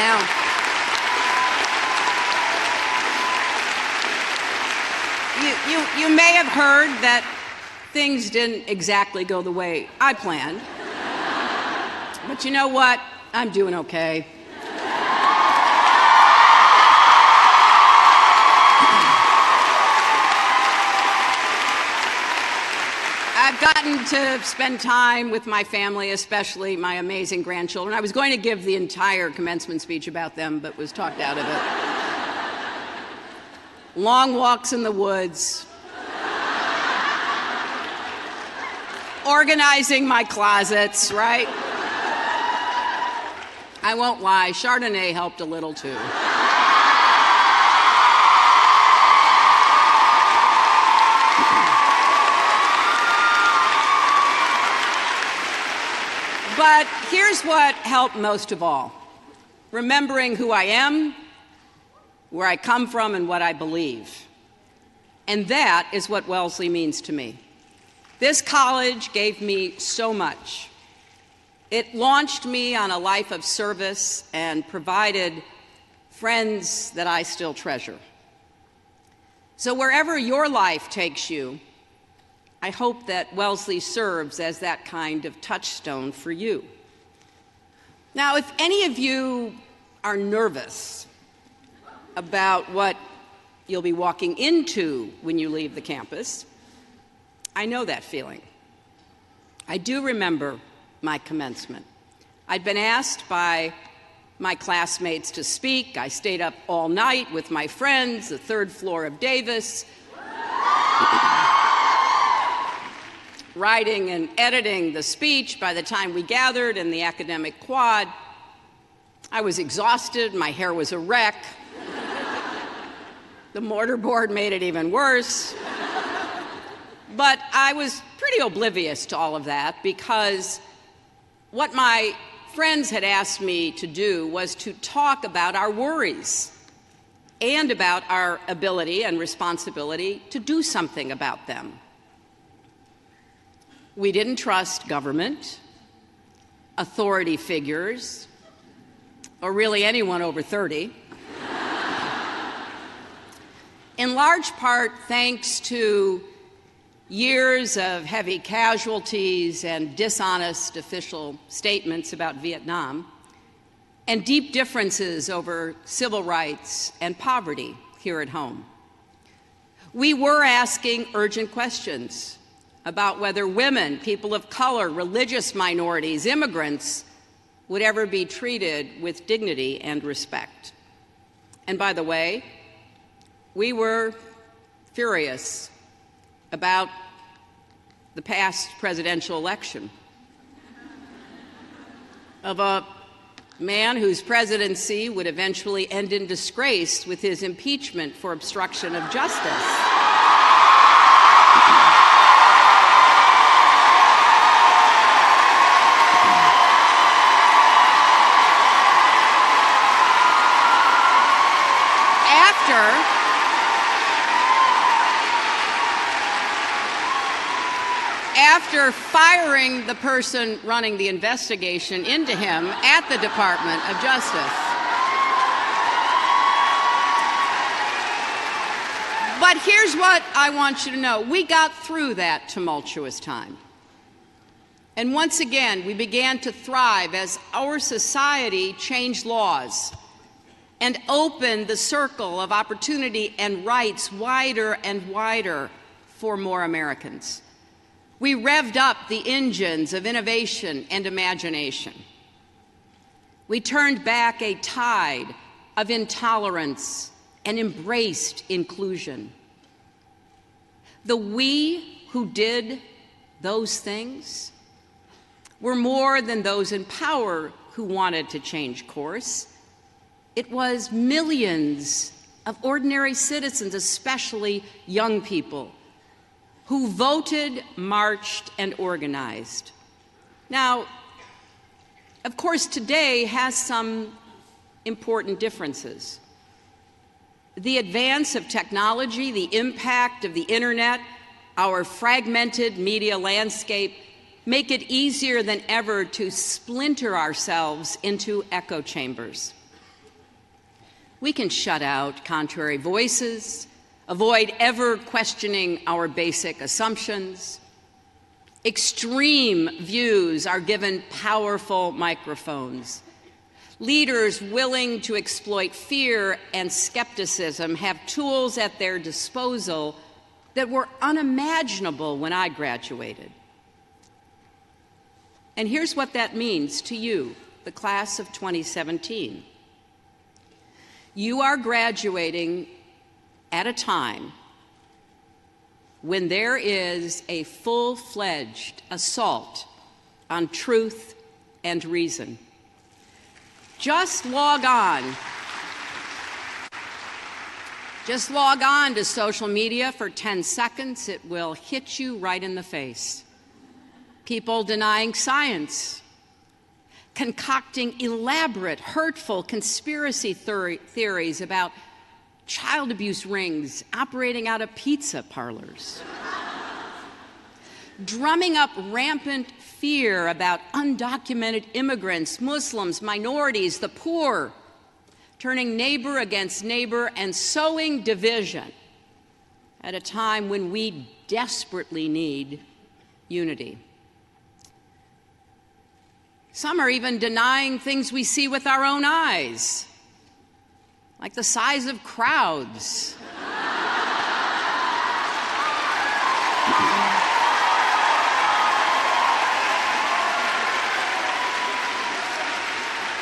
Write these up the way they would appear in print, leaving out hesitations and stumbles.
Now, you may have heard that things didn't exactly go the way I planned. But you know what? I'm doing okay. I've gotten to spend time with my family, especially my amazing grandchildren. I was going to give the entire commencement speech about them, but was talked out of it. Long walks in the woods, organizing my closets, right? I won't lie, Chardonnay helped a little too. But here's what helped most of all: remembering who I am, where I come from, and what I believe. And that is what Wellesley means to me. This college gave me so much. It launched me on a life of service and provided friends that I still treasure. So wherever your life takes you, I hope that Wellesley serves as that kind of touchstone for you. Now, if any of you are nervous about what you'll be walking into when you leave the campus, I know that feeling. I do remember my commencement. I'd been asked by my classmates to speak. I stayed up all night with my friends, the third floor of Davis, writing and editing the speech by the time we gathered in the academic quad. I was exhausted, my hair was a wreck. The mortarboard made it even worse. But I was pretty oblivious to all of that, because what my friends had asked me to do was to talk about our worries and about our ability and responsibility to do something about them. We didn't trust government, authority figures, or really anyone over 30. In large part thanks to years of heavy casualties and dishonest official statements about Vietnam, and deep differences over civil rights and poverty here at home. We were asking urgent questions about whether women, people of color, religious minorities, immigrants would ever be treated with dignity and respect. And by the way, we were furious about the past presidential election of a man whose presidency would eventually end in disgrace with his impeachment for obstruction of justice. After firing the person running the investigation into him at the Department of Justice. But here's what I want you to know. We got through that tumultuous time. And once again, we began to thrive as our society changed laws and opened the circle of opportunity and rights wider and wider for more Americans. We revved up the engines of innovation and imagination. We turned back a tide of intolerance and embraced inclusion. The we who did those things were more than those in power who wanted to change course. It was millions of ordinary citizens, especially young people, who voted, marched, and organized. Now, of course, today has some important differences. The advance of technology, the impact of the internet, our fragmented media landscape make it easier than ever to splinter ourselves into echo chambers. We can shut out contrary voices, avoid ever questioning our basic assumptions. Extreme views are given powerful microphones. Leaders willing to exploit fear and skepticism have tools at their disposal that were unimaginable when I graduated. And here's what that means to you, the class of 2017. You are graduating at a time when there is a full-fledged assault on truth and reason. Just log on. Just log on to social media for 10 seconds. It will hit you right in the face. People denying science, concocting elaborate, hurtful conspiracy theories about child abuse rings operating out of pizza parlors, drumming up rampant fear about undocumented immigrants, Muslims, minorities, the poor, turning neighbor against neighbor and sowing division at a time when we desperately need unity. Some are even denying things we see with our own eyes, like the size of crowds.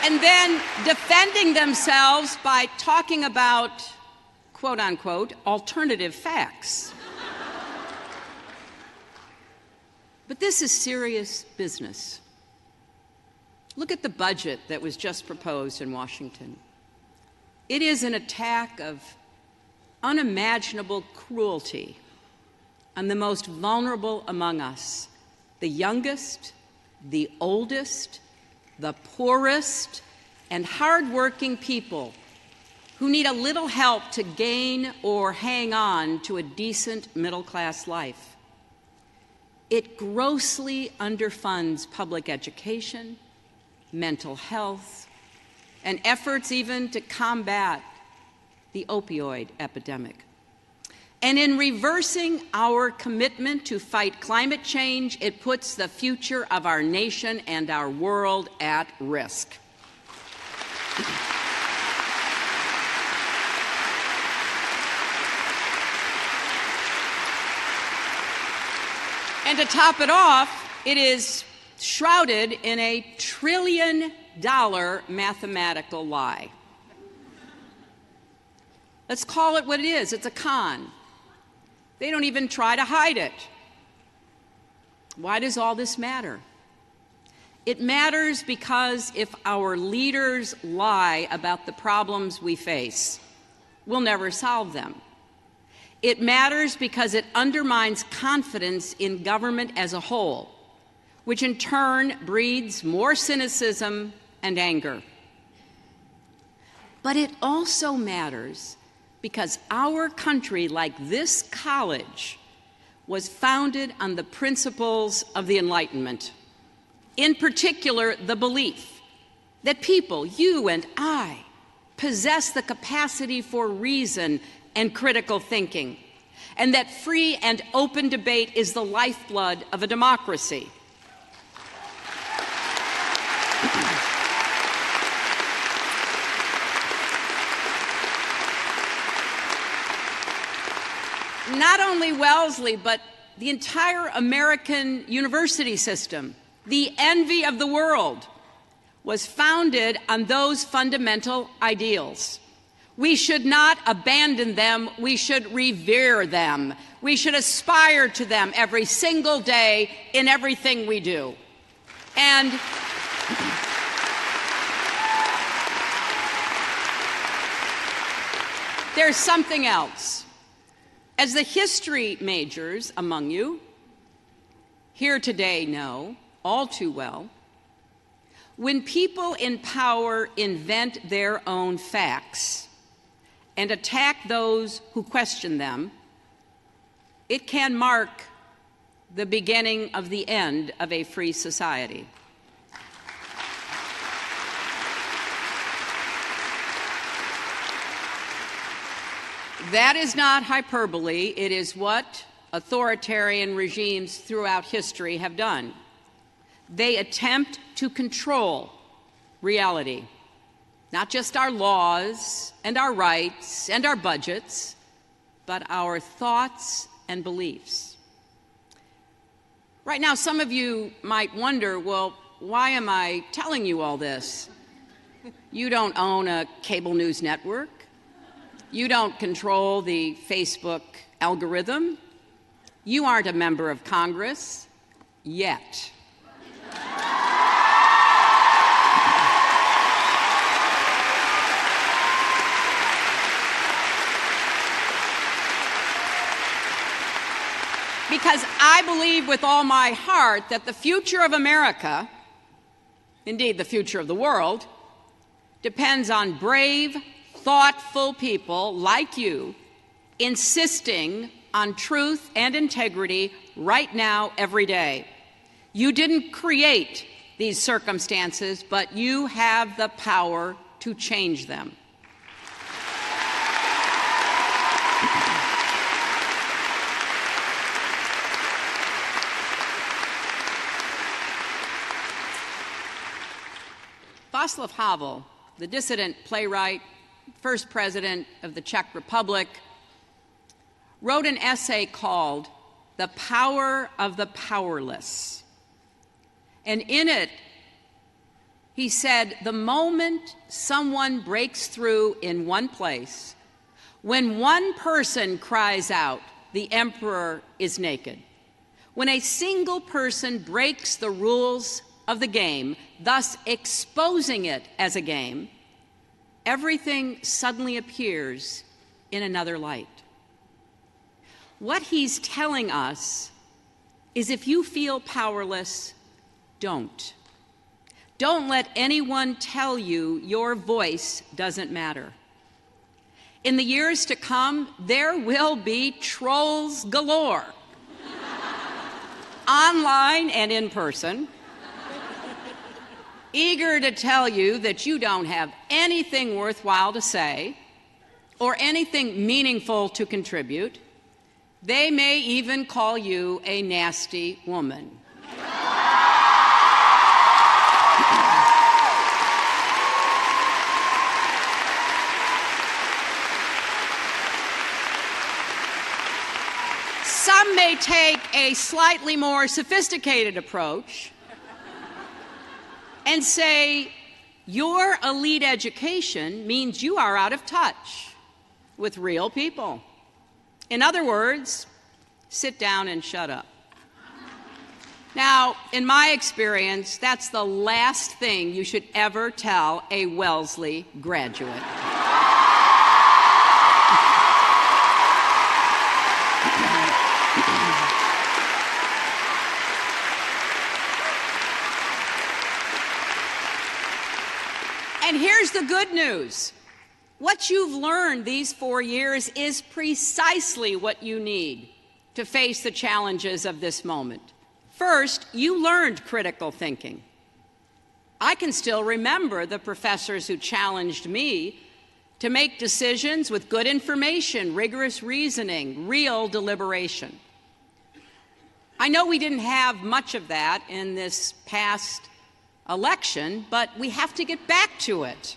And then defending themselves by talking about, quote unquote, alternative facts. But this is serious business. Look at the budget that was just proposed in Washington. It is an attack of unimaginable cruelty on the most vulnerable among us, the youngest, the oldest, the poorest, and hardworking people who need a little help to gain or hang on to a decent middle-class life. It grossly underfunds public education, mental health, and efforts even to combat the opioid epidemic. And in reversing our commitment to fight climate change, it puts the future of our nation and our world at risk. And to top it off, it is shrouded in a $1 trillion mathematical lie. Let's call it what it is. It's a con. They don't even try to hide it. Why does all this matter? It matters because if our leaders lie about the problems we face, we'll never solve them. It matters because it undermines confidence in government as a whole, which in turn breeds more cynicism and anger. But it also matters because our country, like this college, was founded on the principles of the Enlightenment. In particular, the belief that people, you and I, possess the capacity for reason and critical thinking, and that free and open debate is the lifeblood of a democracy. Not only Wellesley, but the entire American university system, the envy of the world, was founded on those fundamental ideals. We should not abandon them. We should revere them. We should aspire to them every single day in everything we do. And there's something else. As the history majors among you here today know all too well, when people in power invent their own facts and attack those who question them, it can mark the beginning of the end of a free society. That is not hyperbole. It is what authoritarian regimes throughout history have done. They attempt to control reality, not just our laws and our rights and our budgets, but our thoughts and beliefs. Right now, some of you might wonder, well, why am I telling you all this? You don't own a cable news network. You don't control the Facebook algorithm. You aren't a member of Congress yet. Because I believe with all my heart that the future of America, indeed the future of the world, depends on brave, thoughtful people like you insisting on truth and integrity right now, every day. You didn't create these circumstances, but you have the power to change them. Václav Havel, the dissident playwright, first president of the Czech Republic, wrote an essay called "The Power of the Powerless." And in it, he said, the moment someone breaks through in one place, when one person cries out, "The emperor is naked," when a single person breaks the rules of the game, thus exposing it as a game, everything suddenly appears in another light. What he's telling us is if you feel powerless, don't. Don't let anyone tell you your voice doesn't matter. In the years to come, there will be trolls galore, online and in person, eager to tell you that you don't have anything worthwhile to say or anything meaningful to contribute. They may even call you a nasty woman. Some may take a slightly more sophisticated approach and say, your elite education means you are out of touch with real people. In other words, sit down and shut up. Now, in my experience, that's the last thing you should ever tell a Wellesley graduate. And here's the good news. What you've learned these 4 years is precisely what you need to face the challenges of this moment. First, you learned critical thinking. I can still remember the professors who challenged me to make decisions with good information, rigorous reasoning, real deliberation. I know we didn't have much of that in this past election, but we have to get back to it.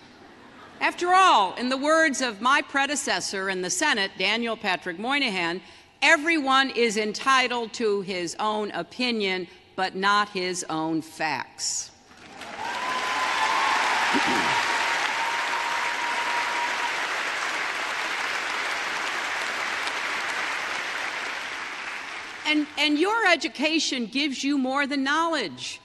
After all, in the words of my predecessor in the Senate, Daniel Patrick Moynihan, everyone is entitled to his own opinion, but not his own facts. And your education gives you more than knowledge.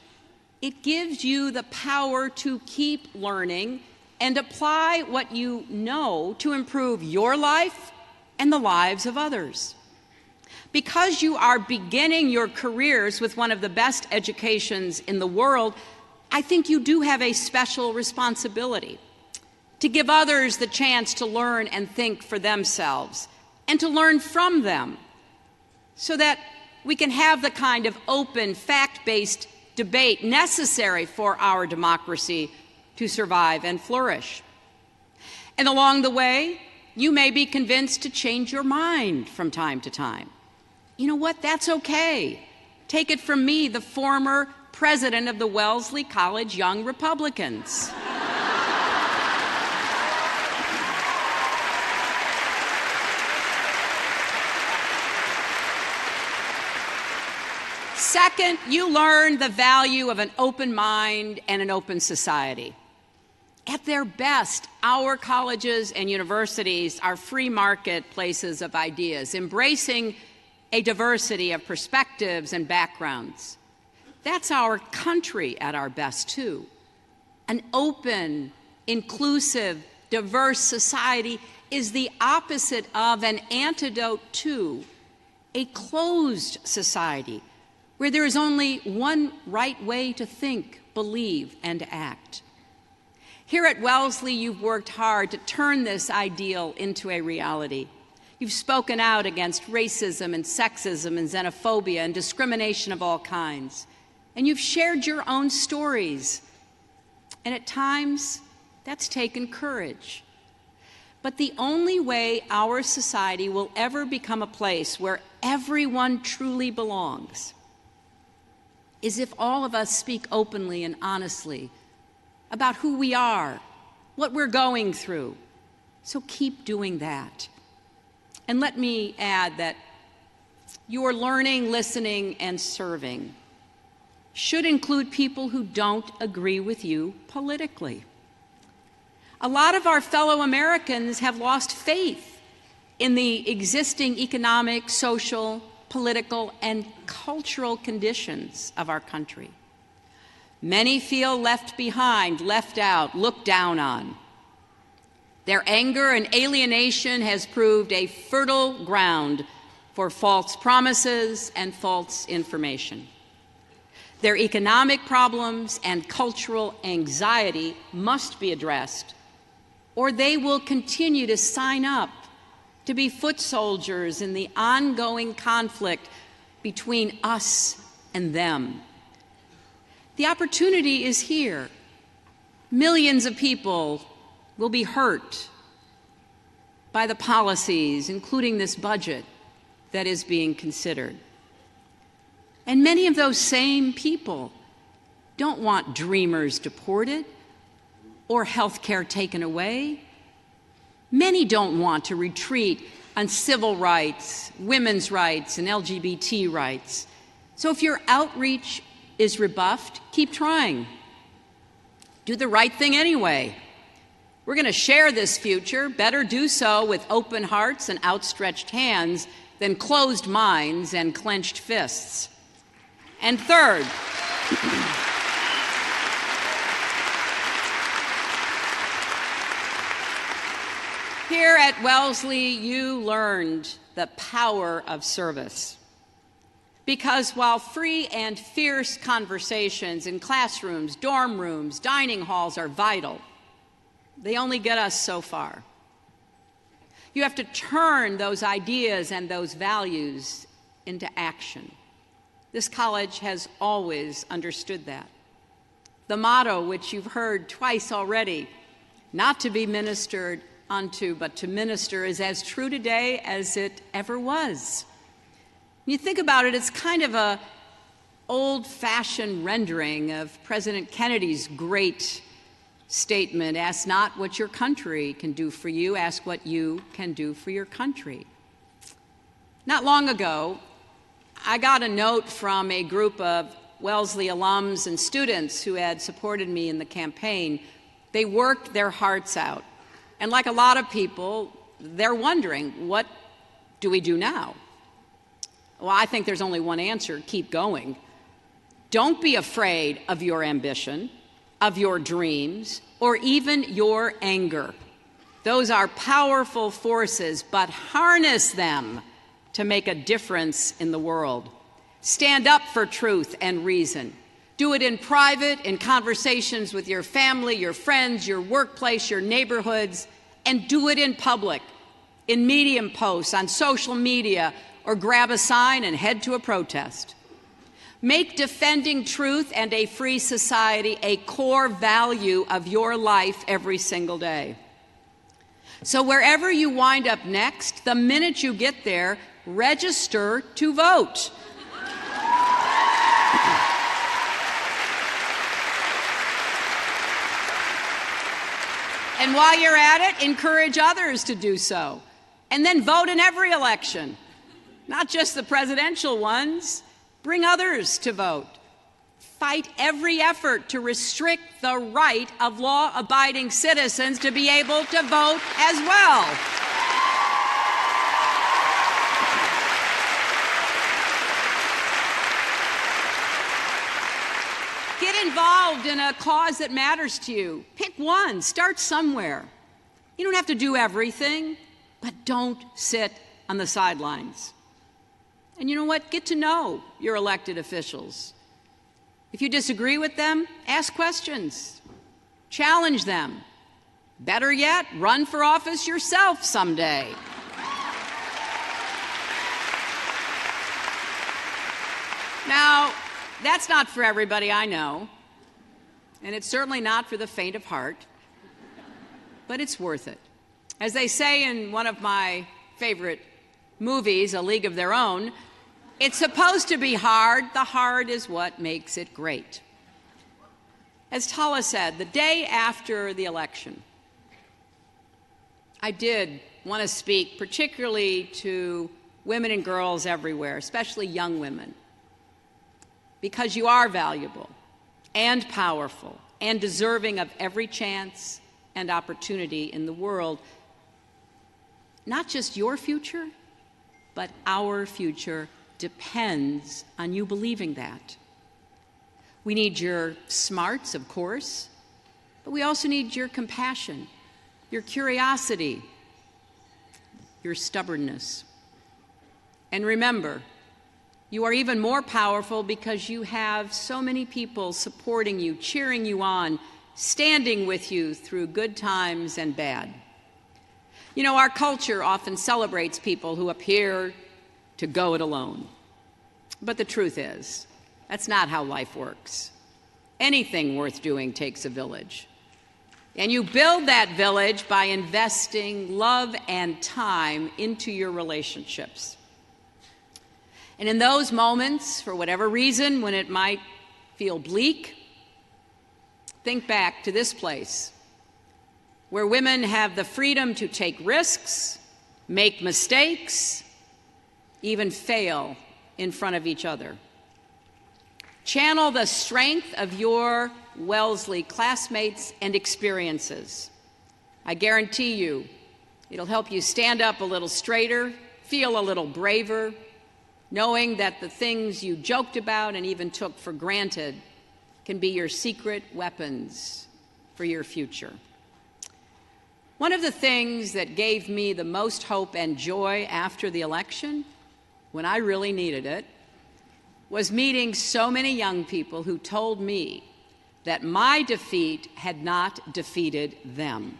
It gives you the power to keep learning and apply what you know to improve your life and the lives of others. Because you are beginning your careers with one of the best educations in the world, I think you do have a special responsibility to give others the chance to learn and think for themselves and to learn from them so that we can have the kind of open, fact-based debate necessary for our democracy to survive and flourish. And along the way, You may be convinced to change your mind from time to time. You know what? That's okay. Take it from me, the former president of the Wellesley College Young Republicans. Second, you learn the value of an open mind and an open society. At their best, our colleges and universities are free marketplaces of ideas, embracing a diversity of perspectives and backgrounds. That's our country at our best, too. An open, inclusive, diverse society is the opposite of, an antidote to, a closed society where there is only one right way to think, believe, and act. Here at Wellesley, you've worked hard to turn this ideal into a reality. You've spoken out against racism and sexism and xenophobia and discrimination of all kinds. And you've shared your own stories. And at times, that's taken courage. But the only way our society will ever become a place where everyone truly belongs is if all of us speak openly and honestly about who we are, what we're going through. So keep doing that. And let me add that your learning, listening, and serving should include people who don't agree with you politically. A lot of our fellow Americans have lost faith in the existing economic, social, political, and cultural conditions of our country. Many feel left behind, left out, looked down on. Their anger and alienation has proved a fertile ground for false promises and false information. Their economic problems and cultural anxiety must be addressed, or they will continue to sign up to be foot soldiers in the ongoing conflict between us and them. The opportunity is here. Millions of people will be hurt by the policies, including this budget, that is being considered. And many of those same people don't want dreamers deported or health care taken away. Many don't want to retreat on civil rights, women's rights, and LGBT rights. So if your outreach is rebuffed, keep trying. Do the right thing anyway. We're going to share this future. Better do so with open hearts and outstretched hands than closed minds and clenched fists. And third, here at Wellesley, you learned the power of service. Because while free and fierce conversations in classrooms, dorm rooms, dining halls are vital, they only get us so far. You have to turn those ideas and those values into action. This college has always understood that. The motto, which you've heard twice already, not to be ministered unto, but to minister, is as true today as it ever was. When you think about it, it's kind of a old-fashioned rendering of President Kennedy's great statement, ask not what your country can do for you, ask what you can do for your country. Not long ago, I got a note from a group of Wellesley alums and students who had supported me in the campaign. They worked their hearts out. And like a lot of people, they're wondering, what do we do now? Well, I think there's only one answer: keep going. Don't be afraid of your ambition, of your dreams, or even your anger. Those are powerful forces, but harness them to make a difference in the world. Stand up for truth and reason. Do it in private, in conversations with your family, your friends, your workplace, your neighborhoods, and do it in public, in Medium posts, on social media, or grab a sign and head to a protest. Make defending truth and a free society a core value of your life every single day. So wherever you wind up next, the minute you get there, register to vote. And while you're at it, encourage others to do so. And then vote in every election, not just the presidential ones. Bring others to vote. Fight every effort to restrict the right of law-abiding citizens to be able to vote as well. Get involved in a cause that matters to you. Pick one. Start somewhere. You don't have to do everything, but don't sit on the sidelines. And you know what? Get to know your elected officials. If you disagree with them, ask questions. Challenge them. Better yet, run for office yourself someday. Now, that's not for everybody, I know, and it's certainly not for the faint of heart, but it's worth it. As they say in one of my favorite movies, A League of Their Own, it's supposed to be hard. The hard is what makes it great. As Tala said, the day after the election, I did want to speak particularly to women and girls everywhere, especially young women, because you are valuable and powerful and deserving of every chance and opportunity in the world. Not just your future, but our future depends on you believing that. We need your smarts, of course, but we also need your compassion, your curiosity, your stubbornness. And remember, you are even more powerful because you have so many people supporting you, cheering you on, standing with you through good times and bad. You know, our culture often celebrates people who appear to go it alone. But the truth is, that's not how life works. Anything worth doing takes a village. And you build that village by investing love and time into your relationships. And in those moments, for whatever reason, when it might feel bleak, think back to this place, where women have the freedom to take risks, make mistakes, even fail in front of each other. Channel the strength of your Wellesley classmates and experiences. I guarantee you, it'll help you stand up a little straighter, feel a little braver, knowing that the things you joked about and even took for granted can be your secret weapons for your future. One of the things that gave me the most hope and joy after the election, when I really needed it, was meeting so many young people who told me that my defeat had not defeated them.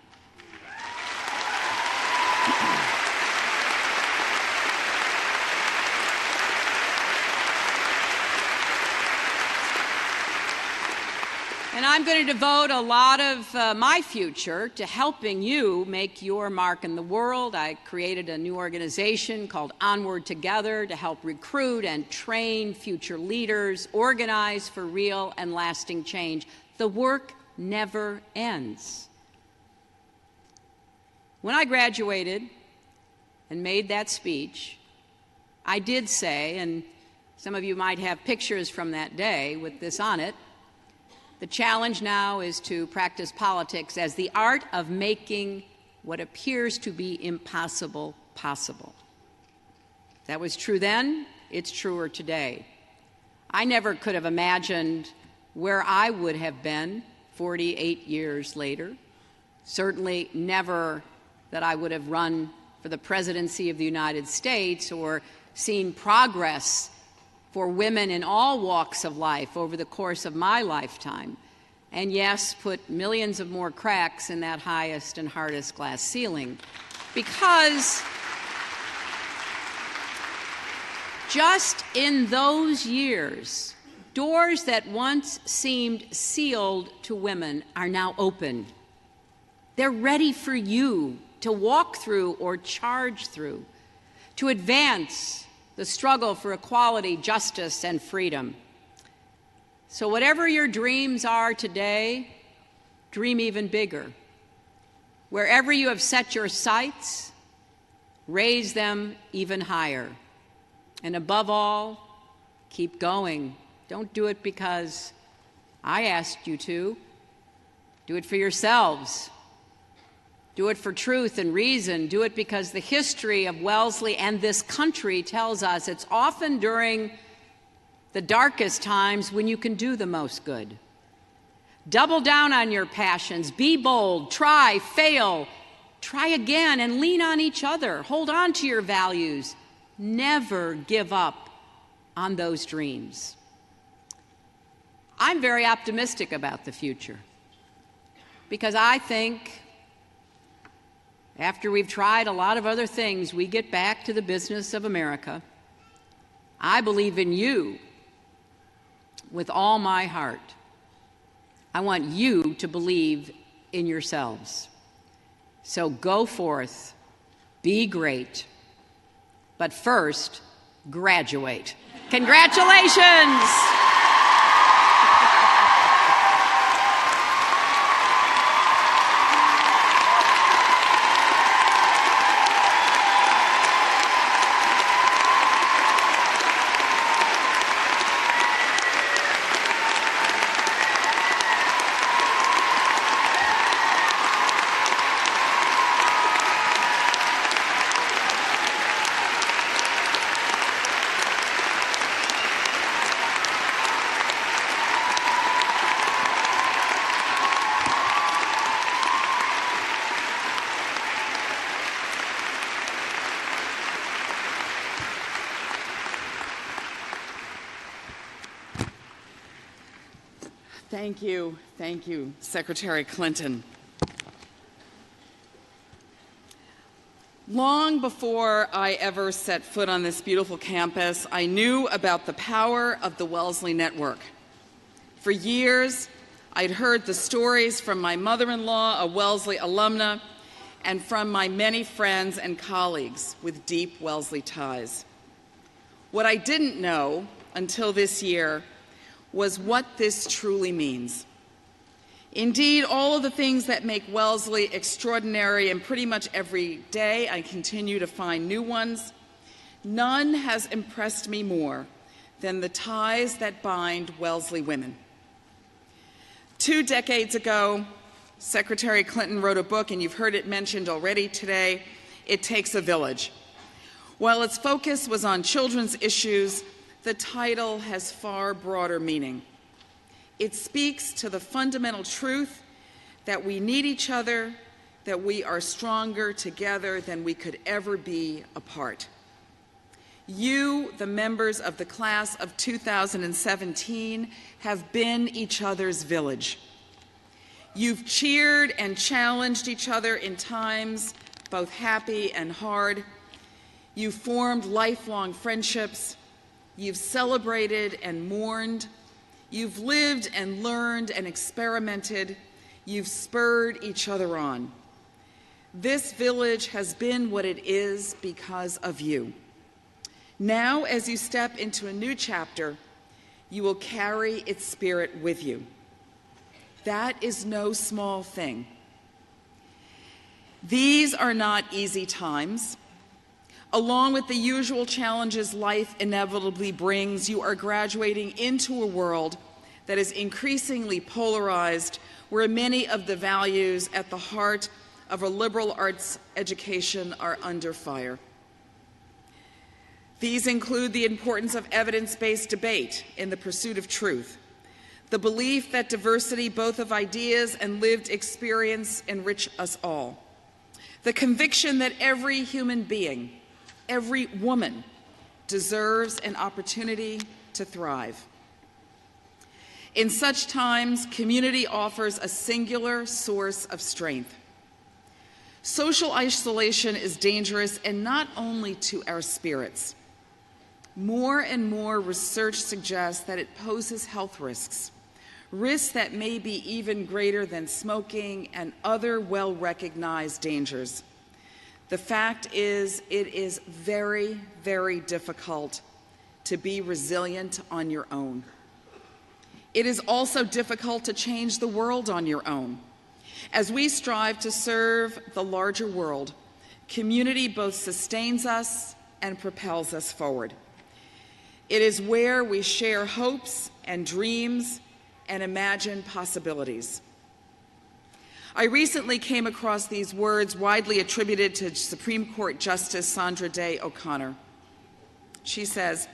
And I'm going to devote a lot of my future to helping you make your mark in the world. I created a new organization called Onward Together to help recruit and train future leaders, organize for real and lasting change. The work never ends. When I graduated and made that speech, I did say, and some of you might have pictures from that day with this on it, the challenge now is to practice politics as the art of making what appears to be impossible possible. That was true then, it's truer today. I never could have imagined where I would have been 48 years later. Certainly never that I would have run for the presidency of the United States or seen progress for women in all walks of life over the course of my lifetime, and yes, put millions of more cracks in that highest and hardest glass ceiling. Because just in those years, doors that once seemed sealed to women are now open. They're ready for you to walk through or charge through, to advance the struggle for equality, justice, and freedom. So whatever your dreams are today, dream even bigger. Wherever you have set your sights, raise them even higher. And above all, keep going. Don't do it because I asked you to. Do it for yourselves. Do it for truth and reason. Do it because the history of Wellesley and this country tells us it's often during the darkest times when you can do the most good. Double down on your passions. Be bold. Try, fail, try again, and lean on each other. Hold on to your values. Never give up on those dreams. I'm very optimistic about the future because I think after we've tried a lot of other things, we get back to the business of America. I believe in you with all my heart. I want you to believe in yourselves. So go forth, be great, but first, graduate. Congratulations! Thank you, Secretary Clinton. Long before I ever set foot on this beautiful campus, I knew about the power of the Wellesley Network. For years, I'd heard the stories from my mother-in-law, a Wellesley alumna, and from my many friends and colleagues with deep Wellesley ties. What I didn't know until this year was what this truly means. Indeed, all of the things that make Wellesley extraordinary, and pretty much every day I continue to find new ones, none has impressed me more than the ties that bind Wellesley women. 2 decades ago, Secretary Clinton wrote a book, and you've heard it mentioned already today, It Takes a Village. While its focus was on children's issues, the title has far broader meaning. It speaks to the fundamental truth that we need each other, that we are stronger together than we could ever be apart. You, the members of the class of 2017, have been each other's village. You've cheered and challenged each other in times both happy and hard. You've formed lifelong friendships. You've celebrated and mourned. You've lived and learned and experimented. You've spurred each other on. This village has been what it is because of you. Now, as you step into a new chapter, you will carry its spirit with you. That is no small thing. These are not easy times. Along with the usual challenges life inevitably brings, you are graduating into a world that is increasingly polarized, where many of the values at the heart of a liberal arts education are under fire. These include the importance of evidence-based debate in the pursuit of truth, the belief that diversity both of ideas and lived experience enrich us all, the conviction that every human being, every woman, deserves an opportunity to thrive. In such times, community offers a singular source of strength. Social isolation is dangerous, and not only to our spirits. More and more research suggests that it poses health risks, risks that may be even greater than smoking and other well-recognized dangers. The fact is, it is very, very difficult to be resilient on your own. It is also difficult to change the world on your own. As we strive to serve the larger world, community both sustains us and propels us forward. It is where we share hopes and dreams and imagine possibilities. I recently came across these words widely attributed to Supreme Court Justice Sandra Day O'Connor. She says,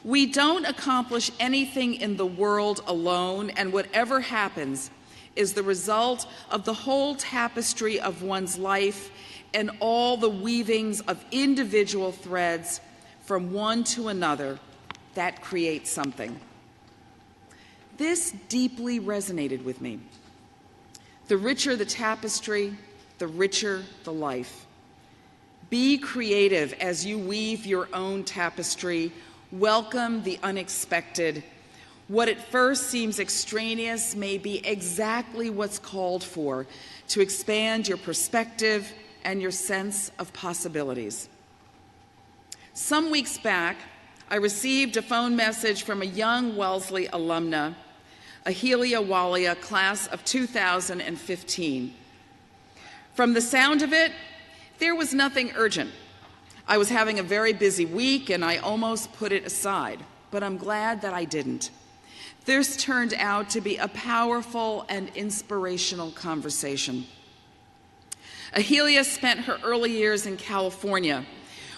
"We don't accomplish anything in the world alone, and whatever happens is the result of the whole tapestry of one's life and all the weavings of individual threads from one to another that create something." This deeply resonated with me. The richer the tapestry, the richer the life. Be creative as you weave your own tapestry. Welcome the unexpected. What at first seems extraneous may be exactly what's called for to expand your perspective and your sense of possibilities. Some weeks back, I received a phone message from a young Wellesley alumna, Ahelia Walia, class of 2015. From the sound of it, there was nothing urgent. I was having a very busy week and I almost put it aside, but I'm glad that I didn't. This turned out to be a powerful and inspirational conversation. Ahelia spent her early years in California.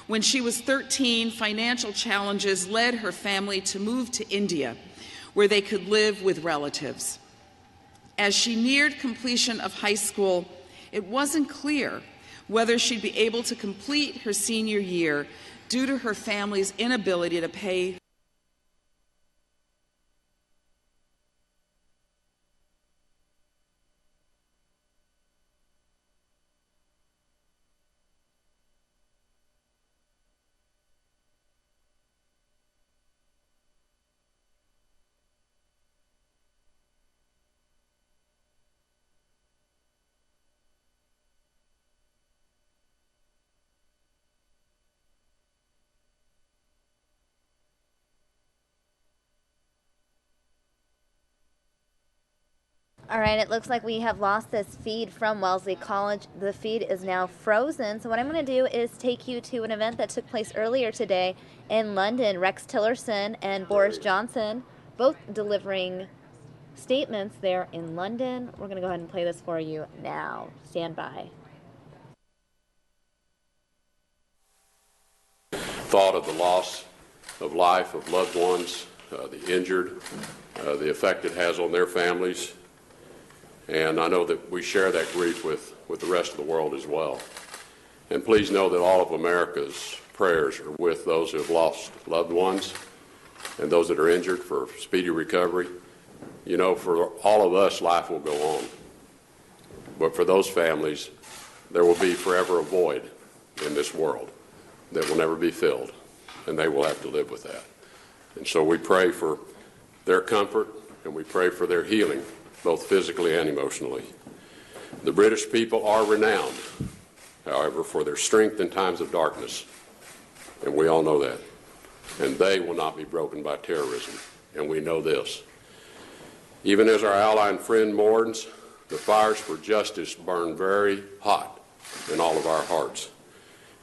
When she was 13, financial challenges led her family to move to India, where they could live with relatives. As she neared completion of high school, it wasn't clear whether she'd be able to complete her senior year due to her family's inability to pay All right, it looks like we have lost this feed from Wellesley College. The feed is now frozen. So what I'm going to do is take you to an event that took place earlier today in London. Rex Tillerson and Boris Johnson both delivering statements there in London. We're going to go ahead and play this for you now. Stand by. Thought of the loss of life of loved ones, the injured, the effect it has on their families. And I know that we share that grief with the rest of the world as well. And please know that all of America's prayers are with those who have lost loved ones and those that are injured for speedy recovery. You know, for all of us, life will go on. But for those families, there will be forever a void in this world that will never be filled, and they will have to live with that. And so we pray for their comfort, and we pray for their healing, both physically and emotionally. The British people are renowned, however, for their strength in times of darkness, and we all know that. And they will not be broken by terrorism, and we know this. Even as our ally and friend mourns, the fires for justice burn very hot in all of our hearts.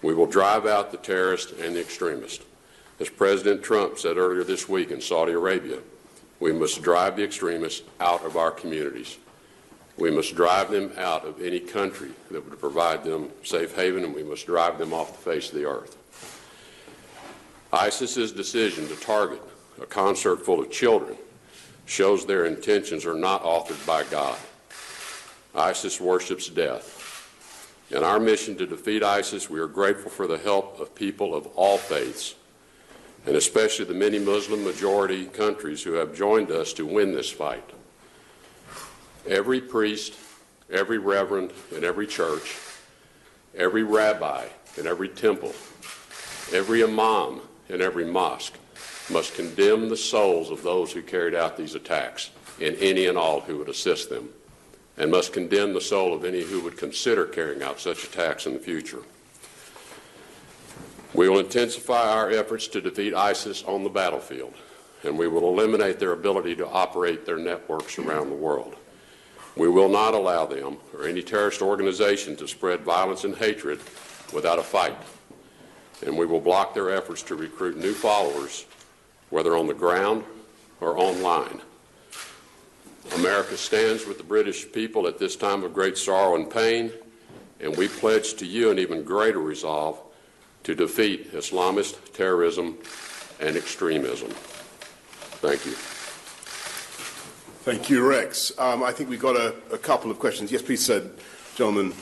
We will drive out the terrorists and the extremists. As President Trump said earlier this week in Saudi Arabia, we must drive the extremists out of our communities. We must drive them out of any country that would provide them safe haven, and we must drive them off the face of the earth. ISIS's decision to target a concert full of children shows their intentions are not authored by God. ISIS worships death. In our mission to defeat ISIS, we are grateful for the help of people of all faiths, and especially the many Muslim majority countries who have joined us to win this fight. Every priest, every reverend in every church, every rabbi in every temple, every imam in every mosque must condemn the souls of those who carried out these attacks and any and all who would assist them, and must condemn the soul of any who would consider carrying out such attacks in the future. We will intensify our efforts to defeat ISIS on the battlefield, and we will eliminate their ability to operate their networks around the world. We will not allow them or any terrorist organization to spread violence and hatred without a fight, and we will block their efforts to recruit new followers, whether on the ground or online. America stands with the British people at this time of great sorrow and pain, and we pledge to you an even greater resolve to defeat Islamist terrorism and extremism. Thank you. Thank you, Rex. I think we've got a couple of questions. Yes, please, sir, gentlemen.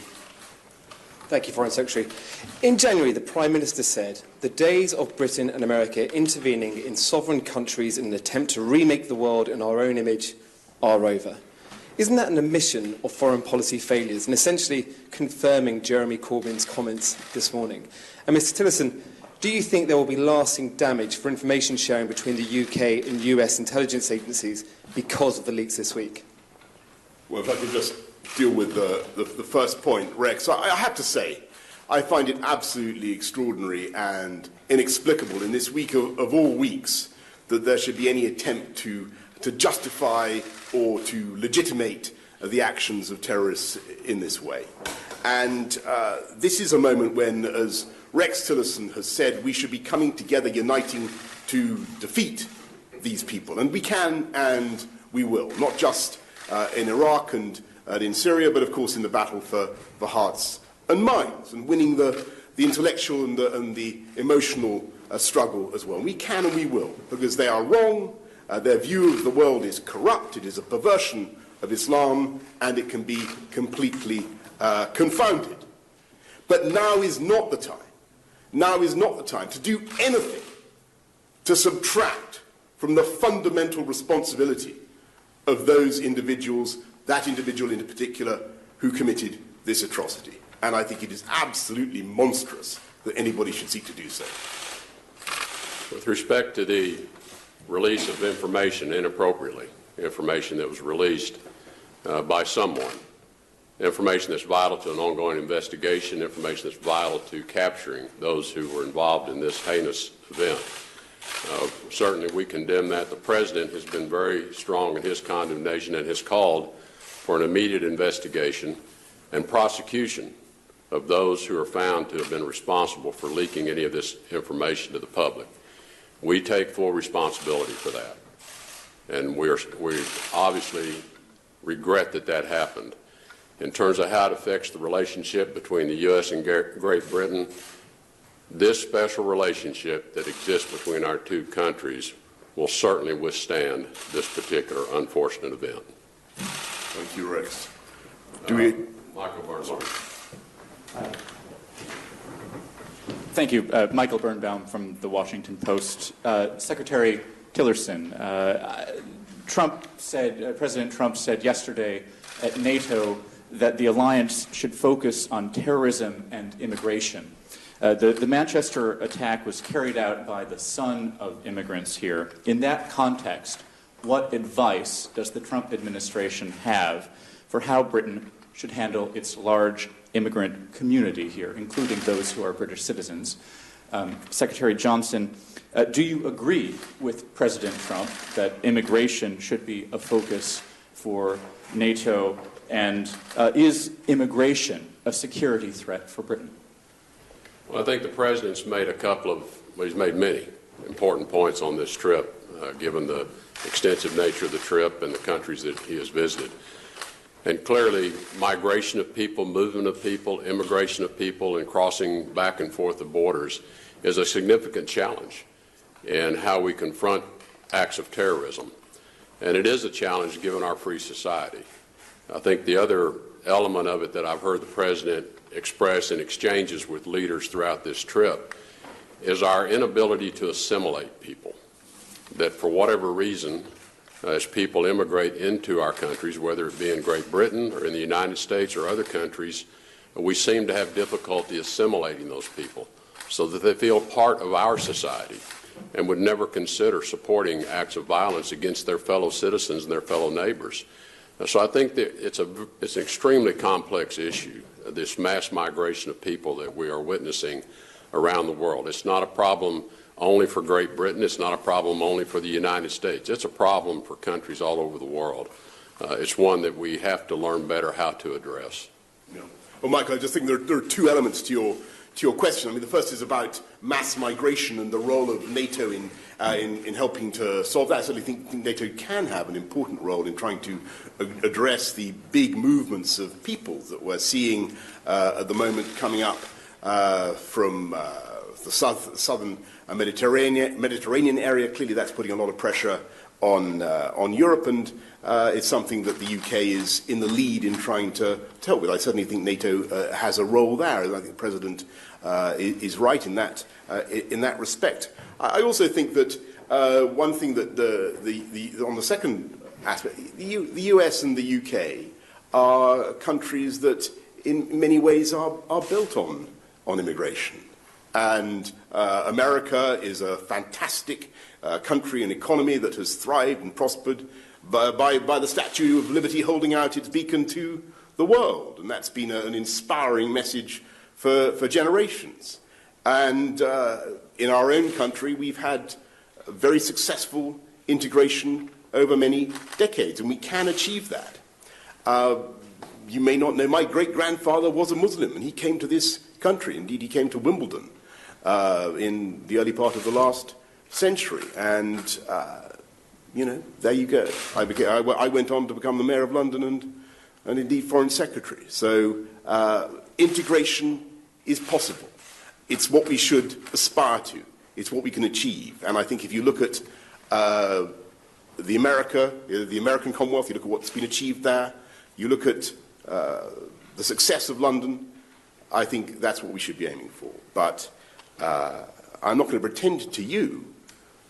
Thank you, Foreign Secretary. In January, the Prime Minister said, "The days of Britain and America intervening in sovereign countries in an attempt to remake the world in our own image are over." Isn't that an admission of foreign policy failures and essentially confirming Jeremy Corbyn's comments this morning? And Mr Tillerson, do you think there will be lasting damage for information sharing between the UK and US intelligence agencies because of the leaks this week? Well, if I could just deal with the first point, Rex. I have to say, I find it absolutely extraordinary and inexplicable in this week of all weeks that there should be any attempt to justify or to legitimate the actions of terrorists in this way. And this is a moment when, as Rex Tillerson has said, we should be coming together, uniting to defeat these people. And we can and we will, not just in Iraq and in Syria, but of course in the battle for hearts and minds, and winning the intellectual and the emotional struggle as well. And we can and we will, because they are wrong. Their view of the world is corrupt. It is a perversion of Islam, and it can be completely confounded. But now is not the time. Now is not the time to do anything to subtract from the fundamental responsibility of those individuals, that individual in particular, who committed this atrocity. And I think it is absolutely monstrous that anybody should seek to do so. With respect to the release of information inappropriately, information that was released by someone, information that's vital to an ongoing investigation, information that's vital to capturing those who were involved in this heinous event. Certainly we condemn that. The President has been very strong in his condemnation and has called for an immediate investigation and prosecution of those who are found to have been responsible for leaking any of this information to the public. We take full responsibility for that, and we obviously regret that that happened. In terms of how it affects the relationship between the U.S. and Great Britain, this special relationship that exists between our two countries will certainly withstand this particular unfortunate event. Thank you, Rex. Michael Birnbaum. Thank you. Michael Birnbaum from The Washington Post. Secretary Tillerson, President Trump said yesterday at NATO that the alliance should focus on terrorism and immigration. The Manchester attack was carried out by the son of immigrants here. In that context, what advice does the Trump administration have for how Britain should handle its large immigrant community here, including those who are British citizens? Secretary Johnson, do you agree with President Trump that immigration should be a focus for NATO, and is immigration a security threat for Britain? Well, I think the President's made he's made many important points on this trip, given the extensive nature of the trip and the countries that he has visited. And clearly, migration of people, movement of people, immigration of people, and crossing back and forth the borders is a significant challenge in how we confront acts of terrorism. And it is a challenge given our free society. I think the other element of it that I've heard the President express in exchanges with leaders throughout this trip is our inability to assimilate people. That for whatever reason, as people immigrate into our countries, whether it be in Great Britain or in the United States or other countries, we seem to have difficulty assimilating those people so that they feel part of our society and would never consider supporting acts of violence against their fellow citizens and their fellow neighbors. So I think that it's an extremely complex issue, this mass migration of people that we are witnessing around the world. It's not a problem only for Great Britain. It's not a problem only for the United States. It's a problem for countries all over the world. It's one that we have to learn better how to address. Yeah. Well, Michael, I just think there are two elements to your question. I mean, the first is about mass migration and the role of NATO in helping to solve that. I certainly think NATO can have an important role in trying to address the big movements of people that we're seeing at the moment coming up from the southern Mediterranean area. Clearly, that's putting a lot of pressure on Europe, and it's something that the UK is in the lead in trying to help with. I certainly think NATO has a role there, and I think the President is right in that respect. I also think that one thing that on the second aspect, the US and the UK are countries that in many ways are built on immigration. And America is a fantastic country and economy that has thrived and prospered by the Statue of Liberty holding out its beacon to the world. And that's been an inspiring message for generations. And in our own country, we've had very successful integration over many decades, and we can achieve that. You may not know, my great-grandfather was a Muslim, and he came to this country. Indeed, he came to Wimbledon in the early part of the last century. And, there you go. I went on to become the Mayor of London and indeed Foreign Secretary. So integration is possible. It's what we should aspire to. It's what we can achieve. And I think if you look at the American Commonwealth, you look at what's been achieved there, you look at the success of London, I think that's what we should be aiming for. But I'm not going to pretend to you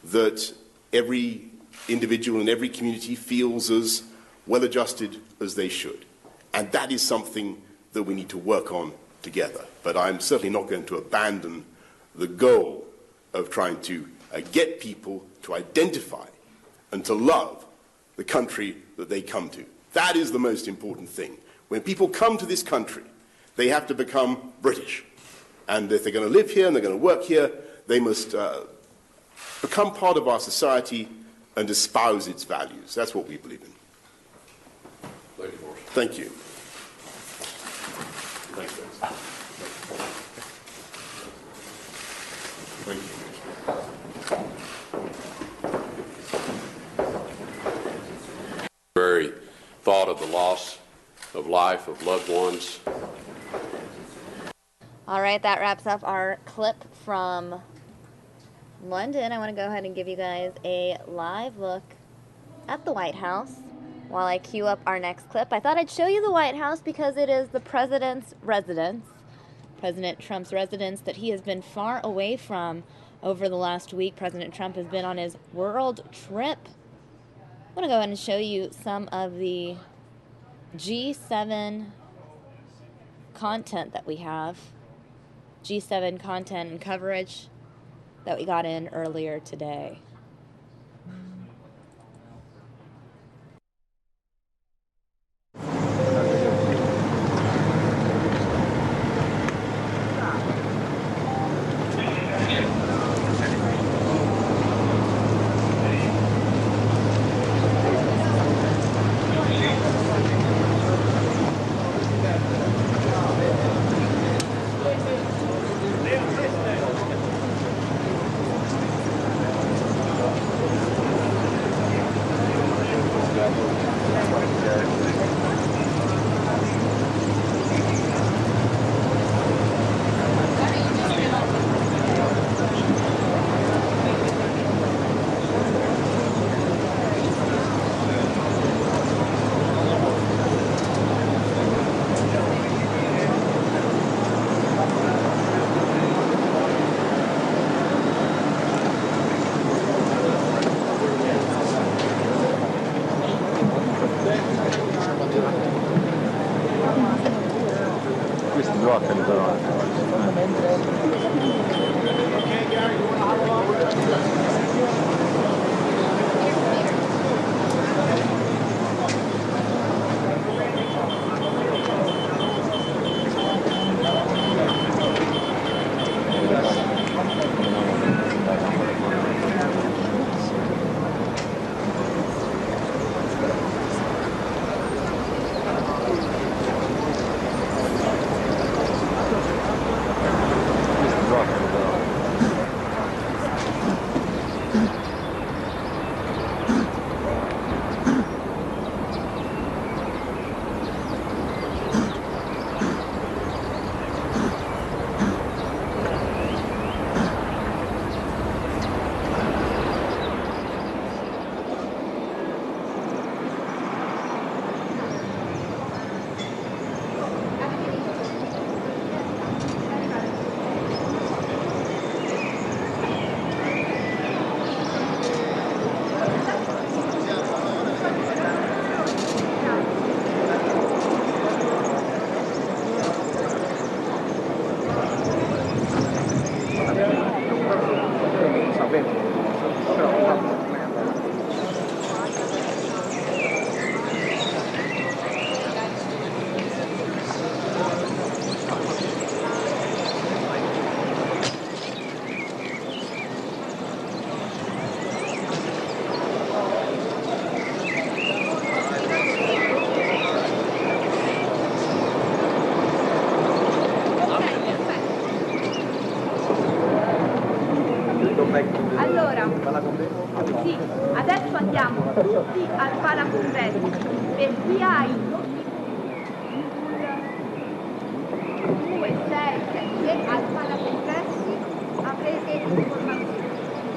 that every individual in every community feels as well-adjusted as they should. And that is something that we need to work on together. But I'm certainly not going to abandon the goal of trying to get people to identify and to love the country that they come to. That is the most important thing. When people come to this country, they have to become British. And if they're going to live here and they're going to work here, they must become part of our society and espouse its values. That's what we believe in. Thank you. Thanks, guys. Thank you. Very thought of the loss of life of loved ones. All right, that wraps up our clip from London. I want to go ahead and give you guys a live look at the White House while I queue up our next clip. I thought I'd show you the White House because it is the president's residence, President Trump's residence that he has been far away from over the last week. President Trump has been on his world trip. I want to go ahead and show you some of the G7 content that we have. G7 content and coverage that we got in earlier today.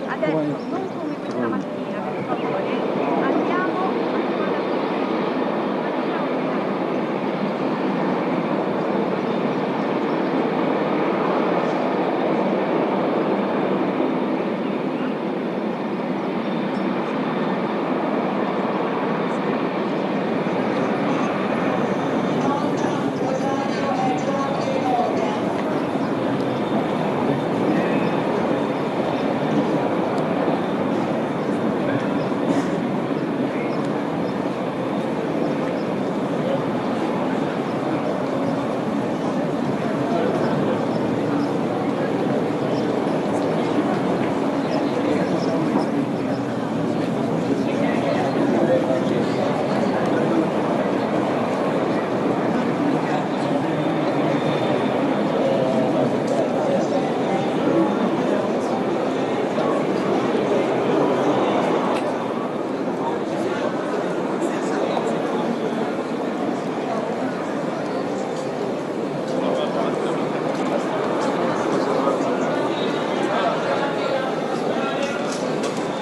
Adesso non come questa mattina, per favore, andiamo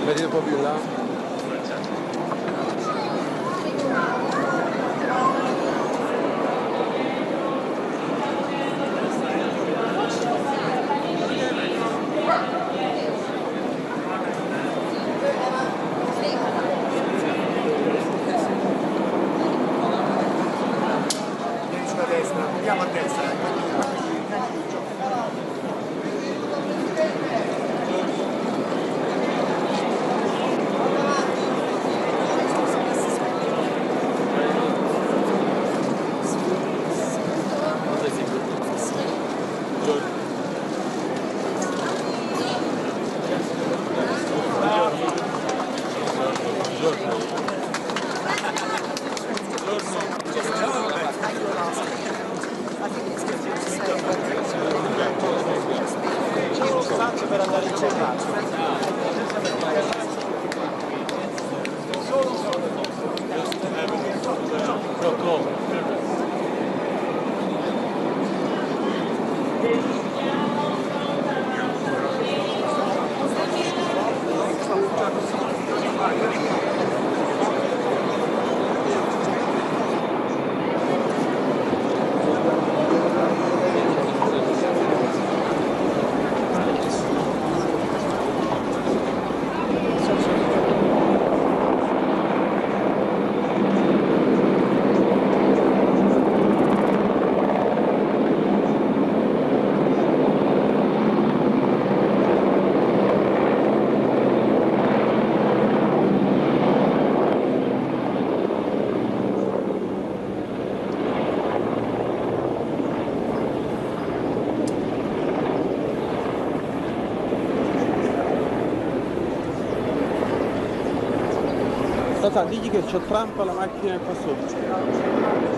Vedete un po' più là? Sulla destra, andiamo a destra. Faccio per andare in Tata, digli che c'ho Trump alla macchina qua sotto.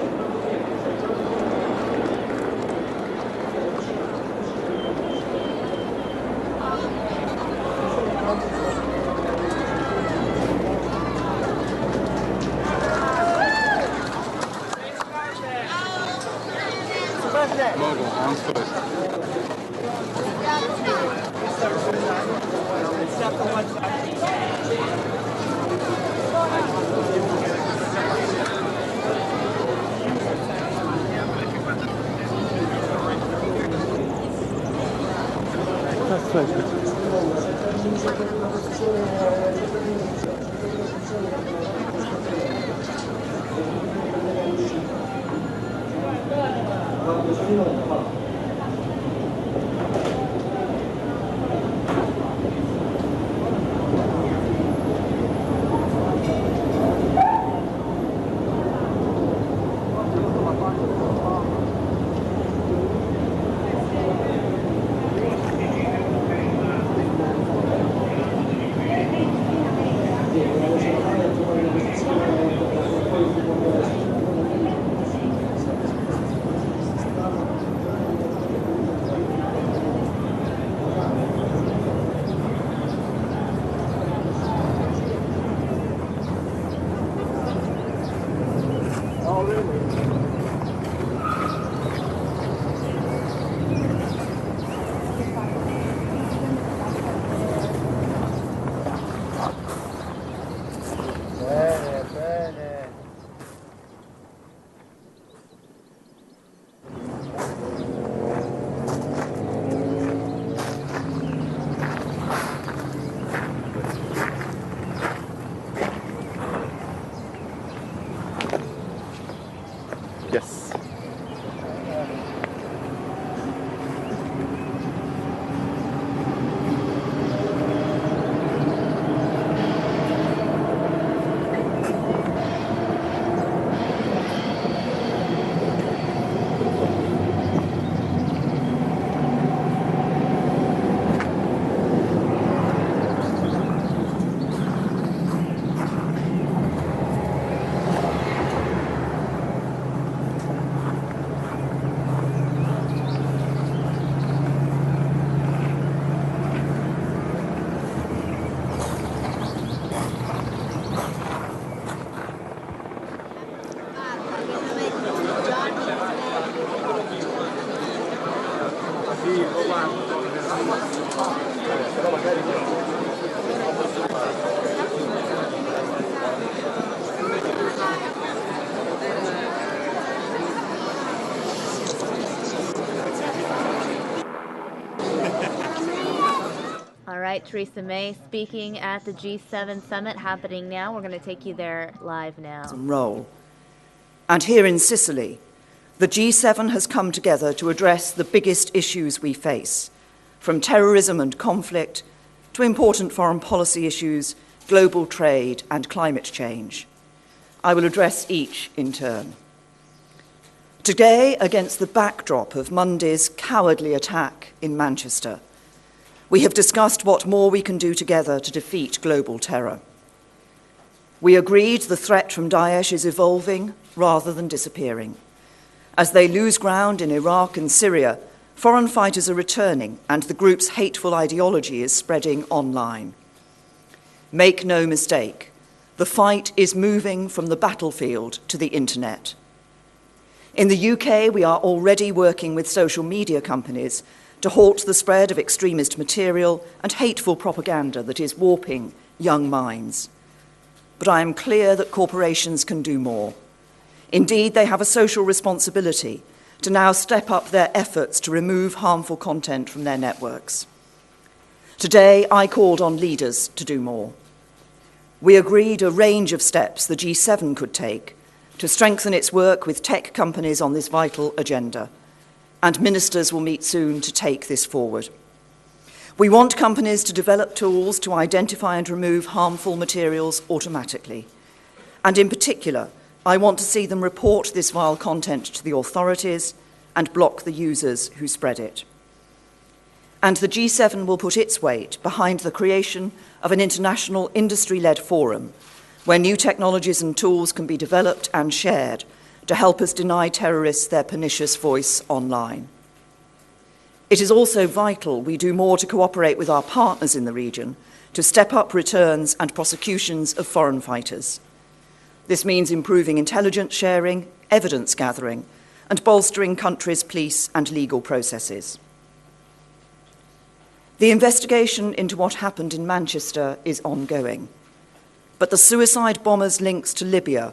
Yes. All right, Theresa May speaking at the G7 summit happening now. We're going to take you there live now. Role. And here in Sicily, the G7 has come together to address the biggest issues we face, from terrorism and conflict to important foreign policy issues, global trade and climate change. I will address each in turn. Today, against the backdrop of Monday's cowardly attack in Manchester, we have discussed what more we can do together to defeat global terror. We agreed the threat from Daesh is evolving rather than disappearing. As they lose ground in Iraq and Syria, foreign fighters are returning and the group's hateful ideology is spreading online. Make no mistake, the fight is moving from the battlefield to the internet. In the UK, we are already working with social media companies to halt the spread of extremist material and hateful propaganda that is warping young minds. But I am clear that corporations can do more. Indeed, they have a social responsibility to now step up their efforts to remove harmful content from their networks. Today, I called on leaders to do more. We agreed a range of steps the G7 could take to strengthen its work with tech companies on this vital agenda, and ministers will meet soon to take this forward. We want companies to develop tools to identify and remove harmful materials automatically. And in particular, I want to see them report this vile content to the authorities and block the users who spread it. And the G7 will put its weight behind the creation of an international industry-led forum where new technologies and tools can be developed and shared to help us deny terrorists their pernicious voice online. It is also vital we do more to cooperate with our partners in the region to step up returns and prosecutions of foreign fighters. This means improving intelligence sharing, evidence gathering, and bolstering countries' police and legal processes. The investigation into what happened in Manchester is ongoing, but the suicide bombers' links to Libya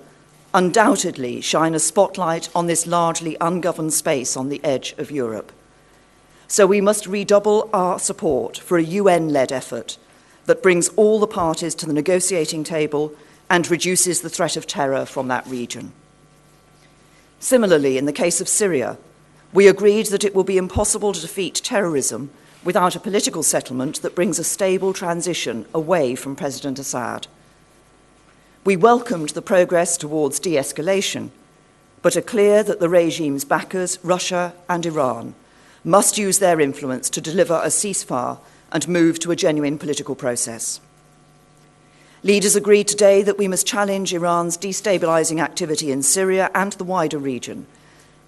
undoubtedly shine a spotlight on this largely ungoverned space on the edge of Europe. So we must redouble our support for a UN-led effort that brings all the parties to the negotiating table and reduces the threat of terror from that region. Similarly, in the case of Syria, we agreed that it will be impossible to defeat terrorism without a political settlement that brings a stable transition away from President Assad. We welcomed the progress towards de-escalation, but are clear that the regime's backers, Russia and Iran, must use their influence to deliver a ceasefire and move to a genuine political process. Leaders agreed today that we must challenge Iran's destabilizing activity in Syria and the wider region,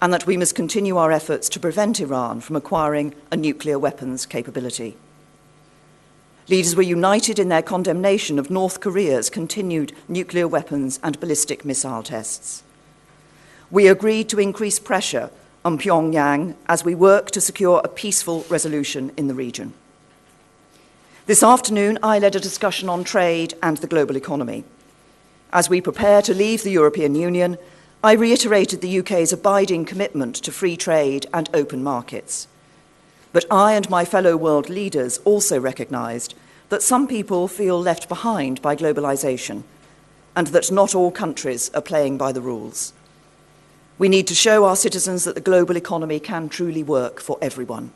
and that we must continue our efforts to prevent Iran from acquiring a nuclear weapons capability. Leaders were united in their condemnation of North Korea's continued nuclear weapons and ballistic missile tests. we agreed to increase pressure on Pyongyang as we work to secure a peaceful resolution in the region. This afternoon, I led a discussion on trade and the global economy. As we prepare to leave the European Union, I reiterated the UK's abiding commitment to free trade and open markets. But I and my fellow world leaders also recognised that some people feel left behind by globalisation and that not all countries are playing by the rules. We need to show our citizens that the global economy can truly work for everyone.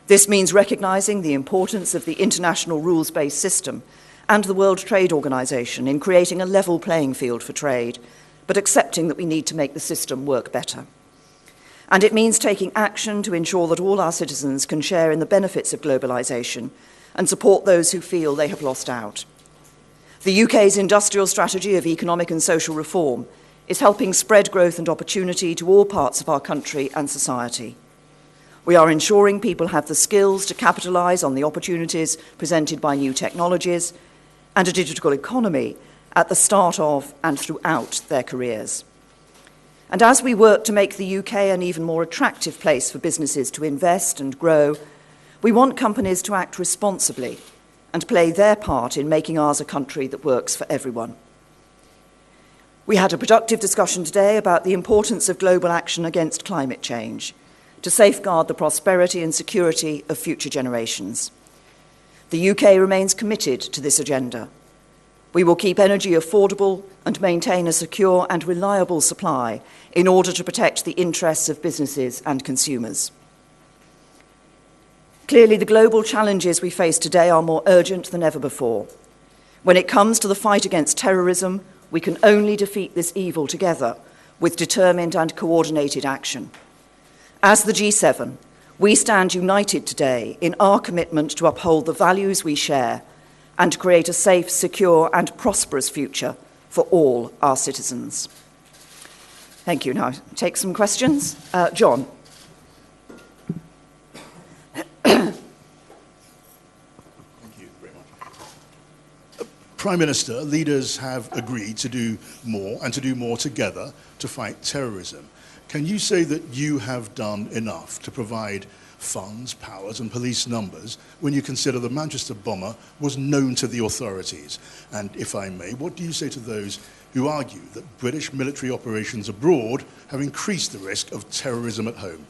This means recognising the importance of the international rules-based system and the World Trade Organization in creating a level playing field for trade, but accepting that we need to make the system work better. And it means taking action to ensure that all our citizens can share in the benefits of globalisation and support those who feel they have lost out. The UK's industrial strategy of economic and social reform is helping spread growth and opportunity to all parts of our country and society. We are ensuring people have the skills to capitalise on the opportunities presented by new technologies and a digital economy at the start of and throughout their careers. And as we work to make the UK an even more attractive place for businesses to invest and grow, we want companies to act responsibly and play their part in making ours a country that works for everyone. We had a productive discussion today about the importance of global action against climate change to safeguard the prosperity and security of future generations. The UK remains committed to this agenda. We will keep energy affordable and maintain a secure and reliable supply in order to protect the interests of businesses and consumers. Clearly, the global challenges we face today are more urgent than ever before. When it comes to the fight against terrorism, we can only defeat this evil together with determined and coordinated action. As the G7, we stand united today in our commitment to uphold the values we share and to create a safe, secure and prosperous future for all our citizens. Thank you. Now, take some questions. John. Thank you very much. Prime Minister, leaders have agreed to do more and to do more together to fight terrorism. Can you say that you have done enough to provide funds, powers and police numbers when you consider the Manchester bomber was known to the authorities? And if I may, what do you say to those who argue that British military operations abroad have increased the risk of terrorism at home?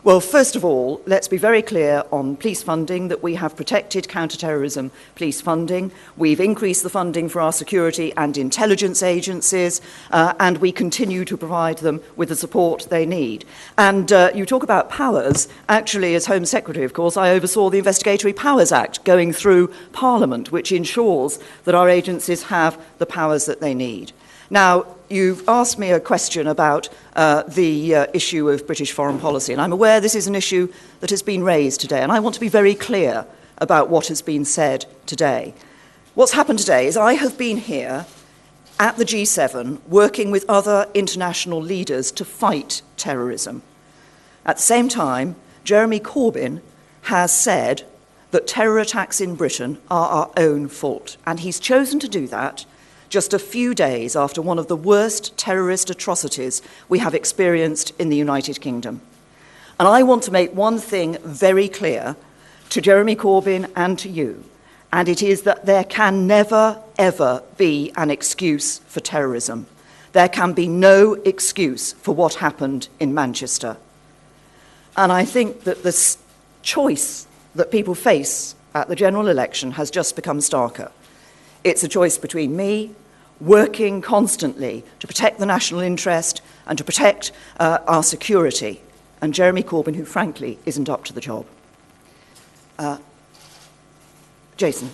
Well, first of all, let's be very clear on police funding that we have protected counter-terrorism police funding. We've increased the funding for our security and intelligence agencies, and we continue to provide them with the support they need. And you talk about powers. Actually, as Home Secretary, of course, I oversaw the Investigatory Powers Act going through Parliament, which ensures that our agencies have the powers that they need. Now, you've asked me a question about the issue of British foreign policy, and I'm aware this is an issue that has been raised today, and I want to be very clear about what has been said today. What's happened today is I have been here at the G7 working with other international leaders to fight terrorism. At the same time, Jeremy Corbyn has said that terror attacks in Britain are our own fault, and he's chosen to do that just a few days after one of the worst terrorist atrocities we have experienced in the United Kingdom. And I want to make one thing very clear to Jeremy Corbyn and to you, and it is that there can never, ever be an excuse for terrorism. There can be no excuse for what happened in Manchester. And I think that the choice that people face at the general election has just become starker. It's a choice between me working constantly to protect the national interest and to protect our security, and Jeremy Corbyn, who frankly isn't up to the job. Jason.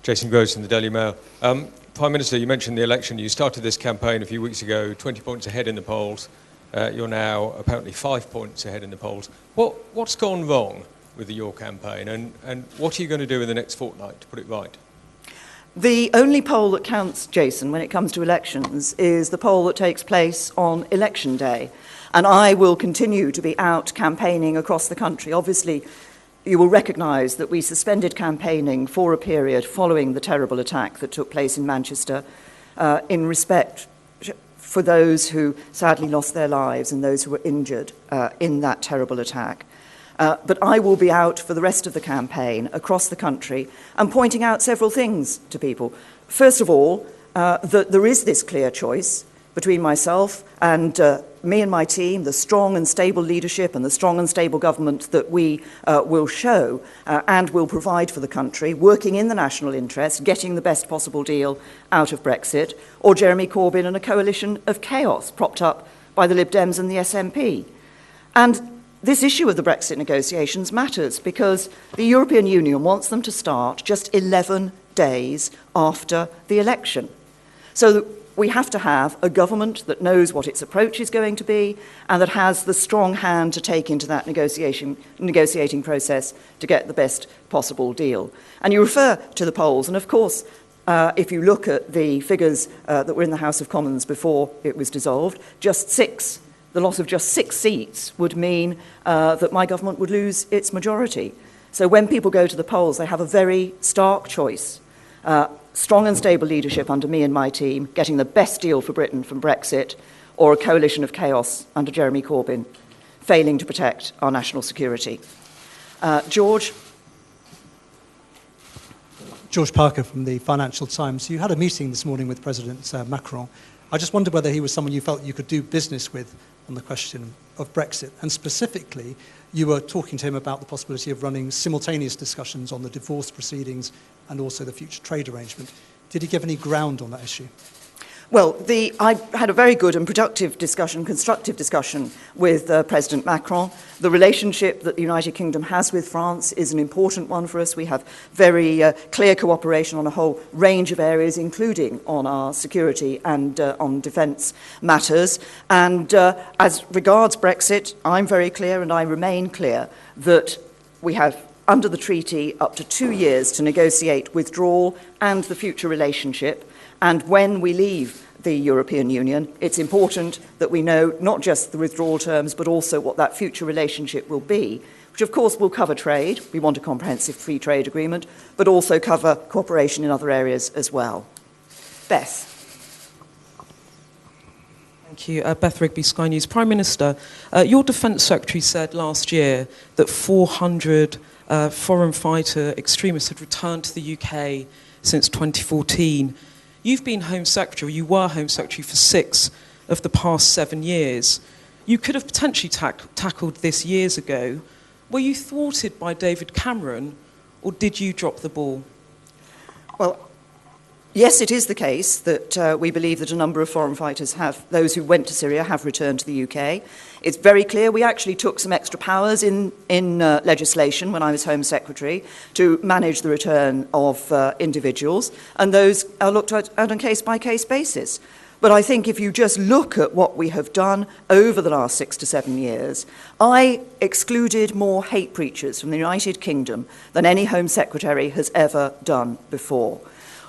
Jason Groves from the Daily Mail. Prime Minister, you mentioned the election. You started this campaign a few weeks ago, 20 points ahead in the polls. You're now apparently 5 points ahead in the polls. What's gone wrong with your campaign, and what are you going to do in the next fortnight to put it right? The only poll that counts, Jason, when it comes to elections is the poll that takes place on election day. And I will continue to be out campaigning across the country. Obviously, you will recognise that we suspended campaigning for a period following the terrible attack that took place in Manchester in respect for those who sadly lost their lives and those who were injured in that terrible attack. But I will be out for the rest of the campaign across the country and pointing out several things to people. First of all, that there is this clear choice between myself and me and my team, the strong and stable leadership and the strong and stable government that we will show and will provide for the country, working in the national interest, getting the best possible deal out of Brexit, or Jeremy Corbyn and a coalition of chaos propped up by the Lib Dems and the SNP. And this issue of the Brexit negotiations matters because the European Union wants them to start just 11 days after the election. So we have to have a government that knows what its approach is going to be and that has the strong hand to take into that negotiating process to get the best possible deal. And you refer to the polls, and of course, if you look at the figures that were in the House of Commons before it was dissolved, the loss of just 6 seats would mean that my government would lose its majority. So when people go to the polls, they have a very stark choice. Strong and stable leadership under me and my team, getting the best deal for Britain from Brexit, or a coalition of chaos under Jeremy Corbyn, failing to protect our national security. George? George Parker from the Financial Times. You had a meeting this morning with President Macron. I just wondered whether he was someone you felt you could do business with on the question of Brexit. And specifically, you were talking to him about the possibility of running simultaneous discussions on the divorce proceedings and also the future trade arrangement. Did he give any ground on that issue? Well, I had a very good and productive discussion, constructive discussion with President Macron. The relationship that the United Kingdom has with France is an important one for us. We have very clear cooperation on a whole range of areas, including on our security and on defence matters. And as regards Brexit, I'm very clear and I remain clear that we have under the treaty up to 2 years to negotiate withdrawal and the future relationship. And when we leave the European Union, it's important that we know not just the withdrawal terms, but also what that future relationship will be, which of course will cover trade. We want a comprehensive free trade agreement, but also cover cooperation in other areas as well. Beth. Thank you. Beth Rigby, Sky News. Prime Minister, your Defence Secretary said last year that 400 foreign fighter extremists had returned to the UK since 2014. You've been Home Secretary, you were Home Secretary for 6 of the past 7 years. You could have potentially tackled this years ago. Were you thwarted by David Cameron, or did you drop the ball? Well, yes, it is the case that we believe that a number of foreign fighters those who went to Syria have returned to the UK. It's very clear we actually took some extra powers in legislation when I was Home Secretary to manage the return of individuals, and those are looked at on a case-by-case basis. But I think if you just look at what we have done over the last 6 to 7 years, I excluded more hate preachers from the United Kingdom than any Home Secretary has ever done before.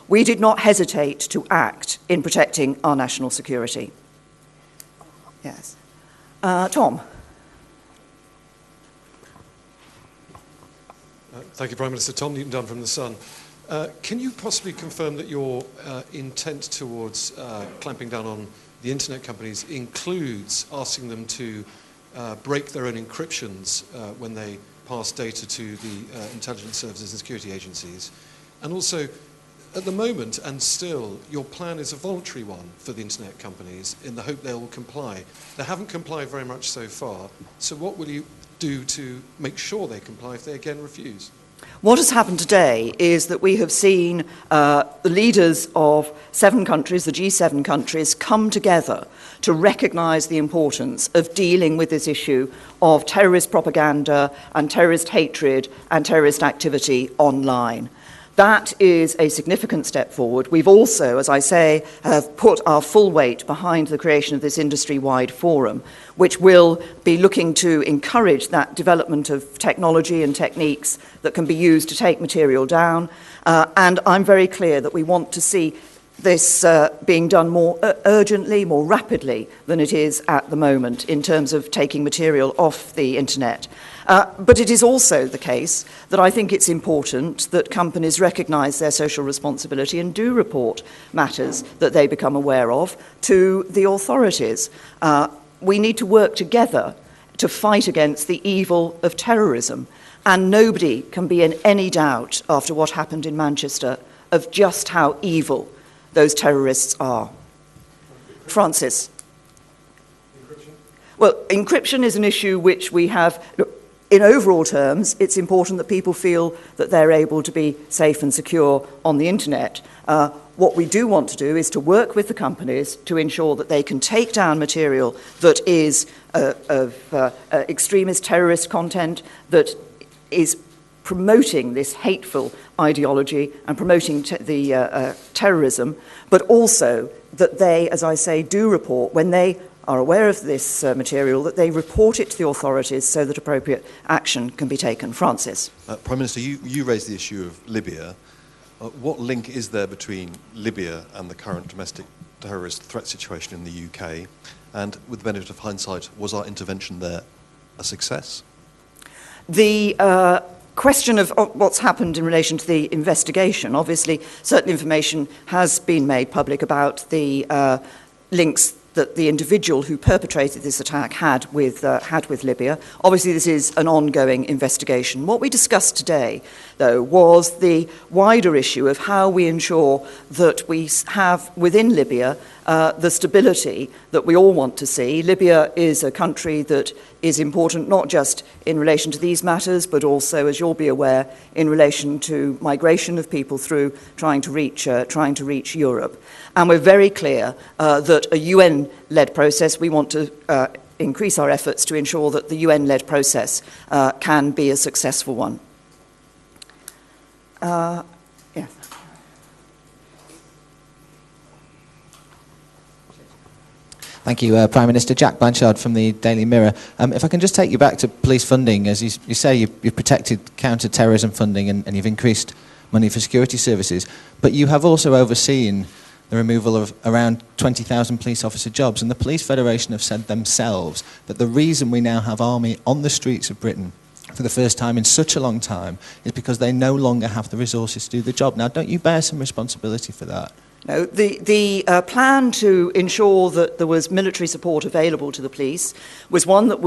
We did not hesitate to act in protecting our national security. Yes. Tom. Thank you, Prime Minister. Tom Newton-Dunn from The Sun. Can you possibly confirm that your intent towards clamping down on the internet companies includes asking them to break their own encryptions when they pass data to the intelligence services and security agencies? And also, at the moment, and still, your plan is a voluntary one for the internet companies in the hope they will comply. They haven't complied very much so far, so what will you do to make sure they comply if they again refuse? What has happened today is that we have seen the leaders of 7 countries, the G7 countries, come together to recognise the importance of dealing with this issue of terrorist propaganda and terrorist hatred and terrorist activity online. That is a significant step forward. We've also, as I say, have put our full weight behind the creation of this industry-wide forum, which will be looking to encourage that development of technology and techniques that can be used to take material down. And I'm very clear that we want to see this being done more urgently, more rapidly than it is at the moment in terms of taking material off the internet. But it is also the case that I think it's important that companies recognise their social responsibility and do report matters that they become aware of to the authorities. We need to work together to fight against the evil of terrorism, and nobody can be in any doubt after what happened in Manchester of just how evil those terrorists are. Francis. Encryption? Well, encryption is an issue which we have. Look, in overall terms, it's important that people feel that they're able to be safe and secure on the internet. What we do want to do is to work with the companies to ensure that they can take down material that is of extremist terrorist content, that is promoting this hateful ideology and promoting the terrorism, but also that they, as I say, do report when they are aware of this material, that they report it to the authorities so that appropriate action can be taken. Francis. Prime Minister, you raised the issue of Libya. What link is there between Libya and the current domestic terrorist threat situation in the UK? And with the benefit of hindsight, was our intervention there a success? The question of what's happened in relation to the investigation, obviously certain information has been made public about the links that the individual who perpetrated this attack had with Libya. Obviously, this is an ongoing investigation. What we discussed today, though, was the wider issue of how we ensure that we have within Libya the stability that we all want to see. Libya is a country that is important not just in relation to these matters, but also, as you'll be aware, in relation to migration of people through trying to reach Europe. And we're very clear that a UN-led process, we want to increase our efforts to ensure that the UN-led process can be a successful one. Yes. Thank you, Prime Minister. Jack Blanchard from the Daily Mirror. If I can just take you back to police funding, as you say, you've protected counter-terrorism funding and you've increased money for security services, but you have also overseen the removal of around 20,000 police officer jobs, and the Police Federation have said themselves that the reason we now have army on the streets of Britain for the first time in such a long time is because they no longer have the resources to do the job. Now, don't you bear some responsibility for that? No, the plan to ensure that there was military support available to the police was one that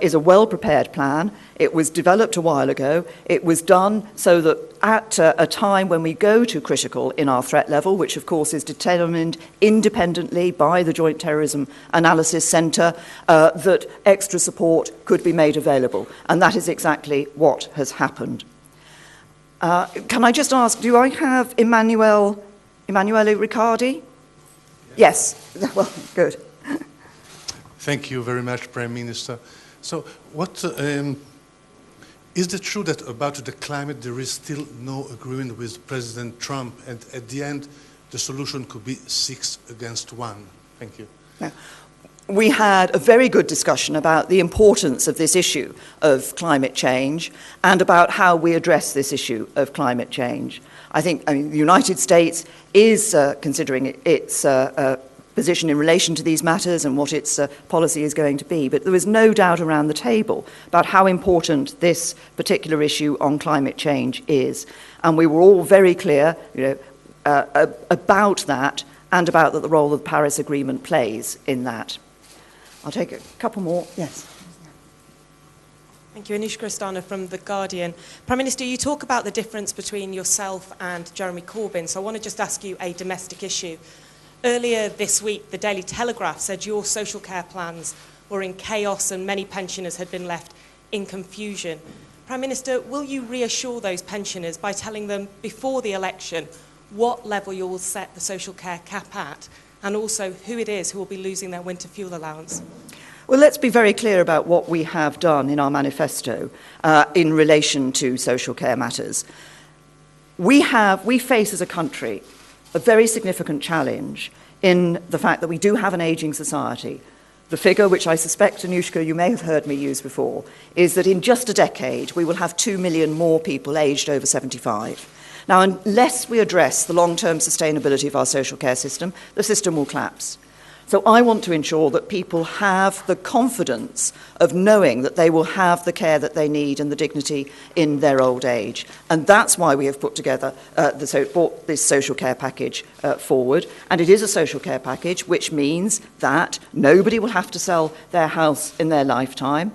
is a well-prepared plan. It was developed a while ago. It was done so that at a time when we go to critical in our threat level, which of course is determined independently by the Joint Terrorism Analysis Centre, that extra support could be made available. And that is exactly what has happened. Can I just ask, do I have Emanuele Riccardi? Yes. Well, good. Thank you very much, Prime Minister. So, what is it true that about the climate there is still no agreement with President Trump, and at the end the solution could be 6 against 1? Thank you. Yeah. We had a very good discussion about the importance of this issue of climate change and about how we address this issue of climate change. I think the United States is considering its position in relation to these matters and what its policy is going to be, but there was no doubt around the table about how important this particular issue on climate change is. And we were all very clear about that and about the role that the Paris Agreement plays in that. I'll take a couple more. Yes. Thank you. Anish Kristana from The Guardian. Prime Minister, you talk about the difference between yourself and Jeremy Corbyn, so I want to just ask you a domestic issue. Earlier this week, the Daily Telegraph said your social care plans were in chaos and many pensioners had been left in confusion. Prime Minister, will you reassure those pensioners by telling them before the election what level you will set the social care cap at, and also who it is who will be losing their winter fuel allowance? Well, let's be very clear about what we have done in our manifesto in relation to social care matters. We face as a country a very significant challenge in the fact that we do have an ageing society. The figure, which I suspect, Anushka, you may have heard me use before, is that in just a decade we will have 2 million more people aged over 75. Now, unless we address the long-term sustainability of our social care system, the system will collapse. So I want to ensure that people have the confidence of knowing that they will have the care that they need and the dignity in their old age. And that's why we have put together brought this social care package forward. And it is a social care package, which means that nobody will have to sell their house in their lifetime.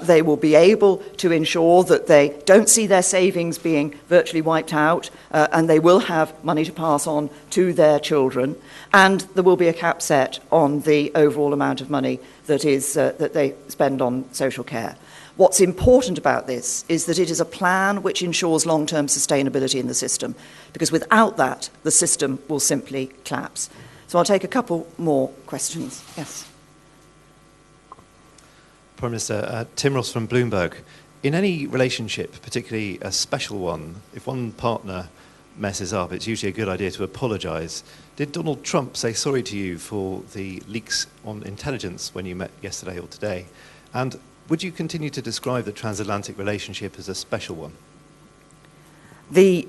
They will be able to ensure that they don't see their savings being virtually wiped out, and they will have money to pass on to their children. And there will be a cap set on the overall amount of money that they spend on social care. What's important about this is that it is a plan which ensures long-term sustainability in the system, because without that, the system will simply collapse. So I'll take a couple more questions. Yes. Prime Minister, Tim Ross from Bloomberg. In any relationship, particularly a special one, if one partner messes up, it's usually a good idea to apologise. Did Donald Trump say sorry to you for the leaks on intelligence when you met yesterday or today? And would you continue to describe the transatlantic relationship as a special one? The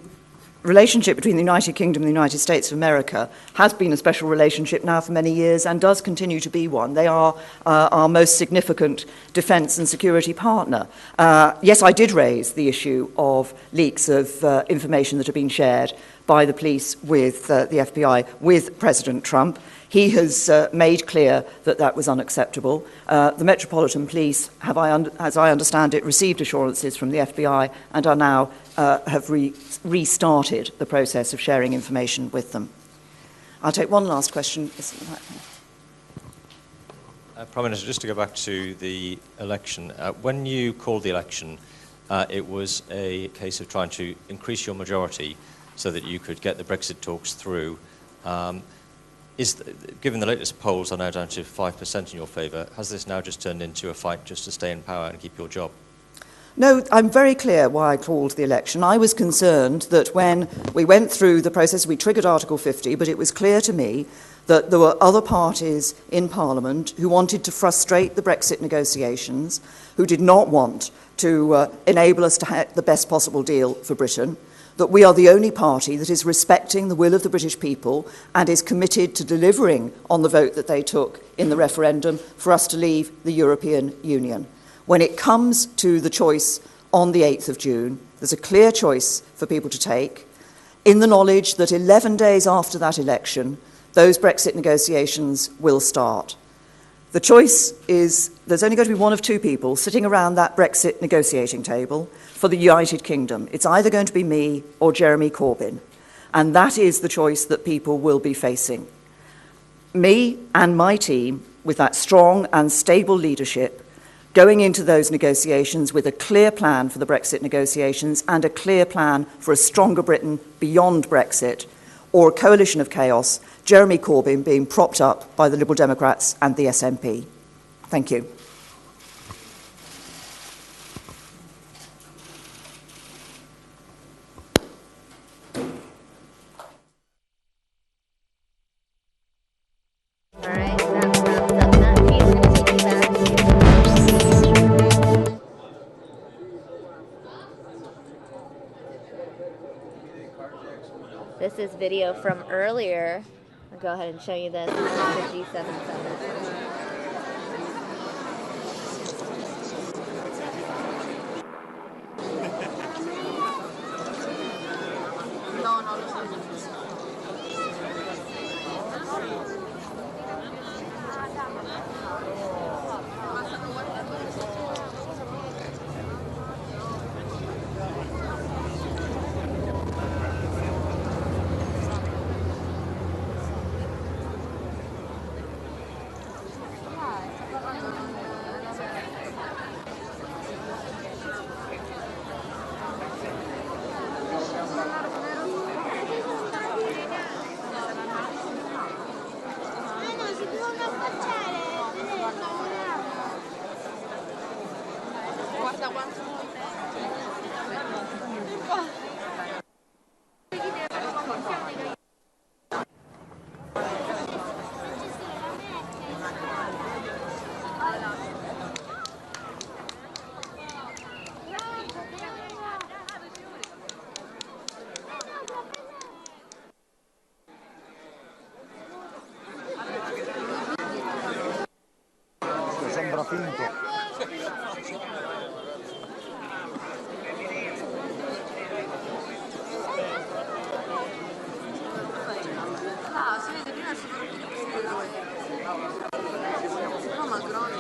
relationship between the United Kingdom and the United States of America has been a special relationship now for many years and does continue to be one. They are our most significant defence and security partner. Yes, I did raise the issue of leaks of information that have been shared by the police with the FBI with President Trump. He has made clear that that was unacceptable. The Metropolitan Police have, as I understand it, received assurances from the FBI and are now have restarted the process of sharing information with them. I'll take one last question. Prime Minister, just to go back to the election, when you called the election, it was a case of trying to increase your majority so that you could get the Brexit talks through. Given the latest polls are now down to 5% in your favour, has this now just turned into a fight just to stay in power and keep your job? No, I'm very clear why I called the election. I was concerned that when we went through the process, we triggered Article 50, but it was clear to me that there were other parties in Parliament who wanted to frustrate the Brexit negotiations, who did not want to enable us to have the best possible deal for Britain, that we are the only party that is respecting the will of the British people and is committed to delivering on the vote that they took in the referendum for us to leave the European Union. When it comes to the choice on the 8th of June, there's a clear choice for people to take, in the knowledge that 11 days after that election, those Brexit negotiations will start. The choice is there's only going to be one of two people sitting around that Brexit negotiating table for the United Kingdom. It's either going to be me or Jeremy Corbyn. And that is the choice that people will be facing. Me and my team, with that strong and stable leadership, going into those negotiations with a clear plan for the Brexit negotiations and a clear plan for a stronger Britain beyond Brexit, or a coalition of chaos, Jeremy Corbyn being propped up by the Liberal Democrats and the SNP. Thank you. All right, that wraps up that piece. We're going to take you back to this is video from earlier. I'll go ahead and show you this. This is the G7 summit. era finto. Si vede prima il fotografino no, Macron.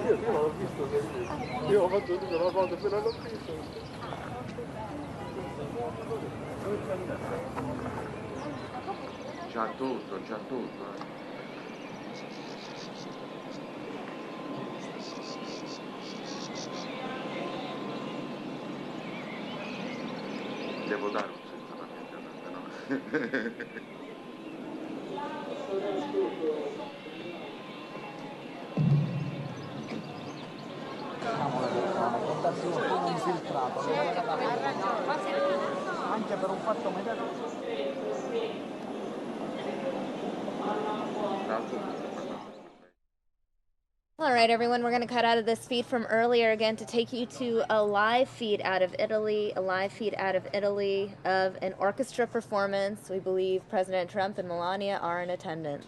Io l'ho visto, io ho fatto tutto una volta, però l'ho visto. C'ha tutto, c'ha tutto. Devo dare un senso alla mia giornata, no? Portarsi qualcuno infiltrato, anche per un fatto mediatico. All right, everyone, we're going to cut out of this feed from earlier again to take you to a live feed out of Italy, of an orchestra performance. We believe President Trump and Melania are in attendance.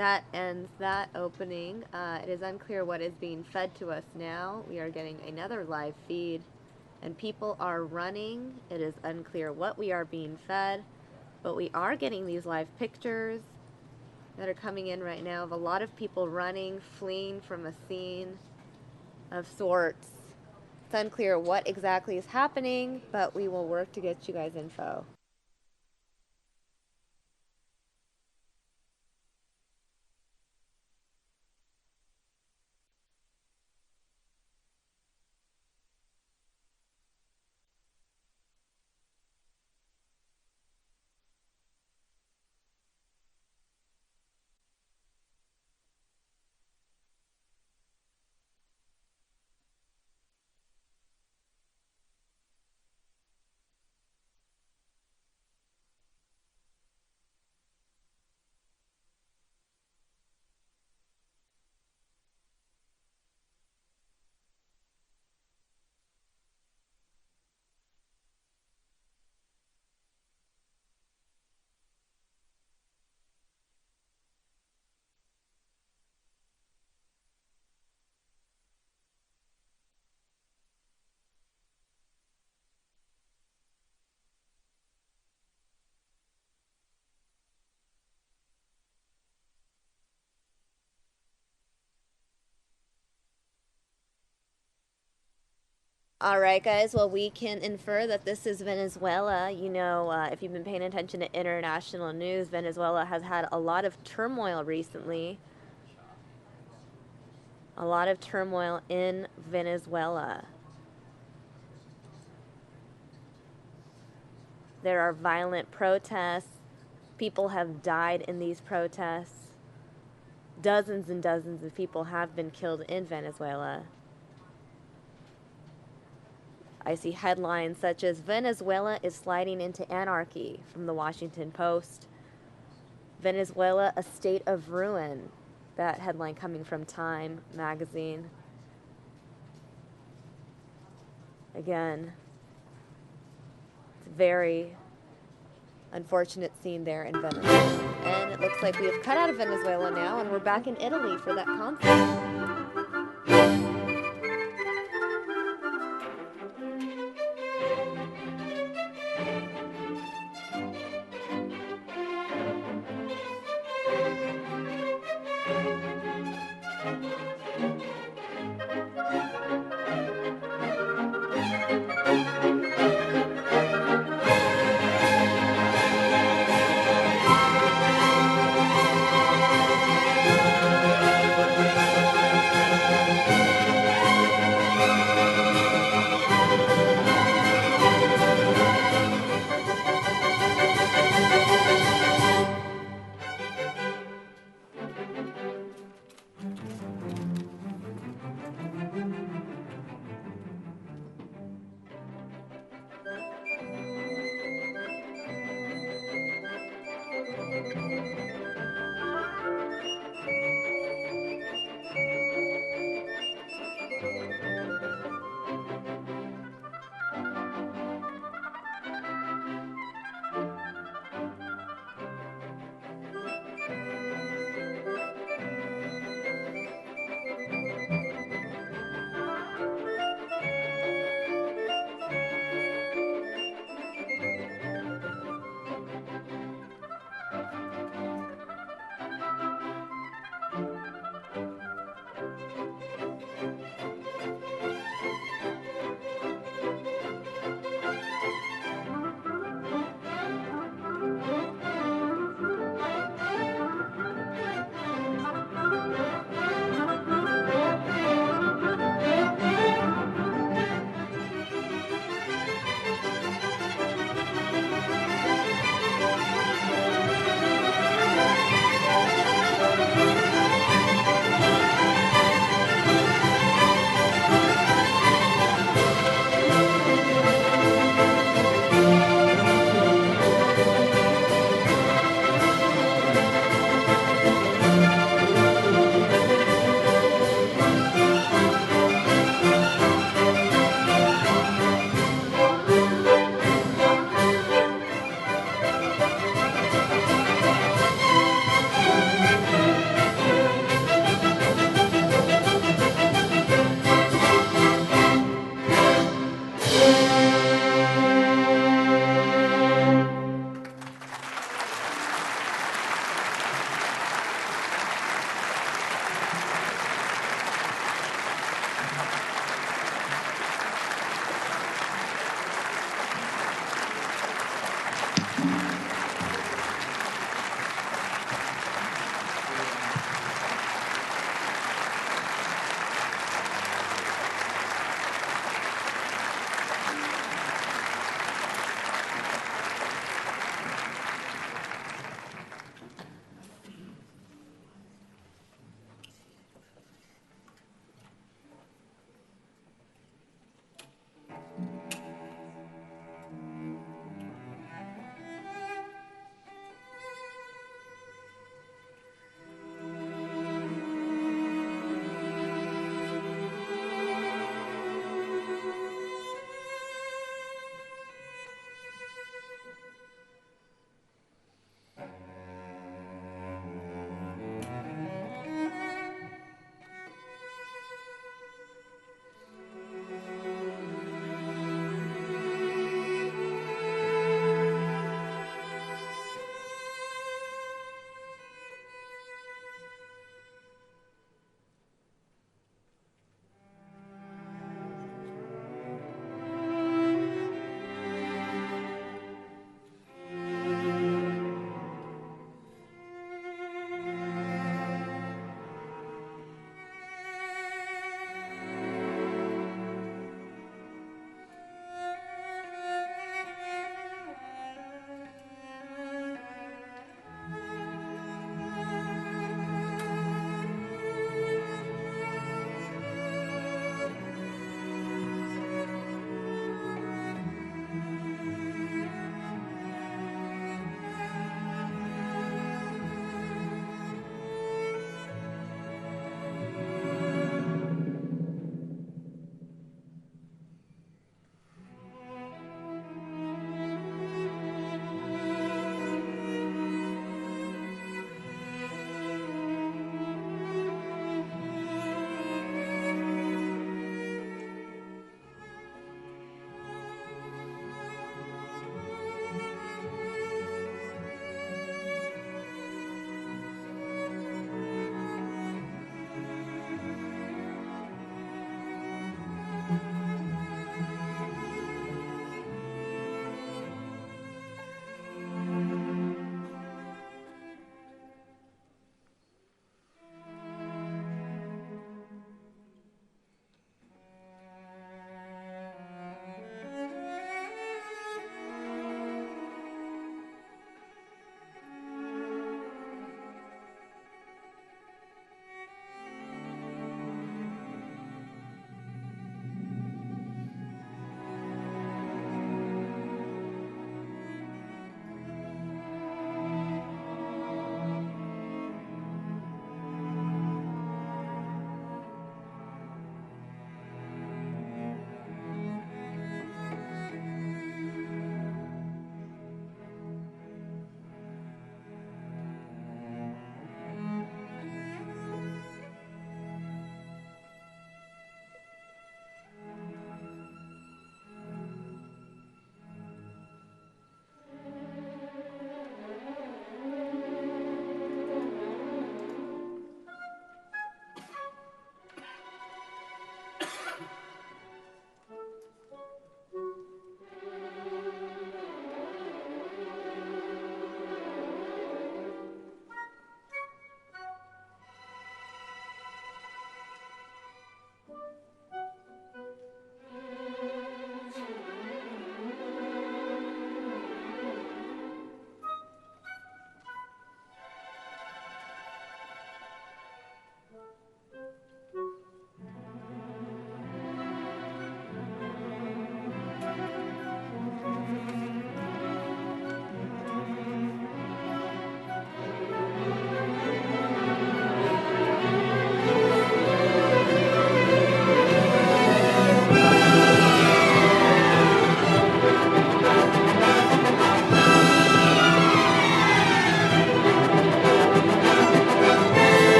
that ends that opening. It is unclear what is being fed to us now. We are getting another live feed, and people are running. It is unclear what we are being fed, but we are getting these live pictures that are coming in right now of a lot of people running, fleeing from a scene of sorts. It's unclear what exactly is happening, but we will work to get you guys info. All right, guys. Well, we can infer that this is Venezuela. You know, if you've been paying attention to international news, Venezuela has had a lot of turmoil recently. A lot of turmoil in Venezuela. There are violent protests. People have died in these protests. Dozens and dozens of people have been killed in Venezuela. I see headlines such as "Venezuela is sliding into anarchy" from the Washington Post. "Venezuela, a state of ruin." That headline coming from Time magazine. Again, it's a very unfortunate scene there in Venezuela. And it looks like we have cut out of Venezuela now, and we're back in Italy for that concert.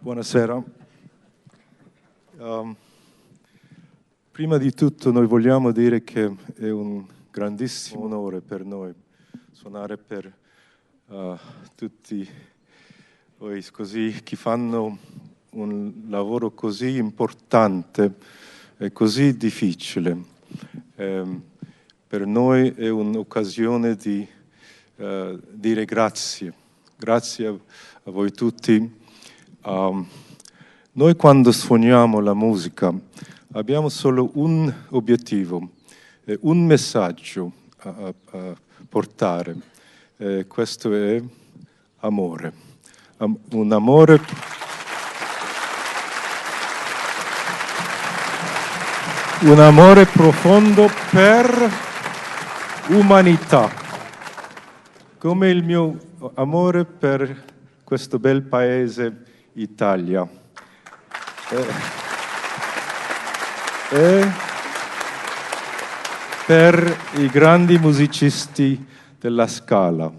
Buonasera. Prima di tutto noi vogliamo dire che è un grandissimo onore per noi suonare per tutti voi così che fanno un lavoro così importante e così difficile. Per noi è un'occasione di dire grazie. Grazie a voi tutti. Noi quando suoniamo la musica abbiamo solo un obiettivo, un messaggio a portare. Questo è amore. Un amore profondo per umanità, come il mio amore per questo bel paese Italia. E per i grandi musicisti della Scala.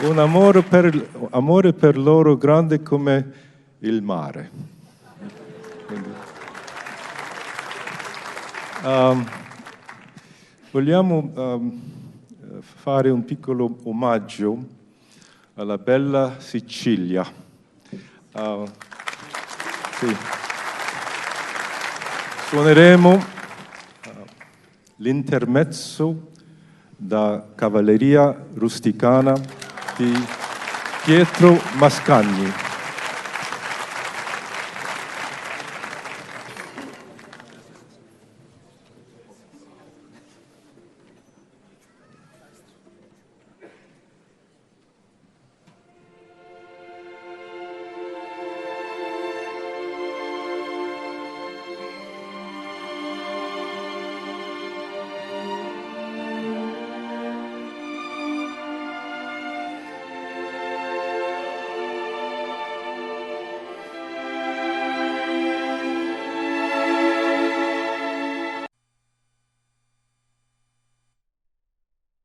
Un amore per loro grande come il mare. Quindi, vogliamo fare un piccolo omaggio alla bella Sicilia. Sì. Suoneremo l'intermezzo da Cavalleria Rusticana di Pietro Mascagni.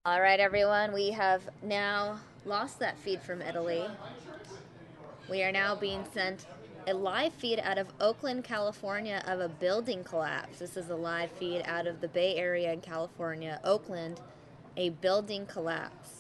All right, everyone, we have now lost that feed from Italy. We are now being sent a live feed out of Oakland, California of a building collapse. This is a live feed out of the Bay Area in California, Oakland, a building collapse.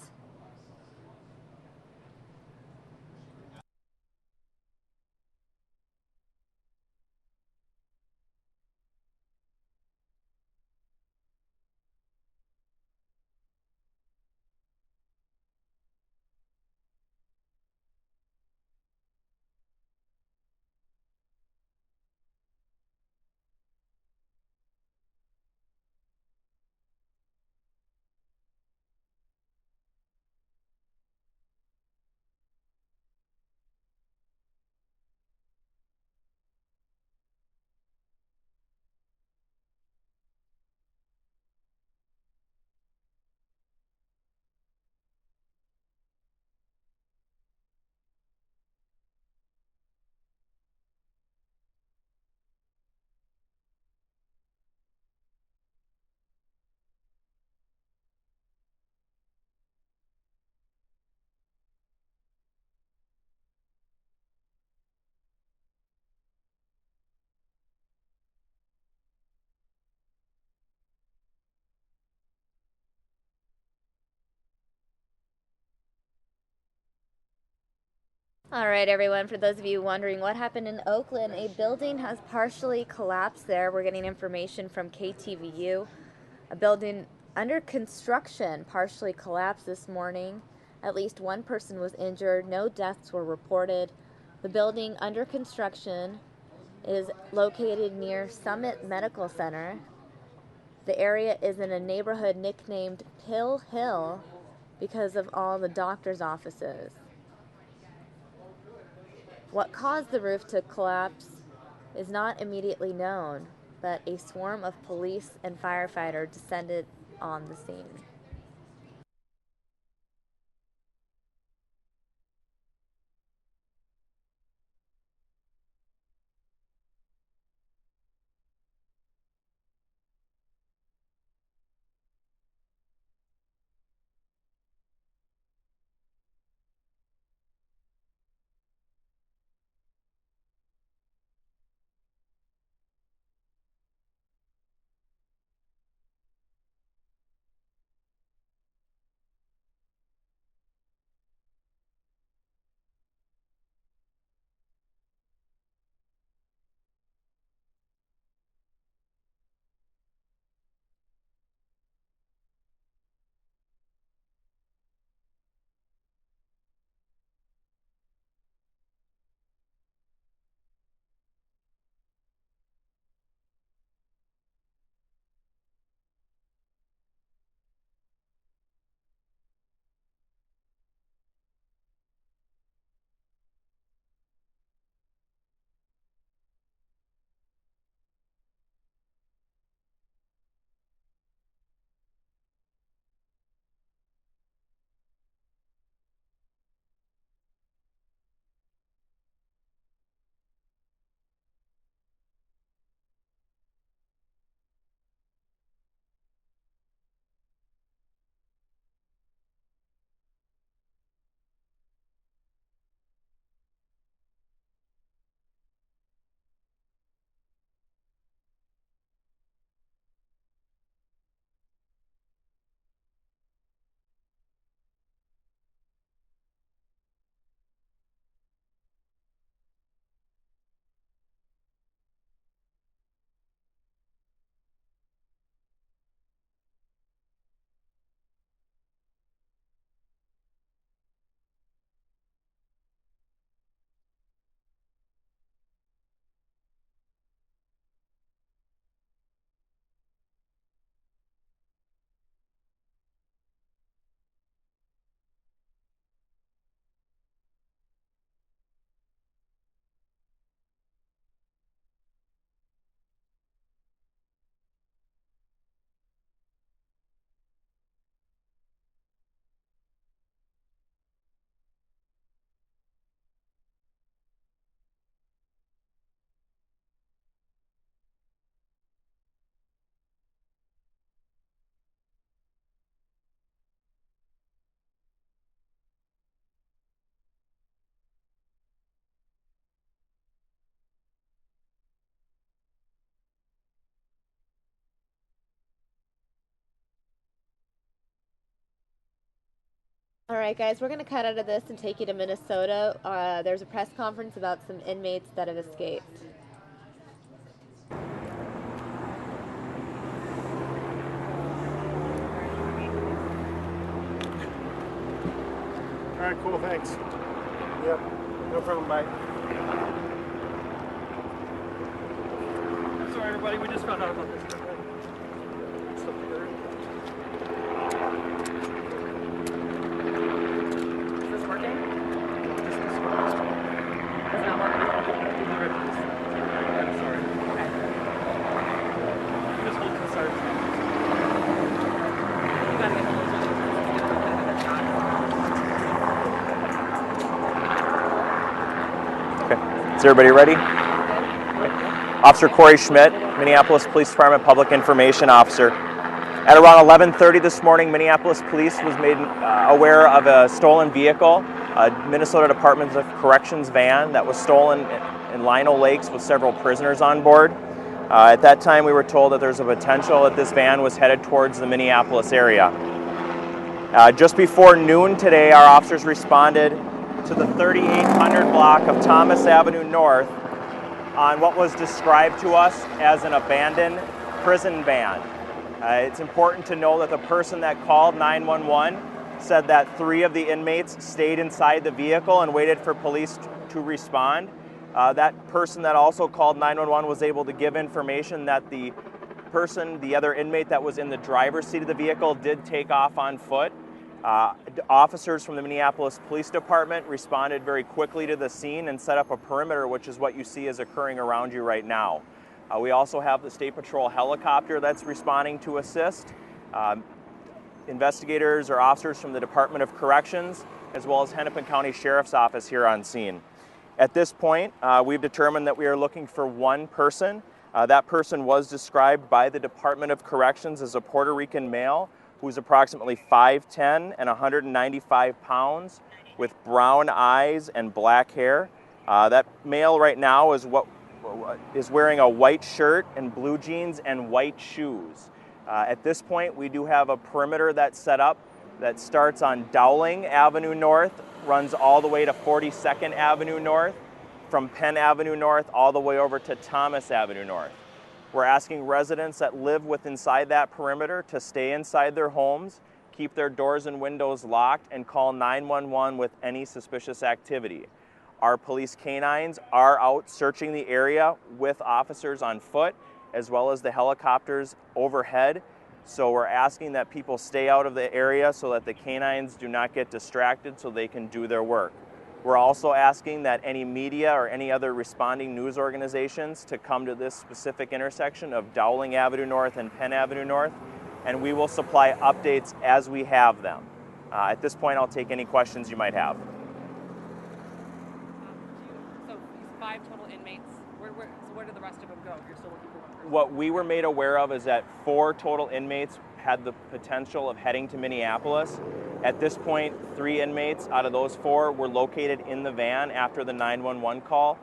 All right, everyone, for those of you wondering what happened in Oakland, a building has partially collapsed there. We're getting information from KTVU. A building under construction partially collapsed this morning. At least one person was injured. No deaths were reported. The building under construction is located near Summit Medical Center. The area is in a neighborhood nicknamed Pill Hill because of all the doctor's offices. What caused the roof to collapse is not immediately known, but a swarm of police and firefighters descended on the scene. All right, guys, we're going to cut out of this and take you to Minnesota. There's a press conference about some inmates that have escaped. All right, cool, thanks. Yep, no problem, bye. Sorry, everybody, we just found out about this. Is this working? It's not working? Yeah, sorry. Okay. Just hold to the side. You gotta get the little Is everybody ready? Officer Corey Schmidt, Minneapolis Police Department Public Information Officer. At around 11:30 this morning, Minneapolis Police was made aware of a stolen vehicle, a Minnesota Department of Corrections van that was stolen in Lino Lakes with several prisoners on board. At that time, we were told that there's a potential that this van was headed towards the Minneapolis area. Just before noon today, our officers responded to the 3800 block of Thomas Avenue North on what was described to us as an abandoned prison van. It's important to know that the person that called 911 said that 3 of the inmates stayed inside the vehicle and waited for police to respond. That person that also called 911 was able to give information that the other inmate that was in the driver's seat of the vehicle did take off on foot. Officers from the Minneapolis Police Department responded very quickly to the scene and set up a perimeter, which is what you see is occurring around you right now. We also have the State Patrol helicopter that's responding to assist. Investigators or officers from the Department of Corrections, as well as Hennepin County Sheriff's Office here on scene. At this point, we've determined that we are looking for one person. That person was described by the Department of Corrections as a Puerto Rican male who's approximately 5'10" and 195 pounds with brown eyes and black hair. That male right now is wearing a white shirt and blue jeans and white shoes. At this point, we do have a perimeter that's set up that starts on Dowling Avenue North, runs all the way to 42nd Avenue North, from Penn Avenue North all the way over to Thomas Avenue North. We're asking residents that live inside that perimeter to stay inside their homes, keep their doors and windows locked, and call 911 with any suspicious activity. Our police canines are out searching the area with officers on foot, as well as the helicopters overhead. So we're asking that people stay out of the area so that the canines do not get distracted so they can do their work. We're also asking that any media or any other responding news organizations to come to this specific intersection of Dowling Avenue North and Penn Avenue North, and we will supply updates as we have them. At this point, I'll take any questions you might have. So these 5 total inmates, where did the rest of them go? If you're still looking for one person. What we were made aware of is that 4 total inmates had the potential of heading to Minneapolis. At this point, 3 inmates out of those 4 were located in the van after the 911 call.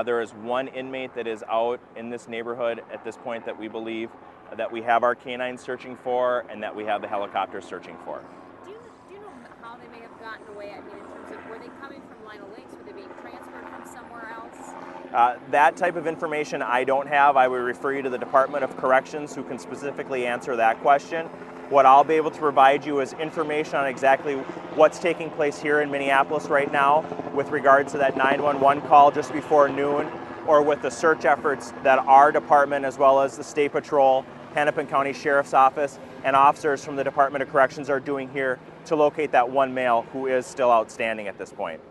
There is 1 inmate that is out in this neighborhood at this point that we believe that we have our canines searching for and that we have the helicopter searching for. Do you know how they may have gotten away? I mean, in terms of, were they coming from Lino Lakes? Were they being transferred from somewhere else? That type of information I don't have. I would refer you to the Department of Corrections, who can specifically answer that question. What I'll be able to provide you is information on exactly what's taking place here in Minneapolis right now with regards to that 911 call just before noon, or with the search efforts that our department, as well as the State Patrol, Hennepin County Sheriff's Office, and officers from the Department of Corrections are doing here to locate that 1 male who is still outstanding at this point.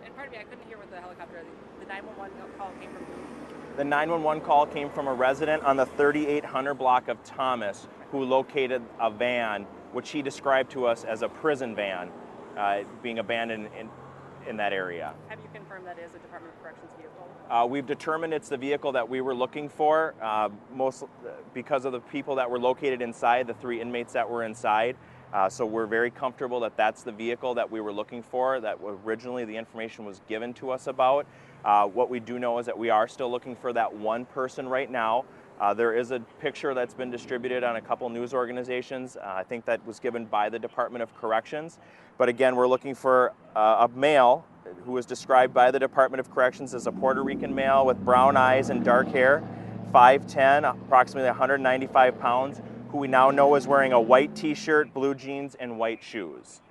And pardon me, I couldn't hear what the helicopter, the 911 call came from. The 911 call came from a resident on the 3800 block of Thomas who located a van, which he described to us as a prison van, being abandoned in that area. Have you confirmed that is a Department of Corrections vehicle? We've determined it's the vehicle that we were looking for, because of the people that were located inside, the 3 inmates that were inside. So we're very comfortable that that's the vehicle that we were looking for, that originally the information was given to us about. What we do know is that we are still looking for that 1 person right now. There is a picture that's been distributed on a couple news organizations. I think that was given by the Department of Corrections. But again, we're looking for a male who was described by the Department of Corrections as a Puerto Rican male with brown eyes and dark hair, 5'10", approximately 195 pounds, who we now know is wearing a white t-shirt, blue jeans, and white shoes.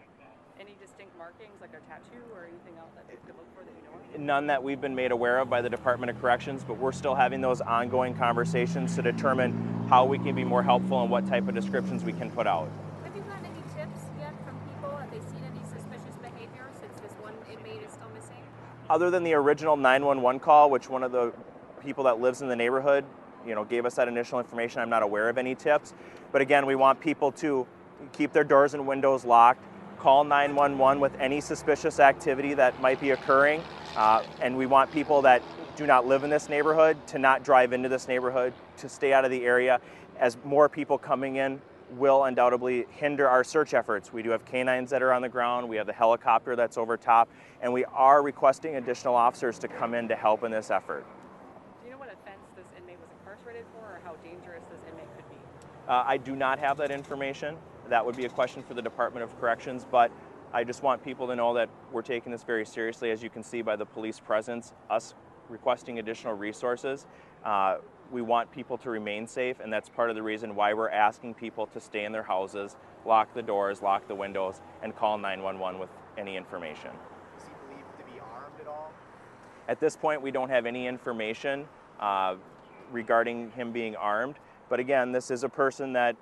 Any distinct markings, like a tattoo or anything else that you could look for that you know of? None that we've been made aware of by the Department of Corrections, but we're still having those ongoing conversations to determine how we can be more helpful and what type of descriptions we can put out. Have you gotten any tips yet from people? Have they seen any suspicious behavior since this one inmate is still missing? Other than the original 911 call, which one of the people that lives in the neighborhood, gave us that initial information, I'm not aware of any tips. But again, we want people to keep their doors and windows locked, call 911 with any suspicious activity that might be occurring. And we want people that do not live in this neighborhood to not drive into this neighborhood, to stay out of the area, as more people coming in will undoubtedly hinder our search efforts. We do have canines that are on the ground, we have the helicopter that's over top, and we are requesting additional officers to come in to help in this effort. Do you know what offense this inmate was incarcerated for, or how dangerous this inmate could be? I do not have that information. That would be a question for the Department of Corrections, but I just want people to know that we're taking this very seriously, as you can see by the police presence, us requesting additional resources. We want people to remain safe, and that's part of the reason why we're asking people to stay in their houses, lock the doors, lock the windows, and call 911 with any information. Is he believed to be armed at all? At this point, we don't have any information regarding him being armed, but again, this is a person that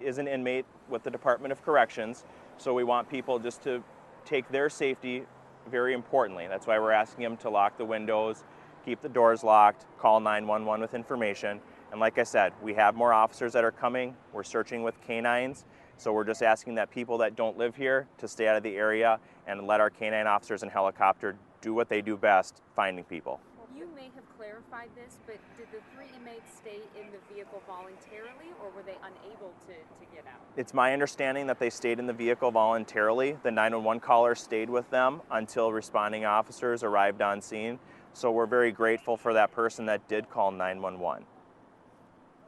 is an inmate with the Department of Corrections, so we want people just to take their safety very importantly. That's why we're asking them to lock the windows, keep the doors locked, call 911 with information. And like I said, we have more officers that are coming. We're searching with canines, so we're just asking that people that don't live here to stay out of the area and let our canine officers and helicopter do what they do best, finding people. You may have clarified this, but did the 3 inmates stay in the vehicle voluntarily, or were they unable to get out? It's my understanding that they stayed in the vehicle voluntarily. The 911 caller stayed with them until responding officers arrived on scene. So we're very grateful for that person that did call 911.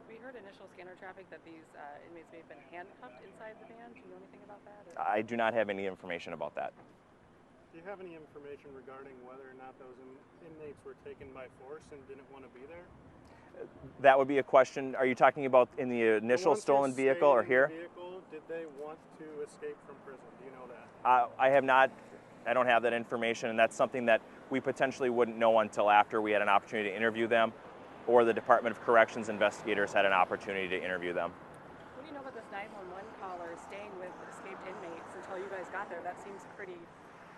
We heard initial scanner traffic that these inmates may have been handcuffed inside the van. Do you know anything about that? I do not have any information about that. Do you have any information regarding whether or not those inmates were taken by force and didn't want to be there? That would be a question. Are you talking about in the initial stolen vehicle or here? Vehicle, did they want to escape from prison? Do you know that? I have not. I don't have that information, and that's something that we potentially wouldn't know until after we had an opportunity to interview them, or the Department of Corrections investigators had an opportunity to interview them. What do you know about this 911 caller staying with escaped inmates until you guys got there? That seems pretty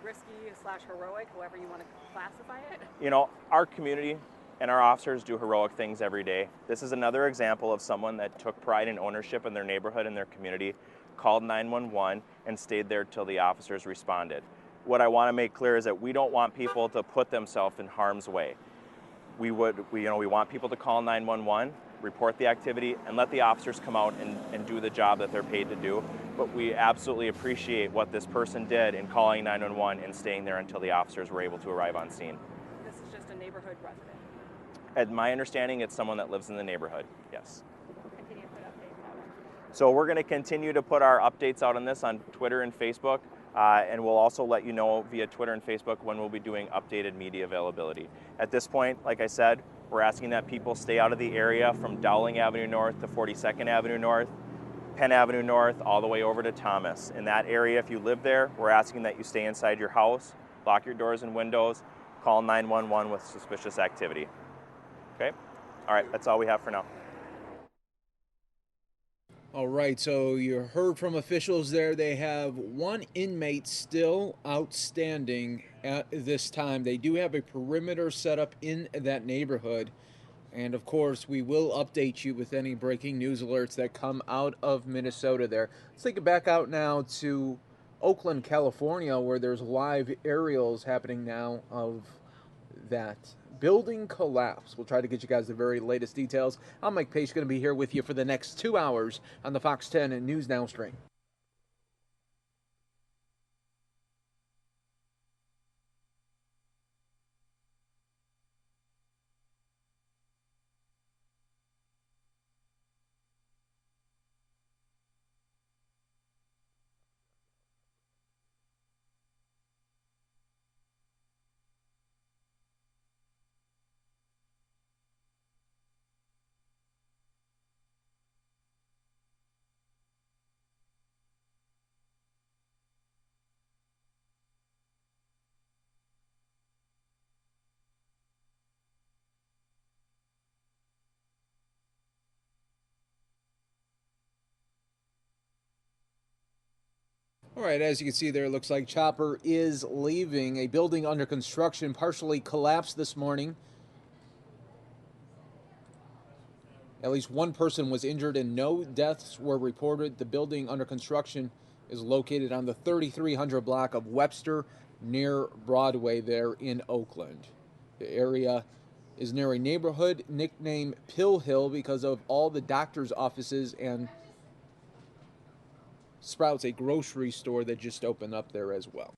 risky/heroic, however you want to classify it. Our community and our officers do heroic things every day. This is another example of someone that took pride in ownership in their neighborhood and their community, called 911, and stayed there till the officers responded. What I want to make clear is that we don't want people to put themselves in harm's way. We want people to call 911, report the activity, and let the officers come out and do the job that they're paid to do. But we absolutely appreciate what this person did in calling 911 and staying there until the officers were able to arrive on scene. This is just a neighborhood resident. At my understanding, it's someone that lives in the neighborhood, yes. Continue to put updates. So we're going to continue to put our updates out on this on Twitter and Facebook, and we'll also let you know via Twitter and Facebook when we'll be doing updated media availability. At this point, like I said, we're asking that people stay out of the area from Dowling Avenue North to 42nd Avenue North, Penn Avenue North, all the way over to Thomas. In that area, if you live there, we're asking that you stay inside your house, lock your doors and windows, call 911 with suspicious activity. Okay? All right, that's all we have for now. All right, so you heard from officials there. They have 1 inmate still outstanding at this time. They do have a perimeter set up in that neighborhood. And of course, we will update you with any breaking news alerts that come out of Minnesota there. Let's take it back out now to Oakland, California, where there's live aerials happening now of that building collapse. We'll try to get you guys the very latest details. I'm Mike Page, going to be here with you for the next 2 hours on the Fox 10 News Now stream. All right, as you can see there, it looks like chopper is leaving. A building under construction partially collapsed this morning. At least one person was injured and no deaths were reported. The building under construction is located on the 3300 block of Webster near Broadway there in Oakland. The area is near a neighborhood nicknamed Pill Hill because of all the doctor's offices and Sprouts, a grocery store that just opened up there as well.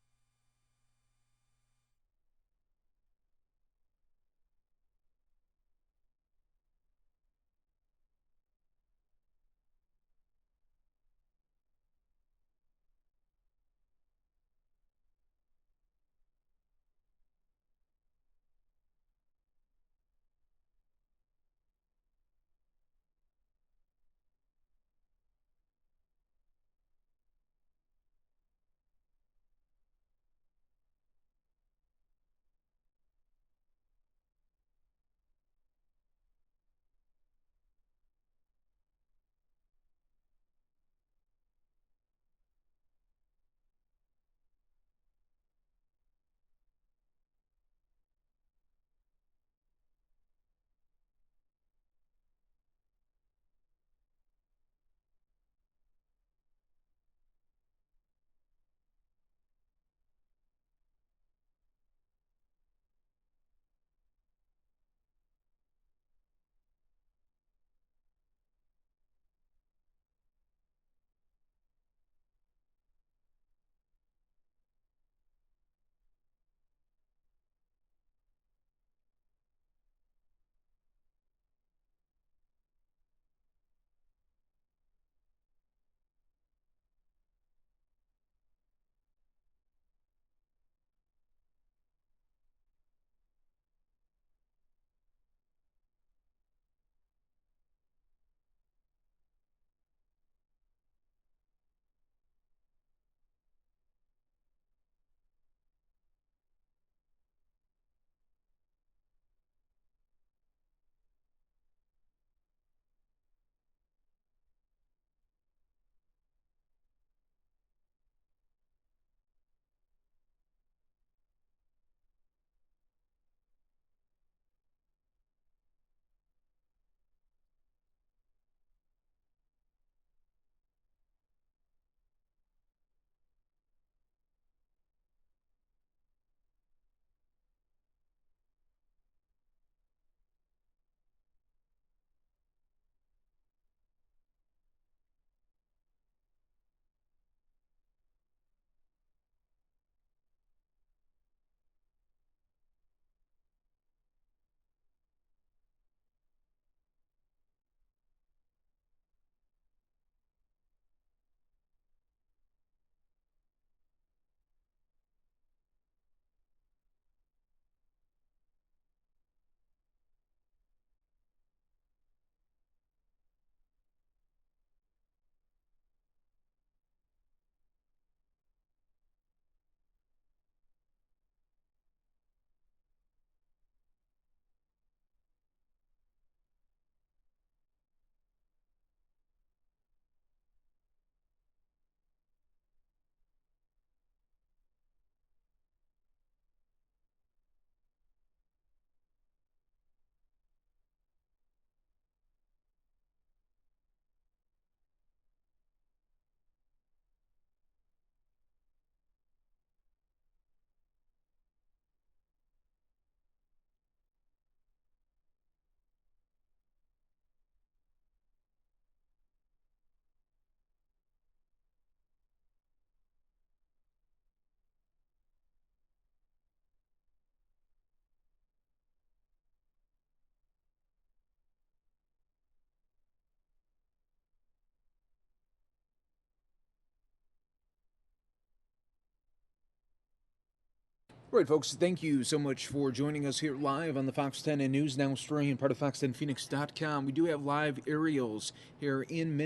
All right, folks, thank you so much for joining us here live on the Fox 10 and News Now stream, part of fox10phoenix.com. We do have live aerials here in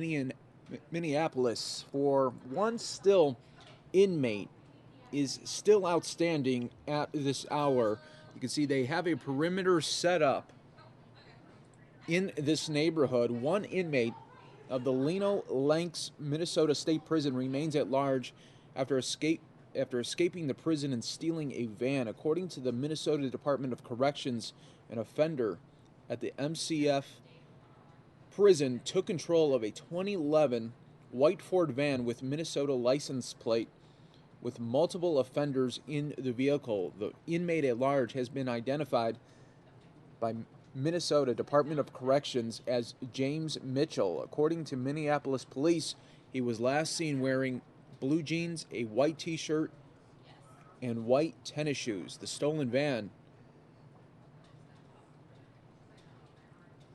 Minneapolis for one still inmate is still outstanding at this hour. You can see they have a perimeter set up in this neighborhood. One inmate of the Leno Lanks Minnesota State Prison remains at large after escaping the prison and stealing a van. According to the Minnesota Department of Corrections, an offender at the MCF prison took control of a 2011 white Ford van with Minnesota license plate with multiple offenders in the vehicle. The inmate at large has been identified by Minnesota Department of Corrections as James Mitchell. According to Minneapolis police, he was last seen wearing blue jeans, a white t-shirt, and white tennis shoes. The stolen van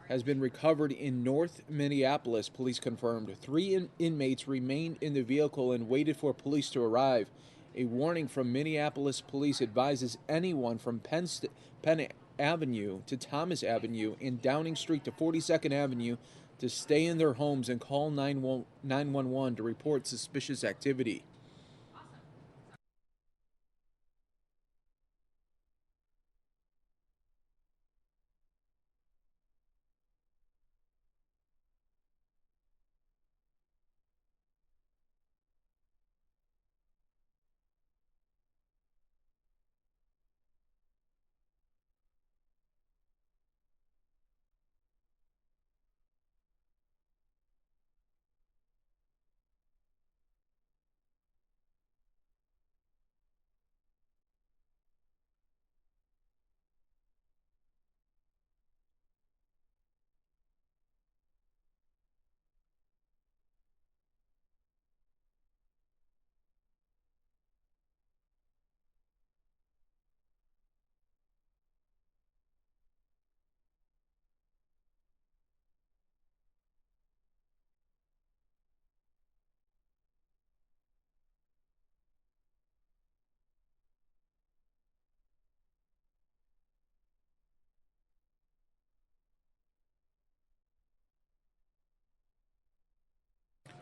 has been recovered in North Minneapolis, police confirmed. 3 inmates remained in the vehicle and waited for police to arrive. A warning from Minneapolis police advises anyone from Penn Avenue to Thomas Avenue and Downing Street to 42nd Avenue to stay in their homes and call 911 to report suspicious activity.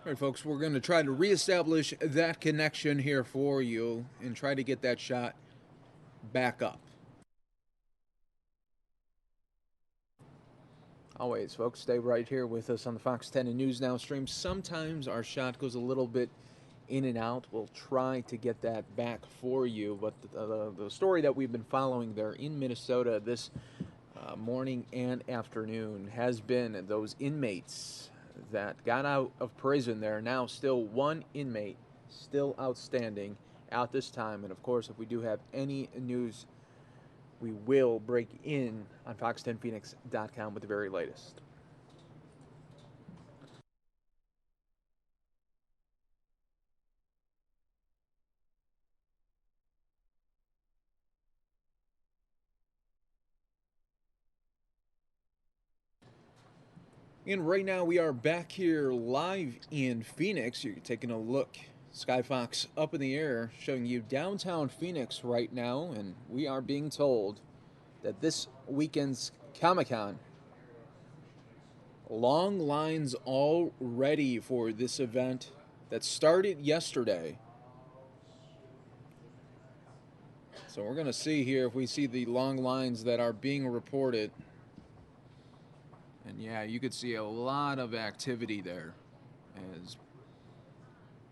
All right, folks, we're going to try to reestablish that connection here for you and try to get that shot back up. Always, folks, stay right here with us on the Fox 10 and News Now stream. Sometimes our shot goes a little bit in and out. We'll try to get that back for you. But the story that we've been following there in Minnesota this morning and afternoon has been those inmates that got out of prison. There are now still 1 inmate still outstanding at this time. And, of course, if we do have any news, we will break in on fox10phoenix.com with the very latest. And right now we are back here live in Phoenix. You're taking a look, Skyfox up in the air, showing you downtown Phoenix right now. And we are being told that this weekend's Comic-Con, long lines already for this event that started yesterday. So we're going to see here if we see the long lines that are being reported. And yeah, you could see a lot of activity there as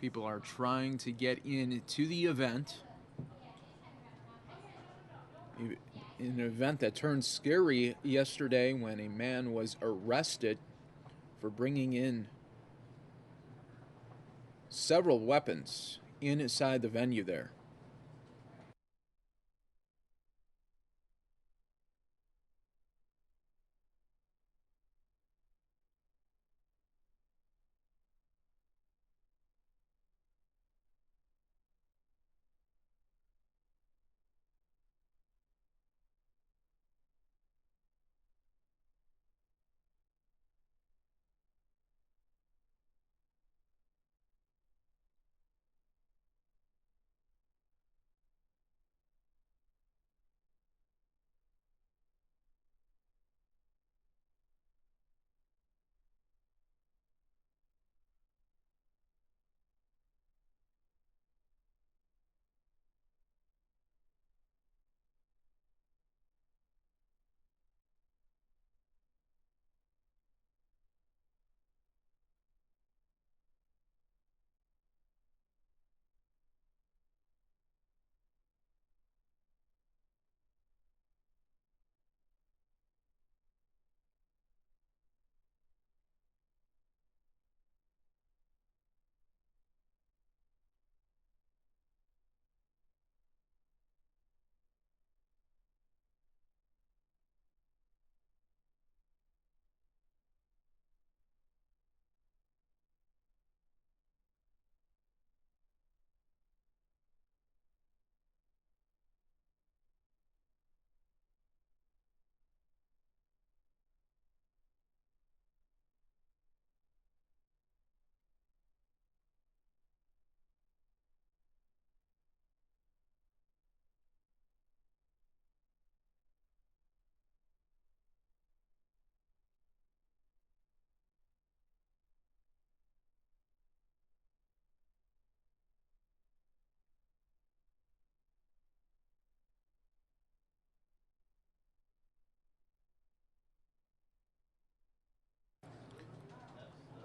people are trying to get into the event. An event that turned scary yesterday when a man was arrested for bringing in several weapons inside the venue there.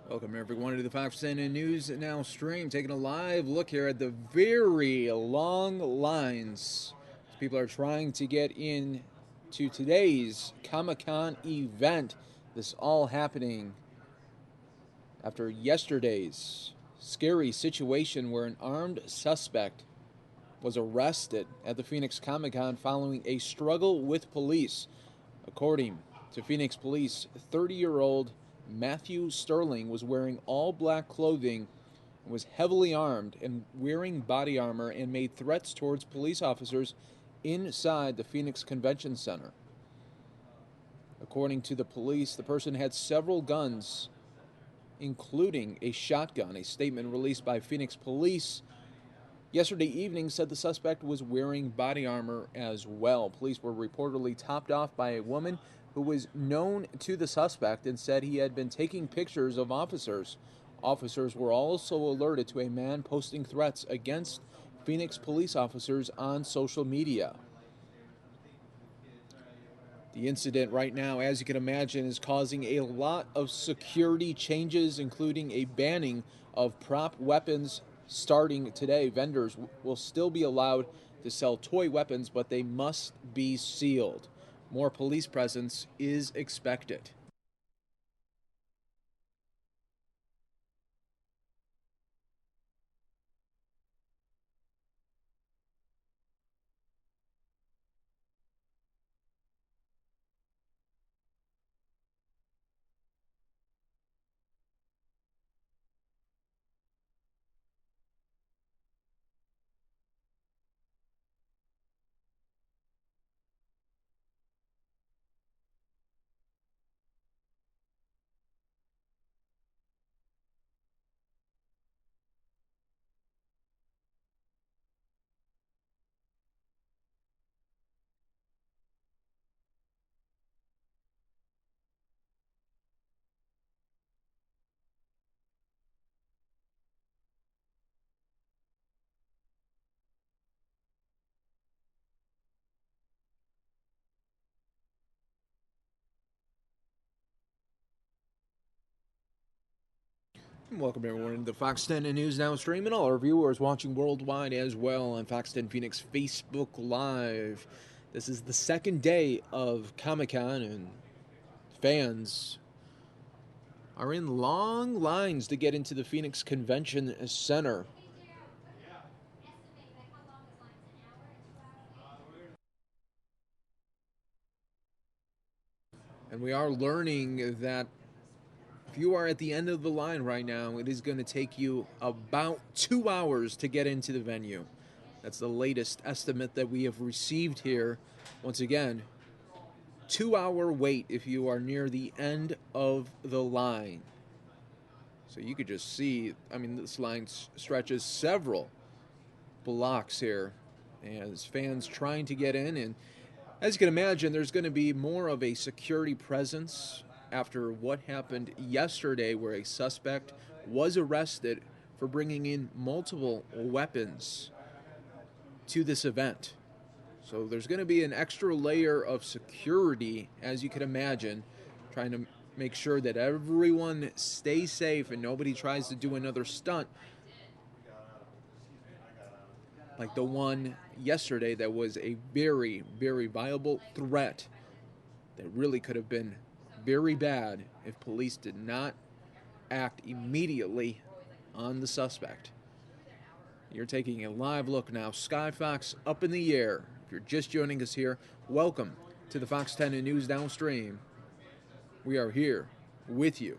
Welcome everyone to the Fox 10 News Now stream, taking a live look here at the very long lines. People are trying to get in to today's Comic-Con event. This all happening after yesterday's scary situation where an armed suspect was arrested at the Phoenix Comic-Con following a struggle with police. According to Phoenix Police, 30-year-old Matthew Sterling was wearing all black clothing and was heavily armed and wearing body armor and made threats towards police officers inside the Phoenix Convention Center. According to the police, the person had several guns, including a shotgun. A statement released by Phoenix Police yesterday evening said the suspect was wearing body armor as well. Police were reportedly topped off by a woman who was known to the suspect and said he had been taking pictures of officers. Officers were also alerted to a man posting threats against Phoenix police officers on social media. The incident right now, as you can imagine, is causing a lot of security changes, including a banning of prop weapons starting today. Vendors will still be allowed to sell toy weapons, but they must be sealed. More police presence is expected. Welcome everyone to the Fox 10 News Now stream and all our viewers watching worldwide as well on Fox 10 Phoenix Facebook Live. This is the second day of Comic-Con and fans are in long lines to get into the Phoenix Convention Center. And we are learning that if you are at the end of the line right now, it is going to take you about 2 hours to get into the venue. That's the latest estimate that we have received here. Once again, 2-hour wait if you are near the end of the line. So you could just see, I mean, this line stretches several blocks here as fans trying to get in. And as you can imagine, there's going to be more of a security presence after what happened yesterday, where a suspect was arrested for bringing in multiple weapons to this event. So there's going to be an extra layer of security, as you can imagine, trying to make sure that everyone stays safe and nobody tries to do another stunt like the one yesterday that was a very, very viable threat that really could have been very bad if police did not act immediately on the suspect. You're taking a live look now. Sky Fox up in the air. If you're just joining us here, welcome to the Fox 10 News Now stream. We are here with you.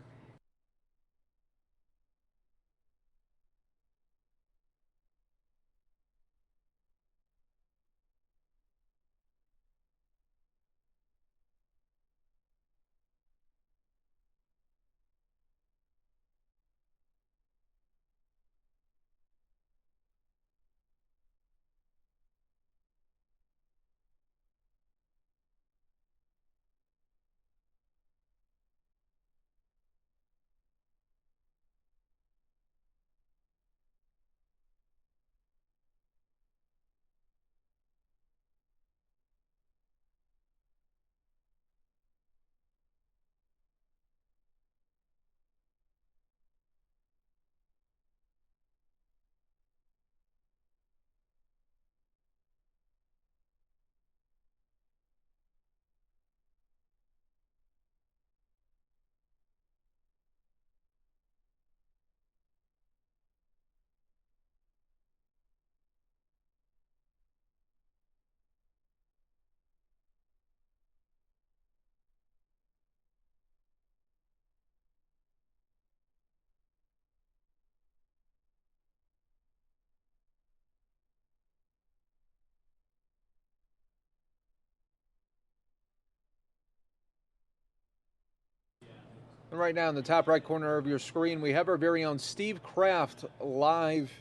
And right now in the top right corner of your screen, we have our very own Steve Kraft live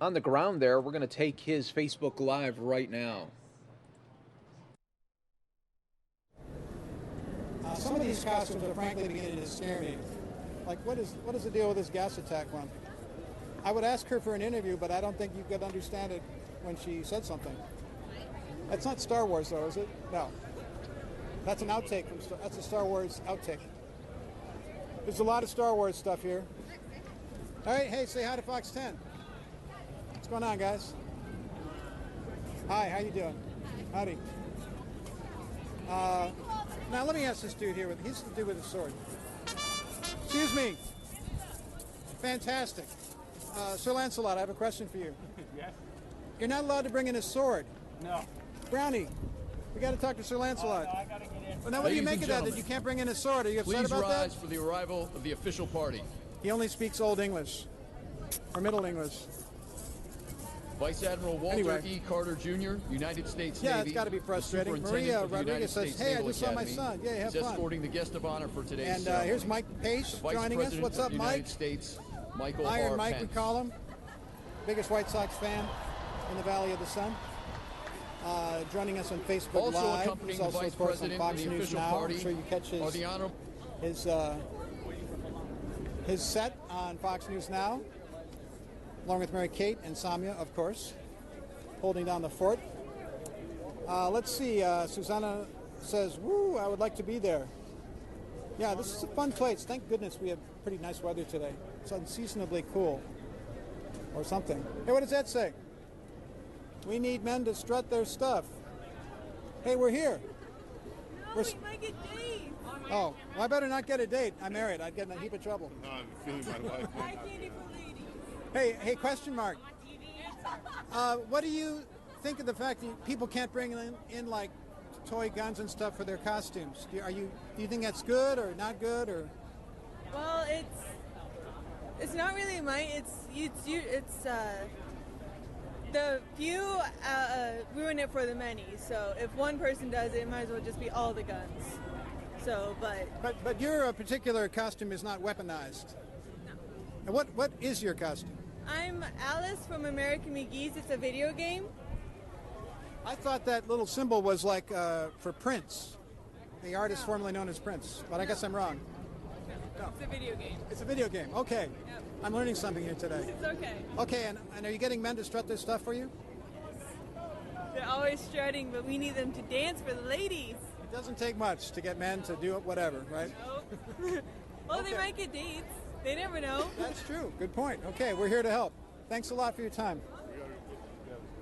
on the ground there. We're going to take his Facebook Live right now. Some of these costumes are frankly beginning to scare me. Like, what is the deal with this gas attack one? I would ask her for an interview, but I don't think you could understand it when she said something. That's not Star Wars, though, is it? No. That's an outtake from that's a Star Wars outtake. There's a lot of Star Wars stuff here. All right, hey, say hi to Fox 10. What's going on, guys? Hi, how you doing? Howdy. Now let me ask this dude here. He's the dude with the sword. Excuse me. Fantastic. Sir Lancelot, I have a question for you. Yes? You're not allowed to bring in a sword. No. Brownie, we got to talk to Sir Lancelot. Oh, no, I gotta get in. Well, now, what do you make of that you can't bring in a sword? Are you upset about that? Please rise for the arrival of the official party. He only speaks Old English, or Middle English. Vice Admiral Walter E. Carter, Jr., United States Navy. Yeah, it's got to be frustrating. Maria Rodriguez says, hey, I just saw my son. Yeah, have fun. Escorting the guest of honor for today's And ceremony. here's Mike Pace joining us. What's up, Mike? States, Michael Iron R. Mike, Pence. we call him. Biggest White Sox fan in the Valley of the Sun. Joining us on Facebook Also Live. accompanying He's also, the Vice of course, on President Fox of the News official Now. party I'm sure you catch his set on Fox News Now, along with Mary Kate and Samya, of course, holding down the fort. Let's see. Susanna says, woo, I would like to be there. Yeah, this is a fun place. Thank goodness we have pretty nice weather today. It's unseasonably cool. Or something. Hey, what does that say? We need men to strut their stuff. Hey, we're here. No, we might get dates. Oh, well, I better not get a date. I'm married. I'd get in a heap of trouble. No, I'm feeling my wife. High candy for ladies. Hey, question mark. What do you think of the fact that people can't bring in like toy guns and stuff for their costumes? Do you think that's good or not good or? Well, it's not really the few ruin it for the many. So if one person does it, it might as well just be all the guns. So, but your particular costume is not weaponized. No. And what is your costume? I'm Alice from American McGee's. It's a video game. I thought that little symbol was like for Prince, the artist formerly known as Prince. But I guess I'm wrong. No. It's a video game. It's a video game. Okay. Yep. I'm learning something here today. It's okay. Okay, and are you getting men to strut their stuff for you? They're always strutting, but we need them to dance for the ladies. It doesn't take much to get men to do it, whatever, right? Nope. Well, okay. They might get dates. They never know. That's true. Good point. Okay, we're here to help. Thanks a lot for your time.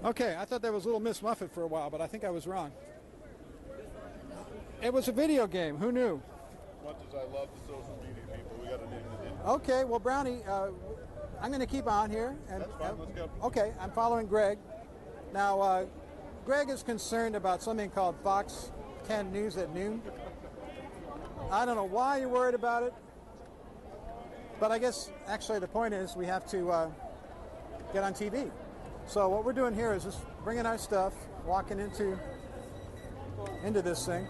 Okay, I thought that was Little Miss Muffet for a while, but I think I was wrong. It was a video game. Who knew? Much as I love the social media people, we got to name it. Okay, well, Brownie, I'm going to keep on here. And, that's fine. Let's go. Okay, I'm following Greg. Now, Greg is concerned about something called Fox 10 News at noon. I don't know why you're worried about it, but I guess actually the point is we have to get on TV. So what we're doing here is just bringing our stuff, walking into this thing.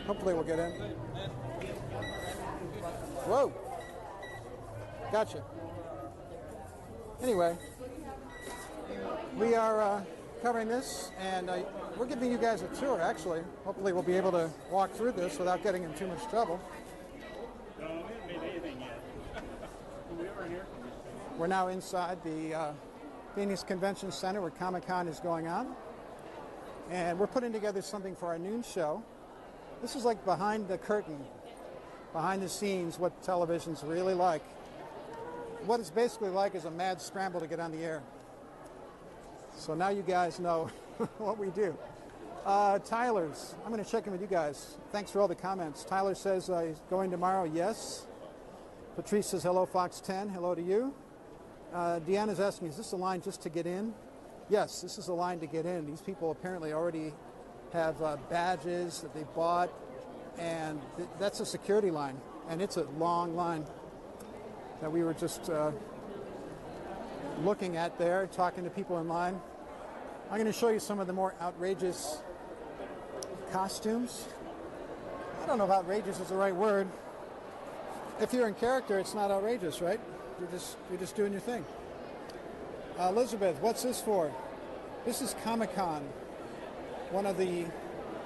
Hopefully we'll get in. Whoa. Gotcha. Anyway, we are covering this, and we're giving you guys a tour, actually. Hopefully we'll be able to walk through this without getting in too much trouble. No, we haven't made anything yet. We ever here? We're now inside the Phoenix Convention Center where Comic-Con is going on. And we're putting together something for our noon show. This is like behind the curtain, behind the scenes, what television's really like. What it's basically like is a mad scramble to get on the air. So now you guys know what we do. Tyler's, I'm going to check in with you guys. Thanks for all the comments. Tyler says he's going tomorrow. Yes. Patrice says hello, Fox 10. Hello to you. Deanna's asking, is this a line just to get in? Yes, this is a line to get in. These people apparently already have badges that they bought, and that's a security line, and it's a long line that we were just looking at there, talking to people in line. I'm going to show you some of the more outrageous costumes. don't know if outrageous is the right word. If you're in character, it's not outrageous, right? You're just doing your thing. Elizabeth, what's this for? This is Comic-Con, one of the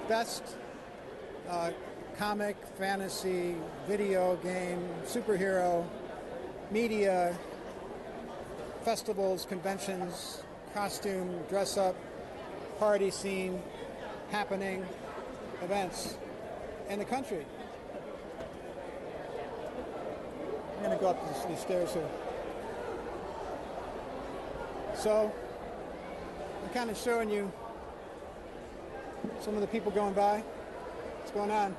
best comic, fantasy, video game, superhero, media, festivals, conventions, costume, dress up, party scene, happening, events in the country. I'm going to go up these stairs here. So, I'm kind of showing you some of the people going by. What's going on?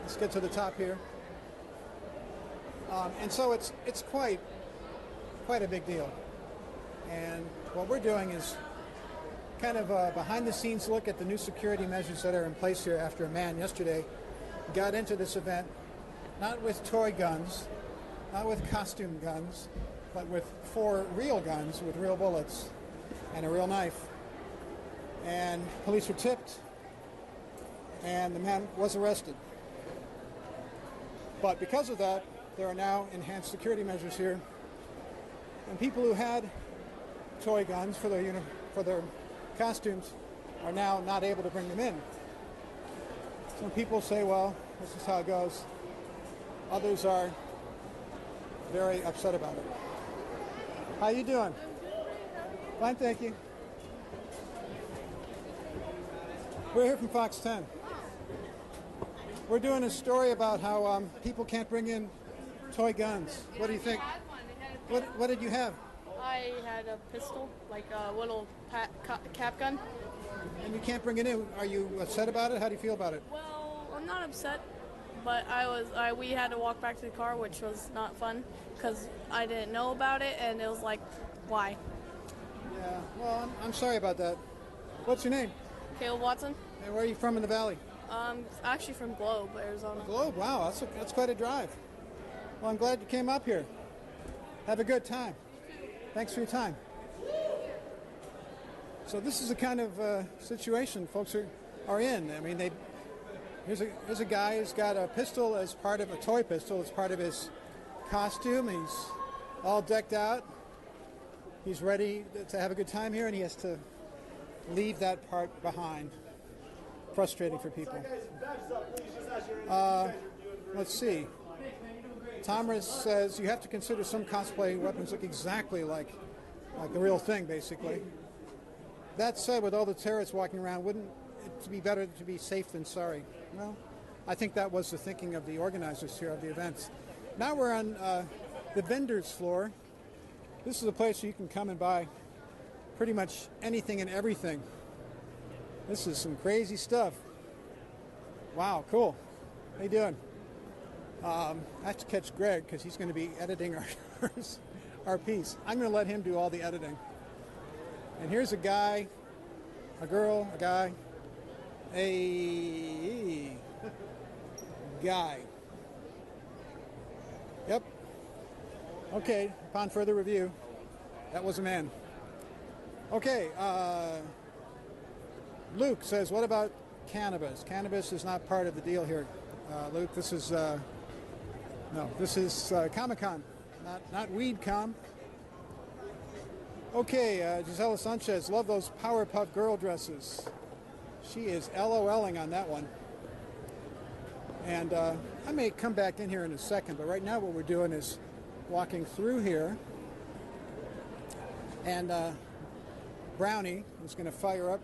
Let's get to the top here. And so it's quite a big deal. And what we're doing is kind of a behind-the-scenes look at the new security measures that are in place here after a man yesterday got into this event, not with toy guns, not with costume guns, but with 4 real guns with real bullets and a real knife. And police were tipped, and the man was arrested. But because of that, there are now enhanced security measures here, and people who had toy guns for their costumes are now not able to bring them in. Some people say, well, this is how it goes. Others are very upset about it. How you doing? Fine, thank you. We're here from Fox 10. We're doing a story about how people can't bring in toy guns. What do you think? What did you have? I had a pistol, like a little cap gun. And you can't bring it in. Are you upset about it? How do you feel about it? Well, I'm not upset, but we had to walk back to the car, which was not fun because I didn't know about it, and it was like, why? Yeah, well, I'm sorry about that. What's your name? Caleb Watson. And where are you from in the valley? Actually from Globe, Arizona. Globe, wow, that's quite a drive. Well, I'm glad you came up here. Have a good time. Thanks for your time. So this is the kind of situation folks are in. I mean, here's a guy who's got a pistol as part of a toy pistol as part of his costume. He's all decked out. He's ready to have a good time here, and he has to leave that part behind. Frustrating for people. Let's see. Tomras says you have to consider some cosplay weapons look exactly like the real thing, basically. That said, with all the terrorists walking around, wouldn't it be better to be safe than sorry? Well, I think that was the thinking of the organizers here of the events. Now we're on the vendors floor. This is a place where you can come and buy pretty much anything and everything. This is some crazy stuff. Wow, cool. How you doing? I have to catch Greg because he's going to be editing our piece. I'm going to let him do all the editing. And here's a guy, a girl, a guy, a guy. Yep. Okay, upon further review, that was a man. Okay, Luke says, what about cannabis? Cannabis is not part of the deal here. Luke, this is Comic-Con, not WeedCon. Okay, Gisela Sanchez, love those Powerpuff Girl dresses. She is LOLing on that one. And I may come back in here in a second, but right now what we're doing is walking through here. And Brownie is going to fire up.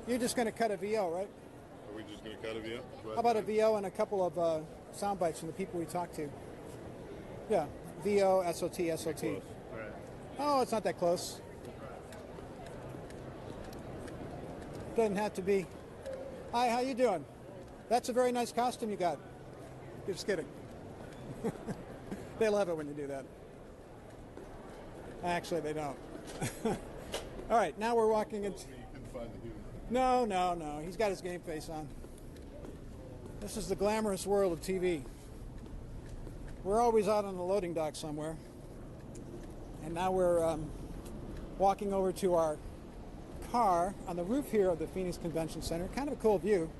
You're just going to cut a VO, right? Are we just going to cut a VO? How about a VO and a couple of sound bites from the people we talked to? Yeah, VO, SOT, SOT. Right. Oh, it's not that close. Doesn't have to be. Hi, how you doing? That's a very nice costume you got. Just kidding. They love it when you do that. Actually, they don't. All right, now we're walking into... No. He's got his game face on. This is the glamorous world of TV. We're always out on the loading dock somewhere. And now we're walking over to our car on the roof here of the Phoenix Convention Center. Kind of a cool view.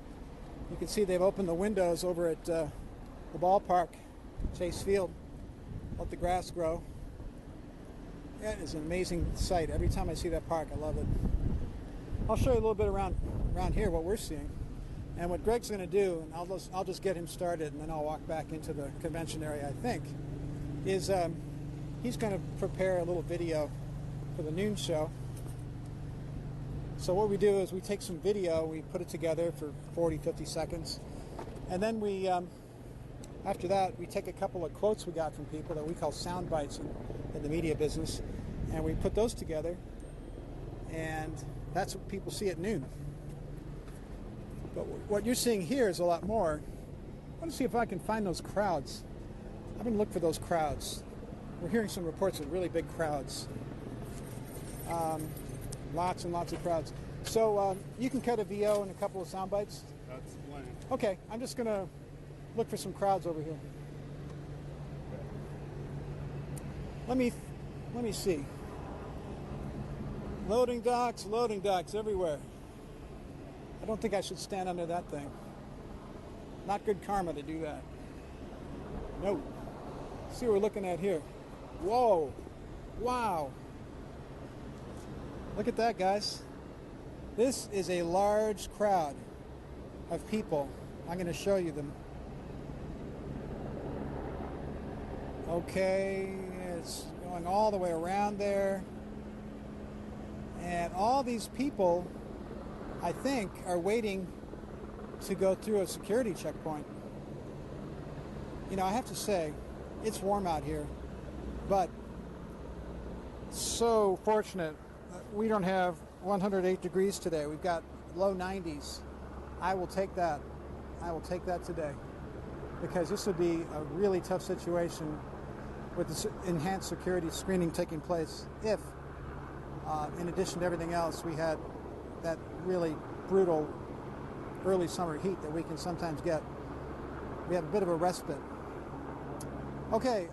You can see they've opened the windows over at the ballpark, Chase Field. Let the grass grow. That is an amazing sight. Every time I see that park, I love it. I'll show you a little bit around here what we're seeing. And what Greg's going to do, and I'll just get him started, and then I'll walk back into the convention area, I think, is he's going to prepare a little video for the noon show. So what we do is we take some video, we put it together for 40, 50 seconds, and then we, after that, we take a couple of quotes we got from people that we call sound bites in the media business, and we put those together, and that's what people see at noon. But what you're seeing here is a lot more. I want to see if I can find those crowds. I've been looking for those crowds. We're hearing some reports of really big crowds. Lots and lots of crowds. So you can cut a VO and a couple of sound bites? That's plenty. Okay, I'm just going to look for some crowds over here. Let me see. Loading docks everywhere. I don't think I should stand under that thing. Not good karma to do that. No. See what we're looking at here. Whoa. Wow. Look at that, guys. This is a large crowd of people. I'm going to show you them. Okay, it's going all the way around there. And all these people, I think, are waiting to go through a security checkpoint. You know, I have to say, it's warm out here, but so fortunate. We don't have 108 degrees today. We've got low 90s. I will take that. I will take that today, because this would be a really tough situation with the enhanced security screening taking place if, in addition to everything else, we had that really brutal early summer heat that we can sometimes get. We have a bit of a respite. Okay,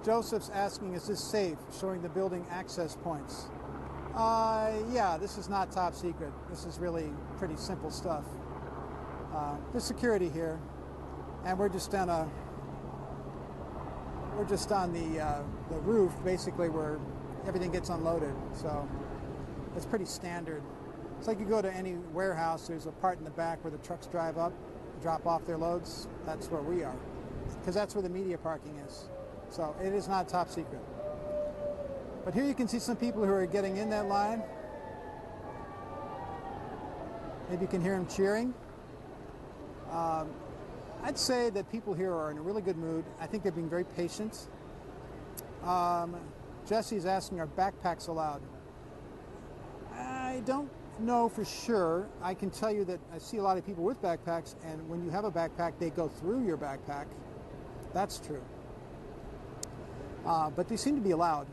Joseph's asking, is this safe, showing the building access points? Yeah, this is not top secret. This is really pretty simple stuff. There's security here, and we're just on the roof, basically, where everything gets unloaded. So it's pretty standard. It's like you go to any warehouse, there's a part in the back where the trucks drive up, drop off their loads. That's where we are, because that's where the media parking is. So it is not top secret. But here you can see some people who are getting in that line. Maybe you can hear them cheering. I'd say that people here are in a really good mood. I think they're being very patient. Jesse's asking, are backpacks allowed? I don't know for sure. I can tell you that I see a lot of people with backpacks, and when you have a backpack, they go through your backpack. That's true. But they seem to be allowed.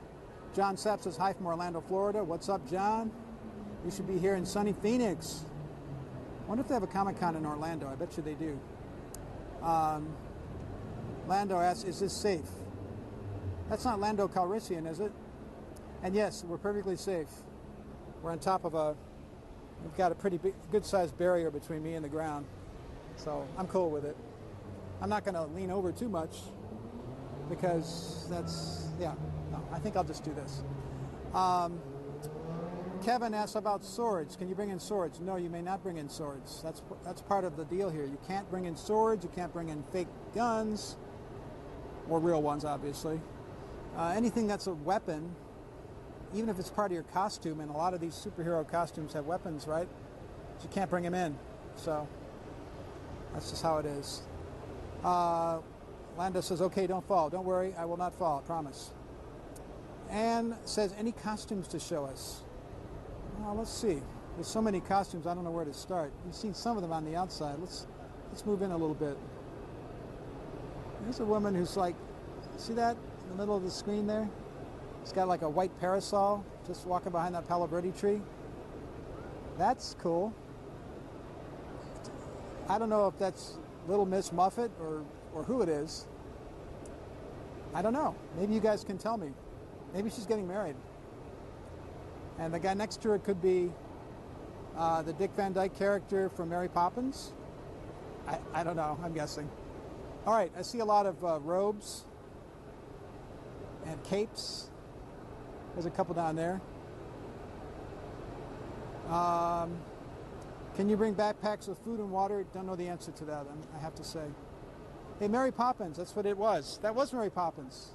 John Sapp says, hi from Orlando, Florida. What's up, John? You should be here in sunny Phoenix. I wonder if they have a Comic-Con in Orlando. I bet you they do. Lando asks, is this safe? That's not Lando Calrissian, is it? And yes, we're perfectly safe. We're on top of we've got a pretty good-sized barrier between me and the ground. So I'm cool with it. I'm not going to lean over too much, because no, I think I'll just do this. Kevin asks about swords. Can you bring in swords? No, you may not bring in swords. That's part of the deal here. You can't bring in swords. You can't bring in fake guns, or real ones, obviously. Anything that's a weapon, even if it's part of your costume, and a lot of these superhero costumes have weapons, right? But you can't bring them in. So that's just how it is. Lando says, okay, don't fall. Don't worry, I will not fall, I promise. Anne says, any costumes to show us? Well, let's see. There's so many costumes, I don't know where to start. You've seen some of them on the outside. Let's move in a little bit. There's a woman who's like, see that in the middle of the screen there? It's got like a white parasol just walking behind that Palo Verde tree. That's cool. I don't know if that's Little Miss Muffet or who it is. I don't know. Maybe you guys can tell me. Maybe she's getting married. And the guy next to her could be the Dick Van Dyke character from Mary Poppins. I don't know. I'm guessing. All right. I see a lot of robes and capes. There's a couple down there. Can you bring backpacks with food and water? Don't know the answer to that, I have to say. Hey, Mary Poppins, that's what it was. That was Mary Poppins.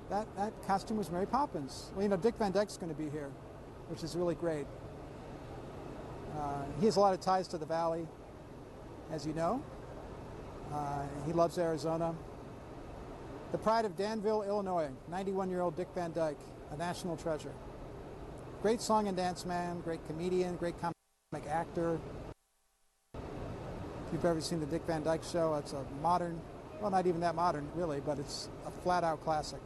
That costume was Mary Poppins. Well, you know, Dick Van Dyke's going to be here, which is really great. He has a lot of ties to the Valley, as you know. He loves Arizona. The pride of Danville, Illinois, 91-year-old Dick Van Dyke, a national treasure. Great song and dance man, great comedian, great comic actor. If you've ever seen the Dick Van Dyke Show, it's a modern, well, not even that modern, really, but it's a flat-out classic.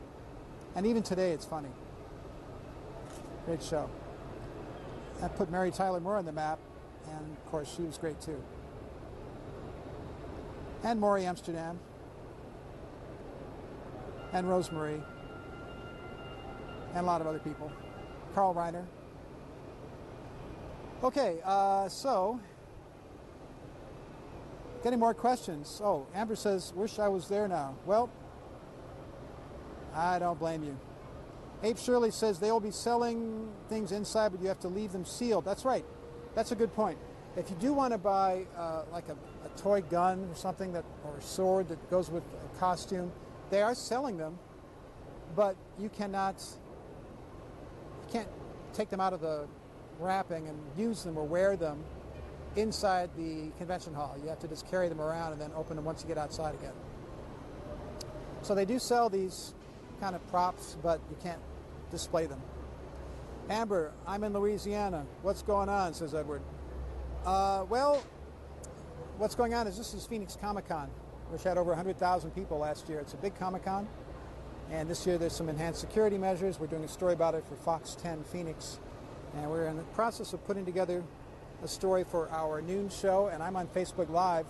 And even today, it's funny. Great show. That put Mary Tyler Moore on the map, and of course, she was great too. And Maury Amsterdam. And Rosemary. And a lot of other people. Carl Reiner. Okay, so, getting more questions. Oh, Amber says, wish I was there now. Well, I don't blame you. Abe Shirley says they will be selling things inside, but you have to leave them sealed. That's right. That's a good point. If you do want to buy like a toy gun or something that, or a sword that goes with a costume, they are selling them, but you can't take them out of the wrapping and use them or wear them inside the convention hall. You have to just carry them around and then open them once you get outside again. So they do sell these kind of props, but you can't display them. Amber, I'm in Louisiana. What's going on, says Edward. Well, what's going on is this is Phoenix Comic-Con, which had over 100,000 people last year. It's a big Comic-Con, and this year there's some enhanced security measures. We're doing a story about it for Fox 10 Phoenix, and we're in the process of putting together a story for our noon show, and I'm on Facebook Live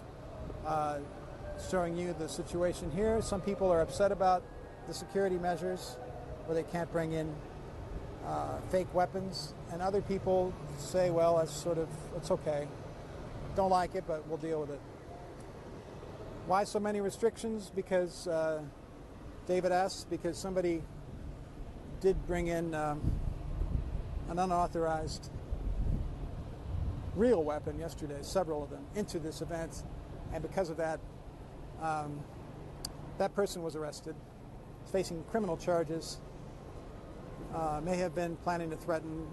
showing you the situation here. Some people are upset about the security measures where they can't bring in fake weapons, and other people say, well, it's okay. Don't like it, but we'll deal with it. Why so many restrictions? Because David asks, because somebody did bring in an unauthorized real weapon yesterday, several of them, into this event, and because of that, that person was arrested, facing criminal charges, may have been planning to threaten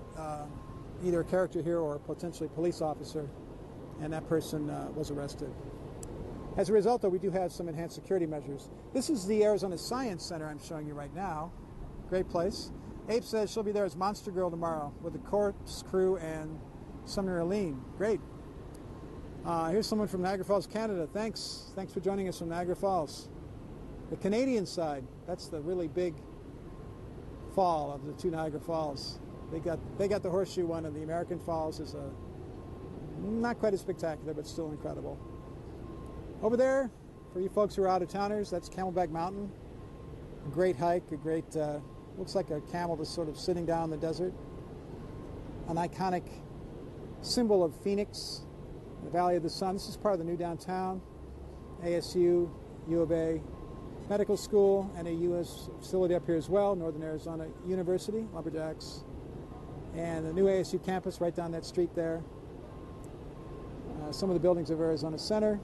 either a character here or potentially a police officer, and that person was arrested. As a result, though, we do have some enhanced security measures. This is the Arizona Science Center I'm showing you right now. Great place. Abe says she'll be there as Monster Girl tomorrow with the Corpse Crew and Sumner Aline. Great. Here's someone from Niagara Falls, Canada. Thanks for joining us from Niagara Falls. The Canadian side, that's the really big fall of the two Niagara Falls. They got the horseshoe one, and the American Falls is not quite as spectacular, but still incredible. Over there, for you folks who are out of towners, that's Camelback Mountain. A great hike, a great, looks like a camel just sort of sitting down in the desert. An iconic symbol of Phoenix, the Valley of the Sun. This is part of the new downtown. ASU, U of A Medical School, and a U.S. facility up here as well, Northern Arizona University, Lumberjacks. And the new ASU campus right down that street there. Some of the buildings of Arizona Center.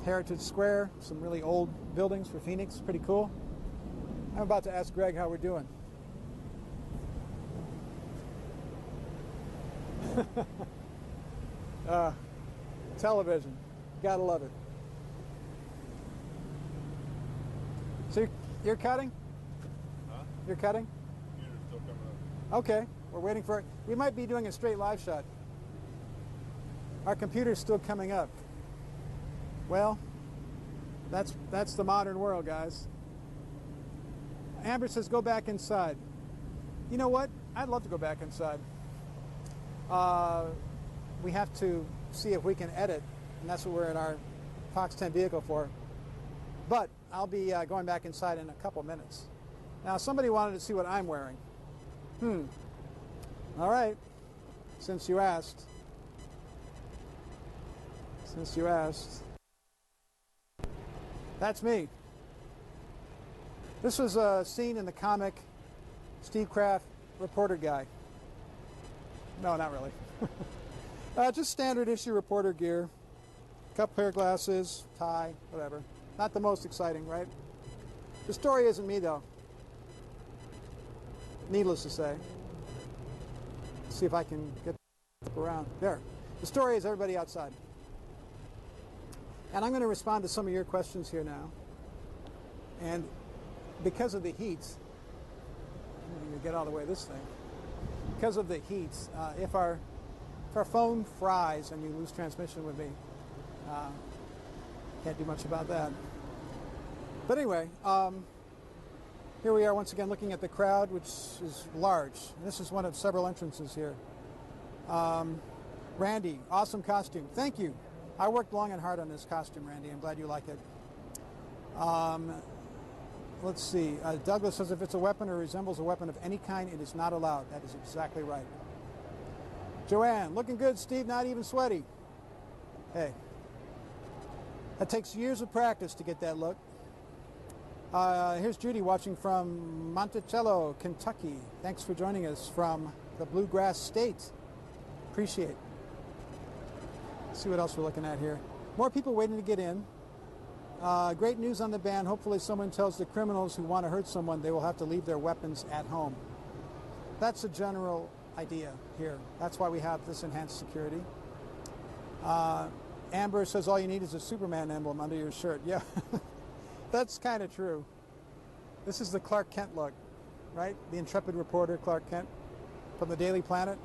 Heritage Square, some really old buildings for Phoenix, pretty cool. I'm about to ask Greg how we're doing. Television, gotta love it. So you're cutting? Huh? You're cutting? Computer's still coming up. Okay, we're waiting for it. We might be doing a straight live shot. Our computer's still coming up. Well, that's the modern world, guys. Amber says go back inside. You know what? I'd love to go back inside. We have to see if we can edit, and that's what we're in our Fox 10 vehicle for. But I'll be going back inside in a couple minutes. Now, somebody wanted to see what I'm wearing. All right, since you asked. Since you asked. That's me. This was a scene in the comic Steve Kraft, reporter guy. No, not really. Just standard issue reporter gear. Cup pair of glasses, tie, whatever. Not the most exciting, right? The story isn't me, though. Needless to say. Let's see if I can get around. There. The story is everybody outside. And I'm going to respond to some of your questions here now. And because of the heat, I'm going to get out of the way of this thing. Because of the heat, if our phone fries and you lose transmission with me, can't do much about that. But anyway, here we are once again looking at the crowd, which is large. This is one of several entrances here. Randy, awesome costume. Thank you. I worked long and hard on this costume, Randy. I'm glad you like it. Let's see. Douglas says if it's a weapon or resembles a weapon of any kind, it is not allowed. That is exactly right. Joanne, looking good, Steve, not even sweaty. Hey. That takes years of practice to get that look. Here's Judy watching from Monticello, Kentucky. Thanks for joining us from the Bluegrass State. Appreciate it. Let's see what else we're looking at here. More people waiting to get in. Great news on the ban. Hopefully someone tells the criminals who want to hurt someone they will have to leave their weapons at home. That's the general idea here. That's why we have this enhanced security. Amber says all you need is a Superman emblem under your shirt. Yeah, that's kind of true. This is the Clark Kent look, right? The intrepid reporter Clark Kent from the Daily Planet.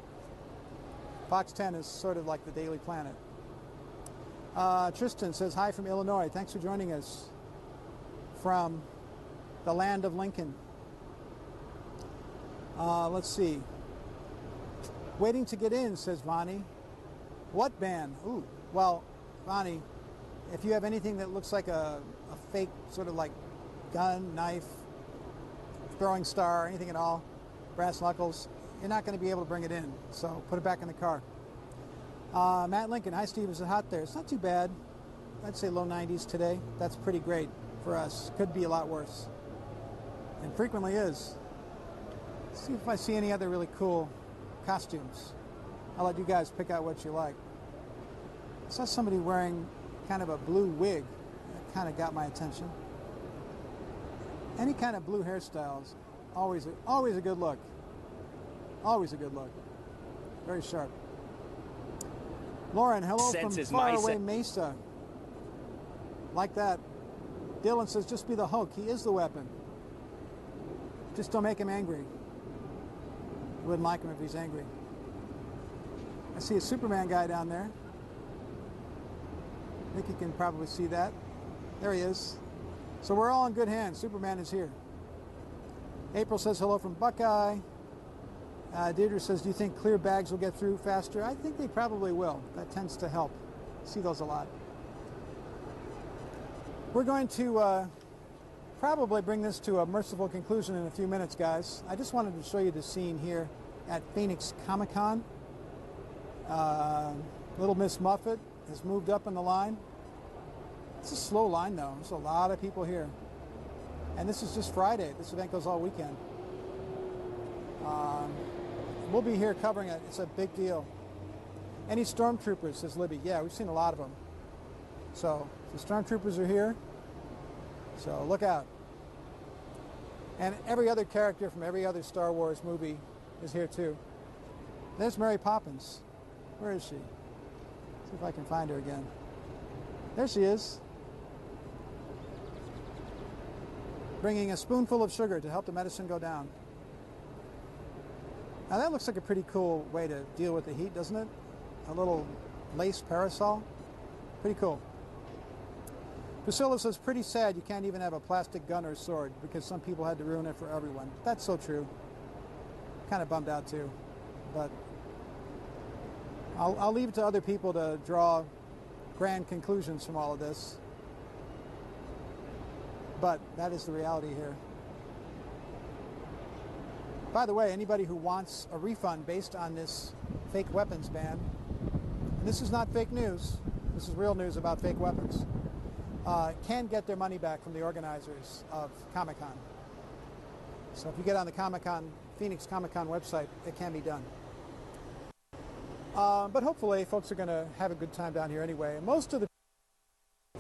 Fox 10 is sort of like the Daily Planet. Tristan says, hi from Illinois. Thanks for joining us from the land of Lincoln. Let's see. Waiting to get in, says Vani. What ban? Ooh, well, Vani, if you have anything that looks like a fake sort of like gun, knife, throwing star, anything at all, brass knuckles, you're not going to be able to bring it in. So put it back in the car. Matt Lincoln, hi Steve, is it hot there? It's not too bad. I'd say low 90s today. That's pretty great for us. Could be a lot worse. And frequently is. Let's see if I see any other really cool costumes. I'll let you guys pick out what you like. I saw somebody wearing kind of a blue wig. That kind of got my attention. Any kind of blue hairstyles, always a good look. Always a good look. Very sharp. Lauren, hello from faraway Mesa. Like that. Dylan says, just be the Hulk. He is the weapon. Just don't make him angry. Wouldn't like him if he's angry. I see a Superman guy down there. I think you can probably see that. There he is. So we're all in good hands. Superman is here. April says hello from Buckeye. Deirdre says, do you think clear bags will get through faster? I think they probably will. That tends to help. See those a lot. We're going to probably bring this to a merciful conclusion in a few minutes, guys. I just wanted to show you the scene here at Phoenix Comic-Con. Little Miss Muffet has moved up in the line. It's a slow line, though. There's a lot of people here. And this is just Friday. This event goes all weekend. We'll be here covering it. It's a big deal. Any stormtroopers, says Libby. Yeah, we've seen a lot of them. So the stormtroopers are here. So look out. And every other character from every other Star Wars movie is here too. There's Mary Poppins. Where is she? See if I can find her again. There she is. Bringing a spoonful of sugar to help the medicine go down. Now that looks like a pretty cool way to deal with the heat, doesn't it? A little lace parasol. Pretty cool. Priscilla says, pretty sad you can't even have a plastic gun or sword because some people had to ruin it for everyone. That's so true. Kind of bummed out too. But I'll leave it to other people to draw grand conclusions from all of this. But that is the reality here. By the way, anybody who wants a refund based on this fake weapons ban, and this is not fake news, this is real news about fake weapons, can get their money back from the organizers of Comic-Con. So if you get on the Phoenix Comic-Con website, it can be done. But hopefully folks are going to have a good time down here anyway. Most of the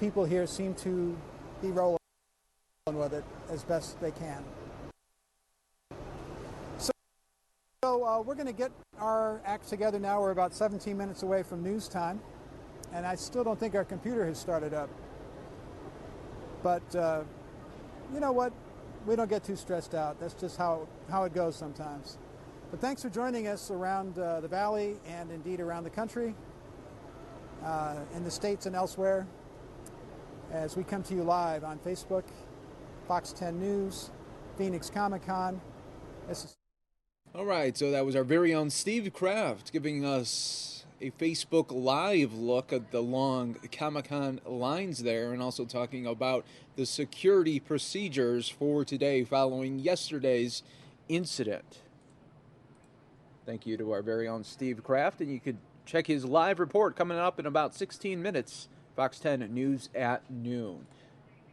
people here seem to be rolling with it as best they can. So we're going to get our act together now. We're about 17 minutes away from news time, and I still don't think our computer has started up. But you know what? We don't get too stressed out. That's just how it goes sometimes. But thanks for joining us around the valley and indeed around the country, in the States and elsewhere, as we come to you live on Facebook, Fox 10 News, Phoenix Comic-Con. All right, so that was our very own Steve Kraft giving us a Facebook Live look at the long Comic-Con lines there, and also talking about the security procedures for today following yesterday's incident. Thank you to our very own Steve Kraft, and you could check his live report coming up in about 16 minutes, Fox 10 News at noon.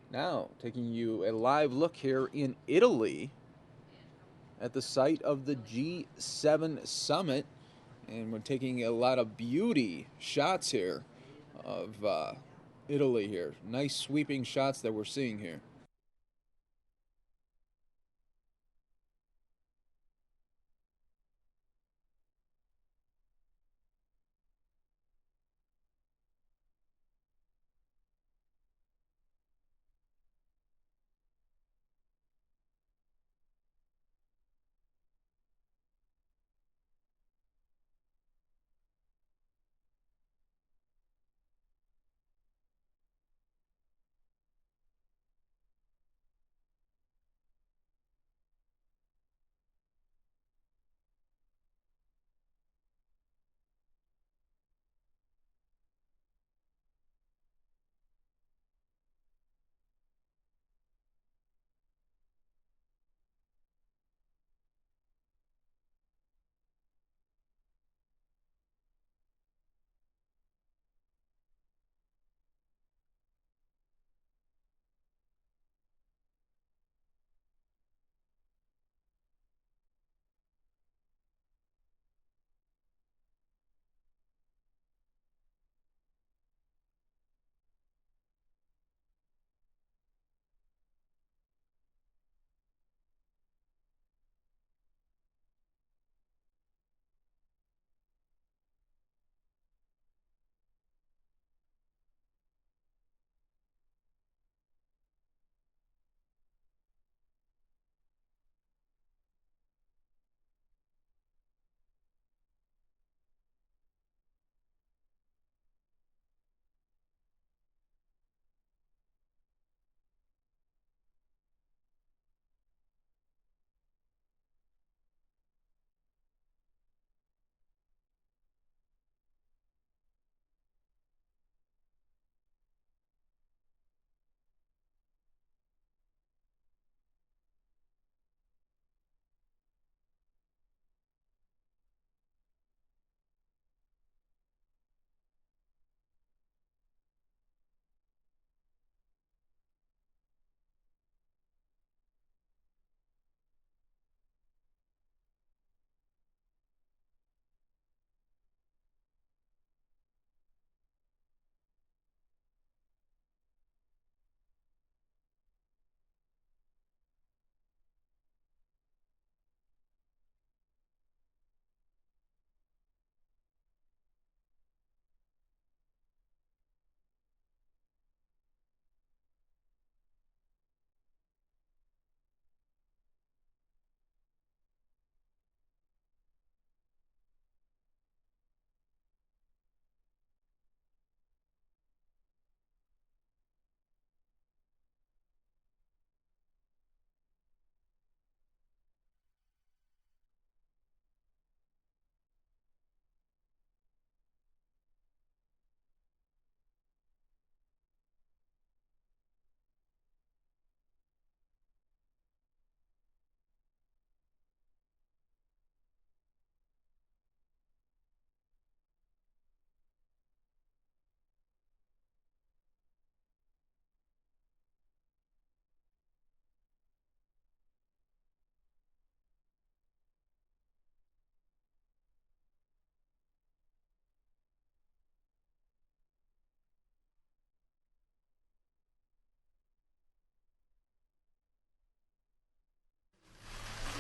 Now, taking you a live look here in Italy at the site of the G7 Summit, and we're taking a lot of beauty shots here of Italy here. Nice sweeping shots that we're seeing here.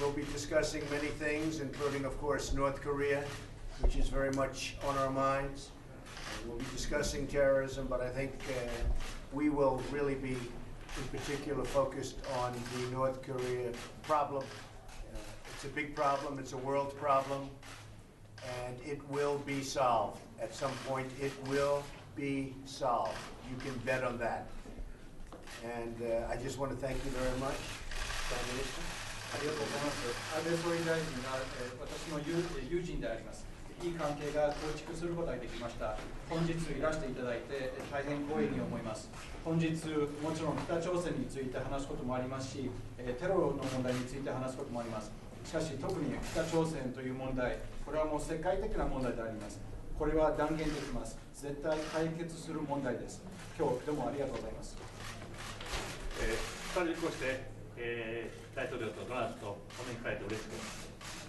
we'll be discussing many things, including, of course, North Korea, which is very much on our minds. We'll be discussing terrorism, but I think we will really be in particular focused on the North Korea problem. It's a big problem, it's a world problem, and it will be solved. At some point, it will be solved. You can bet on that. And I just want to thank you very much, Prime Minister. ありがとうございます。安倍総理大臣が、私の友人であります。いい関係が構築することができました。本日いらしていただいて大変光栄に思います。本日もちろん北朝鮮について話すこともありますし、テロの問題について話すこともあります。しかし特に北朝鮮という問題、これはもう世界的な問題であります。これは断言できます。絶対解決する問題です。今日どうもありがとうございます。2人越して、大統領とドナルドとお目にかかれて嬉しく。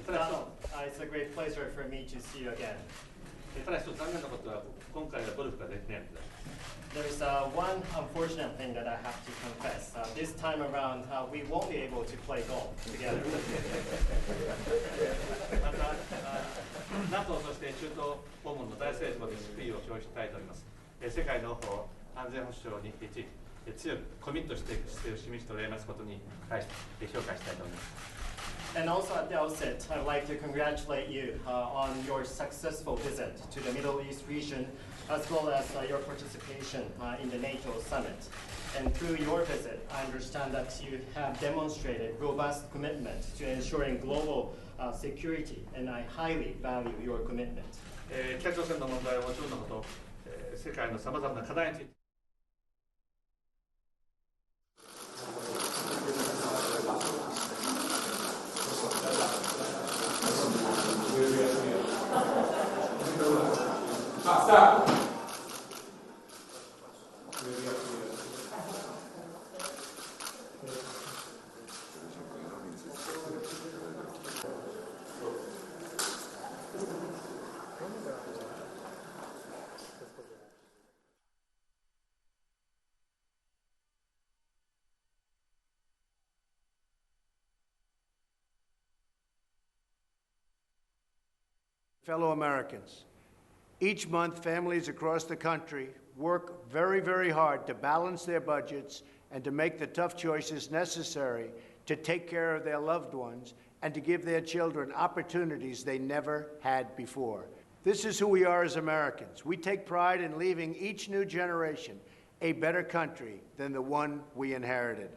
It's a great pleasure for me to see you again. ただ一つ残念なことは、今回はゴルフができないので。There's one unfortunate thing that I have to confess. This time around, we won't be able to play golf together. また、NATO そして中東訪問の大成功で祝意を表したいと思います。世界の安全保障について強くコミットしていく姿勢を示しておられますことに対して評価したいと思います。And also at the outset, I'd like to congratulate you on your successful visit to the Middle East region, as well as your participation in the NATO summit. And through your visit, I understand that you have demonstrated robust commitment to ensuring global security, and I highly value your commitment. 北朝鮮の問題はもちろんのこと、世界のさまざまな課題について。Stop. Fellow Americans, each month families across the country work very, very hard to balance their budgets and to make the tough choices necessary to take care of their loved ones and to give their children opportunities they never had before. This is who we are as Americans. We take pride in leaving each new generation a better country than the one we inherited.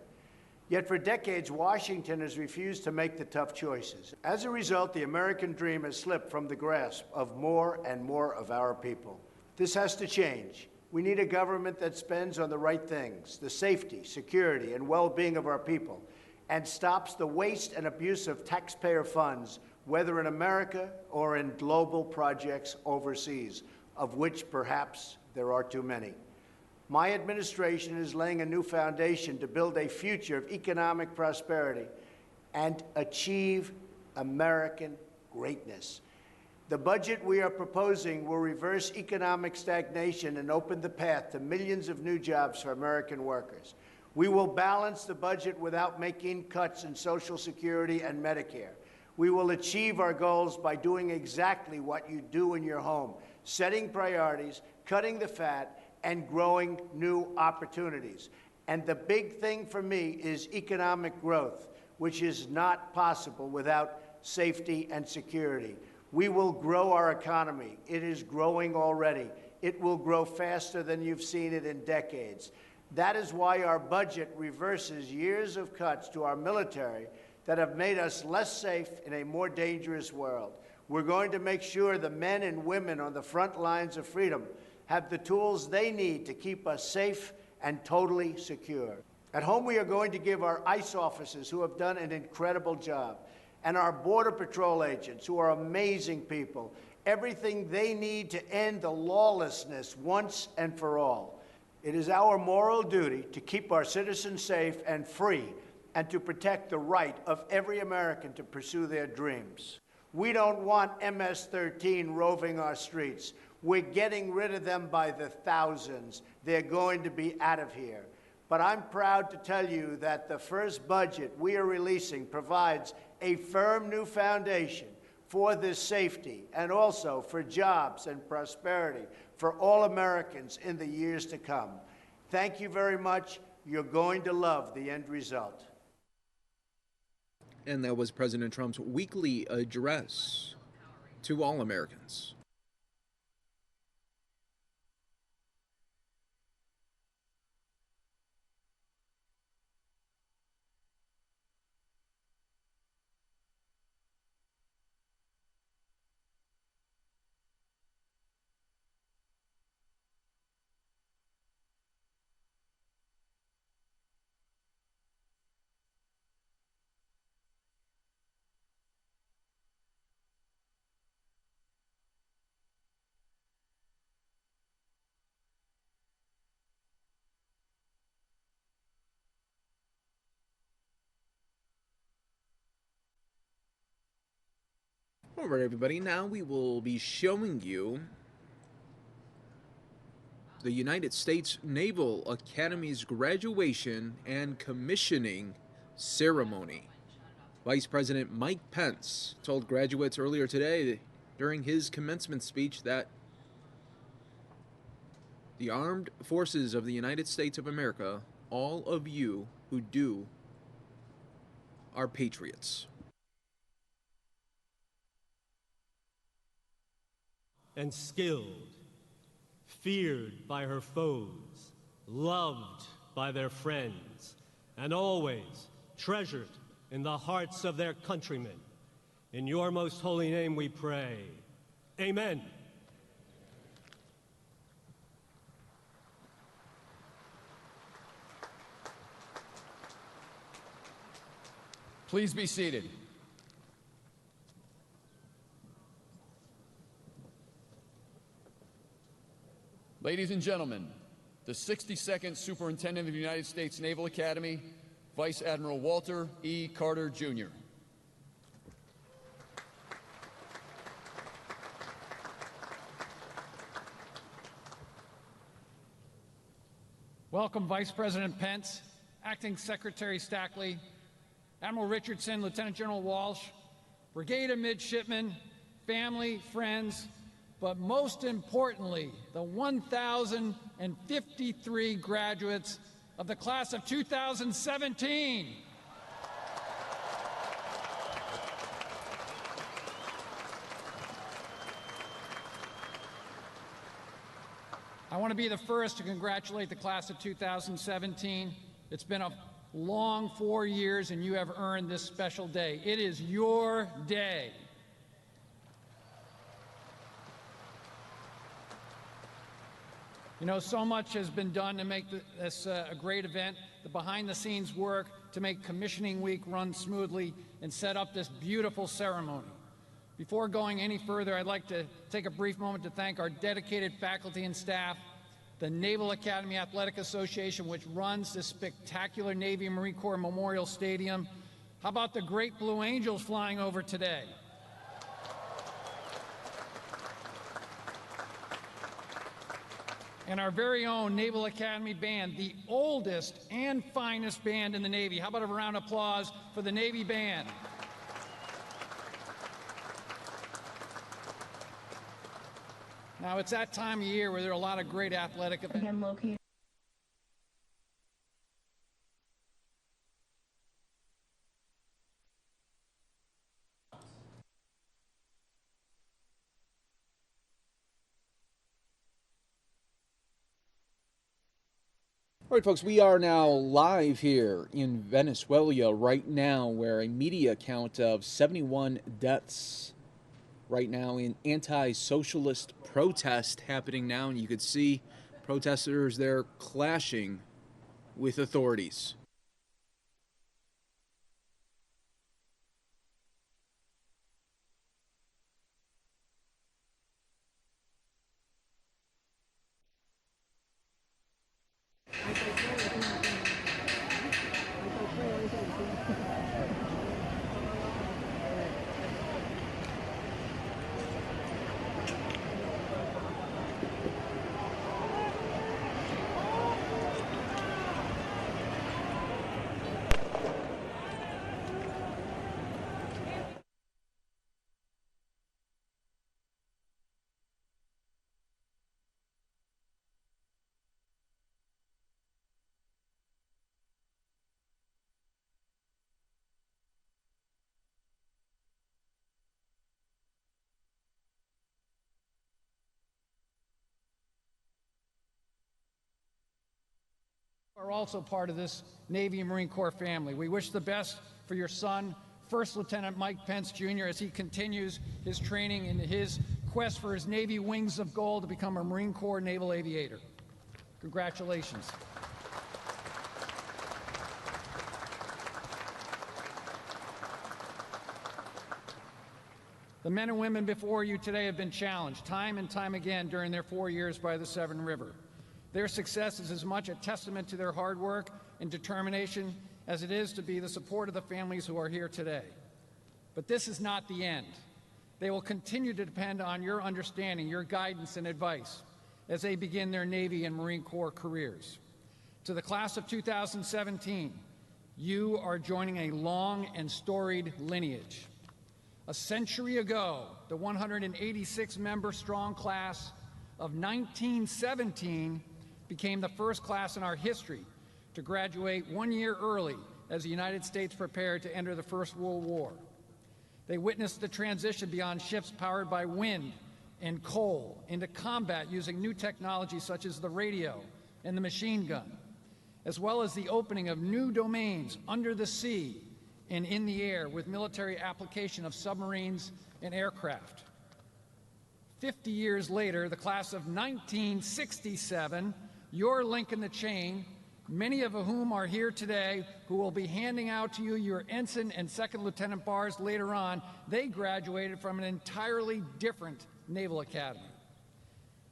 Yet for decades, Washington has refused to make the tough choices. As a result, the American dream has slipped from the grasp of more and more of our people. This has to change. We need a government that spends on the right things, the safety, security, and well-being of our people, and stops the waste and abuse of taxpayer funds, whether in America or in global projects overseas, of which perhaps there are too many. My administration is laying a new foundation to build a future of economic prosperity and achieve American greatness. The budget we are proposing will reverse economic stagnation and open the path to millions of new jobs for American workers. We will balance the budget without making cuts in Social Security and Medicare. We will achieve our goals by doing exactly what you do in your home, setting priorities, cutting the fat, and growing new opportunities. And the big thing for me is economic growth, which is not possible without safety and security. We will grow our economy. It is growing already. It will grow faster than you've seen it in decades. That is why our budget reverses years of cuts to our military that have made us less safe in a more dangerous world. We're going to make sure the men and women on the front lines of freedom have the tools they need to keep us safe and totally secure. At home, we are going to give our ICE officers, who have done an incredible job, and our Border Patrol agents, who are amazing people, everything they need to end the lawlessness once and for all. It is our moral duty to keep our citizens safe and free and to protect the right of every American to pursue their dreams. We don't want MS-13 roving our streets. We're getting rid of them by the thousands. They're going to be out of here. But I'm proud to tell you that the first budget we are releasing provides a firm new foundation for this safety and also for jobs and prosperity for all Americans in the years to come. Thank you very much. You're going to love the end result. And that was President Trump's weekly address to all Americans. All right, everybody, now we will be showing you the United States Naval Academy's graduation and commissioning ceremony. Vice President Mike Pence told graduates earlier today during his commencement speech that the armed forces of the United States of America, all of you who do, are patriots. And skilled, feared by her foes, loved by their friends, and always treasured in the hearts of their countrymen. In your most holy name we pray. Amen. Please be seated. Ladies and gentlemen, the 62nd Superintendent of the United States Naval Academy, Vice Admiral Walter E. Carter, Jr. Welcome, Vice President Pence, Acting Secretary Stackley, Admiral Richardson, Lieutenant General Walsh, Brigade of Midshipmen, family, friends, but most importantly, the 1,053 graduates of the class of 2017. I want to be the first to congratulate the class of 2017. It's been a long 4 years, and you have earned this special day. It is your day. You know, so much has been done to make this a great event, the behind-the-scenes work to make Commissioning Week run smoothly and set up this beautiful ceremony. Before going any further, I'd like to take a brief moment to thank our dedicated faculty and staff, the Naval Academy Athletic Association, which runs this spectacular Navy and Marine Corps Memorial Stadium. How about the great Blue Angels flying over today? And our very own Naval Academy Band, the oldest and finest band in the Navy. How about a round of applause for the Navy Band? Now, it's that time of year where there are a lot of great athletic events. All right, folks, we are now live here in Venezuela right now, where a media count of 71 deaths right now in anti-socialist protest happening now, and you could see protesters there clashing with authorities. Are also part of this Navy and Marine Corps family. We wish the best for your son, First Lieutenant Mike Pence Jr., as he continues his training in his quest for his Navy wings of gold to become a Marine Corps naval aviator. Congratulations. The men and women before you today have been challenged time and time again during their 4 years by the Severn River. Their success is as much a testament to their hard work and determination as it is to be the support of the families who are here today. But this is not the end. They will continue to depend on your understanding, your guidance and advice as they begin their Navy and Marine Corps careers. To the class of 2017, you are joining a long and storied lineage. A century ago, the 186-member strong class of 1917 became the first class in our history to graduate 1 year early as the United States prepared to enter the First World War. They witnessed the transition beyond ships powered by wind and coal into combat using new technologies such as the radio and the machine gun, as well as the opening of new domains under the sea and in the air with military application of submarines and aircraft. 50 years later, the class of 1967, your link in the chain, many of whom are here today, who will be handing out to you your ensign and second lieutenant bars later on, they graduated from an entirely different naval academy.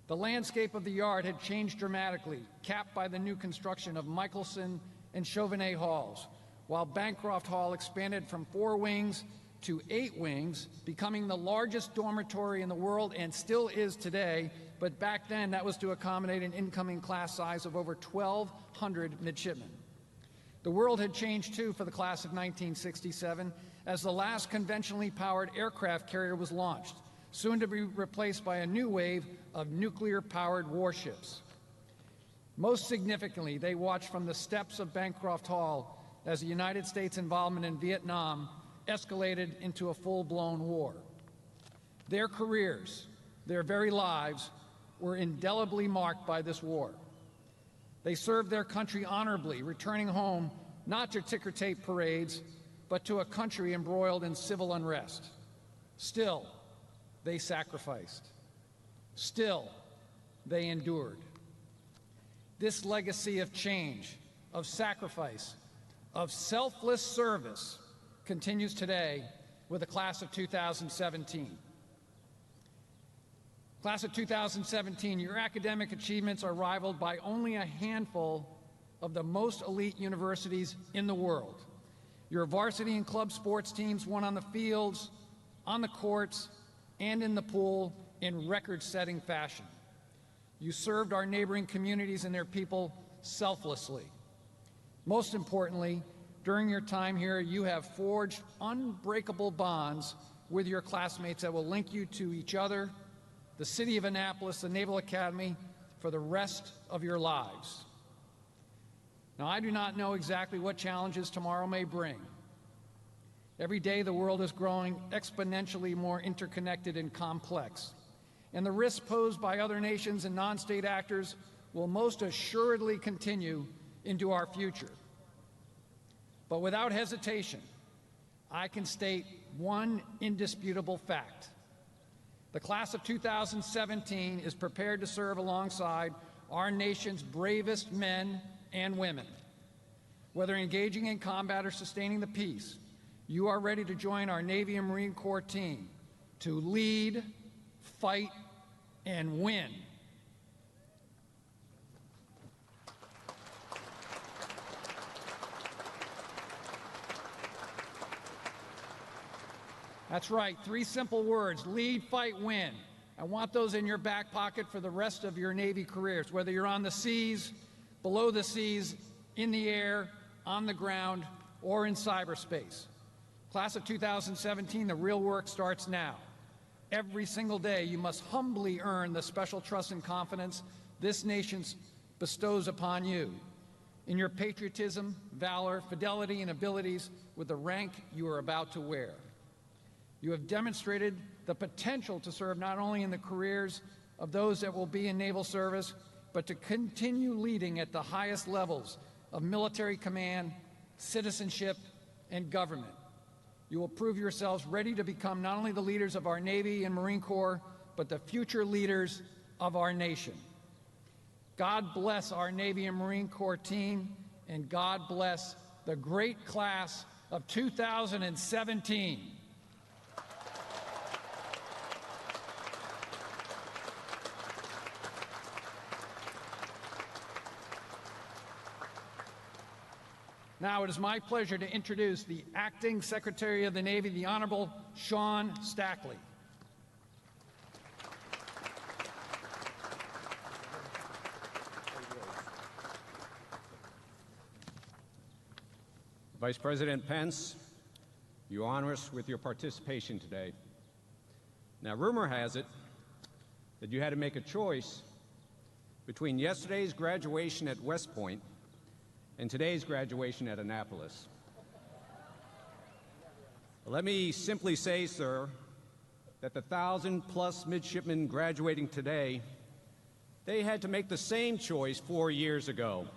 The landscape of the yard had changed dramatically, capped by the new construction of Michelson and Chauvenet halls, while Bancroft Hall expanded from 4 wings to 8 wings, becoming the largest dormitory in the world and still is today, but back then that was to accommodate an incoming class size of over 1,200 midshipmen. The world had changed too for the class of 1967 as the last conventionally powered aircraft carrier was launched, soon to be replaced by a new wave of nuclear-powered warships. Most significantly, they watched from the steps of Bancroft Hall as the United States' involvement in Vietnam escalated into a full-blown war. Their careers, their very lives, were indelibly marked by this war. They served their country honorably, returning home not to ticker tape parades, but to a country embroiled in civil unrest. Still, they sacrificed. Still, they endured. This legacy of change, of sacrifice, of selfless service continues today with the class of 2017. Class of 2017, your academic achievements are rivaled by only a handful of the most elite universities in the world. Your varsity and club sports teams won on the fields, on the courts, and in the pool in record-setting fashion. You served our neighboring communities and their people selflessly. Most importantly, during your time here, you have forged unbreakable bonds with your classmates that will link you to each other, the city of Annapolis, the Naval Academy, for the rest of your lives. Now, I do not know exactly what challenges tomorrow may bring. Every day, the world is growing exponentially more interconnected and complex, and the risks posed by other nations and non-state actors will most assuredly continue into our future. But without hesitation, I can state one indisputable fact. The class of 2017 is prepared to serve alongside our nation's bravest men and women. Whether engaging in combat or sustaining the peace, you are ready to join our Navy and Marine Corps team to lead, fight, and win. That's right, 3 simple words: lead, fight, win. I want those in your back pocket for the rest of your Navy careers, whether you're on the seas, below the seas, in the air, on the ground, or in cyberspace. Class of 2017, the real work starts now. Every single day, you must humbly earn the special trust and confidence this nation bestows upon you in your patriotism, valor, fidelity, and abilities with the rank you are about to wear. You have demonstrated the potential to serve not only in the careers of those that will be in naval service, but to continue leading at the highest levels of military command, citizenship, and government. You will prove yourselves ready to become not only the leaders of our Navy and Marine Corps, but the future leaders of our nation. God bless our Navy and Marine Corps team, and God bless the great class of 2017. Now it is my pleasure to introduce the Acting Secretary of the Navy, the Honorable Sean Stackley. Vice President Pence, you honor us with your participation today. Now, rumor has it that you had to make a choice between yesterday's graduation at West Point and today's graduation at Annapolis. Let me simply say, sir, that the 1,000+ midshipmen graduating today, they had to make the same choice 4 years ago.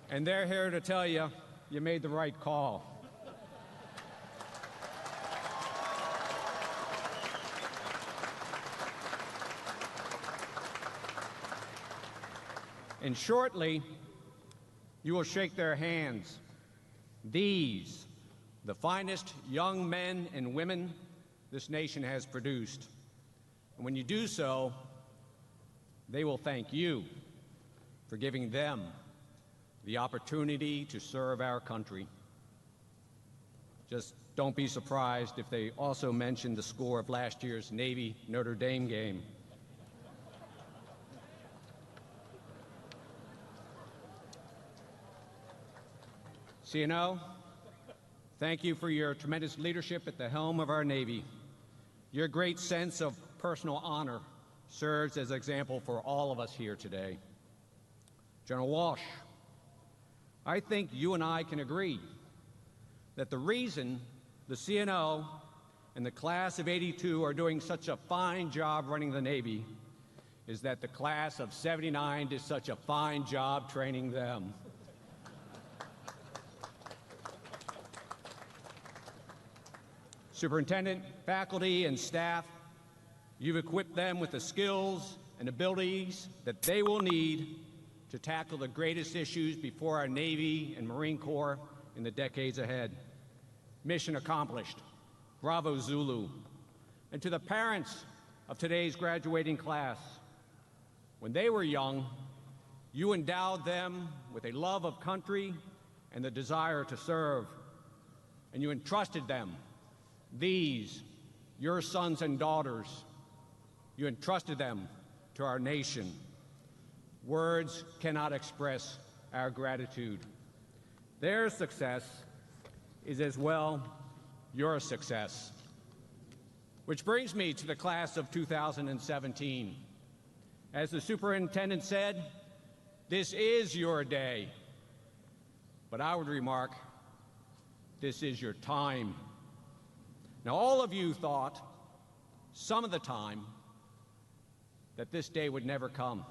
And they're here to tell you, you made the right call. And shortly, you will shake their hands. These, the finest young men and women this nation has produced. And when you do so, they will thank you for giving them the opportunity to serve our country. Just don't be surprised if they also mention the score of last year's Navy-Notre Dame game. CNO, thank you for your tremendous leadership at the helm of our Navy. Your great sense of personal honor serves as an example for all of us here today. General Walsh, I think you and I can agree that the reason the CNO and the class of '82 are doing such a fine job running the Navy is that the class of '79 did such a fine job training them. Superintendent, faculty, and staff, you've equipped them with the skills and abilities that they will need to tackle the greatest issues before our Navy and Marine Corps in the decades ahead. Mission accomplished. Bravo, Zulu. And to the parents of today's graduating class, when they were young, you endowed them with a love of country and the desire to serve, and you entrusted them, these, your sons and daughters, you entrusted them to our nation. Words cannot express our gratitude. Their success is as well your success. Which brings me to the class of 2017. As the superintendent said, this is your day. But I would remark, this is your time. Now, all of you thought, some of the time, that this day would never come.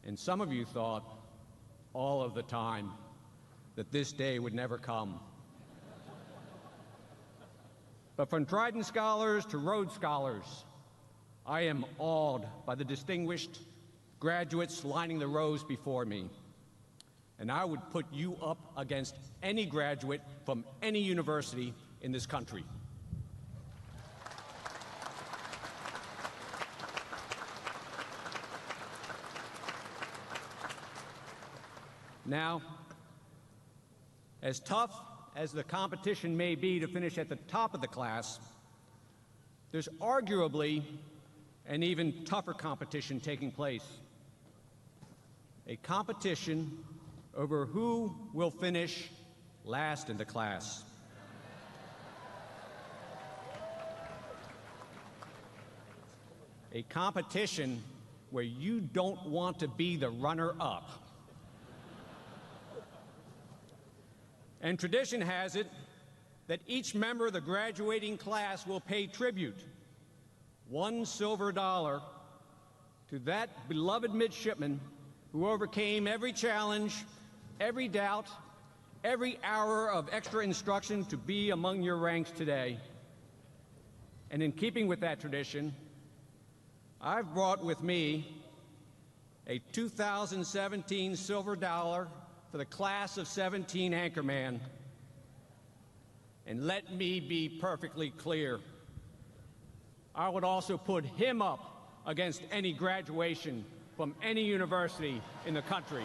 And some of you thought, all of the time, that this day would never come. But from Trident Scholars to Rhodes Scholars, I am awed by the distinguished graduates lining the rows before me. And I would put you up against any graduate from any university in this country. Now, as tough as the competition may be to finish at the top of the class, there's arguably an even tougher competition taking place. A competition over who will finish last in the class. A competition where you don't want to be the runner-up. And tradition has it that each member of the graduating class will pay tribute, $1 silver to that beloved midshipman who overcame every challenge, every doubt, every hour of extra instruction to be among your ranks today. And in keeping with that tradition, I've brought with me a 2017 silver dollar for the class of 17 anchorman. And let me be perfectly clear. I would also put him up against any graduation from any university in the country.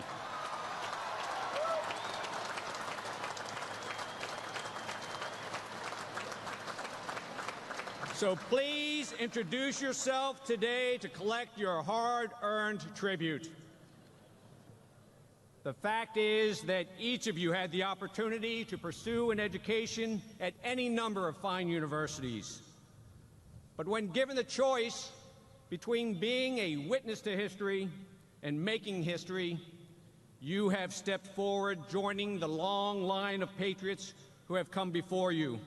So please introduce yourself today to collect your hard-earned tribute. The fact is that each of you had the opportunity to pursue an education at any number of fine universities. But when given the choice between being a witness to history and making history, you have stepped forward, joining the long line of patriots who have come before you,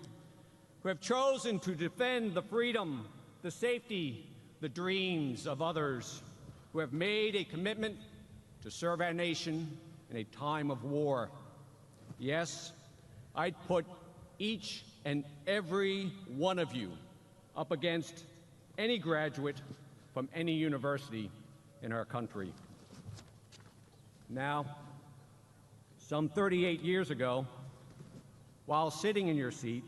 who have chosen to defend the freedom, the safety, the dreams of others, who have made a commitment to serve our nation in a time of war. Yes, I'd put each and every one of you up against any graduate from any university in our country. Now, some 38 years ago, while sitting in your seat,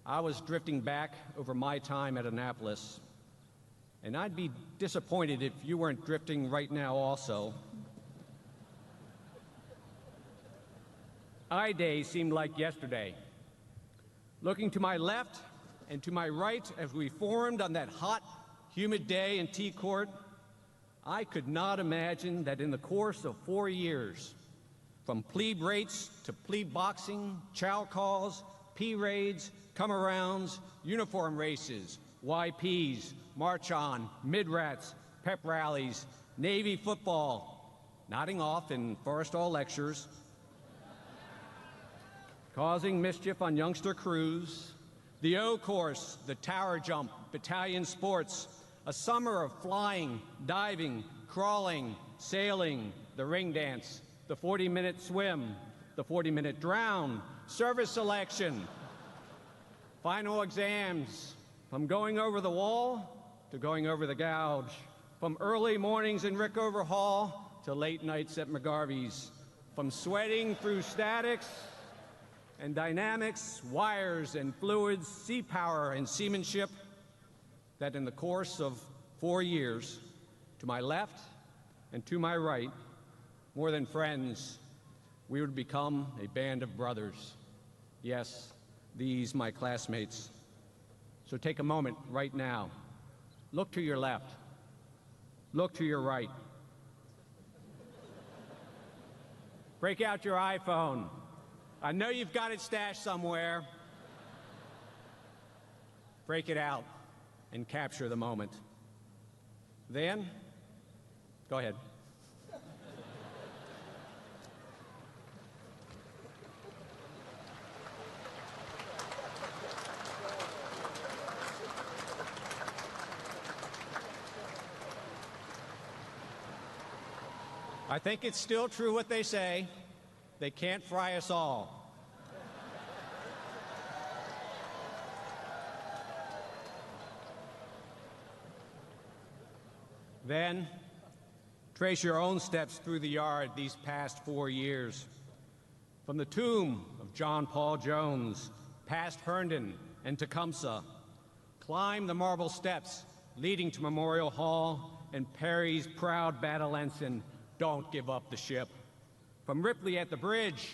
I was drifting back over my time at Annapolis, and I'd be disappointed if you weren't drifting right now also. I-Day seemed like yesterday. Looking to my left and to my right as we formed on that hot, humid day in T-Court, I could not imagine that in the course of 4 years, from plebe rates to plebe boxing, chow calls, P-raids, come-arounds, uniform races, YPs, march-on, mid-rats, pep rallies, Navy football, nodding off in Forrestal lectures, causing mischief on youngster crews, the O course, the tower jump, battalion sports, a summer of flying, diving, crawling, sailing, the ring dance, the 40-minute swim, the 40-minute drown, service selection, final exams, from going over the wall to going over the gouge, from early mornings in Rickover Hall to late nights at McGarvey's, from sweating through statics and dynamics, wires and fluids, sea power and seamanship, that in the course of 4 years, to my left and to my right, more than friends, we would become a band of brothers. Yes, these my classmates. So take a moment right now. Look to your left. Look to your right. Break out your iPhone. I know you've got it stashed somewhere. Break it out and capture the moment. Then, go ahead. I think it's still true what they say. They can't fry us all. Then, trace your own steps through the yard these past 4 years. From the tomb of John Paul Jones, past Herndon and Tecumseh, climb the marble steps leading to Memorial Hall and Perry's proud battle ensign, "Don't give up the ship." From Ripley at the bridge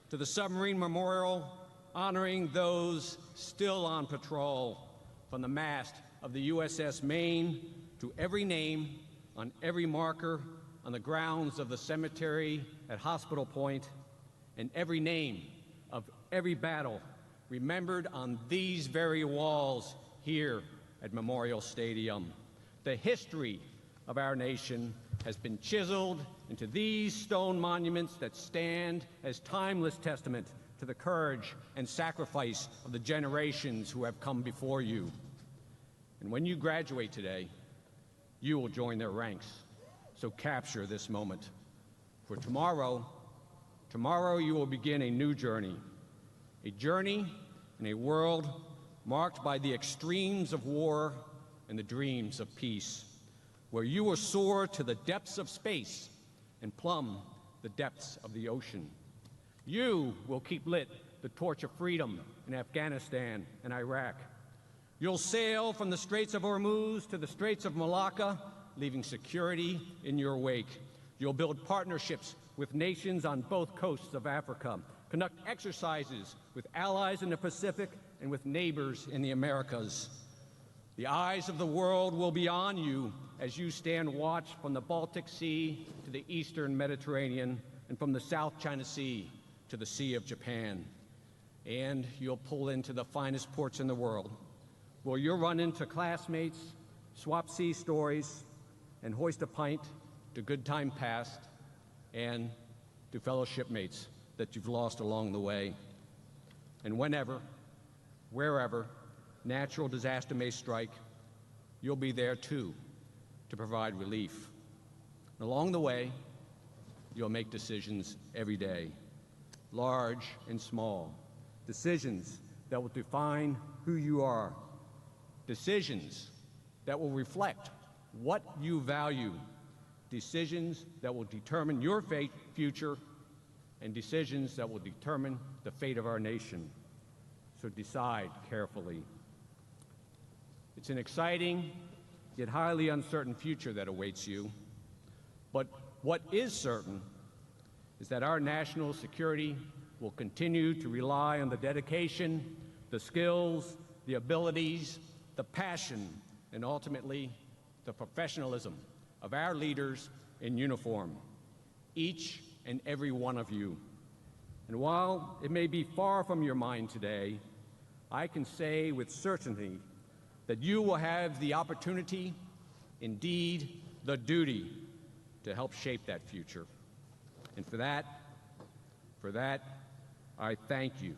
to the submarine memorial, honoring those still on patrol. From the mast of the USS Maine to every name on every marker on the grounds of the cemetery at Hospital Point, and every name of every battle remembered on these very walls here at Memorial Stadium. The history of our nation has been chiseled into these stone monuments that stand as timeless testament to the courage and sacrifice of the generations who have come before you. And when you graduate today, you will join their ranks. So capture this moment. For tomorrow you will begin a new journey. A journey in a world marked by the extremes of war and the dreams of peace, where you will soar to the depths of space and plumb the depths of the ocean. You will keep lit the torch of freedom in Afghanistan and Iraq. You'll sail from the Straits of Hormuz to the Straits of Malacca, leaving security in your wake. You'll build partnerships with nations on both coasts of Africa, conduct exercises with allies in the Pacific and with neighbors in the Americas. The eyes of the world will be on you as you stand watch from the Baltic Sea to the Eastern Mediterranean and from the South China Sea to the Sea of Japan. And you'll pull into the finest ports in the world, where you'll run into classmates, swap sea stories, and hoist a pint to good time past and to fellow shipmates that you've lost along the way. And whenever, wherever natural disaster may strike, you'll be there too to provide relief. And along the way, you'll make decisions every day, large and small, decisions that will define who you are, decisions that will reflect what you value, decisions that will determine your future, and decisions that will determine the fate of our nation. So decide carefully. It's an exciting, yet highly uncertain future that awaits you. But what is certain is that our national security will continue to rely on the dedication, the skills, the abilities, the passion, and ultimately the professionalism of our leaders in uniform, each and every one of you. And while it may be far from your mind today, I can say with certainty that you will have the opportunity, indeed the duty, to help shape that future. And for that, I thank you,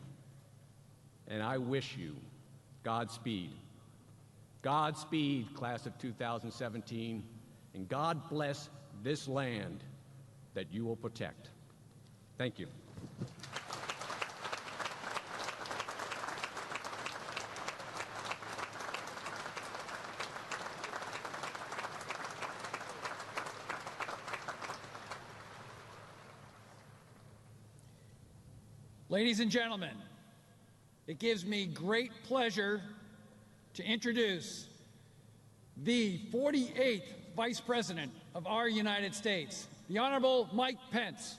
and I wish you Godspeed. Godspeed, class of 2017, and God bless this land that you will protect. Thank you. Ladies and gentlemen, it gives me great pleasure to introduce the 48th Vice President of our United States, the Honorable Mike Pence.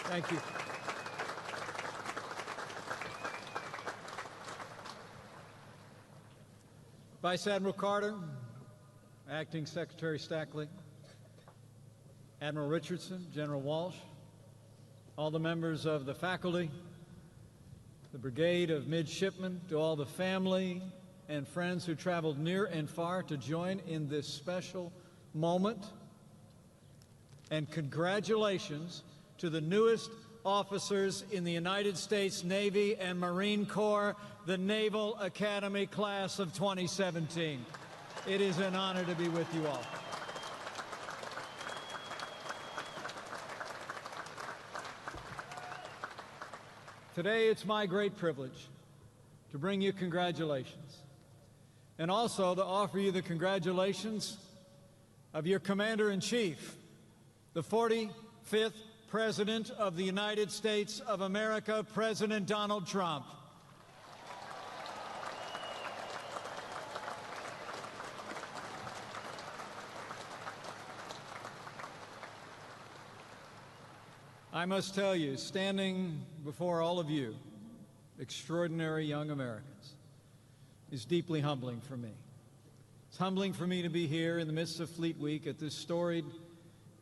Thank you. Vice Admiral Carter, Acting Secretary Stackley, Admiral Richardson, General Walsh, all the members of the faculty, the Brigade of Midshipmen, to all the family and friends who traveled near and far to join in this special moment, and congratulations to the newest officers in the United States Navy and Marine Corps, the Naval Academy Class of 2017. It is an honor to be with you all. Today, it's my great privilege to bring you congratulations, and also to offer you the congratulations of your Commander-in-Chief, the 45th President of the United States of America, President Donald Trump. I must tell you, standing before all of you, extraordinary young Americans, is deeply humbling for me. It's humbling for me to be here in the midst of Fleet Week at this storied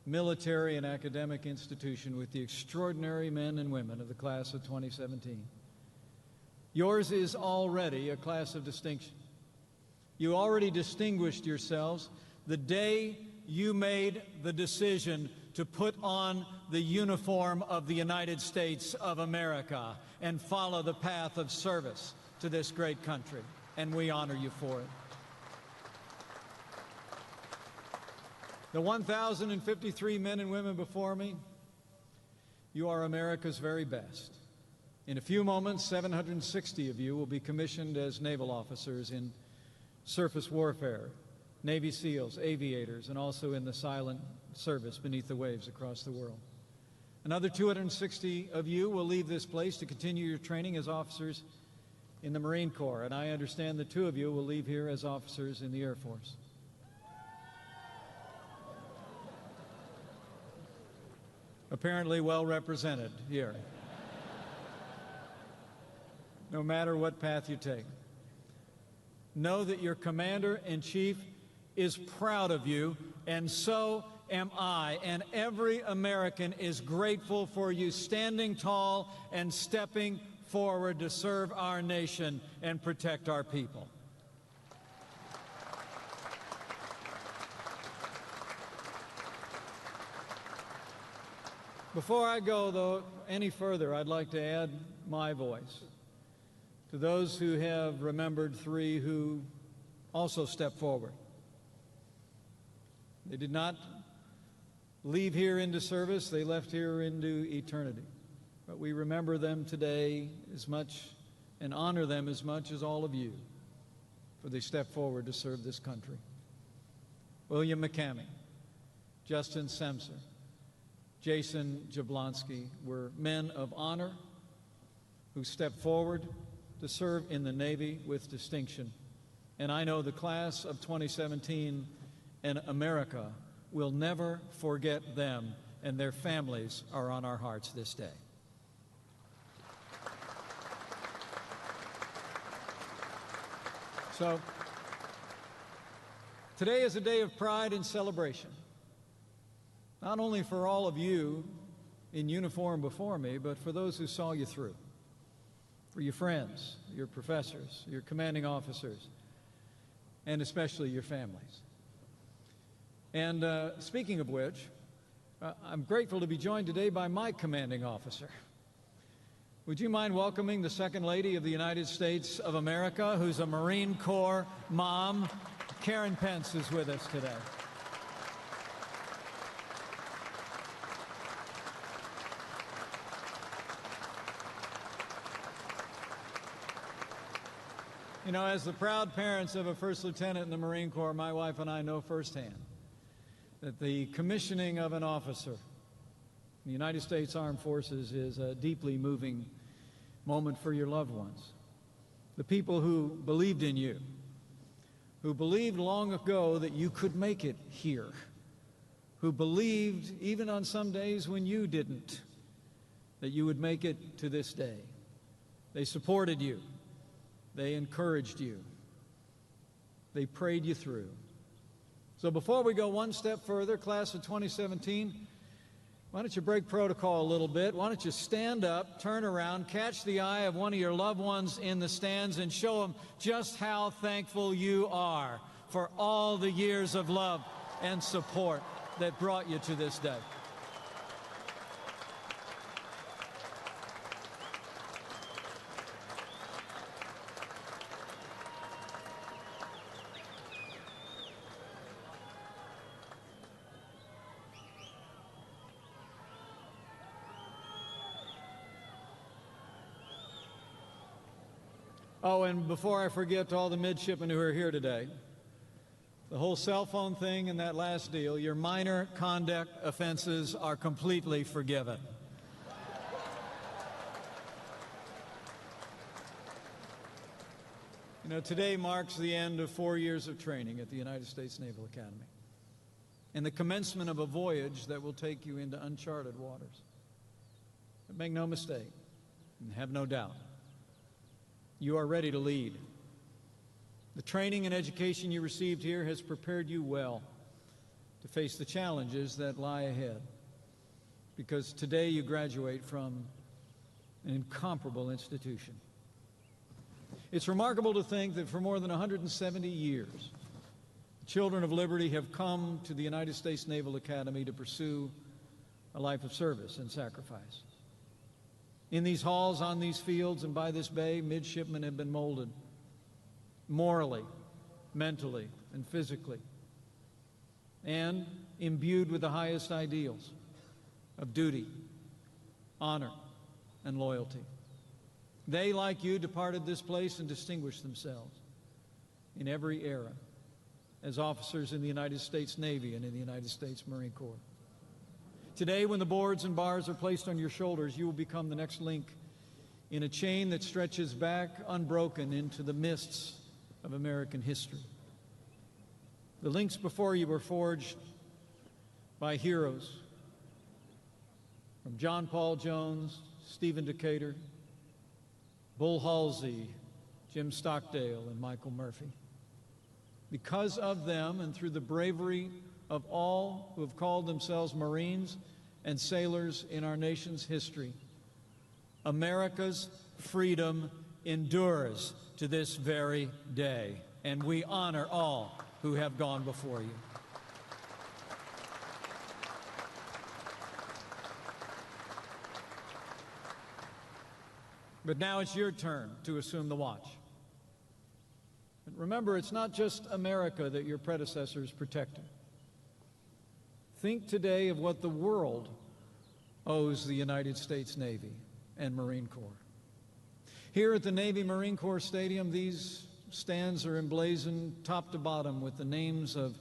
military and academic institution with the extraordinary men and women of the class of 2017. Yours is already a class of distinction. You already distinguished yourselves the day you made the decision to put on the uniform of the United States of America and follow the path of service to this great country, and we honor you for it. The 1,053 men and women before me, you are America's very best. In a few moments, 760 of you will be commissioned as naval officers in surface warfare, Navy SEALs, aviators, and also in the silent service beneath the waves across the world. Another 260 of you will leave this place to continue your training as officers in the Marine Corps, and I understand that 2 of you will leave here as officers in the Air Force. Apparently well represented here. No matter what path you take, know that your Commander-in-Chief is proud of you, and so am I, and every American is grateful for you standing tall and stepping forward to serve our nation and protect our people. Before I go, though, any further, I'd like to add my voice to those who have remembered 3 who also stepped forward. They did not leave here into service, they left here into eternity. But we remember them today as much and honor them as much as all of you, for they stepped forward to serve this country. William McCamey, Justin Semser, Jason Jablonski were men of honor who stepped forward to serve in the Navy with distinction. And I know the class of 2017 and America will never forget them, and their families are on our hearts this day. So, today is a day of pride and celebration, not only for all of you in uniform before me, but for those who saw you through, for your friends, your professors, your commanding officers, and especially your families. And speaking of which, I'm grateful to be joined today by my commanding officer. Would you mind welcoming the Second Lady of the United States of America, who's a Marine Corps mom? Karen Pence is with us today. You know, as the proud parents of a first lieutenant in the Marine Corps, my wife and I know firsthand that the commissioning of an officer in the United States Armed Forces is a deeply moving moment for your loved ones. The people who believed in you, who believed long ago that you could make it here, who believed, even on some days when you didn't, that you would make it to this day. They supported you. They encouraged you. They prayed you through. So before we go one step further, class of 2017, why don't you break protocol a little bit? Why don't you stand up, turn around, catch the eye of one of your loved ones in the stands and show them just how thankful you are for all the years of love and support that brought you to this day. Oh, and before I forget to all the midshipmen who are here today, the whole cell phone thing and that last deal, your minor conduct offenses are completely forgiven. You know, today marks the end of 4 years of training at the United States Naval Academy and the commencement of a voyage that will take you into uncharted waters. But make no mistake, and have no doubt, you are ready to lead. The training and education you received here has prepared you well to face the challenges that lie ahead, because today you graduate from an incomparable institution. It's remarkable to think that for more than 170 years, the children of liberty have come to the United States Naval Academy to pursue a life of service and sacrifice. In these halls, on these fields, and by this bay, midshipmen have been molded morally, mentally, and physically, and imbued with the highest ideals of duty, honor, and loyalty. They, like you, departed this place and distinguished themselves in every era as officers in the United States Navy and in the United States Marine Corps. Today, when the boards and bars are placed on your shoulders, you will become the next link in a chain that stretches back unbroken into the mists of American history. The links before you were forged by heroes from John Paul Jones, Stephen Decatur, Bull Halsey, Jim Stockdale, and Michael Murphy. Because of them and through the bravery of all who have called themselves Marines and sailors in our nation's history, America's freedom endures to this very day, and we honor all who have gone before you. But now it's your turn to assume the watch. But remember, it's not just America that your predecessors protected. Think today of what the world owes the United States Navy and Marine Corps. Here at the Navy Marine Corps Stadium, these stands are emblazoned top to bottom with the names of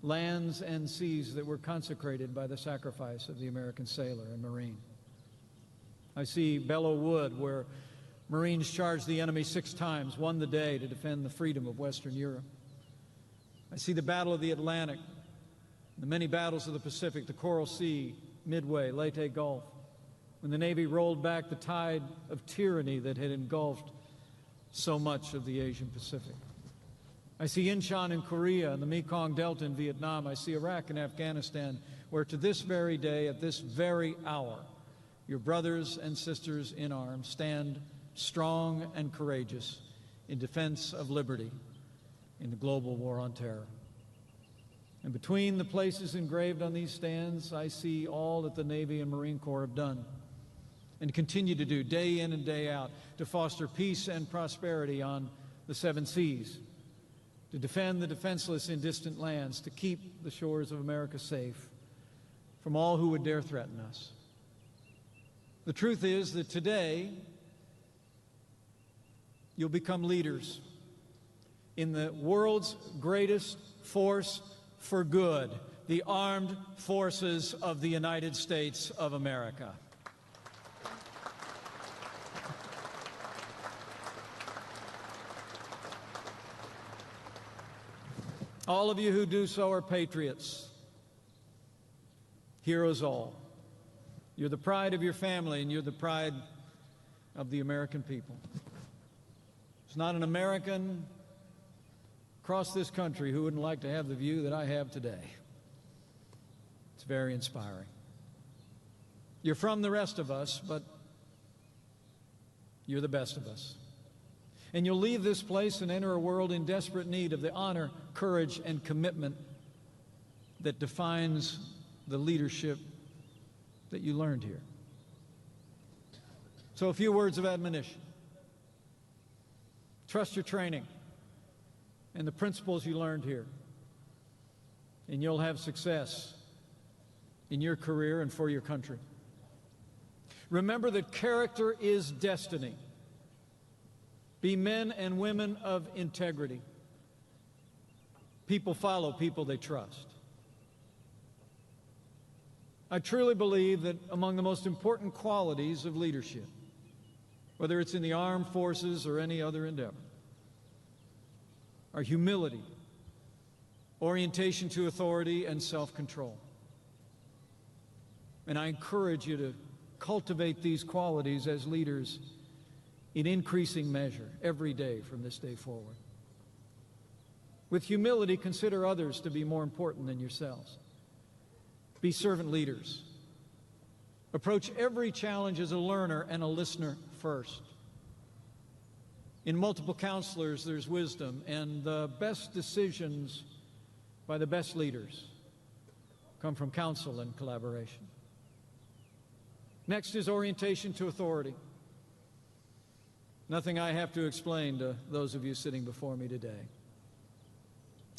lands and seas that were consecrated by the sacrifice of the American sailor and Marine. I see Belleau Wood, where Marines charged the enemy 6 times, won the day to defend the freedom of Western Europe. I see the Battle of the Atlantic, the many battles of the Pacific, the Coral Sea, Midway, Leyte Gulf, when the Navy rolled back the tide of tyranny that had engulfed so much of the Asian Pacific. I see Incheon in Korea and the Mekong Delta in Vietnam. I see Iraq and Afghanistan, where to this very day, at this very hour, your brothers and sisters in arms stand strong and courageous in defense of liberty in the global war on terror. And between the places engraved on these stands, I see all that the Navy and Marine Corps have done and continue to do day in and day out to foster peace and prosperity on the 7 seas, to defend the defenseless in distant lands, to keep the shores of America safe from all who would dare threaten us. The truth is that today, you'll become leaders in the world's greatest force for good, the armed forces of the United States of America. All of you who do so are patriots, heroes all. You're the pride of your family, and you're the pride of the American people. There's not an American across this country who wouldn't like to have the view that I have today. It's very inspiring. You're from the rest of us, but you're the best of us. And you'll leave this place and enter a world in desperate need of the honor, courage, and commitment that defines the leadership that you learned here. So a few words of admonition. Trust your training and the principles you learned here, and you'll have success in your career and for your country. Remember that character is destiny. Be men and women of integrity. People follow people they trust. I truly believe that among the most important qualities of leadership, whether it's in the armed forces or any other endeavor, are humility, orientation to authority, and self-control. And I encourage you to cultivate these qualities as leaders in increasing measure every day from this day forward. With humility, consider others to be more important than yourselves. Be servant leaders. Approach every challenge as a learner and a listener first. In multiple counselors, there's wisdom, and the best decisions by the best leaders come from counsel and collaboration. Next is orientation to authority. Nothing I have to explain to those of you sitting before me today.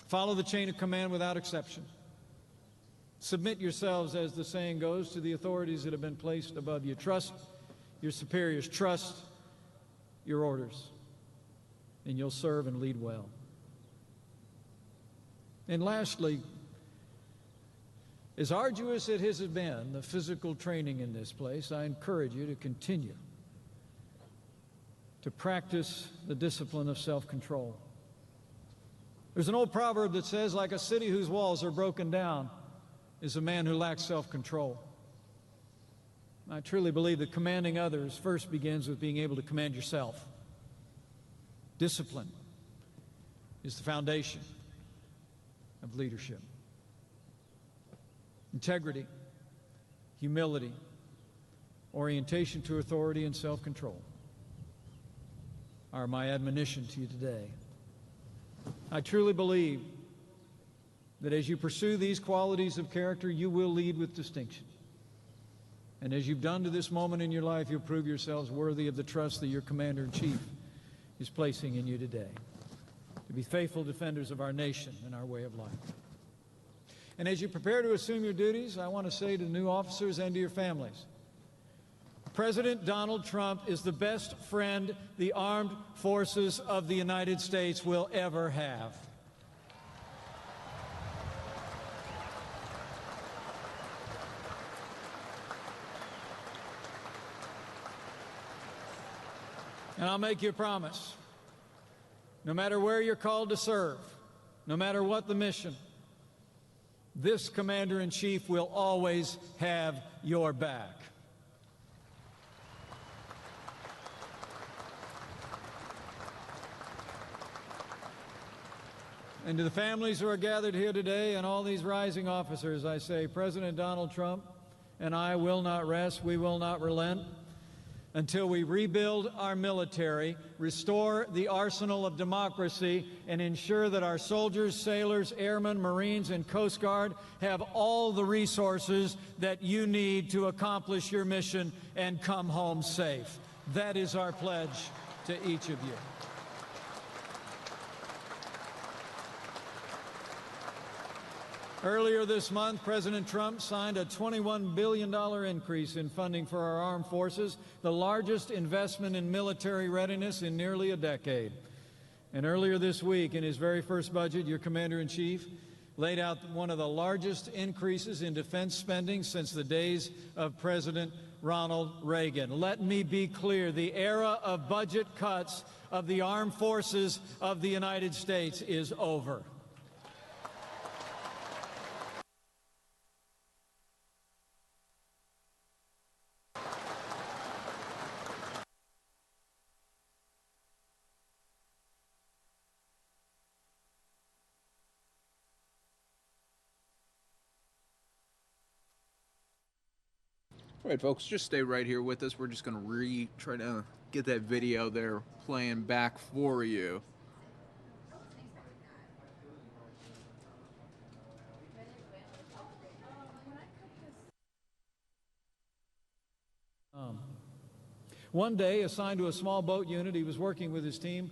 Follow the chain of command without exception. Submit yourselves, as the saying goes, to the authorities that have been placed above you. Trust your superiors. Trust your orders, and you'll serve and lead well. And lastly, as arduous as it has been, the physical training in this place, I encourage you to continue to practice the discipline of self-control. There's an old proverb that says, like a city whose walls are broken down is a man who lacks self-control. I truly believe that commanding others first begins with being able to command yourself. Discipline is the foundation of leadership. Integrity, humility, orientation to authority, and self-control are my admonition to you today. I truly believe that as you pursue these qualities of character, you will lead with distinction. And as you've done to this moment in your life, you'll prove yourselves worthy of the trust that your Commander-in-Chief is placing in you today, to be faithful defenders of our nation and our way of life. And as you prepare to assume your duties, I want to say to the new officers and to your families, President Donald Trump is the best friend the armed forces of the United States will ever have. And I'll make you a promise. No matter where you're called to serve, no matter what the mission, this Commander-in-Chief will always have your back. And to the families who are gathered here today and all these rising officers, I say, President Donald Trump and I will not rest, we will not relent until we rebuild our military, restore the arsenal of democracy, and ensure that our soldiers, sailors, airmen, Marines, and Coast Guard have all the resources that you need to accomplish your mission and come home safe. That is our pledge to each of you. Earlier this month, President Trump signed a $21 billion increase in funding for our armed forces, the largest investment in military readiness in nearly a decade. And earlier this week, in his very first budget, your Commander-in-Chief laid out one of the largest increases in defense spending since the days of President Ronald Reagan. Let me be clear, the era of budget cuts of the armed forces of the United States is over. All right, folks, just stay right here with us. We're just going to try to get that video there playing back for you. One day, assigned to a small boat unit, he was working with his team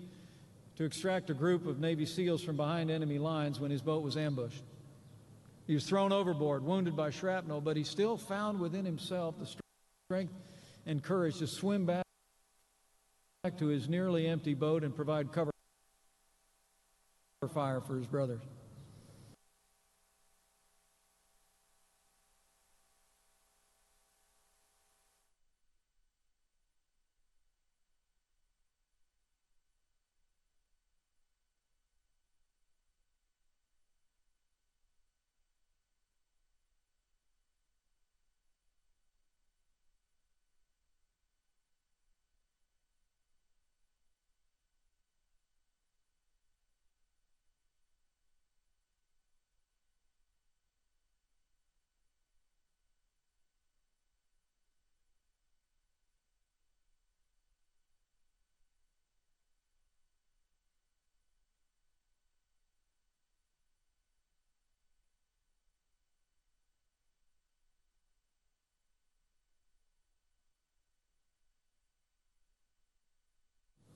to extract a group of Navy SEALs from behind enemy lines when his boat was ambushed. He was thrown overboard, wounded by shrapnel, but he still found within himself the strength and courage to swim back to his nearly empty boat and provide cover fire for his brothers.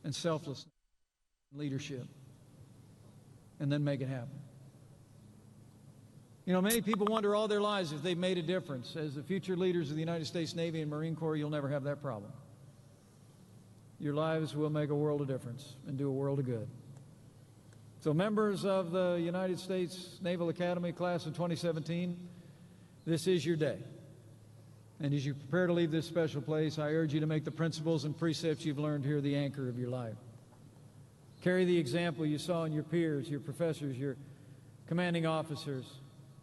and selflessness, leadership, and then make it happen. You know, many people wonder all their lives if they've made a difference. As the future leaders of the United States Navy and Marine Corps, you'll never have that problem. Your lives will make a world of difference and do a world of good. So members of the United States Naval Academy class of 2017, this is your day. And as you prepare to leave this special place, I urge you to make the principles and precepts you've learned here the anchor of your life. Carry the example you saw in your peers, your professors, your commanding officers.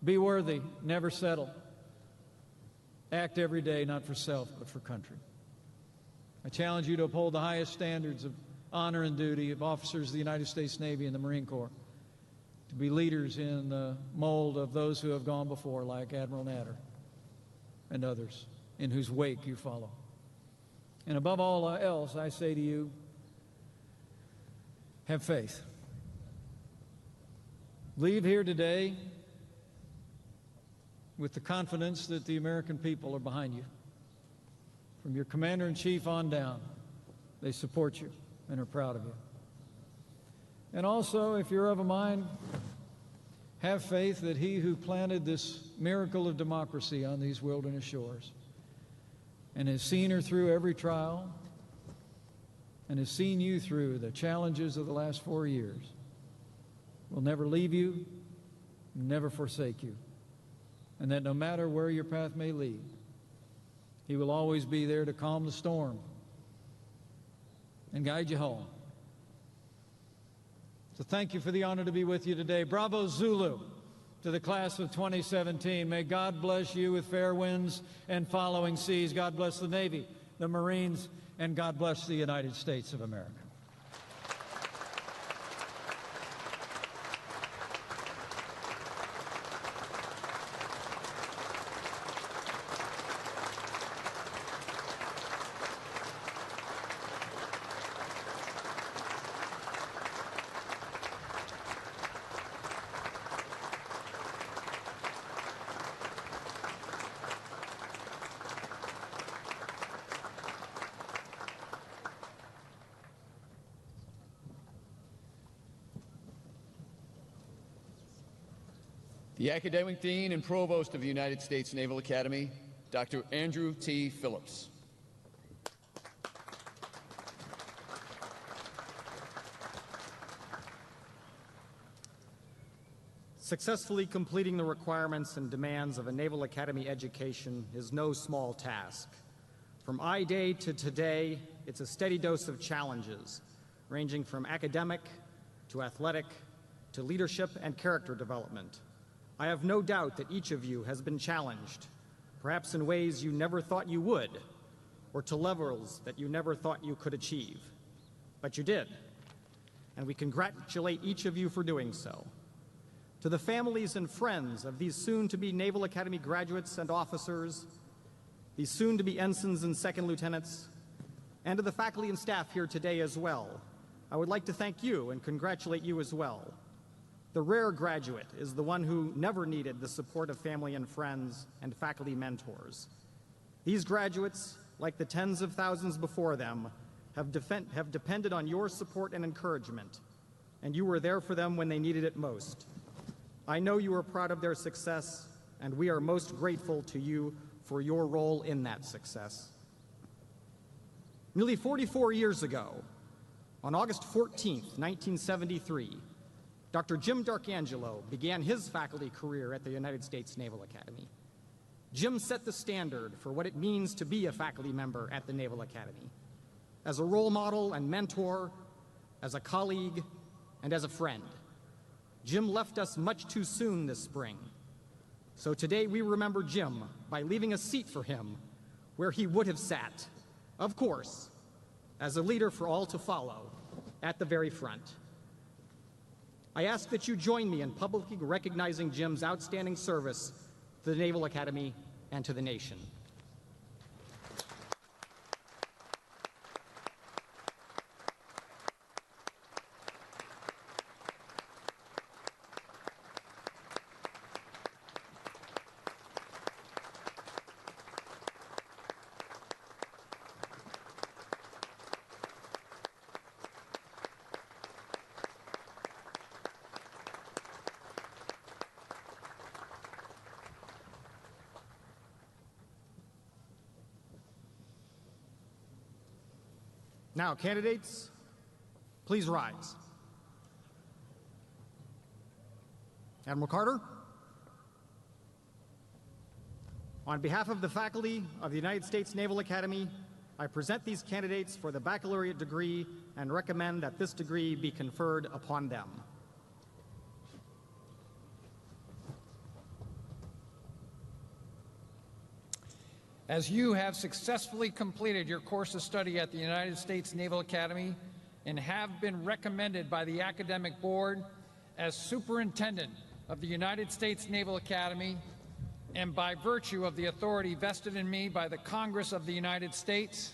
Be worthy, never settle. Act every day, not for self, but for country. I challenge you to uphold the highest standards of honor and duty of officers of the United States Navy and the Marine Corps, to be leaders in the mold of those who have gone before, like Admiral Natter and others, in whose wake you follow. And above all else, I say to you, have faith. Leave here today with the confidence that the American people are behind you. From your commander-in-chief on down, they support you and are proud of you. And also, if you're of a mind, have faith that he who planted this miracle of democracy on these wilderness shores and has seen her through every trial and has seen you through the challenges of the last 4 years will never leave you, never forsake you, and that no matter where your path may lead, he will always be there to calm the storm and guide you home. So thank you for the honor to be with you today. Bravo Zulu to the class of 2017. May God bless you with fair winds and following seas. God bless the Navy, the Marines, and God bless the United States of America. The Academic Dean and Provost of the United States Naval Academy, Dr. Andrew T. Phillips. Successfully completing the requirements and demands of a Naval Academy education is no small task. From I-Day to today, it's a steady dose of challenges, ranging from academic to athletic to leadership and character development. I have no doubt that each of you has been challenged, perhaps in ways you never thought you would, or to levels that you never thought you could achieve. But you did, and we congratulate each of you for doing so. To the families and friends of these soon-to-be Naval Academy graduates and officers, these soon-to-be ensigns and second lieutenants, and to the faculty and staff here today as well, I would like to thank you and congratulate you as well. The rare graduate is the one who never needed the support of family and friends and faculty mentors. These graduates, like the tens of thousands before them, have depended on your support and encouragement, and you were there for them when they needed it most. I know you are proud of their success, and we are most grateful to you for your role in that success. Nearly 44 years ago, on August 14th, 1973, Dr. Jim Darkangelo began his faculty career at the United States Naval Academy. Jim set the standard for what it means to be a faculty member at the Naval Academy, as a role model and mentor, as a colleague, and as a friend. Jim left us much too soon this spring. So today we remember Jim by leaving a seat for him where he would have sat, of course, as a leader for all to follow, at the very front. I ask that you join me in publicly recognizing Jim's outstanding service to the Naval Academy and to the nation. Now, candidates, please rise. Admiral Carter, on behalf of the faculty of the United States Naval Academy, I present these candidates for the baccalaureate degree and recommend that this degree be conferred upon them. As you have successfully completed your course of study at the United States Naval Academy and have been recommended by the Academic Board as Superintendent of the United States Naval Academy, and by virtue of the authority vested in me by the Congress of the United States,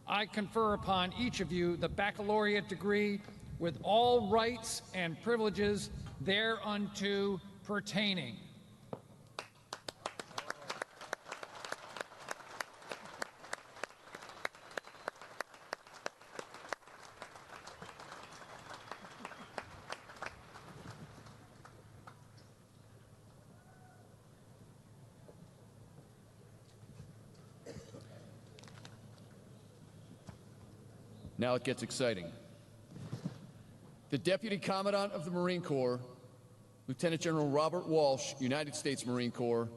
I confer upon each of you the baccalaureate degree with all rights and privileges thereunto pertaining. Now it gets exciting. The Deputy Commandant of the Marine Corps, Lieutenant General Robert Walsh, United States Marine Corps,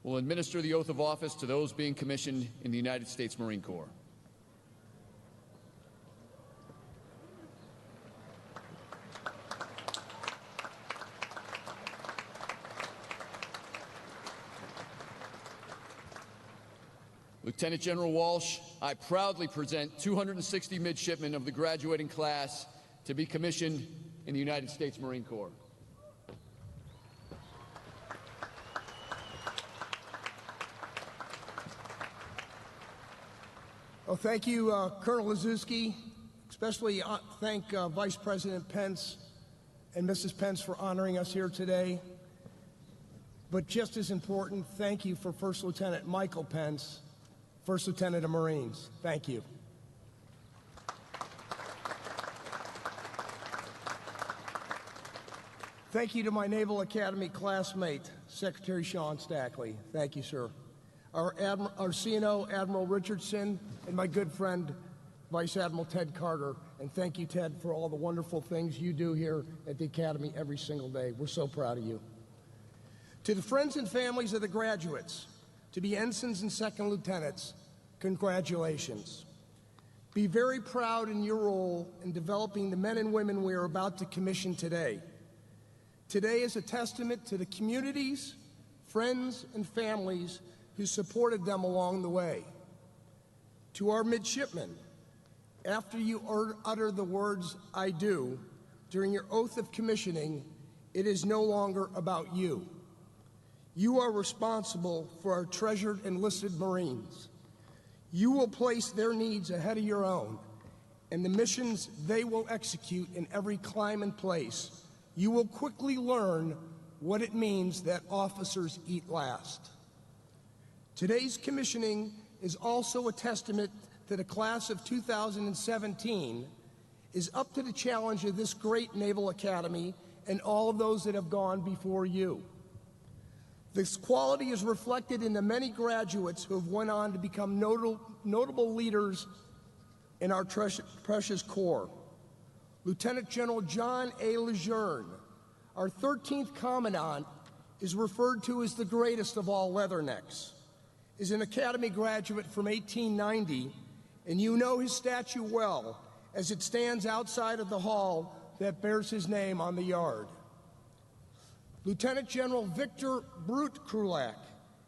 will administer the oath of office to those being commissioned in the United States Marine Corps. Lieutenant General Walsh, I proudly present 260 midshipmen of the graduating class to be commissioned in the United States Marine Corps. Well, thank you, Colonel Liszewski. Especially thank Vice President Pence and Mrs. Pence for honoring us here today. But just as important, thank you for First Lieutenant Michael Pence, First Lieutenant of Marines. Thank you. Thank you to my Naval Academy classmate, Secretary Sean Stackley. Thank you, sir. Our CNO, Admiral Richardson, and my good friend, Vice Admiral Ted Carter. And thank you, Ted, for all the wonderful things you do here at the Academy every single day. We're so proud of you. To the friends and families of the graduates, to be ensigns and second lieutenants, congratulations. Be very proud in your role in developing the men and women we are about to commission today. Today is a testament to the communities, friends, and families who supported them along the way. To our midshipmen, after you utter the words, "I do," during your oath of commissioning, it is no longer about you. You are responsible for our treasured enlisted Marines. You will place their needs ahead of your own, and the missions they will execute in every clime and place. You will quickly learn what it means that officers eat last. Today's commissioning is also a testament to the class of 2017 is up to the challenge of this great Naval Academy and all of those that have gone before you. This quality is reflected in the many graduates who have went on to become notable leaders in our precious Corps. Lieutenant General John A. Lejeune, our 13th Commandant, is referred to as the greatest of all leathernecks, is an Academy graduate from 1890, and you know his statue well as it stands outside of the hall that bears his name on the yard. Lieutenant General Victor Brute Krulak,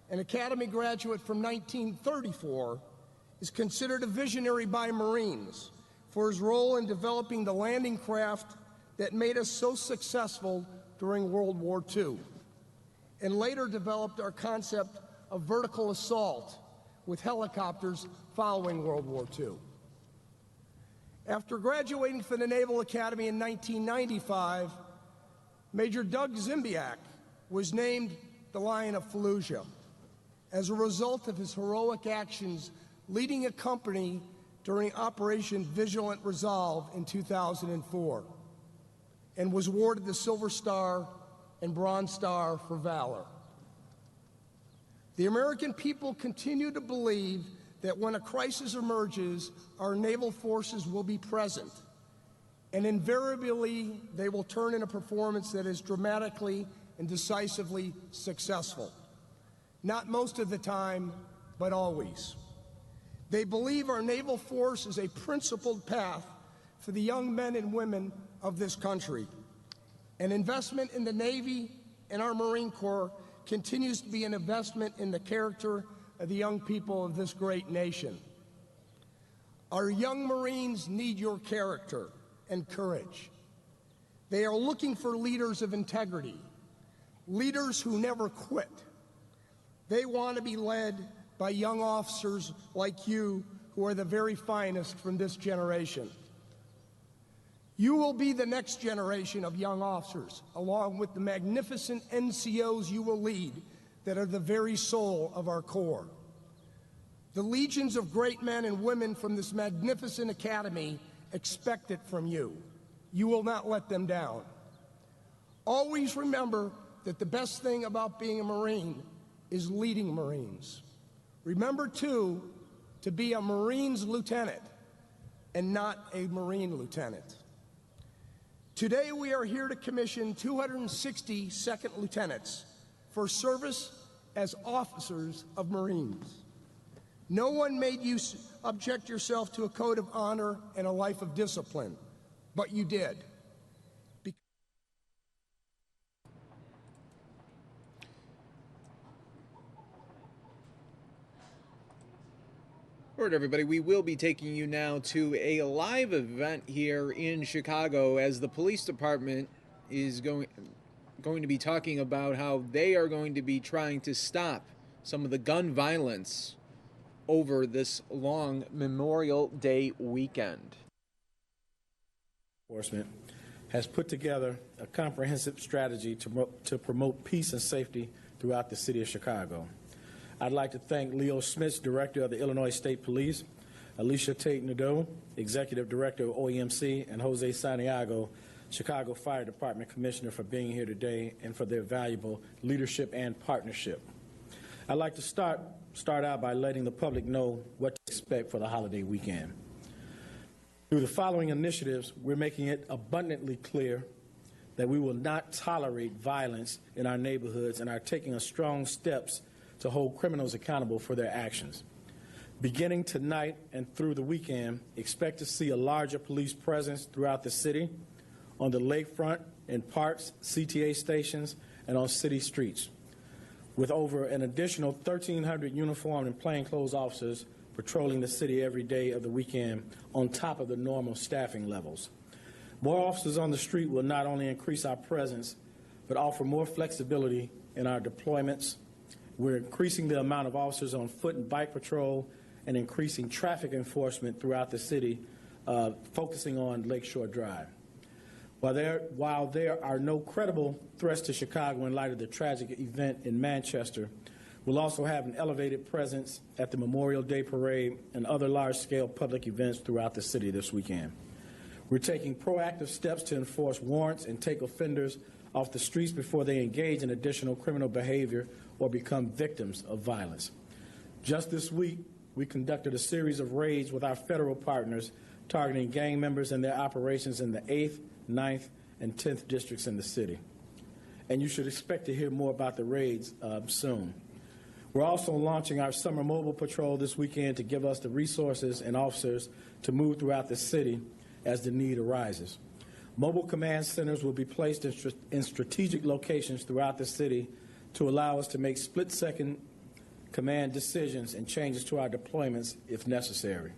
an Academy graduate from 1934, is considered a visionary by Marines for his role in developing the landing craft that made us so successful during World War II, and later developed our concept of vertical assault with helicopters following World War II. After graduating from the Naval Academy in 1995, Major Doug Zimbiak was named the Lion of Fallujah as a result of his heroic actions leading a company during Operation Vigilant Resolve in 2004, and was awarded the Silver Star and Bronze Star for valor. The American people continue to believe that when a crisis emerges, our naval forces will be present, and invariably they will turn in a performance that is dramatically and decisively successful. Not most of the time, but always. They believe our naval force is a principled path for the young men and women of this country. An investment in the Navy and our Marine Corps continues to be an investment in the character of the young people of this great nation. Our young Marines need your character and courage. They are looking for leaders of integrity, leaders who never quit. They want to be led by young officers like you, who are the very finest from this generation. You will be the next generation of young officers, along with the magnificent NCOs you will lead that are the very soul of our Corps. The legions of great men and women from this magnificent academy expect it from you. You will not let them down. Always remember that the best thing about being a Marine is leading Marines. Remember, too, to be a Marine's lieutenant and not a Marine lieutenant. Today, we are here to commission 260 second lieutenants for service as officers of Marines. No one made you subject yourself to a code of honor and a life of discipline, but you did. All right, everybody, we will be taking you now to a live event here in Chicago as the police department is going to be talking about how they are going to be trying to stop some of the gun violence over this long Memorial Day weekend. Enforcement has put together a comprehensive strategy to promote peace and safety throughout the city of Chicago. I'd like to thank Leo Smith, Director of the Illinois State Police, Alicia Tate-Nadeau, Executive Director of OEMC, and Jose Santiago, Chicago Fire Department Commissioner, for being here today and for their valuable leadership and partnership. I'd like to start out by letting the public know what to expect for the holiday weekend. Through the following initiatives, we're making it abundantly clear that we will not tolerate violence in our neighborhoods and are taking strong steps to hold criminals accountable for their actions. Beginning tonight and through the weekend, expect to see a larger police presence throughout the city, on the lakefront, in parks, CTA stations, and on city streets, with over an additional 1,300 uniformed and plainclothes officers patrolling the city every day of the weekend on top of the normal staffing levels. More officers on the street will not only increase our presence, but offer more flexibility in our deployments. We're increasing the amount of officers on foot and bike patrol and increasing traffic enforcement throughout the city, focusing on Lakeshore Drive. While there are no credible threats to Chicago in light of the tragic event in Manchester, we'll also have an elevated presence at the Memorial Day Parade and other large-scale public events throughout the city this weekend. We're taking proactive steps to enforce warrants and take offenders off the streets before they engage in additional criminal behavior or become victims of violence. Just this week, we conducted a series of raids with our federal partners targeting gang members and their operations in the 8th, 9th, and 10th districts in the city. And you should expect to hear more about the raids soon. We're also launching our summer mobile patrol this weekend to give us the resources and officers to move throughout the city as the need arises. Mobile command centers will be placed in strategic locations throughout the city to allow us to make split-second command decisions and changes to our deployments if necessary.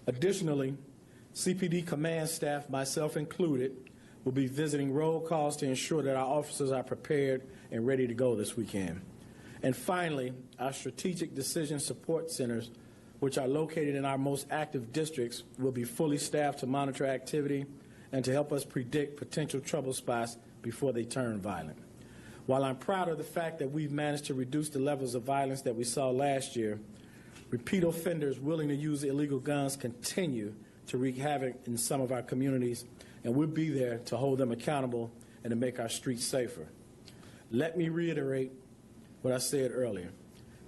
Additionally, CPD command staff, myself included, will be visiting roll calls to ensure that our officers are prepared and ready to go this weekend. And finally, our strategic decision support centers, which are located in our most active districts, will be fully staffed to monitor activity and to help us predict potential trouble spots before they turn violent. While I'm proud of the fact that we've managed to reduce the levels of violence that we saw last year, repeat offenders willing to use illegal guns continue to wreak havoc in some of our communities, and we'll be there to hold them accountable and to make our streets safer. Let me reiterate what I said earlier.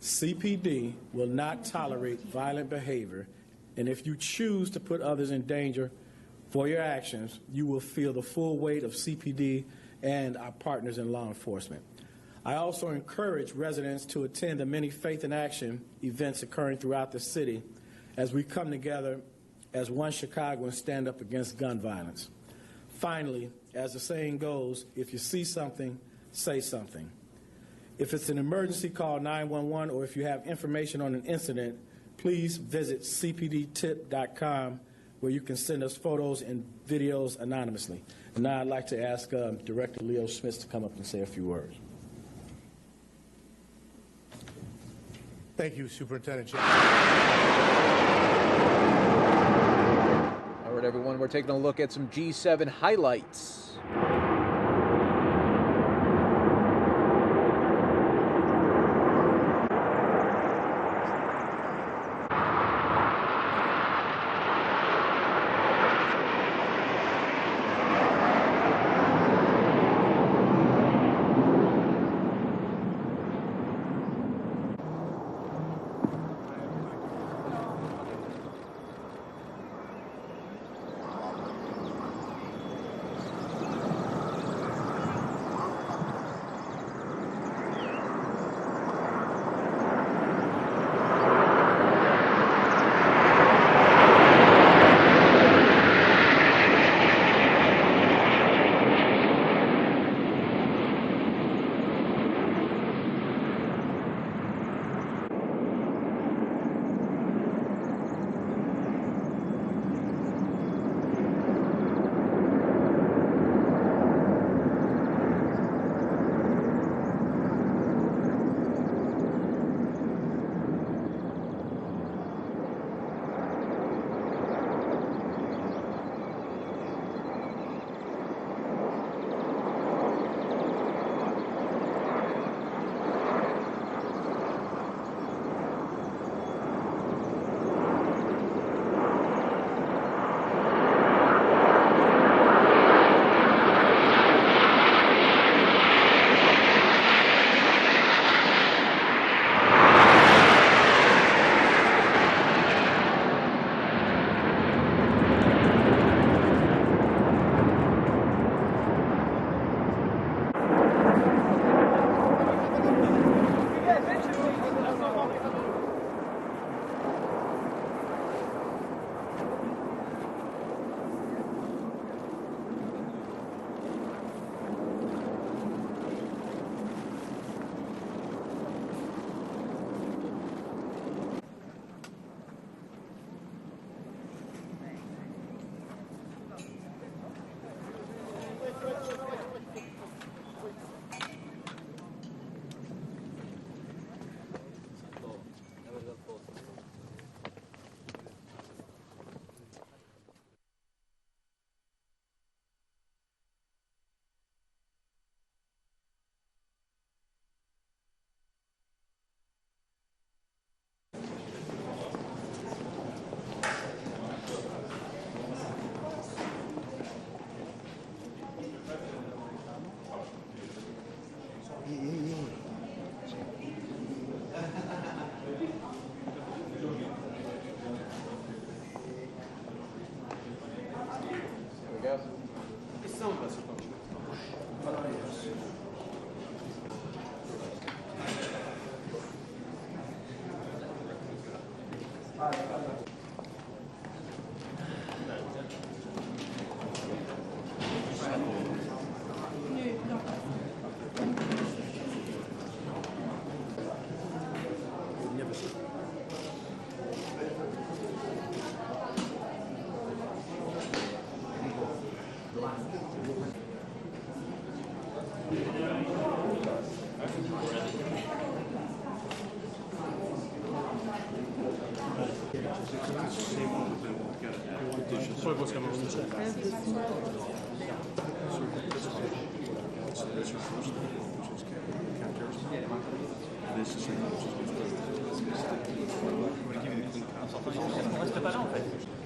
CPD will not tolerate violent behavior, and if you choose to put others in danger for your actions, you will feel the full weight of CPD and our partners in law enforcement. I also encourage residents to attend the many Faith in Action events occurring throughout the city as we come together as one Chicago and stand up against gun violence. Finally, as the saying goes, if you see something, say something. If it's an emergency, call 911, or if you have information on an incident, please visit cpdtip.com, where you can send us photos and videos anonymously. And now I'd like to ask Director Leo Smith to come up and say a few words. Thank you, Superintendent. All right, everyone, we're taking a look at some G7 highlights.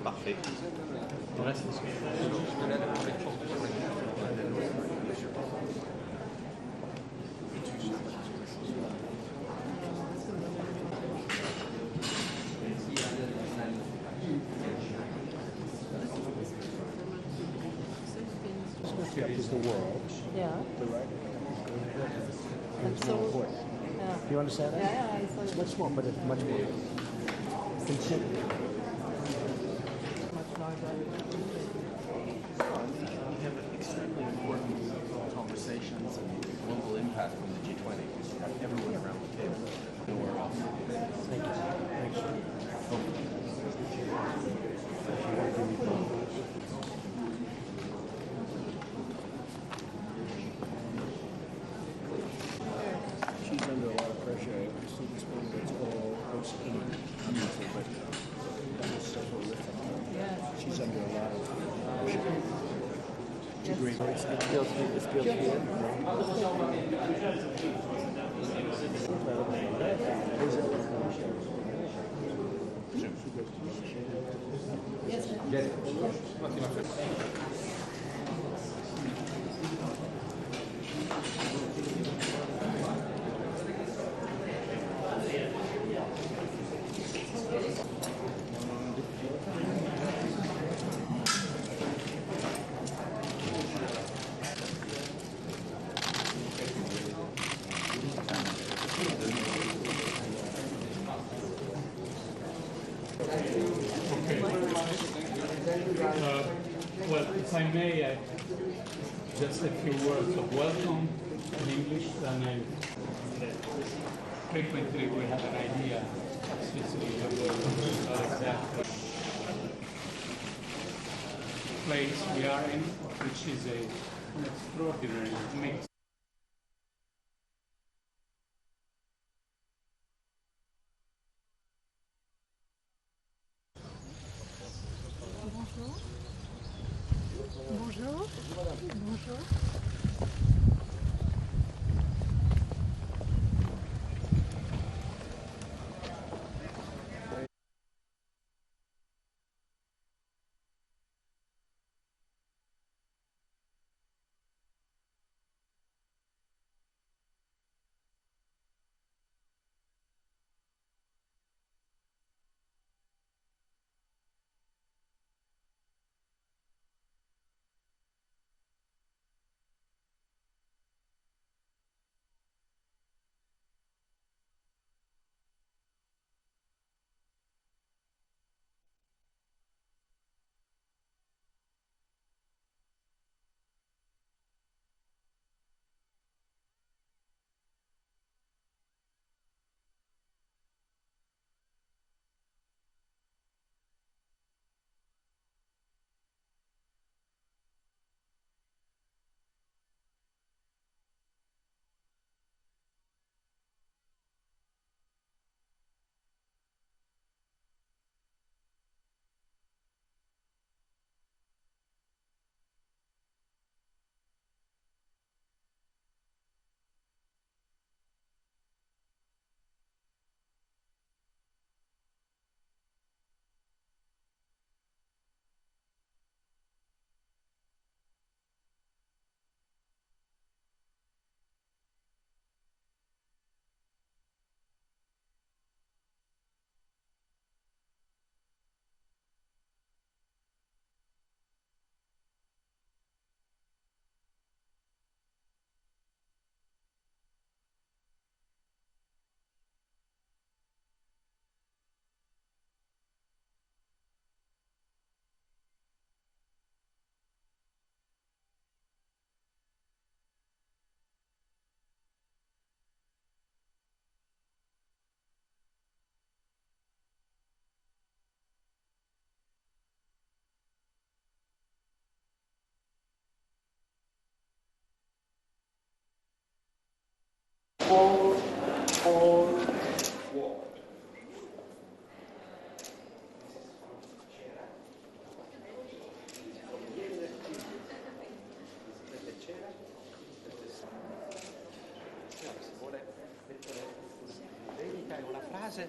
Parfait. next step is the world. Yeah. The right. And It's so, more important. yeah. Do you understand that? Yeah, I saw It's it. much more, but it's much more considered. Much larger. We have extremely important conversations and global impact from the G20. We have everyone around the table. Nowhere else. Thank you. Thanks. She's under a lot of pressure. I see this one that's all goes in beautiful, but that is so horrific. She's under a lot of pressure. Two great points. It feels here. Well, if I may, just a few words of welcome in English, and frequently we have an idea of Sicily, not exactly place we are in, which is an extraordinary mix. Bonjour. Bonjour.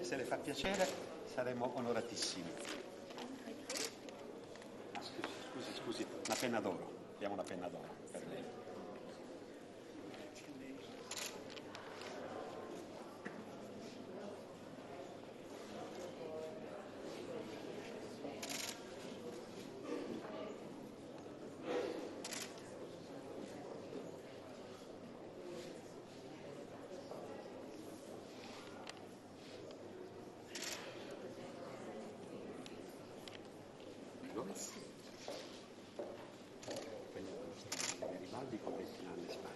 Se le fa piacere saremo onoratissimi. Ah, scusi, una penna d'oro. Diamo una penna d'oro per lei. Garibaldi con 20 anni in Spagna.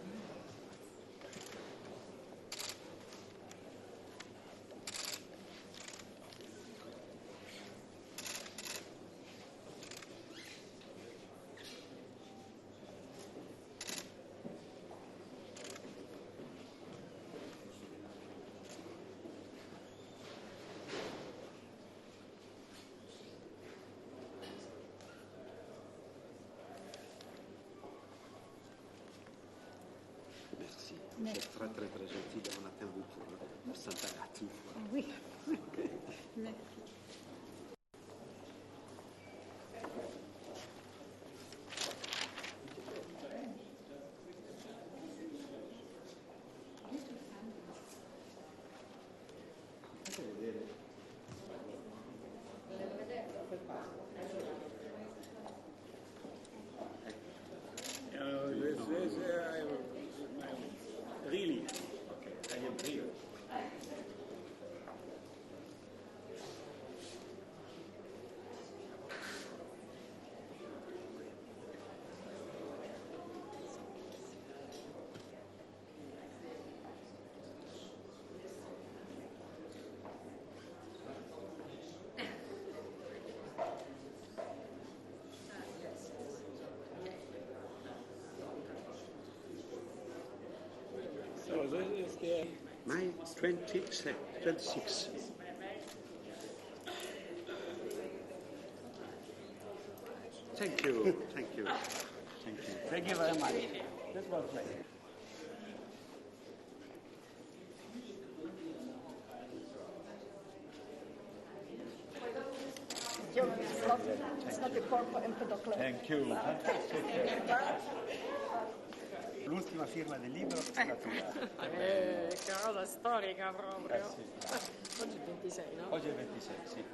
Merci. C'est très très très gentil d'avoir un interview pour Santa Gatti. Oui. Merci. Really? Okay, I am here. So this is the... My 26. Thank you, thank you, thank you. Thank you very much. This was great. It's not a corpo Empedocles. Thank you. L'ultima firma del libro è la tua. Che cosa storica proprio. Sì. Oggi è 26, no? Oggi è 26, sì.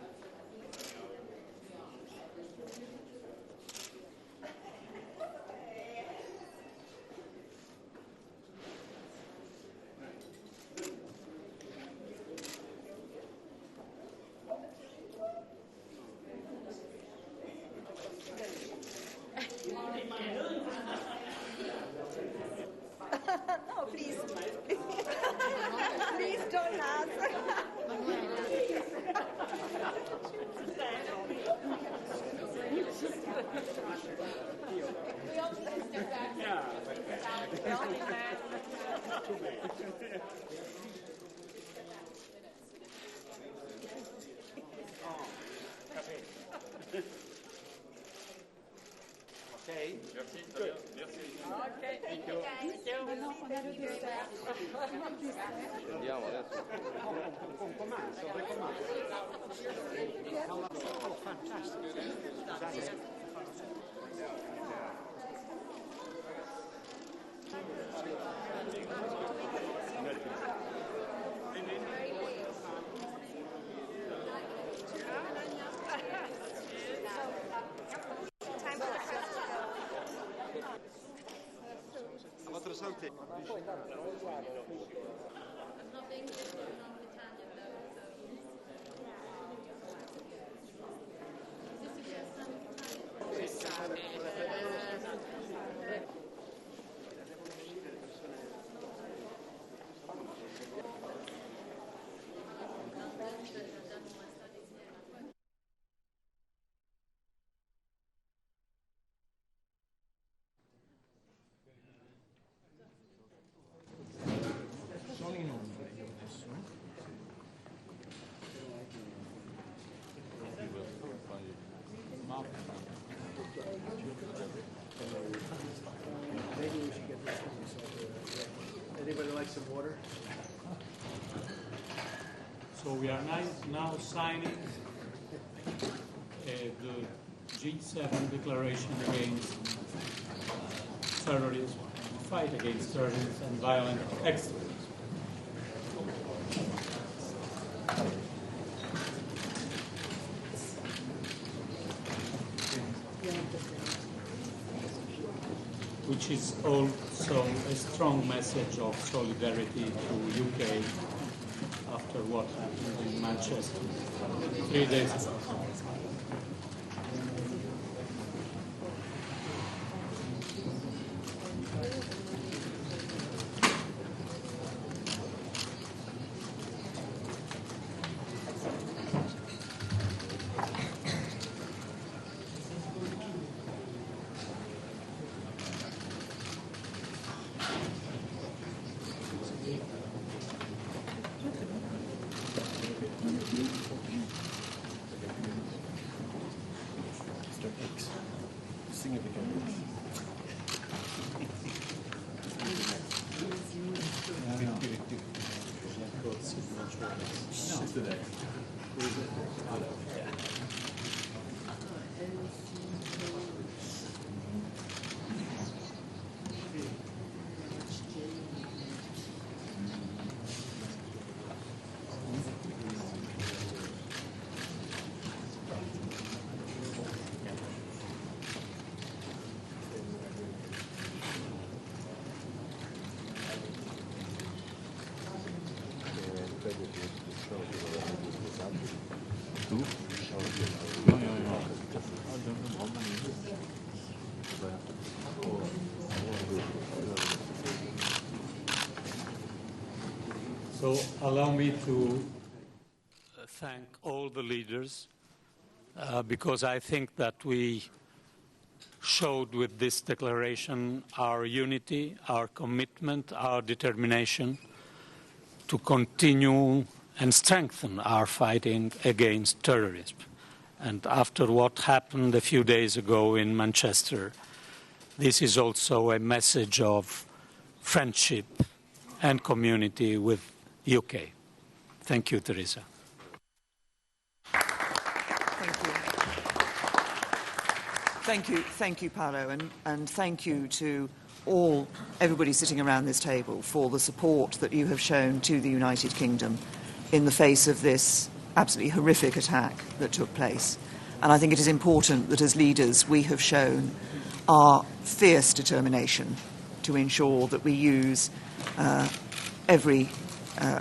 No, please. Please join us. We all step back. We all need that. Ok? Merci. Good. Ok. Thank you. Andiamo adesso. Con comando, Oh, fantastico. Scusate. A vostra salute. Sono in ombra io adesso. Maybe we should get this one resolved. Anybody like some water? So we are now signing the G7 declaration against terrorism, fight against terrorism and violent extremism. Which is also a strong message of solidarity to UK after what happened in Manchester 3 days ago. X. Significant X. No, today. So allow me to thank all the leaders because I think that we showed with this declaration our unity, our commitment, our determination to continue and strengthen our fighting against terrorism. And after what happened a few days ago in Manchester, this is also a message of friendship and community with UK. Thank you, Teresa. Thank you, Paolo, and thank you to everybody sitting around this table for the support that you have shown to the United Kingdom in the face of this absolutely horrific attack that took place. And I think it is important that as leaders we have shown our fierce determination to ensure that we use every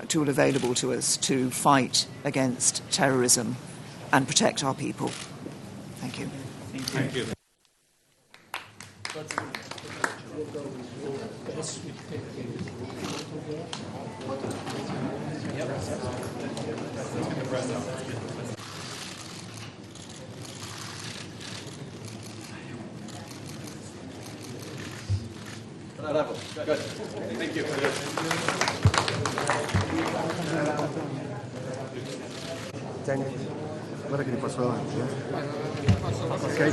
tool available to us to fight against terrorism and protect our people. Thank you. Thank you. Good. Thank you. Daniel, guarda che ti passo davanti. Ok?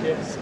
Yes.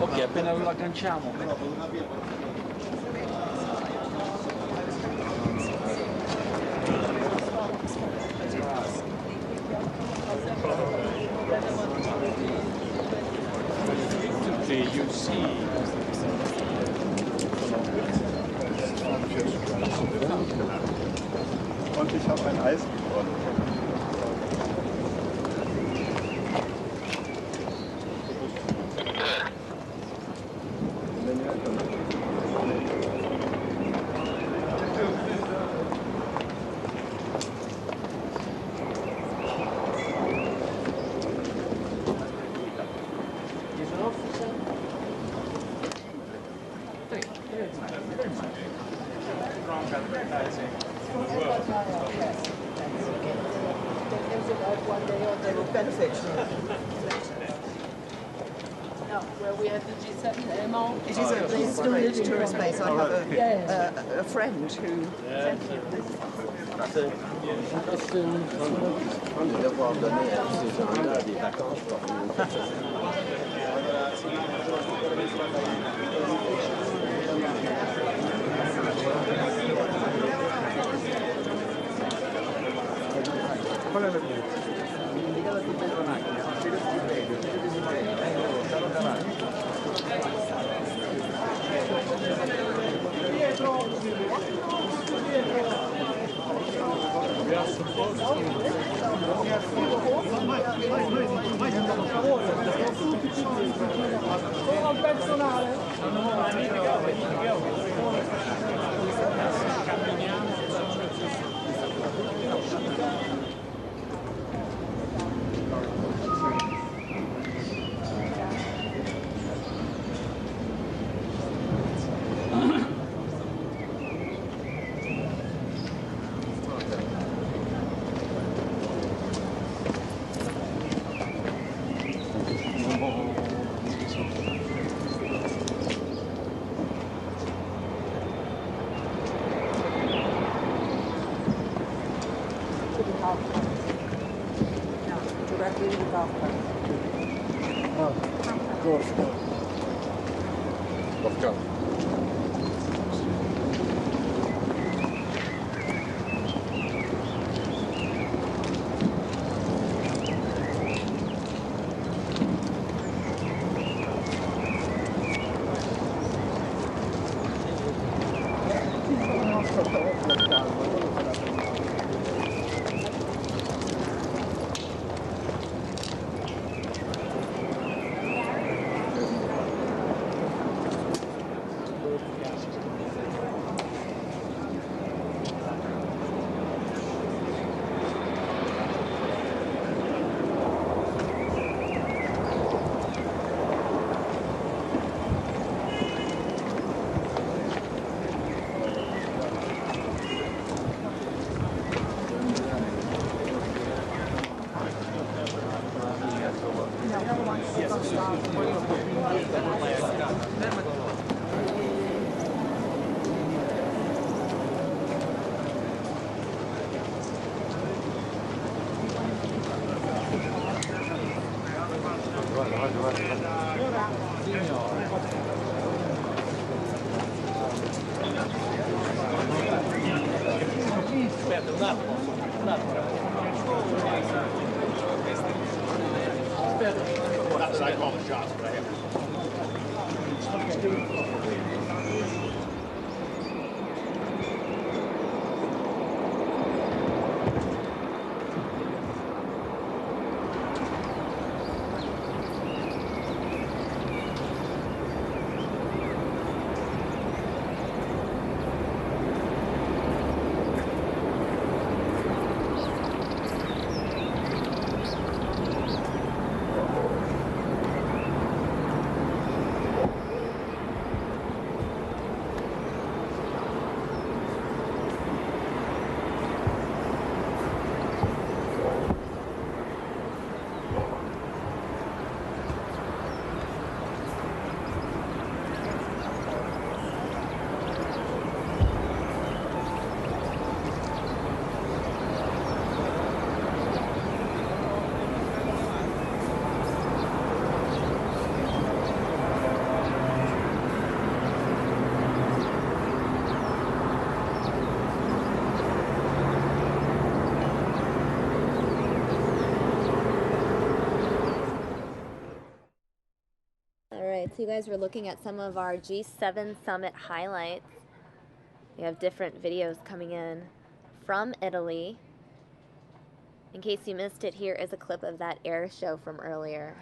Ok, appena lo agganciamo. You see. Und ich habe ein Eis gewonnen. They will benefit. No, where we had the G7 ammo. It is a great tourist place. I have a friend who. Directly to the golf cart. Oh, good. Let's go. I call the shots, but I have So you guys were looking at some of our G7 summit highlights. We have different videos coming in from Italy. In case you missed it, here is a clip of that air show from earlier.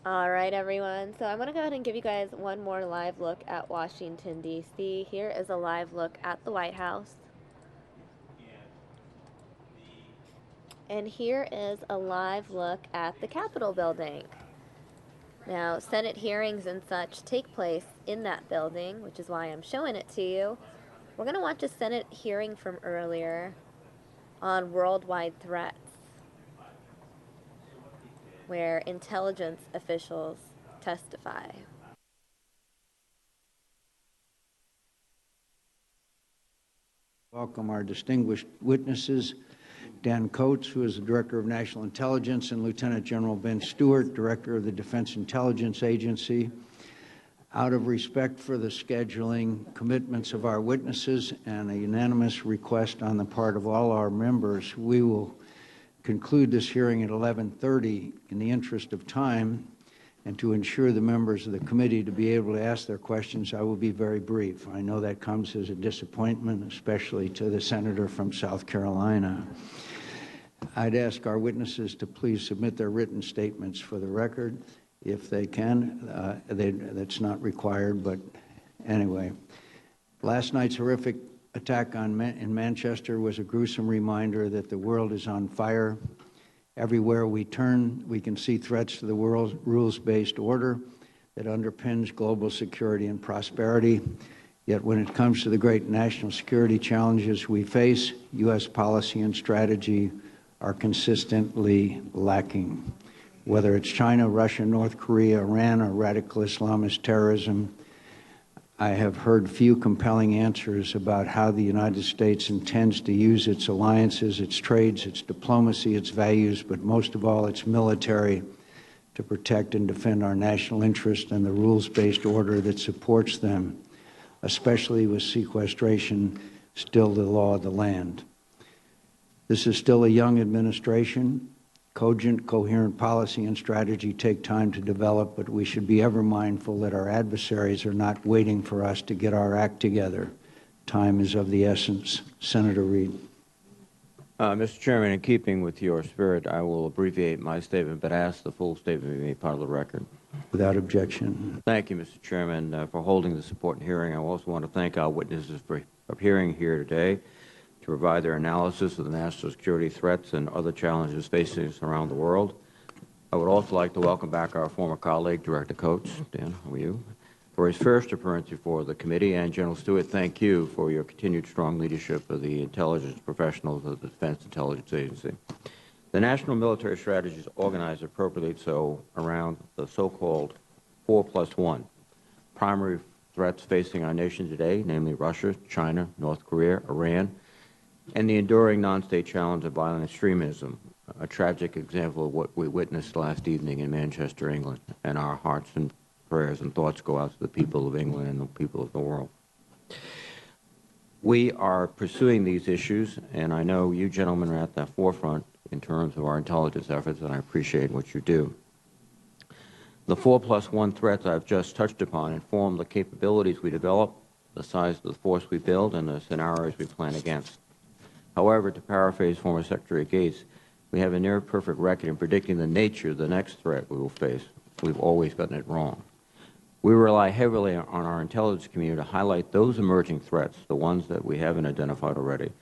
All right, everyone. So I'm going to go ahead and give you guys one more live look at Washington, D.C. Here is a live look at the White House. And here is a live look at the Capitol building. Now, Senate hearings and such take place in that building, which is why I'm showing it to you. We're going to watch a Senate hearing from earlier on worldwide threats, where intelligence officials testify. Welcome our distinguished witnesses, Dan Coates, who is the Director of National Intelligence, and Lieutenant General Ben Stewart, Director of the Defense Intelligence Agency. Out of respect for the scheduling commitments of our witnesses and a unanimous request on the part of all our members, we will conclude this hearing at 11:30 in the interest of time, and to ensure the members of the committee to be able to ask their questions, I will be very brief. I know that comes as a disappointment, especially to the senator from South Carolina. I'd ask our witnesses to please submit their written statements for the record, if they can. That's not required, but anyway. Last night's horrific attack in Manchester was a gruesome reminder that the world is on fire. Everywhere we turn, we can see threats to the world's rules-based order that underpins global security and prosperity. Yet when it comes to the great national security challenges we face, U.S. policy and strategy are consistently lacking. Whether it's China, Russia, North Korea, Iran, or radical Islamist terrorism, I have heard few compelling answers about how the United States intends to use its alliances, its trades, its diplomacy, its values, but most of all its military to protect and defend our national interest and the rules-based order that supports them, especially with sequestration still the law of the land. This is still a young administration. Cogent, coherent policy and strategy take time to develop, but we should be ever mindful that our adversaries are not waiting for us to get our act together. Time is of the essence. Senator Reid. Mr. Chairman, in keeping with your spirit, I will abbreviate my statement, but ask the full statement be made part of the record. Without objection. Thank you, Mr. Chairman, for holding this important hearing. I also want to thank our witnesses for appearing here today to provide their analysis of the national security threats and other challenges facing us around the world. I would also like to welcome back our former colleague, Director Coates. Dan, how are you? For his first appearance before the committee, and General Stewart, thank you for your continued strong leadership of the intelligence professionals of the Defense Intelligence Agency. The national military strategy is organized appropriately so around the so-called 4+1 primary threats facing our nation today, namely Russia, China, North Korea, Iran, and the enduring non-state challenge of violent extremism, a tragic example of what we witnessed last evening in Manchester, England, and our hearts and prayers and thoughts go out to the people of England and the people of the world. We are pursuing these issues, and I know you gentlemen are at the forefront in terms of our intelligence efforts, and I appreciate what you do. The 4+1 threats I've just touched upon inform the capabilities we develop, the size of the force we build, and the scenarios we plan against. However, to paraphrase former Secretary Gates, we have a near-perfect record in predicting the nature of the next threat we will face. We've always gotten it wrong. We rely heavily on our intelligence community to highlight those emerging threats, the ones that we haven't identified already.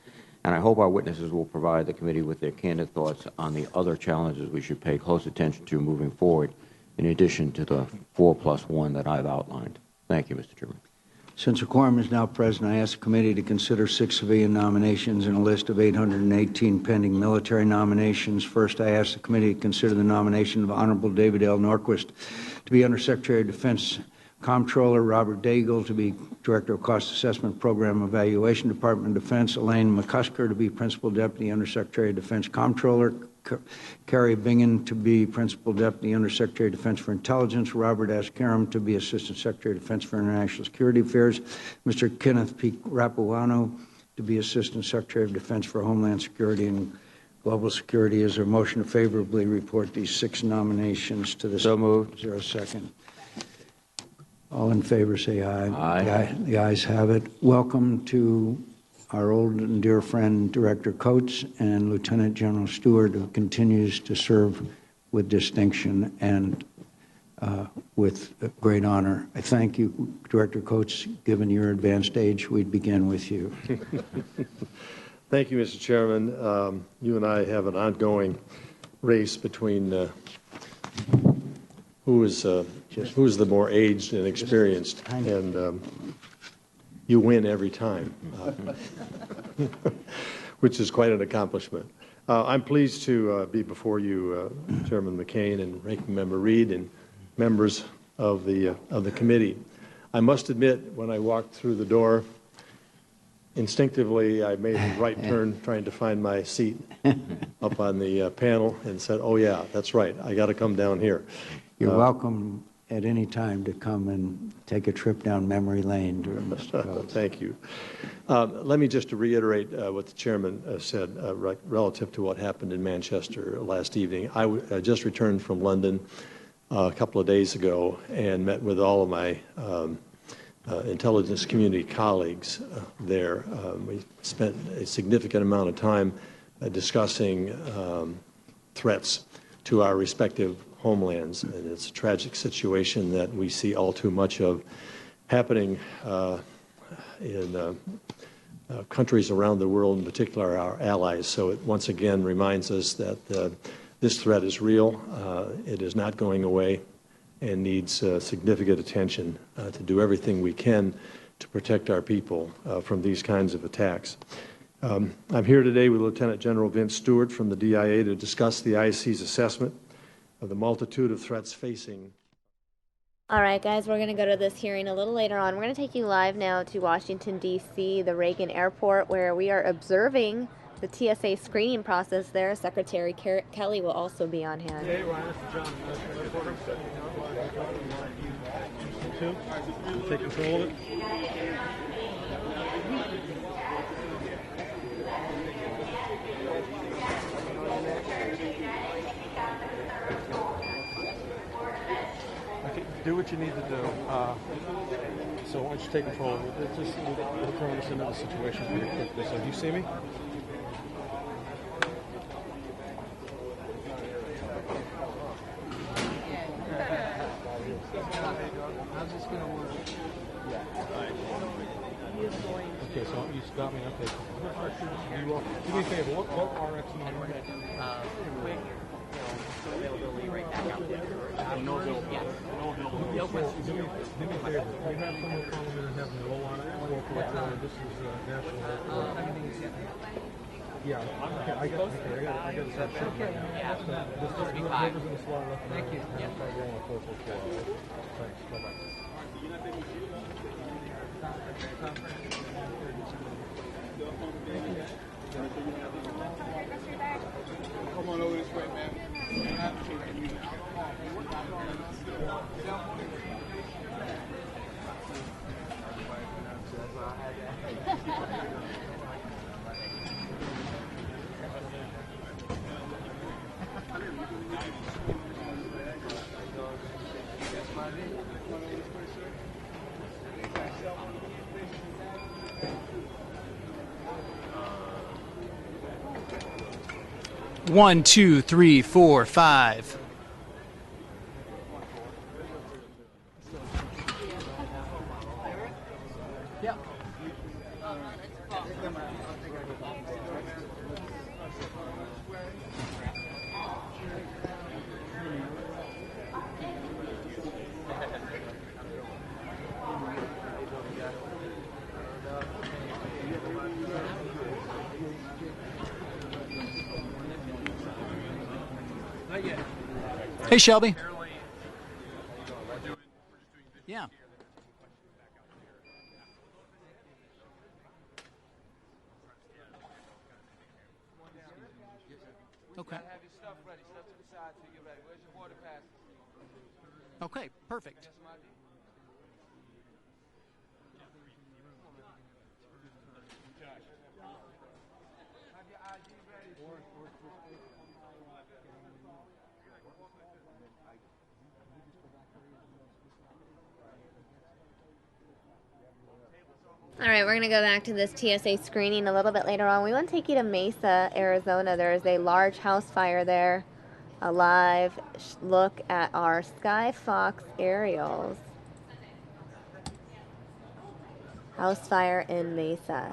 And I hope our witnesses will provide the committee with their candid thoughts on the other challenges we should pay close attention to moving forward, in addition to the 4+1 that I've outlined. Thank you, Mr. Chairman. Since a quorum is now present, I ask the committee to consider 6 civilian nominations in a list of 818 pending military nominations. First, I ask the committee to consider the nomination of Honorable David L. Norquist to be Undersecretary of Defense Comptroller, Robert Daigle to be Director of Cost Assessment Program Evaluation, Department of Defense, Elaine McCusker to be Principal Deputy Undersecretary of Defense Comptroller, Carrie Bingen to be Principal Deputy Undersecretary of Defense for Intelligence, Robert S. Karam to be Assistant Secretary of Defense for International Security Affairs, Mr. Kenneth P. Rapuano to be Assistant Secretary of Defense for Homeland Security and Global Security. Is there a motion to favorably report these 6 nominations to the So moved. Is there a second? All in favor say aye. Aye. The ayes have it. Welcome to our old and dear friend Director Coates and Lieutenant General Stewart, who continues to serve with distinction and with great honor. I thank you, Director Coates. Given your advanced age, we'd begin with you. Thank you, Mr. Chairman. You and I have an ongoing race between who's the more aged and experienced, and you win every time, which is quite an accomplishment. I'm pleased to be before you, Chairman McCain and Ranking Member Reid and members of the committee. I must admit, when I walked through the door, instinctively I made a right turn trying to find my seat up on the panel and said, oh yeah, that's right, I got to come down here. You're welcome at any time to come and take a trip down memory lane, Mr. Coates. Thank you. Let me just reiterate what the chairman said relative to what happened in Manchester last evening. I just returned from London a couple of days ago and met with all of my intelligence community colleagues there. We spent a significant amount of time discussing threats to our respective homelands, and it's a tragic situation that we see all too much of happening in countries around the world, in particular our allies. So it once again reminds us that this threat is real, it is not going away, and needs significant attention to do everything we can to protect our people from these kinds of attacks. I'm here today with Lieutenant General Vince Stewart from the DIA to discuss the IC's assessment of the multitude of threats facing. All right, guys, we're going to go to this hearing a little later on. We're going to take you live now to Washington, D.C., the Reagan Airport, where we are observing the TSA screening process there, Secretary Kelly will also be on hand. Hey, Ryan, this is John. You take control of it. Okay, do what you need to do. So why don't you take control of it? We'll throw us into the situation pretty quickly. So do you see me? How's this going to work? Okay, so you got me. Okay. Do me a favor. What RX number? Quick, availability right back out there. No availability. Yes. No availability. No questions. Do me a favor. You have someone calling in and having a roll on it. This is national. Yeah, okay, I got to start shooting right now. Yeah. This is be fine. Thank you. Yeah. Thanks. Bye-bye. Come on over this way, man. One, two, three, four, five. Yep. Hey, Shelby. Yeah. Okay. Okay, perfect. All right, we're going to go back to this TSA screening a little bit later on. We want to take you to Mesa, Arizona. There is a large house fire there. A live look at our Sky Fox aerials. House fire in Mesa.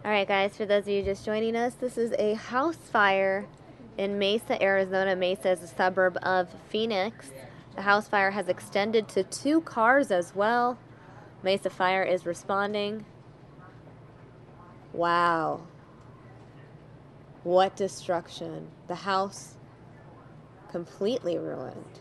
All right, guys, for those of you just joining us, this is a house fire in Mesa, Arizona. Mesa is a suburb of Phoenix. The house fire has extended to 2 cars as well. Mesa Fire is responding. Wow. What destruction. The house completely ruined.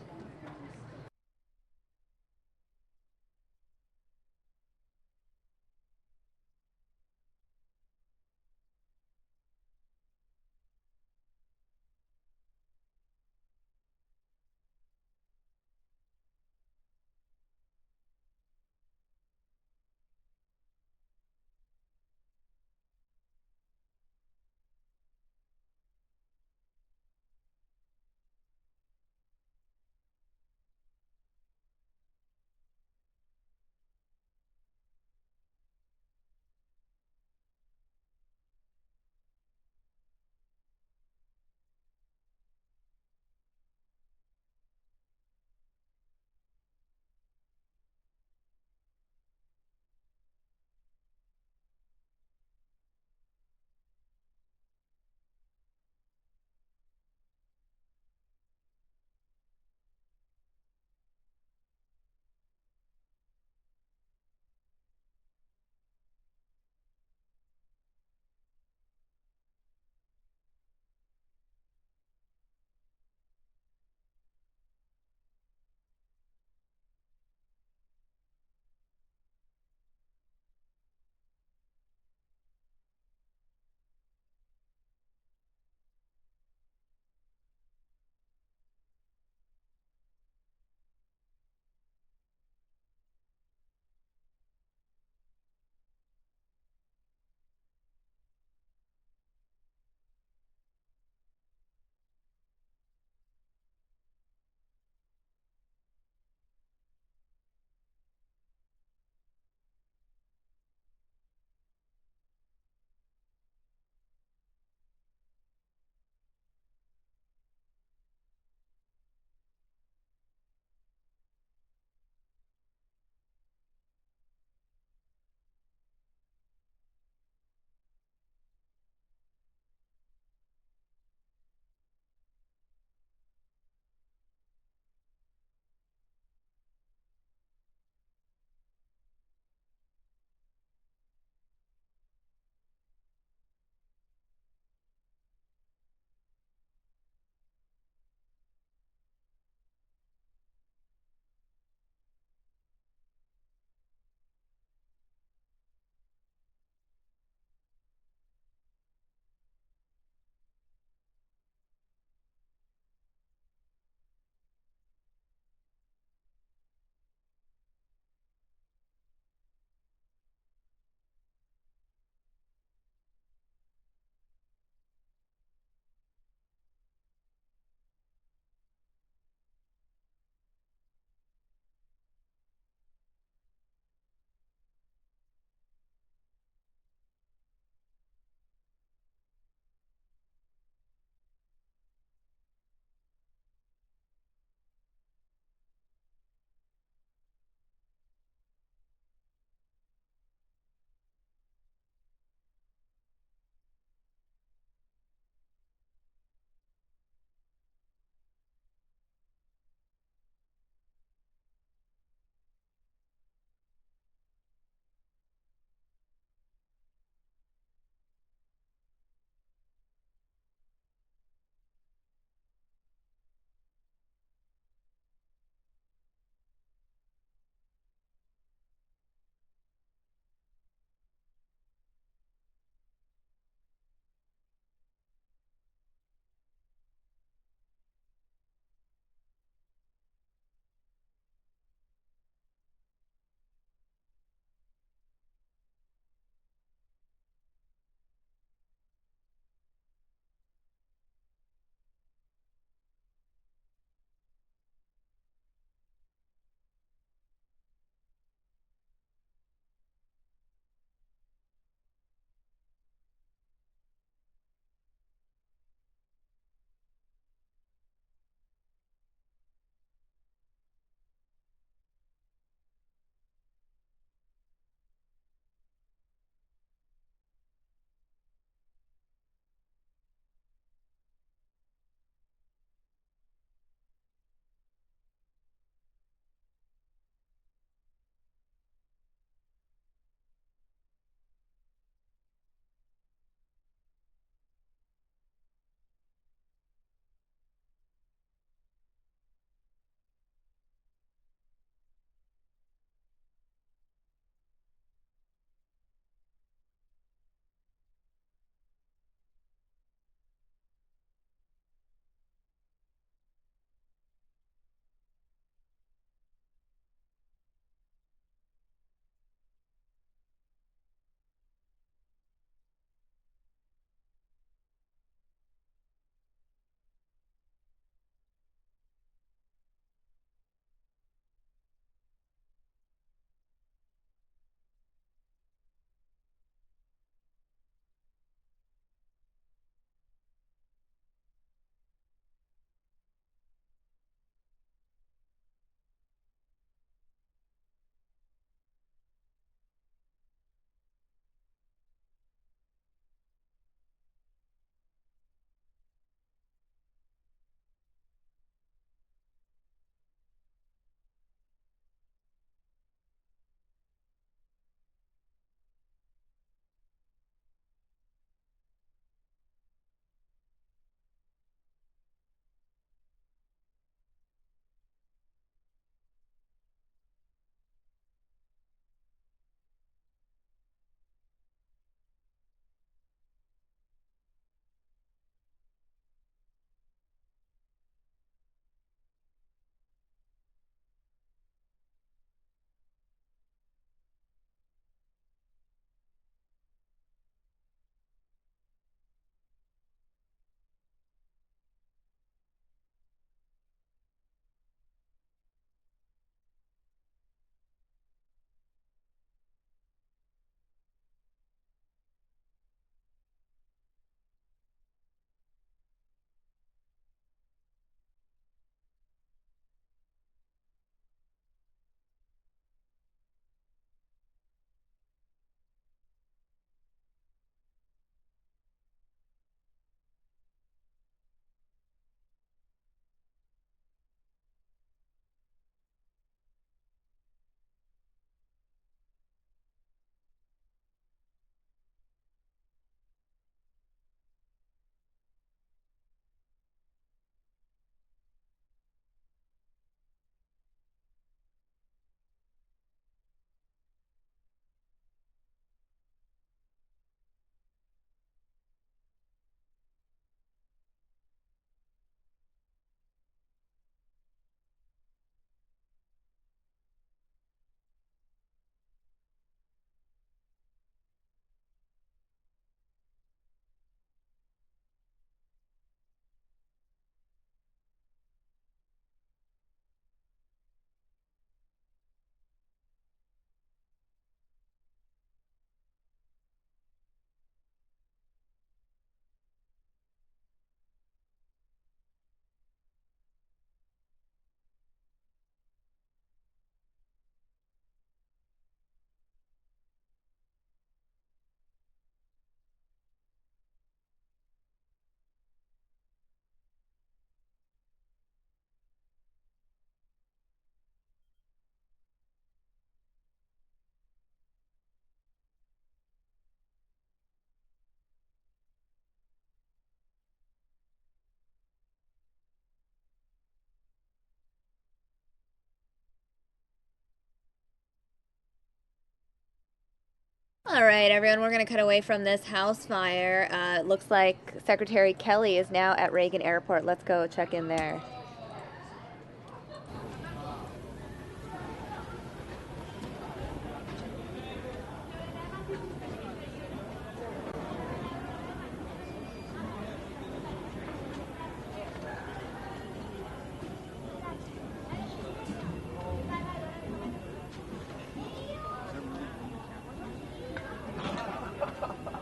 All right, everyone, we're going to cut away from this house fire. It looks like Secretary Kelly is now at Reagan Airport. Let's go check in there.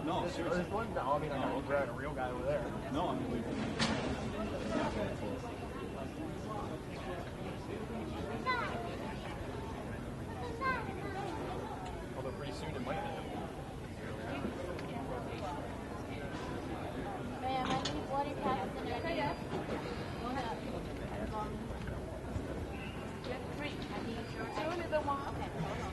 No, seriously. No, I mean, I'm grabbing a real guy over there. No, I mean, although pretty soon it might be. Ma'am, I need water packets in there. Yeah. Drink. I need your only the one. Okay, hold on.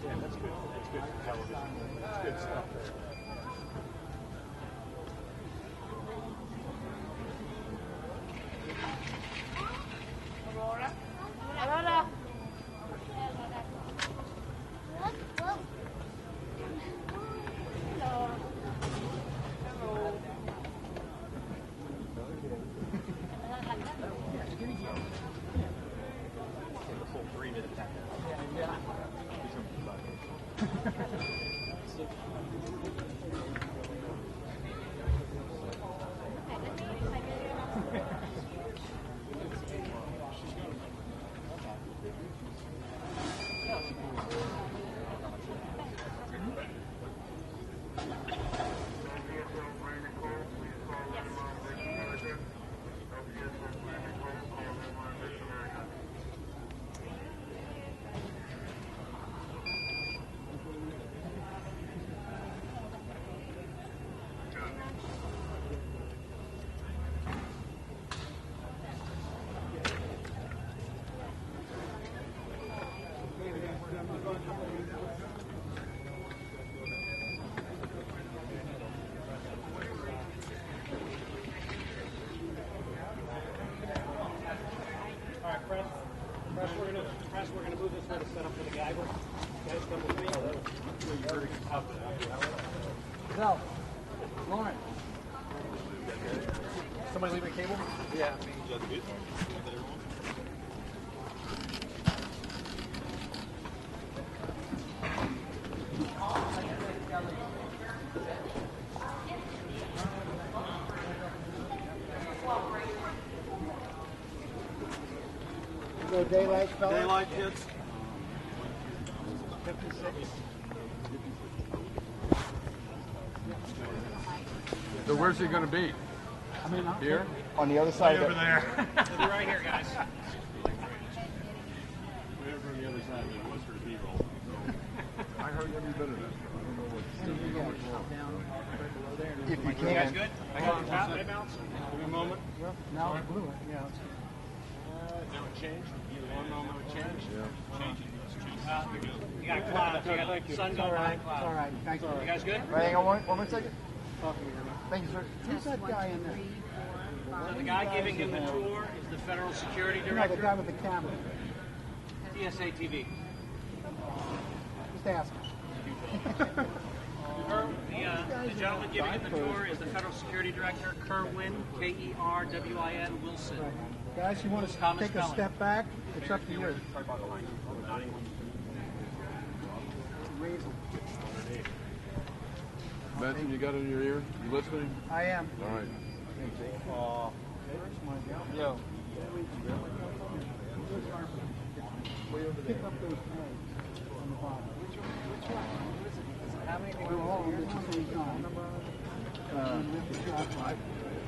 Yeah, that's good. That's good for television. That's good stuff there. Aurora. Hello. Hello. The full 3-minute tap. Yeah. Press, we're going to move this way to set up for the gaggle. Guys, come with me. No. Lauren. Somebody leaving a cable? Yeah. Go daylight, fellas. Daylight, kids. 56. So where's he going to be? Here? On the other side Over of it. there. He'll be right here, guys. We're on the other side of it. What's for the B-roll? I heard every bit of it. If you can. You guys good? I got the top. They bounce. Give me a moment. Now it's blue. Yeah. Now it changed. One moment it changed. Yeah. Change it. You got clouds. You got sun going behind clouds. All right. Thank you. You guys good? Hang on one more second. Thank you, sir. Who's that guy in there? So the guy giving him the tour is the Federal Security No, Director. the guy with the camera. TSA TV. Just ask him. The gentleman giving him the tour is the Federal Security Director, Kerwin, Kerwin Wilson. Guys, you want to Thomas take a Spelling. step back? It's up to you. Benson, you got it in your ear? You listening? I am. All right. Yo. Pick up those tags on the bottom. Which one? How many? They're all on the same time.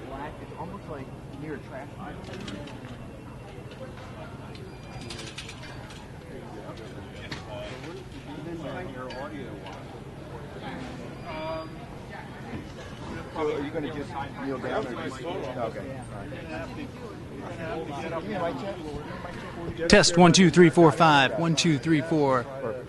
Black. It's almost like near a trash pile. Your audio So are you going to just kneel down? Or just, okay. All right. Test 1 2 3 4 5. 1 2 3 4. Perfect.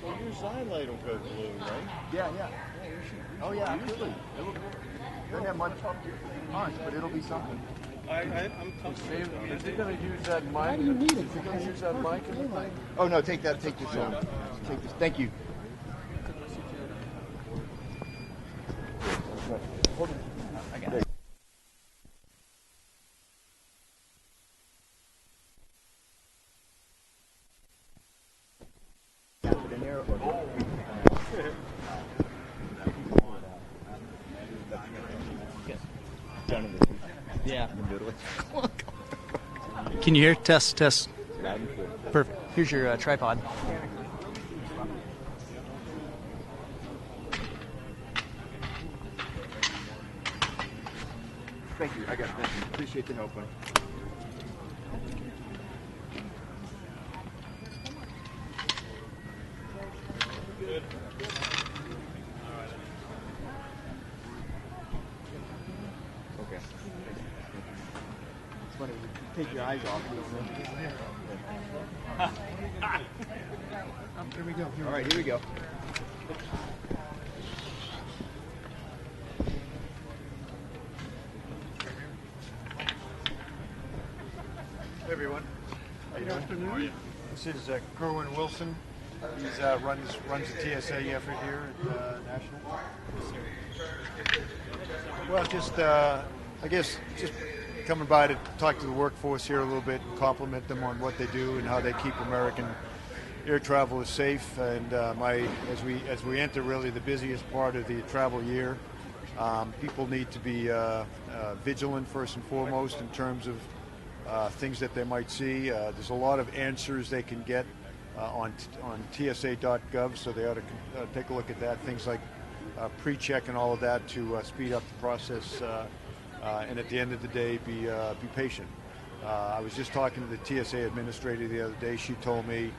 Well, your sign light will go blue, right? Yeah, yeah. Oh, yeah, absolutely. Doesn't have much punch, but it'll be something. I'm comfortable. Is he going to use that mic? Why do you need it? Is he going to use that mic in the thing? Oh, no, take this on. Take this. Thank you. Hold it. I got it. Yeah. Can you hear? Test, test. Perfect. Here's your tripod. Thank you. I got it. Thank you. Appreciate the help, man. Good. Okay. It's funny. You take your eyes off. Here we go. All right, here we go. Hey everyone. Good afternoon. This is Kerwin Wilson. He runs the TSA effort here at National. Well, just I guess just coming by to talk to the workforce here a little bit and compliment them on what they do and how they keep American air travelers safe. And as we enter really the busiest part of the travel year, people need to be vigilant first and foremost in terms of things that they might see. There's a lot of answers they can get on TSA.gov, so they ought to take a look at that. Things like pre-check and all of that to speed up the process, and at the end of the day, be patient. I was just talking to the TSA administrator the other day. She told me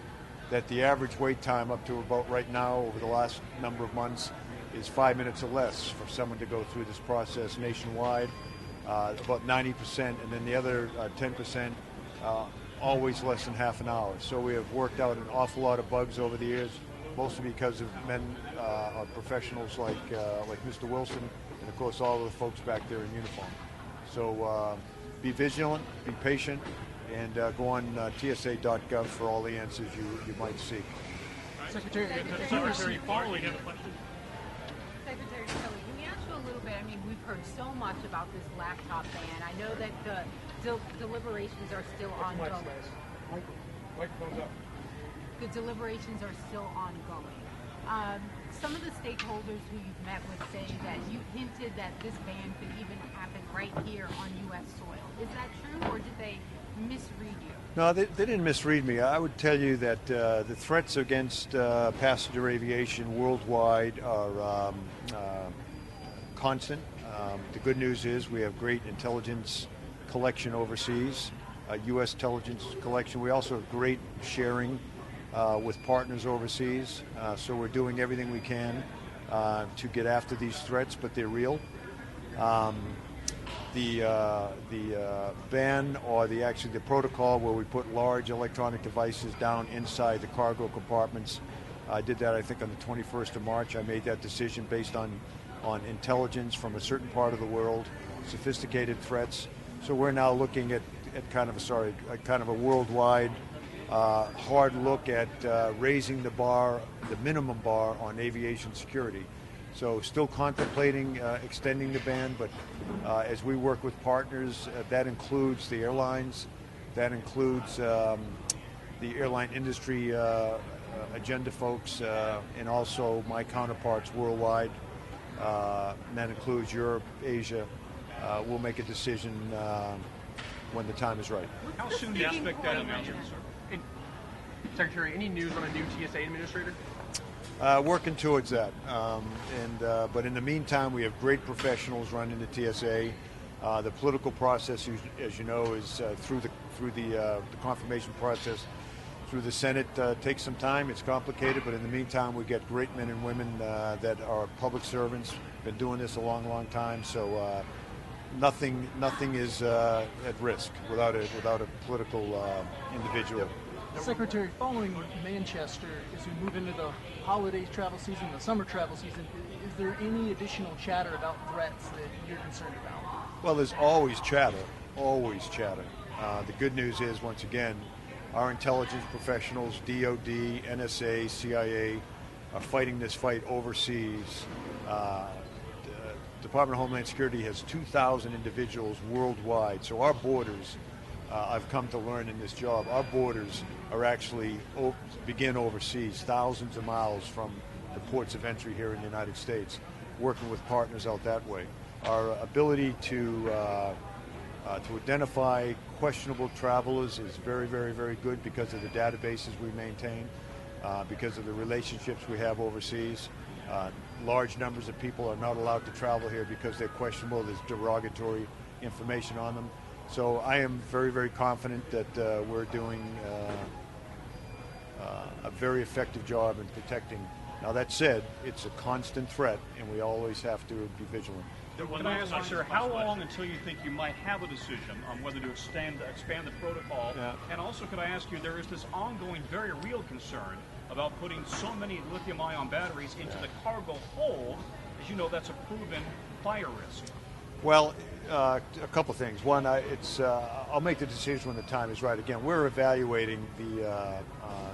that the average wait time up to about right now over the last number of months is 5 minutes or less for someone to go through this process nationwide. About 90%, and then the other 10% always less than half an hour. So we have worked out an awful lot of bugs over the years, mostly because of men or professionals like Mr. Wilson, and of course all of the folks back there in uniform. So be vigilant, be patient, and go on TSA.gov for all the answers you might see. Secretary Paul, we have a question. Secretary Kelly, can we ask you a little bit? I mean, we've heard so much about this laptop ban. I know that the deliberations are still ongoing. Microphone's up. The deliberations are still ongoing. Some of the stakeholders who you've met with say that you hinted that this ban could even happen right here on U.S. soil. Is that true, or did they misread you? No, they didn't misread me. I would tell you that the threats against passenger aviation worldwide are constant. The good news is we have great intelligence collection overseas, U.S. intelligence collection. We also have great sharing with partners overseas. So we're doing everything we can to get after these threats, but they're real. The ban, or the protocol where we put large electronic devices down inside the cargo compartments, I did that I think on the 21st of March. I made that decision based on intelligence from a certain part of the world, sophisticated threats. So we're now looking at kind of a worldwide hard look at raising the bar, the minimum bar on aviation security. So still contemplating extending the ban, but as we work with partners, that includes the airlines, that includes the airline industry agenda folks, and also my counterparts worldwide, and that includes Europe, Asia. We'll make a decision when the time is right. How soon do you expect that announcement, sir? Secretary, any news on a new TSA administrator? Working towards that, but in the meantime, we have great professionals running the TSA. The political process, as you know, is through the confirmation process through the Senate takes some time. It's complicated, but in the meantime, we get great men and women that are public servants. Been doing this a long, long time, so nothing is at risk without a political individual. Secretary, following Manchester, as we move into the holiday travel season, the summer travel season, is there any additional chatter about threats that you're concerned about? Well, there's always chatter, always chatter. The good news is, once again, our intelligence professionals, DOD, NSA, CIA, are fighting this fight overseas. Department of Homeland Security has 2,000 individuals worldwide, so our borders, I've come to learn in this job, our borders are actually begin overseas, thousands of miles from the ports of entry here in the United States, working with partners out that way. Our ability to identify questionable travelers is very, very, very good because of the databases we maintain, because of the relationships we have overseas. Large numbers of people are not allowed to travel here because they're questionable. There's derogatory information on them. So I am very, very confident that we're doing a very effective job in protecting. Now that said, it's a constant threat, and we always have to be vigilant. Can I ask you, sir, how long until you think you might have a decision on whether to expand the protocol? Yeah. And also, could I ask you, there is this ongoing, very real concern about putting so many lithium-ion batteries into the cargo hold. As you know, that's a proven fire risk. Well, a couple things. One, I'll make the decision when the time is right. Again, we're evaluating the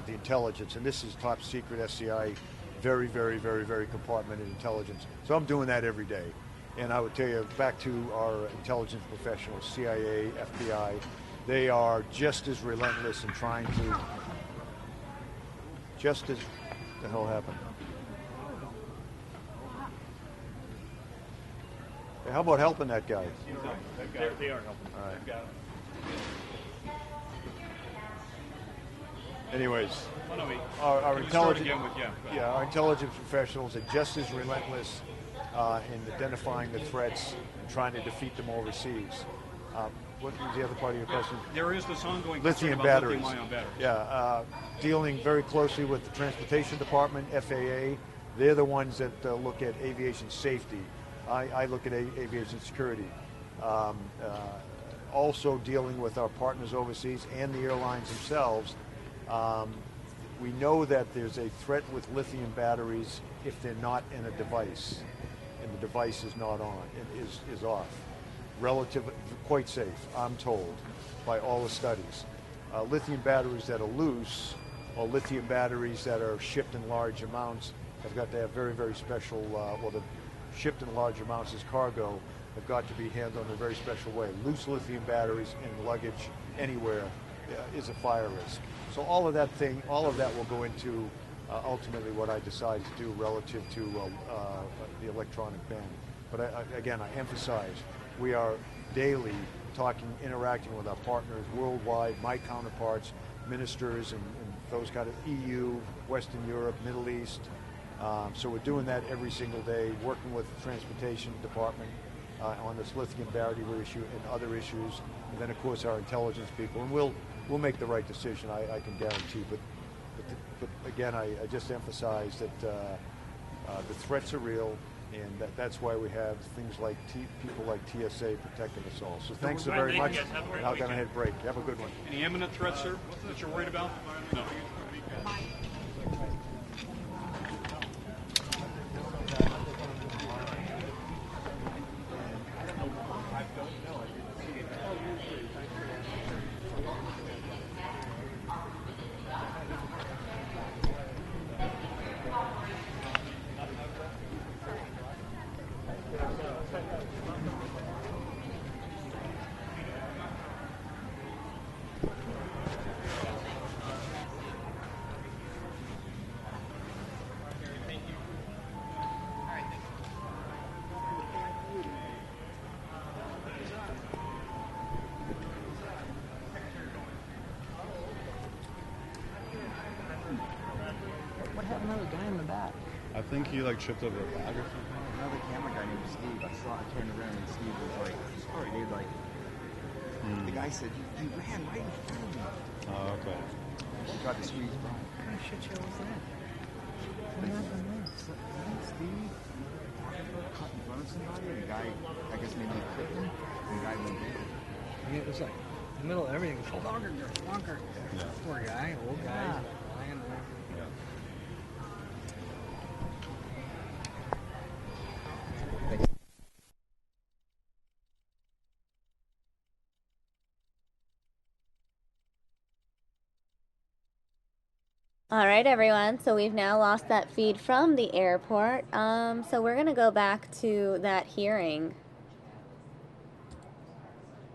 intelligence, and this is top secret SCI, very, very, very, very compartmented intelligence. So I'm doing that every day. And I would tell you, back to our intelligence professionals, CIA, FBI, they are just as relentless in trying to, just as, what the hell happened? Hey, how about helping that guy? They are helping. All right. Anyways, our intelligence, our intelligence professionals are just as relentless in identifying the threats and trying to defeat them overseas. What was the other part of your question? There is this ongoing lithium about batteries. Lithium-ion batteries. Yeah, dealing very closely with the Transportation Department, FAA. They're the ones that look at aviation safety. I look at aviation security. Also dealing with our partners overseas and the airlines themselves. We know that there's a threat with lithium batteries if they're not in a device, and the device is not on, it is off. Quite safe, I'm told, by all the studies. Lithium batteries that are loose, or lithium batteries that are shipped in large amounts, have got to have very, very special, shipped in large amounts as cargo, have got to be handled in a very special way. Loose lithium batteries in luggage anywhere is a fire risk. So all of that will go into ultimately what I decide to do relative to the electronic ban. But again, I emphasize, we are daily interacting with our partners worldwide, my counterparts, ministers, and those kind of EU, Western Europe, Middle East. So we're doing that every single day, working with the Transportation Department on this lithium battery issue and other issues, and then of course our intelligence people, and we'll make the right decision, I can guarantee. But again, I just emphasize that the threats are real, and that's why we have things like people like TSA protecting us all. So thanks so very much. And I'll go ahead and break. Have a good one. Any imminent threats, sir, that you're worried about? No. think he like tripped over a bag or something. Another camera guy named Steve. I turned around and Steve was like, sorry, dude, like, the guy said, you ran right in front of me. Oh, okay. She tried to squeeze by. What kind of shit show was that? What happened there? Steve cut in front of somebody, and the guy, I guess maybe he clipped him, and the guy went in. Yeah, it was like in the middle of everything. Flonker. Yeah. Poor guy, old guy. Lying there. All right, everyone. So we've now lost that feed from the airport. So we're going to go back to that hearing.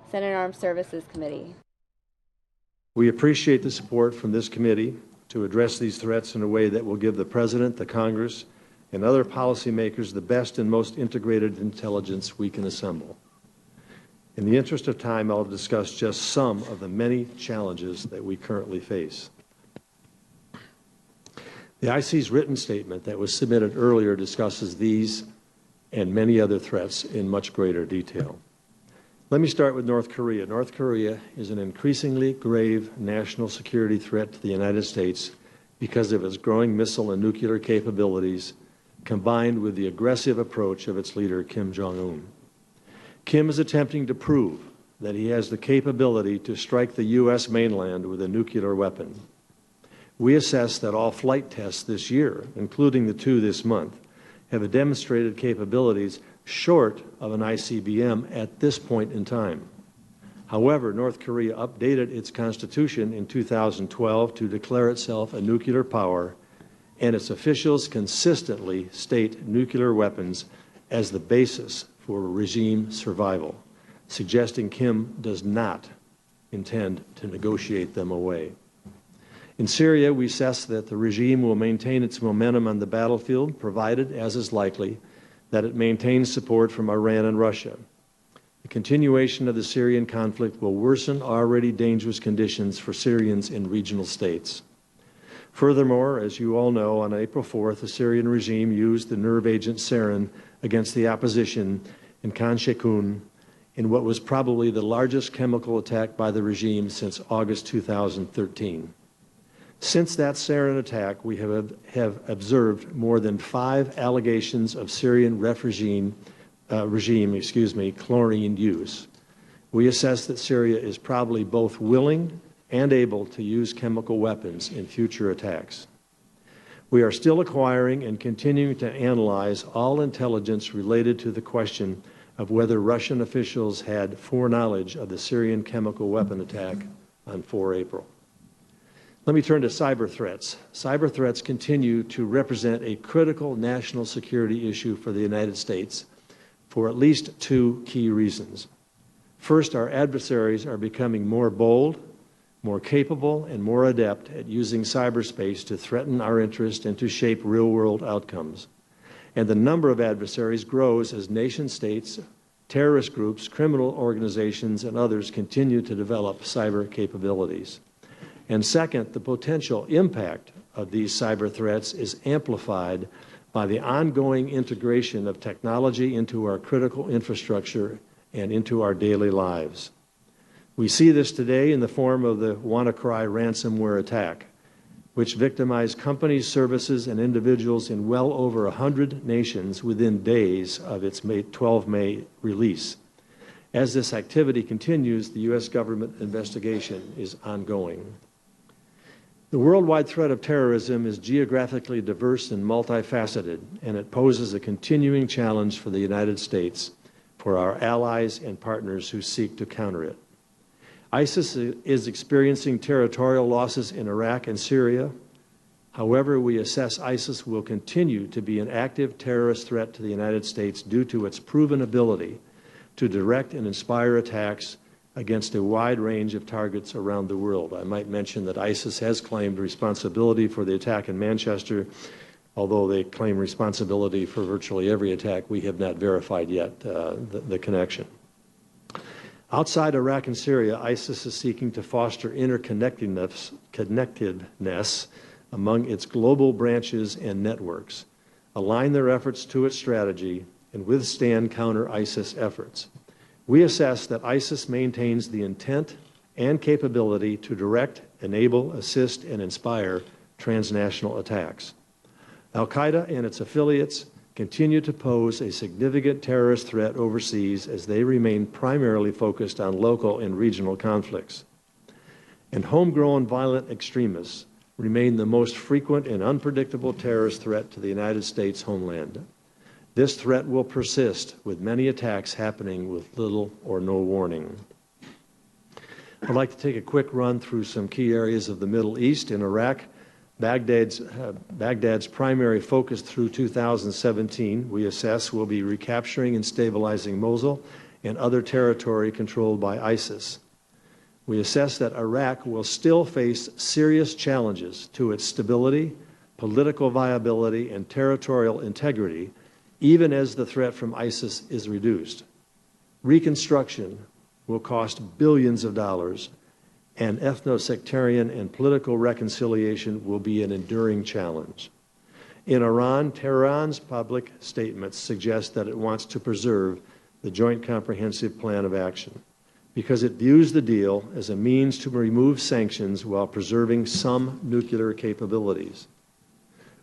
Senate Armed Services Committee. We appreciate the support from this committee to address these threats in a way that will give the President, the Congress, and other policymakers the best and most integrated intelligence we can assemble. In the interest of time, I'll discuss just some of the many challenges that we currently face. The IC's written statement that was submitted earlier discusses these and many other threats in much greater detail. Let me start with North Korea. North Korea is an increasingly grave national security threat to the United States because of its growing missile and nuclear capabilities, combined with the aggressive approach of its leader, Kim Jong-un. Kim is attempting to prove that he has the capability to strike the U.S. mainland with a nuclear weapon. We assess that all flight tests this year, including the 2 this month, have demonstrated capabilities short of an ICBM at this point in time. However, North Korea updated its constitution in 2012 to declare itself a nuclear power, and its officials consistently state nuclear weapons as the basis for regime survival, suggesting Kim does not intend to negotiate them away. In Syria, we assess that the regime will maintain its momentum on the battlefield, provided, as is likely, that it maintains support from Iran and Russia. The continuation of the Syrian conflict will worsen already dangerous conditions for Syrians in regional states. Furthermore, as you all know, on April 4th, the Syrian regime used the nerve agent sarin against the opposition in Khan Sheikhoun in what was probably the largest chemical attack by the regime since August 2013. Since that sarin attack, we have observed more than 5 allegations of Syrian regime chlorine use. We assess that Syria is probably both willing and able to use chemical weapons in future attacks. We are still acquiring and continuing to analyze all intelligence related to the question of whether Russian officials had foreknowledge of the Syrian chemical weapon attack on 4 April. Let me turn to cyber threats. Cyber threats continue to represent a critical national security issue for the United States for at least 2 key reasons. First, our adversaries are becoming more bold, more capable, and more adept at using cyberspace to threaten our interest and to shape real-world outcomes. And the number of adversaries grows as nation-states, terrorist groups, criminal organizations, and others continue to develop cyber capabilities. And second, the potential impact of these cyber threats is amplified by the ongoing integration of technology into our critical infrastructure and into our daily lives. We see this today in the form of the WannaCry ransomware attack, which victimized companies, services, and individuals in well over 100 nations within days of its May 12 release. As this activity continues, the U.S. government investigation is ongoing. The worldwide threat of terrorism is geographically diverse and multifaceted, and it poses a continuing challenge for the United States, for our allies and partners who seek to counter it. ISIS is experiencing territorial losses in Iraq and Syria. However, we assess ISIS will continue to be an active terrorist threat to the United States due to its proven ability to direct and inspire attacks against a wide range of targets around the world. I might mention that ISIS has claimed responsibility for the attack in Manchester, although they claim responsibility for virtually every attack. We have not verified yet the connection. Outside Iraq and Syria, ISIS is seeking to foster interconnectedness among its global branches and networks, align their efforts to its strategy, and withstand counter-ISIS efforts. We assess that ISIS maintains the intent and capability to direct, enable, assist, and inspire transnational attacks. Al-Qaeda and its affiliates continue to pose a significant terrorist threat overseas as they remain primarily focused on local and regional conflicts. And homegrown violent extremists remain the most frequent and unpredictable terrorist threat to the United States homeland. This threat will persist, with many attacks happening with little or no warning. I'd like to take a quick run through some key areas of the Middle East. In Iraq, Baghdad's primary focus through 2017, we assess, will be recapturing and stabilizing Mosul and other territory controlled by ISIS. We assess that Iraq will still face serious challenges to its stability, political viability, and territorial integrity, even as the threat from ISIS is reduced. Reconstruction will cost billions of dollars, and ethno-sectarian and political reconciliation will be an enduring challenge. In Iran, Tehran's public statements suggest that it wants to preserve the Joint Comprehensive Plan of Action because it views the deal as a means to remove sanctions while preserving some nuclear capabilities.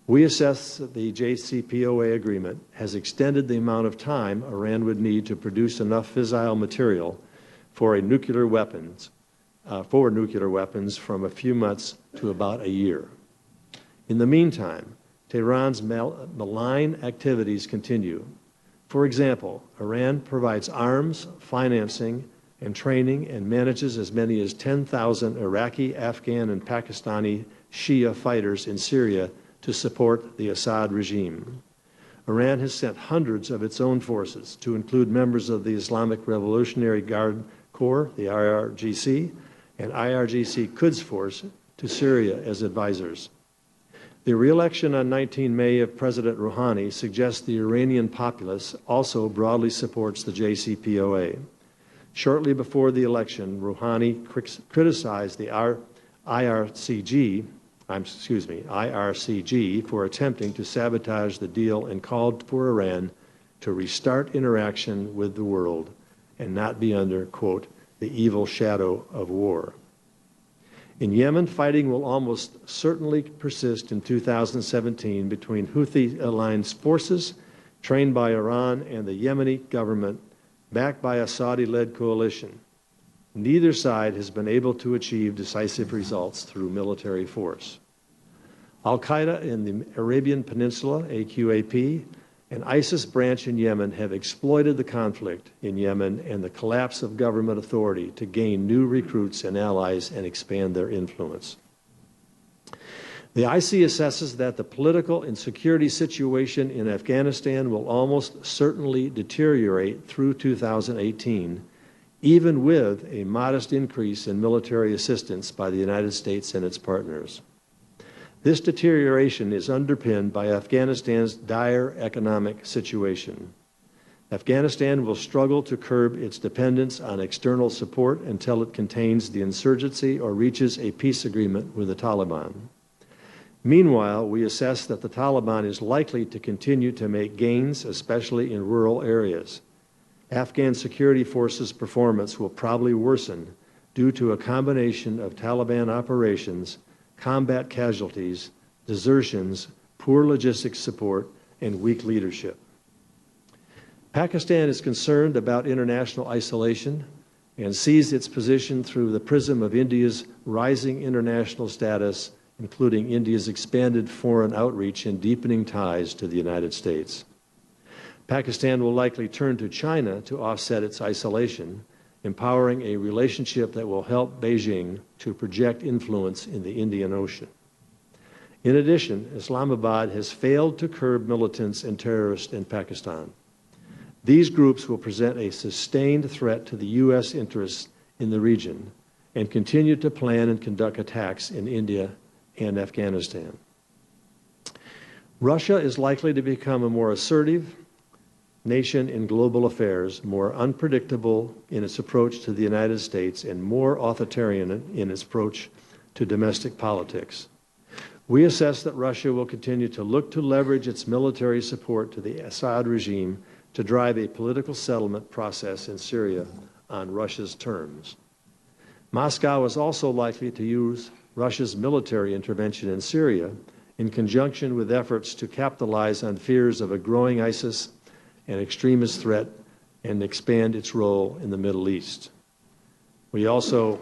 We assess that the JCPOA agreement has extended the amount of time Iran would need to produce enough fissile material for nuclear weapons from a few months to about a year. In the meantime, Tehran's malign activities continue. For example, Iran provides arms, financing, and training and manages as many as 10,000 Iraqi, Afghan, and Pakistani Shia fighters in Syria to support the Assad regime. Iran has sent hundreds of its own forces, to include members of the Islamic Revolutionary Guard Corps, the IRGC, and IRGC Quds Force, to Syria as advisors. The re-election on 19 May of President Rouhani suggests the Iranian populace also broadly supports the JCPOA. Shortly before the election, Rouhani criticized the IRCG for attempting to sabotage the deal and called for Iran to restart interaction with the world and not be under, quote, the evil shadow of war. In Yemen, fighting will almost certainly persist in 2017 between Houthi-aligned forces trained by Iran and the Yemeni government, backed by a Saudi-led coalition. Neither side has been able to achieve decisive results through military force. Al-Qaeda in the Arabian Peninsula, AQAP, and ISIS branch in Yemen have exploited the conflict in Yemen and the collapse of government authority to gain new recruits and allies and expand their influence. The IC assesses that the political and security situation in Afghanistan will almost certainly deteriorate through 2018, even with a modest increase in military assistance by the United States and its partners. This deterioration is underpinned by Afghanistan's dire economic situation. Afghanistan will struggle to curb its dependence on external support until it contains the insurgency or reaches a peace agreement with the Taliban. Meanwhile, we assess that the Taliban is likely to continue to make gains, especially in rural areas. Afghan security forces' performance will probably worsen due to a combination of Taliban operations, combat casualties, desertions, poor logistics support, and weak leadership. Pakistan is concerned about international isolation and sees its position through the prism of India's rising international status, including India's expanded foreign outreach and deepening ties to the United States. Pakistan will likely turn to China to offset its isolation, empowering a relationship that will help Beijing to project influence in the Indian Ocean. In addition, Islamabad has failed to curb militants and terrorists in Pakistan. These groups will present a sustained threat to the U.S. interests in the region and continue to plan and conduct attacks in India and Afghanistan. Russia is likely to become a more assertive nation in global affairs, more unpredictable in its approach to the United States, and more authoritarian in its approach to domestic politics. We assess that Russia will continue to look to leverage its military support to the Assad regime to drive a political settlement process in Syria on Russia's terms. Moscow is also likely to use Russia's military intervention in Syria in conjunction with efforts to capitalize on fears of a growing ISIS and extremist threat and expand its role in the Middle East. We also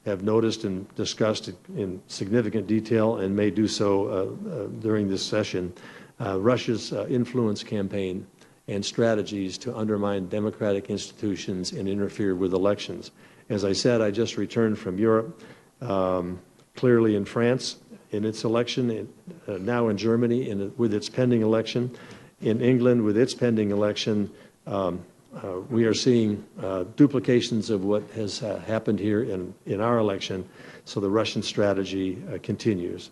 have noticed and discussed in significant detail, and may do so during this session, Russia's influence campaign and strategies to undermine democratic institutions and interfere with elections. As I said, I just returned from Europe, clearly in France in its election, now in Germany with its pending election, in England with its pending election. We are seeing duplications of what has happened here in our election, so the Russian strategy continues.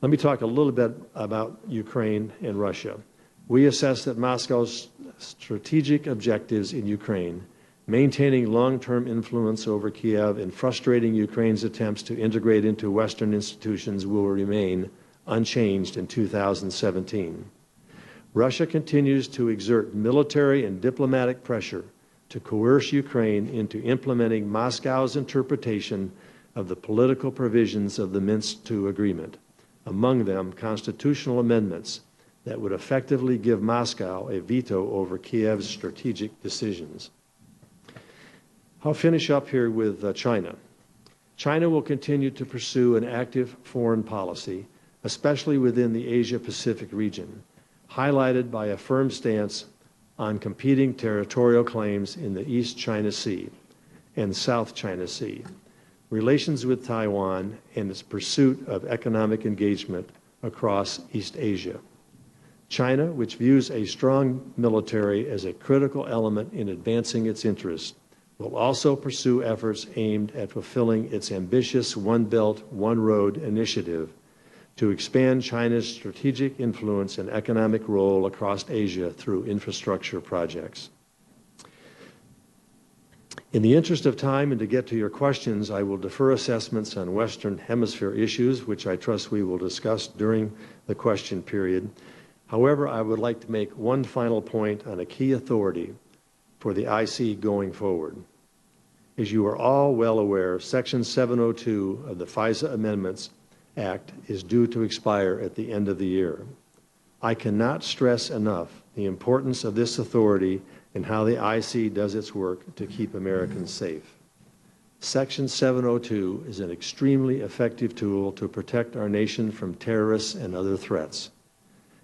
Let me talk a little bit about Ukraine and Russia. We assess that Moscow's strategic objectives in Ukraine, maintaining long-term influence over Kiev and frustrating Ukraine's attempts to integrate into Western institutions, will remain unchanged in 2017. Russia continues to exert military and diplomatic pressure to coerce Ukraine into implementing Moscow's interpretation of the political provisions of the Minsk II agreement, among them constitutional amendments that would effectively give Moscow a veto over Kiev's strategic decisions. I'll finish up here with China. China will continue to pursue an active foreign policy, especially within the Asia-Pacific region, highlighted by a firm stance on competing territorial claims in the East China Sea and South China Sea, relations with Taiwan, and its pursuit of economic engagement across East Asia. China, which views a strong military as a critical element in advancing its interests, will also pursue efforts aimed at fulfilling its ambitious One Belt, One Road initiative to expand China's strategic influence and economic role across Asia through infrastructure projects. In the interest of time and to get to your questions, I will defer assessments on Western Hemisphere issues, which I trust we will discuss during the question period. However, I would like to make one final point on a key authority for the IC going forward. As you are all well aware, Section 702 of the FISA Amendments Act is due to expire at the end of the year. I cannot stress enough the importance of this authority and how the IC does its work to keep Americans safe. Section 702 is an extremely effective tool to protect our nation from terrorists and other threats.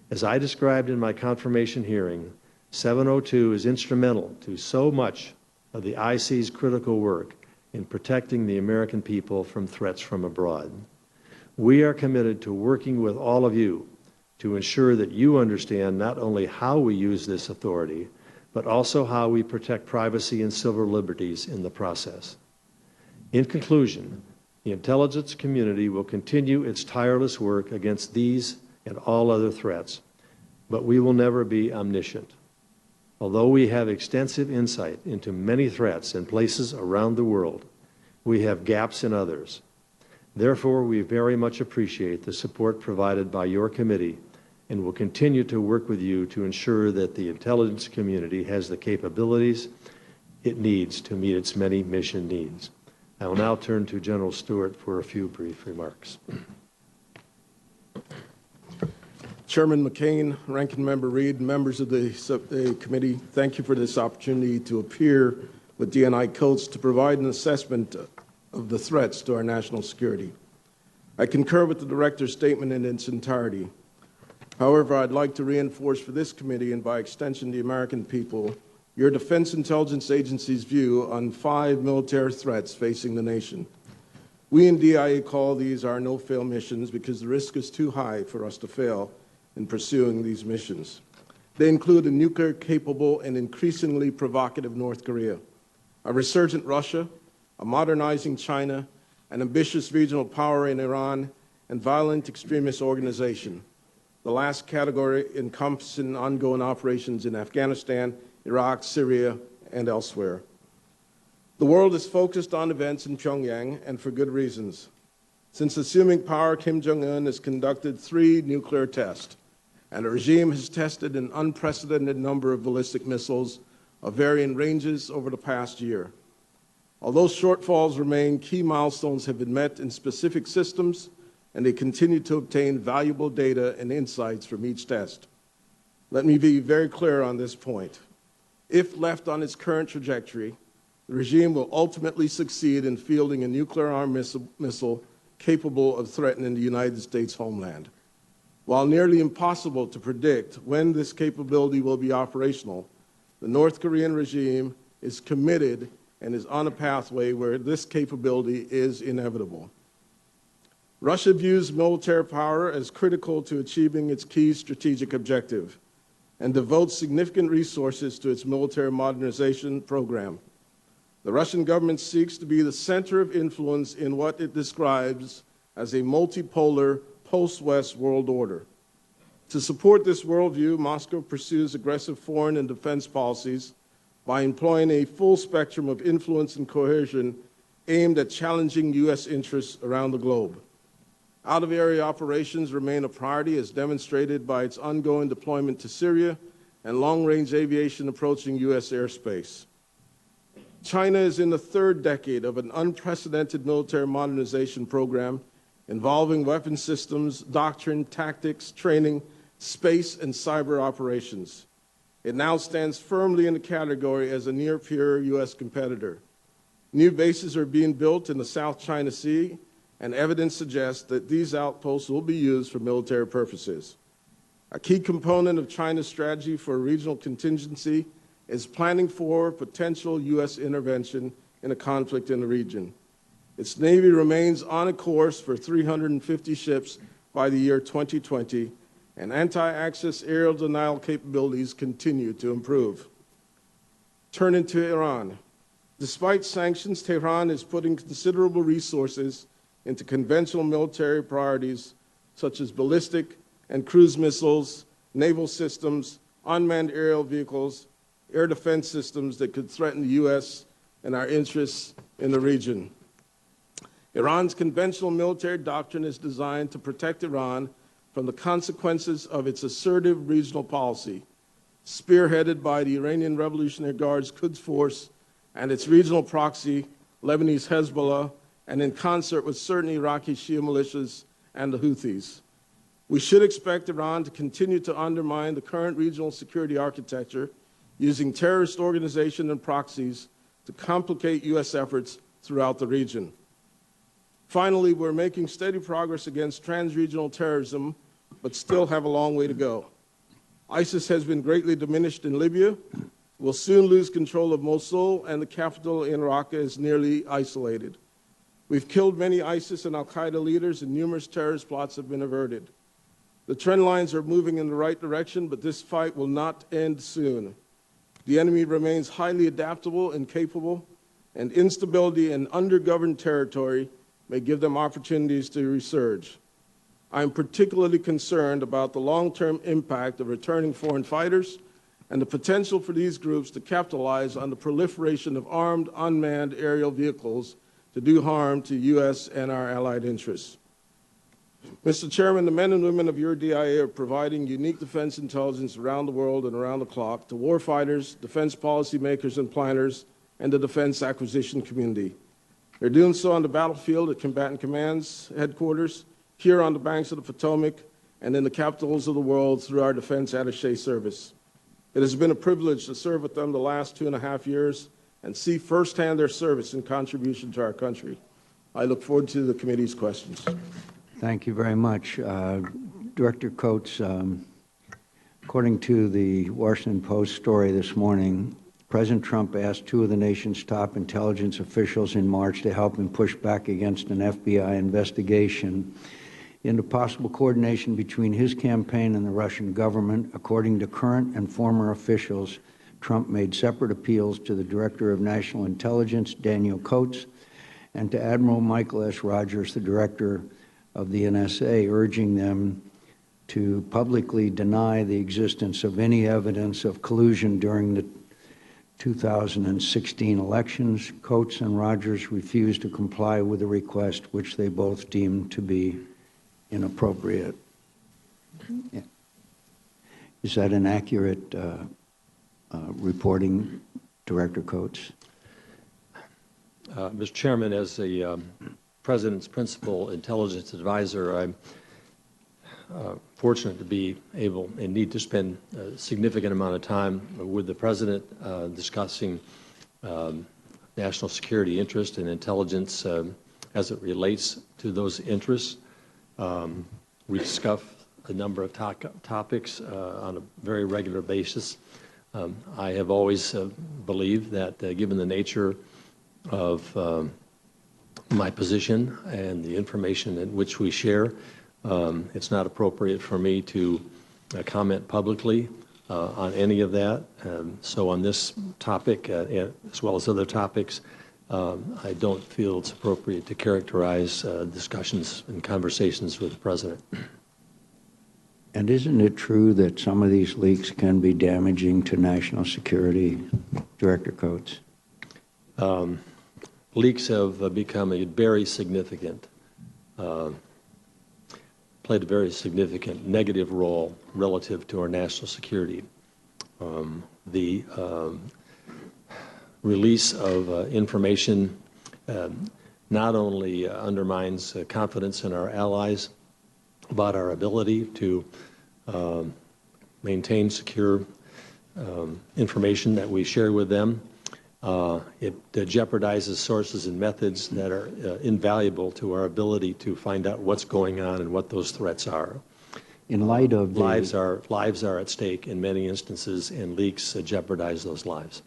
As I described in my confirmation hearing, 702 is instrumental to so much of the IC's critical work in protecting the American people from threats from abroad. We are committed to working with all of you to ensure that you understand not only how we use this authority, but also how we protect privacy and civil liberties in the process. In conclusion, the intelligence community will continue its tireless work against these and all other threats, but we will never be omniscient. Although we have extensive insight into many threats in places around the world, we have gaps in others. Therefore, we very much appreciate the support provided by your committee and will continue to work with you to ensure that the intelligence community has the capabilities it needs to meet its many mission needs. I will now turn to General Stewart for a few brief remarks. Chairman McCain, Ranking Member Reed, members of the committee, thank you for this opportunity to appear with DNI Coats to provide an assessment of the threats to our national security. I concur with the Director's statement in its entirety. However, I'd like to reinforce for this committee and by extension the American people your Defense Intelligence Agency's view on 5 military threats facing the nation. We in DIA call these our no-fail missions because the risk is too high for us to fail in pursuing these missions. They include a nuclear-capable and increasingly provocative North Korea, a resurgent Russia, a modernizing China, an ambitious regional power in Iran, and violent extremist organization. The last category encompassing ongoing operations in Afghanistan, Iraq, Syria, and elsewhere. The world is focused on events in Pyongyang, and for good reasons. Since assuming power, Kim Jong-un has conducted 3 nuclear tests, and the regime has tested an unprecedented number of ballistic missiles of varying ranges over the past year. Although shortfalls remain, key milestones have been met in specific systems, and they continue to obtain valuable data and insights from each test. Let me be very clear on this point. If left on its current trajectory, the regime will ultimately succeed in fielding a nuclear-armed missile capable of threatening the United States homeland. While nearly impossible to predict when this capability will be operational, the North Korean regime is committed and is on a pathway where this capability is inevitable. Russia views military power as critical to achieving its key strategic objective and devotes significant resources to its military modernization program. The Russian government seeks to be the center of influence in what it describes as a multipolar post-West world order. To support this worldview, Moscow pursues aggressive foreign and defense policies by employing a full spectrum of influence and coercion aimed at challenging U.S. interests around the globe. Out-of-area operations remain a priority as demonstrated by its ongoing deployment to Syria and long-range aviation approaching U.S. airspace. China is in the 3rd decade of an unprecedented military modernization program involving weapon systems, doctrine, tactics, training, space, and cyber operations. It now stands firmly in the category as a near-peer U.S. competitor. New bases are being built in the South China Sea, and evidence suggests that these outposts will be used for military purposes. A key component of China's strategy for regional contingency is planning for potential U.S. intervention in a conflict in the region. Its Navy remains on a course for 350 ships by the year 2020, and anti-access aerial denial capabilities continue to improve. Turning to Iran. Despite sanctions, Tehran is putting considerable resources into conventional military priorities such as ballistic and cruise missiles, naval systems, unmanned aerial vehicles, air defense systems that could threaten the U.S. and our interests in the region. Iran's conventional military doctrine is designed to protect Iran from the consequences of its assertive regional policy, spearheaded by the Iranian Revolutionary Guard's Quds Force and its regional proxy, Lebanese Hezbollah, and in concert with certain Iraqi Shia militias and the Houthis. We should expect Iran to continue to undermine the current regional security architecture using terrorist organizations and proxies to complicate U.S. efforts throughout the region. Finally, we're making steady progress against trans-regional terrorism, but still have a long way to go. ISIS has been greatly diminished in Libya, will soon lose control of Mosul, and the capital in Raqqa is nearly isolated. We've killed many ISIS and al-Qaeda leaders, and numerous terrorist plots have been averted. The trend lines are moving in the right direction, but this fight will not end soon. The enemy remains highly adaptable and capable, and instability in undergoverned territory may give them opportunities to resurge. I am particularly concerned about the long-term impact of returning foreign fighters and the potential for these groups to capitalize on the proliferation of armed, unmanned aerial vehicles to do harm to U.S. and our allied interests. Mr. Chairman, the men and women of your DIA are providing unique defense intelligence around the world and around the clock to warfighters, defense policymakers and planners, and the defense acquisition community. They're doing so on the battlefield at combatant commands headquarters, here on the banks of the Potomac, and in the capitals of the world through our Defense Attaché Service. It has been a privilege to serve with them the last 2.5 years and see firsthand their service and contribution to our country. I look forward to the committee's questions. Thank you very much. Director Coates, according to the Washington Post story this morning, President Trump asked 2 of the nation's top intelligence officials in March to help him push back against an FBI investigation into possible coordination between his campaign and the Russian government. According to current and former officials, Trump made separate appeals to the Director of National Intelligence, Daniel Coates, and to Admiral Michael S. Rogers, the Director of the NSA, urging them to publicly deny the existence of any evidence of collusion during the 2016 elections, Coates and Rogers refused to comply with the request, which they both deemed to be inappropriate. Yeah. Is that an accurate reporting, Director Coates? Mr. Chairman, as the President's principal intelligence advisor, I'm fortunate to be able and need to spend a significant amount of time with the President discussing national security interest and intelligence as it relates to those interests. We discuss a number of topics on a very regular basis. I have always believed that given the nature of my position and the information in which we share, it's not appropriate for me to comment publicly on any of that. So on this topic, as well as other topics, I don't feel it's appropriate to characterize discussions and conversations with the President. And isn't it true that some of these leaks can be damaging to national security, Director Coates? Leaks have become a very significant, played a very significant negative role relative to our national security. The release of information not only undermines confidence in our allies about our ability to maintain secure information that we share with them. It jeopardizes sources and methods that are invaluable to our ability to find out what's going on and what those threats are. In light of lives are at stake in many instances, and leaks jeopardize those lives.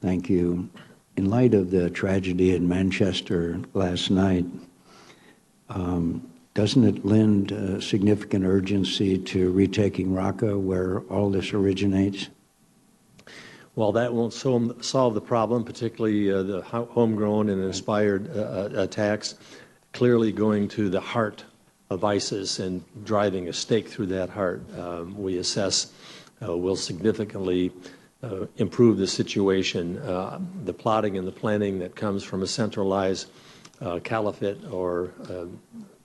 Thank you. In light of the tragedy in Manchester last night, doesn't it lend significant urgency to retaking Raqqa, where all this originates? Well, that won't solve the problem, particularly the homegrown and inspired attacks, clearly going to the heart of ISIS and driving a stake through that heart, we assess will significantly improve the situation. The plotting and the planning that comes from a centralized caliphate or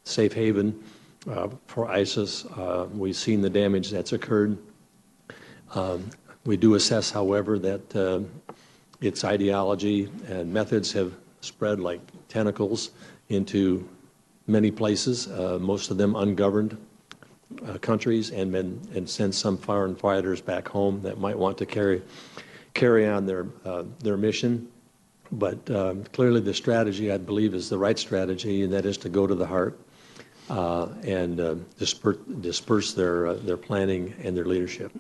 safe haven for ISIS, we've seen the damage that's occurred. We do assess, however, that its ideology and methods have spread like tentacles into many places, most of them ungoverned countries, and send some foreign fighters back home that might want to carry on their mission. But clearly the strategy, I believe, is the right strategy, and that is to go to the heart and disperse their planning and their leadership.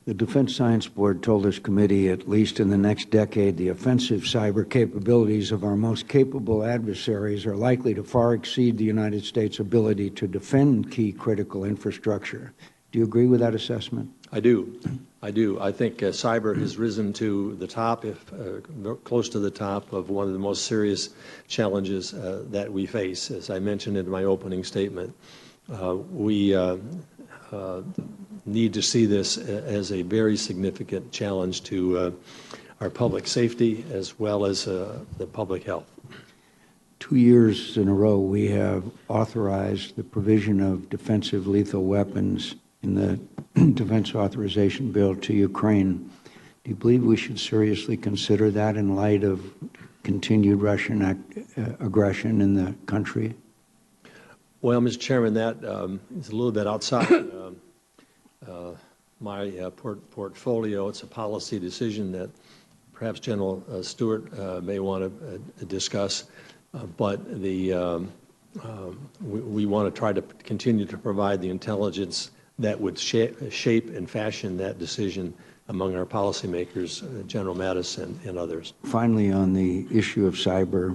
The Defense Science Board told this committee, at least in the next decade, the offensive cyber capabilities of our most capable adversaries are likely to far exceed the United States' ability to defend key critical infrastructure. Do you agree with that assessment? I do. I do. I think cyber has risen to the top, close to the top of one of the most serious challenges that we face. As I mentioned in my opening statement, we need to see this as a very significant challenge to our public safety as well as the public health. 2 years in a row, we have authorized the provision of defensive lethal weapons in the Defense Authorization Bill to Ukraine. Do you believe we should seriously consider that in light of continued Russian aggression in the country? Well, Mr. Chairman, that is a little bit outside my portfolio. It's a policy decision that perhaps General Stewart may want to discuss, but we want to try to continue to provide the intelligence that would shape and fashion that decision among our policymakers, General Mattis and others. Finally, on the issue of cyber,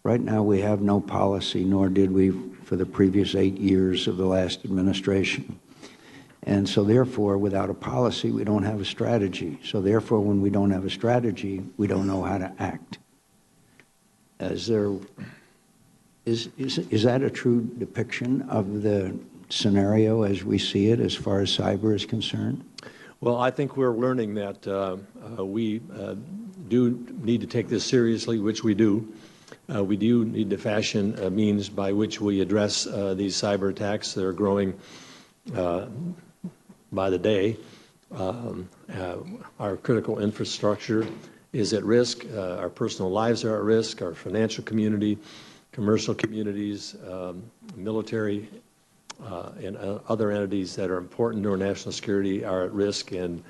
right now we have no policy, nor did we for the previous 8 years of the last administration. And so therefore, without a policy, we don't have a strategy. So therefore, when we don't have a strategy, we don't know how to act. Is that a true depiction of the scenario as we see it as far as cyber is concerned? Well, I think we're learning that we do need to take this seriously, which we do. We do need to fashion a means by which we address these cyber attacks that are growing by the day. Our critical infrastructure is at risk. Our personal lives are at risk. Our financial community, commercial communities, military, and other entities that are important to our national security are at risk, and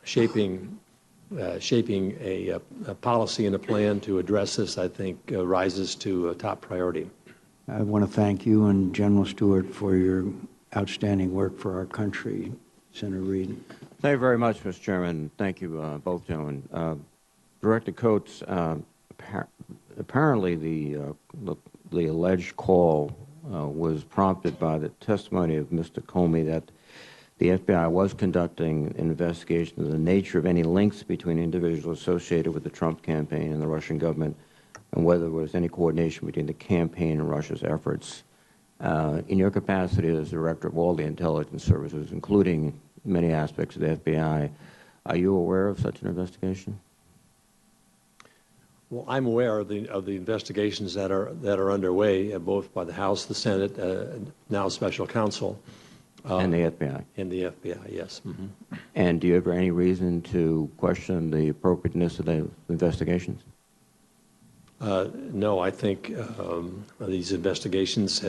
shaping a policy and a plan to address this, I think, rises to a top priority. I want to thank you and General Stewart for your outstanding work for our country. Senator Reid. Thank you very much, Mr. Chairman. Thank you, both gentlemen. Director Coates, apparently the alleged call was prompted by the testimony of Mr. Comey that the FBI was conducting an investigation of the nature of any links between individuals associated with the Trump campaign and the Russian government, and whether there was any coordination between the campaign and Russia's efforts. In your capacity as director of all the intelligence services, including many aspects of the FBI, are you aware of such an investigation? Well, I'm aware of the investigations that are underway, both by the House, the Senate, now Special Counsel, and the FBI. And the FBI, yes. Mm-hmm. And do you have any reason to question the appropriateness of the investigations? No, I think these investigations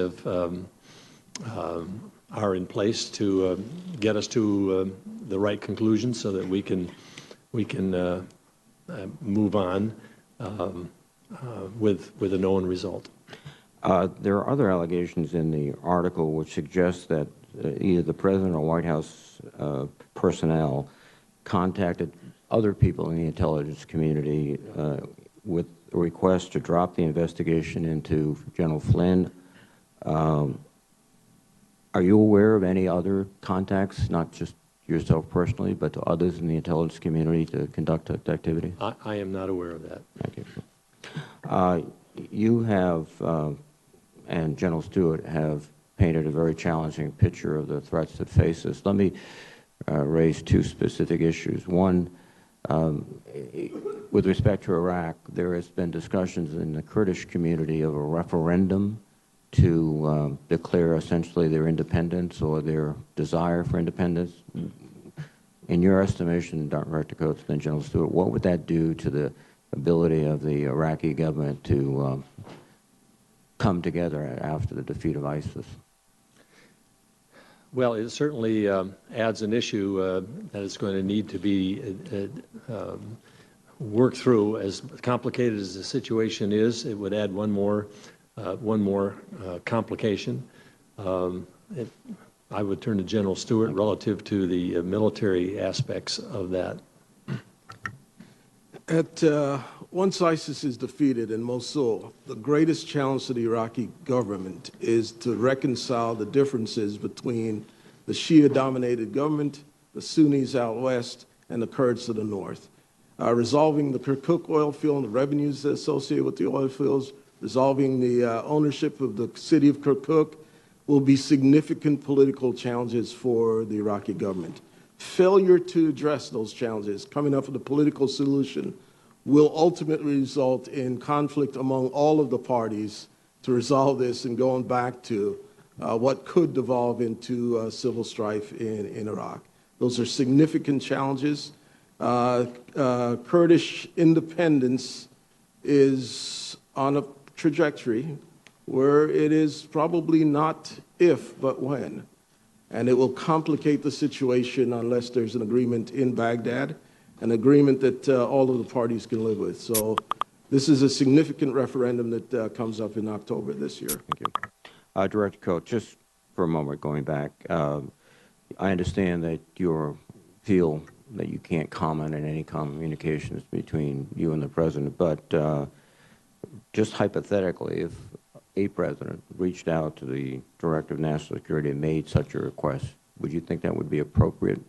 are in place to get us to the right conclusion, so that we can move on with a known result. There are other allegations in the article which suggest that either the President or White House personnel contacted other people in the intelligence community with a request to drop the investigation into General Flynn. Are you aware of any other contacts, not just yourself personally, but to others in the intelligence community to conduct activities? I am not aware of that. Thank you. You have, and General Stewart have painted a very challenging picture of the threats that face us. Let me raise two specific issues. One, with respect to Iraq, there has been discussions in the Kurdish community of a referendum to declare essentially their independence or their desire for independence. In your estimation, Director Coates and General Stewart, what would that do to the ability of the Iraqi government to come together after the defeat of ISIS? Well, it certainly adds an issue that is going to need to be worked through. As complicated as the situation is, it would add one more complication. I would turn to General Stewart relative to the military aspects of that. Once ISIS is defeated in Mosul, the greatest challenge to the Iraqi government is to reconcile the differences between the Shia-dominated government, the Sunnis out west, and the Kurds to the north. Resolving the Kirkuk oil field and the revenues associated with the oil fields, resolving the ownership of the city of Kirkuk will be significant political challenges for the Iraqi government. Failure to address those challenges, coming up with a political solution, will ultimately result in conflict among all of the parties to resolve this and going back to what could devolve into civil strife in Iraq. Those are significant challenges. Kurdish independence is on a trajectory where it is probably not if, but when. And it will complicate the situation unless there's an agreement in Baghdad, an agreement that all of the parties can live with. So this is a significant referendum that comes up in October this year. Thank you. Director Coates, just for a moment going back, I understand that you feel that you can't comment on any communications between you and the President, but just hypothetically, if a President reached out to the Director of National Security and made such a request, would you think that would be appropriate?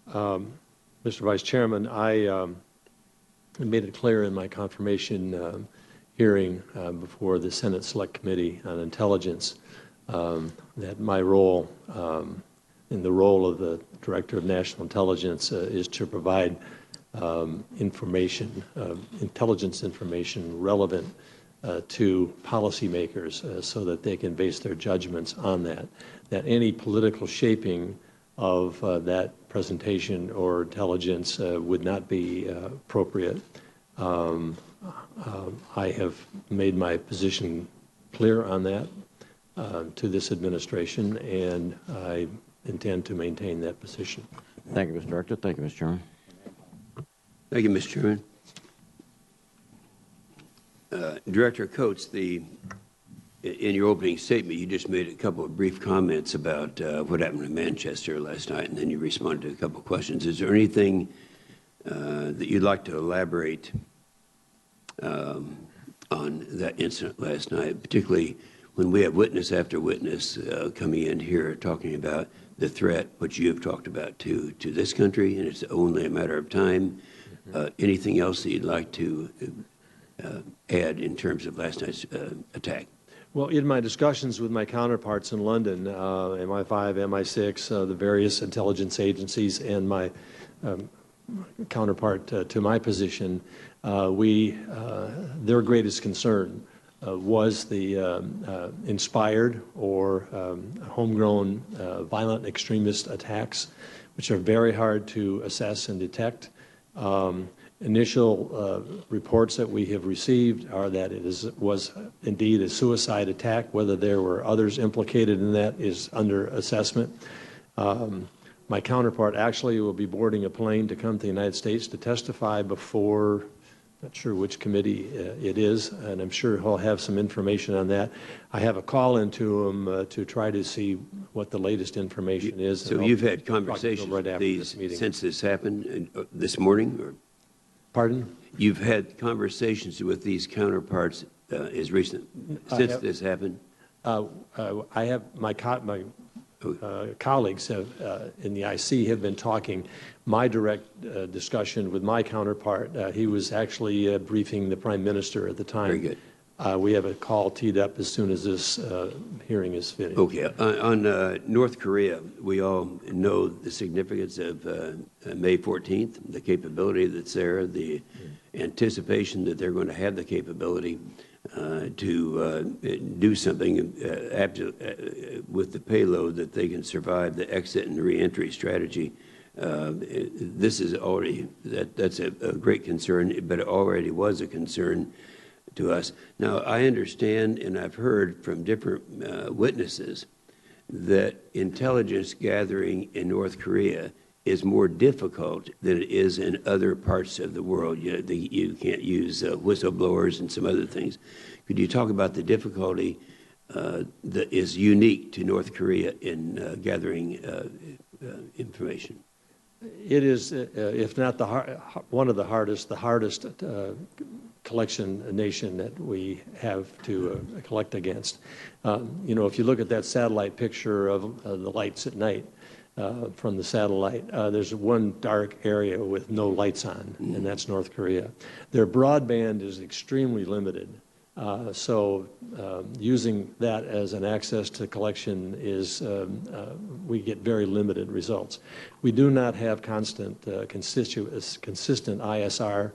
Mr. Vice Chairman, I made it clear in my confirmation hearing before the Senate Select Committee on Intelligence that my role in the role of the Director of National Intelligence is to provide information, intelligence information relevant to policymakers so that they can base their judgments on that. That any political shaping of that presentation or intelligence would not be appropriate. I have made my position clear on that to this administration, and I intend to maintain that position. Thank you, Mr. Director. Thank you, Mr. Chairman. Thank you, Mr. Chairman. Director Coates, in your opening statement, you just made a couple of brief comments about what happened in Manchester last night, and then you responded to a couple of questions. Is there anything that you'd like to elaborate on that incident last night, particularly when we have witness after witness coming in here talking about the threat, which you have talked about to this country, and it's only a matter of time. Anything else that you'd like to add in terms of last night's attack? Well, in my discussions with my counterparts in London, MI5, MI6, the various intelligence agencies, and my counterpart to my position, their greatest concern was the inspired or homegrown violent extremist attacks, which are very hard to assess and detect. Initial reports that we have received are that it was indeed a suicide attack. Whether there were others implicated in that is under assessment. My counterpart actually will be boarding a plane to come to the United States to testify before, not sure which committee it is, and I'm sure he'll have some information on that. I have a call into him to try to see what the latest information is. So you've had conversations with these since this happened this morning? Or? Pardon? You've had conversations with these counterparts as recent since this happened? I have my colleagues in the IC have been talking. My direct discussion with my counterpart, he was actually briefing the Prime Minister at the time. Very good. We have a call teed up as soon as this hearing is finished. Okay. On North Korea, we all know the significance of May 14th, the capability that's there, the anticipation that they're going to have the capability to do something with the payload that they can survive the exit and reentry strategy. This is already, that's a great concern, but it already was a concern to us. Now, I understand, and I've heard from different witnesses, that intelligence gathering in North Korea is more difficult than it is in other parts of the world. You can't use whistleblowers and some other things. Could you talk about the difficulty that is unique to North Korea in gathering information? It is, if not one of the hardest collection nation that we have to collect against. You know, if you look at that satellite picture of the lights at night from the satellite, there's one dark area with no lights on, and that's North Korea. Their broadband is extremely limited. So using that as an access to collection is, we get very limited results. We do not have consistent ISR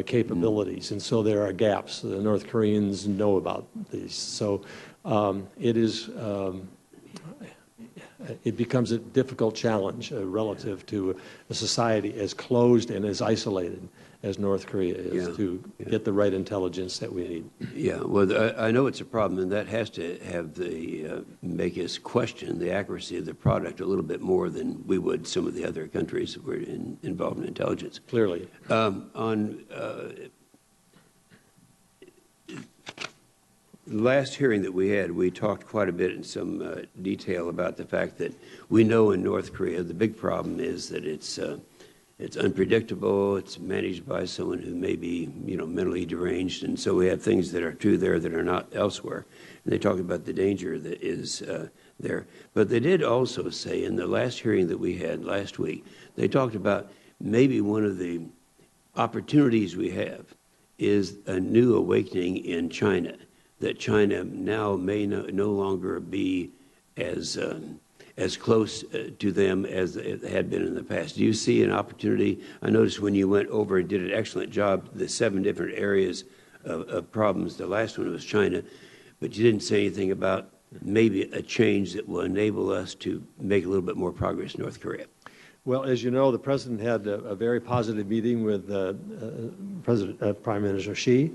capabilities, and so there are gaps. The North Koreans know about these. So it becomes a difficult challenge relative to a society as closed and as isolated as North Korea is to get the right intelligence that we need. Yeah, well, I know it's a problem, and that has to have make us question the accuracy of the product a little bit more than we would some of the other countries that were involved in intelligence. Clearly. On the last hearing that we had, we talked quite a bit in some detail about the fact that we know in North Korea the big problem is that it's unpredictable. It's managed by someone who may be, mentally deranged, and so we have things that are true there that are not elsewhere. And they talk about the danger that is there. But they did also say in the last hearing that we had last week, they talked about maybe one of the opportunities we have is a new awakening in China, that China now may no longer be as as close to them as it had been in the past. Do you see an opportunity? I noticed when you went over and did an excellent job, the 7 different areas of problems. The last one was China, but you didn't say anything about maybe a change that will enable us to make a little bit more progress in North Korea. Well, as you know, the President had a very positive meeting with Prime Minister Xi.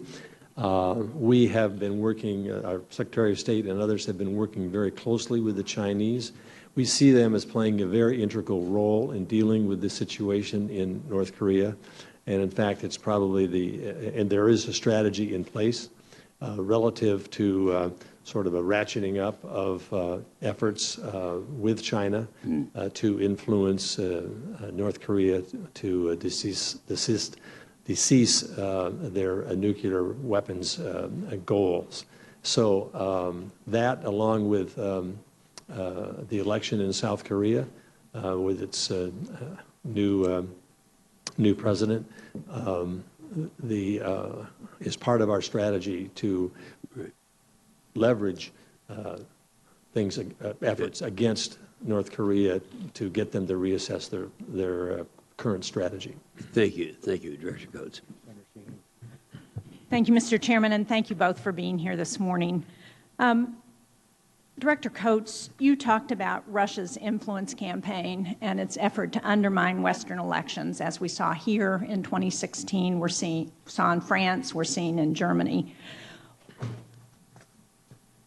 We have been working, our Secretary of State and others have been working very closely with the Chinese. We see them as playing a very integral role in dealing with the situation in North Korea. And in fact, it's probably and there is a strategy in place relative to sort of a ratcheting up of efforts with China to influence North Korea to decease their nuclear weapons goals. So that, along with the election in South Korea, with its new president, is part of our strategy to leverage efforts against North Korea to get them to reassess their current strategy. Thank you. Thank you, Director Coates. Thank you, Mr. Chairman, and thank you both for being here this morning. Director Coates, you talked about Russia's influence campaign and its effort to undermine Western elections, as we saw here in 2016, saw in France, we're seeing in Germany.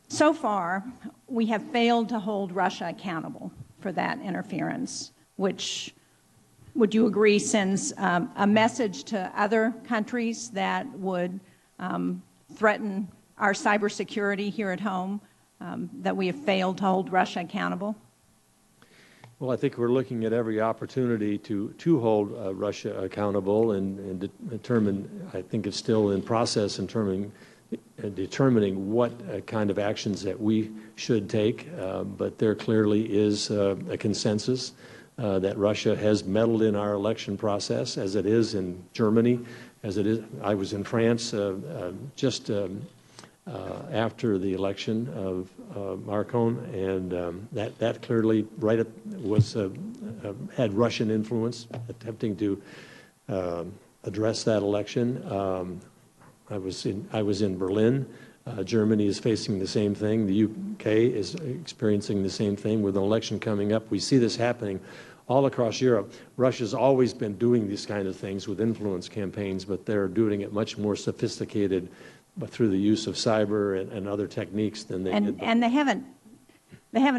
So far, we have failed to hold Russia accountable for that interference, which, would you agree, sends a message to other countries that would threaten our cybersecurity here at home, that we have failed to hold Russia accountable? Well, I think we're looking at every opportunity to hold Russia accountable and determine, I think it's still in process in determining what kind of actions that we should take, but there clearly is a consensus that Russia has meddled in our election process, as it is in Germany, as it is. I was in France just after the election of Macron, and that clearly had Russian influence, attempting to address that election. I was in Berlin. Germany is facing the same thing. The UK is experiencing the same thing with an election coming up. We see this happening all across Europe. Russia's always been doing these kind of things with influence campaigns, but they're doing it much more sophisticated, but through the use of cyber and other techniques than they did. And they haven't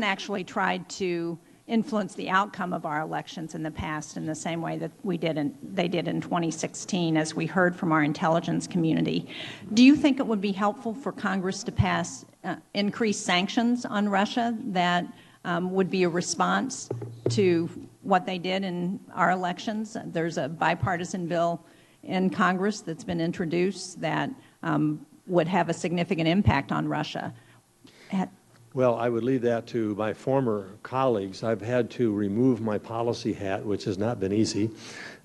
actually tried to influence the outcome of our elections in the past in the same way that they did in 2016, as we heard from our intelligence community. Do you think it would be helpful for Congress to pass increased sanctions on Russia that would be a response to what they did in our elections? There's a bipartisan bill in Congress that's been introduced that would have a significant impact on Russia. Well, I would leave that to my former colleagues. I've had to remove my policy hat, which has not been easy,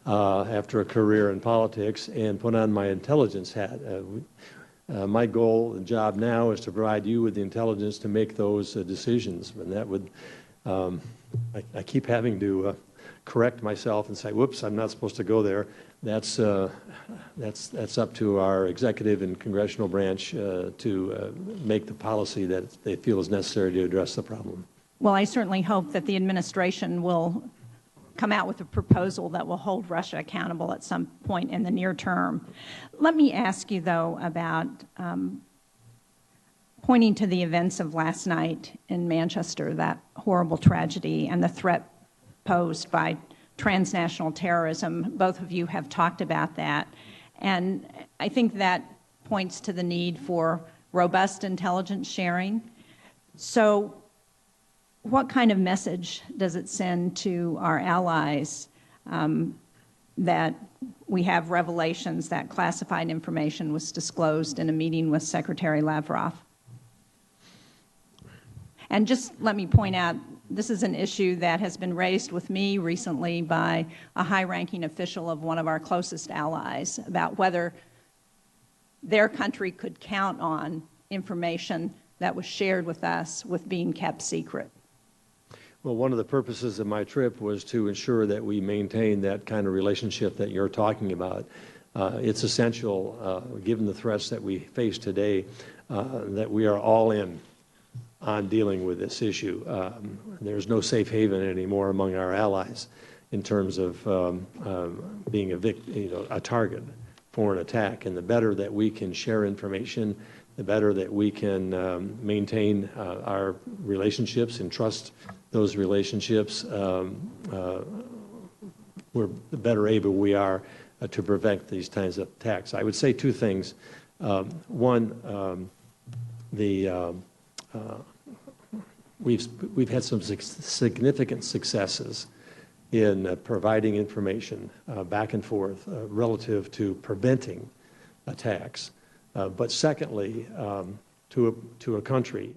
after a career in politics, and put on my intelligence hat. My goal and job now is to provide you with the intelligence to make those decisions. And that would, I keep having to correct myself and say, whoops, I'm not supposed to go there. That's up to our executive and congressional branch to make the policy that they feel is necessary to address the problem. Well, I certainly hope that the administration will come out with a proposal that will hold Russia accountable at some point in the near term. Let me ask you, though, about pointing to the events of last night in Manchester, that horrible tragedy and the threat posed by transnational terrorism. Both of you have talked about that. And I think that points to the need for robust intelligence sharing. So what kind of message does it send to our allies that we have revelations that classified information was disclosed in a meeting with Secretary Lavrov? And just let me point out, this is an issue that has been raised with me recently by a high-ranking official of one of our closest allies about whether their country could count on information that was shared with us with being kept secret. Well, one of the purposes of my trip was to ensure that we maintain that kind of relationship that you're talking about. It's essential, given the threats that we face today, that we are all in on dealing with this issue. There's no safe haven anymore among our allies in terms of being a target for an attack. And the better that we can share information, the better that we can maintain our relationships and trust those relationships, the better able we are to prevent these kinds of attacks. I would say two things. One, we've had some significant successes in providing information back and forth relative to preventing attacks. But secondly, to a country.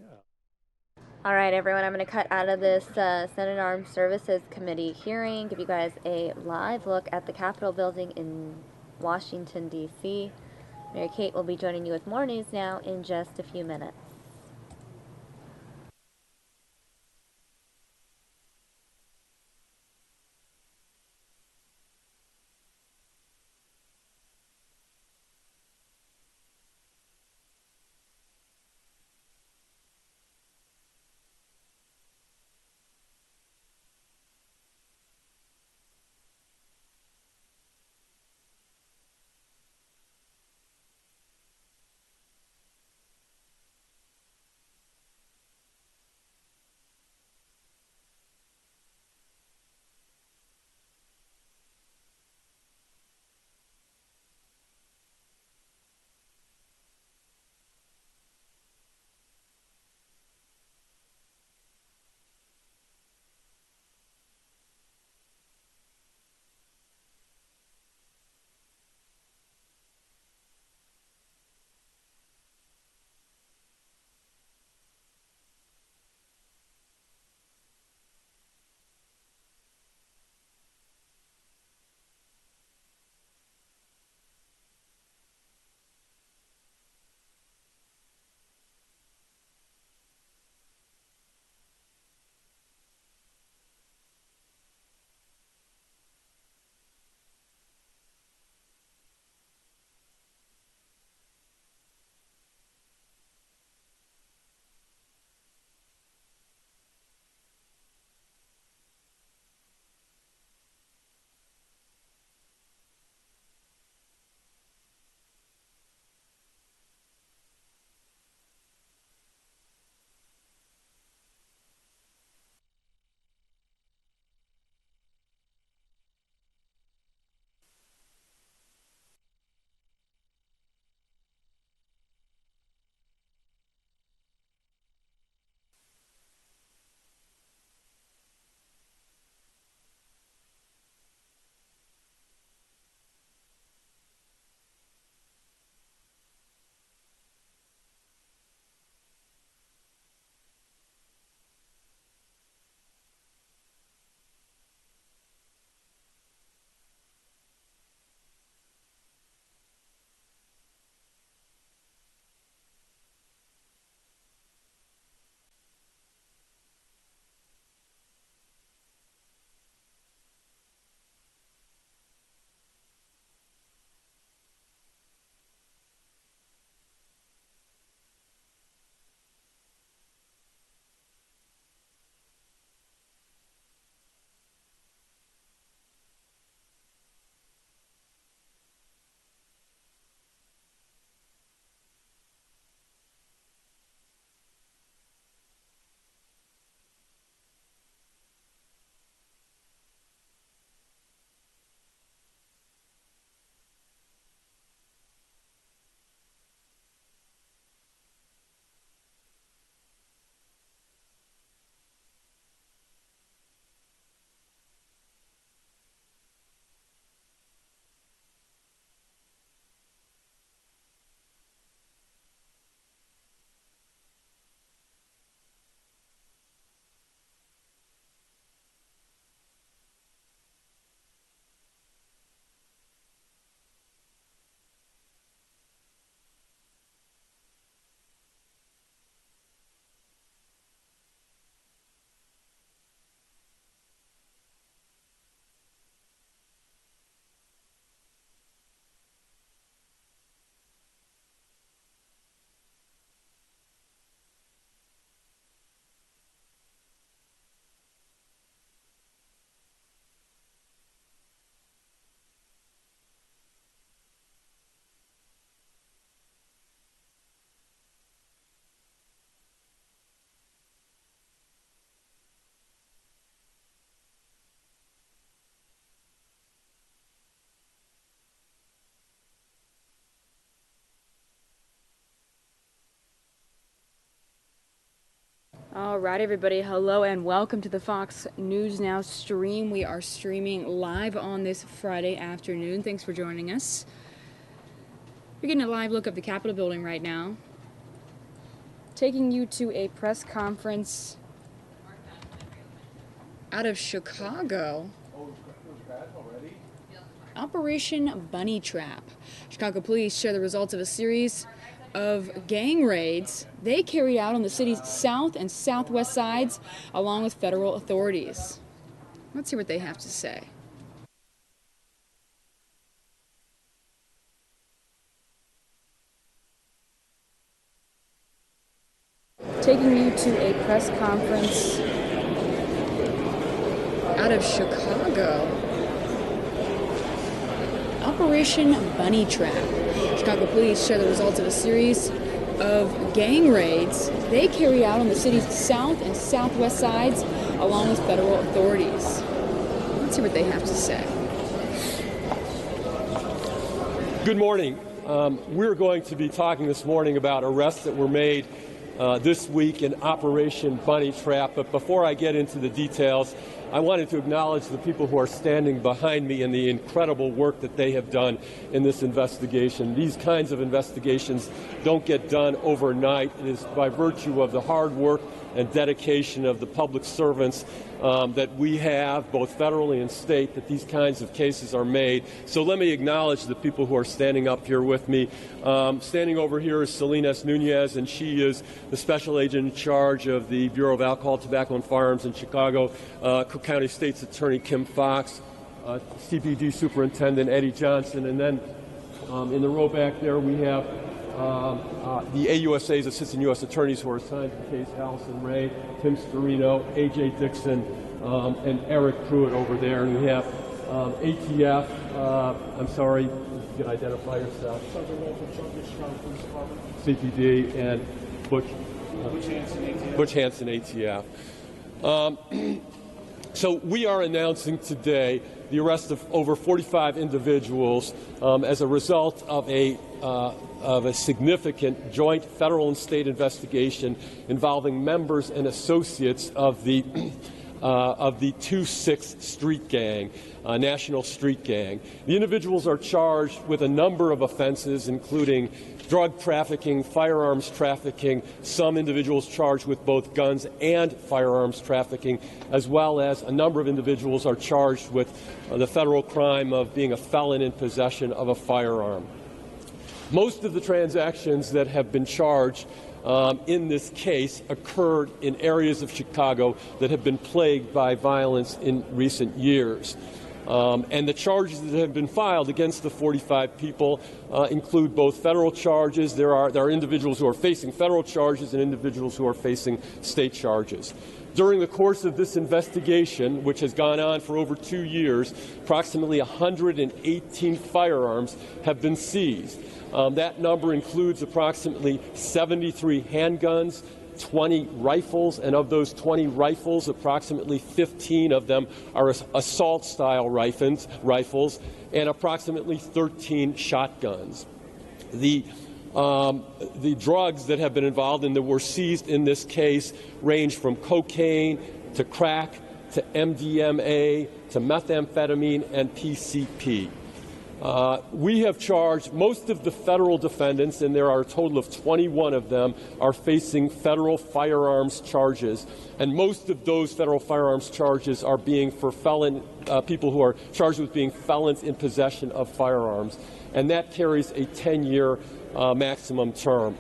All right, everyone, I'm going to cut out of this Senate Armed Services Committee hearing, give you guys a live look at the Capitol building in Washington, D.C. Mary Kate will be joining you with more news now in just a few minutes. All right, everybody. Hello and welcome to the Fox News Now stream. We are streaming live on this Friday afternoon. Thanks for joining us. You're getting a live look of the Capitol building right now. Taking you to a press conference out of Chicago. Operation Bunny Trap. Chicago police share the results of a series of gang raids they carried out on the city's south and southwest sides, along with federal authorities. Let's hear what they have to say. Taking you to a press conference out of Chicago. Operation Bunny Trap. Chicago police share the results of a series of gang raids they carried out on the city's south and southwest sides, along with federal authorities. Let's see what they have to say. Good morning. We're going to be talking this morning about arrests that were made this week in Operation Bunny Trap. But before I get into the details, I wanted to acknowledge the people who are standing behind me and the incredible work that they have done in this investigation. These kinds of investigations don't get done overnight. It is by virtue of the hard work and dedication of the public servants that we have, both federally and state, that these kinds of cases are made. So let me acknowledge the people who are standing up here with me. Standing over here is Salinas Nunez, and she is the special agent in charge of the Bureau of Alcohol, Tobacco, and Firearms in Chicago. Cook County State's Attorney Kim Fox, CPD Superintendent Eddie Johnson, and then in the row back there we have the AUSA's Assistant U.S. Attorneys who are assigned to the case: Allison Ray, Tim Storino, A.J. Dixon, and Eric Pruitt over there. And we have ATF, I'm sorry, you can identify yourself. CPD, and Butch Hansen, ATF. So we are announcing today the arrest of over 45 individuals as a result of a significant joint federal and state investigation involving members and associates of the 2-6 street gang, national street gang. The individuals are charged with a number of offenses, including drug trafficking, firearms trafficking, some individuals charged with both guns and firearms trafficking, as well as a number of individuals are charged with the federal crime of being a felon in possession of a firearm. Most of the transactions that have been charged in this case occurred in areas of Chicago that have been plagued by violence in recent years. And the charges that have been filed against the 45 people include both federal charges. There are individuals who are facing federal charges and individuals who are facing state charges. During the course of this investigation, which has gone on for over 2 years, approximately 118 firearms have been seized. That number includes approximately 73 handguns, 20 rifles, and of those 20 rifles, approximately 15 of them are assault-style rifles, and approximately 13 shotguns. The drugs that have been involved and that were seized in this case range from cocaine to crack to MDMA to methamphetamine and PCP. We have charged most of the federal defendants, and there are a total of 21 of them, are facing federal firearms charges. And most of those federal firearms charges are being for people who are charged with being felons in possession of firearms. And that carries a 10-year maximum term.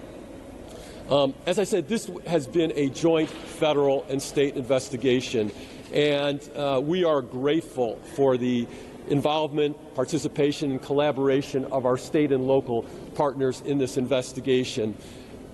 As I said, this has been a joint federal and state investigation, and we are grateful for the involvement, participation, and collaboration of our state and local partners in this investigation.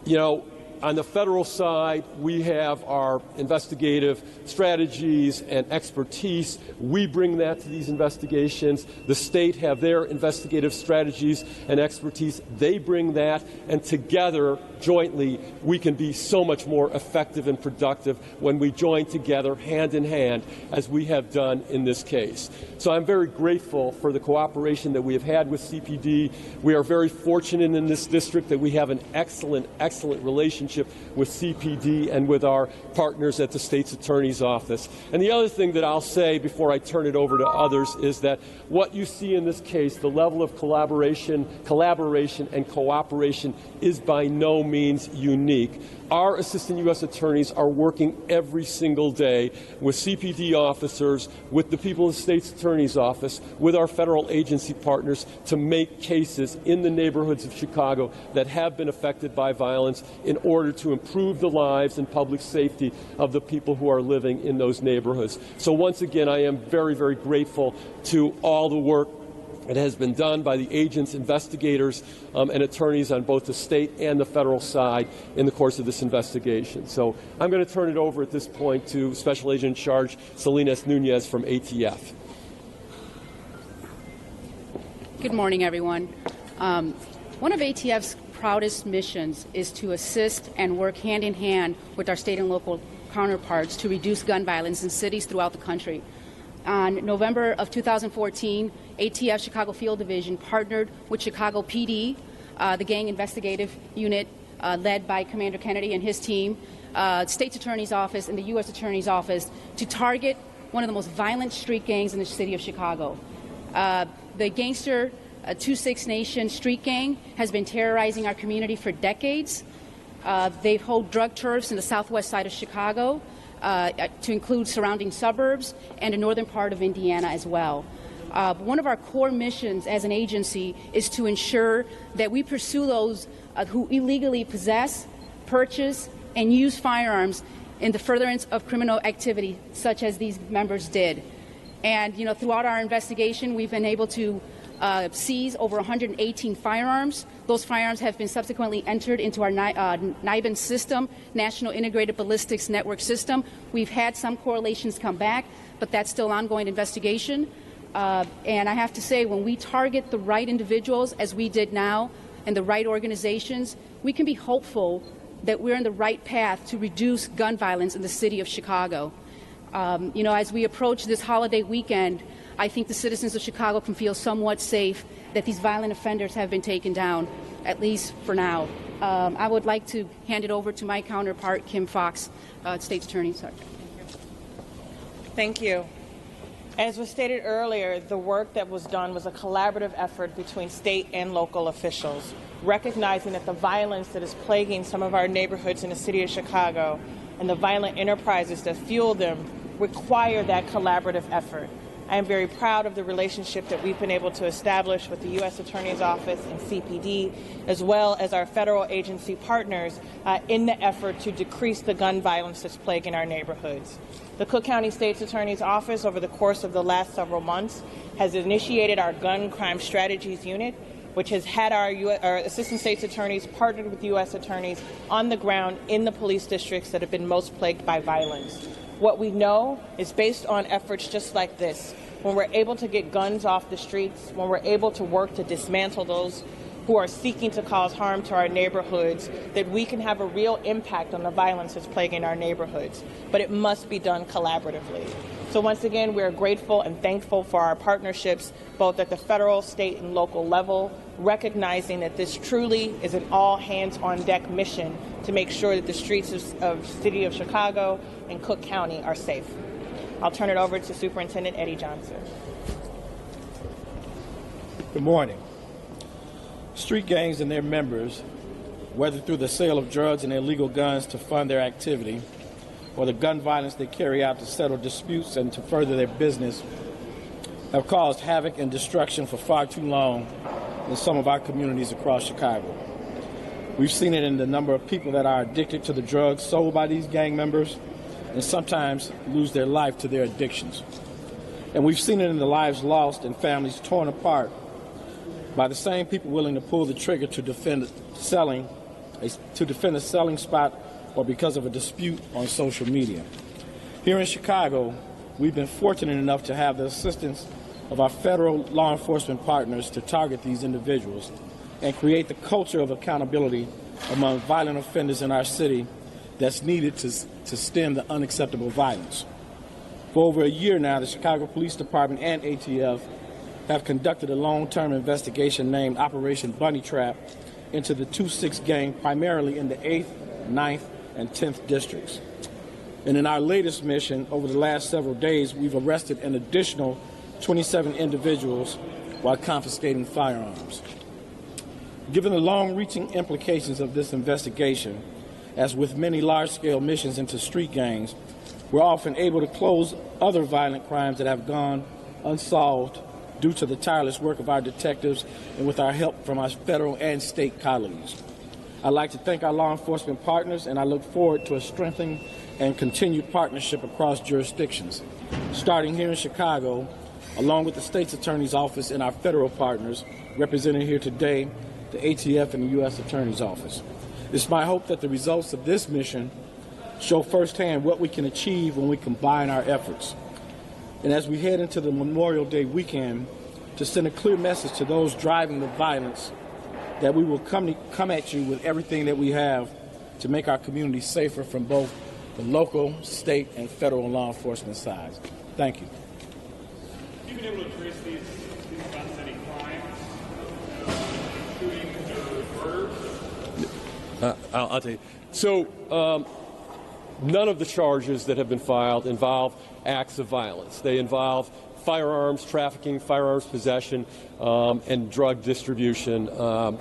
You know, on the federal side, we have our investigative strategies and expertise. We bring that to these investigations. The state have their investigative strategies and expertise. They bring that, and together, jointly, we can be so much more effective and productive when we join together hand in hand, as we have done in this case. So I'm very grateful for the cooperation that we have had with CPD. We are very fortunate in this district that we have an excellent relationship relationship with CPD and with our partners at the State's Attorney's Office. And the other thing that I'll say before I turn it over to others is that what you see in this case, the level of collaboration and cooperation is by no means unique. Our assistant U.S. attorneys are working every single day with CPD officers, with the people in the State's Attorney's Office, with our federal agency partners to make cases in the neighborhoods of Chicago that have been affected by violence in order to improve the lives and public safety of the people who are living in those neighborhoods. So once again, I am very, very grateful to all the work that has been done by the agents, investigators, and attorneys on both the state and the federal side in the course of this investigation. So I'm going to turn it over at this point to Special Agent in Charge Salinas Nunez from ATF. Good morning, everyone. One of ATF's proudest missions is to assist and work hand in hand with our state and local counterparts to reduce gun violence in cities throughout the country. On November of 2014, ATF Chicago Field Division partnered with Chicago PD, the gang investigative unit led by Commander Kennedy and his team, State's Attorney's Office and the U.S. Attorney's Office to target one of the most violent street gangs in the city of Chicago. The gangster 2-6 Nation street gang has been terrorizing our community for decades. They hold drug turfs in the southwest side of Chicago, to include surrounding suburbs and the northern part of Indiana as well. One of our core missions as an agency is to ensure that we pursue those who illegally possess, purchase, and use firearms in the furtherance of criminal activity, such as these members did. And, throughout our investigation, we've been able to seize over 118 firearms. Those firearms have been subsequently entered into our NIBIN system, National Integrated Ballistics Network system. We've had some correlations come back, but that's still ongoing investigation. And I have to say, when we target the right individuals, as we did now, and the right organizations, we can be hopeful that we're on the right path to reduce gun violence in the city of Chicago. As we approach this holiday weekend, I think the citizens of Chicago can feel somewhat safe that these violent offenders have been taken down, at least for now. I would like to hand it over to my counterpart, Kim Fox, State's Attorney. Sorry. Thank you. As was stated earlier, the work that was done was a collaborative effort between state and local officials, recognizing that the violence that is plaguing some of our neighborhoods in the city of Chicago and the violent enterprises that fuel them require that collaborative effort. I am very proud of the relationship that we've been able to establish with the U.S. Attorney's Office and CPD, as well as our federal agency partners in the effort to decrease the gun violence that's plaguing our neighborhoods. The Cook County State's Attorney's Office, over the course of the last several months, has initiated our Gun Crime Strategies Unit, which has had our Assistant State's Attorneys partnered with U.S. attorneys on the ground in the police districts that have been most plagued by violence. What we know is based on efforts just like this, when we're able to get guns off the streets, when we're able to work to dismantle those who are seeking to cause harm to our neighborhoods, that we can have a real impact on the violence that's plaguing our neighborhoods. But it must be done collaboratively. So once again, we're grateful and thankful for our partnerships, both at the federal, state, and local level, recognizing that this truly is an all-hands-on-deck mission to make sure that the streets of the city of Chicago and Cook County are safe. I'll turn it over to Superintendent Eddie Johnson. Good morning. Street gangs and their members, whether through the sale of drugs and illegal guns to fund their activity, or the gun violence they carry out to settle disputes and to further their business, have caused havoc and destruction for far too long in some of our communities across Chicago. We've seen it in the number of people that are addicted to the drugs sold by these gang members and sometimes lose their life to their addictions. And we've seen it in the lives lost and families torn apart by the same people willing to pull the trigger to defend a selling spot or because of a dispute on social media. Here in Chicago, we've been fortunate enough to have the assistance of our federal law enforcement partners to target these individuals and create the culture of accountability among violent offenders in our city that's needed to stem the unacceptable violence. For over a year now, the Chicago Police Department and ATF have conducted a long-term investigation named Operation Bunny Trap into the 2-6 gang, primarily in the 8th, 9th, and 10th districts. And in our latest mission, over the last several days, we've arrested an additional 27 individuals while confiscating firearms. Given the long-reaching implications of this investigation, as with many large-scale missions into street gangs, we're often able to close other violent crimes that have gone unsolved due to the tireless work of our detectives and with our help from our federal and state colleagues. I'd like to thank our law enforcement partners, and I look forward to a strengthening and continued partnership across jurisdictions, starting here in Chicago, along with the state's attorney's office and our federal partners represented here today, the ATF and the U.S. Attorney's Office. It's my hope that the results of this mission show firsthand what we can achieve when we combine our efforts. And as we head into the Memorial Day weekend, to send a clear message to those driving the violence that we will come at you with everything that we have to make our communities safer from both the local, state, and federal law enforcement sides. Thank you. Have you been able to trace these events, any crimes, shootings or murders? I'll tell you. So none of the charges that have been filed involve acts of violence. They involve firearms trafficking, firearms possession, and drug distribution.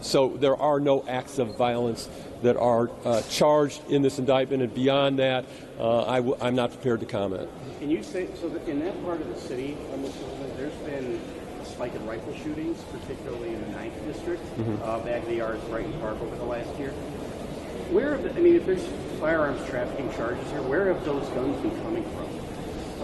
So there are no acts of violence that are charged in this indictment, and beyond that, I'm not prepared to comment. Can you say, so that in that part of the city, there's been a spike in rifle shootings, particularly in the 9th district, Bagley Yards, Brighton Park over the last year. Where have I mean, if there's firearms trafficking charges here, where have those guns been coming from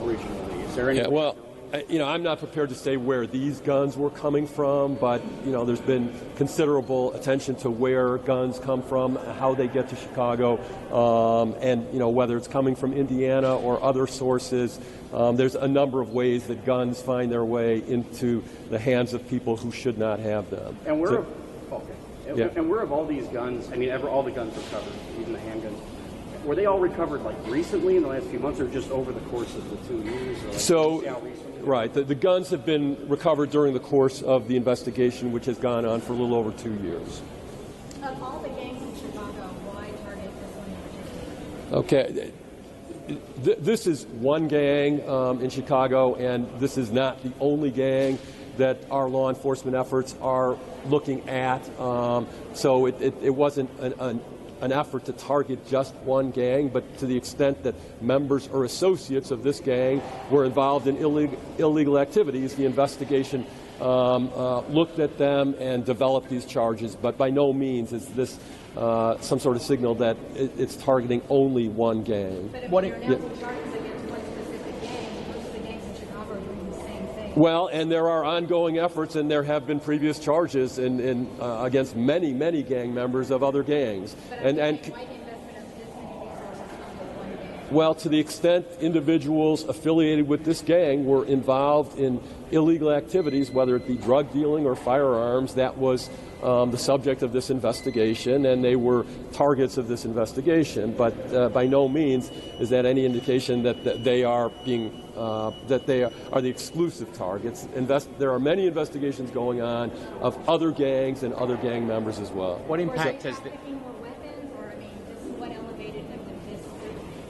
originally? Is there any? Yeah, well, I'm not prepared to say where these guns were coming from, but, there's been considerable attention to where guns come from, how they get to Chicago, and, whether it's coming from Indiana or other sources. There's a number of ways that guns find their way into the hands of people who should not have them. And where So, okay. And where have all these guns, I mean, all the guns recovered, even the handguns, were they all recovered like recently in the last few months or just over the course of the 2 years? Or right. The guns have been recovered during the course of the investigation, which has gone on for a little over 2 years. Of all the gangs in Chicago, why target this one in particular? Okay. This is one gang in Chicago, and this is not the only gang that our law enforcement efforts are looking at. So it wasn't an effort to target just one gang, but to the extent that members or associates of this gang were involved in illegal activities, the investigation looked at them and developed these charges. But by no means is this some sort of signal that it's targeting only one gang. But if you're announcing charges against one specific gang, most of the gangs in Chicago are doing the same thing. Well, and there are ongoing efforts, and there have been previous charges against many gang members of other gangs. Well, to the extent individuals affiliated with this gang were involved in illegal activities, whether it be drug dealing or firearms, that was the subject of this investigation, and they were targets of this investigation. But by no means is that any indication that they are being that they are the exclusive targets. There are many investigations going on of other gangs and other gang members as well. What impact has the trafficking more weapons, or I mean, this is what elevated them to this?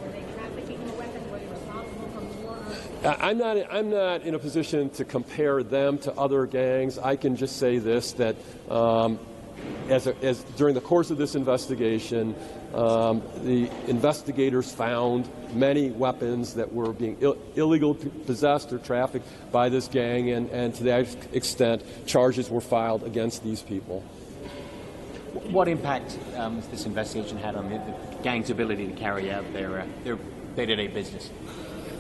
Were they trafficking more weapons? Were they responsible for more? I'm not in a position to compare them to other gangs. I can just say this, that as during the course of this investigation, the investigators found many weapons that were being illegally possessed or trafficked by this gang, and to that extent, charges were filed against these people. What impact has this investigation had on the gang's ability to carry out their day-to-day business?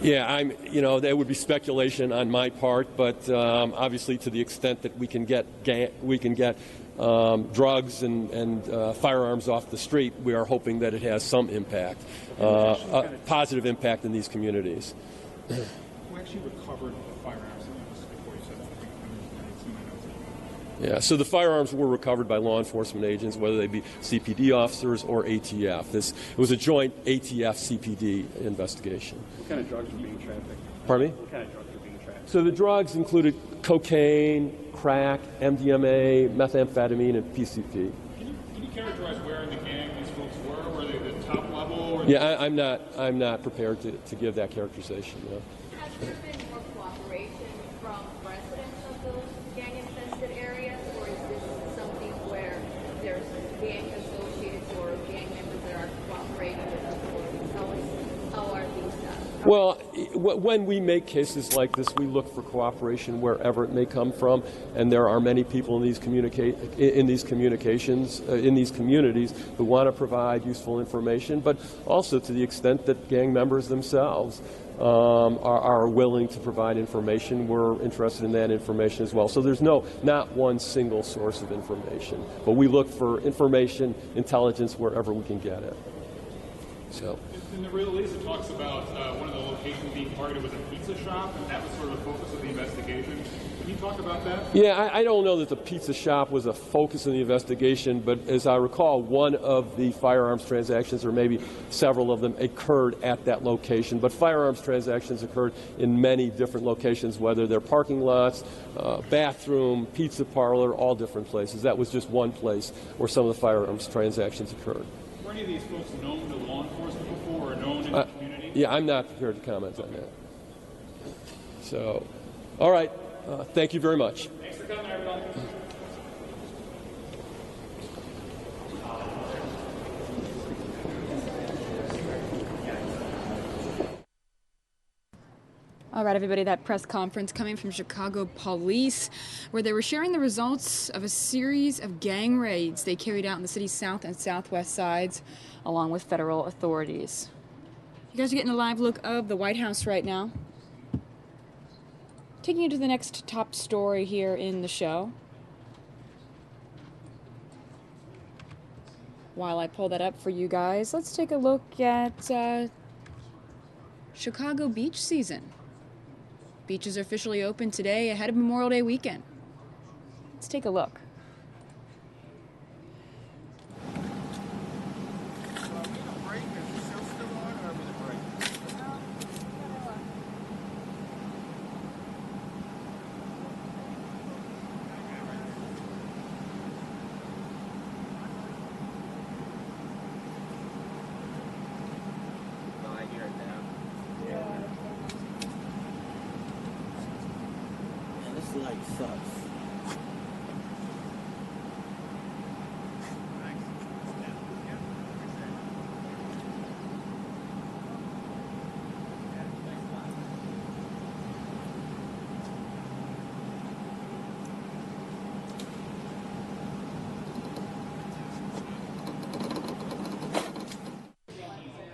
Yeah, that would be speculation on my part, but obviously, to the extent that we can get drugs and firearms off the street, we are hoping that it has some impact, a positive impact in these communities. We actually recovered firearms before you said that. Yeah, so the firearms were recovered by law enforcement agents, whether they be CPD officers or ATF. It was a joint ATF-CPD investigation. What kind of drugs were being trafficked? Pardon me? What kind of drugs were being trafficked? So the drugs included cocaine, crack, MDMA, methamphetamine, and PCP. Can you characterize where in the gang these folks were? Were they the top level? Or Yeah, I'm not prepared to give that characterization. No. Has there been more cooperation from residents of those gang-infested areas, or is this something where there's gang associates or gang members that are cooperating with the police? How are these done? Well, when we make cases like this, we look for cooperation wherever it may come from, and there are many people in these communities who want to provide useful information, but also to the extent that gang members themselves are willing to provide information, we're interested in that information as well. So there's not one single source of information, but we look for information, intelligence wherever we can get it. So. In the release, it talks about one of the locations being targeted was a pizza shop, and that was sort of the focus of the investigation. Can you talk about that? Yeah, I don't know that the pizza shop was a focus of the investigation, but as I recall, one of the firearms transactions, or maybe several of them, occurred at that location. But firearms transactions occurred in many different locations, whether they're parking lots, bathroom, pizza parlor, all different places. That was just one place where some of the firearms transactions occurred. Were any of these folks known to law enforcement before or known in the community? Yeah, I'm not prepared to comment on that. So, all right. Thank you very much. Thanks for coming, everybody. All right, everybody, that press conference coming from Chicago police, where they were sharing the results of a series of gang raids they carried out in the city's south and southwest sides, along with federal authorities. You guys are getting a live look of the White House right now. Taking you to the next top story here in the show. While I pull that up for you guys, let's take a look at Chicago beach season. Beaches are officially open today ahead of Memorial Day weekend. Let's take a look.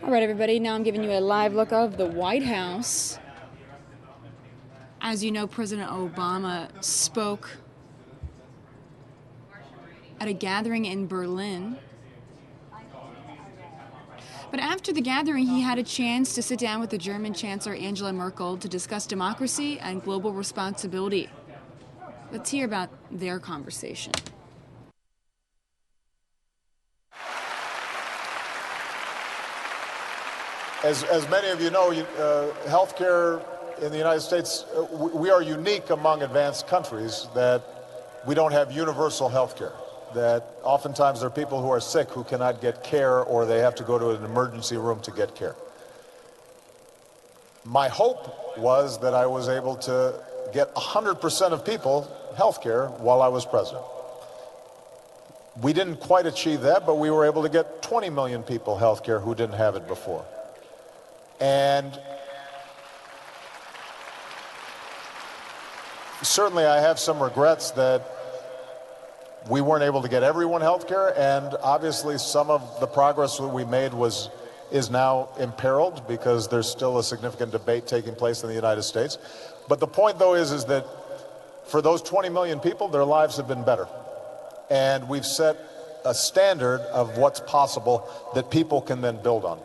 All right, everybody, now I'm giving you a live look of the White House. As you know, President Obama spoke at a gathering in Berlin. But after the gathering, he had a chance to sit down with the German Chancellor Angela Merkel to discuss democracy and global responsibility. Let's hear about their conversation. As many of you know, healthcare in the United States, we are unique among advanced countries that we don't have universal healthcare. That oftentimes there are people who are sick who cannot get care, or they have to go to an emergency room to get care. My hope was that I was able to get 100% of people healthcare while I was president. We didn't quite achieve that, but we were able to get 20 million people healthcare who didn't have it before. And certainly I have some regrets that we weren't able to get everyone health care, and obviously some of the progress that we made is now imperiled because there's still a significant debate taking place in the United States. But the point, though, is that for those 20 million people, their lives have been better. And we've set a standard of what's possible that people can then build on.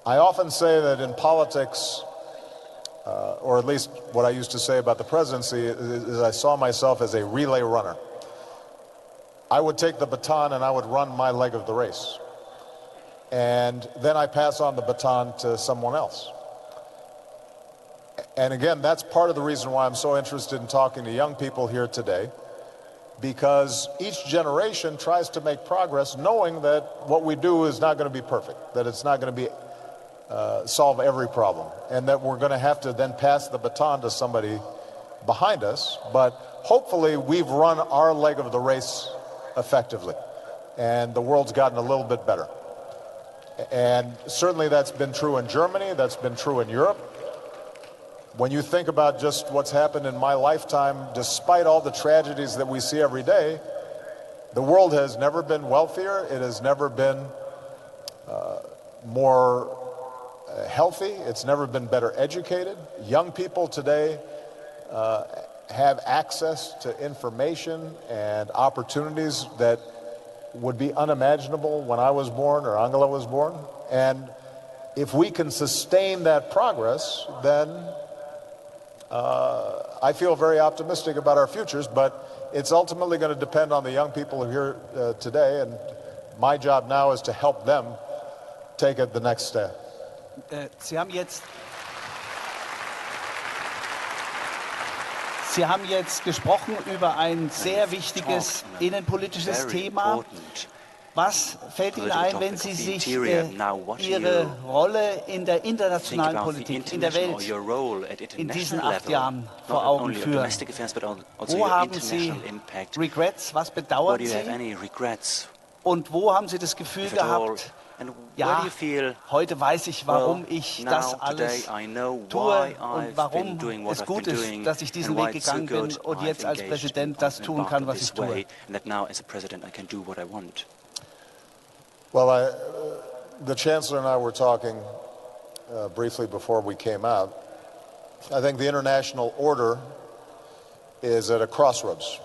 I often say that in politics, or at least what I used to say about the presidency, is I saw myself as a relay runner. I would take the baton and I would run my leg of the race. And then I pass on the baton to someone else. And again, that's part of the reason why I'm so interested in talking to young people here today, because each generation tries to make progress knowing that what we do is not going to be perfect, that it's not going to be solve every problem, and that we're going to have to then pass the baton to somebody behind us. But hopefully we've run our leg of the race effectively, and the world's gotten a little bit better. And certainly that's been true in Germany, that's been true in Europe. When you think about just what's happened in my lifetime, despite all the tragedies that we see every day, the world has never been wealthier, it has never been more healthy, it's never been better educated. Young people today have access to information and opportunities that would be unimaginable when I was born or Angela was born. And if we can sustain that progress, then I feel very optimistic about our futures, but it's ultimately going to depend on the young people here today, and my job now is to help them take it the next step. Sie haben jetzt gesprochen über ein sehr wichtiges innenpolitisches Thema. Was fällt Ihnen ein, wenn Sie sich Ihre Rolle in der internationalen Politik, in der Welt, in diesen 8 Jahren vor Augen führen? Wo haben Sie Regrets? Was bedauern Sie? Und wo haben Sie das Gefühl gehabt, ja, heute weiß ich, warum ich das alles tue und warum es gut ist, dass ich diesen Weg gegangen bin und jetzt als Präsident das tun kann, was ich tue? Well, the Chancellor and I were talking briefly before we came out. I think the international order is at a crossroads.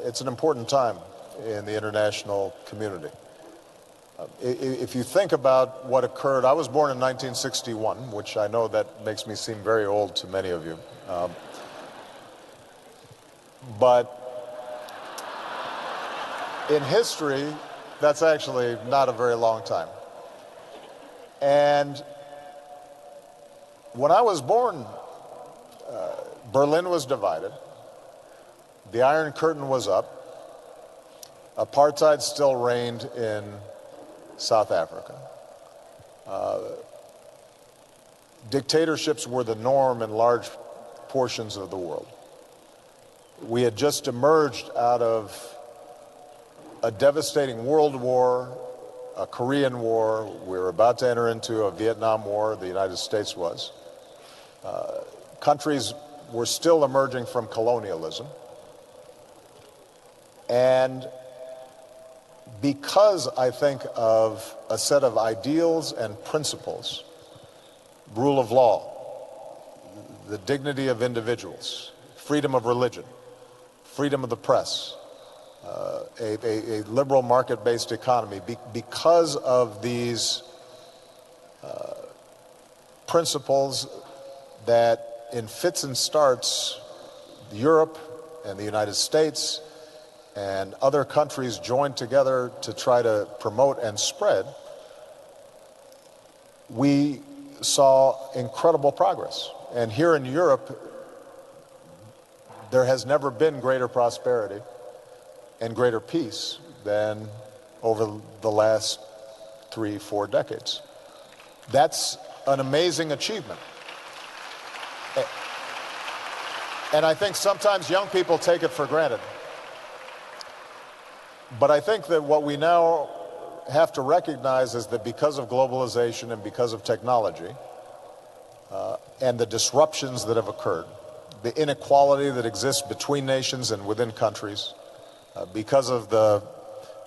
It's an important time in the international community. If you think about what occurred, I was born in 1961, which I know that makes me seem very old to many of you. But in history, that's actually not a very long time. And when I was born, Berlin was divided. The Iron Curtain was up. Apartheid still reigned in South Africa. Dictatorships were the norm in large portions of the world. We had just emerged out of a devastating world war, a Korean war. We were about to enter into a Vietnam war, the United States was. Countries were still emerging from colonialism. And because I think of a set of ideals and principles, rule of law, the dignity of individuals, freedom of religion, freedom of the press, a liberal market-based economy, because of these principles that in fits and starts, Europe and the United States and other countries joined together to try to promote and spread, we saw incredible progress. And here in Europe, there has never been greater prosperity and greater peace than over the last 3-4 decades. That's an amazing achievement. And I think sometimes young people take it for granted. But I think that what we now have to recognize is that because of globalization and because of technology and the disruptions that have occurred, the inequality that exists between nations and within countries, because of the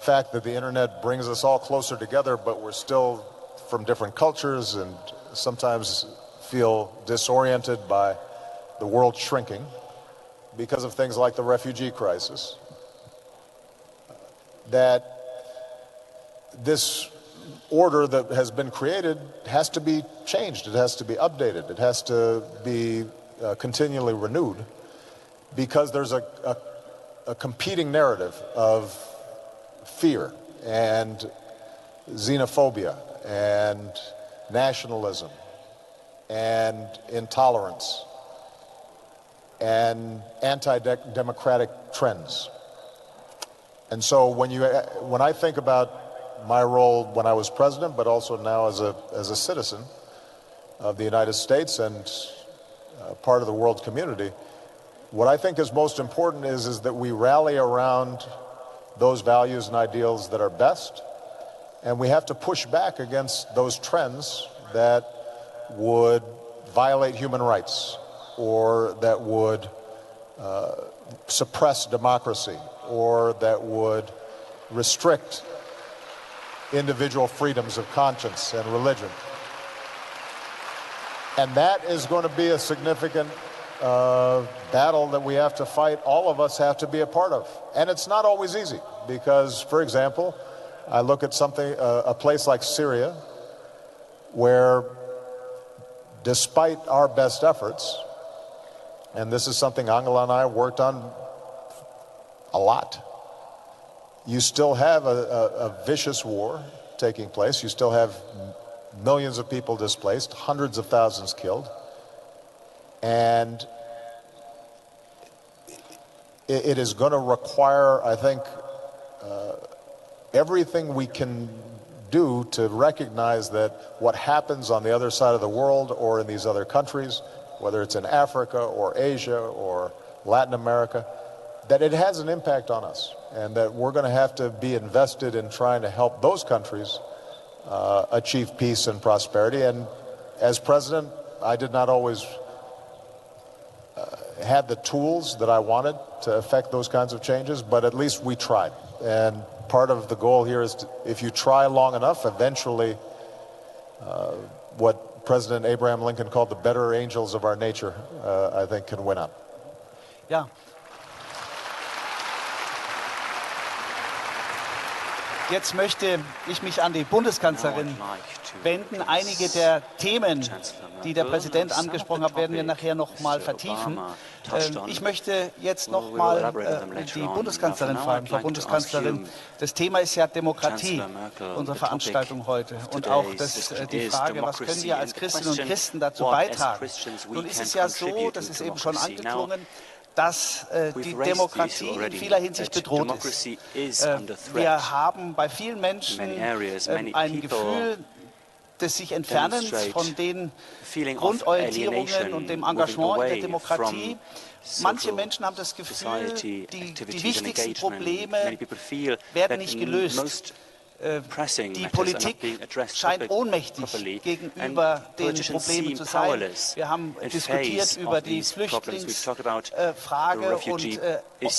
fact that the internet brings us all closer together, but we're still from different cultures and sometimes feel disoriented by the world shrinking because of things like the refugee crisis, that this order that has been created has to be changed, it has to be updated, it has to be continually renewed, because there's a competing narrative of fear and xenophobia and nationalism and intolerance and anti-democratic trends. And so when I think about my role when I was president, but also now as a citizen of the United States and part of the world community, what I think is most important is that we rally around those values and ideals that are best, and we have to push back against those trends that would violate human rights or that would suppress democracy or that would restrict individual freedoms of conscience and religion. And that is going to be a significant battle that we have to fight. All of us have to be a part of. And it's not always easy because, for example, I look at a place like Syria, where despite our best efforts, and this is something Angela and I worked on a lot, you still have a vicious war taking place. You still have millions of people displaced, hundreds of thousands killed. And it is going to require, I think, everything we can do to recognize that what happens on the other side of the world or in these other countries, whether it's in Africa or Asia or Latin America, that it has an impact on us, and that we're going to have to be invested in trying to help those countries achieve peace and prosperity. And as president, I did not always have the tools that I wanted to affect those kinds of changes, but at least we tried. And part of the goal here is if you try long enough, eventually what President Abraham Lincoln called the better angels of our nature, I think, can win out. Ja. Jetzt möchte ich mich an die Bundeskanzlerin wenden. Einige der Themen, die der Präsident angesprochen hat, werden wir nachher noch mal vertiefen. Ich möchte jetzt noch mal die Bundeskanzlerin fragen. Frau Bundeskanzlerin, das Thema ist ja Demokratie, unsere Veranstaltung heute. Und auch die Frage, was können wir als Christinnen und Christen dazu beitragen? Nun ist es ja so, das ist eben schon angeklungen, dass die Demokratie in vieler Hinsicht bedroht ist. Wir haben bei vielen Menschen ein Gefühl des sich Entfernens von den Grundorientierungen und dem Engagement in der Demokratie. Manche Menschen haben das Gefühl, die wichtigsten Probleme werden nicht gelöst. Die Politik scheint ohnmächtig gegenüber den Problemen zu sein. Wir haben diskutiert über die Flüchtlingsfrage und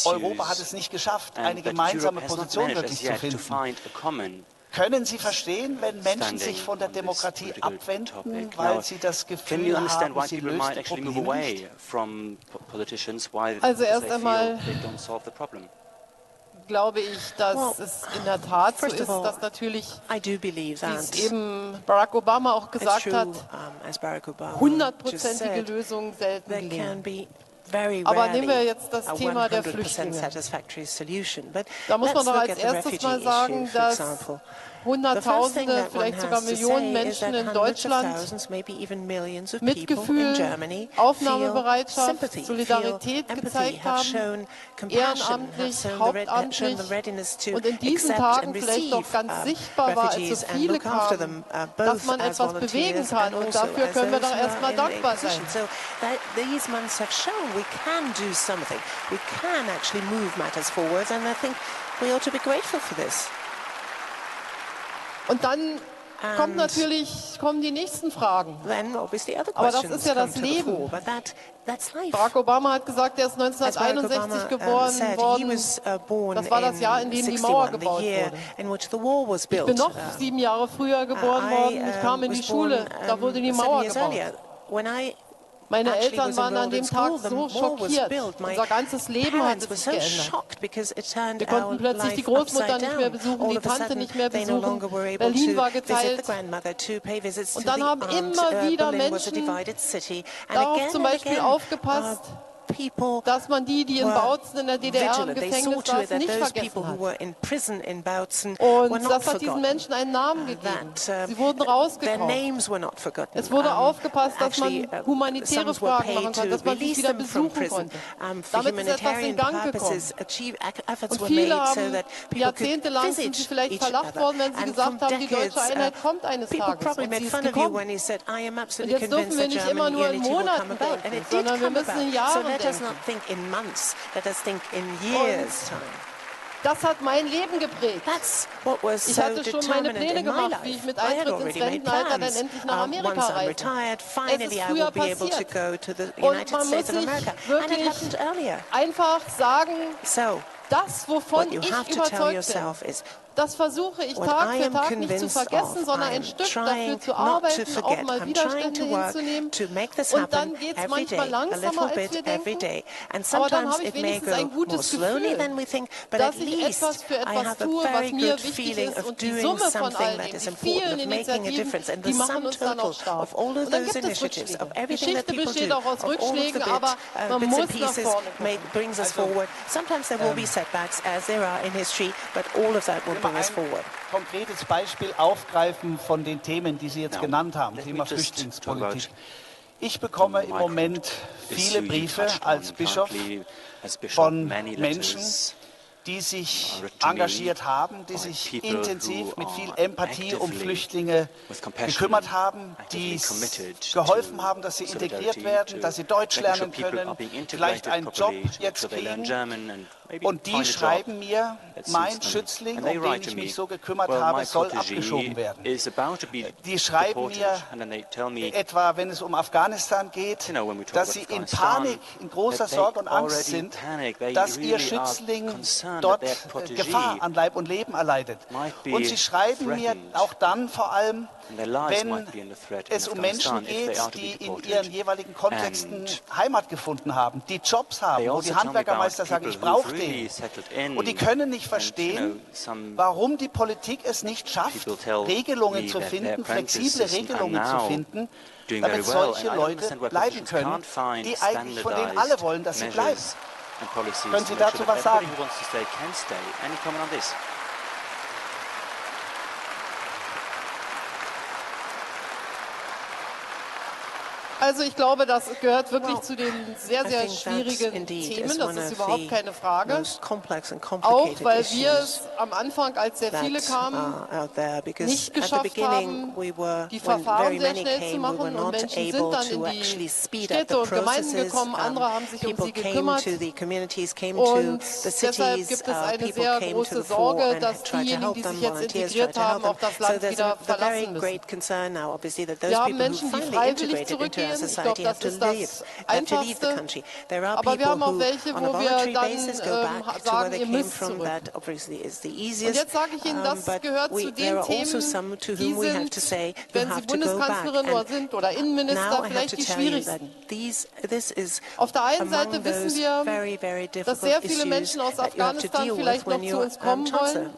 Europa hat es nicht geschafft, eine gemeinsame Position wirklich zu finden. Können Sie verstehen, wenn Menschen sich von der Demokratie abwenden, weil sie das Gefühl haben, sie löst die Probleme nicht? Also erst einmal glaube ich, dass es in der Tat so ist, dass natürlich, wie es eben Barack Obama auch gesagt hat, 100%ige Lösungen selten gelingen. Aber nehmen wir jetzt das Thema der Flüchtlinge. Da muss man doch als erstes mal sagen, dass Hunderttausende, vielleicht sogar Millionen Menschen in Deutschland Mitgefühl, Aufnahmebereitschaft, Solidarität gezeigt haben, ehrenamtlich, hauptamtlich und in diesen Tagen vielleicht auch ganz sichtbar war, als so viele kamen, dass man etwas bewegen kann, und dafür können wir doch erstmal dankbar sein. We can do something. We can actually move matters forward, and I think we ought to be grateful for this. Und dann kommen die nächsten Fragen. Aber das ist ja das Leben. Barack Obama hat gesagt, er ist 1961 geboren worden. Das war das Jahr, in dem die Mauer gebaut wurde. Ich bin noch 7 Jahre früher geboren worden. Ich kam in die Schule, da wurde die Mauer gebaut. Meine Eltern waren an dem Tag so schockiert. Unser ganzes Leben hat sich geändert. Wir konnten plötzlich die Großmutter nicht mehr besuchen, die Tante nicht mehr besuchen. Berlin war geteilt. Und dann haben immer wieder Menschen darauf zum Beispiel aufgepasst, dass man die in Bautzen in der DDR im Gefängnis saßen, nicht vergessen hat. Und das hat diesen Menschen einen Namen gegeben. Sie wurden rausgekommen. Es wurde aufgepasst, dass man humanitäre Fragen machen konnte, dass man sich wieder besuchen konnte. Damit ist etwas in Gang gekommen. Und viele haben jahrzehntelang sind sie vielleicht verlacht worden, wenn sie gesagt haben, die deutsche Einheit kommt eines Tages. Und sie ist gekommen. Und jetzt dürfen wir nicht immer nur in Monaten denken, sondern wir müssen in Jahren denken. Das hat mein Leben geprägt. Ich hatte schon meine Pläne gemacht, wie ich mit Eintritt ins Rentenalter dann endlich nach Amerika reise. Es ist früher passiert. Und man muss sich wirklich einfach sagen, das, wovon ich überzeugt bin, das versuche ich Tag für Tag nicht zu vergessen, sondern ein Stück dafür zu arbeiten, auch mal Widerstände hinzunehmen. Und dann geht es manchmal langsamer, als wir denken. Aber dann habe ich wenigstens ein gutes Gefühl, dass ich etwas für etwas tue, was mir wichtig ist. Und die Summe von all dem, die vielen Initiativen, die machen uns dann auch stark. Und dann gibt es Rückschläge. Geschichte besteht auch aus Rückschlägen, aber man muss nach vorne gucken. Sometimes there will be setbacks, as there are in history, but all of that will bring us forward. Ein konkretes Beispiel aufgreifen von den Themen, die Sie jetzt genannt haben, Thema Flüchtlingspolitik. Ich bekomme im Moment viele Briefe als Bischof von Menschen, die sich engagiert haben, die sich intensiv mit viel Empathie um Flüchtlinge gekümmert haben, die geholfen haben, dass sie integriert werden, dass sie Deutsch lernen können, vielleicht einen Job jetzt kriegen. Und die schreiben mir, mein Schützling, um den ich mich so gekümmert habe, soll abgeschoben werden. Die schreiben mir etwa, wenn es um Afghanistan geht, dass sie in Panik, in großer Sorge und Angst sind, dass ihr Schützling dort Gefahr an Leib und Leben erleidet. Und sie schreiben mir auch dann vor allem, wenn es um Menschen geht, die in ihren jeweiligen Kontexten Heimat gefunden haben, die Jobs haben, wo die Handwerkermeister sagen, ich brauche den. Und die können nicht verstehen, warum die Politik es nicht schafft, Regelungen zu finden, flexible Regelungen zu finden, damit solche Leute bleiben können, die eigentlich von denen alle wollen, dass sie bleiben. Können Sie dazu was sagen? Also ich glaube, das gehört wirklich zu den sehr, sehr schwierigen Themen. Das ist überhaupt keine Frage. Auch weil wir es am Anfang, als sehr viele kamen, nicht geschafft haben, die Verfahren sehr schnell zu machen. Und Menschen sind dann in die Städte und Gemeinden gekommen. Andere haben sich um sie gekümmert. Und deshalb gibt es eine sehr große Sorge, dass diejenigen, die sich jetzt integriert haben, auch das Land wieder verlassen müssen. Wir haben Menschen, die freiwillig zurückgehen. Ich glaube, das ist das Einfachste. Aber wir haben auch welche, wo wir dann sagen, ihr müsst zurück. Und jetzt sage ich Ihnen, das gehört zu den Themen, die sind, wenn Sie Bundeskanzlerin sind oder Innenminister, vielleicht die schwierigsten. Auf der einen Seite wissen wir, dass sehr viele Menschen aus Afghanistan vielleicht noch zu uns kommen wollen.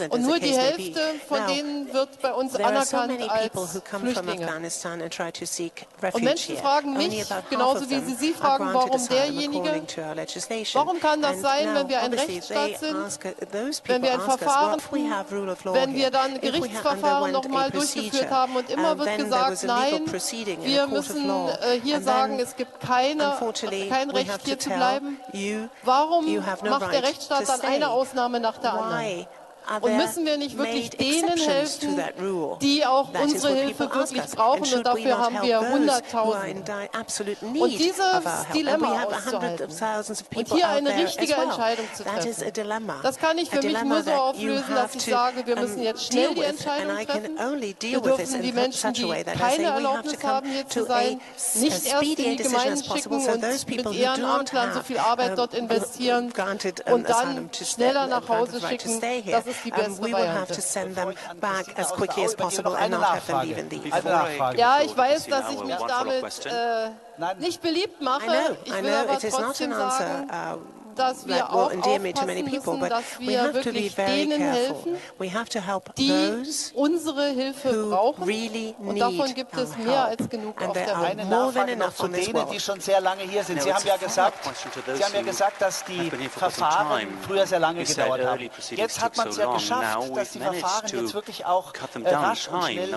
Und nur die Hälfte von denen wird bei uns anerkannt als Flüchtlinge. Und Menschen fragen mich, genauso wie Sie fragen, warum derjenige, warum kann das sein, wenn wir ein Rechtsstaat sind, wenn wir ein Verfahren tun, wenn wir dann Gerichtsverfahren nochmal durchgeführt haben und immer wird gesagt, nein, wir müssen hier sagen, es gibt kein Recht hier zu bleiben. Warum macht der Rechtsstaat dann eine Ausnahme nach der anderen? Und müssen wir nicht wirklich denen helfen, die auch unsere Hilfe wirklich brauchen? Und dafür haben wir Hunderttausende. Und dieses Dilemma auszuhalten und hier eine richtige Entscheidung zu treffen, das kann ich für mich nur so auflösen, dass ich sage, wir müssen jetzt schnell die Entscheidung treffen. Wir dürfen die Menschen, die keine Erlaubnis haben, hier zu sein, nicht erst in die Gemeinden schicken und mit Ehrenamtlern so viel Arbeit dort investieren und dann schneller nach Hause schicken. Das ist die beste Variante. Ja, ich weiß, dass ich mich damit nicht beliebt mache. Ich will aber trotzdem sagen, that will endear me to many people, but we have to be very careful. We have to help those who really need our help, and there are Eine more than Nachfrage noch enough zu on this denen, die world. schon sehr lange hier sind. Sie haben ja gesagt, dass die Verfahren früher sehr lange gedauert haben. Jetzt hat man es ja geschafft, dass die Verfahren jetzt wirklich auch rasch und schnell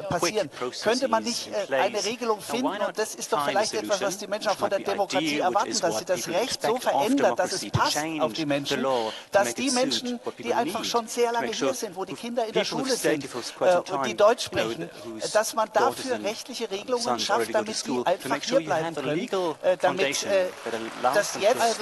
passieren. Könnte man nicht eine Regelung finden, und das ist doch vielleicht etwas, was die Menschen auch von der Demokratie erwarten, dass sie das Recht so verändert, dass es passt auf die Menschen, dass die Menschen, die einfach schon sehr lange hier sind, wo die Kinder in der Schule sind und die Deutsch sprechen, dass man dafür rechtliche Regelungen schafft, damit die einfach hier bleiben können, damit das jetzt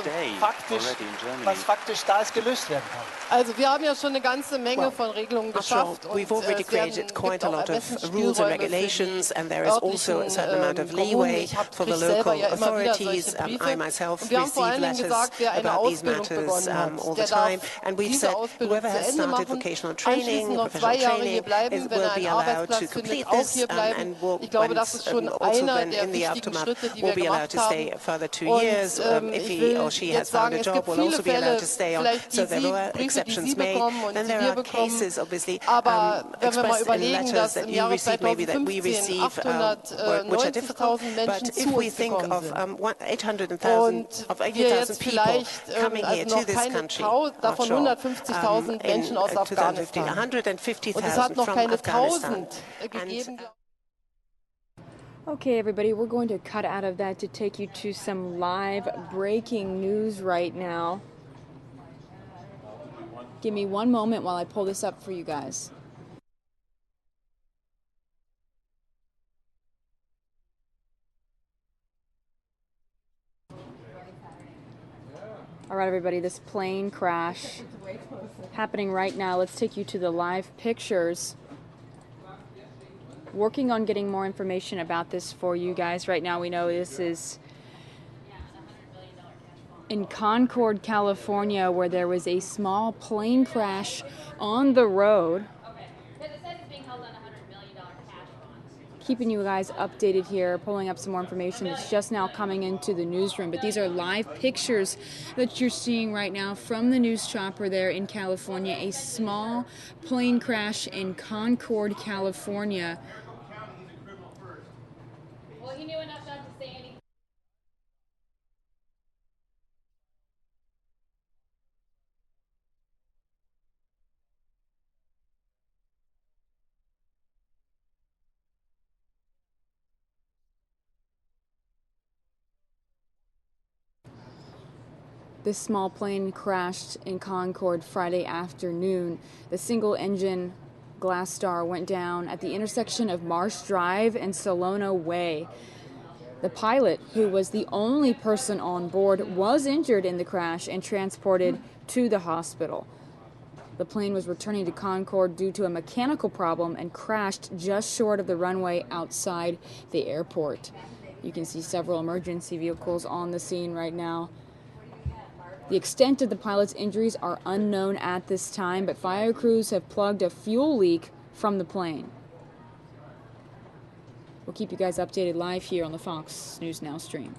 was faktisch da ist, gelöst werden kann. Also wir haben ja schon eine ganze Menge von Regelungen geschafft. We've already created quite a lot of rules and regulations, and there is also a certain amount of leeway for the local authorities. I myself receive letters about these matters all the time, and we've said whoever has started vocational training, professional training, will be allowed to complete this, and will, also then in the aftermath, will be allowed to stay a further 2 years. If he or she has found a job, will also be allowed to stay on. So there were exceptions made. Then there are cases, obviously, expressed in letters that you receive, maybe that we receive, which are difficult. But if we think of 80,000 people coming here to this country, davon 150.000 Menschen aus Afghanistan. 150,000 Und es hat noch from keine Afghanistan. 1000 gegeben. Okay, everybody, we're going to cut out of that to take you to some live breaking news right now. Give me one moment while I pull this up for you guys. All right, everybody, this plane crash happening right now. Let's take you to the live pictures. Working on getting more information about this for you guys. Right now, we know this is in Concord, California, where there was a small plane crash on the road. Keeping you guys updated here, pulling up some more information that's just now coming into the newsroom. But these are live pictures that you're seeing right now from the news chopper there in California. A small plane crash in Concord, California. Well, he knew enough not to say anything. This small plane crashed in Concord Friday afternoon. The single-engine Glass Star went down at the intersection of Marsh Drive and Solona Way. The pilot, who was the only person on board, was injured in the crash and transported to the hospital. The plane was returning to Concord due to a mechanical problem and crashed just short of the runway outside the airport. You can see several emergency vehicles on the scene right now. The extent of the pilot's injuries are unknown at this time, but fire crews have plugged a fuel leak from the plane. We'll keep you guys updated live here on the Fox News Now stream.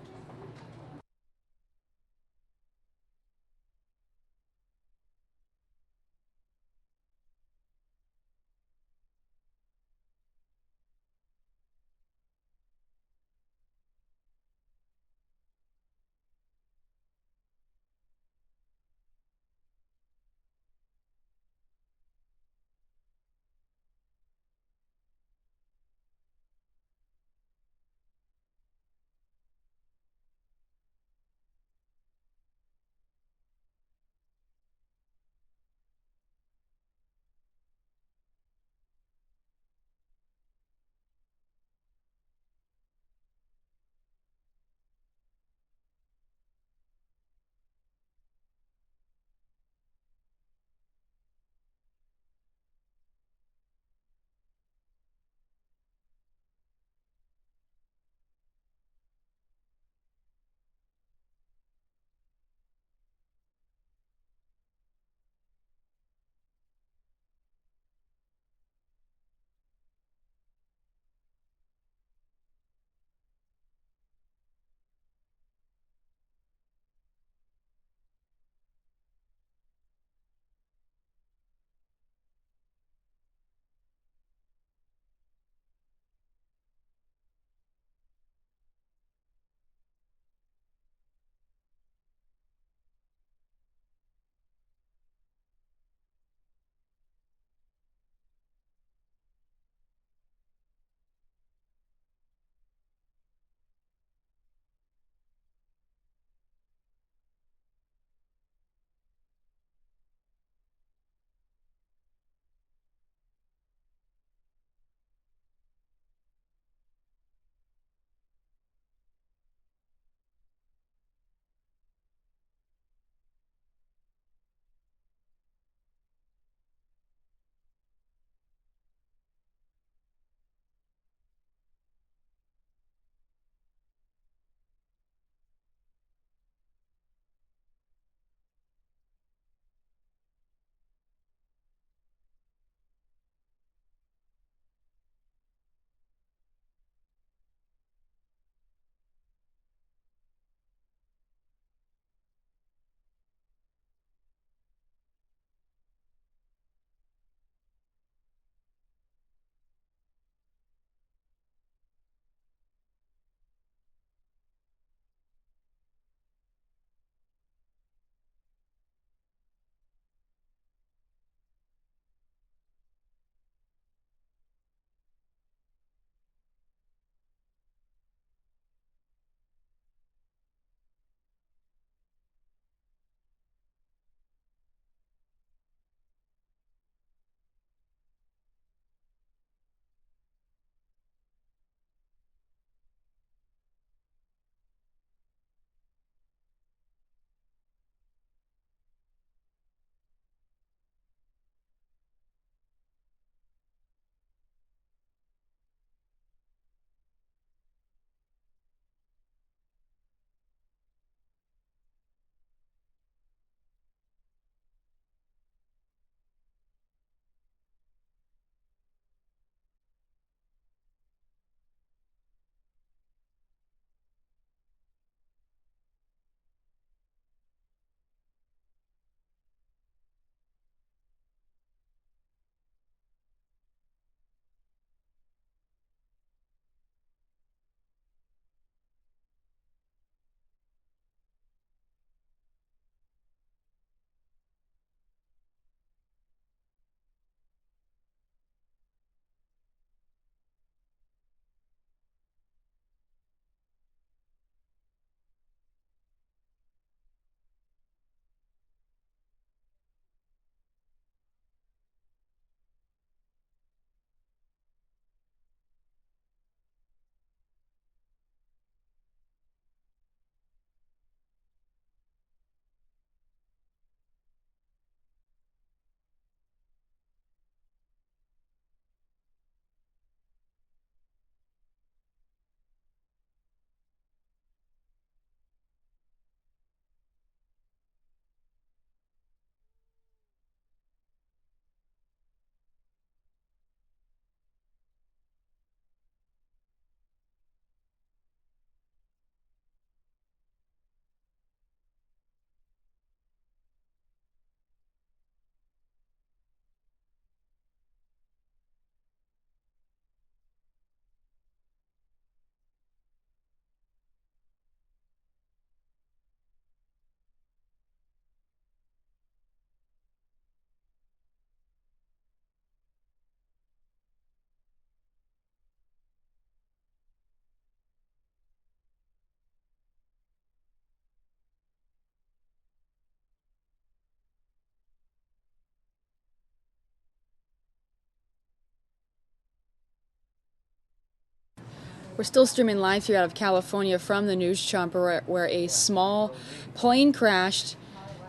We're still streaming live here out of California from the news chopper where a small plane crashed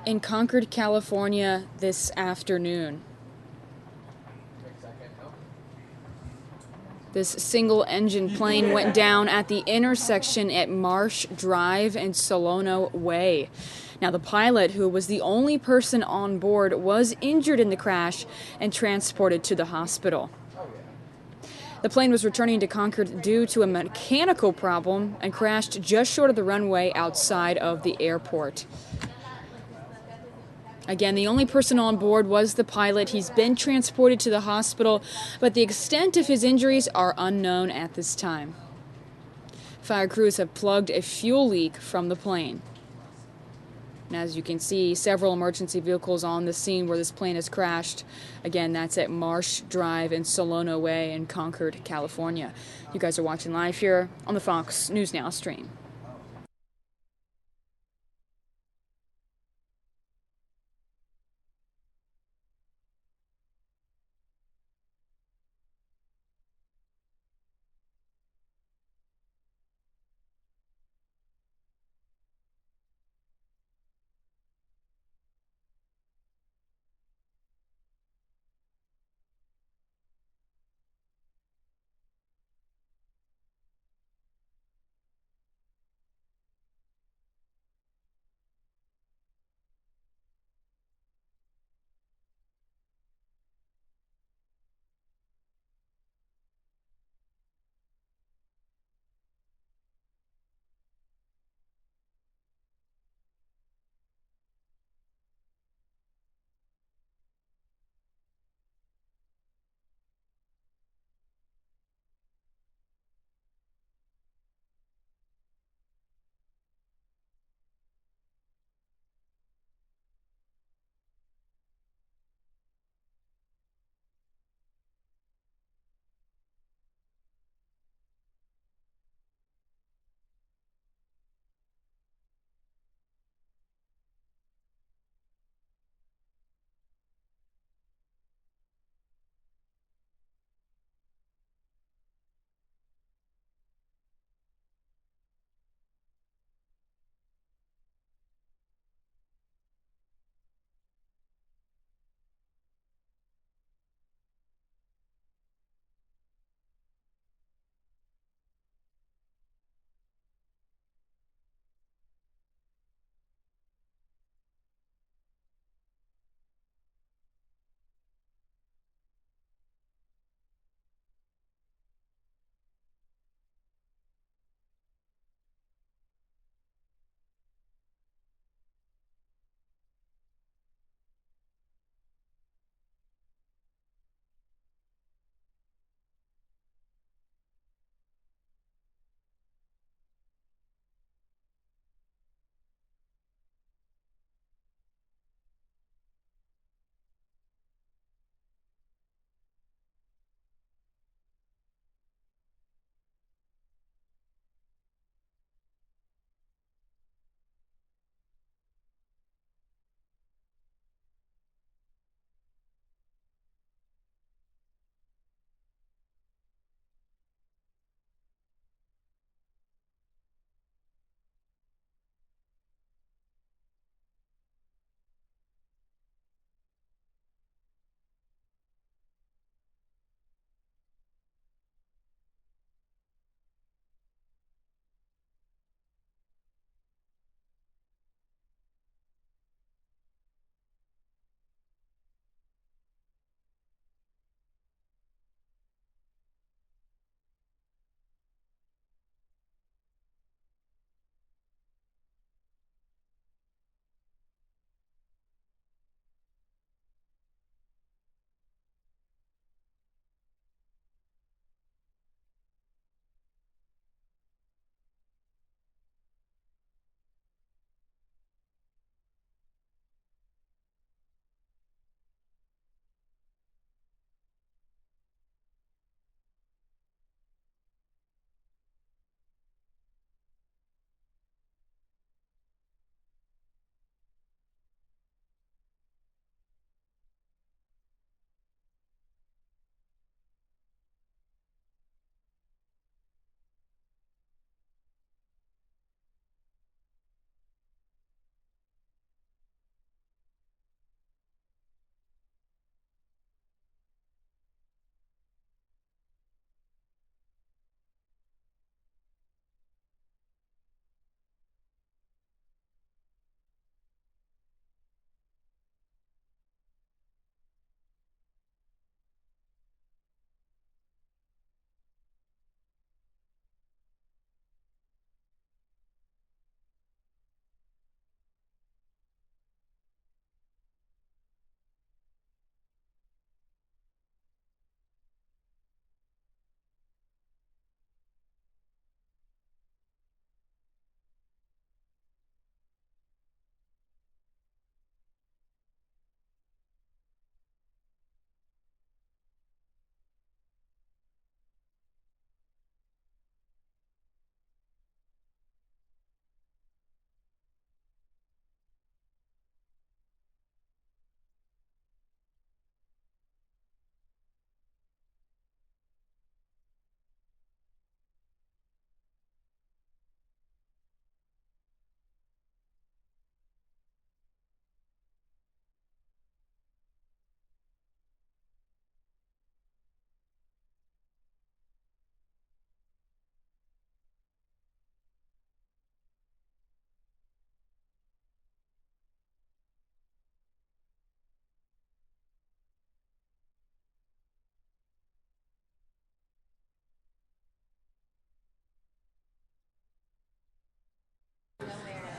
in Concord, California this afternoon. This single-engine plane went down at the intersection at Marsh Drive and Solano Way. Now, the pilot, who was the only person on board, was injured in the crash and transported to the hospital. The plane was returning to Concord due to a mechanical problem and crashed just short of the runway outside of the airport. Again, the only person on board was the pilot. He's been transported to the hospital, but the extent of his injuries are unknown at this time. Fire crews have plugged a fuel leak from the plane. And as you can see, several emergency vehicles on the scene where this plane has crashed. Again, that's at Marsh Drive and Solano Way in Concord, California. You guys are watching live here on the Fox News Now stream.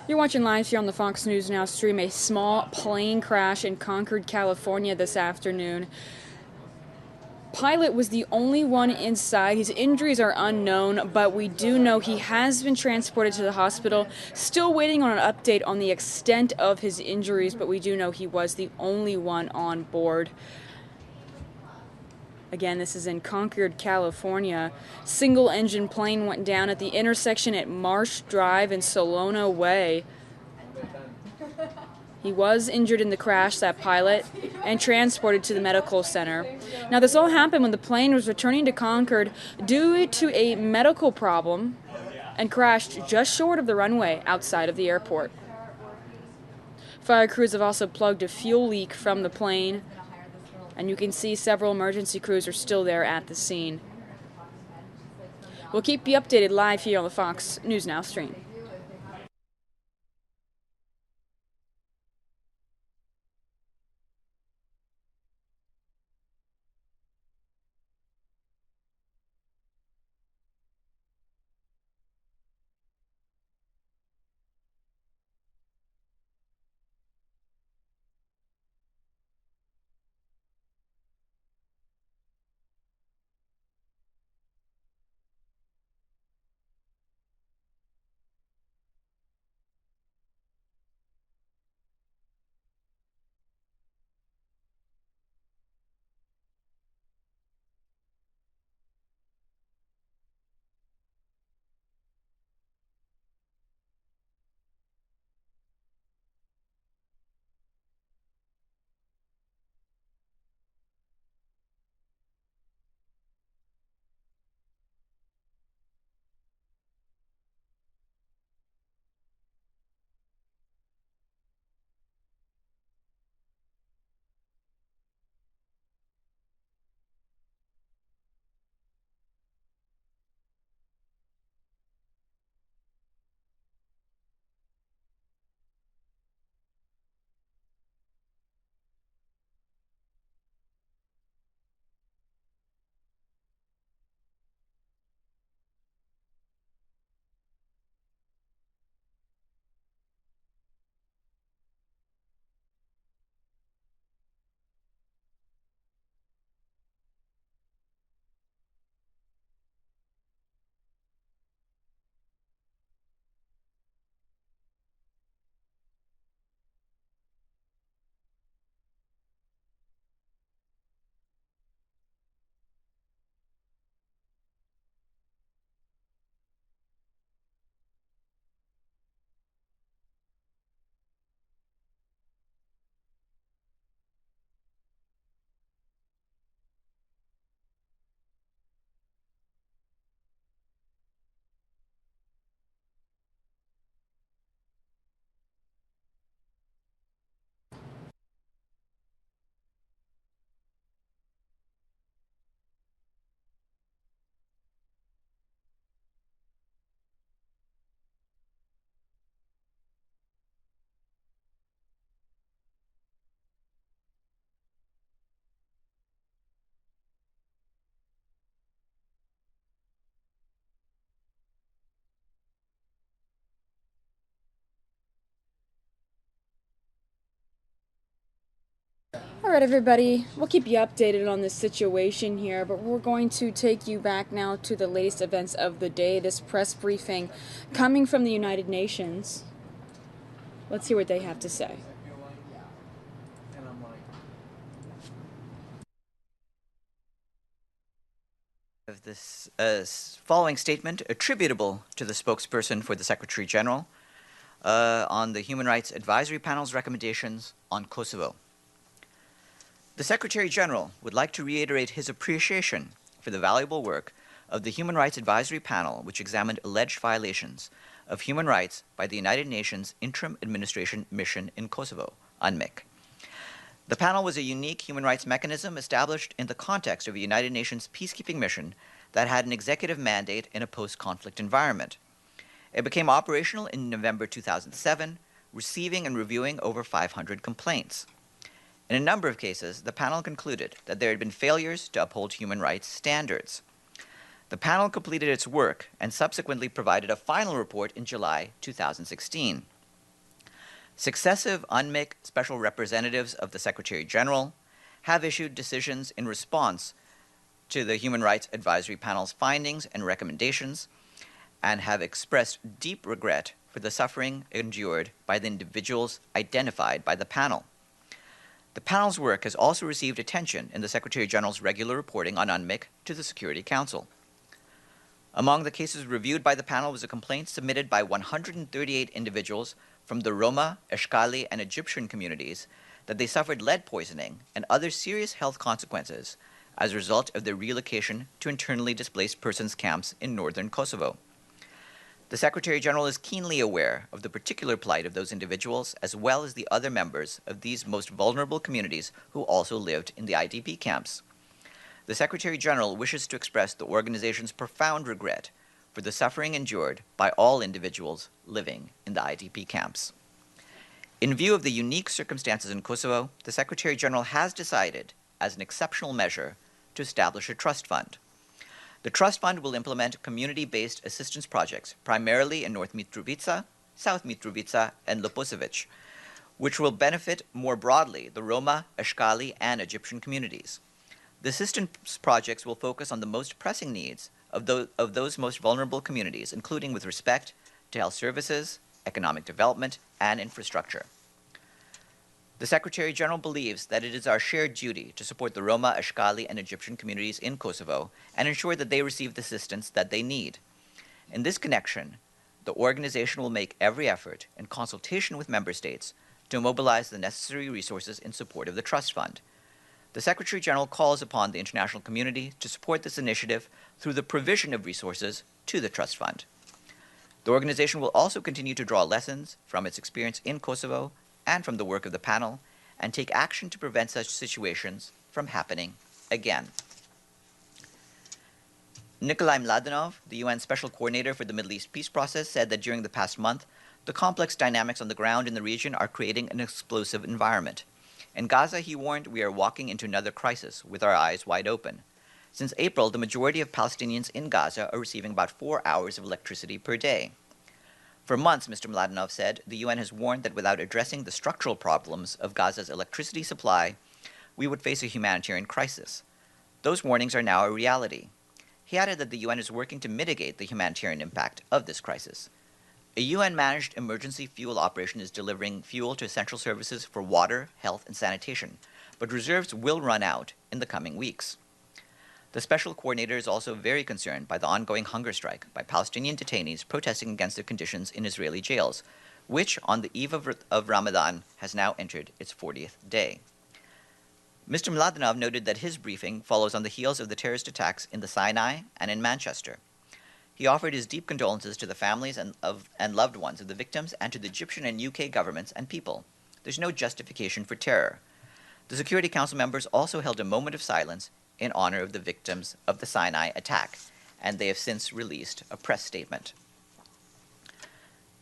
You're watching live here on the Fox News Now stream. A small plane crash in Concord, California this afternoon. Pilot was the only one inside. His injuries are unknown, but we do know he has been transported to the hospital. Still waiting on an update on the extent of his injuries, but we do know he was the only one on board. Again, this is in Concord, California. Single-engine plane went down at the intersection at Marsh Drive and Solona Way. He was injured in the crash, that pilot, and transported to the medical center. Now, this all happened when the plane was returning to Concord due to a medical problem and crashed just short of the runway outside of the airport. Fire crews have also plugged a fuel leak from the plane, and you can see several emergency crews are still there at the scene. We'll keep you updated live here on the Fox News Now stream. All right, everybody, we'll keep you updated on this situation here, but we're going to take you back now to the latest events of the day, this press briefing coming from the United Nations. Let's hear what they have to say. Of this following statement attributable to the spokesperson for the Secretary General on the Human Rights Advisory Panel's recommendations on Kosovo. The Secretary General would like to reiterate his appreciation for the valuable work of the Human Rights Advisory Panel, which examined alleged violations of human rights by the United Nations Interim Administration Mission in Kosovo, UNMIK. The panel was a unique human rights mechanism established in the context of a United Nations peacekeeping mission that had an executive mandate in a post-conflict environment. It became operational in November 2007, receiving and reviewing over 500 complaints. In a number of cases, the panel concluded that there had been failures to uphold human rights standards. The panel completed its work and subsequently provided a final report in July 2016. Successive UNMIC special representatives of the Secretary General have issued decisions in response to the Human Rights Advisory Panel's findings and recommendations and have expressed deep regret for the suffering endured by the individuals identified by the panel. The panel's work has also received attention in the Secretary General's regular reporting on UNMIC to the Security Council. Among the cases reviewed by the panel was a complaint submitted by 138 individuals from the Roma, Ashkali, and Egyptian communities that they suffered lead poisoning and other serious health consequences as a result of their relocation to internally displaced persons camps in northern Kosovo. The Secretary General is keenly aware of the particular plight of those individuals as well as the other members of these most vulnerable communities who also lived in the IDP camps. The Secretary General wishes to express the organization's profound regret for the suffering endured by all individuals living in the IDP camps. In view of the unique circumstances in Kosovo, the Secretary General has decided, as an exceptional measure, to establish a trust fund. The trust fund will implement community-based assistance projects, primarily in North Mitrovica, South Mitrovica, and Loposevic, which will benefit more broadly the Roma, Ashkali, and Egyptian communities. The assistance projects will focus on the most pressing needs of those most vulnerable communities, including with respect to health services, economic development, and infrastructure. The Secretary General believes that it is our shared duty to support the Roma, Ashkali, and Egyptian communities in Kosovo and ensure that they receive the assistance that they need. In this connection, the organization will make every effort, in consultation with member states, to mobilize the necessary resources in support of the trust fund. The Secretary General calls upon the international community to support this initiative through the provision of resources to the trust fund. The organization will also continue to draw lessons from its experience in Kosovo and from the work of the panel, and take action to prevent such situations from happening again. Nikolai Mladenov, the UN Special Coordinator for the Middle East Peace Process, said that during the past month, the complex dynamics on the ground in the region are creating an explosive environment. In Gaza, he warned, we are walking into another crisis with our eyes wide open. Since April, the majority of Palestinians in Gaza are receiving about 4 hours of electricity per day. For months, Mr. Mladenov said, the UN has warned that without addressing the structural problems of Gaza's electricity supply, we would face a humanitarian crisis. Those warnings are now a reality. He added that the UN is working to mitigate the humanitarian impact of this crisis. A UN-managed emergency fuel operation is delivering fuel to essential services for water, health, and sanitation, but reserves will run out in the coming weeks. The Special Coordinator is also very concerned by the ongoing hunger strike by Palestinian detainees protesting against the conditions in Israeli jails, which, on the eve of Ramadan, has now entered its 40th day. Mr. Mladenov noted that his briefing follows on the heels of the terrorist attacks in the Sinai and in Manchester. He offered his deep condolences to the families and loved ones of the victims and to the Egyptian and UK governments and people. There's no justification for terror. The Security Council members also held a moment of silence in honor of the victims of the Sinai attack, and they have since released a press statement.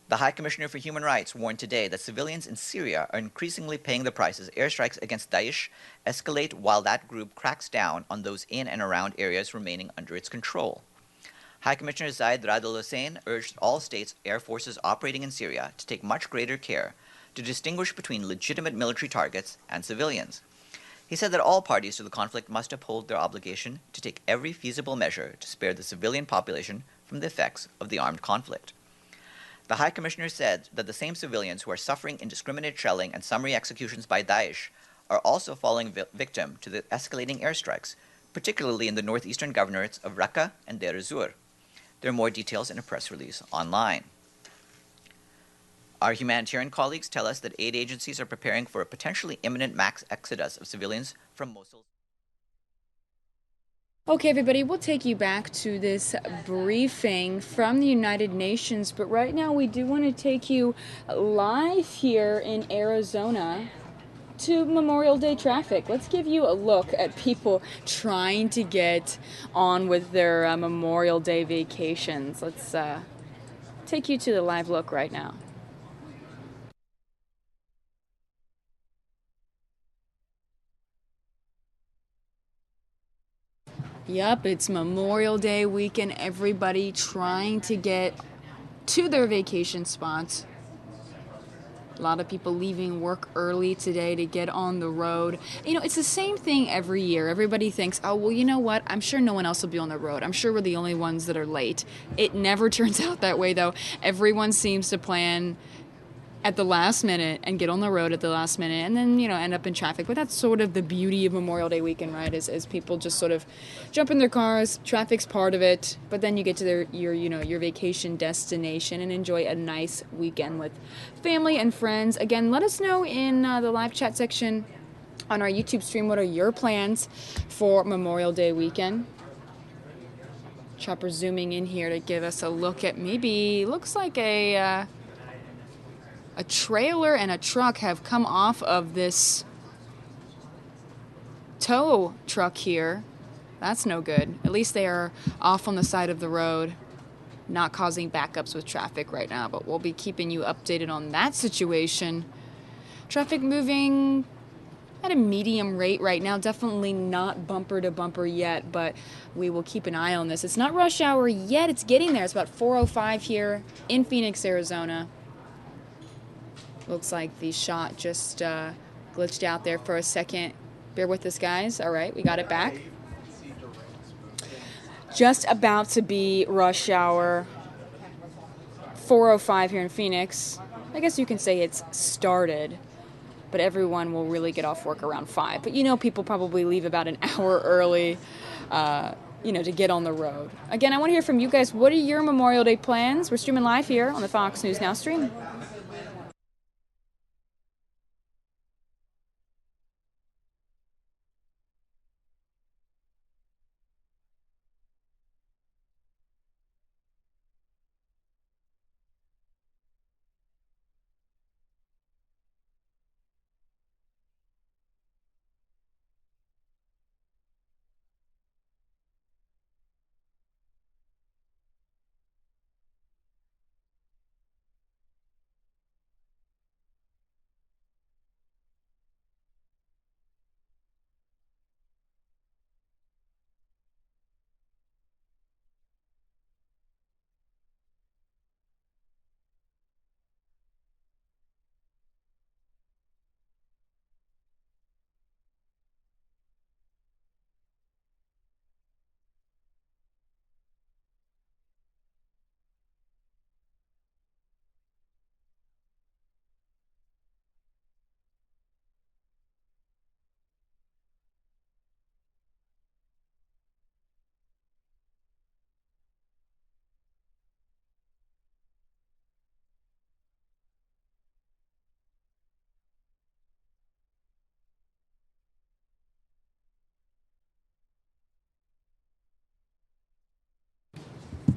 The High Commissioner for Human Rights warned today that civilians in Syria are increasingly paying the price as airstrikes against Daesh escalate while that group cracks down on those in and around areas remaining under its control. High Commissioner Zaid Rad Al Hussein urged all states' air forces operating in Syria to take much greater care to distinguish between legitimate military targets and civilians. He said that all parties to the conflict must uphold their obligation to take every feasible measure to spare the civilian population from the effects of the armed conflict. The High Commissioner said that the same civilians who are suffering indiscriminate shelling and summary executions by Daesh are also falling victim to the escalating airstrikes, particularly in the northeastern governorates of Raqqa and Deir ez-Zor. There are more details in a press release online. Our humanitarian colleagues tell us that aid agencies are preparing for a potentially imminent mass exodus of civilians from Mosul. Okay, everybody, we'll take you back to this briefing from the United Nations, but right now we do want to take you live here in Arizona to Memorial Day traffic. Let's give you a look at people trying to get on with their Memorial Day vacations. Let's take you to the live look right now. Yep, it's Memorial Day weekend. Everybody trying to get to their vacation spots. A lot of people leaving work early today to get on the road. You know, it's the same thing every year. Everybody thinks, oh, well, you know what? I'm sure no one else will be on the road. I'm sure we're the only ones that are late. It never turns out that way, though. Everyone seems to plan at the last minute and get on the road at the last minute and then, you know, end up in traffic. But that's sort of the beauty of Memorial Day weekend, right, is people just sort of jump in their cars. Traffic's part of it, but then you get to your vacation destination and enjoy a nice weekend with family and friends. Again, let us know in the live chat section on our YouTube stream, what are your plans for Memorial Day weekend? Chopper zooming in here to give us a look at maybe, looks like a trailer and a truck have come off of this tow truck here. That's no good. At least they are off on the side of the road, not causing backups with traffic right now, but we'll be keeping you updated on that situation. Traffic moving at a medium rate right now, definitely not bumper to bumper yet, but we will keep an eye on this. It's not rush hour yet, it's getting there. It's about 4:05 here in Phoenix, Arizona. Looks like the shot just glitched out there for a second. Bear with us, guys. All right, we got it back. Just about to be rush hour. 4:05 here in Phoenix. I guess you can say it's started, but everyone will really get off work around 5. But you know, people probably leave about an hour early, to get on the road. Again, I want to hear from you guys. What are your Memorial Day plans? We're streaming live here on the Fox News Now stream.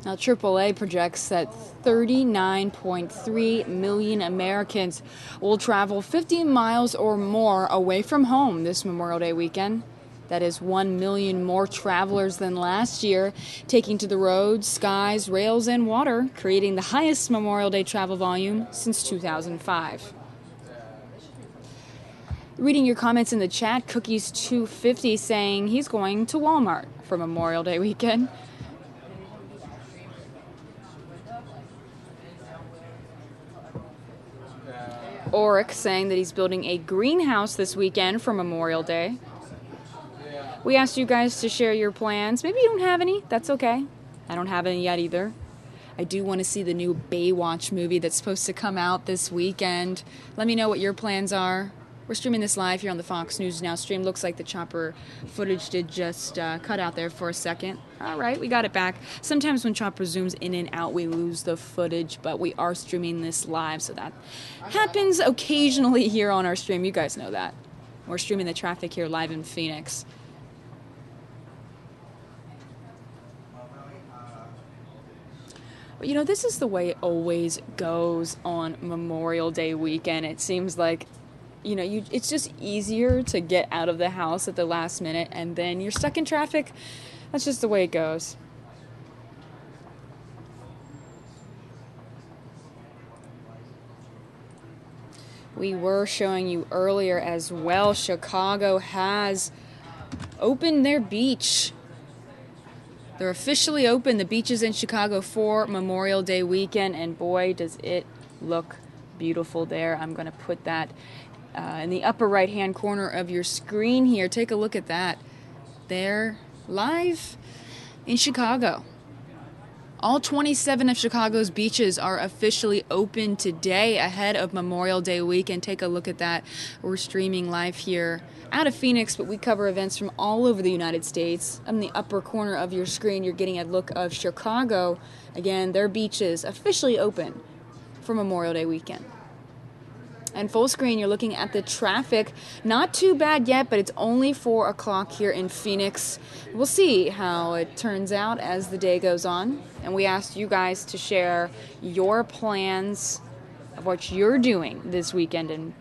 Now, AAA projects that 39.3 million Americans will travel 50 miles or more away from home this Memorial Day weekend. That is 1 million more travelers than last year, taking to the roads, skies, rails, and water, creating the highest Memorial Day travel volume since 2005. Reading your comments in the chat, Cookies250 saying he's going to Walmart for Memorial Day weekend. Oryx saying that he's building a greenhouse this weekend for Memorial Day. We asked you guys to share your plans. Maybe you don't have any. That's okay. I don't have any yet either. I do want to see the new Baywatch movie that's supposed to come out this weekend. Let me know what your plans are. We're streaming this live here on the Fox News Now stream. Looks like the chopper footage did just cut out there for a second. All right, we got it back. Sometimes when chopper zooms in and out, we lose the footage, but we are streaming this live, so that happens occasionally here on our stream. You guys know that. We're streaming the traffic here live in Phoenix. But, this is the way it always goes on Memorial Day weekend. It seems like it's just easier to get out of the house at the last minute, and then you're stuck in traffic. That's just the way it goes. We were showing you earlier as well, Chicago has opened their beach. They're officially open, the beaches in Chicago, for Memorial Day weekend, and boy, does it look Beautiful there. I'm going to put that in the upper right-hand corner of your screen here. Take a look at that. They're live in Chicago. All 27 of Chicago's beaches are officially open today ahead of Memorial Day weekend. Take a look at that. We're streaming live here out of Phoenix, but we cover events from all over the United States. On the upper corner of your screen, you're getting a look of Chicago. Again, their beaches officially open for Memorial Day weekend. And full screen, you're looking at the traffic. Not too bad yet, but it's only 4 o'clock here in Phoenix. We'll see how it turns out as the day goes on. And we asked you guys to share your plans of what you're doing this weekend in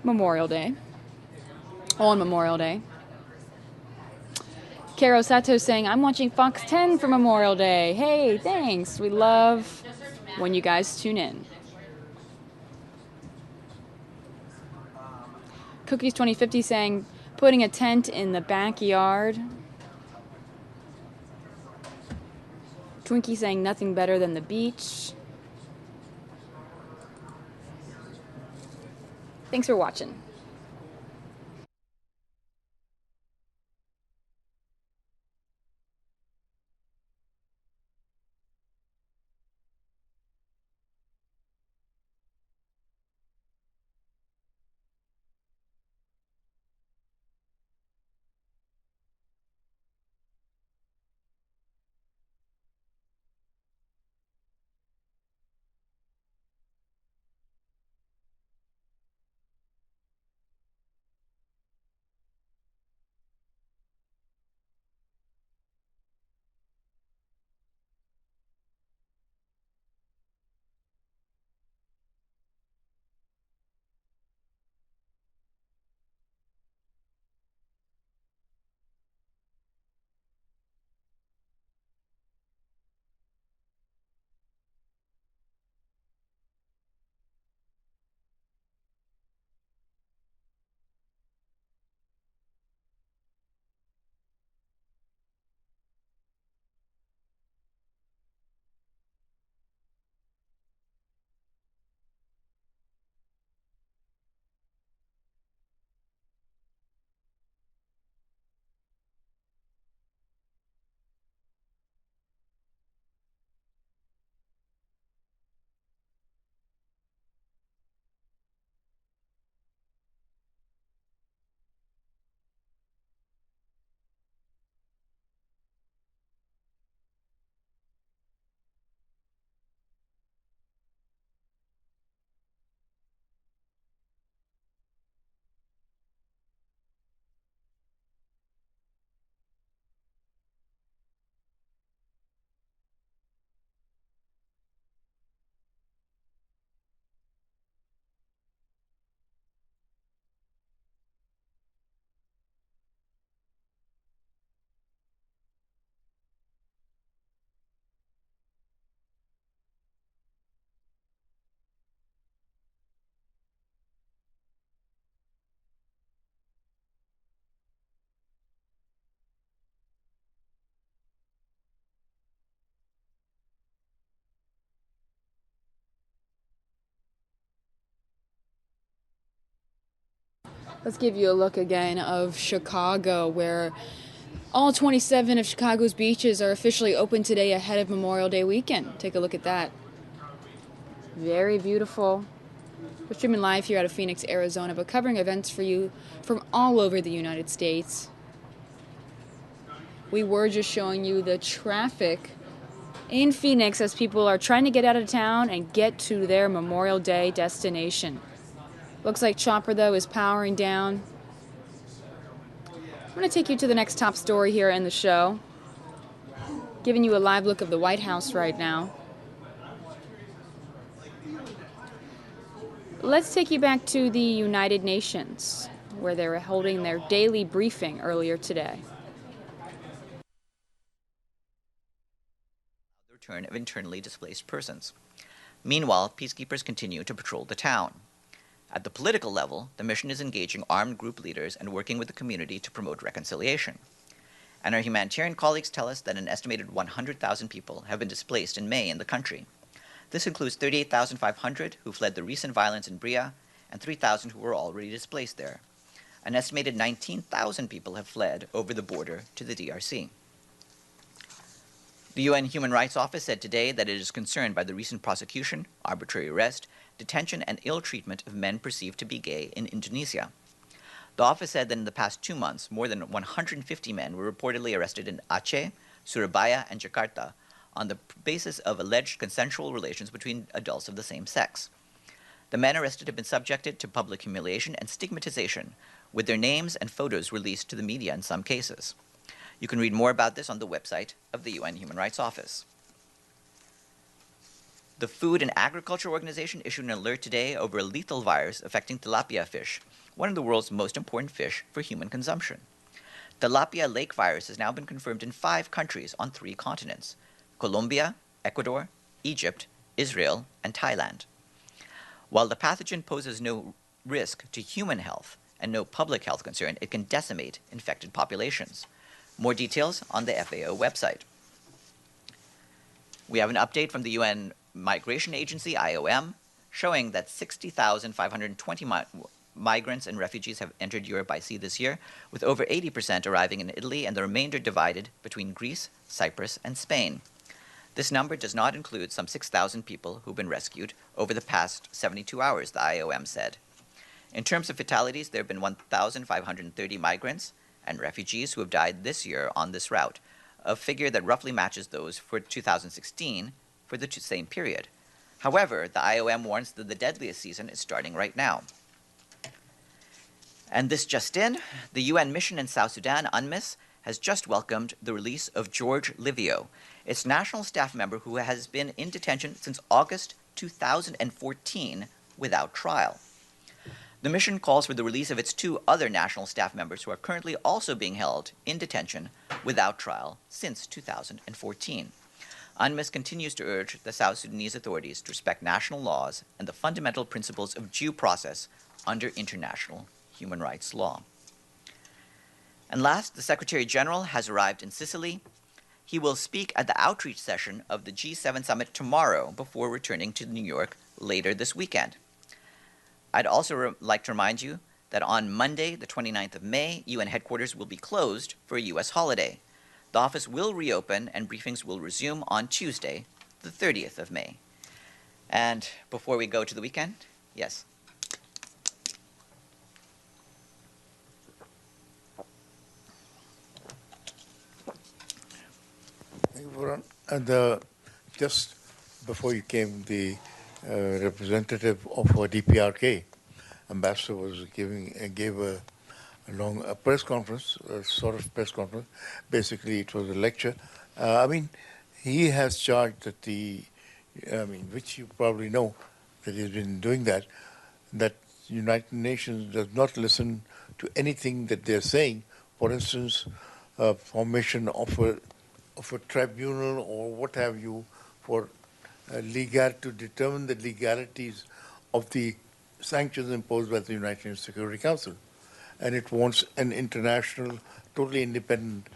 Memorial Day. On Memorial Day. Karo Sato saying, I'm watching Fox 10 for Memorial Day. Hey, thanks. We love when you guys tune in. Cookies 2050 saying, putting a tent in the backyard. Twinkie saying, nothing better than the beach. Thanks for watching. Let's give you a look again of Chicago, where all 27 of Chicago's beaches are officially open today ahead of Memorial Day weekend. Take a look at that. Very beautiful. We're streaming live here out of Phoenix, Arizona, but covering events for you from all over the United States. We were just showing you the traffic in Phoenix as people are trying to get out of town and get to their Memorial Day destination. Looks like Chopper, though, is powering down. I'm going to take you to the next top story here in the show. Giving you a live look of the White House right now. Let's take you back to the United Nations, where they were holding their daily briefing earlier today. The return of internally displaced persons. Meanwhile, peacekeepers continue to patrol the town. At the political level, the mission is engaging armed group leaders and working with the community to promote reconciliation. And our humanitarian colleagues tell us that an estimated 100,000 people have been displaced in May in the country. This includes 38,500 who fled the recent violence in Bria and 3,000 who were already displaced there. An estimated 19,000 people have fled over the border to the DRC. The UN Human Rights Office said today that it is concerned by the recent prosecution, arbitrary arrest, detention, and ill treatment of men perceived to be gay in Indonesia. The office said that in the past 2 months, more than 150 men were reportedly arrested in Aceh, Surabaya, and Jakarta on the basis of alleged consensual relations between adults of the same sex. The men arrested have been subjected to public humiliation and stigmatization, with their names and photos released to the media in some cases. You can read more about this on the website of the UN Human Rights Office. The Food and Agriculture Organization issued an alert today over a lethal virus affecting tilapia fish, one of the world's most important fish for human consumption. Tilapia lake virus has now been confirmed in 5 countries on 3 continents: Colombia, Ecuador, Egypt, Israel, and Thailand. While the pathogen poses no risk to human health and no public health concern, it can decimate infected populations. More details on the FAO website. We have an update from the UN Migration Agency, IOM, showing that 60,520 migrants and refugees have entered Europe by sea this year, with over 80% arriving in Italy and the remainder divided between Greece, Cyprus, and Spain. This number does not include some 6,000 people who've been rescued over the past 72 hours, the IOM said. In terms of fatalities, there have been 1,530 migrants and refugees who have died this year on this route, a figure that roughly matches those for 2016 for the same period. However, the IOM warns that the deadliest season is starting right now. And this just in, the UN mission in South Sudan, UNMISS, has just welcomed the release of George Livio, its national staff member who has been in detention since August 2014 without trial. The mission calls for the release of its 2 other national staff members who are currently also being held in detention without trial since 2014. UNMISS continues to urge the South Sudanese authorities to respect national laws and the fundamental principles of due process under international human rights law. And last, the Secretary General has arrived in Sicily. He will speak at the outreach session of the G7 summit tomorrow before returning to New York later this weekend. I'd also like to remind you that on Monday, the 29th of May, UN headquarters will be closed for a U.S. holiday. The office will reopen and briefings will resume on Tuesday, the 30th of May. And before we go to the weekend, yes. Just before you came, the representative of DPRK, ambassador, gave a long press conference, a sort of press conference. Basically, it was a lecture. He has charged that which you probably know, that he's been doing that United Nations does not listen to anything that they're saying. For instance, formation of a tribunal or what have you for to determine the legalities of the sanctions imposed by the United Nations Security Council. And it wants an international, totally independent.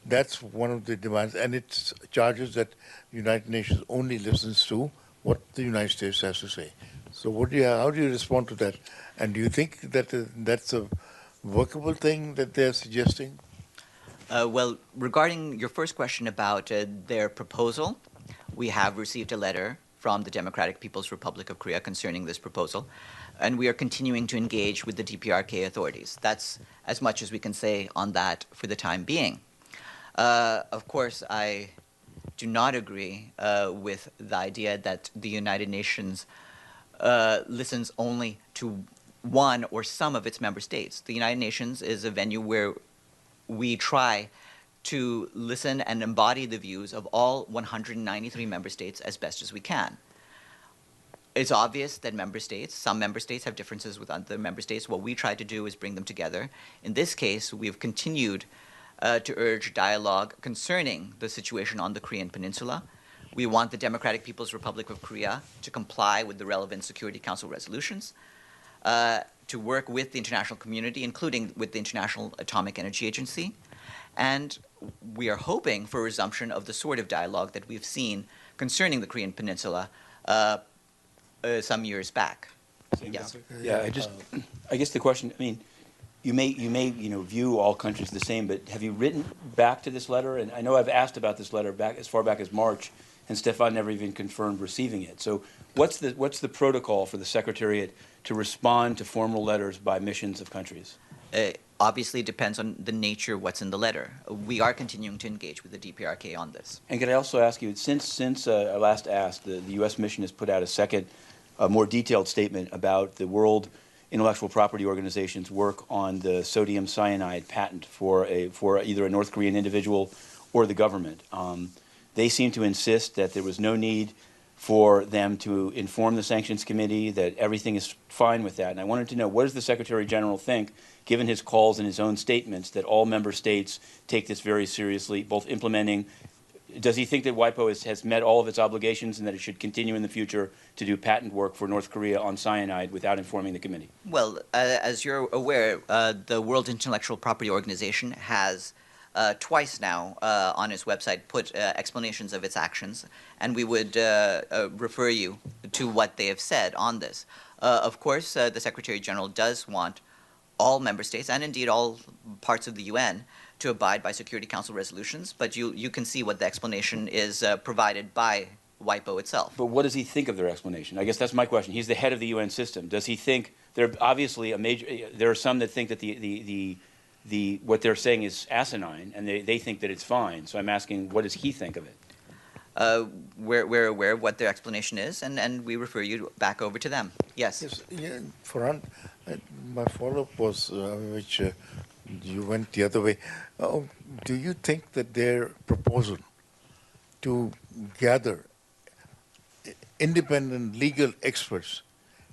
That's one of the demands. And it charges that the United Nations only listens to what the United States has to say. So how do you respond to that? And do you think that that's a workable thing that they're suggesting? Well, regarding your first question about their proposal, we have received a letter from the Democratic People's Republic of Korea concerning this proposal, and we are continuing to engage with the DPRK authorities. That's as much as we can say on that for the time being. Of course, I do not agree with the idea that the United Nations listens only to one or some of its member states. The United Nations is a venue where we try to listen and embody the views of all 193 member states as best as we can. It's obvious that some member states have differences with other member states. What we try to do is bring them together. In this case, we've continued to urge dialogue concerning the situation on the Korean Peninsula. We want the Democratic People's Republic of Korea to comply with the relevant Security Council resolutions, to work with the international community, including with the International Atomic Energy Agency. And we are hoping for a resumption of the sort of dialogue that we've seen concerning the Korean Peninsula some years back. Yeah, I guess the question, I mean, you may view all countries the same, but have you written back to this letter? And I know I've asked about this letter back as far back as March, and Stefan never even confirmed receiving it. So what's the protocol for the Secretariat to respond to formal letters by missions of countries? Obviously, it depends on the nature of what's in the letter. We are continuing to engage with the DPRK on this. And could I also ask you, since I last asked, the U.S. mission has put out a second, more detailed statement about the World Intellectual Property Organization's work on the sodium cyanide patent for either a North Korean individual or the government. They seem to insist that there was no need for them to inform the Sanctions Committee, that everything is fine with that. And I wanted to know, what does the Secretary General think, given his calls and his own statements, that all member states take this very seriously, both implementing? Does he think that WIPO has met all of its obligations and that it should continue in the future to do patent work for North Korea on cyanide without informing the committee? Well, as you're aware, the World Intellectual Property Organization has twice now on its website put explanations of its actions, and we would refer you to what they have said on this. Of course, the Secretary General does want all member states, and indeed all parts of the UN, to abide by Security Council resolutions, but you can see what the explanation is provided by WIPO itself. But what does he think of their explanation? I guess that's my question. He's the head of the UN system. Does he think there obviously there are some that think that what they're saying is asinine, and they think that it's fine. So I'm asking, what does he think of it? We're aware of what their explanation is, and we refer you back over to them. Yes. Yes, yeah, Farhan, my follow-up was, which you went the other way. Do you think that their proposal to gather independent legal experts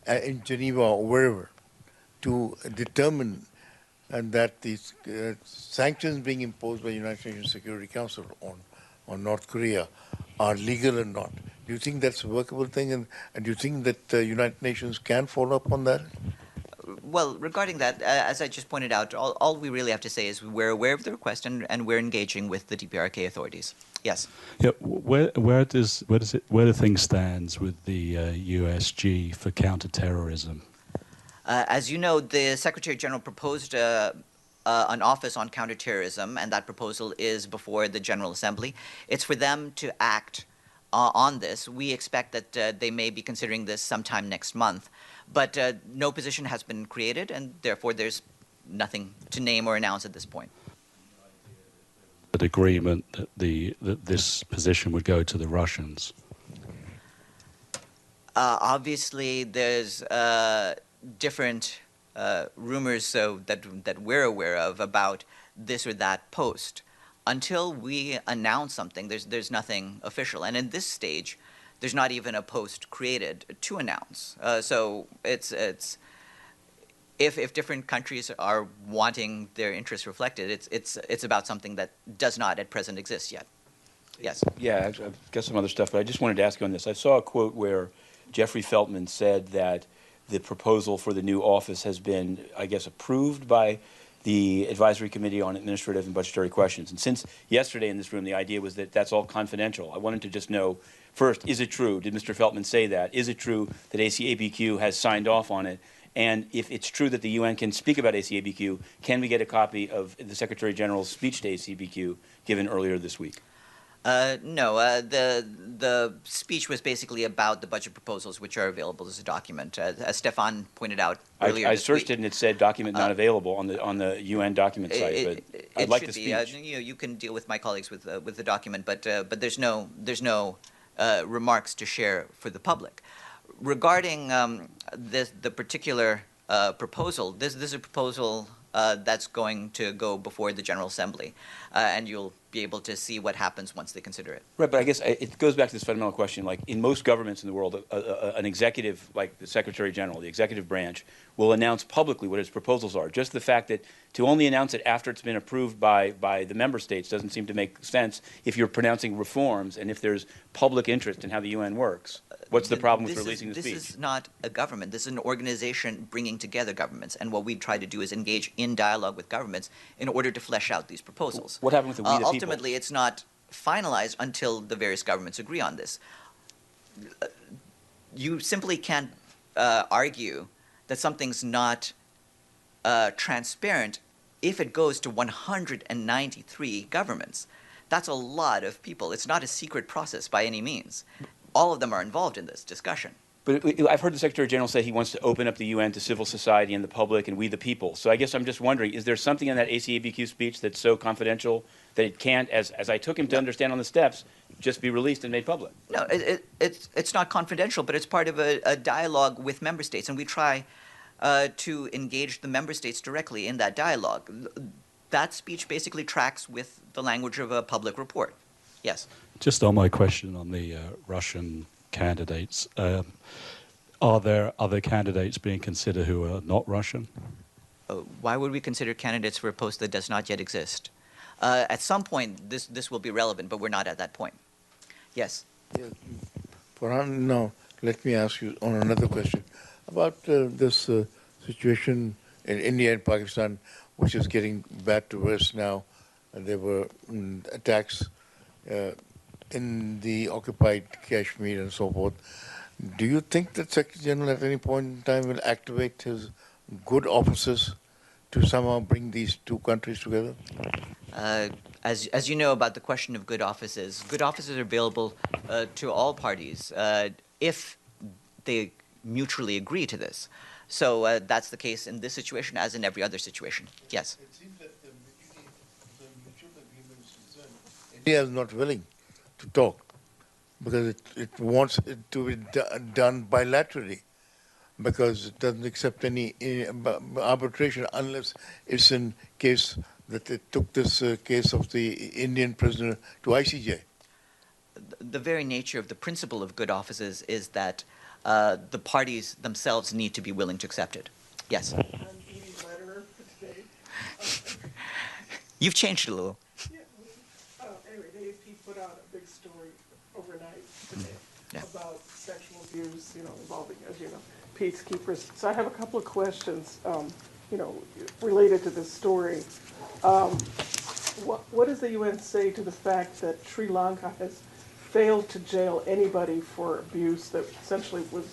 in Geneva or wherever to determine that these sanctions being imposed by the United Nations Security Council on North Korea are legal or not? Do you think that's a workable thing, and do you think that the United Nations can follow up on that? Well, regarding that, as I just pointed out, all we really have to say is we're aware of the request and we're engaging with the DPRK authorities. Yes. Yeah. Where do things stand with the USG for counterterrorism? As you know, the Secretary General proposed an office on counterterrorism, and that proposal is before the General Assembly. It's for them to act on this. We expect that they may be considering this sometime next month, but no position has been created, and therefore there's nothing to name or announce at this point. An agreement that this position would go to the Russians? Obviously, there's different rumors that we're aware of about this or that post. Until we announce something, there's nothing official. And in this stage, there's not even a post created to announce. So it's if different countries are wanting their interests reflected, it's about something that does not at present exist yet. Yes. Yeah, I've got some other stuff, but I just wanted to ask you on this. I saw a quote where Jeffrey Feltman said that the proposal for the new office has been, I guess, approved by the Advisory Committee on Administrative and Budgetary Questions. And since yesterday in this room, the idea was that that's all confidential. I wanted to just know, first, is it true? Did Mr. Feltman say that? Is it true that ACABQ has signed off on it? And if it's true that the UN can speak about ACABQ, can we get a copy of the Secretary General's speech to ACABQ given earlier this week? No, the speech was basically about the budget proposals, which are available as a document. As Stefan pointed out earlier, I searched it and it said document not available on the UN document site. But I'd like the speech. You can deal with my colleagues with the document, but there's no remarks to share for the public regarding the particular proposal. This is a proposal that's going to go before the General Assembly, and you'll be able to see what happens once they consider it. Right, but I guess it goes back to this fundamental question. Like in most governments in the world, an executive, like the Secretary General, the executive branch, will announce publicly what its proposals are. Just the fact that to only announce it after it's been approved by the member states doesn't seem to make sense if you're pronouncing reforms and if there's public interest in how the UN works. What's the problem with releasing the speech? This is not a government. This is an organization bringing together governments, and what we try to do is engage in dialogue with governments in order to flesh out these proposals. What happened with the we the people? Ultimately, it's not finalized until the various governments agree on this. you simply can't argue that something's not transparent if it goes to 193 governments. That's a lot of people. It's not a secret process by any means. All of them are involved in this discussion. But I've heard the Secretary General say he wants to open up the UN to civil society and the public and we the people. So I guess I'm just wondering, is there something in that ACABQ speech that's so confidential that it can't, as I took him to understand on the steps, just be released and made public? No, it's not confidential, but it's part of a dialogue with member states, and we try to engage the member states directly in that dialogue. That speech basically tracks with the language of a public report. Yes? Just on my question on the Russian candidates, are there other candidates being considered who are not Russian? Why would we consider candidates for a post that does not yet exist? At some point, this will be relevant, but we're not at that point. Yes? Farhan, now, let me ask you on another question about this situation in India and Pakistan, which is getting bad to worse now. There were attacks in the occupied Kashmir and so forth. Do you think that Secretary General at any point in time will activate his good officers to somehow bring these two countries together? As you know about the question of good offices are available to all parties if they mutually agree to this. So that's the case in this situation as in every other situation. Yes? It seems that the mutual agreement is concerned. India is not willing to talk because it wants it to be done bilaterally, because it doesn't accept any arbitration unless it's in case that it took this case of the Indian prisoner to ICJ. The very nature of the principle of good offices is that the parties themselves need to be willing to accept it. Yes? You've changed a little. Yeah. Anyway, the AP put out a big story overnight today about sexual abuse, involving, as you know, peacekeepers. So I have a couple of questions, related to this story. What does the UN say to the fact that Sri Lanka has failed to jail anybody for abuse that essentially was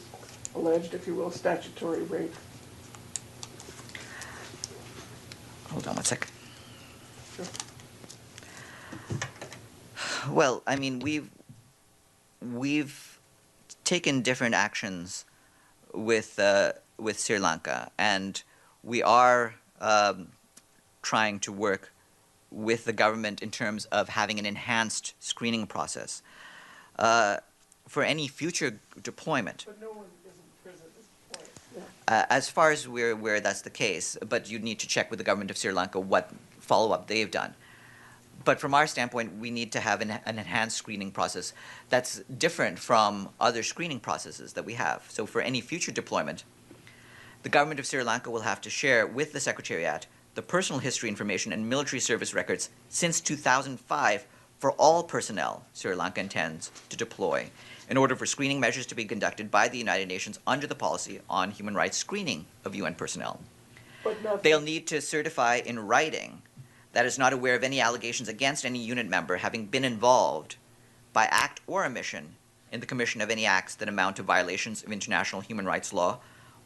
alleged, if you will, statutory rape? Hold on one second. Sure. Well, I mean, we've taken different actions with Sri Lanka, and we are trying to work with the government in terms of having an enhanced screening process for any future deployment. But no one is in prison at this point. Yeah. As far as we're aware, that's the case, but you need to check with the government of Sri Lanka what follow-up they've done. But from our standpoint, we need to have an enhanced screening process that's different from other screening processes that we have. So for any future deployment, the government of Sri Lanka will have to share with the Secretariat the personal history information and military service records since 2005 for all personnel Sri Lanka intends to deploy in order for screening measures to be conducted by the United Nations under the policy on human rights screening of UN personnel. They'll need to certify in writing that is not aware of any allegations against any unit member having been involved by act or omission in the commission of any acts that amount to violations of international human rights law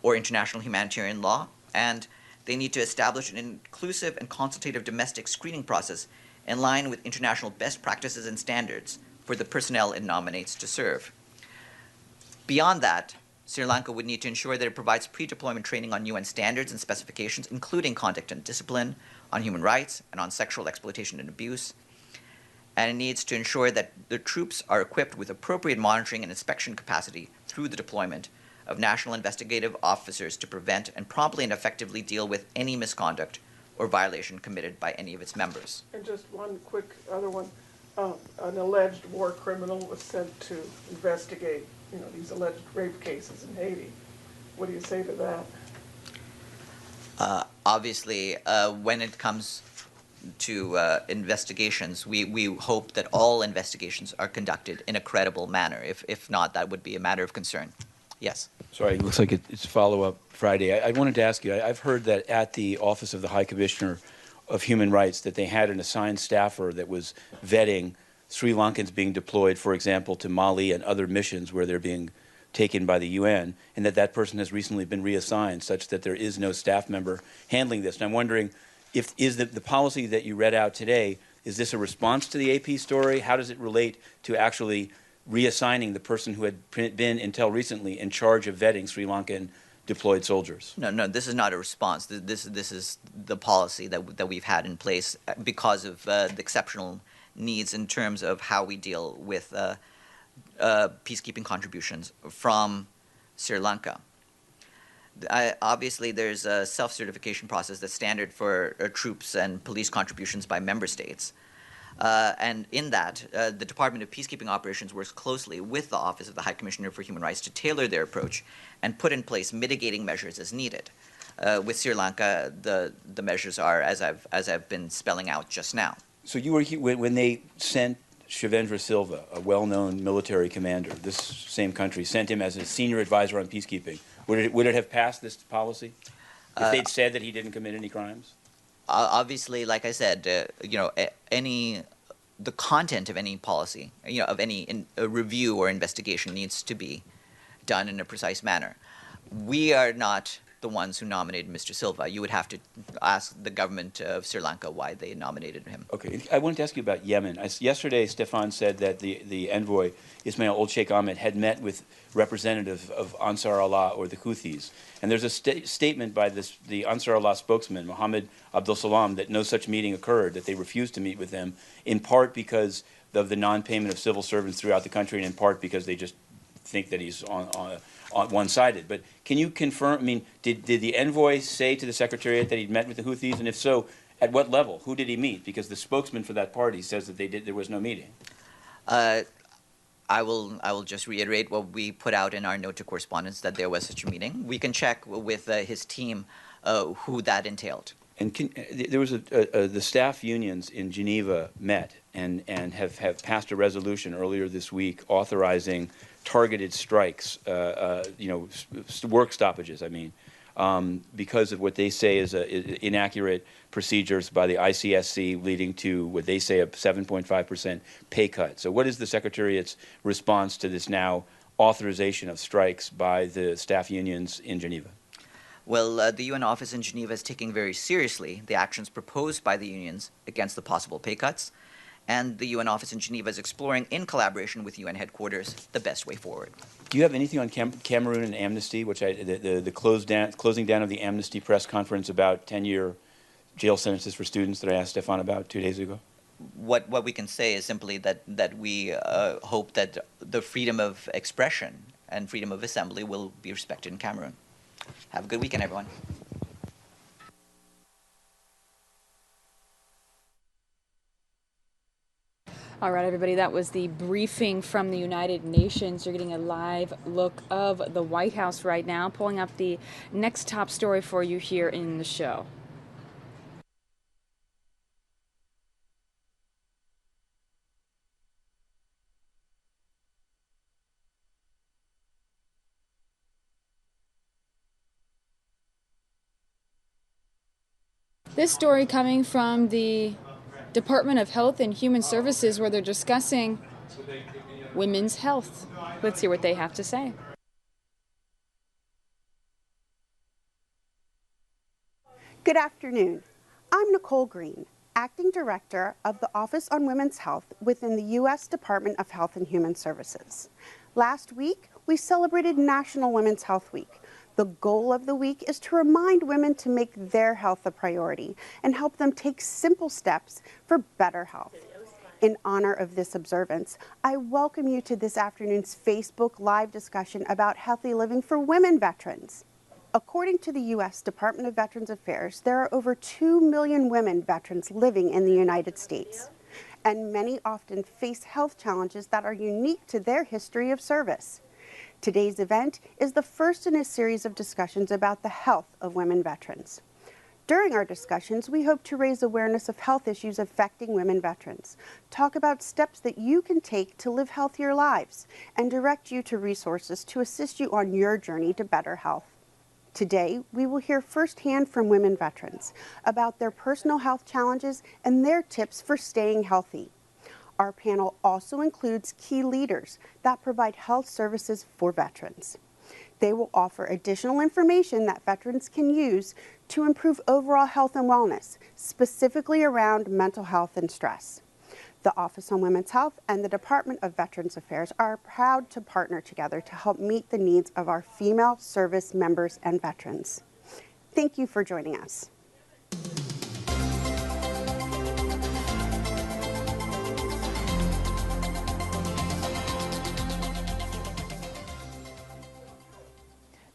or international humanitarian law, and they need to establish an inclusive and consultative domestic screening process in line with international best practices and standards for the personnel it nominates to serve. Beyond that, Sri Lanka would need to ensure that it provides pre-deployment training on UN standards and specifications, including conduct and discipline, on human rights, and on sexual exploitation and abuse. And it needs to ensure that the troops are equipped with appropriate monitoring and inspection capacity through the deployment of national investigative officers to prevent and promptly and effectively deal with any misconduct or violation committed by any of its members. And just one quick other one. An alleged war criminal was sent to investigate, these alleged rape cases in Haiti. What do you say to that? Obviously, when it comes to investigations, we hope that all investigations are conducted in a credible manner. If not, that would be a matter of concern. Yes. Sorry, it looks like it's follow-up Friday. I wanted to ask you, I've heard that at the Office of the High Commissioner of Human Rights that they had an assigned staffer that was vetting Sri Lankans being deployed, for example, to Mali and other missions where they're being taken by the UN, and that person has recently been reassigned, such that there is no staff member handling this. And I'm wondering, is the policy that you read out today, is this a response to the AP story? How does it relate to actually reassigning the person who had been until recently in charge of vetting Sri Lankan deployed soldiers? No, this is not a response. This is the policy that we've had in place because of the exceptional needs in terms of how we deal with peacekeeping contributions from Sri Lanka. Obviously, there's a self-certification process that's standard for troops and police contributions by member states. And in that, the Department of Peacekeeping Operations works closely with the Office of the High Commissioner for Human Rights to tailor their approach and put in place mitigating measures as needed. With Sri Lanka, the measures are as I've been spelling out just now. So you were when they sent Shavendra Silva, a well-known military commander, this same country, sent him as a senior advisor on peacekeeping. Would it have passed this policy if they'd said that he didn't commit any crimes? Obviously, like I said, the content of any policy, of any review or investigation needs to be done in a precise manner. We are not the ones who nominated Mr. Silva. You would have to ask the government of Sri Lanka why they nominated him. Okay, I wanted to ask you about Yemen. Yesterday, Stefan said that the envoy, Ismail Old Sheikh Ahmed, had met with representatives of Ansar Allah or the Houthis. And there's a statement by the Ansar Allah spokesman, Mohammed Abdul Salam, that no such meeting occurred, that they refused to meet with them, in part because of the non-payment of civil servants throughout the country, and in part because they just think that he's on one-sided. But can you confirm, I mean, did the envoy say to the Secretariat that he'd met with the Houthis? And if so, at what level? Who did he meet? Because the spokesman for that party says that there was no meeting. I will just reiterate what we put out in our note to correspondence, that there was such a meeting. We can check with his team who that entailed. And there was the staff unions in Geneva met and have passed a resolution earlier this week authorizing targeted strikes, work stoppages, because of what they say is inaccurate procedures by the ICSC, leading to what they say a 7.5% pay cut. So what is the Secretariat's response to this now authorization of strikes by the staff unions in Geneva? Well, the UN office in Geneva is taking very seriously the actions proposed by the unions against the possible pay cuts, and the UN office in Geneva is exploring, in collaboration with UN headquarters, the best way forward. Do you have anything on Cameroon and amnesty, which the closing down of the amnesty press conference about 10-year jail sentences for students that I asked Stefan about 2 days ago? What we can say is simply that we hope that the freedom of expression and freedom of assembly will be respected in Cameroon. Have a good weekend, everyone. All right, everybody, that was the briefing from the United Nations. You're getting a live look of the White House right now, pulling up the next top story for you here in the show. This story coming from the Department of Health and Human Services, where they're discussing women's health. Let's hear what they have to say. Good afternoon. I'm Nicole Green, Acting Director of the Office on Women's Health within the U.S. Department of Health and Human Services. Last week, we celebrated National Women's Health Week. The goal of the week is to remind women to make their health a priority and help them take simple steps for better health. In honor of this observance, I welcome you to this afternoon's Facebook Live discussion about healthy living for women veterans. According to the U.S. Department of Veterans Affairs, there are over 2 million women veterans living in the United States, and many often face health challenges that are unique to their history of service. Today's event is the first in a series of discussions about the health of women veterans. During our discussions, we hope to raise awareness of health issues affecting women veterans, talk about steps that you can take to live healthier lives, and direct you to resources to assist you on your journey to better health. Today, we will hear firsthand from women veterans about their personal health challenges and their tips for staying healthy. Our panel also includes key leaders that provide health services for veterans. They will offer additional information that veterans can use to improve overall health and wellness, specifically around mental health and stress. The Office on Women's Health and the Department of Veterans Affairs are proud to partner together to help meet the needs of our female service members and veterans. Thank you for joining us.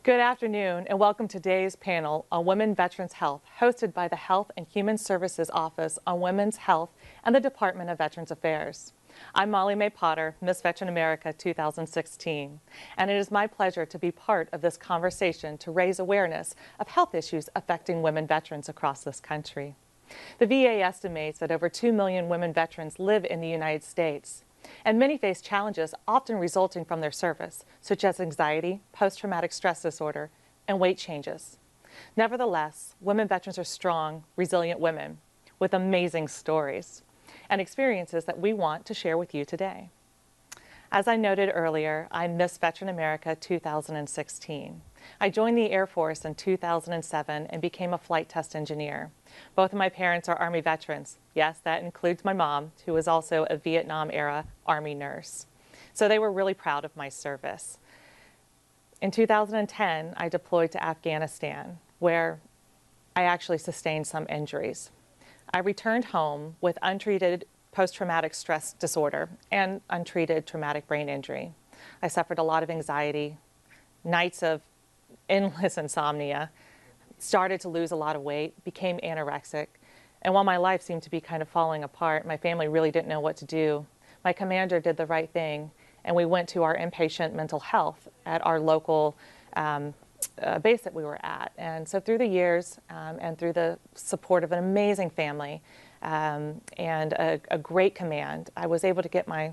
Good afternoon and welcome to today's panel on Women Veterans Health, hosted by the Health and Human Services Office on Women's Health and the Department of Veterans Affairs. I'm Molly Mae Potter, Miss Veteran America 2016, and it is my pleasure to be part of this conversation to raise awareness of health issues affecting women veterans across this country. The VA estimates that over 2 million women veterans live in the United States, and many face challenges often resulting from their service, such as anxiety, post-traumatic stress disorder, and weight changes. Nevertheless, women veterans are strong, resilient women with amazing stories and experiences that we want to share with you today. As I noted earlier, I'm Miss Veteran America 2016. I joined the Air Force in 2007 and became a flight test engineer. Both of my parents are Army veterans. Yes, that includes my mom, who was also a Vietnam-era Army nurse. So they were really proud of my service. In 2010, I deployed to Afghanistan, where I actually sustained some injuries. I returned home with untreated post-traumatic stress disorder and untreated traumatic brain injury. I suffered a lot of anxiety, nights of endless insomnia, started to lose a lot of weight, became anorexic, and while my life seemed to be kind of falling apart, my family really didn't know what to do. My commander did the right thing, and we went to our inpatient mental health at our local base that we were at. And so through the years and through the support of an amazing family and a great command, I was able to get my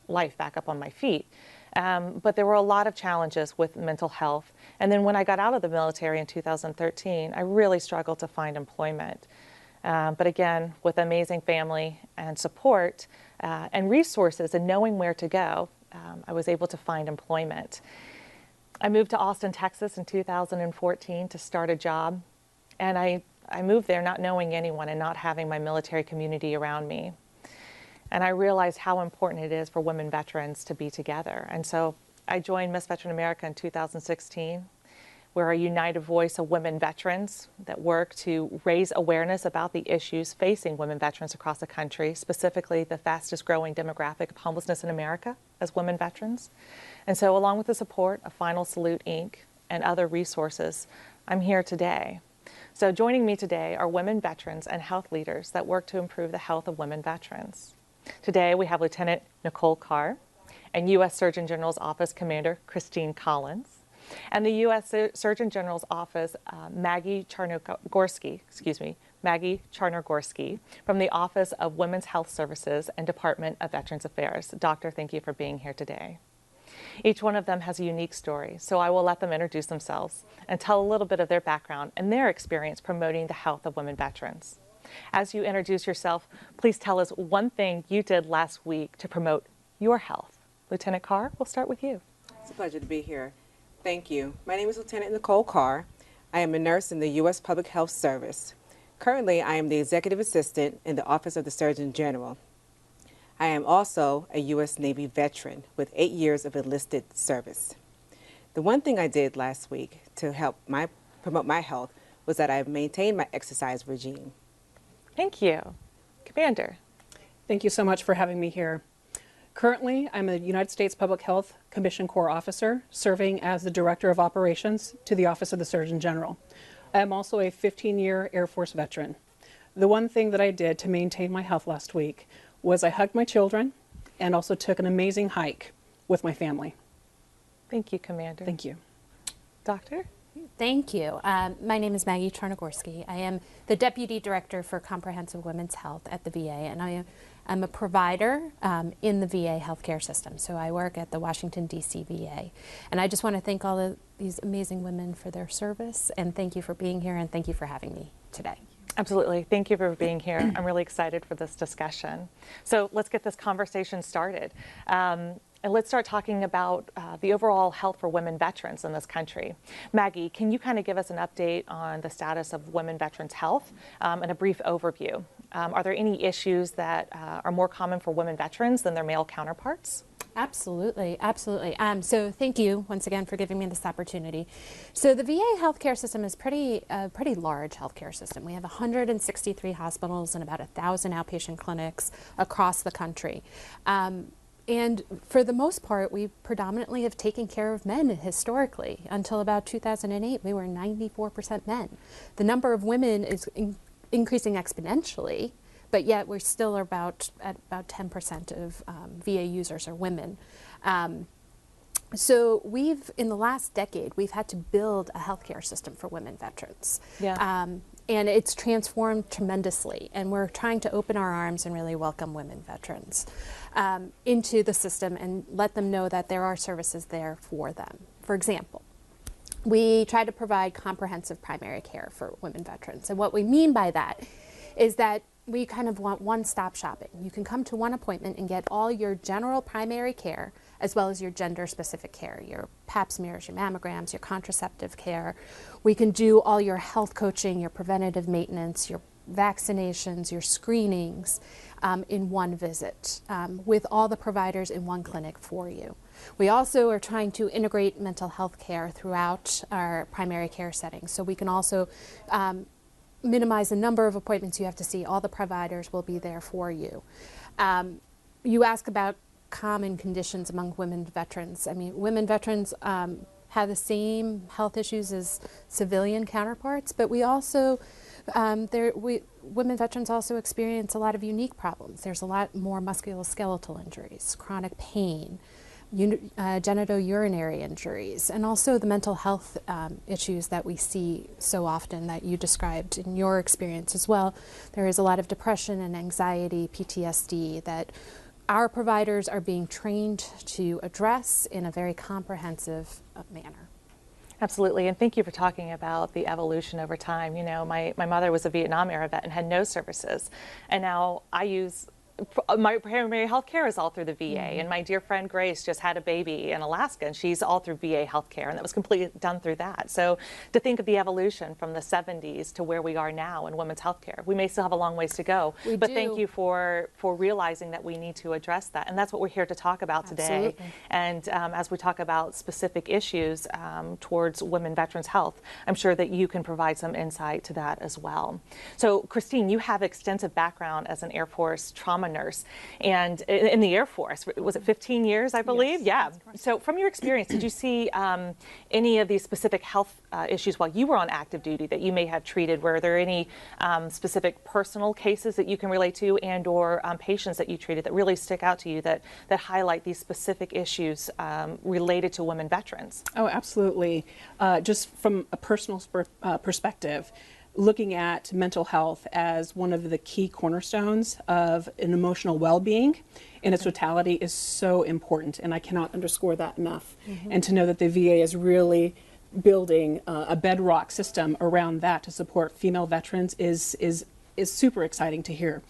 life back up on my feet. But there were a lot of challenges with mental health. And then when I got out of the military in 2013, I really struggled to find employment. But again, with amazing family and support and resources and knowing where to go, I was able to find employment. I moved to Austin, Texas in 2014 to start a job. And I moved there not knowing anyone and not having my military community around me. And I realized how important it is for women veterans to be together. And so I joined Miss Veteran America in 2016. We're a united voice of women veterans that work to raise awareness about the issues facing women veterans across the country, specifically the fastest growing demographic of homelessness in America as women veterans. And so along with the support of Final Salute, Inc. and other resources, I'm here today. So joining me today are women veterans and health leaders that work to improve the health of women veterans. Today we have Lieutenant Nicole Carr and U.S. Surgeon General's Office Commander Christine Collins, and the U.S. Surgeon General's Office Maggie Charnogorski from the Office of Women's Health Services and Department of Veterans Affairs. Doctor, thank you for being here today. Each one of them has a unique story, so I will let them introduce themselves and tell a little bit of their background and their experience promoting the health of women veterans. As you introduce yourself, please tell us one thing you did last week to promote your health. Lieutenant Carr, we'll start with you. It's a pleasure to be here. Thank you. My name is Lieutenant Nicole Carr. I am a nurse in the U.S. Public Health Service. Currently, I am the Executive Assistant in the Office of the Surgeon General. I am also a U.S. Navy veteran with 8 years of enlisted service. The one thing I did last week to help promote my health was that I maintained my exercise regime. Thank you. Commander. Thank you so much for having me here. Currently, I'm a United States Public Health Commission Corps officer serving as the Director of Operations to the Office of the Surgeon General. I am also a 15-year Air Force veteran. The one thing that I did to maintain my health last week was I hugged my children and also took an amazing hike with my family. Thank you, Commander. Thank you. Doctor? Thank you. My name is Maggie Charnogorski. I am the Deputy Director for Comprehensive Women's Health at the VA, and I'm a provider in the VA healthcare system. So I work at the Washington, D.C. VA. And I just want to thank all of these amazing women for their service, and thank you for being here, and thank you for having me today. Absolutely. Thank you for being here. I'm really excited for this discussion. So let's get this conversation started. And let's start talking about the overall health for women veterans in this country. Maggie, can you kind of give us an update on the status of women veterans' health and a brief overview? Are there any issues that are more common for women veterans than their male counterparts? Absolutely, absolutely. So thank you once again for giving me this opportunity. So the VA healthcare system is pretty large healthcare system. We have 163 hospitals and about 1,000 outpatient clinics across the country. And for the most part, we predominantly have taken care of men historically. Until about 2008, we were 94% men. The number of women is increasing exponentially, but yet we're still at about 10% of VA users are women. So in the last decade, we've had to build a healthcare system for women veterans. Yeah. And it's transformed tremendously. And we're trying to open our arms and really welcome women veterans into the system and let them know that there are services there for them. For example, we try to provide comprehensive primary care for women veterans. And what we mean by that is that we kind of want one-stop shopping. You can come to one appointment and get all your general primary care as well as your gender-specific care, your pap smears, your mammograms, your contraceptive care. We can do all your health coaching, your preventative maintenance, your vaccinations, your screenings in one visit with all the providers in one clinic for you. We also are trying to integrate mental health care throughout our primary care settings. So we can also minimize the number of appointments you have to see. All the providers will be there for you. You ask about common conditions among women veterans. I mean, women veterans have the same health issues as civilian counterparts, but we also, women veterans also experience a lot of unique problems. There's a lot more musculoskeletal injuries, chronic pain, genitourinary injuries, and also the mental health issues that we see so often that you described in your experience as well. There is a lot of depression and anxiety, PTSD, that our providers are being trained to address in a very comprehensive manner. Absolutely, and thank you for talking about the evolution over time. You know, my mother was a Vietnam era vet and had no services, and now I use my primary health care is all through the VA, and my dear friend Grace just had a baby in Alaska, and she's all through VA health care, and that was completely done through that. So to think of the evolution from the 70s to where we are now in women's health care, we may still have a long ways to go, but thank you for realizing that we need to address that, and that's what we're here to talk about today. And as we talk about specific issues towards women veterans' health, I'm sure that you can provide some insight to that as well. So Christine, you have extensive background as an Air Force trauma nurse and in the Air Force. Was it 15 years, I believe? Yes, yeah. So from your experience, did you see any of these specific health issues while you were on active duty that you may have treated? Were there any specific personal cases that you can relate to and or patients that you treated that really stick out to you that highlight these specific issues related to women veterans? Oh, absolutely. Just from a personal perspective, looking at mental health as one of the key cornerstones of an emotional well-being in its totality is so important, and I cannot underscore that enough. And to know that the VA is really building a bedrock system around that to support female veterans is super exciting to hear.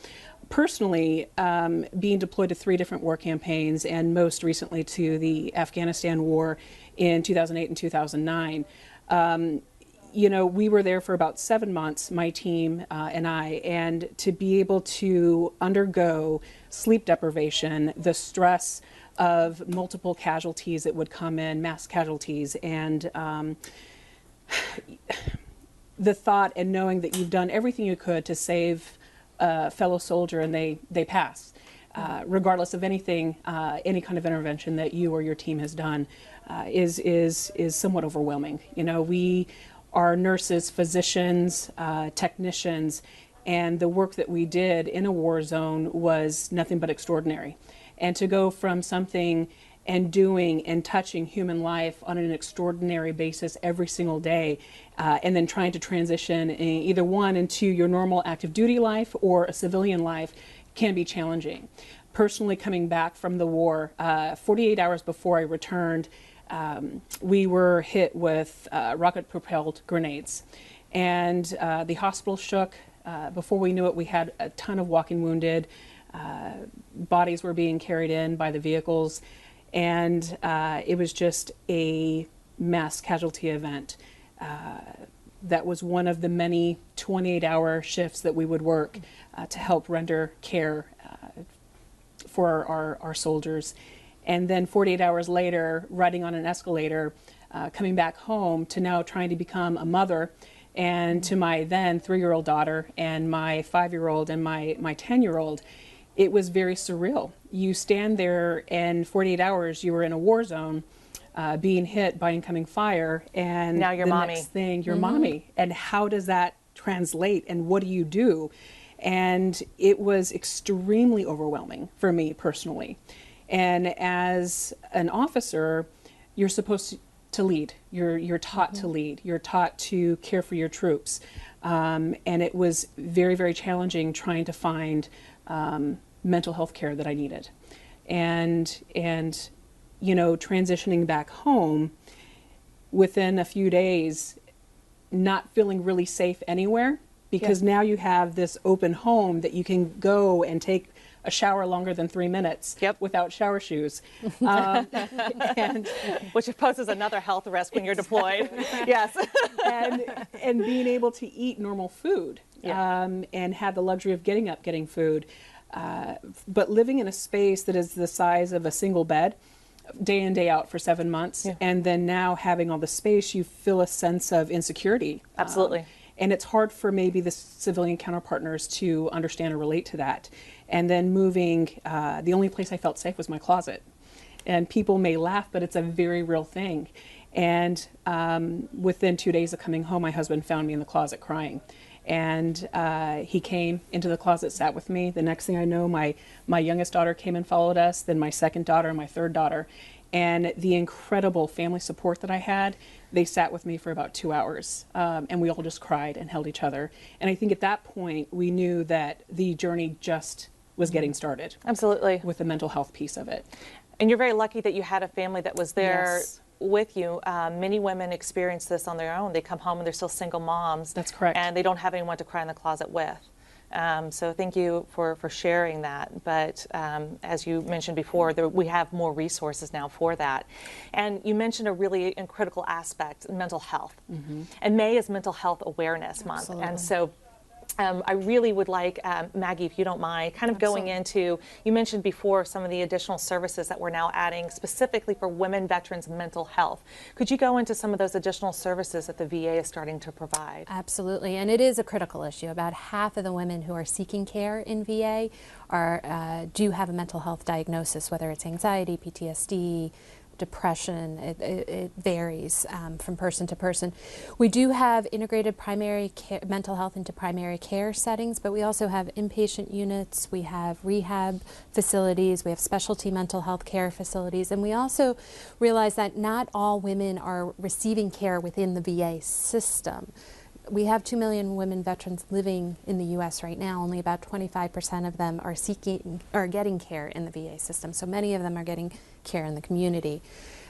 Personally, being deployed to 3 different war campaigns and most recently to the Afghanistan war in 2008 and 2009, you know, we were there for about 7 months, my team and I, and to be able to undergo sleep deprivation, the stress of multiple casualties that would come in, mass casualties, and the thought and knowing that you've done everything you could to save a fellow soldier and they pass, regardless of anything, any kind of intervention that you or your team has done, is somewhat overwhelming. You know, we are nurses, physicians, technicians, and the work that we did in a war zone was nothing but extraordinary. And to go from something and doing and touching human life on an extraordinary basis every single day, and then trying to transition either one into your normal active duty life or a civilian life can be challenging. Personally, coming back from the war, 48 hours before I returned, we were hit with rocket-propelled grenades, and the hospital shook. Before we knew it, we had a ton of walking wounded. Bodies were being carried in by the vehicles, and it was just a mass casualty event. That was one of the many 28-hour shifts that we would work to help render care for our soldiers. And then 48 hours later, riding on an escalator, coming back home to now trying to become a mother, and to my then 3-year-old daughter and my 5-year-old and my 10-year-old, it was very surreal. You stand there, and 48 hours you were in a war zone, being hit by incoming fire, and now you're the mommy. Next thing, you're mommy. And how does that translate, and what do you do? And it was extremely overwhelming for me personally. And as an officer, you're supposed to lead. You're taught to lead. You're taught to care for your troops. And it was very, very challenging trying to find mental health care that I needed. And you know, transitioning back home within a few days, not feeling really safe anywhere, because now you have this open home that you can go and take a shower longer than 3 minutes without shower shoes. And which poses another health risk when you're deployed. Yes. and being able to eat normal food and have the luxury of getting up, getting food. But living in a space that is the size of a single bed, day in, day out for 7 months, and then now having all the space, you feel a sense of insecurity. Absolutely. And it's hard for maybe the civilian counterpartners to understand or relate to that. And then moving, the only place I felt safe was my closet. And people may laugh, but it's a very real thing. And within 2 days of coming home, my husband found me in the closet crying. And he came into the closet, sat with me. The next thing I know, my youngest daughter came and followed us, then my second daughter and my third daughter. And the incredible family support that I had, they sat with me for about 2 hours. And we all just cried and held each other. And I think at that point, we knew that the journey just was getting started. Absolutely. With the mental health piece of it. And you're very lucky that you had a family that was there with you. Many women experience this on their own. They come home and they're still single moms. That's correct. And they don't have anyone to cry in the closet with. So thank you for sharing that. But as you mentioned before, we have more resources now for that. And you mentioned a really critical aspect, mental health. And May is Mental Health Awareness Month. And so I really would like, Maggie, if you don't mind, kind of going into, you mentioned before some of the additional services that we're now adding specifically for women veterans' mental health. Could you go into some of those additional services that the VA is starting to provide? Absolutely, and it is a critical issue. About half of the women who are seeking care in VA do have a mental health diagnosis, whether it's anxiety, PTSD, depression. It varies from person to person. We do have integrated primary care, mental health into primary care settings, but we also have inpatient units, we have rehab facilities, we have specialty mental health care facilities, and we also realize that not all women are receiving care within the VA system. We have 2 million women veterans living in the U.S. right now. Only about 25% of them are getting care in the VA system. So many of them are getting care in the community.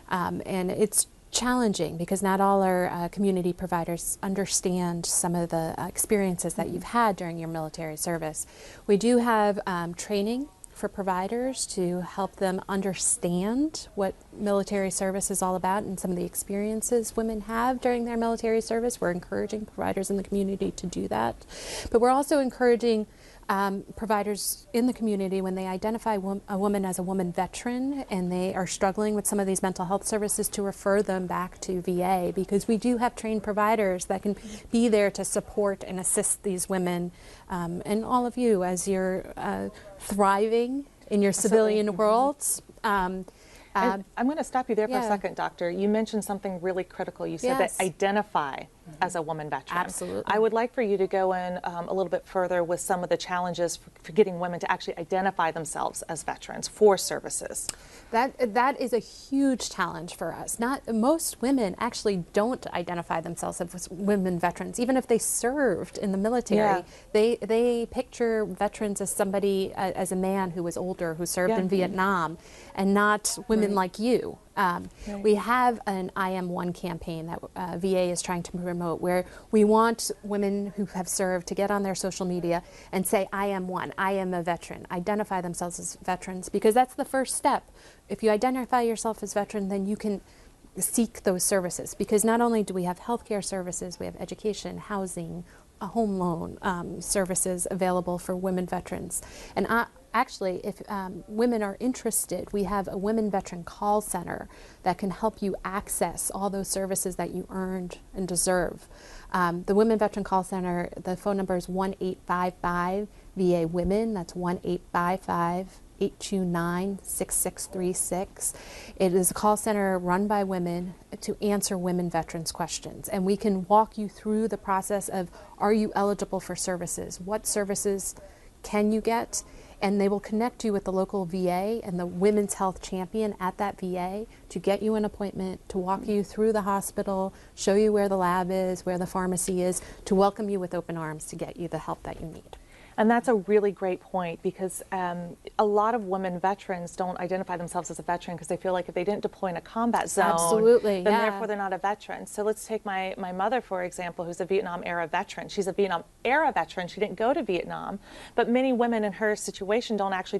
And it's challenging because not all our community providers understand some of the experiences that you've had during your military service. We do have training for providers to help them understand what military service is all about and some of the experiences women have during their military service. We're encouraging providers in the community to do that. But we're also encouraging providers in the community, when they identify a woman as a woman veteran and they are struggling with some of these mental health services, to refer them back to VA, because we do have trained providers that can be there to support and assist these women. And all of you, as you're thriving in your civilian worlds. I'm going to stop you there for a second, Doctor. You mentioned something really critical. You said that identify as a woman veteran. Absolutely. I would like for you to go in a little bit further with some of the challenges for getting women to actually identify themselves as veterans for services. That is a huge challenge for us. Most women actually don't identify themselves as women veterans, even if they served in the military. They picture veterans as somebody, as a man who was older, who served in Vietnam, and not women like you. We have an I Am One campaign that VA is trying to promote, where we want women who have served to get on their social media and say, I am one, I am a veteran, identify themselves as veterans, because that's the first step. If you identify yourself as veteran, then you can seek those services, because not only do we have healthcare services, we have education, housing, a home loan services available for women veterans. And actually, if women are interested, we have a women veteran call center that can help you access all those services that you earned and deserve. The Women Veteran Call Center, the phone number is 1-855-VA-WOMEN. That's 1-855-829-6636. It is a call center run by women to answer women veterans questions. And we can walk you through the process of, are you eligible for services? What services can you get? And they will connect you with the local VA and the women's health champion at that VA to get you an appointment, to walk you through the hospital, show you where the lab is, where the pharmacy is, to welcome you with open arms to get you the help that you need. And that's a really great point, because a lot of women veterans don't identify themselves as a veteran because they feel like if they didn't deploy in a combat zone, absolutely, then yeah, therefore they're not a veteran. So let's take my mother, for example, who's a Vietnam-era veteran. She's a Vietnam-era veteran. She didn't go to Vietnam, but many women in her situation don't actually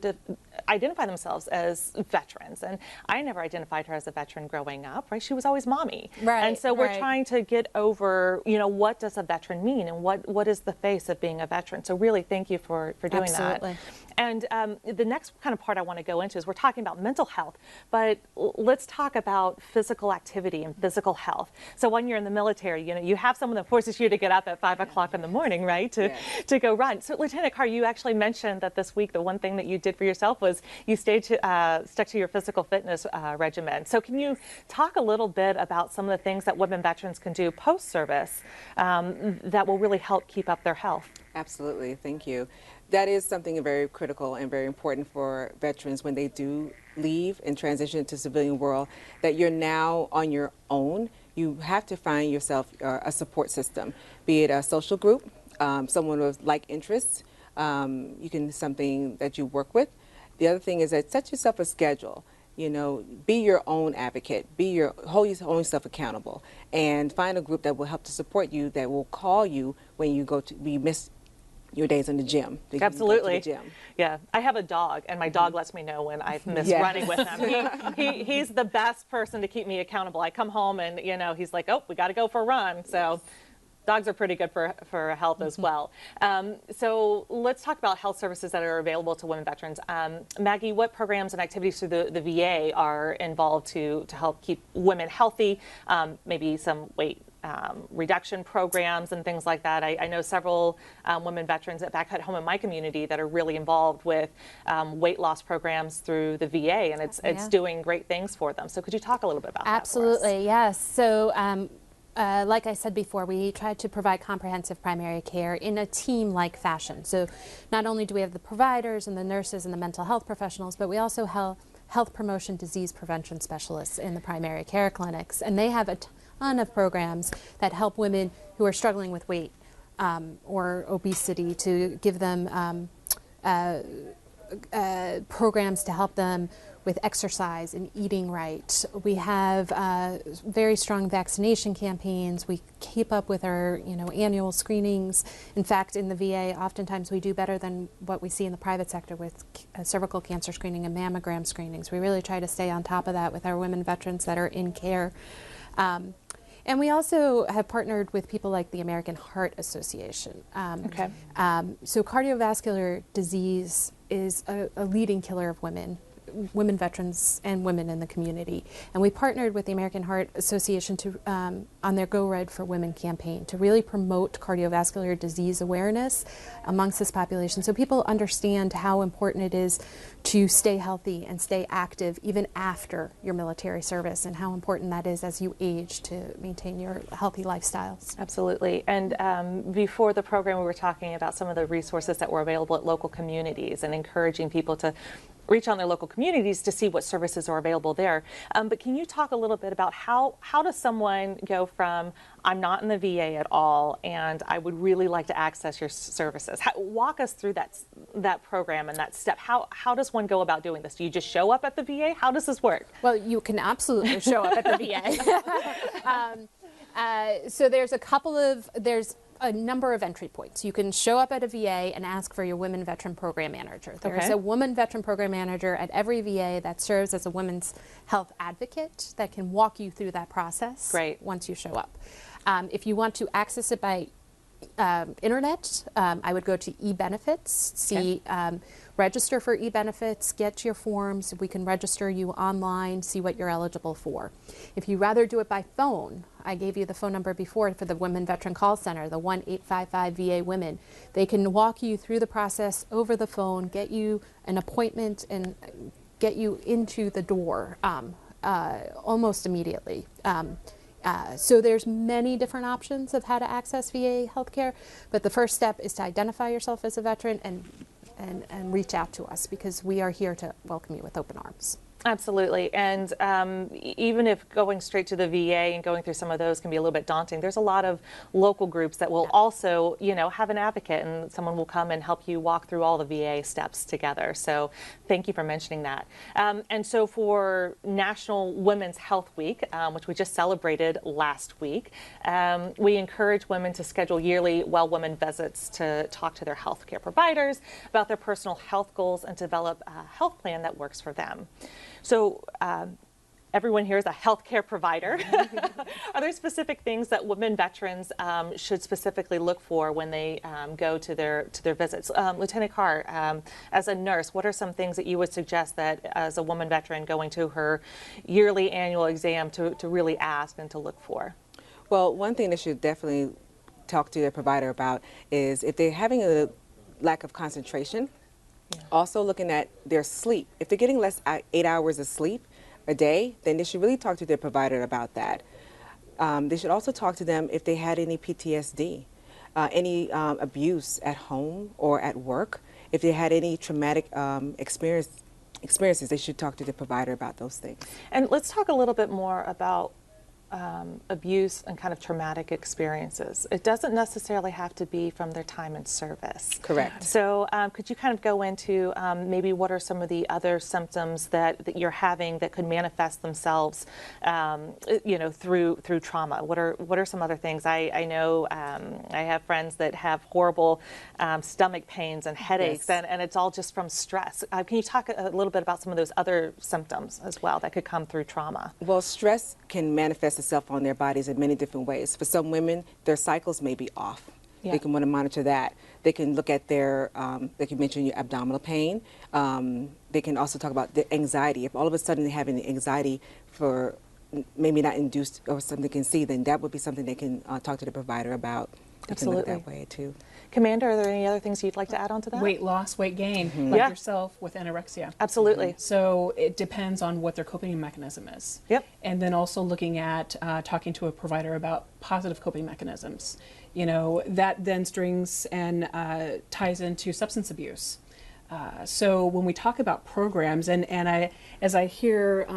identify themselves as veterans. And I never identified her as a veteran growing up, right? She was always mommy. Right, and so we're trying to get over, you know, what does a veteran mean, and what is the face of being a veteran? So really thank you for doing absolutely. that. And the next kind of part I want to go into is we're talking about mental health, but let's talk about physical activity and physical health. So when you're in the military, you know, you have someone that forces you to get up at 5 o'clock in the morning, right, to go run. So Lieutenant Carr, you actually mentioned that this week the one thing that you did for yourself was you stuck to your physical fitness regimen. So can you talk a little bit about some of the things that women veterans can do post-service that will really help keep up their health? Absolutely, thank you. That is something very critical and very important for veterans when they do leave and transition into the civilian world, that you're now on your own. You have to find yourself a support system, be it a social group, someone with like interests, something that you work with. The other thing is that set yourself a schedule. You know, be your own advocate, hold yourself accountable, and find a group that will help to support you, that will call you when you miss your days in the gym. Absolutely. The gym. Yeah. I have a dog, and my dog lets me know when I've missed running with him. He's the best person to keep me accountable. I come home and, you know, he's like, oh, we got to go for a run. So dogs are pretty good for health as well. So let's talk about health services that are available to women veterans. Maggie, what programs and activities through the VA are involved to help keep women healthy, maybe some weight reduction programs and things like that? I know several women veterans back at home in my community that are really involved with weight loss programs through the VA, and it's doing great things for them. So could you talk a little bit about that? Absolutely, yes. So like I said before, we try to provide comprehensive primary care in a team-like fashion. So not only do we have the providers and the nurses and the mental health professionals, but we also have health promotion disease prevention specialists in the primary care clinics. And they have a ton of programs that help women who are struggling with weight or obesity, to give them programs to help them with exercise and eating right. We have very strong vaccination campaigns. We keep up with our annual screenings. In fact, in the VA, oftentimes we do better than what we see in the private sector with cervical cancer screening and mammogram screenings. We really try to stay on top of that with our women veterans that are in care. And we also have partnered with people like the American Heart Association. So cardiovascular disease is a leading killer of women veterans and women in the community. And we partnered with the American Heart Association to on their Go Red for Women campaign to really promote cardiovascular disease awareness amongst this population, so people understand how important it is to stay healthy and stay active even after your military service, and how important that is as you age to maintain your healthy lifestyles. Absolutely. And before the program, we were talking about some of the resources that were available at local communities and encouraging people to reach on their local communities to see what services are available there. But can you talk a little bit about how does someone go from, I'm not in the VA at all and I would really like to access your services? Walk us through that program and that step. How does one go about doing this? Do you just show up at the VA? How does this work? Well, you can absolutely show up at the VA. So there's a number of entry points. You can show up at a VA and ask for your Women Veteran Program Manager. There's a Woman Veteran Program Manager at every VA that serves as a women's health advocate that can walk you through that process. Great. Once you show up. If you want to access it by internet, I would go to eBenefits, register for eBenefits, get your forms. We can register you online, see what you're eligible for. If you rather do it by phone, I gave you the phone number before for the Women Veteran Call Center, the 1-855-VA Women. They can walk you through the process over the phone, get you an appointment, and get you into the door almost immediately. So there's many different options of how to access VA healthcare, but the first step is to identify yourself as a veteran and reach out to us, because we are here to welcome you with open arms. Absolutely. And even if going straight to the VA and going through some of those can be a little bit daunting, there's a lot of local groups that will also, have an advocate, and someone will come and help you walk through all the VA steps together. So thank you for mentioning that. And so for National Women's Health Week, which we just celebrated last week, we encourage women to schedule yearly Well Women visits to talk to their healthcare providers about their personal health goals and develop a health plan that works for them. So everyone here is a healthcare provider. Are there specific things that women veterans should specifically look for when they go to their visits? Lieutenant Carr, as a nurse, what are some things that you would suggest that as a woman veteran going to her yearly annual exam to really ask and to look for? Well, one thing they should definitely talk to their provider about is if they're having a lack of concentration. Also looking at their sleep. If they're getting less 8 hours of sleep a day, then they should really talk to their provider about that. They should also talk to them if they had any PTSD, any abuse at home or at work. If they had any traumatic experiences, they should talk to their provider about those things. And let's talk a little bit more about abuse and kind of traumatic experiences. It doesn't necessarily have to be from their time in service. Correct. So could you kind of go into maybe what are some of the other symptoms that you're having that could manifest themselves, through trauma? What are some other things? I know I have friends that have horrible stomach pains and headaches, Yes. and it's all just from stress. Can you talk a little bit about some of those other symptoms as well that could come through trauma? Well, stress can manifest itself on their bodies in many different ways. For some women, their cycles may be off. Yeah. They can want to monitor that. They can look at their, they can mention your abdominal pain. They can also talk about the anxiety. If all of a sudden they're having the anxiety for maybe not induced or something they can see, then that would be something they can talk to the provider about. They can look at that way too. Commander, are there any other things you'd like to add on to that? Weight loss, weight gain, like Yeah. yourself with anorexia. Absolutely. So it depends on what their coping mechanism is. Yep. And then also looking at talking to a provider about positive coping mechanisms. That then strings and ties into substance abuse. So when we talk about programs, as I hear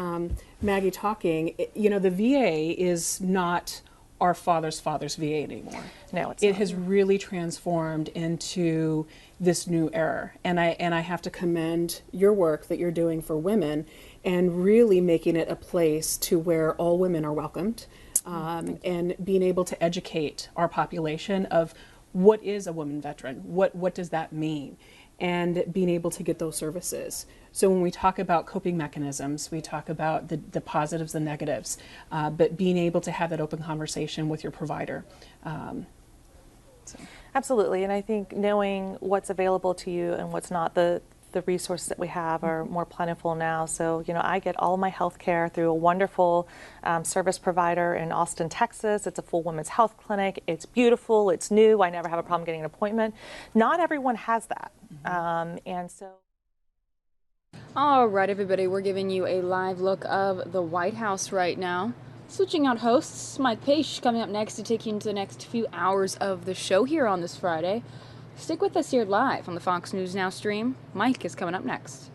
Maggie talking, the VA is not our father's VA anymore. No, it's not. It not. has really transformed into this new era, and I have to commend your work that you're doing for women, and really making it a place to where all women are welcomed, and being able to educate our population of what is a woman veteran, what does that mean, and being able to get those services. So when we talk about coping mechanisms, we talk about the positives, the negatives, but being able to have that open conversation with your provider. Absolutely, and I think knowing what's available to you and what's not, the resources that we have are more plentiful now. So, I get all my health care through a wonderful service provider in Austin, Texas. It's a full women's health clinic. It's beautiful. It's new. I never have a problem getting an appointment. Not everyone has that. And so... All right, everybody, we're giving you a live look of the White House right now. Switching out hosts, Mike Page coming up next to take you into the next few hours of the show here on this Friday. Stick with us here live on the Fox News Now stream. Mike is coming up next.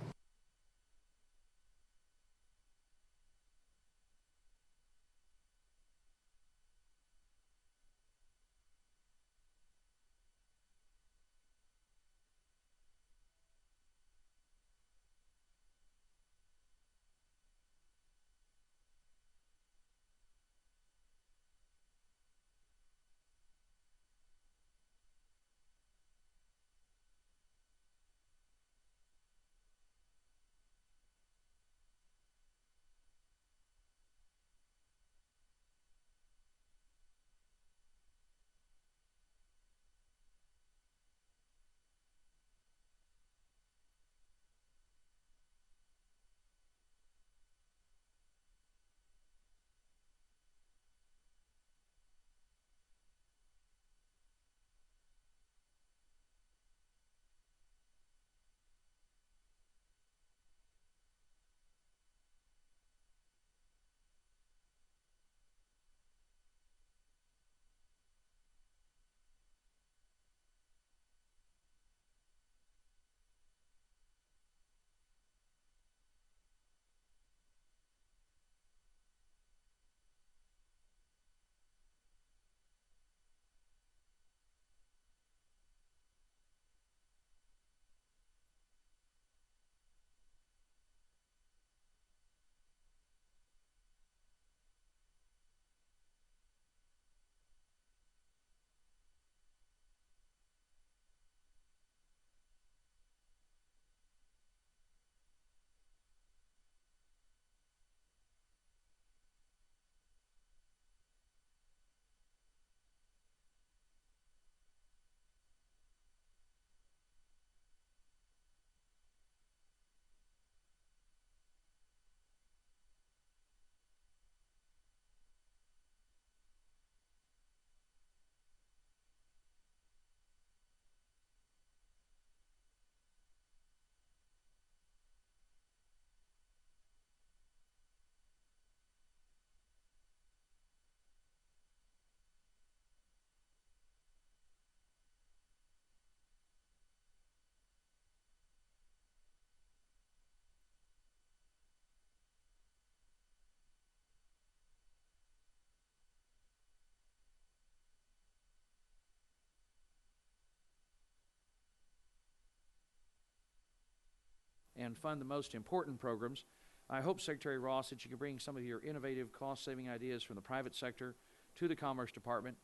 and fund the most important programs. I hope, Secretary Ross, that you can bring some of your innovative cost-saving ideas from the private sector to the Commerce Department.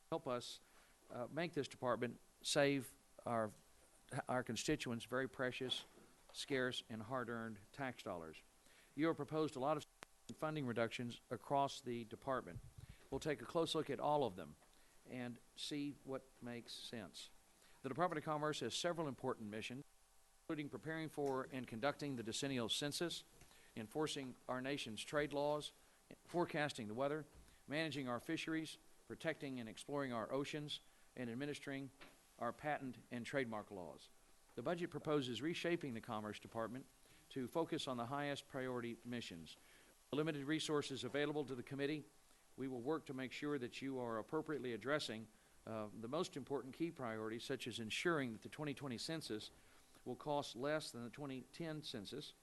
Help us make this department save our constituents very precious, scarce, and hard-earned tax dollars. You have proposed a lot of funding reductions across the department. We'll take a close look at all of them and see what makes sense. The Department of Commerce has several important missions, including preparing for and conducting the decennial census, enforcing our nation's trade laws, forecasting the weather, managing our fisheries, protecting and exploring our oceans, and administering our patent and trademark laws. The budget proposes reshaping the Commerce Department to focus on the highest priority missions. The limited resources available to the committee, we will work to make sure that you are appropriately addressing the most important key priorities, such as ensuring that the 2020 census will cost less than the 2010 census,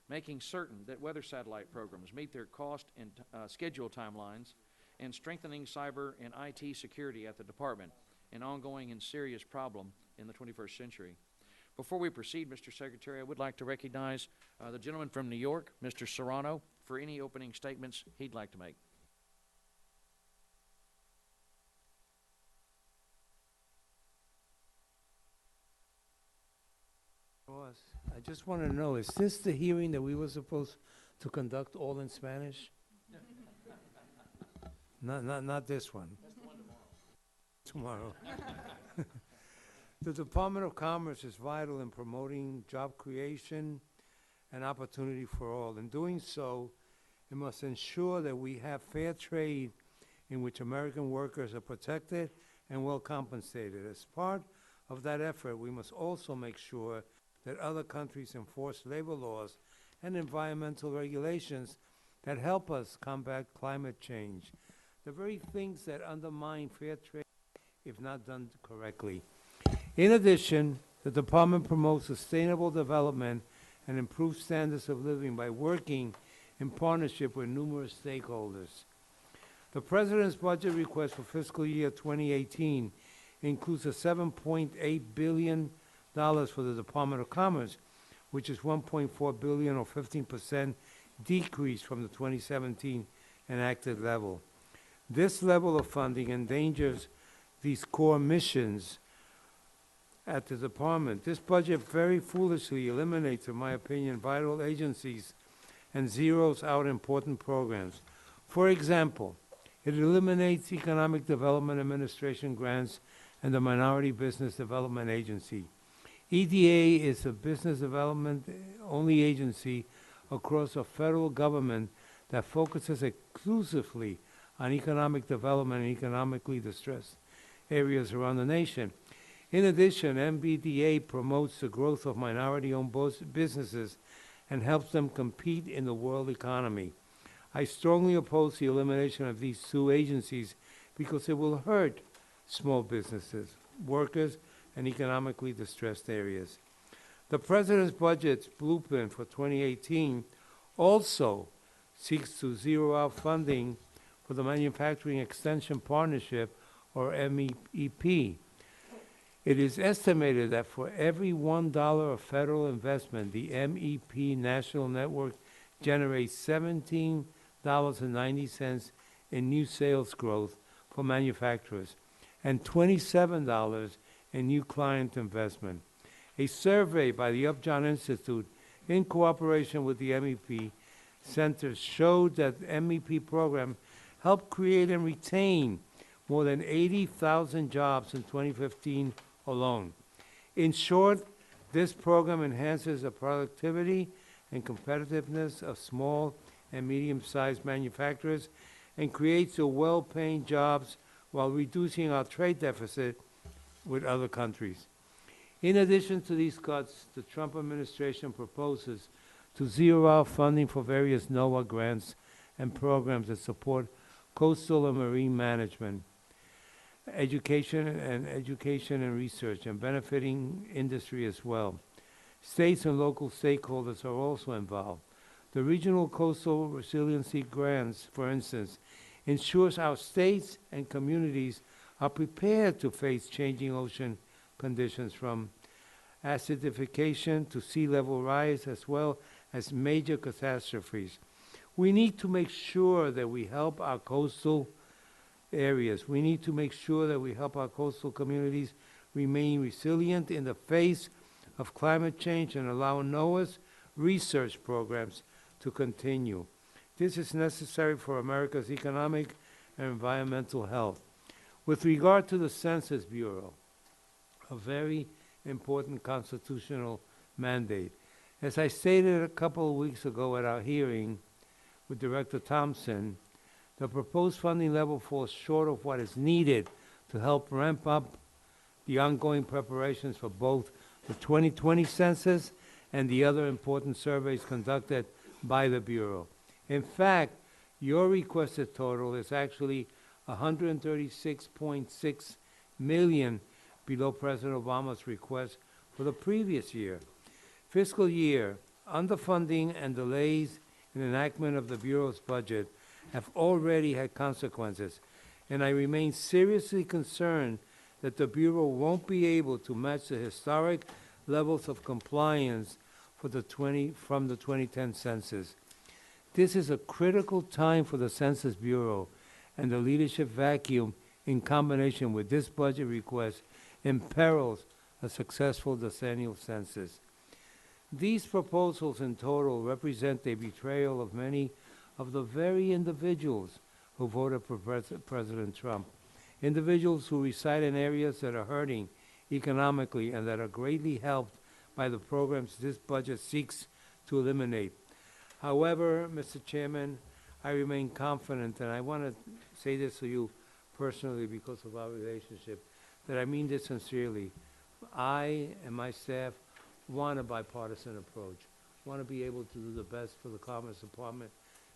making certain that weather satellite programs meet their cost and schedule timelines, and strengthening cyber and IT security at the department, an ongoing and serious problem in the 21st century. Before we proceed, Mr. Secretary, I would like to recognize the gentleman from New York, Mr. Serrano, for any opening statements he'd like to make. I just want to know, is this the hearing that we were supposed to conduct all in Spanish? Not this one. That's the one tomorrow. The Department of Commerce is vital in promoting job creation and opportunity for all. In doing so, it must ensure that we have fair trade in which American workers are protected and well compensated. As part of that effort, we must also make sure that other countries enforce labor laws and environmental regulations that help us combat climate change, the very things that undermine fair trade if not done correctly. In addition, the department promotes sustainable development and improves standards of living by working in partnership with numerous stakeholders. The President's budget request for fiscal year 2018 includes a $7.8 billion for the Department of Commerce, which is $1.4 billion or 15% decrease from the 2017 enacted level. This level of funding endangers these core missions at the department. This budget very foolishly eliminates, in my opinion, vital agencies and zeroes out important programs. For example, it eliminates Economic Development Administration grants and the Minority Business Development Agency. EDA is a business development only agency across a federal government that focuses exclusively on economic development and economically distressed areas around the nation. In addition, MBDA promotes the growth of minority-owned businesses and helps them compete in the world economy. I strongly oppose the elimination of these two agencies because it will hurt small businesses, workers, and economically distressed areas. The President's budget's blueprint for 2018 also seeks to zero out funding for the Manufacturing Extension Partnership, or MEP. It is estimated that for every $1 of federal investment, the MEP National Network generates $17.90 in new sales growth for manufacturers and $27 in new client investment. A survey by the Upjohn Institute in cooperation with the MEP Center showed that the MEP program helped create and retain more than 80,000 jobs in 2015 alone. In short, this program enhances the productivity and competitiveness of small and medium-sized manufacturers and creates a well-paying jobs while reducing our trade deficit with other countries. In addition to these cuts, the Trump administration proposes to zero out funding for various NOAA grants and programs that support coastal and marine management, education and research, and benefiting industry as well. States and local stakeholders are also involved. The Regional Coastal Resiliency Grants, for instance, ensures our states and communities are prepared to face changing ocean conditions from acidification to sea level rise, as well as major catastrophes. We need to make sure that we help our coastal areas. We need to make sure that we help our coastal communities remain resilient in the face of climate change and allow NOAA's research programs to continue. This is necessary for America's economic and environmental health. With regard to the Census Bureau, a very important constitutional mandate. As I stated a couple of weeks ago at our hearing with Director Thompson, the proposed funding level falls short of what is needed to help ramp up the ongoing preparations for both the 2020 census and the other important surveys conducted by the Bureau. In fact, your requested total is actually $136.6 million below President Obama's request for the previous year. Fiscal year underfunding and delays in enactment of the Bureau's budget have already had consequences, and I remain seriously concerned that the Bureau won't be able to match the historic levels of compliance for from the 2010 census. This is a critical time for the Census Bureau, and the leadership vacuum in combination with this budget request imperils a successful decennial census. These proposals in total represent a betrayal of many of the very individuals who voted for President Trump, individuals who reside in areas that are hurting economically and that are greatly helped by the programs this budget seeks to eliminate. However, Mr. Chairman, I remain confident, and I want to say this to you personally because of our relationship, that I mean this sincerely. I and my staff want a bipartisan approach, want to be able to do the best for the Commerce Department,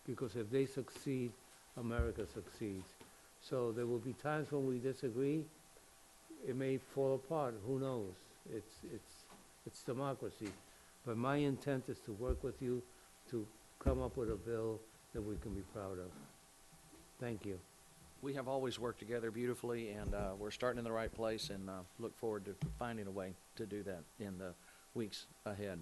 because if they succeed, America succeeds. So there will be times when we disagree. It may fall apart. Who knows? It's democracy. But my intent is to work with you to come up with a bill that we can be proud of. Thank you. We have always worked together beautifully, and we're starting in the right place, and look forward to finding a way to do that in the weeks ahead.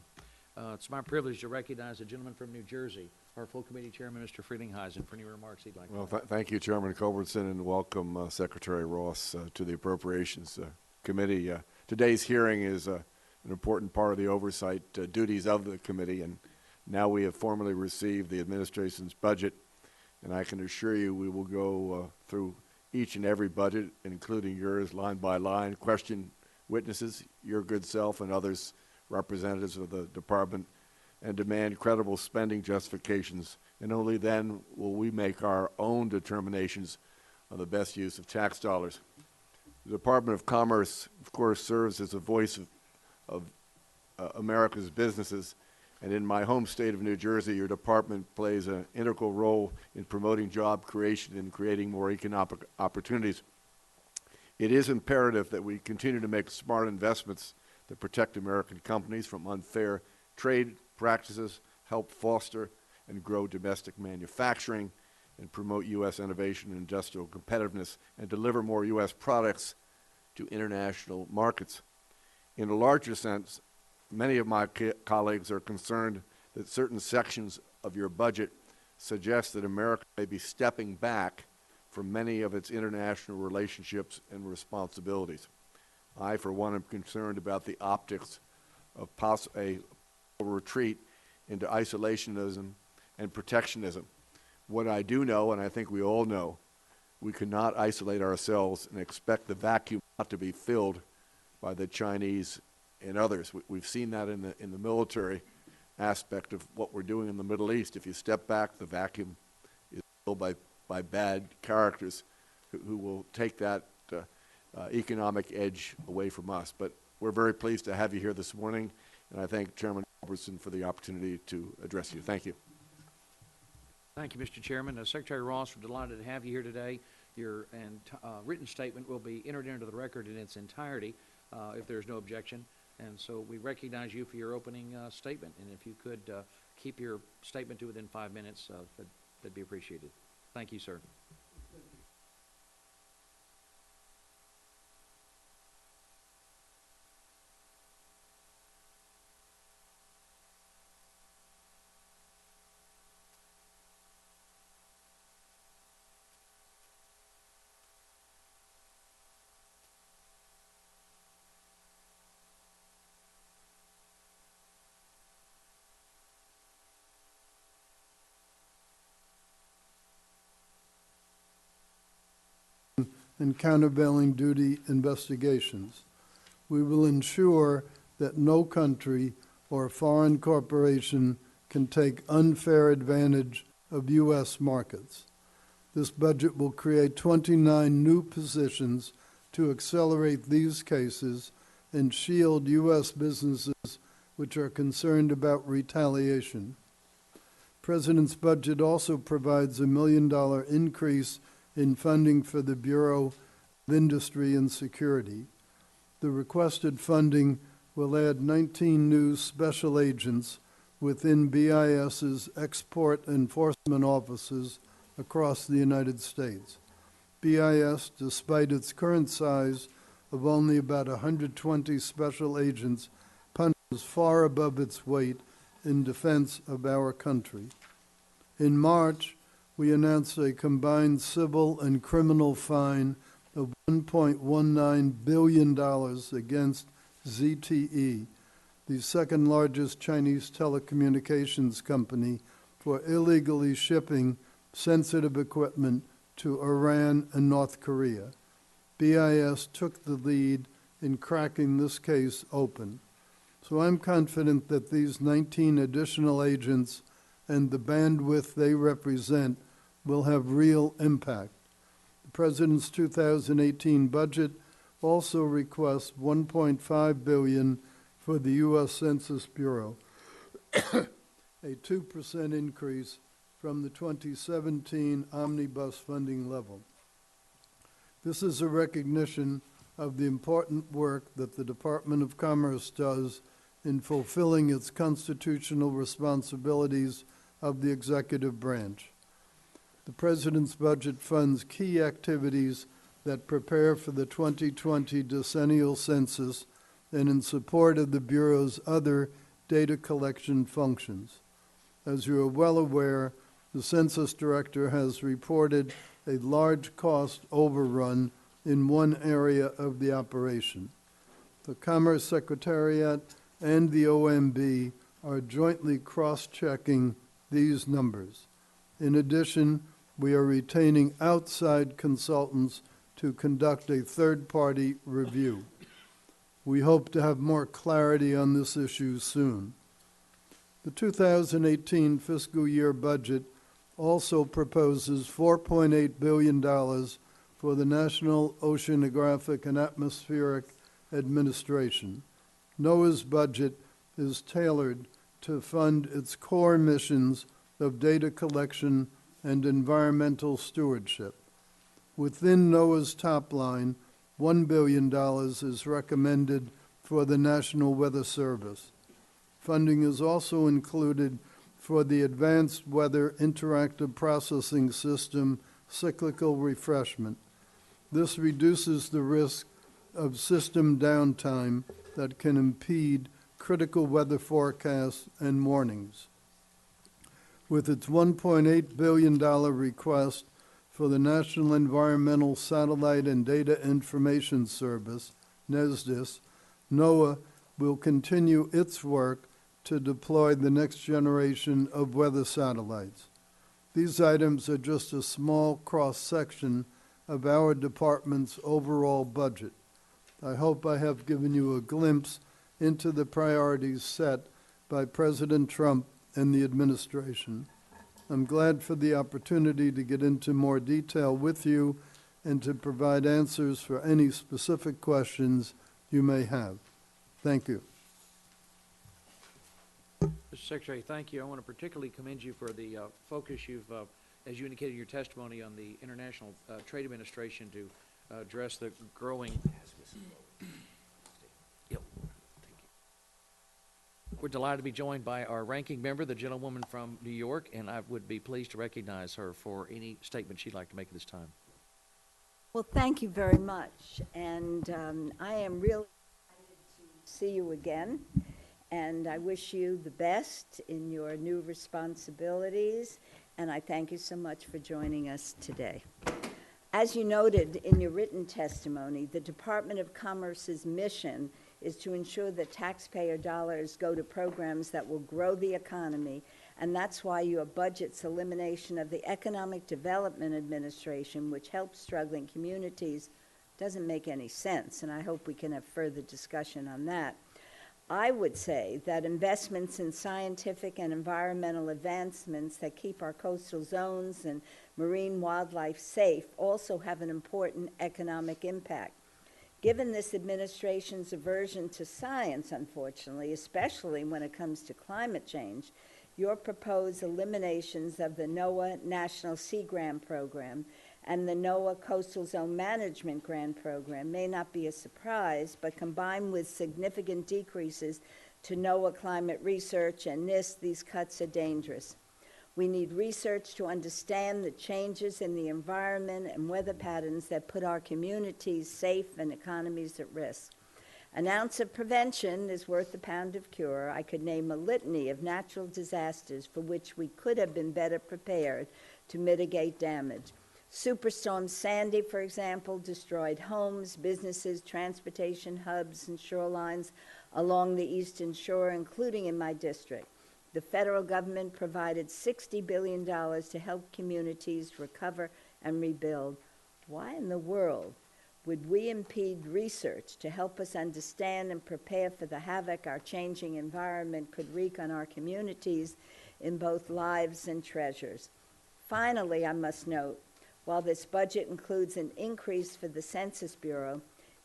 It's my privilege to recognize a gentleman from New Jersey, our full committee chairman, Mr. Friedingheisen, for any remarks he'd like to make. Well, thank you, Chairman Culbertson, and welcome Secretary Ross to the Appropriations Committee. Today's hearing is an important part of the oversight duties of the committee, and now we have formally received the administration's budget, and I can assure you we will go through each and every budget, including yours, line by line, question witnesses, your good self and others, representatives of the department, and demand credible spending justifications, and only then will we make our own determinations on the best use of tax dollars. The Department of Commerce, of course, serves as a voice of America's businesses, and in my home state of New Jersey, your department plays an integral role in promoting job creation and creating more economic opportunities. It is imperative that we continue to make smart investments that protect American companies from unfair trade practices, help foster and grow domestic manufacturing, and promote U.S. innovation and industrial competitiveness, and deliver more U.S. products to international markets. In a larger sense, many of my colleagues are concerned that certain sections of your budget suggest that America may be stepping back from many of its international relationships and responsibilities. I, for one, am concerned about the optics of a retreat into isolationism and protectionism. What I do know, and I think we all know, we cannot isolate ourselves and expect the vacuum not to be filled by the Chinese and others. We've seen that in the military aspect of what we're doing in the Middle East. If you step back, the vacuum is filled by bad characters who will take that economic edge away from us. But we're very pleased to have you here this morning, and I thank Chairman Culbertson for the opportunity to address you. Thank you. Thank you, Mr. Chairman. Secretary Ross, we're delighted to have you here today. Your written statement will be entered into the record in its entirety if there's no objection. And so we recognize you for your opening statement. And if you could keep your statement to within 5 minutes, that'd be appreciated. Thank you, sir. and countervailing duty investigations. We will ensure that no country or foreign corporation can take unfair advantage of U.S. markets. This budget will create 29 new positions to accelerate these cases and shield U.S. businesses which are concerned about retaliation. President's budget also provides $1 million increase in funding for the Bureau of Industry and Security. The requested funding will add 19 new special agents within BIS's export enforcement offices across the United States. BIS, despite its current size of only about 120 special agents, punches far above its weight in defense of our country. In March, we announced a combined civil and criminal fine of $1.19 billion against ZTE, the second largest Chinese telecommunications company, for illegally shipping sensitive equipment to Iran and North Korea. BIS took the lead in cracking this case open. So I'm confident that these 19 additional agents and the bandwidth they represent will have real impact. The President's 2018 budget also requests $1.5 billion for the U.S. Census Bureau, a 2% increase from the 2017 omnibus funding level. This is a recognition of the important work that the Department of Commerce does in fulfilling its constitutional responsibilities of the executive branch. The President's budget funds key activities that prepare for the 2020 decennial census and in support of the Bureau's other data collection functions. As you are well aware, the Census Director has reported a large cost overrun in one area of the operation. The Commerce Secretariat and the OMB are jointly cross-checking these numbers. In addition, we are retaining outside consultants to conduct a third-party review. We hope to have more clarity on this issue soon. The 2018 fiscal year budget also proposes $4.8 billion for the National Oceanographic and Atmospheric Administration. NOAA's budget is tailored to fund its core missions of data collection and environmental stewardship. Within NOAA's top line, $1 billion is recommended for the National Weather Service. Funding is also included for the Advanced Weather Interactive Processing System cyclical refreshment. This reduces the risk of system downtime that can impede critical weather forecasts and warnings. With its $1.8 billion request for the National Environmental Satellite and Data Information Service, NESDIS, NOAA will continue its work to deploy the next generation of weather satellites. These items are just a small cross-section of our department's overall budget. I hope I have given you a glimpse into the priorities set by President Trump and the administration. I'm glad for the opportunity to get into more detail with you and to provide answers for any specific questions you may have. Thank you. Mr. Secretary, thank you. I want to particularly commend you for the focus you've, as you indicated in your testimony, on the International Trade Administration to address the growing. Yep. We're delighted to be joined by our ranking member, the gentlewoman from New York, and I would be pleased to recognize her for any statement she'd like to make at this time. Well, thank you very much, and I am really excited to see you again, and I wish you the best in your new responsibilities, and I thank you so much for joining us today. As you noted in your written testimony, the Department of Commerce's mission is to ensure that taxpayer dollars go to programs that will grow the economy And that's why your budget's elimination of the Economic Development Administration, which helps struggling communities, doesn't make any sense, and I hope we can have further discussion on that. I would say that investments in scientific and environmental advancements that keep our coastal zones and marine wildlife safe also have an important economic impact. Given this administration's aversion to science, unfortunately, especially when it comes to climate change, your proposed eliminations of the NOAA National Sea Grant Program and the NOAA Coastal Zone Management Grant Program may not be a surprise, but combined with significant decreases to NOAA climate research and NIST, these cuts are dangerous. We need research to understand the changes in the environment and weather patterns that put our communities safe and economies at risk. An ounce of prevention is worth a pound of cure. I could name a litany of natural disasters for which we could have been better prepared to mitigate damage. Superstorm Sandy, for example, destroyed homes, businesses, transportation hubs, and shorelines along the eastern shore, including in my district. The federal government provided $60 billion to help communities recover and rebuild. Why in the world would we impede research to help us understand and prepare for the havoc our changing environment could wreak on our communities in both lives and treasures? Finally, I must note, while this budget includes an increase for the Census Bureau,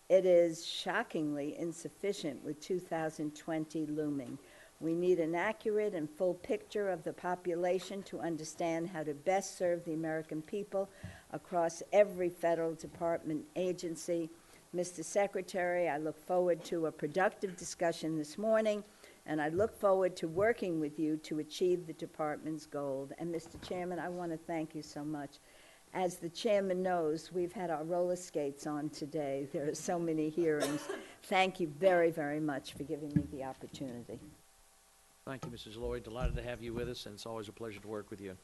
it is shockingly insufficient with 2020 looming. We need an accurate and full picture of the population to understand how to best serve the American people across every federal department agency. Mr. Secretary, I look forward to a productive discussion this morning, and I look forward to working with you to achieve the department's goal. And Mr. Chairman, I want to thank you so much. As the chairman knows, we've had our roller skates on today. There are so many hearings. Thank you very, very much for giving me the opportunity. Thank you, Mrs. Lloyd. Delighted to have you with us, and it's always a pleasure to work with you.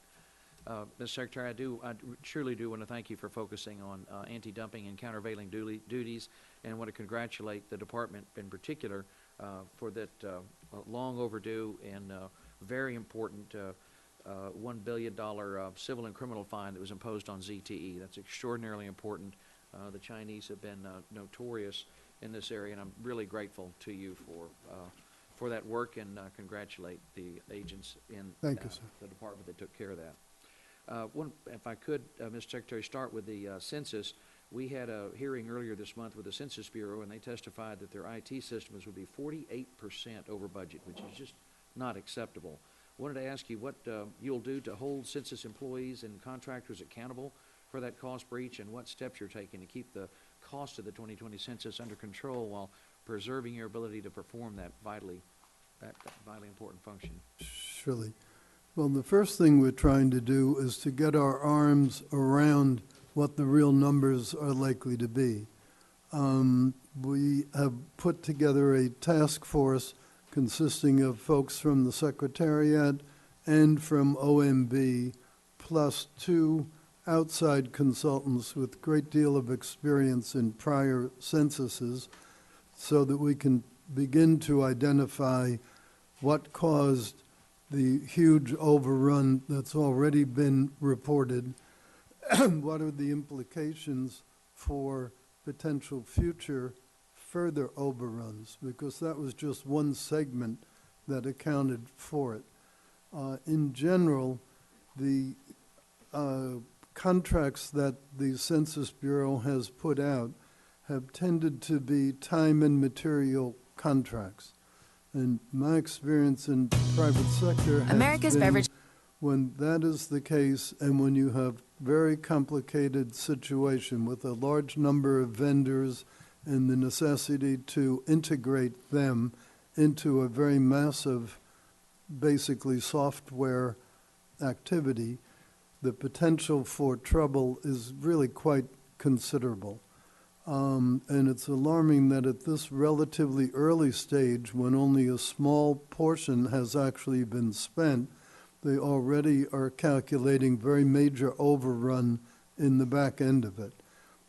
Mr. Secretary, I truly do want to thank you for focusing on anti-dumping and countervailing duties, and want to congratulate the department in particular for that long overdue and very important $1 billion civil and criminal fine that was imposed on ZTE. That's extraordinarily important. The Chinese have been notorious in this area, and I'm really grateful to you for that work, and congratulate the agents in the department that took care of that. If I could, Mr. Secretary, start with the census. We had a hearing earlier this month with the Census Bureau, and they testified that their IT systems would be 48% over budget, which is just not acceptable. I wanted to ask you what you'll do to hold census employees and contractors accountable for that cost breach, and what steps you're taking to keep the cost of the 2020 census under control while preserving your ability to perform that vitally important function. Surely. Well, the first thing we're trying to do is to get our arms around what the real numbers are likely to be. We have put together a task force consisting of folks from the Secretariat and from OMB, plus 2 outside consultants with a great deal of experience in prior censuses, so that we can begin to identify what caused the huge overrun that's already been reported. What are the implications for potential future further overruns? Because that was just one segment that accounted for it. In general, the contracts that the Census Bureau has put out have tended to be time and material contracts. And my experience in the private sector has been when that is the case, and when you have very complicated situation with a large number of vendors and the necessity to integrate them into a very massive, basically software activity, the potential for trouble is really quite considerable. And it's alarming that at this relatively early stage, when only a small portion has actually been spent, they already are calculating very major overrun in the back end of it.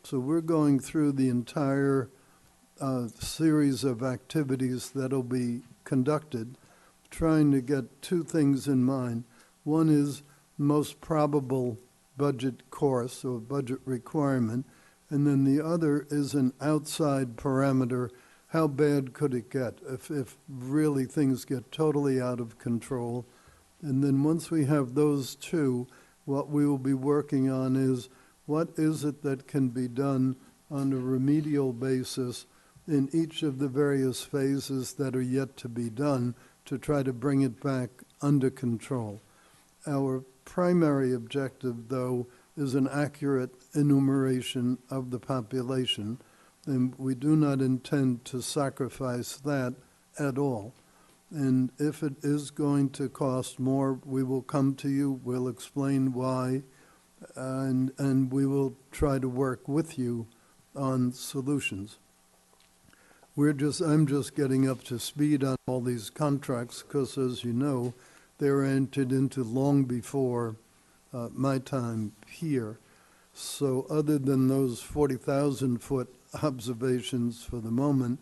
So we're going through the entire series of activities that'll be conducted trying to get two things in mind. One is most probable budget course or budget requirement, and then the other is an outside parameter. How bad could it get if really things get totally out of control? And then once we have those two, what we will be working on is what is it that can be done on a remedial basis in each of the various phases that are yet to be done to try to bring it back under control. Our primary objective, though, is an accurate enumeration of the population, and we do not intend to sacrifice that at all. And if it is going to cost more, we will come to you, we'll explain why, and we will try to work with you on solutions. I'm just getting up to speed on all these contracts because, as you know, they were entered into long before my time here. So other than those 40,000-foot observations for the moment,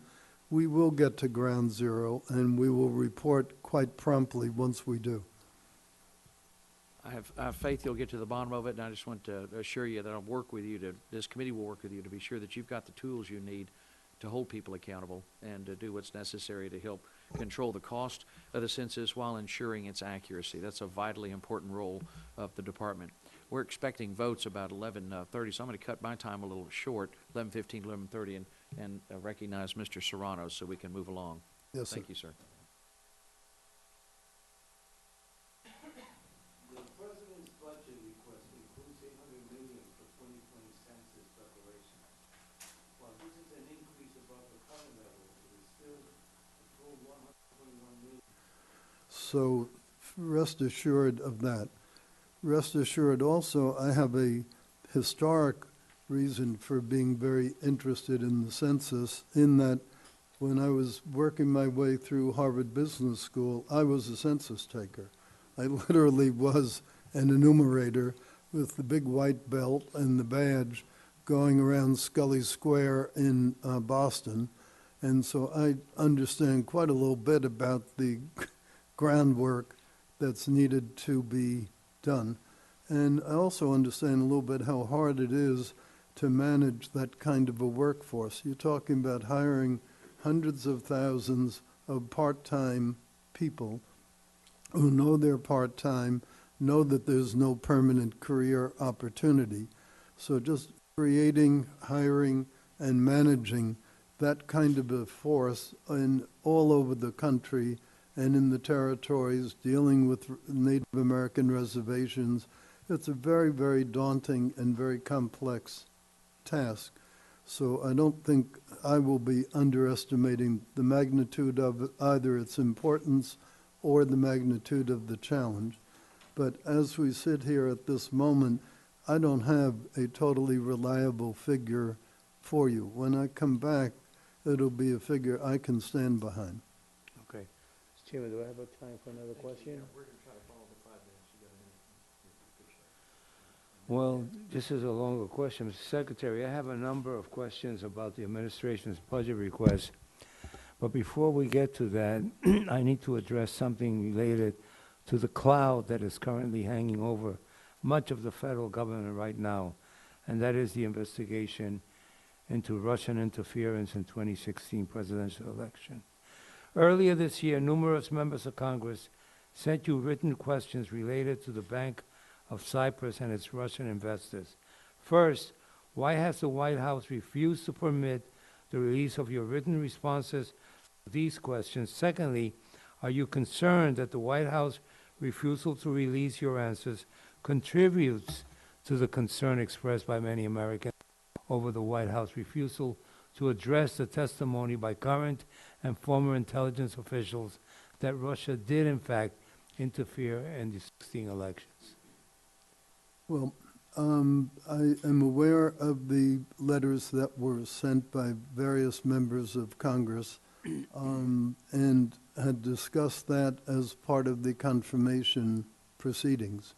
we will get to ground zero, and we will report quite promptly once we do. I have faith you'll get to the bottom of it, and I just want to assure you that I'll work with you this committee will work with you to be sure that you've got the tools you need to hold people accountable and to do what's necessary to help control the cost of the census while ensuring its accuracy. That's a vitally important role of the department. We're expecting votes about 11:30, so I'm going to cut my time a little short, 11:15, 11:30, and recognize Mr. Serrano so we can move along. Yes, sir. Thank you, sir. The President's budget request includes $800 million for 2020 census preparation. While this is an increase above the current level, it is still a full $121 million. So rest assured of that. Rest assured also, I have a historic reason for being very interested in the census, in that when I was working my way through Harvard Business School, I was a census taker. I literally was an enumerator with the big white belt and the badge going around Scully Square in Boston. And so I understand quite a little bit about the groundwork that's needed to be done. And I also understand a little bit how hard it is to manage that kind of a workforce. You're talking about hiring hundreds of thousands of part-time people who know they're part-time, know that there's no permanent career opportunity. So just creating, hiring, and managing that kind of a force all over the country and in the territories, dealing with Native American reservations, it's a very, very daunting and very complex task. So I don't think I will be underestimating the magnitude of either its importance or the magnitude of the challenge. But as we sit here at this moment, I don't have a totally reliable figure for you. When I come back, it'll be a figure I can stand behind. Okay. Mr. Chairman, do I have time for another question? We're going to try to follow the 5 minutes. You got a minute. Well, this is a longer question. Mr. Secretary, I have a number of questions about the administration's budget request. But before we get to that, I need to address something related to the cloud that is currently hanging over much of the federal government right now, and that is the investigation into Russian interference in 2016 presidential election. Earlier this year, numerous members of Congress sent you written questions related to the Bank of Cyprus and its Russian investors. First, why has the White House refused to permit the release of your written responses to these questions? Secondly, are you concerned that the White House refusal to release your answers contributes to the concern expressed by many Americans over the White House refusal to address the testimony by current and former intelligence officials that Russia did in fact interfere in the 2016 elections? Well, I am aware of the letters that were sent by various members of Congress and had discussed that as part of the confirmation proceedings.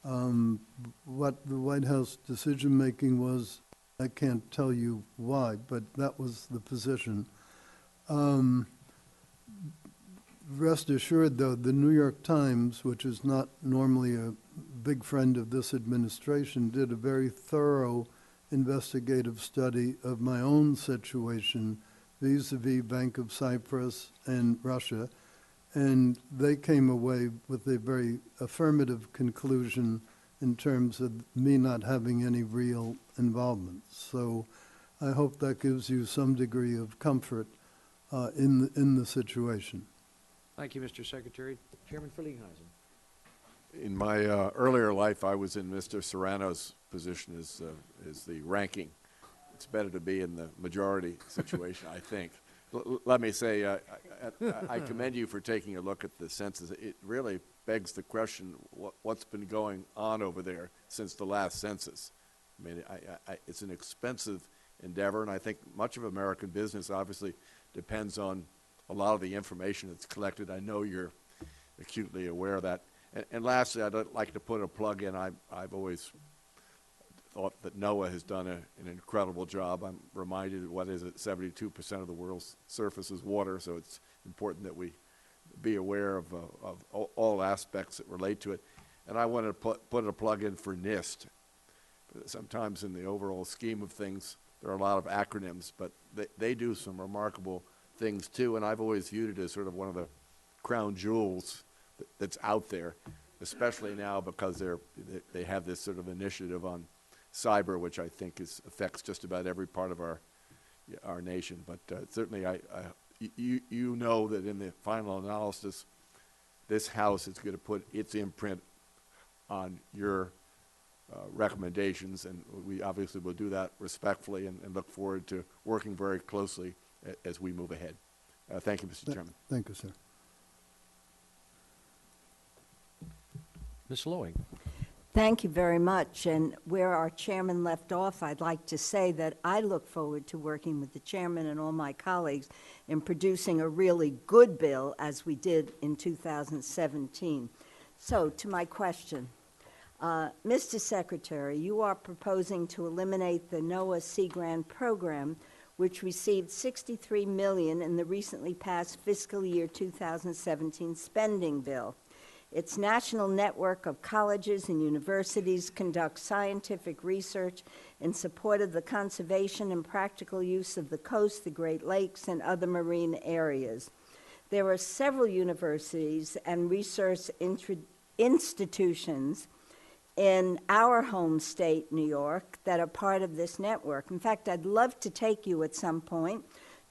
What the White House decision-making was, I can't tell you why, but that was the position. Rest assured, though, the New York Times, which is not normally a big friend of this administration, did a very thorough investigative study of my own situation vis-a-vis Bank of Cyprus and Russia, and they came away with a very affirmative conclusion in terms of me not having any real involvement. So I hope that gives you some degree of comfort in the situation. Thank you, Mr. Secretary. Chairman Verliegenhuizen. In my earlier life, I was in Mr. Serrano's position as the ranking. It's better to be in the majority situation, I think. Let me say, I commend you for taking a look at the census. It really begs the question, what's been going on over there since the last census? I mean, it's an expensive endeavor, and I think much of American business obviously depends on a lot of the information that's collected. I know you're acutely aware of that. And lastly, I'd like to put a plug in. I've always thought that NOAA has done an incredible job. I'm reminded, 72% of the world's surface is water, so it's important that we be aware of all aspects that relate to it. And I want to put a plug in for NIST. Sometimes in the overall scheme of things, there are a lot of acronyms, but they do some remarkable things too, and I've always viewed it as sort of one of the crown jewels that's out there, especially now because they have this sort of initiative on cyber, which I think affects just about every part of our nation. But certainly, you know that in the final analysis, this House is going to put its imprint on your recommendations, and we obviously will do that respectfully and look forward to working very closely as we move ahead. Thank you, Mr. Chairman. Thank you, sir. Ms. Loewy. Thank you very much. And where our chairman left off, I'd like to say that I look forward to working with the chairman and all my colleagues in producing a really good bill as we did in 2017. So to my question, Mr. Secretary, you are proposing to eliminate the NOAA Sea Grant program, which received $63 million in the recently passed fiscal year 2017 spending bill. Its national network of colleges and universities conducts scientific research in support of the conservation and practical use of the coast, the Great Lakes, and other marine areas. There are several universities and research institutions in our home state, New York, that are part of this network. In fact, I'd love to take you at some point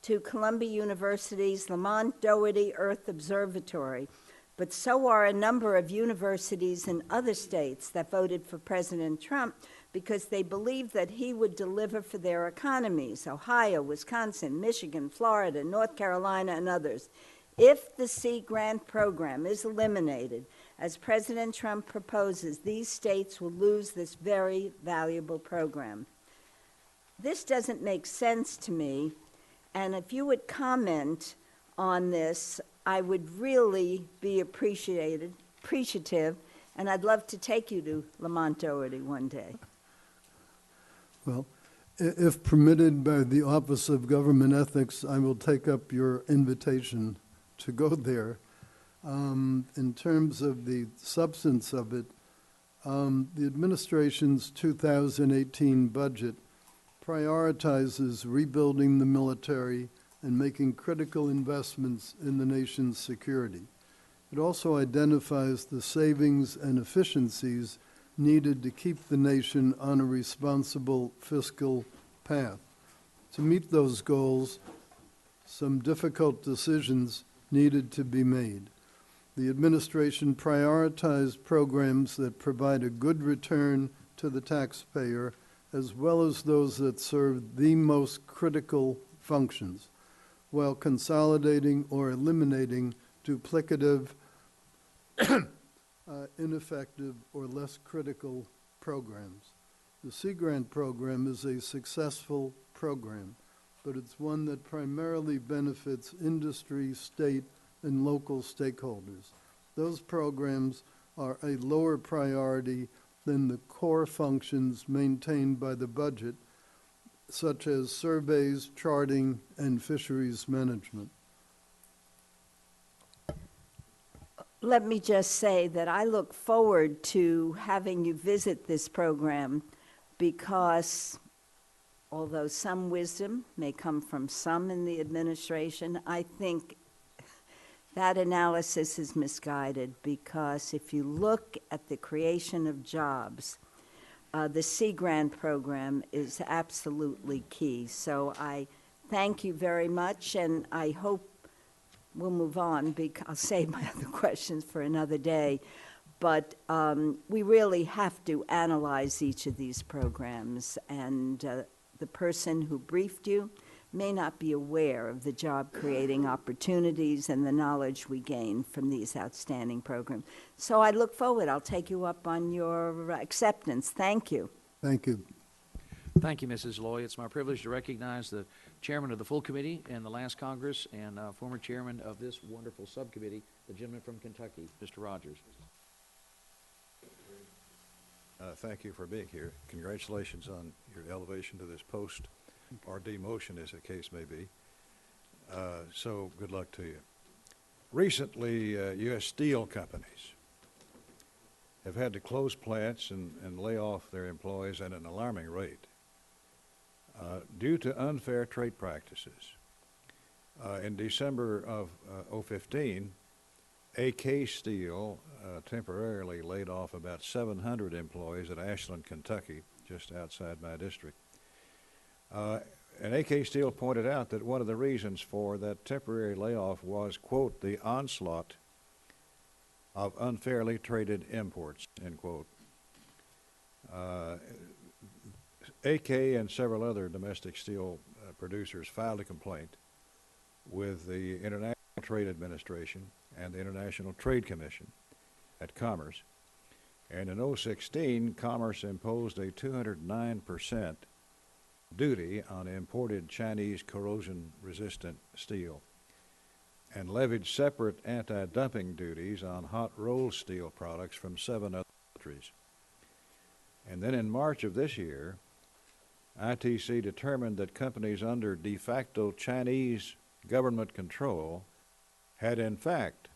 to Columbia University's Lamont Doherty Earth Observatory, but so are a number of universities in other states that voted for President Trump because they believed that he would deliver for their economies: Ohio, Wisconsin, Michigan, Florida, North Carolina, and others. If the Sea Grant program is eliminated, as President Trump proposes, these states will lose this very valuable program. This doesn't make sense to me, and if you would comment on this, I would really be appreciative, and I'd love to take you to Lamont Doherty one day. Well, if permitted by the Office of Government Ethics, I will take up your invitation to go there. In terms of the substance of it, the administration's 2018 budget prioritizes rebuilding the military and making critical investments in the nation's security. It also identifies the savings and efficiencies needed to keep the nation on a responsible fiscal path. To meet those goals, some difficult decisions needed to be made. The administration prioritized programs that provide a good return to the taxpayer, as well as those that serve the most critical functions, while consolidating or eliminating duplicative, ineffective, or less critical programs. The Sea Grant program is a successful program, but it's one that primarily benefits industry, state, and local stakeholders. Those programs are a lower priority than the core functions maintained by the budget, such as surveys, charting, and fisheries management. let me just say that I look forward to having you visit this program because although some wisdom may come from some in the administration, I think that analysis is misguided because if you look at the creation of jobs, the Sea Grant program is absolutely key. So I thank you very much, and I hope we'll move on because I'll save my other questions for another day. But we really have to analyze each of these programs, and the person who briefed you may not be aware of the job-creating opportunities and the knowledge we gain from these outstanding programs. So I look forward. I'll take you up on your acceptance. Thank you. Thank you. Thank you, Mrs. Loy. It's my privilege to recognize the chairman of the full committee in the last Congress and former chairman of this wonderful subcommittee, the gentleman from Kentucky, Mr. Rogers. Thank you for being here. Congratulations on your elevation to this post, or demotion as the case may be. So good luck to you. Recently, U.S. steel companies have had to close plants and lay off their employees at an alarming rate due to unfair trade practices. In December of 2015, AK Steel temporarily laid off about 700 employees at Ashland, Kentucky, just outside my district. And AK Steel pointed out that one of the reasons for that temporary layoff was, quote, the onslaught of unfairly traded imports, end quote. AK and several other domestic steel producers filed a complaint with the International Trade Administration and the International Trade Commission at Commerce. And in 2016, Commerce imposed a 209% duty on imported Chinese corrosion-resistant steel and levied separate anti-dumping duties on hot-rolled steel products from 7 other countries. And then in March of this year, ITC determined that companies under de facto Chinese government control had in fact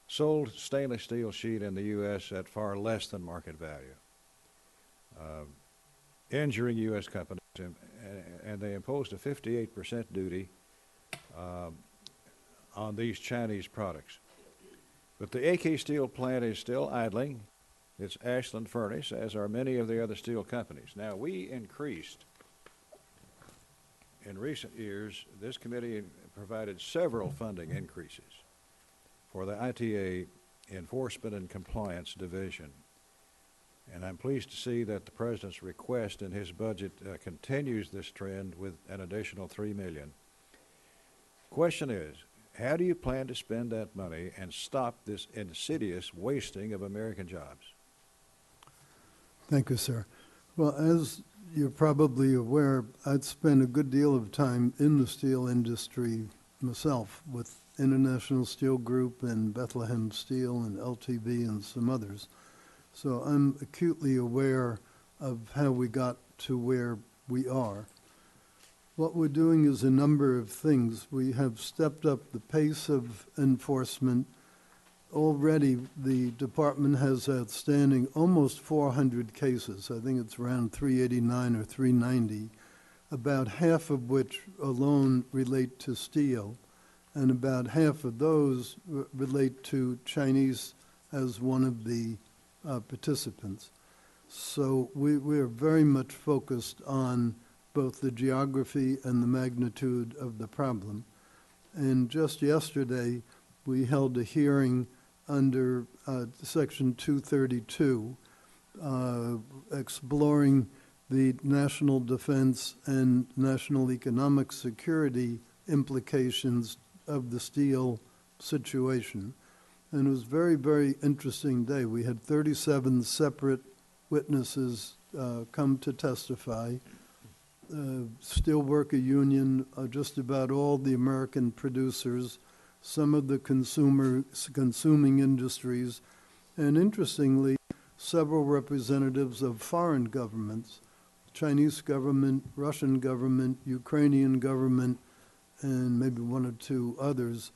sold stainless steel sheet in the U.S. at far less than market value, injuring U.S. companies, and they imposed a 58% duty on these Chinese products. But the AK Steel plant is still idling. It's Ashland Furnace, as are many of the other steel companies. Now, we increased, in recent years, this committee provided several funding increases for the ITA Enforcement and Compliance Division. And I'm pleased to see that the President's request in his budget continues this trend with an additional $3 million. Question is, how do you plan to spend that money and stop this insidious wasting of American jobs? Thank you, sir. Well, as you're probably aware, I'd spent a good deal of time in the steel industry myself with International Steel Group and Bethlehem Steel and LTB and some others. So I'm acutely aware of how we got to where we are. What we're doing is a number of things. We have stepped up the pace of enforcement. Already the department has outstanding almost 400 cases. I think it's around 389 or 390, about half of which alone relate to steel, and about half of those relate to Chinese as one of the participants. So we're very much focused on both the geography and the magnitude of the problem. And just yesterday, we held a hearing under Section 232, exploring the national defense and national economic security implications of the steel situation. And it was a very, very interesting day. We had 37 separate witnesses come to testify. Steelworker Union, just about all the American producers, some of the consuming industries, and interestingly, several representatives of foreign governments, Chinese government, Russian government, Ukrainian government, and maybe one or two others,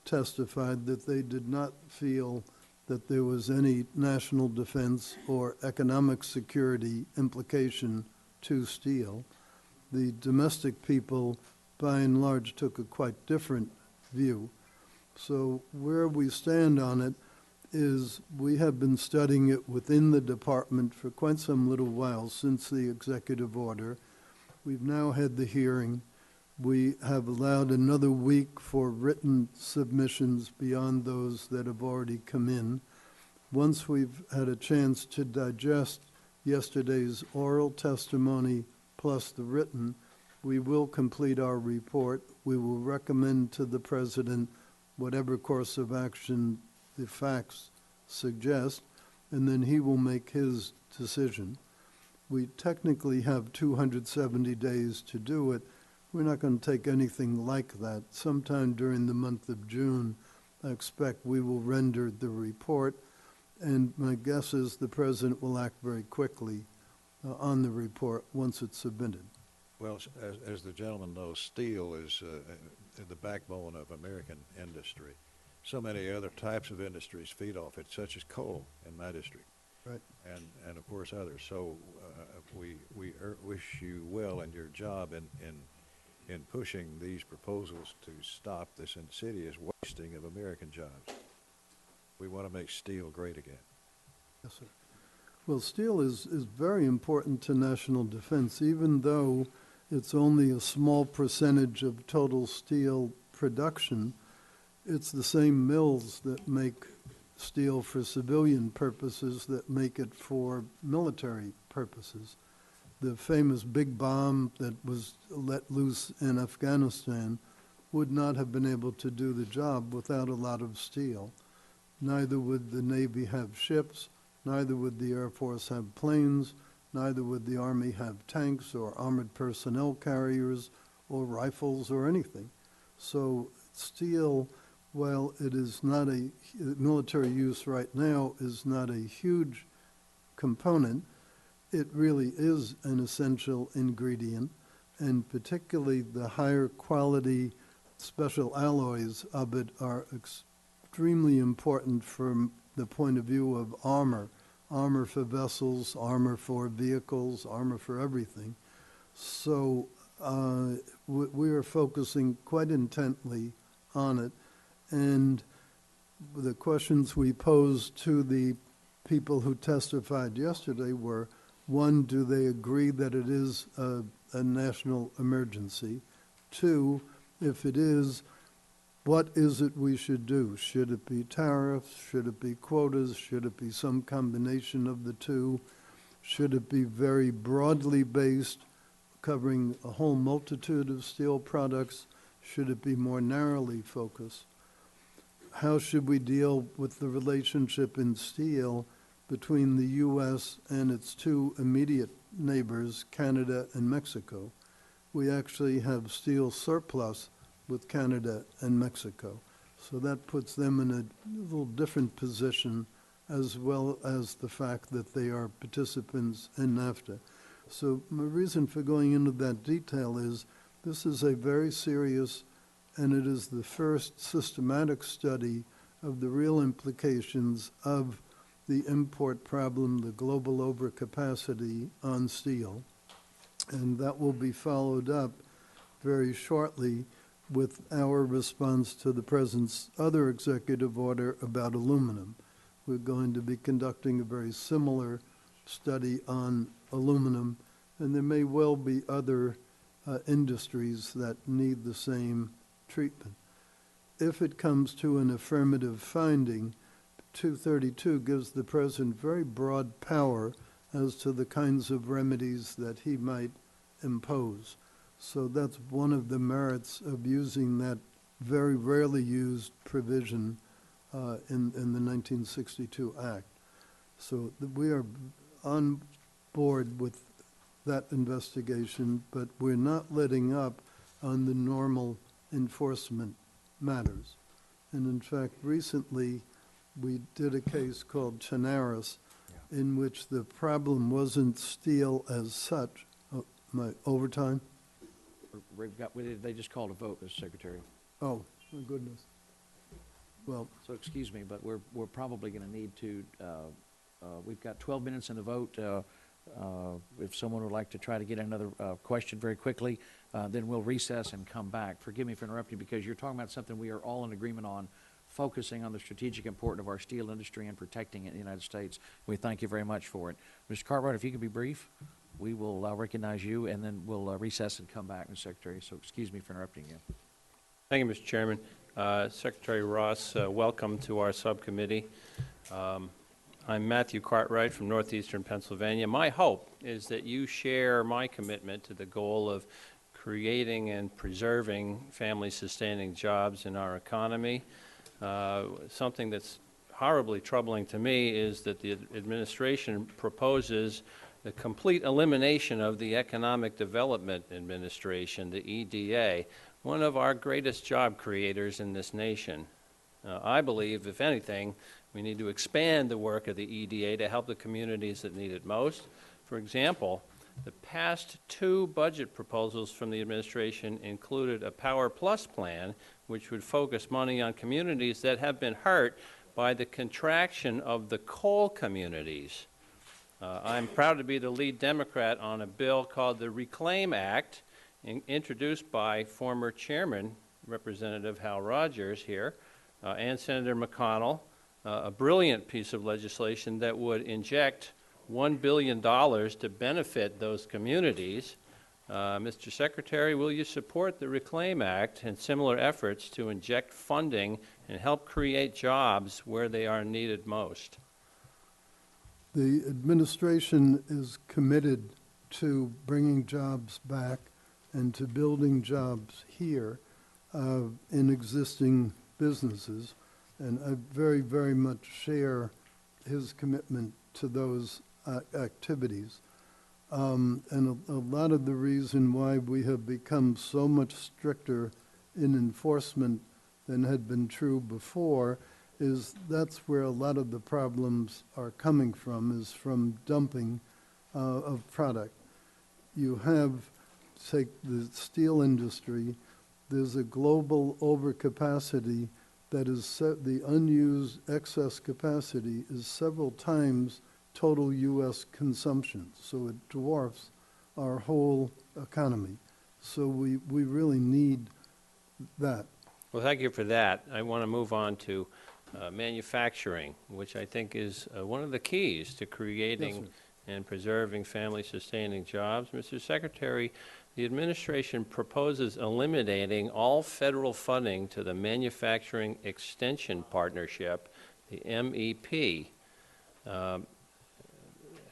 testified that they did not feel that there was any national defense or economic security implication to steel. The domestic people, by and large, took a quite different view. So where we stand on it is we have been studying it within the department for quite some little while since the executive order. We've now had the hearing. We have allowed another week for written submissions beyond those that have already come in. Once we've had a chance to digest yesterday's oral testimony plus the written, we will complete our report. We will recommend to the President whatever course of action the facts suggest, and then he will make his decision. We technically have 270 days to do it. We're not going to take anything like that. Sometime during the month of June, I expect we will render the report, and my guess is the President will act very quickly on the report once it's submitted. Well, as the gentleman knows, steel is the backbone of American industry. So many other types of industries feed off it, such as coal in my district, right, and of course others. So we wish you well in your job in pushing these proposals to stop this insidious wasting of American jobs. We want to make steel great again. Yes, sir. Well, steel is very important to national defense, even though it's only a small percentage of total steel production. It's the same mills that make steel for civilian purposes that make it for military purposes. The famous big bomb that was let loose in Afghanistan would not have been able to do the job without a lot of steel. Neither would the Navy have ships, neither would the Air Force have planes, neither would the Army have tanks or armored personnel carriers or rifles or anything. So steel, while it is not a military use right now, is not a huge component, it really is an essential ingredient, and particularly the higher quality special alloys of it are extremely important from the point of view of armor for vessels, armor for vehicles, armor for everything. So we are focusing quite intently on it. And the questions we posed to the people who testified yesterday were, one, do they agree that it is a national emergency? Two, if it is, what is it we should do? Should it be tariffs? Should it be quotas? Should it be some combination of the two? Should it be very broadly based, covering a whole multitude of steel products? Should it be more narrowly focused? How should we deal with the relationship in steel between the U.S. and its two immediate neighbors, Canada and Mexico? We actually have steel surplus with Canada and Mexico. So that puts them in a little different position, as well as the fact that they are participants in NAFTA. So my reason for going into that detail is this is a very serious, and it is the first systematic study of the real implications of the import problem, the global overcapacity on steel. And that will be followed up very shortly with our response to the President's other executive order about aluminum. We're going to be conducting a very similar study on aluminum, and there may well be other industries that need the same treatment. If it comes to an affirmative finding, 232 gives the President very broad power as to the kinds of remedies that he might impose. So that's one of the merits of using that very rarely used provision in the 1962 Act. So we are on board with that investigation, but we're not letting up on the normal enforcement matters. And in fact, recently we did a case called Chanaris, in which the problem wasn't steel as such. Oh, my overtime? They just called a vote, Mr. Secretary. Oh, my goodness. Well, so excuse me, but we're probably going to need to, we've got 12 minutes in the vote. If someone would like to try to get another question very quickly, then we'll recess and come back. Forgive me for interrupting, because you're talking about something we are all in agreement on, focusing on the strategic importance of our steel industry and protecting it in the United States. We thank you very much for it. Mr. Cartwright, if you could be brief, we will recognize you, and then we'll recess and come back, Mr. Secretary. So excuse me for interrupting you. Thank you, Mr. Chairman. Secretary Ross, welcome to our subcommittee. I'm Matthew Cartwright from northeastern Pennsylvania. My hope is that you share my commitment to the goal of creating and preserving family-sustaining jobs in our economy. Something that's horribly troubling to me is that the administration proposes the complete elimination of the Economic Development Administration, the EDA, one of our greatest job creators in this nation. I believe, if anything, we need to expand the work of the EDA to help the communities that need it most. For example, the past 2 budget proposals from the administration included a Power Plus plan, which would focus money on communities that have been hurt by the contraction of the coal communities. I'm proud to be the lead Democrat on a bill called the Reclaim Act, introduced by former Chairman Representative Hal Rogers here and Senator McConnell, a brilliant piece of legislation that would inject $1 billion to benefit those communities. Mr. Secretary, will you support the Reclaim Act and similar efforts to inject funding and help create jobs where they are needed most? The administration is committed to bringing jobs back and to building jobs here in existing businesses. And I very, very much share his commitment to those activities. And a lot of the reason why we have become so much stricter in enforcement than had been true before is that's where a lot of the problems are coming from, is from dumping of product. You have, take the steel industry, there's a global overcapacity that is the unused excess capacity is several times total U.S. consumption. So it dwarfs our whole economy. So we really need that. Well, thank you for that. I want to move on to manufacturing, which I think is one of the keys to creating and preserving family-sustaining jobs. Mr. Secretary, the administration proposes eliminating all federal funding to the Manufacturing Extension Partnership, the MEP,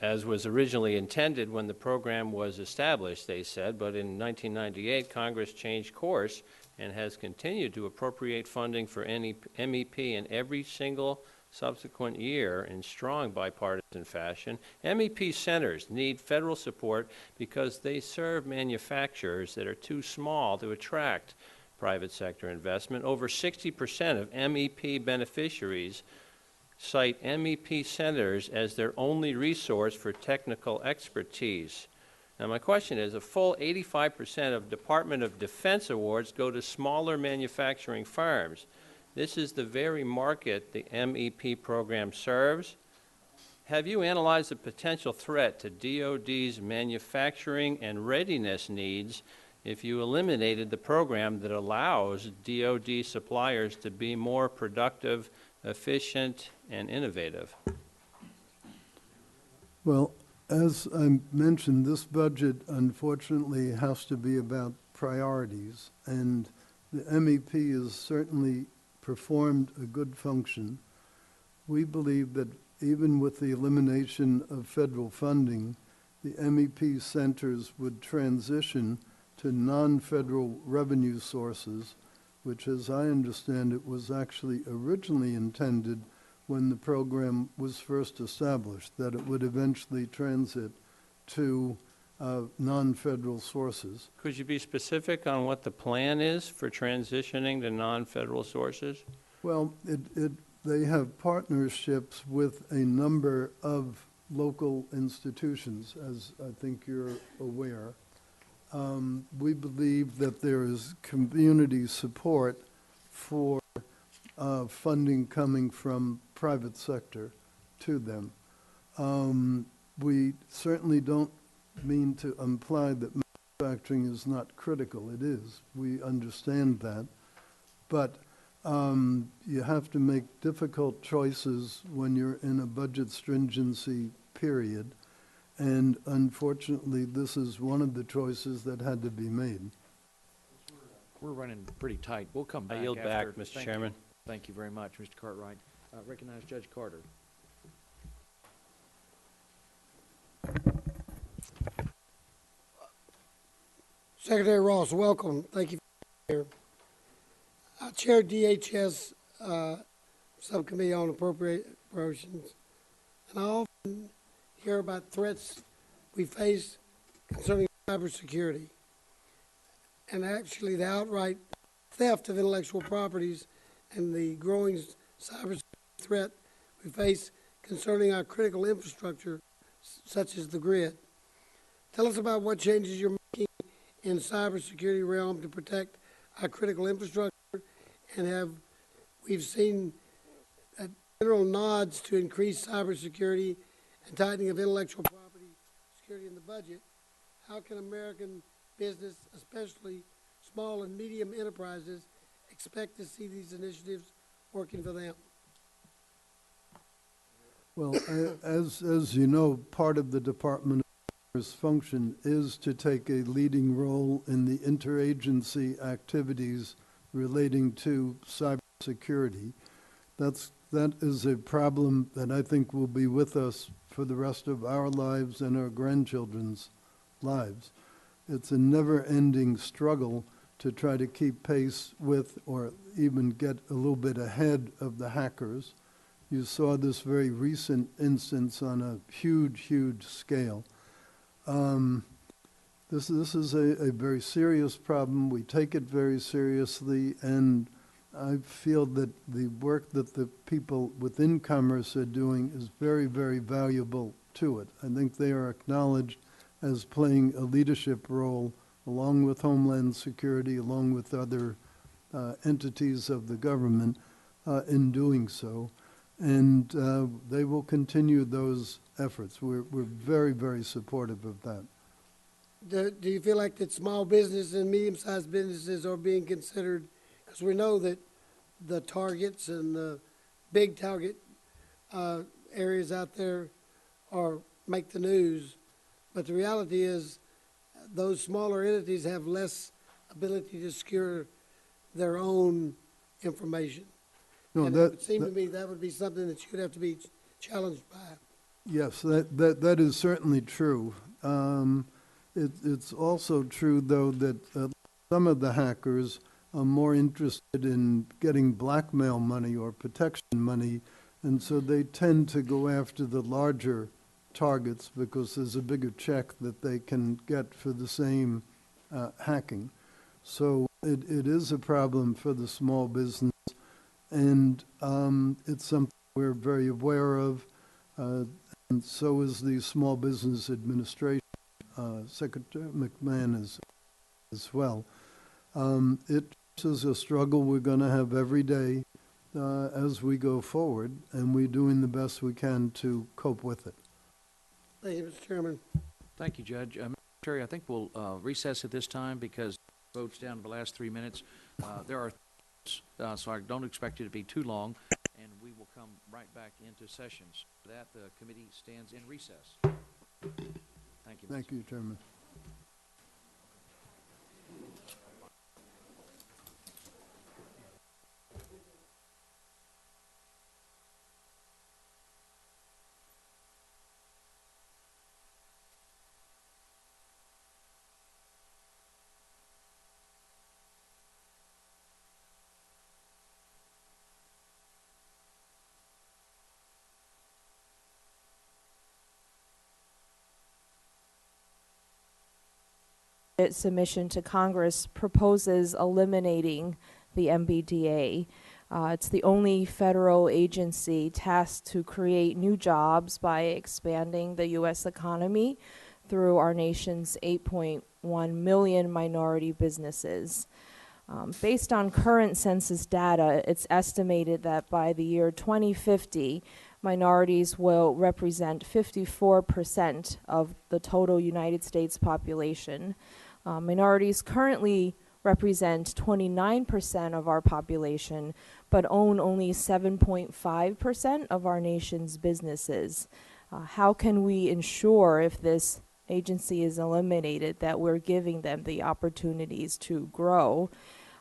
as was originally intended when the program was established, they said, but in 1998, Congress changed course and has continued to appropriate funding for MEP in every single subsequent year in strong bipartisan fashion. MEP centers need federal support because they serve manufacturers that are too small to attract private sector investment. Over 60% of MEP beneficiaries cite MEP centers as their only resource for technical expertise. Now, my question is, a full 85% of Department of Defense awards go to smaller manufacturing firms. This is the very market the MEP program serves. Have you analyzed the potential threat to DoD's manufacturing and readiness needs if you eliminated the program that allows DoD suppliers to be more productive, efficient, and innovative? Well, as I mentioned, this budget unfortunately has to be about priorities, and the MEP has certainly performed a good function. We believe that even with the elimination of federal funding, the MEP centers would transition to non-federal revenue sources, which, as I understand it, was actually originally intended when the program was first established, that it would eventually transit to non-federal sources. Could you be specific on what the plan is for transitioning to non-federal sources? Well, they have partnerships with a number of local institutions, as I think you're aware. We believe that there is community support for funding coming from private sector to them. We certainly don't mean to imply that manufacturing is not critical. It is. We understand that. But you have to make difficult choices when you're in a budget stringency period. And unfortunately, this is one of the choices that had to be made. We're running pretty tight. We'll come back. I yield after. back, Mr. Thank Chairman. You. Thank you very much, Mr. Cartwright. Recognize Judge Carter. Secretary Ross, welcome. Thank you for being here. I chair DHS subcommittee on appropriations, and I often hear about threats we face concerning cybersecurity, and actually the outright theft of intellectual properties and the growing cybersecurity threat we face concerning our critical infrastructure, such as the grid. Tell us about what changes you're making in cybersecurity realm to protect our critical infrastructure, and we've seen general nods to increase cybersecurity and tightening of intellectual property security in the budget. How can American business, especially small and medium enterprises, expect to see these initiatives working for them? Well, as you know, part of the Department of Commerce function is to take a leading role in the interagency activities relating to cybersecurity. That is a problem that I think will be with us for the rest of our lives and our grandchildren's lives. It's a never-ending struggle to try to keep pace with or even get a little bit ahead of the hackers. You saw this very recent instance on a huge, huge scale. This is a very serious problem. We take it very seriously, and I feel that the work that the people within Commerce are doing is very, very valuable to it. I think they are acknowledged as playing a leadership role along with Homeland Security, along with other entities of the government in doing so. And they will continue those efforts. We're very, very supportive of that. Do you feel like that small business and medium-sized businesses are being considered? Because we know that the targets and the big target areas out there make the news, but the reality is those smaller entities have less ability to secure their own information. No, and it would seem to me that would be something that you'd have to be challenged by. Yes, that is certainly true. It's also true, though, that some of the hackers are more interested in getting blackmail money or protection money, and so they tend to go after the larger targets because there's a bigger check that they can get for the same hacking. So it is a problem for the small business, and it's something we're very aware of, and so is the Small Business Administration. Secretary McMahon as well. It is a struggle we're going to have every day as we go forward, and we're doing the best we can to cope with it. Thank you, Mr. Chairman. Thank you, Judge. Secretary, I think we'll recess at this time because votes down to the last 3 minutes. There are so I don't expect it to be too long, and we will come right back into sessions. For that, the committee stands in recess. Thank you. Thank you, Chairman. Submission to Congress proposes eliminating the MBDA. It's the only federal agency tasked to create new jobs by expanding the U.S. economy through our nation's 8.1 million minority businesses. Based on current census data, it's estimated that by the year 2050, minorities will represent 54% of the total United States population. Minorities currently represent 29% of our population, but own only 7.5% of our nation's businesses. How can we ensure, if this agency is eliminated, that we're giving them the opportunities to grow?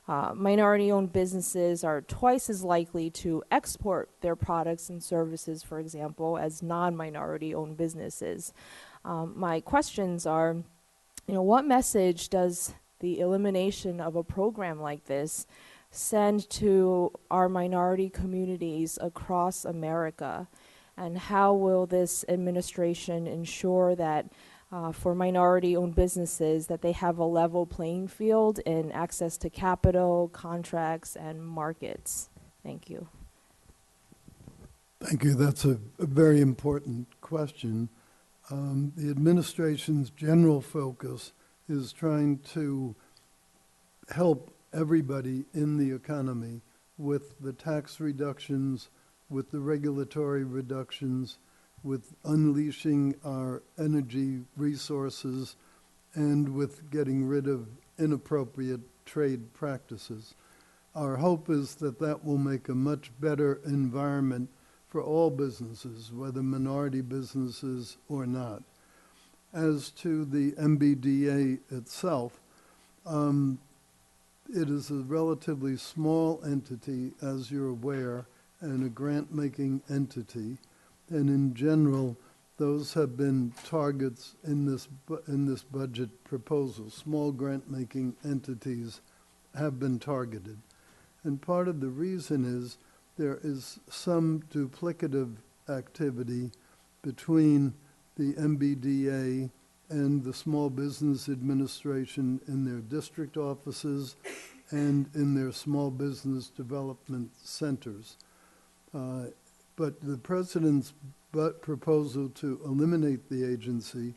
Minority-owned businesses are twice as likely to export their products and services, for example, as non-minority-owned businesses. My questions are, what message does the elimination of a program like this send to our minority communities across America? And how will this administration ensure that for minority-owned businesses that they have a level playing field in access to capital, contracts, and markets? Thank you. Thank you. That's a very important question. The administration's general focus is trying to help everybody in the economy with the tax reductions, with the regulatory reductions, with unleashing our energy resources, and with getting rid of inappropriate trade practices. Our hope is that that will make a much better environment for all businesses, whether minority businesses or not. As to the MBDA itself, it is a relatively small entity, as you're aware, and a grant-making entity. And in general, those have been targets in this budget proposal. Small grant-making entities have been targeted. And part of the reason is there is some duplicative activity between the MBDA and the Small Business Administration in their district offices and in their small business development centers. But the President's proposal to eliminate the agency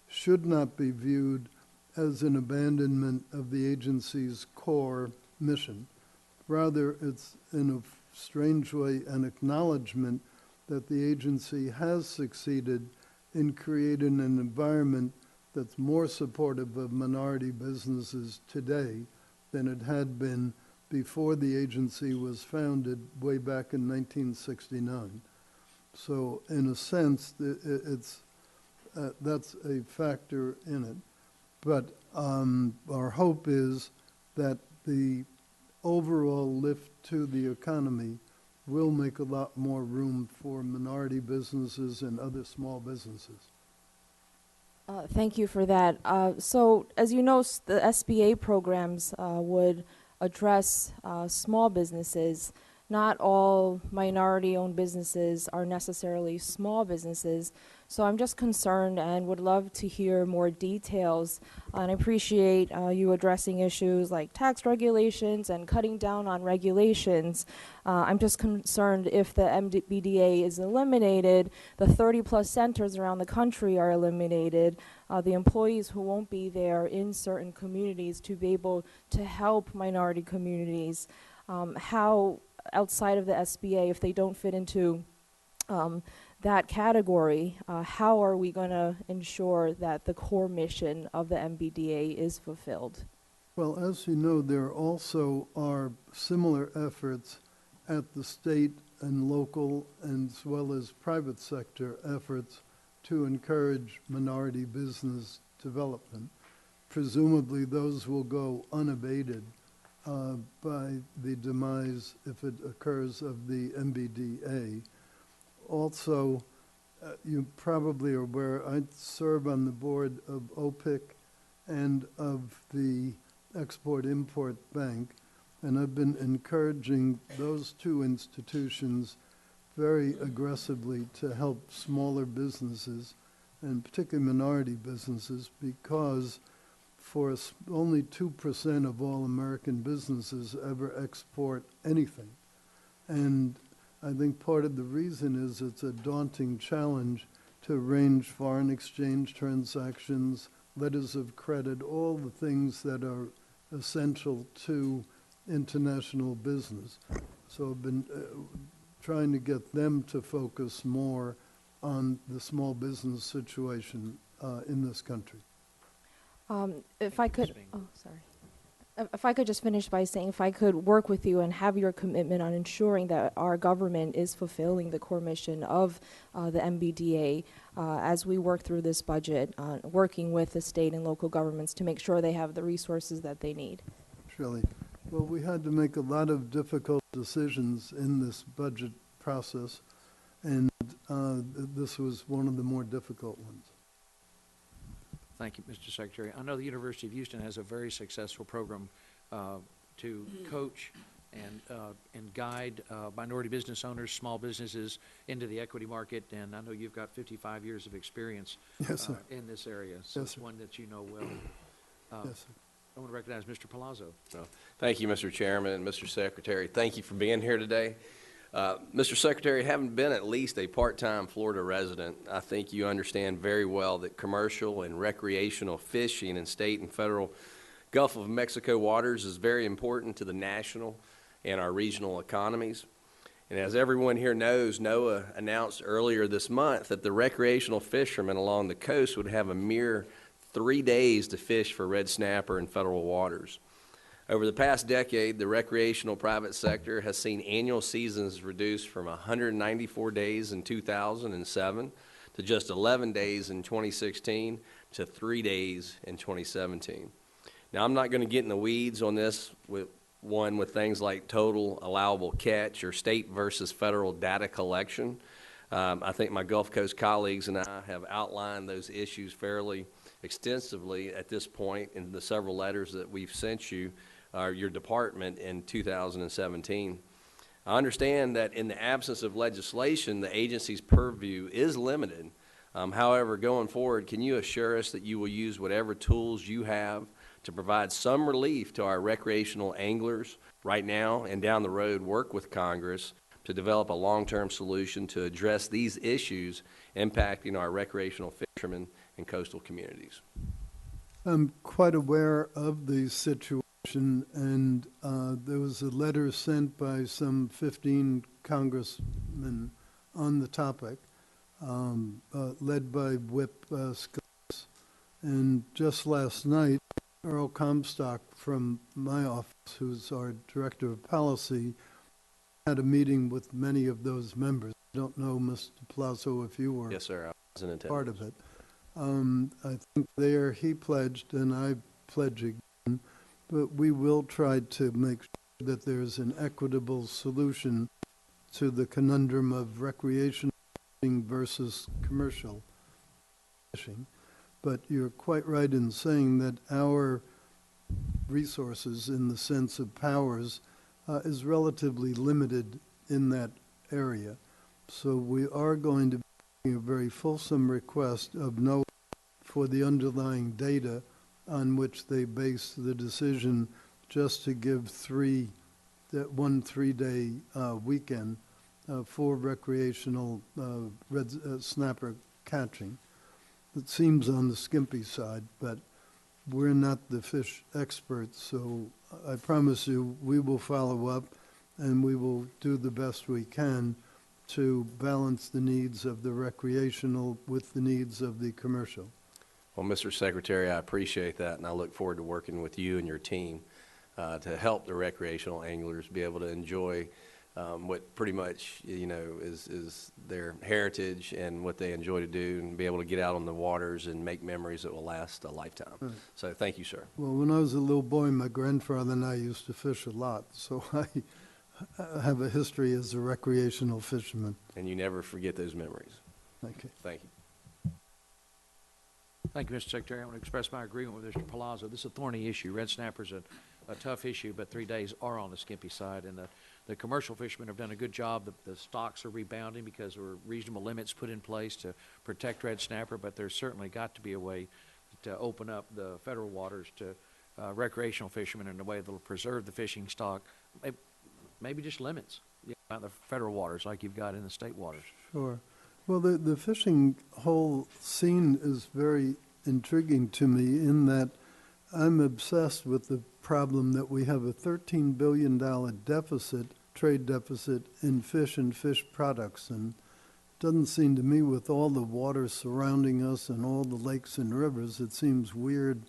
should not be viewed as an abandonment of the agency's core mission. Rather, it's in a strange way an acknowledgement that the agency has succeeded in creating an environment that's more supportive of minority businesses today than it had been before the agency was founded way back in 1969. So in a sense, that's a factor in it. But our hope is that the overall lift to the economy will make a lot more room for minority businesses and other small businesses. Thank you for that. So as you know, the SBA programs would address small businesses. Not all minority-owned businesses are necessarily small businesses. So I'm just concerned and would love to hear more details. And I appreciate you addressing issues like tax regulations and cutting down on regulations. I'm just concerned if the MBDA is eliminated, the 30-plus centers around the country are eliminated, the employees who won't be there in certain communities to be able to help minority communities, how outside of the SBA, if they don't fit into that category, how are we going to ensure that the core mission of the MBDA is fulfilled? Well, as you know, there also are similar efforts at the state and local, and as well as private sector efforts to encourage minority business development. Presumably, those will go unabated by the demise, if it occurs, of the MBDA. Also, you probably are aware, I serve on the board of OPIC and of the Export-Import Bank, and I've been encouraging those two institutions very aggressively to help smaller businesses, and particularly minority businesses, because for only 2% of all American businesses ever export anything. And I think part of the reason is it's a daunting challenge to arrange foreign exchange transactions, letters of credit, all the things that are essential to international business. So I've been trying to get them to focus more on the small business situation in this country. If I could, oh, sorry. If I could just finish by saying, if I could work with you and have your commitment on ensuring that our government is fulfilling the core mission of the MBDA as we work through this budget, working with the state and local governments to make sure they have the resources that they need. Shirley, well, we had to make a lot of difficult decisions in this budget process, and this was one of the more difficult ones. Thank you, Mr. Secretary. I know the University of Houston has a very successful program to coach and guide minority business owners, small businesses into the equity market, and I know you've got 55 years of experience in this area, so it's one that you know well. Yes, sir. I want to recognize Mr. Palazzo. Thank you, Mr. Chairman and Mr. Secretary. Thank you for being here today. Mr. Secretary, having been at least a part-time Florida resident, I think you understand very well that commercial and recreational fishing in state and federal Gulf of Mexico waters is very important to the national and our regional economies. And as everyone here knows, NOAA announced earlier this month that the recreational fishermen along the coast would have a mere 3 days to fish for red snapper in federal waters. Over the past decade, the recreational private sector has seen annual seasons reduced from 194 days in 2007 to just 11 days in 2016 to 3 days in 2017. Now, I'm not going to get in the weeds on this with things like total allowable catch or state versus federal data collection. I think my Gulf Coast colleagues and I have outlined those issues fairly extensively at this point in the several letters that we've sent you, your department, in 2017. I understand that in the absence of legislation, the agency's purview is limited. However, going forward, can you assure us that you will use whatever tools you have to provide some relief to our recreational anglers right now and down the road, work with Congress to develop a long-term solution to address these issues impacting our recreational fishermen and coastal communities? I'm quite aware of the situation, and there was a letter sent by some 15 congressmen on the topic, led by Whip Scott. And just last night, Earl Comstock from my office, who's our director of policy, had a meeting with many of those members. I don't know, Mr. Palazzo, if you were Yes, sir. I was in attendance. part of it. I think there he pledged, and I pledge again, but we will try to make sure that there's an equitable solution to the conundrum of recreation fishing versus commercial fishing. But you're quite right in saying that our resources, in the sense of powers, is relatively limited in that area. So we are going to be making a very fulsome request of NOAA for the underlying data on which they base the decision just to give one 3-day weekend for recreational red snapper catching. It seems on the skimpy side, but we're not the fish experts, so I promise you we will follow up and we will do the best we can to balance the needs of the recreational with the needs of the commercial. Well, Mr. Secretary, I appreciate that, and I look forward to working with you and your team to help the recreational anglers be able to enjoy what pretty much, is their heritage and what they enjoy to do, and be able to get out on the waters and make memories that will last a lifetime. Right. So thank you, sir. Well, when I was a little boy, my grandfather and I used to fish a lot, so I have a history as a recreational fisherman. And you never forget those memories. Thank you. Thank you. Thank you, Mr. Secretary. I want to express my agreement with Mr. Palazzo. This is a thorny issue. Red snapper's a tough issue, but 3 days are on the skimpy side, and the commercial fishermen have done a good job. The stocks are rebounding because there were reasonable limits put in place to protect red snapper, but there's certainly got to be a way to open up the federal waters to recreational fishermen in a way that will preserve the fishing stock, maybe just limits the federal waters like you've got in the state waters. Sure. Well, the fishing whole scene is very intriguing to me in that I'm obsessed with the problem that we have a $13 billion deficit, trade deficit in fish and fish products. And it doesn't seem to me, with all the water surrounding us and all the lakes and rivers, it seems weird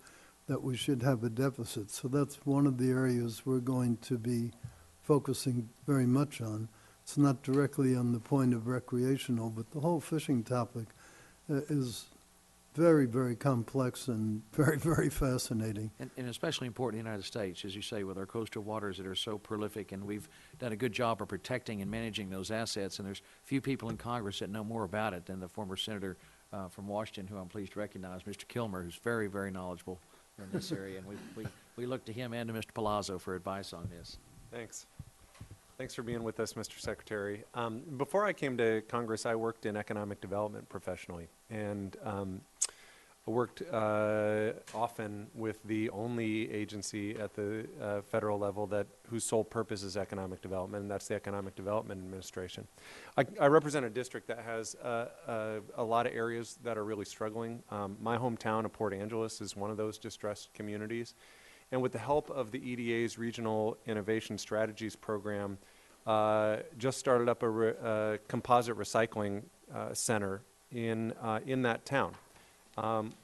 that we should have a deficit. So that's one of the areas we're going to be focusing very much on. It's not directly on the point of recreational, but the whole fishing topic is very, very complex and very, very fascinating. And especially important in the United States, as you say, with our coastal waters that are so prolific, and we've done a good job of protecting and managing those assets, and there's few people in Congress that know more about it than the former senator from Washington, who I'm pleased to recognize, Mr. Kilmer, who's very, very knowledgeable in this area, and we look to him and to Mr. Palazzo for advice on this. Thanks. Thanks for being with us, Mr. Secretary. Before I came to Congress, I worked in economic development professionally, and I worked often with the only agency at the federal level whose sole purpose is economic development, and that's the Economic Development Administration. I represent a district that has a lot of areas that are really struggling. My hometown of Port Angeles is one of those distressed communities. And with the help of the EDA's Regional Innovation Strategies Program, just started up a composite recycling center in that town.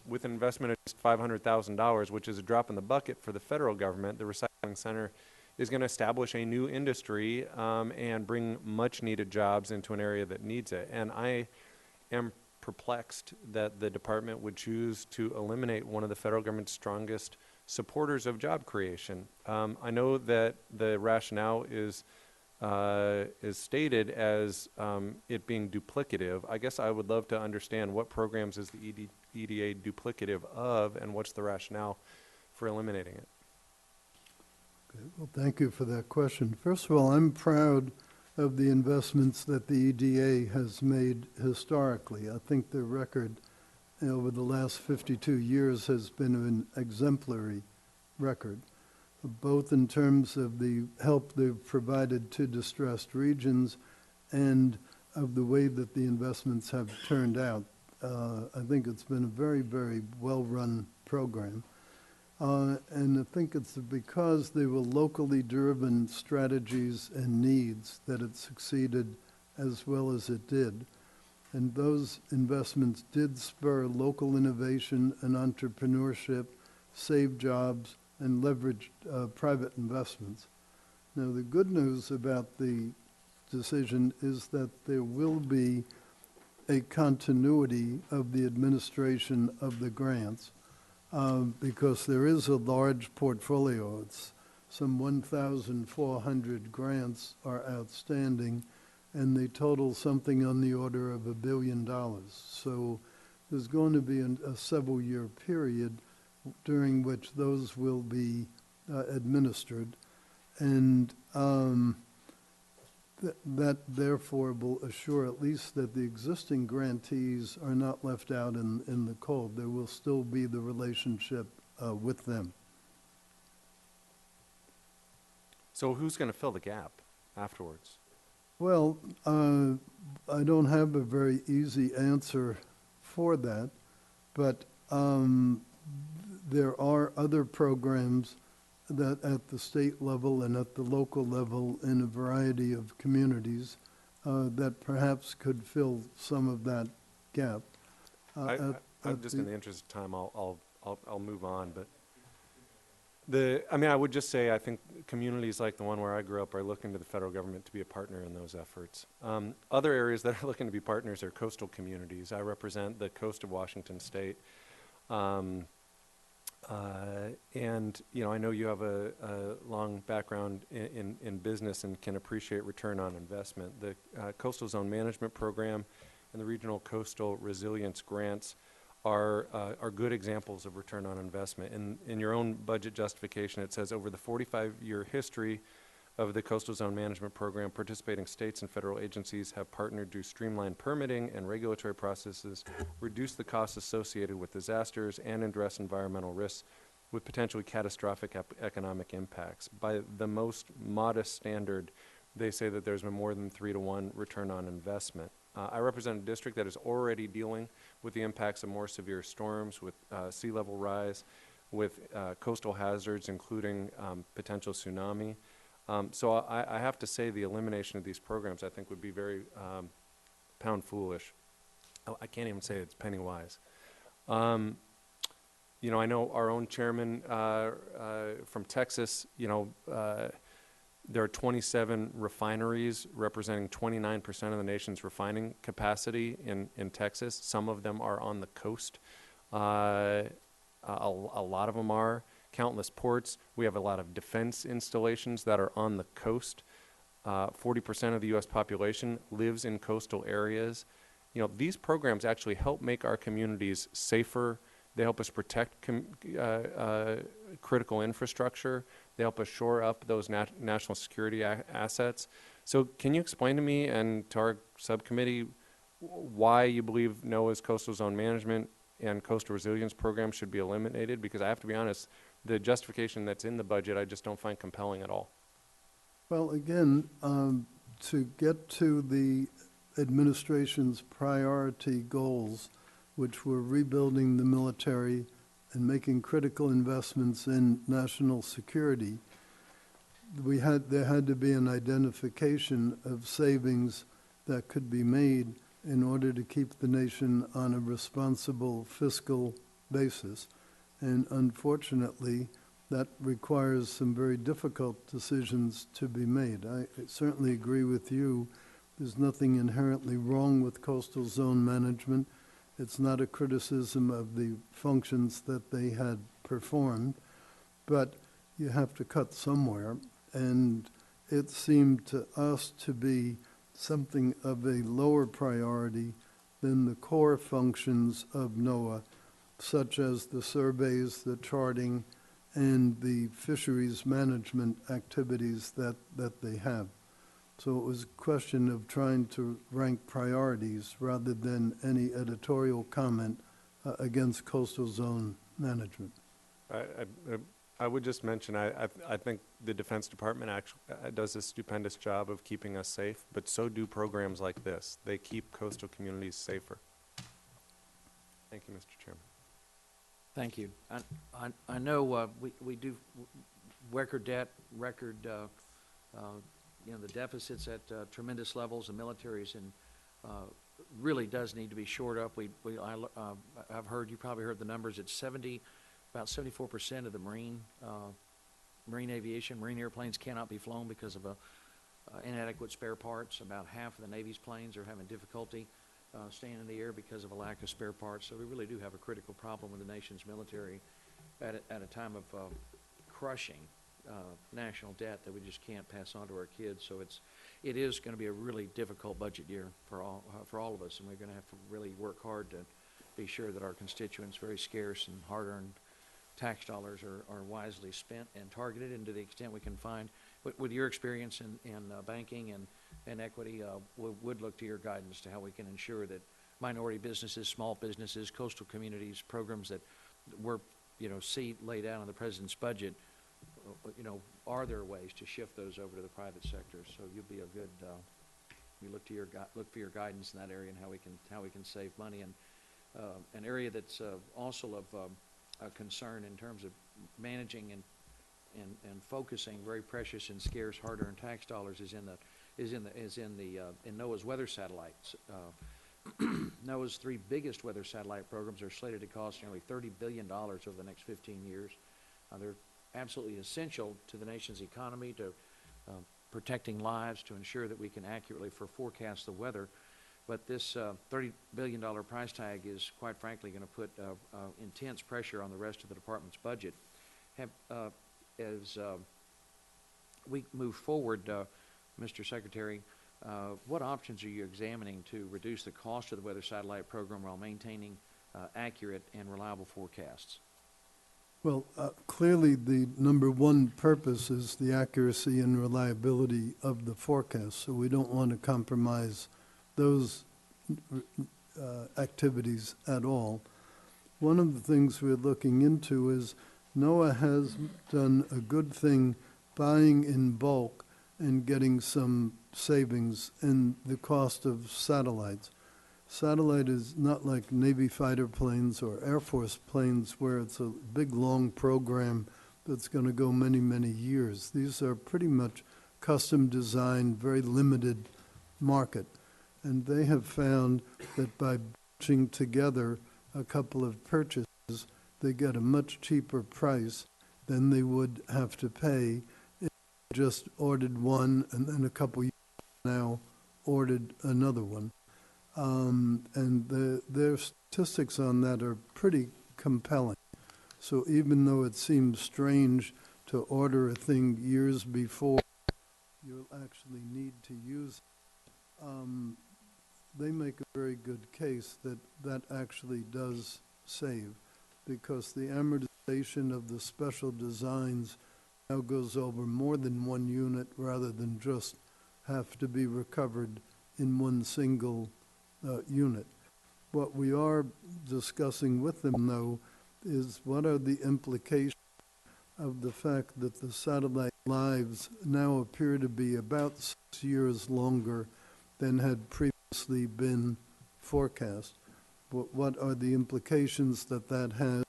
With an investment of just $500,000, which is a drop in the bucket for the federal government, the recycling center is going to establish a new industry and bring much needed jobs into an area that needs it. And I am perplexed that the department would choose to eliminate one of the federal government's strongest supporters of job creation. I know that the rationale is stated as it being duplicative. I guess I would love to understand what programs is the EDA duplicative of, and what's the rationale for eliminating it? Okay, well, thank you for that question. First of all, I'm proud of the investments that the EDA has made historically. I think the record over the last 52 years has been an exemplary record, both in terms of the help they've provided to distressed regions and of the way that the investments have turned out. I think it's been a very, very well-run program. And I think it's because they were locally driven strategies and needs that it succeeded as well as it did. And those investments did spur local innovation and entrepreneurship, save jobs, and leverage private investments. Now, the good news about the decision is that there will be a continuity of the administration of the grants because there is a large portfolio. It's some 1,400 grants are outstanding, and they total something on the order of $1 billion. So there's going to be a several-year period during which those will be administered, and that therefore will assure at least that the existing grantees are not left out in the cold. There will still be the relationship with them. So who's going to fill the gap afterwards? Well, I don't have a very easy answer for that, but there are other programs that at the state level and at the local level in a variety of communities that perhaps could fill some of that gap. I'm just in the interest of time, I'll move on, but I would just say I think communities like the one where I grew up are looking to the federal government to be a partner in those efforts. Other areas that are looking to be partners are coastal communities. I represent the coast of Washington State. And I know you have a long background in business and can appreciate return on investment. The Coastal Zone Management Program and the Regional Coastal Resilience Grants are good examples of return on investment. In your own budget justification, it says over the 45-year history of the Coastal Zone Management Program, participating states and federal agencies have partnered to streamline permitting and regulatory processes, reduce the costs associated with disasters, and address environmental risks with potentially catastrophic economic impacts. By the most modest standard, they say that there's been more than 3-to-1 return on investment. I represent a district that is already dealing with the impacts of more severe storms, with sea level rise, with coastal hazards, including potential tsunami. So I have to say the elimination of these programs, I think, would be very pound foolish. I can't even say it's penny wise. You know, I know our own chairman from Texas, you know, there are 27 refineries representing 29% of the nation's refining capacity in Texas. Some of them are on the coast. A lot of them are. Countless ports. We have a lot of defense installations that are on the coast. 40% of the U.S. population lives in coastal areas. You know, these programs actually help make our communities safer. They help us protect critical infrastructure. They help us shore up those national security assets. So can you explain to me and to our subcommittee why you believe NOAA's coastal zone management and coastal resilience programs should be eliminated? Because I have to be honest, the justification that's in the budget I just don't find compelling at all. Well, again, to get to the administration's priority goals, which were rebuilding the military and making critical investments in national security, there had to be an identification of savings that could be made in order to keep the nation on a responsible fiscal basis. And unfortunately, that requires some very difficult decisions to be made. I certainly agree with you. There's nothing inherently wrong with coastal zone management. It's not a criticism of the functions that they had performed, but you have to cut somewhere. And it seemed to us to be something of a lower priority than the core functions of NOAA, such as the surveys, the charting, and the fisheries management activities that they have. So it was a question of trying to rank priorities rather than any editorial comment against coastal zone management. I would just mention, I think the Defense Department actually does a stupendous job of keeping us safe, but so do programs like this. They keep coastal communities safer. Thank you, Mr. Chairman. Thank you. I know we do record debt, you know, the deficits at tremendous levels. The military is in really does need to be shored up. I've heard, you probably heard the numbers. It's about 74% of the marine aviation, marine airplanes cannot be flown because of inadequate spare parts. About half of the Navy's planes are having difficulty staying in the air because of a lack of spare parts. So we really do have a critical problem with the nation's military at a time of crushing national debt that we just can't pass on to our kids. So it is going to be a really difficult budget year for all of us, and we're going to have to really work hard to be sure that our constituents' very scarce and hard-earned tax dollars are wisely spent and targeted, and to the extent we can find, with your experience in banking and equity, we would look to your guidance to how we can ensure that minority businesses, small businesses, coastal communities, programs that we're, you know, see laid out in the president's budget, you know, are there ways to shift those over to the private sector? So you'll be a good, you look for your guidance in that area and how we can save money. And an area that's also of a concern in terms of managing and focusing very precious and scarce hard-earned tax dollars is in NOAA's weather satellites. NOAA's 3 biggest weather satellite programs are slated to cost nearly $30 billion over the next 15 years. They're absolutely essential to the nation's economy, to protecting lives, to ensure that we can accurately forecast the weather. But this $30 billion price tag is, quite frankly, going to put intense pressure on the rest of the department's budget. As we move forward, Mr. Secretary, what options are you examining to reduce the cost of the weather satellite program while maintaining accurate and reliable forecasts? Well, clearly the number one purpose is the accuracy and reliability of the forecast, so we don't want to compromise those activities at all. One of the things we're looking into is NOAA has done a good thing buying in bulk and getting some savings in the cost of satellites. Satellite is not like Navy fighter planes or Air Force planes where it's a big, long program that's going to go many, many years. These are pretty much custom designed, very limited market. And they have found that by batching together a couple of purchases, they get a much cheaper price than they would have to pay if they just ordered one and then a couple years now ordered another one. And their statistics on that are pretty compelling. So even though it seems strange to order a thing years before you'll actually need to use it, they make a very good case that that actually does save, because the amortization of the special designs now goes over more than one unit rather than just have to be recovered in one single unit. What we are discussing with them, though, is what are the implications of the fact that the satellite lives now appear to be about 6 years longer than had previously been forecast. What are the implications that that has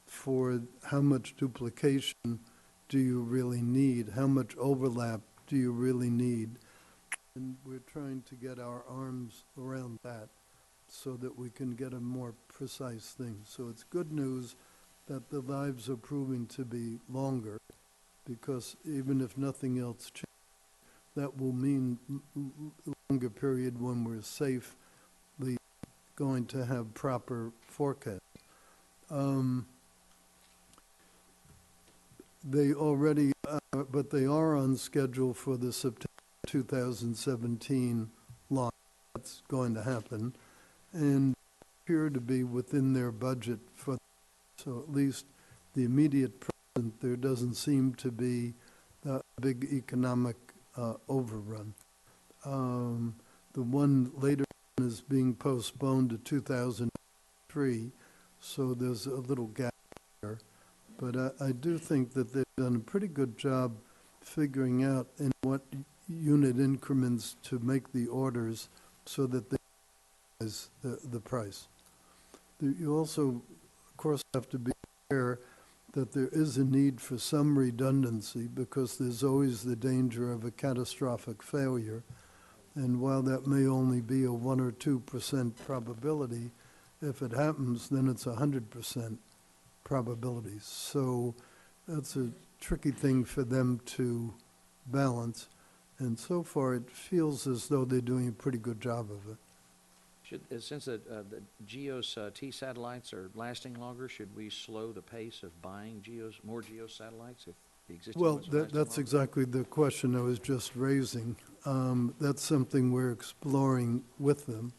for how much duplication do you really need? How much overlap do you really need? And we're trying to get our arms around that so that we can get a more precise thing. So it's good news that the lives are proving to be longer, because even if nothing else changes, that will mean a longer period when we're safely going to have proper forecast. They already, but they are on schedule for the September 2017 launch. That's going to happen, and appear to be within their budget for. So at least the immediate present, there doesn't seem to be a big economic overrun. The one later is being postponed to 2003, so there's a little gap there. But I do think that they've done a pretty good job figuring out in what unit increments to make the orders so that they raise the price. You also, of course, have to be aware that there is a need for some redundancy, because there's always the danger of a catastrophic failure. And while that may only be a 1 or 2% probability, if it happens, then it's 100% probability. So that's a tricky thing for them to balance. And so far, it feels as though they're doing a pretty good job of it. Since the GEOS T satellites are lasting longer, should we slow the pace of buying more GEOS satellites if the existing Well, ones are lasting that's longer? exactly the question I was just raising. That's something we're exploring with them.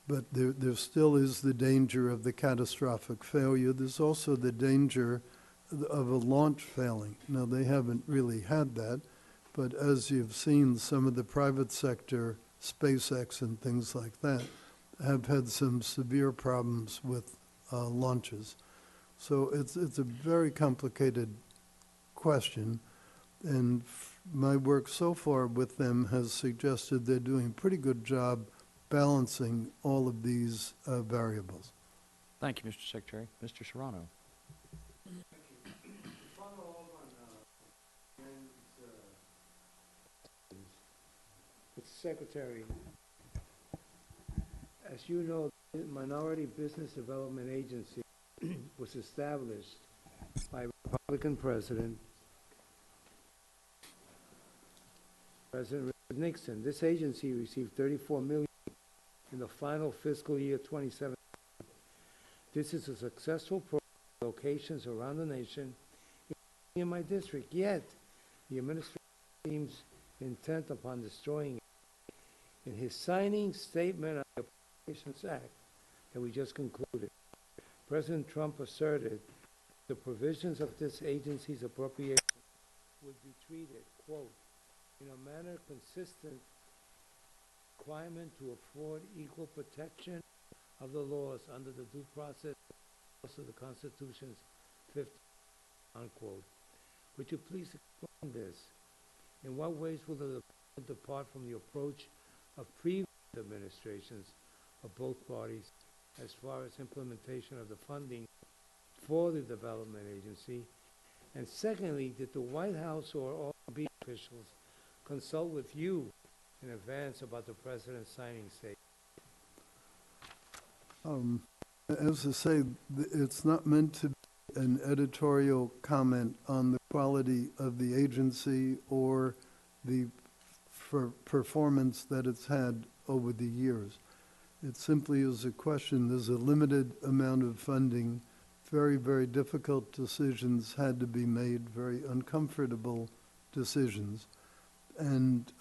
But there still is the danger of the catastrophic failure. There's also the danger of a launch failing. Now, they haven't really had that, but as you've seen, some of the private sector, SpaceX and things like that, have had some severe problems with launches. So it's a very complicated question, and my work so far with them has suggested they're doing a pretty good job balancing all of these variables. Thank you, Mr. Secretary. Mr. Serrano. Mr. Secretary, as you know, the Minority Business Development Agency was established by Republican President Richard Nixon. This agency received $34 million in the final fiscal year 2017. This is a successful program in locations around the nation, including in my district. Yet, the administration seems intent upon destroying it. In his signing statement on the Appropriations Act that we just concluded, President Trump asserted the provisions of this agency's appropriation would be treated, quote, in a manner consistent with the requirement to afford equal protection of the laws under the due process of the Constitution's 15th, unquote. Would you please explain this? In what ways will the department depart from the approach of previous administrations of both parties as far as implementation of the funding for the development agency? And secondly, did the White House or all OMB officials consult with you in advance about the president's signing statement? As I say, it's not meant to be an editorial comment on the quality of the agency or the performance that it's had over the years. It simply is a question. There's a limited amount of funding. Very, very difficult decisions had to be made, very uncomfortable decisions. And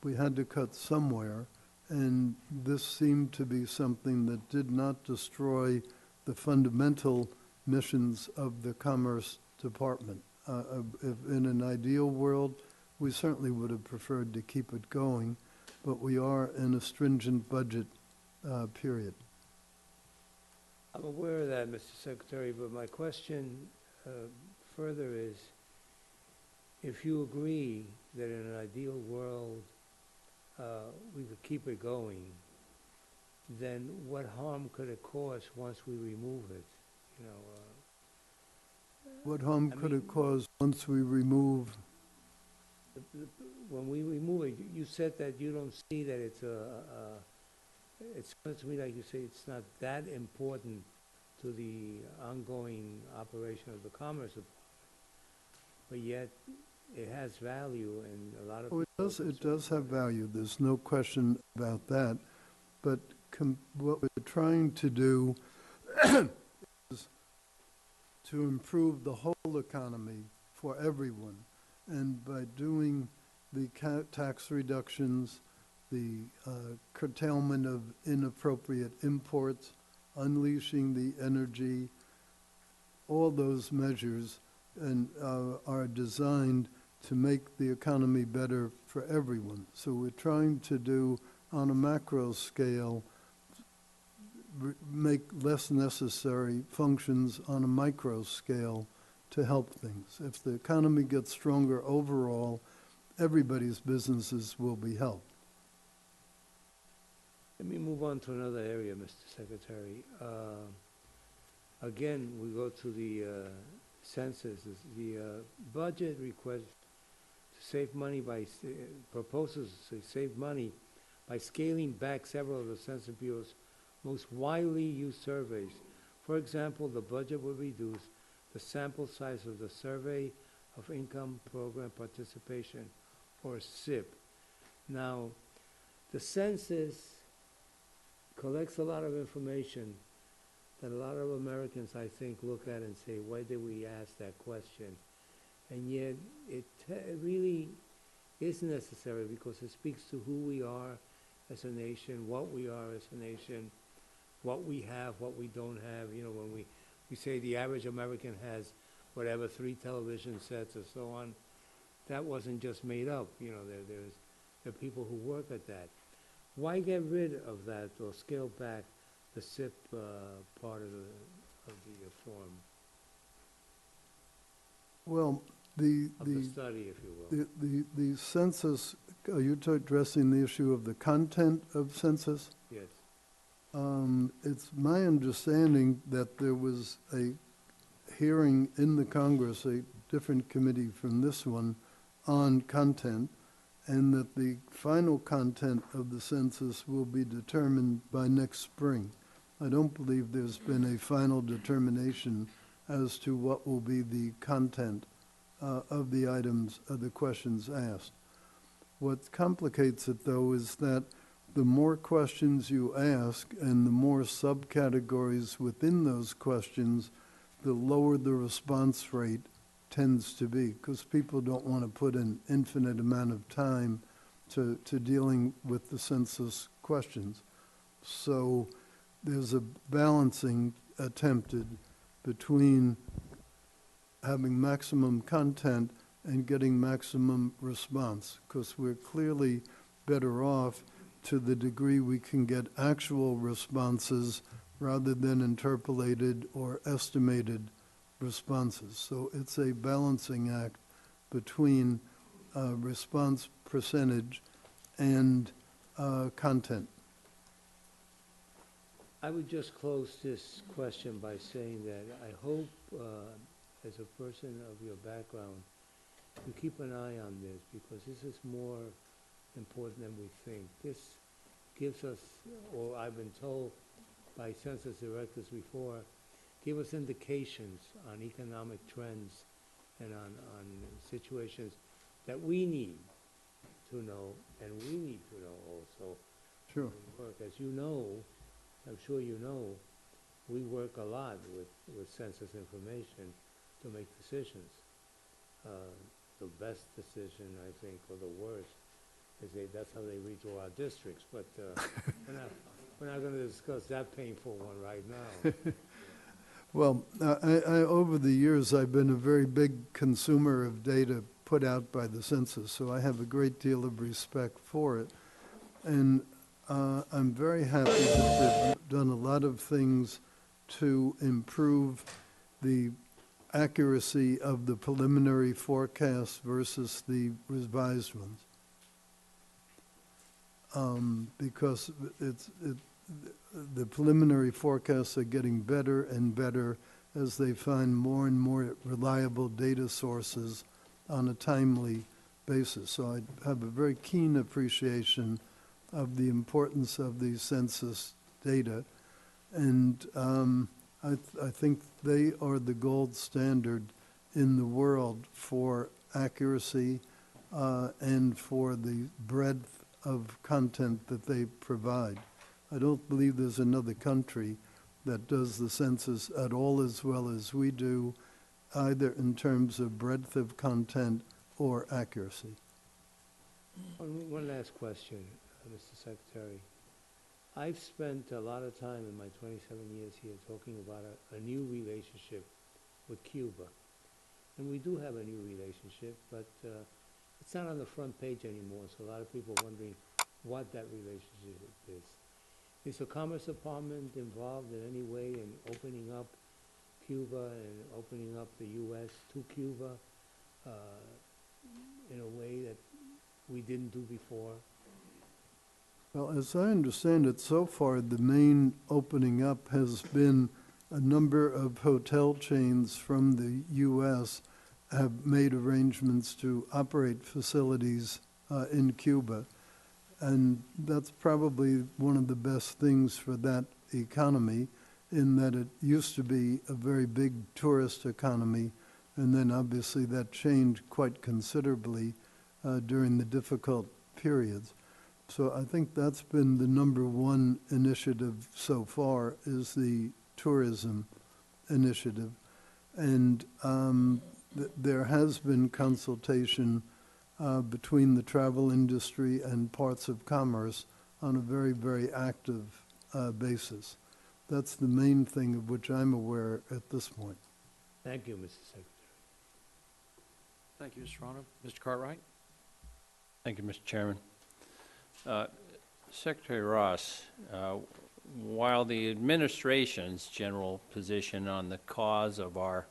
we had to cut somewhere. And this seemed to be something that did not destroy the fundamental missions of the Commerce Department. If in an ideal world, we certainly would have preferred to keep it going, but we are in a stringent budget period. I'm aware of that, Mr. Secretary, but my question further is, if you agree that in an ideal world we could keep it going, then what harm could it cause once we remove it? You know, What harm could it cause once we remove? when we remove it, you said that you don't see that it's it sounds to me like you say it's not that important to the ongoing operation of the Commerce Department, but yet it has value and a lot of Oh, it does have value. There's no question about that. But what we're trying to do is to improve the whole economy for everyone. And by doing the tax reductions, the curtailment of inappropriate imports, unleashing the energy, all those measures are designed to make the economy better for everyone. So we're trying to do, on a macro scale, make less necessary functions on a micro scale to help things. If the economy gets stronger overall, everybody's businesses will be helped. Let me move on to another area, Mr. Secretary. Again, we go to the census. The budget request to save money by, proposes to save money by scaling back several of the Census Bureau's most widely used surveys. For example, the budget will reduce the sample size of the Survey of Income Program Participation, or SIP. Now, the census collects a lot of information that a lot of Americans, I think, look at and say, why did we ask that question? And yet, it really is necessary because it speaks to who we are as a nation, what we are as a nation, what we have, what we don't have. You know, when we say the average American has whatever, 3 television sets or so on, that wasn't just made up. You know, there are people who work at that. Why get rid of that or scale back the SIP part of the form? Well, the study, if you will. The census, are you addressing the issue of the content of census? Yes. It's my understanding that there was a hearing in the Congress, a different committee from this one, on content, and that the final content of the census will be determined by next spring. I don't believe there's been a final determination as to what will be the content of the items, of the questions asked. What complicates it, though, is that the more questions you ask and the more subcategories within those questions, the lower the response rate tends to be, because people don't want to put an infinite amount of time to dealing with the census questions. So there's a balancing attempted between having maximum content and getting maximum response, because we're clearly better off to the degree we can get actual responses rather than interpolated or estimated responses. So it's a balancing act between response percentage and content. I would just close this question by saying that I hope, as a person of your background, you keep an eye on this, because this is more important than we think. This gives us, or I've been told by census directors before, give us indications on economic trends and on situations that we need to know, and we need to know also. Sure. when we work. As you know, I'm sure you know, we work a lot with census information to make decisions. The best decision, I think, or the worst, is that's how they redraw our districts, but we're not going to discuss that painful one right now. Well, over the years, I've been a very big consumer of data put out by the census, so I have a great deal of respect for it. And I'm very happy that they've done a lot of things to improve the accuracy of the preliminary forecasts versus the revised ones. Because the preliminary forecasts are getting better and better as they find more and more reliable data sources on a timely basis. So I have a very keen appreciation of the importance of the census data, and I think they are the gold standard in the world for accuracy and for the breadth of content that they provide. I don't believe there's another country that does the census at all as well as we do, either in terms of breadth of content or accuracy. One last question, Mr. Secretary. I've spent a lot of time in my 27 years here talking about a new relationship with Cuba. And we do have a new relationship, but it's not on the front page anymore, so a lot of people are wondering what that relationship is. Is the Commerce Department involved in any way in opening up Cuba and opening up the U.S. to Cuba in a way that we didn't do before? Well, as I understand it, so far the main opening up has been a number of hotel chains from the U.S. have made arrangements to operate facilities in Cuba. And that's probably one of the best things for that economy, in that it used to be a very big tourist economy, and then obviously that changed quite considerably during the difficult periods. So I think that's been the number one initiative so far, is the tourism initiative. And there has been consultation between the travel industry and parts of commerce on a very, very active basis. That's the main thing of which I'm aware at this point. Thank you, Mr. Secretary. Thank you, Mr. Rono. Mr. Cartwright? Thank you, Mr. Chairman. Secretary Ross, while the administration's general position on the cause of our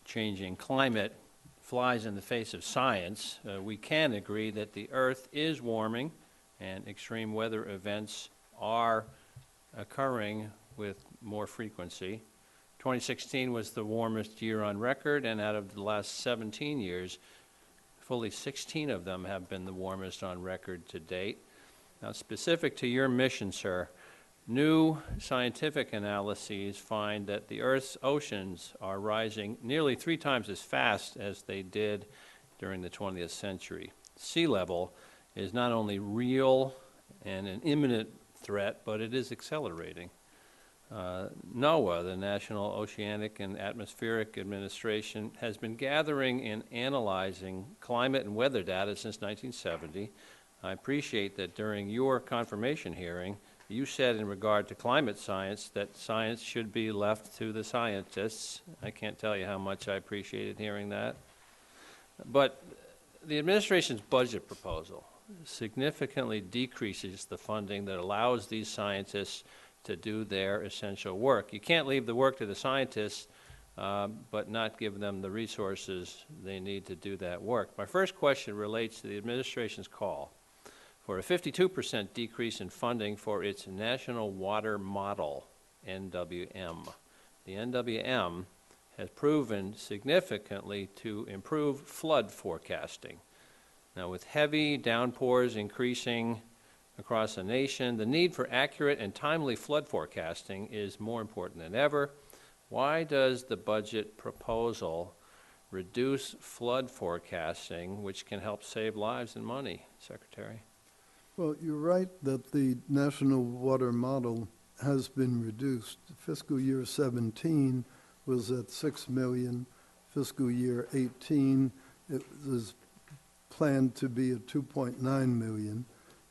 changing climate flies in the face of science, we can agree that the Earth is warming and extreme weather events are occurring with more frequency. 2016 was the warmest year on record, and out of the last 17 years, fully 16 of them have been the warmest on record to date. Now, specific to your mission, sir, new scientific analyses find that the Earth's oceans are rising nearly 3 times as fast as they did during the 20th century. Sea level is not only real and an imminent threat, but it is accelerating. NOAA, the National Oceanic and Atmospheric Administration, has been gathering and analyzing climate and weather data since 1970. I appreciate that during your confirmation hearing, you said in regard to climate science that science should be left to the scientists. I can't tell you how much I appreciated hearing that. But the administration's budget proposal significantly decreases the funding that allows these scientists to do their essential work. You can't leave the work to the scientists, but not give them the resources they need to do that work. My first question relates to the administration's call for a 52% decrease in funding for its National Water Model, NWM. The NWM has proven significantly to improve flood forecasting. Now, with heavy downpours increasing across the nation, the need for accurate and timely flood forecasting is more important than ever. Why does the budget proposal reduce flood forecasting, which can help save lives and money, Secretary? Well, you're right that the National Water Model has been reduced. Fiscal year 17 was at 6 million. Fiscal year 18, it was planned to be at 2.9 million.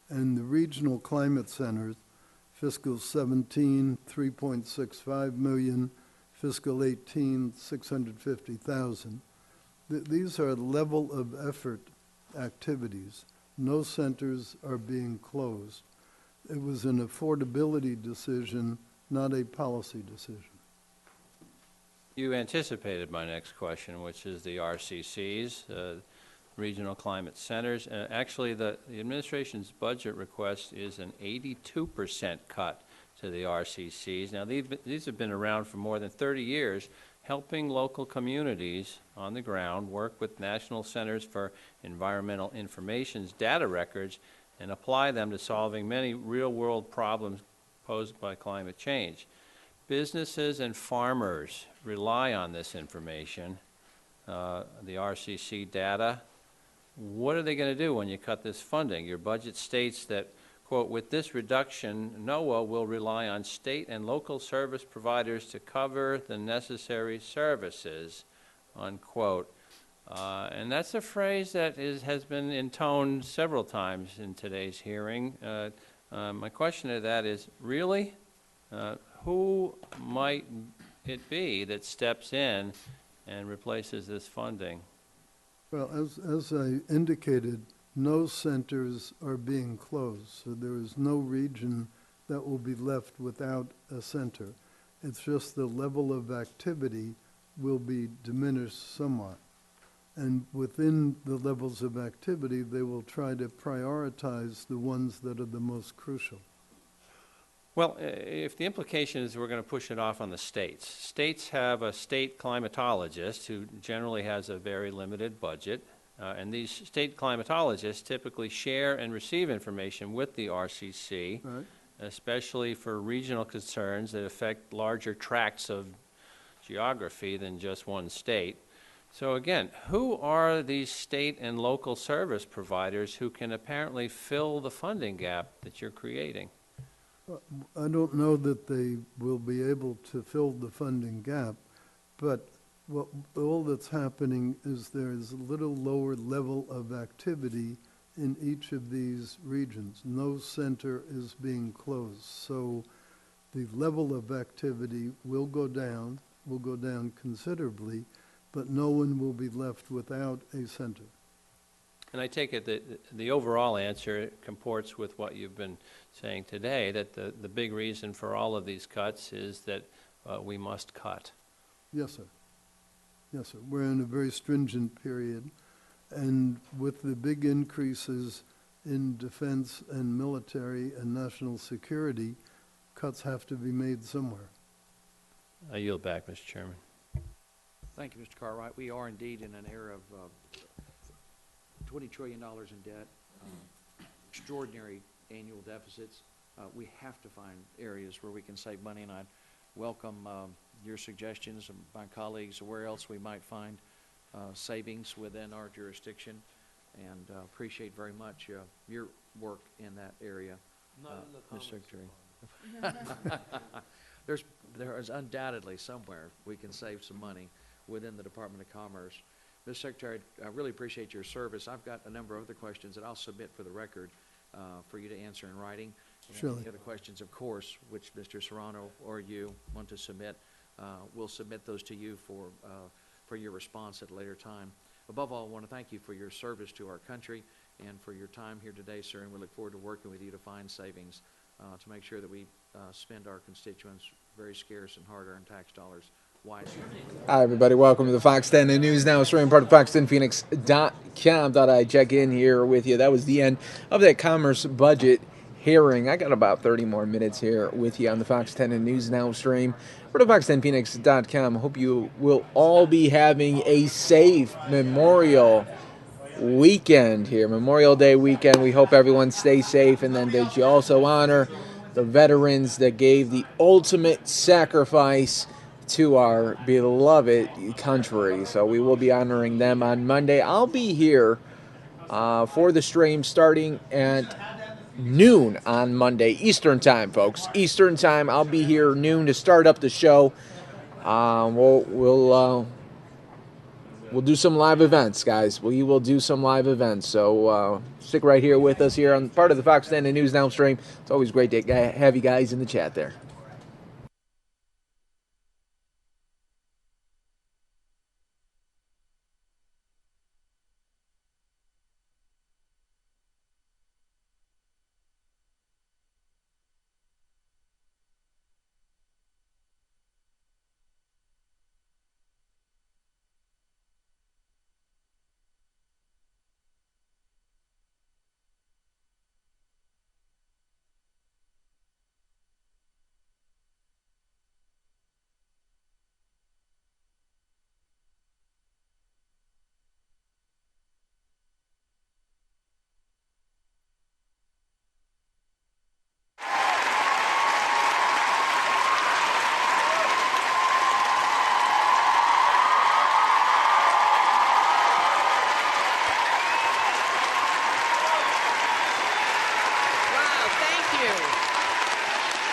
And the regional climate centers, fiscal 17, 3.65 million, fiscal 18, 650,000. These are level of effort activities. No centers are being closed. It was an affordability decision, not a policy decision. You anticipated my next question, which is the RCCs, Regional Climate Centers. Actually, the administration's budget request is an 82% cut to the RCCs. Now, these have been around for more than 30 years, helping local communities on the ground work with National Centers for Environmental Information's data records and apply them to solving many real-world problems posed by climate change. Businesses and farmers rely on this information, the RCC data. What are they going to do when you cut this funding? Your budget states that, quote, with this reduction, NOAA will rely on state and local service providers to cover the necessary services, unquote. And that's a phrase that has been intoned several times in today's hearing. My question to that is, really? Who might it be that steps in and replaces this funding? Well, as I indicated, no centers are being closed, so there is no region that will be left without a center. It's just the level of activity will be diminished somewhat. And within the levels of activity, they will try to prioritize the ones that are the most crucial. Well, if the implication is we're going to push it off on the states. States have a state climatologist who generally has a very limited budget, and these state climatologists typically share and receive information with the RCC, right, especially for regional concerns that affect larger tracts of geography than just one state. So again, who are these state and local service providers who can apparently fill the funding gap that you're creating? I don't know that they will be able to fill the funding gap, but all that's happening is there is a little lower level of activity in each of these regions. No center is being closed, so the level of activity will go down considerably, but no one will be left without a center. And I take it that the overall answer comports with what you've been saying today, that the big reason for all of these cuts is that we must cut. Yes, sir. Yes, sir. We're in a very stringent period, and with the big increases in defense and military and national security, cuts have to be made somewhere. I yield back, Mr. Chairman. Thank you, Mr. Cartwright. We are indeed in an era of $20 trillion in debt, extraordinary annual deficits. We have to find areas where we can save money, and I'd welcome your suggestions and my colleagues where else we might find savings within our jurisdiction, and appreciate very much your work in that area, Mr. Secretary. There is undoubtedly somewhere we can save some money within the Department of Commerce. Mr. Secretary, I really appreciate your service. I've got a number of other questions that I'll submit for the record for you to answer in writing. Surely. Any other questions, of course, which Mr. Serrano or you want to submit, we'll submit those to you for your response at a later time. Above all, I want to thank you for your service to our country and for your time here today, sir, and we look forward to working with you to find savings to make sure that we spend our constituents' very scarce and hard-earned tax dollars wisely. Hi, everybody. Welcome to the Fox 10 News Now stream, part of Fox10Phoenix.com. FNN.com. Thought I'd check in here with you. That was the end of that Commerce budget hearing. I got about 30 more minutes here with you on the Fox 10 and News Now stream. Or to Fox10Phoenix.com. Hope you will all be having a safe Memorial weekend here, Memorial Day weekend. We hope everyone stays safe, and then that you also honor the veterans that gave the ultimate sacrifice to our beloved country. So we will be honoring them on Monday. I'll be here for the stream starting at noon on Monday, Eastern time, folks. Eastern time. I'll be here noon to start up the show. We'll do some live events, guys. We will do some live events. So stick right here with us here on part of the Fox 10 and News Now stream. It's always great to have you guys in the chat there.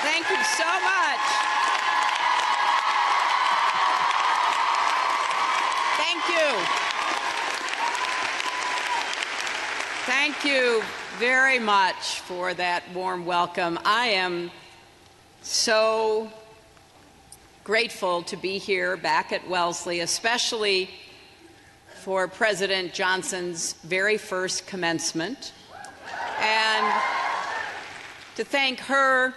Thank you so much. Thank you. Thank you very much for that warm welcome. I am so grateful to be here back at Wellesley, especially for President Johnson's very first commencement, and to thank her,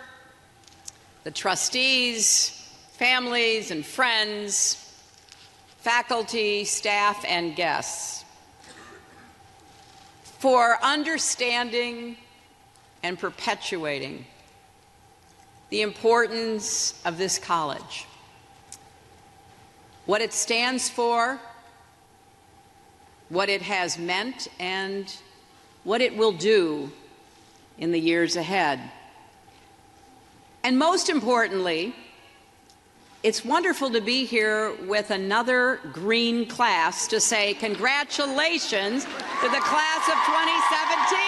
the trustees, families and friends, faculty, staff, and guests for understanding and perpetuating the importance of this college, what it stands for, what it has meant, and what it will do in the years ahead. And most importantly, it's wonderful to be here with another green class to say congratulations to the class of 2017.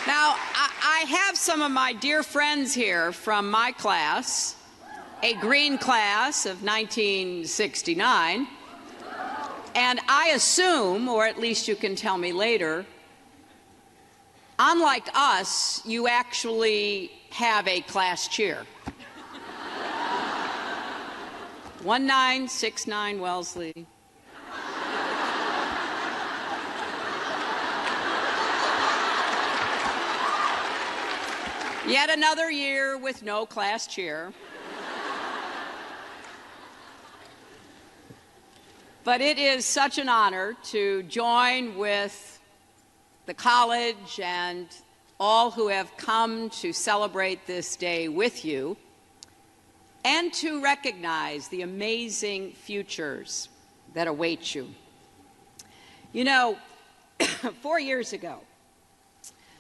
Now, I have some of my dear friends here from my class, a green class of 1969, and I assume, or at least you can tell me later, unlike us, you actually have a class cheer. 1969 Wellesley. Yet another year with no class cheer. But it is such an honor to join with the college and all who have come to celebrate this day with you, and to recognize the amazing futures that await you. You know, 4 years ago,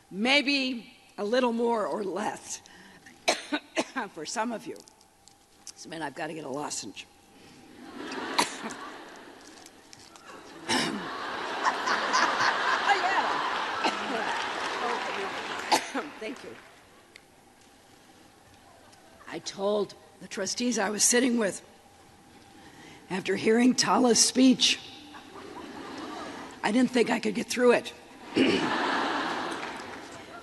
maybe a little more or less for some of you. This meant I've got to get a lozenge. Thank you. I told the trustees I was sitting with, after hearing Tala's speech, I didn't think I could get through it.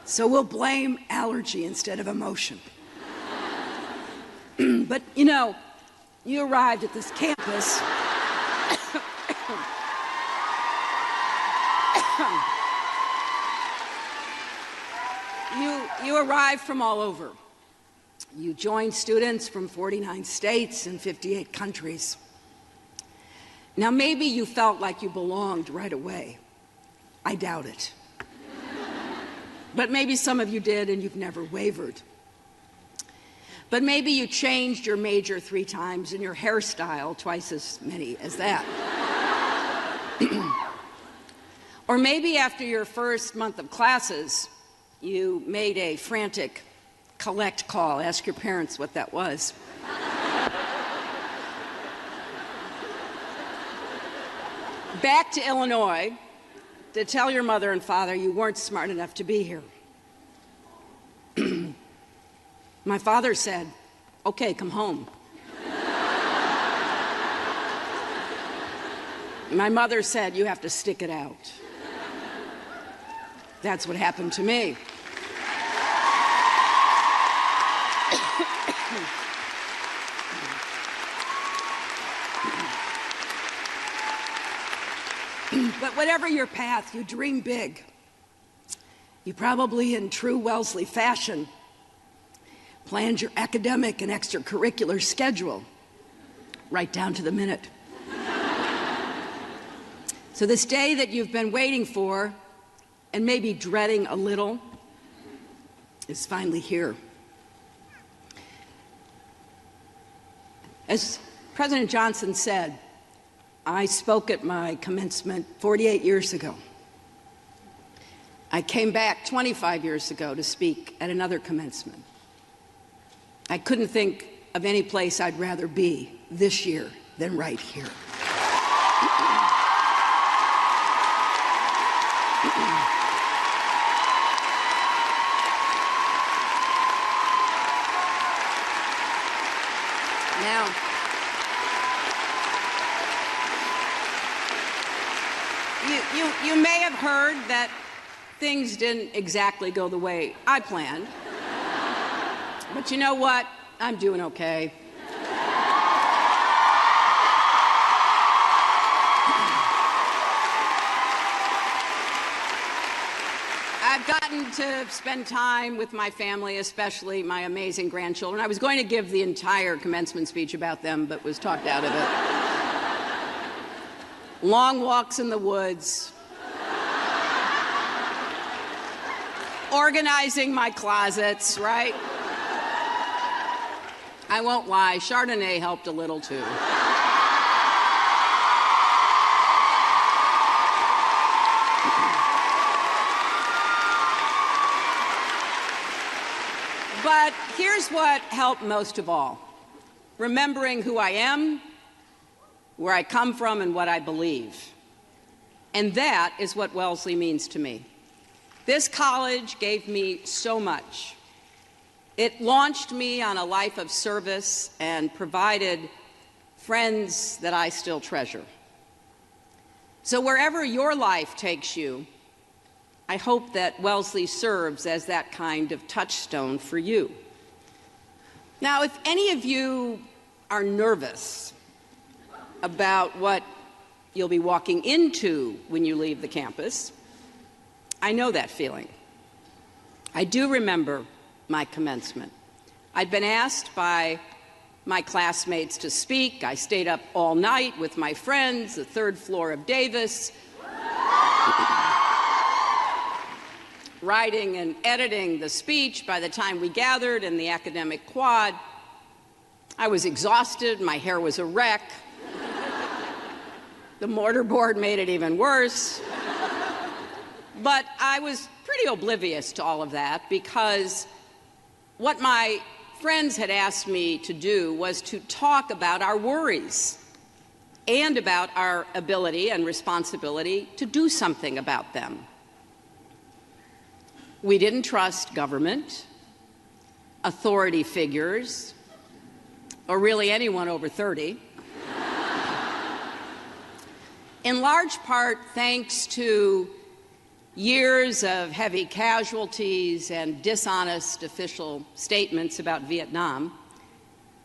So we'll blame allergy instead of emotion. But, you know, you arrived at this campus. You arrived from all over. You joined students from 49 states and 58 countries. Now, maybe you felt like you belonged right away. I doubt it. But maybe some of you did and you've never wavered. But maybe you changed your major 3 times and your hairstyle twice as many as that. Or maybe after your first month of classes, you made a frantic collect call. Ask your parents what that was. Back to Illinois to tell your mother and father you weren't smart enough to be here. My father said, "Okay, come home." My mother said, "You have to stick it out." That's what happened to me. But whatever your path, you dream big. You probably, in true Wellesley fashion, planned your academic and extracurricular schedule right down to the minute. So this day that you've been waiting for and maybe dreading a little is finally here. As President Johnson said, I spoke at my commencement 48 years ago. I came back 25 years ago to speak at another commencement. I couldn't think of any place I'd rather be this year than right here. Now, you may have heard that things didn't exactly go the way I planned. But you know what? I'm doing okay. I've gotten to spend time with my family, especially my amazing grandchildren. I was going to give the entire commencement speech about them, but was talked out of it. Long walks in the woods, organizing my closets, right? I won't lie, Chardonnay helped a little too. But here's what helped most of all: remembering who I am, where I come from, and what I believe. And that is what Wellesley means to me. This college gave me so much. It launched me on a life of service and provided friends that I still treasure. So wherever your life takes you, I hope that Wellesley serves as that kind of touchstone for you. Now, if any of you are nervous about what you'll be walking into when you leave the campus, I know that feeling. I do remember my commencement. I'd been asked by my classmates to speak. I stayed up all night with my friends, the 3rd floor of Davis, writing and editing the speech by the time we gathered in the academic quad. I was exhausted, my hair was a wreck. The mortarboard made it even worse. But I was pretty oblivious to all of that, because what my friends had asked me to do was to talk about our worries and about our ability and responsibility to do something about them. We didn't trust government, authority figures, or really anyone over 30. In large part thanks to years of heavy casualties and dishonest official statements about Vietnam,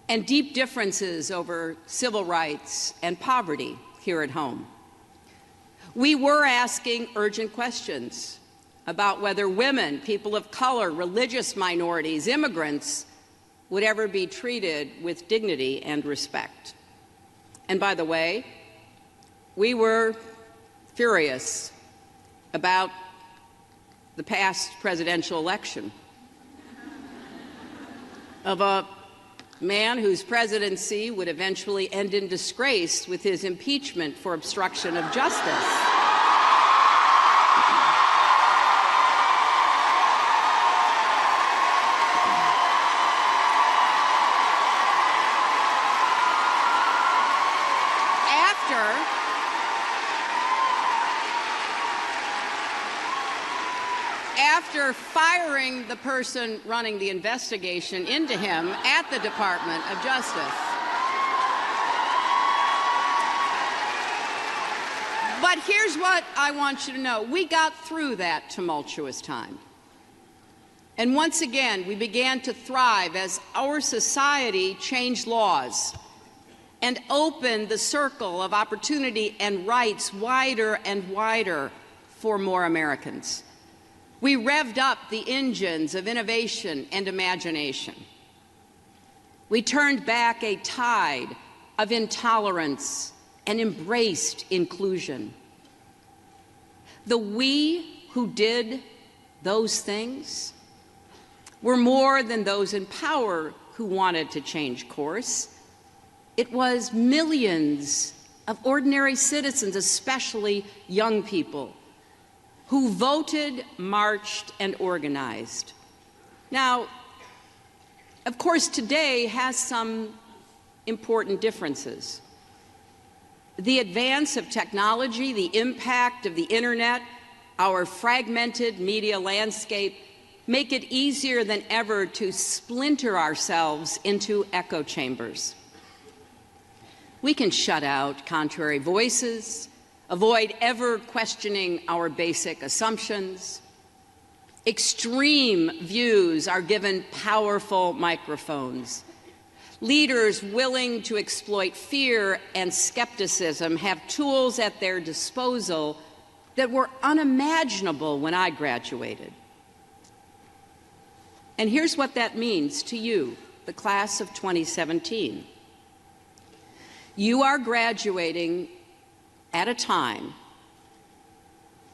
and deep differences over civil rights and poverty here at home. We were asking urgent questions about whether women, people of color, religious minorities, immigrants would ever be treated with dignity and respect. And by the way, we were furious about the past presidential election of a man whose presidency would eventually end in disgrace with his impeachment for obstruction of justice. After firing the person running the investigation into him at the Department of Justice. But here's what I want you to know. We got through that tumultuous time. And once again, we began to thrive as our society changed laws and opened the circle of opportunity and rights wider and wider for more Americans. We revved up the engines of innovation and imagination. We turned back a tide of intolerance and embraced inclusion. The we who did those things were more than those in power who wanted to change course. It was millions of ordinary citizens, especially young people, who voted, marched, and organized. Now, of course, today has some important differences. The advance of technology, the impact of the internet, our fragmented media landscape make it easier than ever to splinter ourselves into echo chambers. We can shut out contrary voices, avoid ever questioning our basic assumptions. Extreme views are given powerful microphones. Leaders willing to exploit fear and skepticism have tools at their disposal that were unimaginable when I graduated. And here's what that means to you, the class of 2017. You are graduating at a time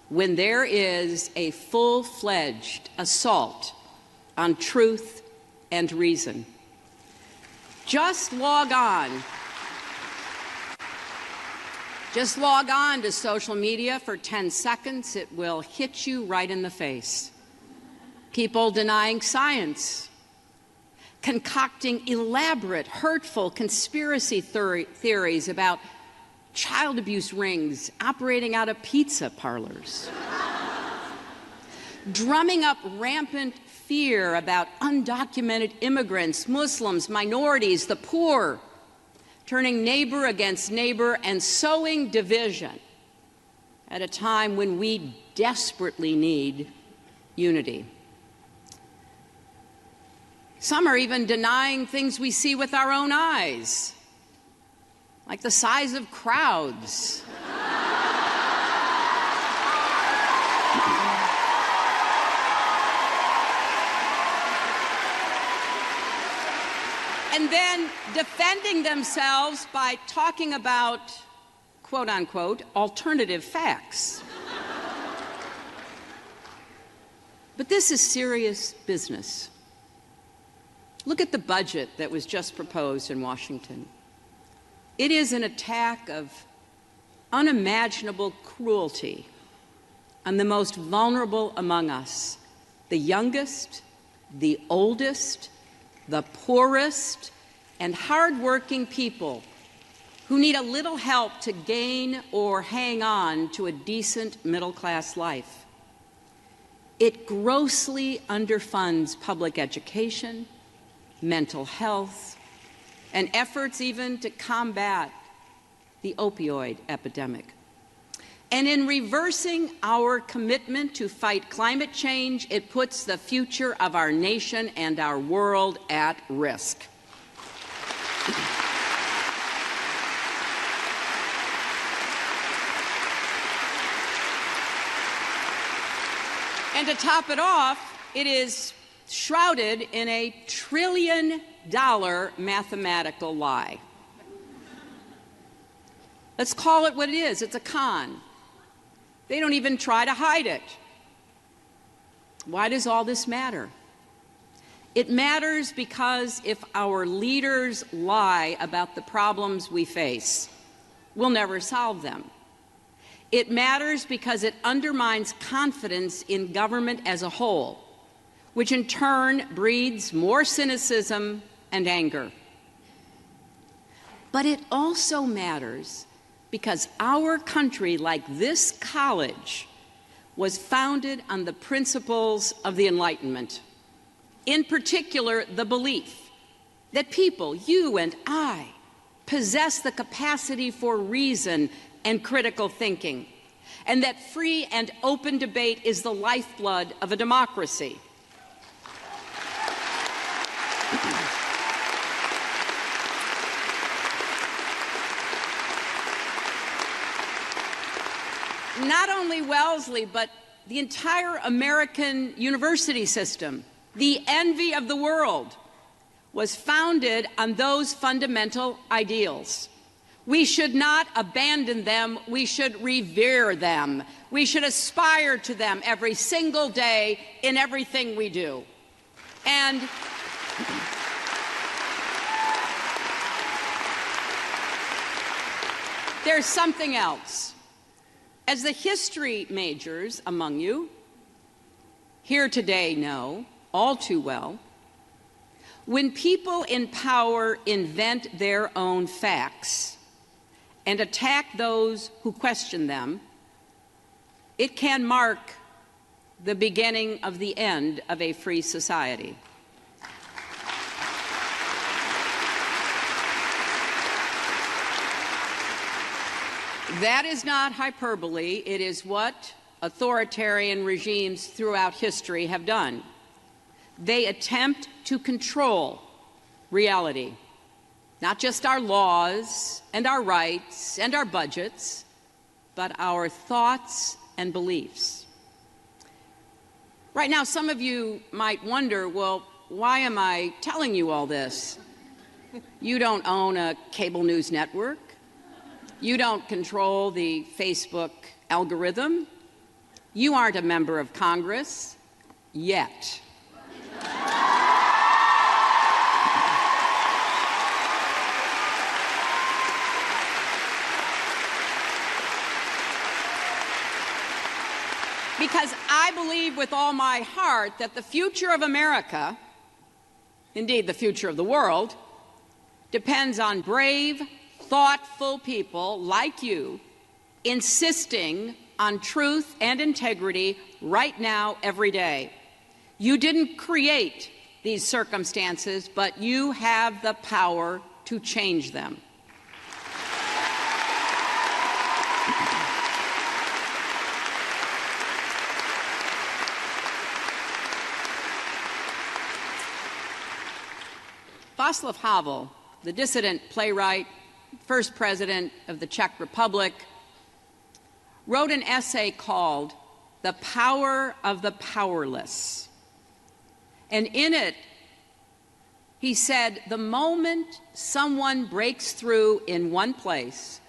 when there is a full-fledged assault on truth and reason. Just log on. Just log on to social media for 10 seconds. It will hit you right in the face. People denying science, concocting elaborate, hurtful conspiracy theories about child abuse rings operating out of pizza parlors, drumming up rampant fear about undocumented immigrants, Muslims, minorities, the poor, turning neighbor against neighbor and sowing division at a time when we desperately need unity. Some are even denying things we see with our own eyes, like the size of crowds. And then defending themselves by talking about, quote unquote, alternative facts. But this is serious business. Look at the budget that was just proposed in Washington. It is an attack of unimaginable cruelty on the most vulnerable among us, the youngest, the oldest, the poorest, and hardworking people who need a little help to gain or hang on to a decent middle-class life. It grossly underfunds public education, mental health, and efforts even to combat the opioid epidemic. And in reversing our commitment to fight climate change, it puts the future of our nation and our world at risk. And to top it off, it is shrouded in a trillion-dollar mathematical lie. Let's call it what it is. It's a con. They don't even try to hide it. Why does all this matter? It matters because if our leaders lie about the problems we face, we'll never solve them. It matters because it undermines confidence in government as a whole, which in turn breeds more cynicism and anger. But it also matters because our country, like this college, was founded on the principles of the Enlightenment. In particular, the belief that people, you and I, possess the capacity for reason and critical thinking, and that free and open debate is the lifeblood of a democracy. Not only Wellesley, but the entire American university system, the envy of the world, was founded on those fundamental ideals. We should not abandon them. We should revere them. We should aspire to them every single day in everything we do. And there's something else. As the history majors among you here today know all too well, when people in power invent their own facts and attack those who question them, it can mark the beginning of the end of a free society. That is not hyperbole. It is what authoritarian regimes throughout history have done. They attempt to control reality, not just our laws and our rights and our budgets, but our thoughts and beliefs. Right now, some of you might wonder, well, why am I telling you all this? You don't own a cable news network. You don't control the Facebook algorithm. You aren't a member of Congress yet. Because I believe with all my heart that the future of America, indeed the future of the world, depends on brave, thoughtful people like you insisting on truth and integrity right now, every day. You didn't create these circumstances, but you have the power to change them. Václav Havel, the dissident playwright, first president of the Czech Republic, wrote an essay called The Power of the Powerless. And in it, he said, the moment someone breaks through in one place,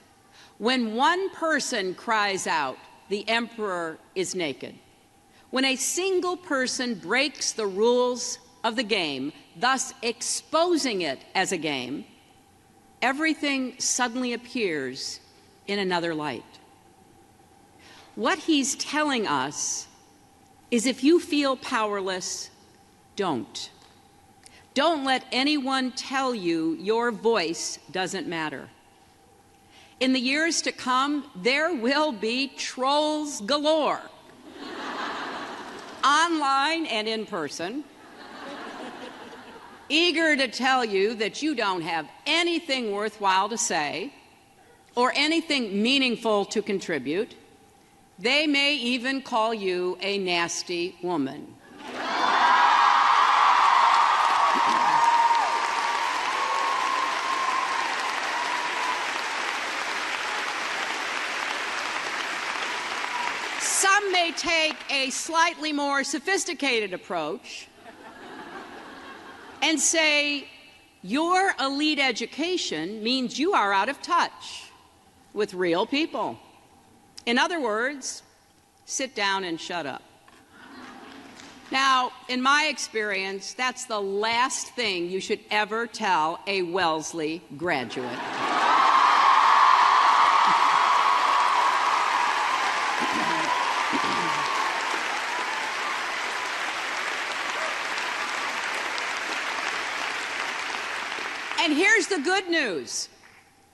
when one person cries out, the emperor is naked, when a single person breaks the rules of the game, thus exposing it as a game, everything suddenly appears in another light. What he's telling us is if you feel powerless, don't. Don't let anyone tell you your voice doesn't matter. In the years to come, there will be trolls galore, online and in person, eager to tell you that you don't have anything worthwhile to say or anything meaningful to contribute. They may even call you a nasty woman. Some may take a slightly more sophisticated approach and say your elite education means you are out of touch with real people. In other words, sit down and shut up. Now, in my experience, that's the last thing you should ever tell a Wellesley graduate. And here's the good news.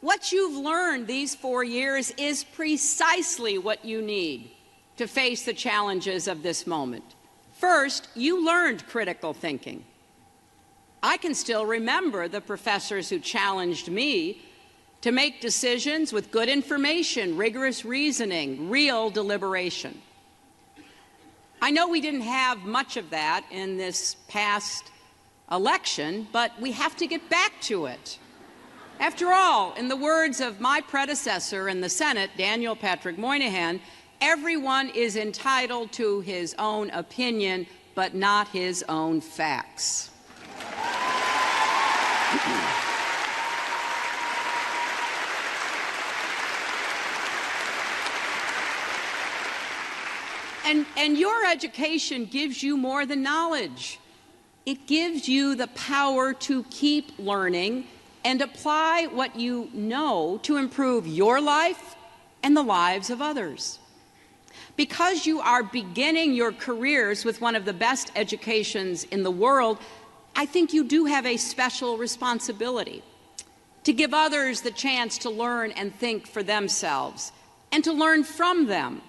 What you've learned these 4 years is precisely what you need to face the challenges of this moment. First, you learned critical thinking. I can still remember the professors who challenged me to make decisions with good information, rigorous reasoning, real deliberation. I know we didn't have much of that in this past election, but we have to get back to it. After all, in the words of my predecessor in the Senate, Daniel Patrick Moynihan, everyone is entitled to his own opinion, but not his own facts. And your education gives you more than knowledge. It gives you the power to keep learning and apply what you know to improve your life and the lives of others. Because you are beginning your careers with one of the best educations in the world, I think you do have a special responsibility to give others the chance to learn and think for themselves and to learn from them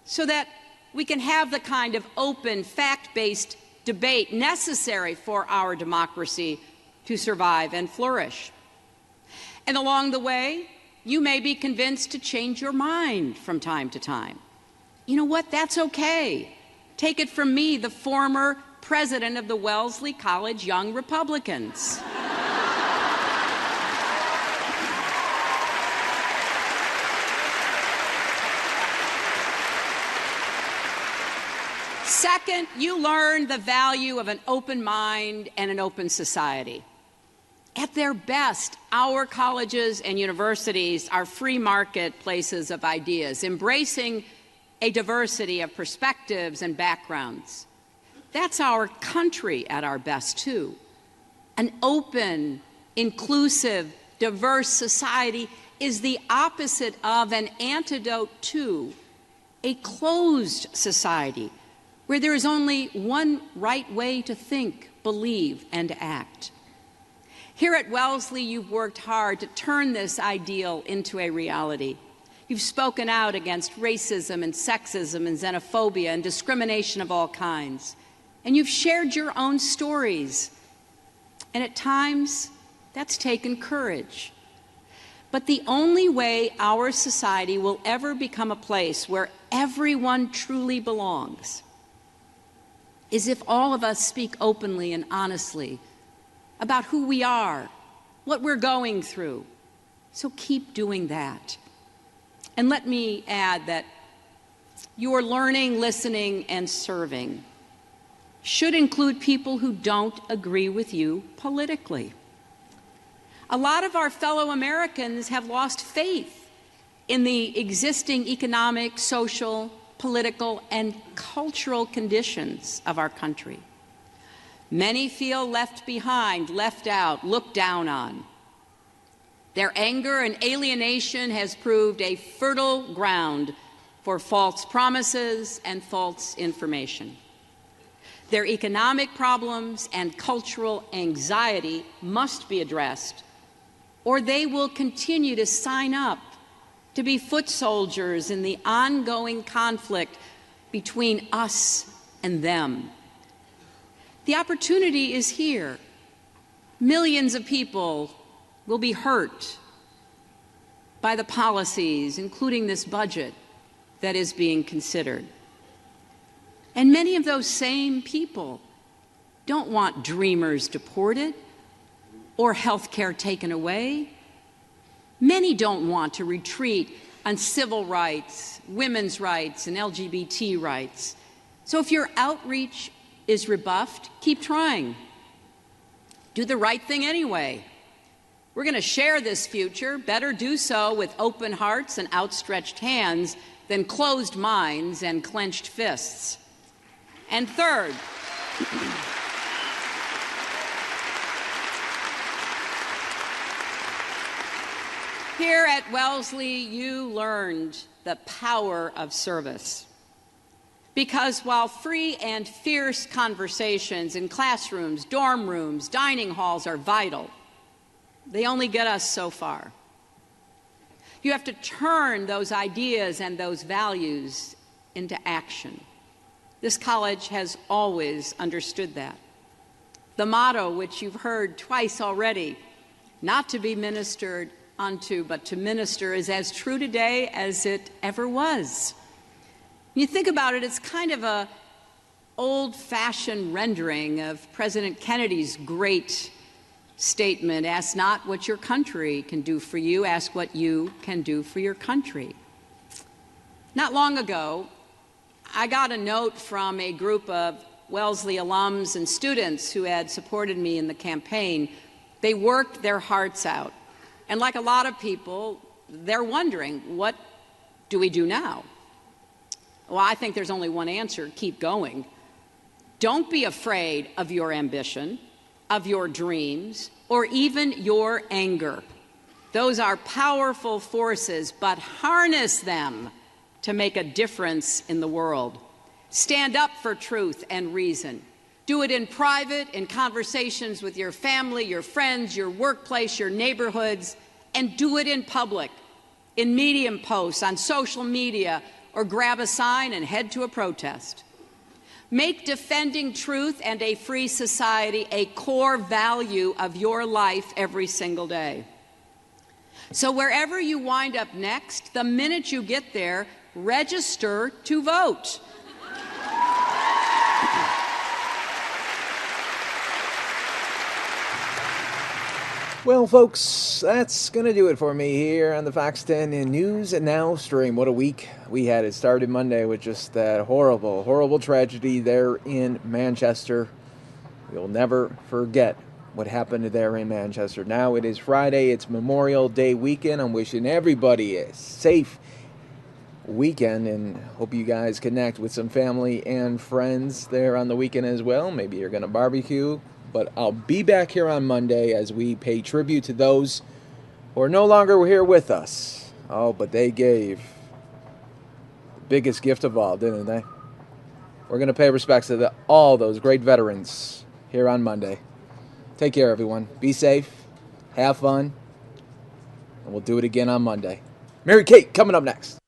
so that we can have the kind of open, fact-based debate necessary for our democracy to survive and flourish. And along the way, you may be convinced to change your mind from time to time. You know what? That's okay. Take it from me, the former president of the Wellesley College Young Republicans. Second, you learn the value of an open mind and an open society. At their best, our colleges and universities are free market places of ideas, embracing a diversity of perspectives and backgrounds. That's our country at our best, too. An open, inclusive, diverse society is the opposite of an antidote to a closed society where there is only one right way to think, believe, and act. Here at Wellesley, you've worked hard to turn this ideal into a reality. You've spoken out against racism and sexism and xenophobia and discrimination of all kinds. And you've shared your own stories. And at times, that's taken courage. But the only way our society will ever become a place where everyone truly belongs is if all of us speak openly and honestly about who we are, what we're going through. So keep doing that. And let me add that your learning, listening, and serving should include people who don't agree with you politically. A lot of our fellow Americans have lost faith in the existing economic, social, political, and cultural conditions of our country. Many feel left behind, left out, looked down on. Their anger and alienation has proved a fertile ground for false promises and false information. Their economic problems and cultural anxiety must be addressed, or they will continue to sign up to be foot soldiers in the ongoing conflict between us and them. The opportunity is here. Millions of people will be hurt by the policies, including this budget, that is being considered. And many of those same people don't want dreamers deported or health care taken away. Many don't want to retreat on civil rights, women's rights, and LGBT rights. So if your outreach is rebuffed, keep trying. do the right thing anyway. We're going to share this future. Better do so with open hearts and outstretched hands than closed minds and clenched fists. And third, here at Wellesley, you learned the power of service. Because while free and fierce conversations in classrooms, dorm rooms, dining halls are vital, they only get us so far. You have to turn those ideas and those values into action. This college has always understood that. The motto, which you've heard twice already, not to be ministered unto, but to minister, is as true today as it ever was. When you think about it, it's kind of a old-fashioned rendering of President Kennedy's great statement, ask not what your country can do for you, ask what you can do for your country. Not long ago, I got a note from a group of Wellesley alums and students who had supported me in the campaign. They worked their hearts out. And like a lot of people, they're wondering, what do we do now? Well, I think there's only one answer: keep going. Don't be afraid of your ambition, of your dreams, or even your anger. Those are powerful forces, but harness them to make a difference in the world. Stand up for truth and reason. Do it in private, in conversations with your family, your friends, your workplace, your neighborhoods, and do it in public, in Medium posts, on social media, or grab a sign and head to a protest. Make defending truth and a free society a core value of your life every single day. So wherever you wind up next, the minute you get there, register to vote. Well, folks, that's going to do it for me here on the Fox 10 News and Now stream. What a week we had. It started Monday with just that horrible, horrible tragedy there in Manchester. We'll never forget what happened there in Manchester. Now it is Friday. It's Memorial Day weekend. I'm wishing everybody a safe weekend and hope you guys connect with some family and friends there on the weekend as well. Maybe you're going to barbecue. But I'll be back here on Monday as we pay tribute to those who are no longer here with us. Oh, but they gave the biggest gift of all, didn't they? We're going to pay respects to all those great veterans here on Monday. Take care, everyone. Be safe. Have fun. And we'll do it again on Monday. Mary Kate coming up next.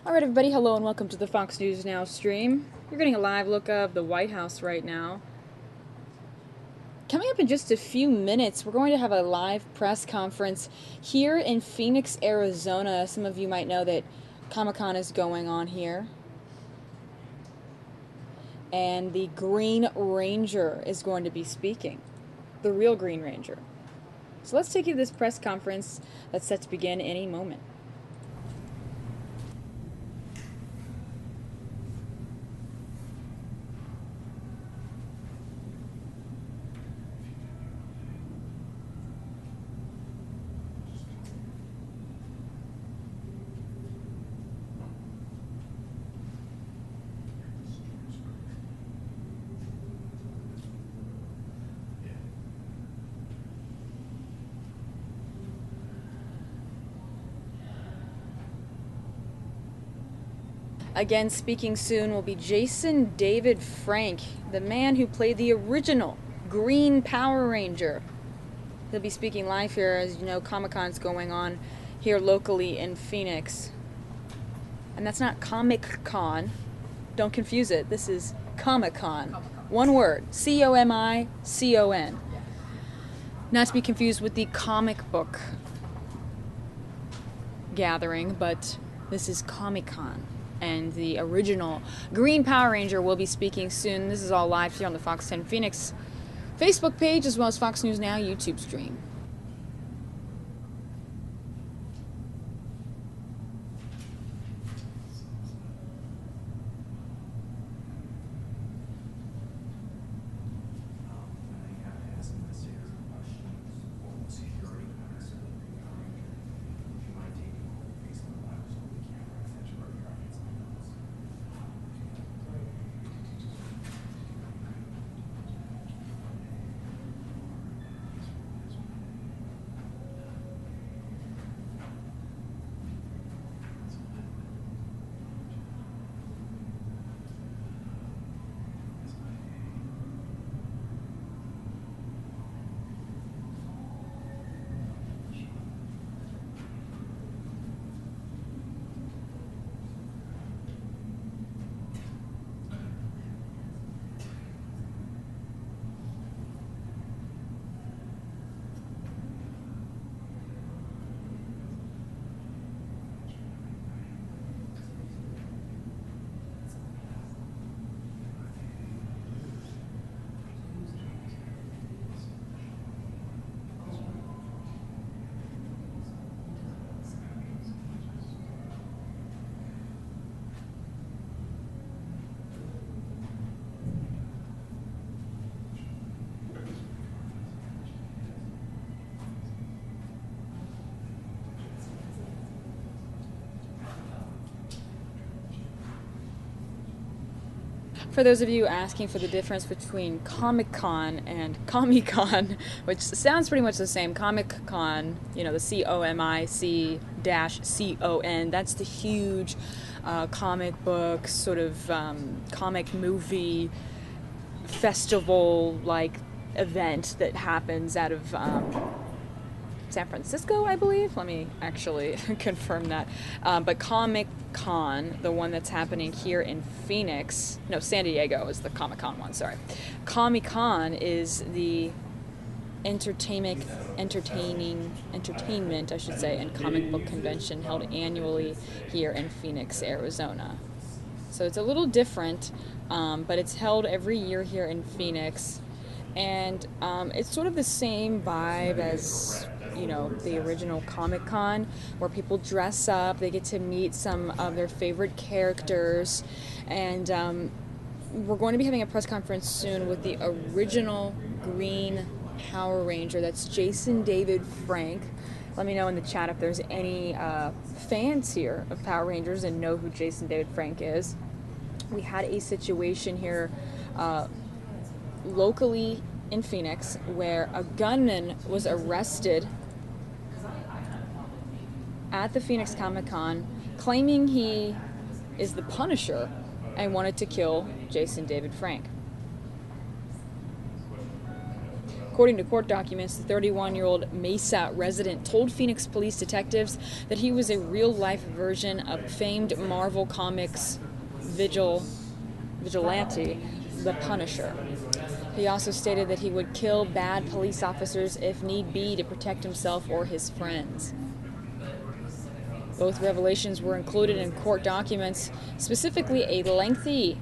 All right, everybody, hello and welcome to the Fox News Now stream. You're getting a live look of the White House right now. Coming up in just a few minutes, we're going to have a live press conference here in Phoenix, Arizona. Some of you might know that Comic-Con is going on here. And the Green Ranger is going to be speaking. The real Green Ranger. So let's take you to this press conference that's set to begin any moment. Again, speaking soon will be Jason David Frank, the man who played the original Green Power Ranger. He'll be speaking live here. As you know, Comic-Con's going on here locally in Phoenix. And that's not Comic-Con. Don't confuse it. This is Comic-Con. One word. C-O-M-I-C-O-N. Not to be confused with the comic book gathering, but this is Comic-Con. And the original Green Power Ranger will be speaking soon. This is all live here on the Fox 10 Phoenix Facebook page as well as Fox News Now YouTube stream. For those of you asking for the difference between Comic-Con and Comic-Con, which sounds pretty much the same, Comic-Con, you know, the C-O-M-I-C-C-O-N, that's the huge comic book, sort of comic movie festival-like event that happens out of San Francisco, I believe. Let me actually confirm that. But Comic-Con, the one that's happening here in Phoenix, no, San Diego is the Comic-Con one, sorry. Comic-Con is the entertainment, I should say, and comic book convention held annually here in Phoenix, Arizona. So it's a little different, but it's held every year here in Phoenix. And it's sort of the same vibe as, you know, the original Comic-Con, where people dress up, they get to meet some of their favorite characters, and we're going to be having a press conference soon with the original Green Power Ranger. That's Jason David Frank. Let me know in the chat if there's any fans here of Power Rangers and know who Jason David Frank is. We had a situation here locally in Phoenix where a gunman was arrested at the Phoenix Comic-Con claiming he is the Punisher and wanted to kill Jason David Frank. According to court documents, the 31-year-old Mesa resident told Phoenix police detectives that he was a real-life version of famed Marvel Comics vigilante, the Punisher. He also stated that he would kill bad police officers if need be to protect himself or his friends. Both revelations were included in court documents, specifically a lengthy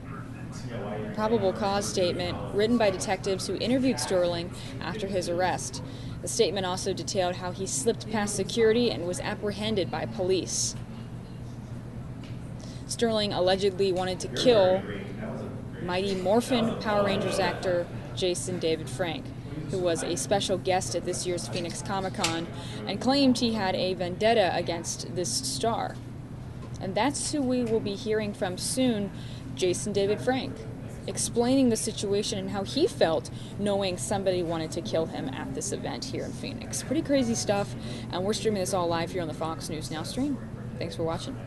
probable cause statement written by detectives who interviewed Sterling after his arrest. The statement also detailed how he slipped past security and was apprehended by police. Sterling allegedly wanted to kill Mighty Morphin Power Rangers actor Jason David Frank, who was a special guest at this year's Phoenix Comic-Con, and claimed he had a vendetta against this star. And that's who we will be hearing from soon, Jason David Frank, explaining the situation and how he felt knowing somebody wanted to kill him at this event here in Phoenix. Pretty crazy stuff, and we're streaming this all live here on the Fox News Now stream. Thanks for watching.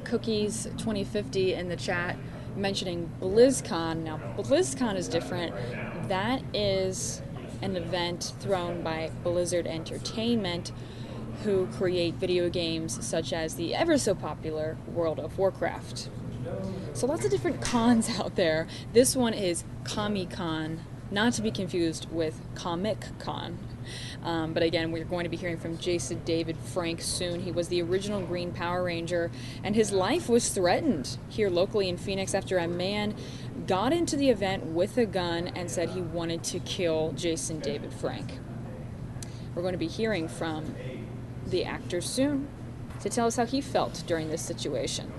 Cookies 2050 in the chat mentioning BlizzCon. Now, BlizzCon is different. That is an event thrown by Blizzard Entertainment, who create video games such as the ever so popular World of Warcraft. So lots of different cons out there. This one is Comic-Con, not to be confused with Comic-Con. But again, we're going to be hearing from Jason David Frank soon. He was the original Green Power Ranger, and his life was threatened here locally in Phoenix after a man got into the event with a gun and said he wanted to kill Jason David Frank. We're going to be hearing from the actor soon to tell us how he felt during this situation.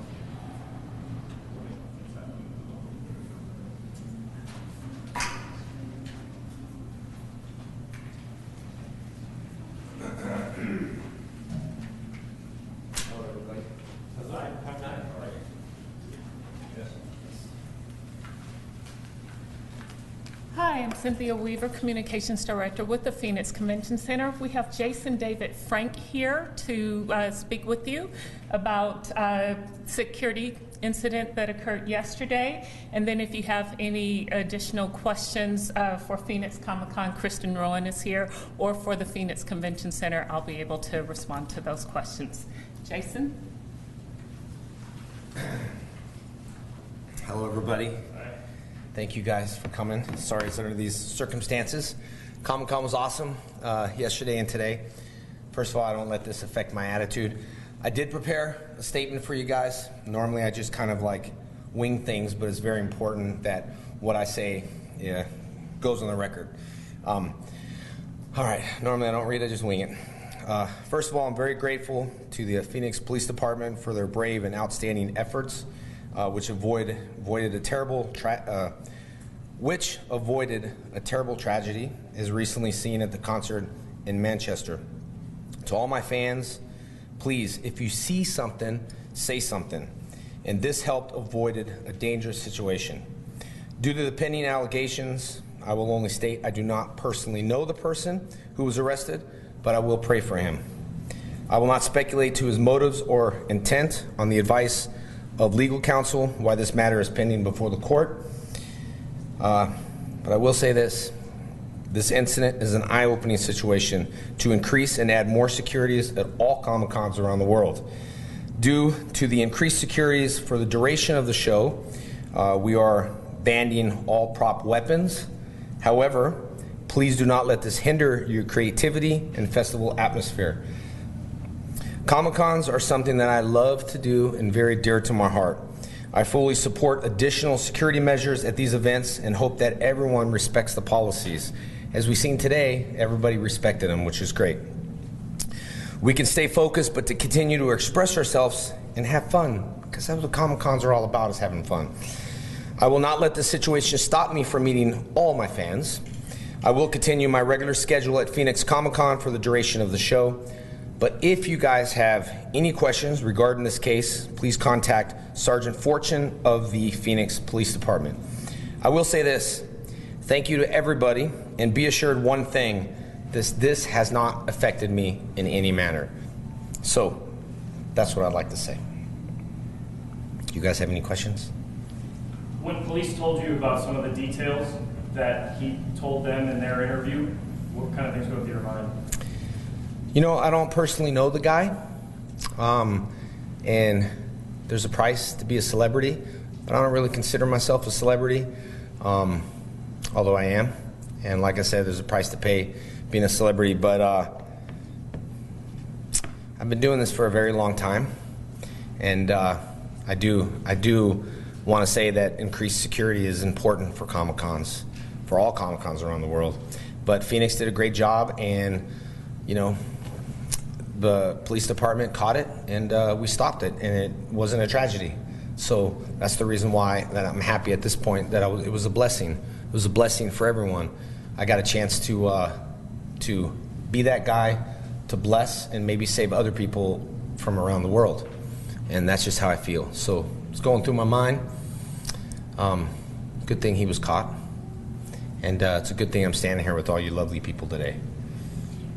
Hi, I'm Cynthia Weaver, Communications Director with the Phoenix Convention Center. We have Jason David Frank here to speak with you about a security incident that occurred yesterday. And then if you have any additional questions for Phoenix Comic-Con, Kristen Rowan is here, or for the Phoenix Convention Center, I'll be able to respond to those questions. Jason? Hello, everybody. Thank you guys for coming. Sorry it's under these circumstances. Comic-Con was awesome yesterday and today. First of all, I don't let this affect my attitude. I did prepare a statement for you guys. Normally I just kind of like wing things, but it's very important that what I say goes on the record. All right, normally I don't read, I just wing it. First of all, I'm very grateful to the Phoenix Police Department for their brave and outstanding efforts, which avoided a terrible tragedy as recently seen at the concert in Manchester. To all my fans, please, if you see something, say something. And this helped avoided a dangerous situation. Due to the pending allegations, I will only state I do not personally know the person who was arrested, but I will pray for him. I will not speculate to his motives or intent on the advice of legal counsel why this matter is pending before the court. But I will say this. This incident is an eye-opening situation to increase and add more securities at all Comic-Cons around the world. Due to the increased securities for the duration of the show, we are banning all prop weapons. However, please do not let this hinder your creativity and festival atmosphere. Comic-Cons are something that I love to do and very dear to my heart. I fully support additional security measures at these events and hope that everyone respects the policies. As we've seen today, everybody respected them, which is great. We can stay focused, but to continue to express ourselves and have fun, because that's what Comic-Cons are all about, is having fun. I will not let this situation stop me from meeting all my fans. I will continue my regular schedule at Phoenix Comic-Con for the duration of the show. But if you guys have any questions regarding this case, please contact Sergeant Fortune of the Phoenix Police Department. I will say this, thank you to everybody, and be assured one thing, this has not affected me in any manner. So, that's what I'd like to say. You guys have any questions? When police told you about some of the details that he told them in their interview, what kind of things go through your mind? You know, I don't personally know the guy, and there's a price to be a celebrity, but I don't really consider myself a celebrity, although I am. And like I said, there's a price to pay being a celebrity, but I've been doing this for a very long time, and I do want to say that increased security is important for Comic-Cons, for all Comic-Cons around the world. But Phoenix did a great job, and you know, the police department caught it, and we stopped it, and it wasn't a tragedy. So that's the reason why that I'm happy at this point that it was a blessing. It was a blessing for everyone. I got a chance to be that guy, to bless and maybe save other people from around the world, and that's just how I feel. So it's going through my mind. Good thing he was caught, and it's a good thing I'm standing here with all you lovely people today.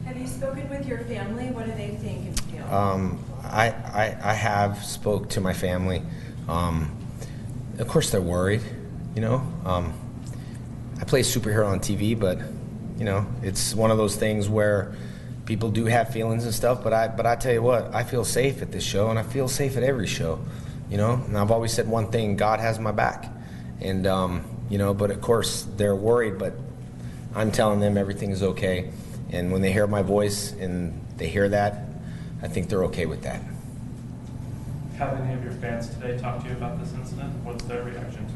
Have you spoken with your family? What do they think and feel? I have spoke to my family. Of course they're worried, you know. I play superhero on TV, but you know, it's one of those things where people do have feelings and stuff, but I tell you what, I feel safe at this show, and I feel safe at every show, you know. And I've always said one thing: God has my back, and you know. But of course they're worried, but I'm telling them everything is okay. And when they hear my voice and they hear that, I think they're okay with that. Have any of your fans today talked to you about this incident? What's their reaction to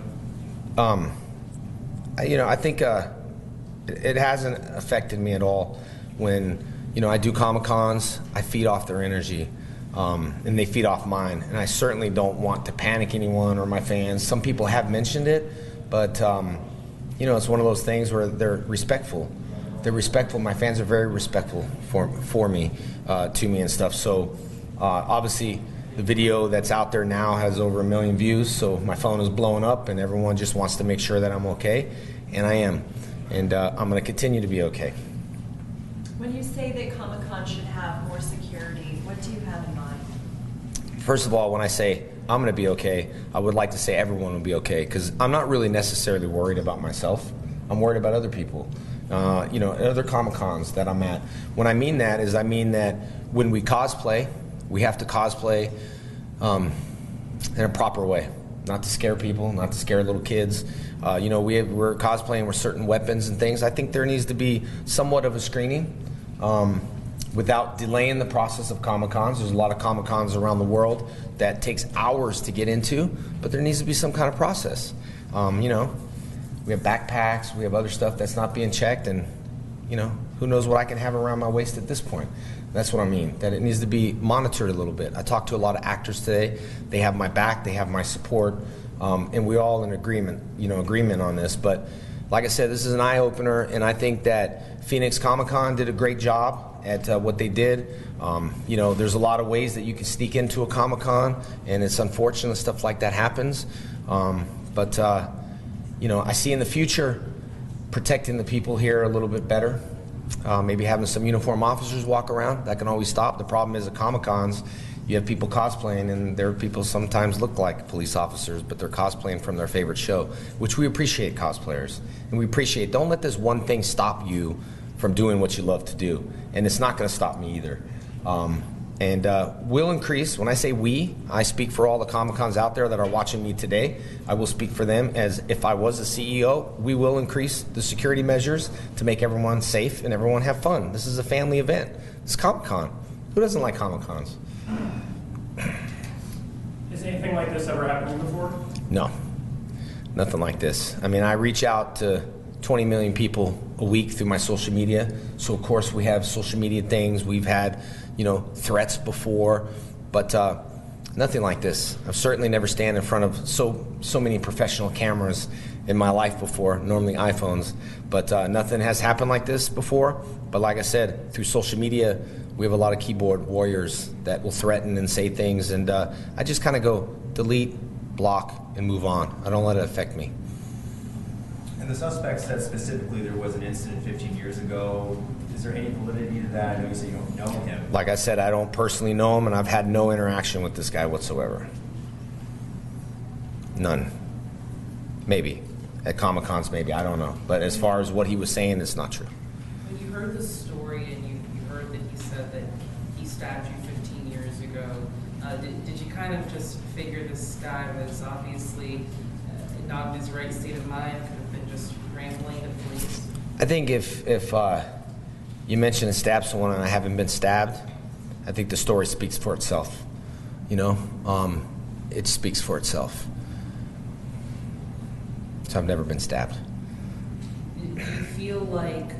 it? You know, I think it hasn't affected me at all. When, you know, I do Comic-Cons, I feed off their energy, and they feed off mine. And I certainly don't want to panic anyone or my fans. Some people have mentioned it, but, you know, it's one of those things where they're respectful. They're respectful. My fans are very respectful for me, to me and stuff. So, obviously, the video that's out there now has over 1 million views, so my phone is blowing up, and everyone just wants to make sure that I'm okay, and I am. And I'm going to continue to be okay. When you say that Comic-Con should have more security, what do you have in mind? First of all, when I say I'm going to be okay, I would like to say everyone will be okay, because I'm not really necessarily worried about myself. I'm worried about other people. You know, other Comic-Cons that I'm at. When I mean that is, I mean that when we cosplay, we have to cosplay in a proper way, not to scare people, not to scare little kids. You know, we're cosplaying with certain weapons and things. I think there needs to be somewhat of a screening without delaying the process of Comic-Cons. There's a lot of Comic-Cons around the world that takes hours to get into, but there needs to be some kind of process. You know, we have backpacks, we have other stuff that's not being checked, and, you know, who knows what I can have around my waist at this point. That's what I mean, that it needs to be monitored a little bit. I talked to a lot of actors today. They have my back, they have my support, and we're all in agreement on this. But like I said, this is an eye-opener, and I think that Phoenix Comic-Con did a great job at what they did. You know, there's a lot of ways that you can sneak into a Comic-Con, and it's unfortunate stuff like that happens. You know, I see in the future protecting the people here a little bit better. Maybe having some uniform officers walk around, that can always stop. The problem is at Comic-Cons, you have people cosplaying, and there are people sometimes look like police officers, but they're cosplaying from their favorite show, which we appreciate, cosplayers. And we appreciate, don't let this one thing stop you from doing what you love to do. And it's not going to stop me either. And will increase. When I say we, I speak for all the Comic-Cons out there that are watching me today. I will speak for them as if I was the CEO. We will increase the security measures to make everyone safe and everyone have fun. This is a family event. It's Comic-Con. Who doesn't like Comic-Cons? Has anything like this ever happened to you before? No, nothing like this. I mean, I reach out to 20 million people a week through my social media. So of course we have social media things. We've had, threats before, but nothing like this. I've certainly never stand in front of so many professional cameras in my life before, normally iPhones, but nothing has happened like this before. But like I said, through social media, we have a lot of keyboard warriors that will threaten and say things, and I just kind of go delete, block, and move on. I don't let it affect me. And the suspect said specifically there was an incident 15 years ago. Is there any validity to that? I know you say you don't know him. Like I said, I don't personally know him, and I've had no interaction with this guy whatsoever. None. Maybe. At Comic-Cons, maybe. I don't know. But as far as what he was saying, it's not true. When you heard the story and you heard that he said that he stabbed you 15 years ago, did you kind of just figure this guy was obviously not in his right state of mind, could have been just rambling to police? I think if you mention to stab someone and I haven't been stabbed, I think the story speaks for itself. It speaks for itself. So I've never been stabbed. Do you feel like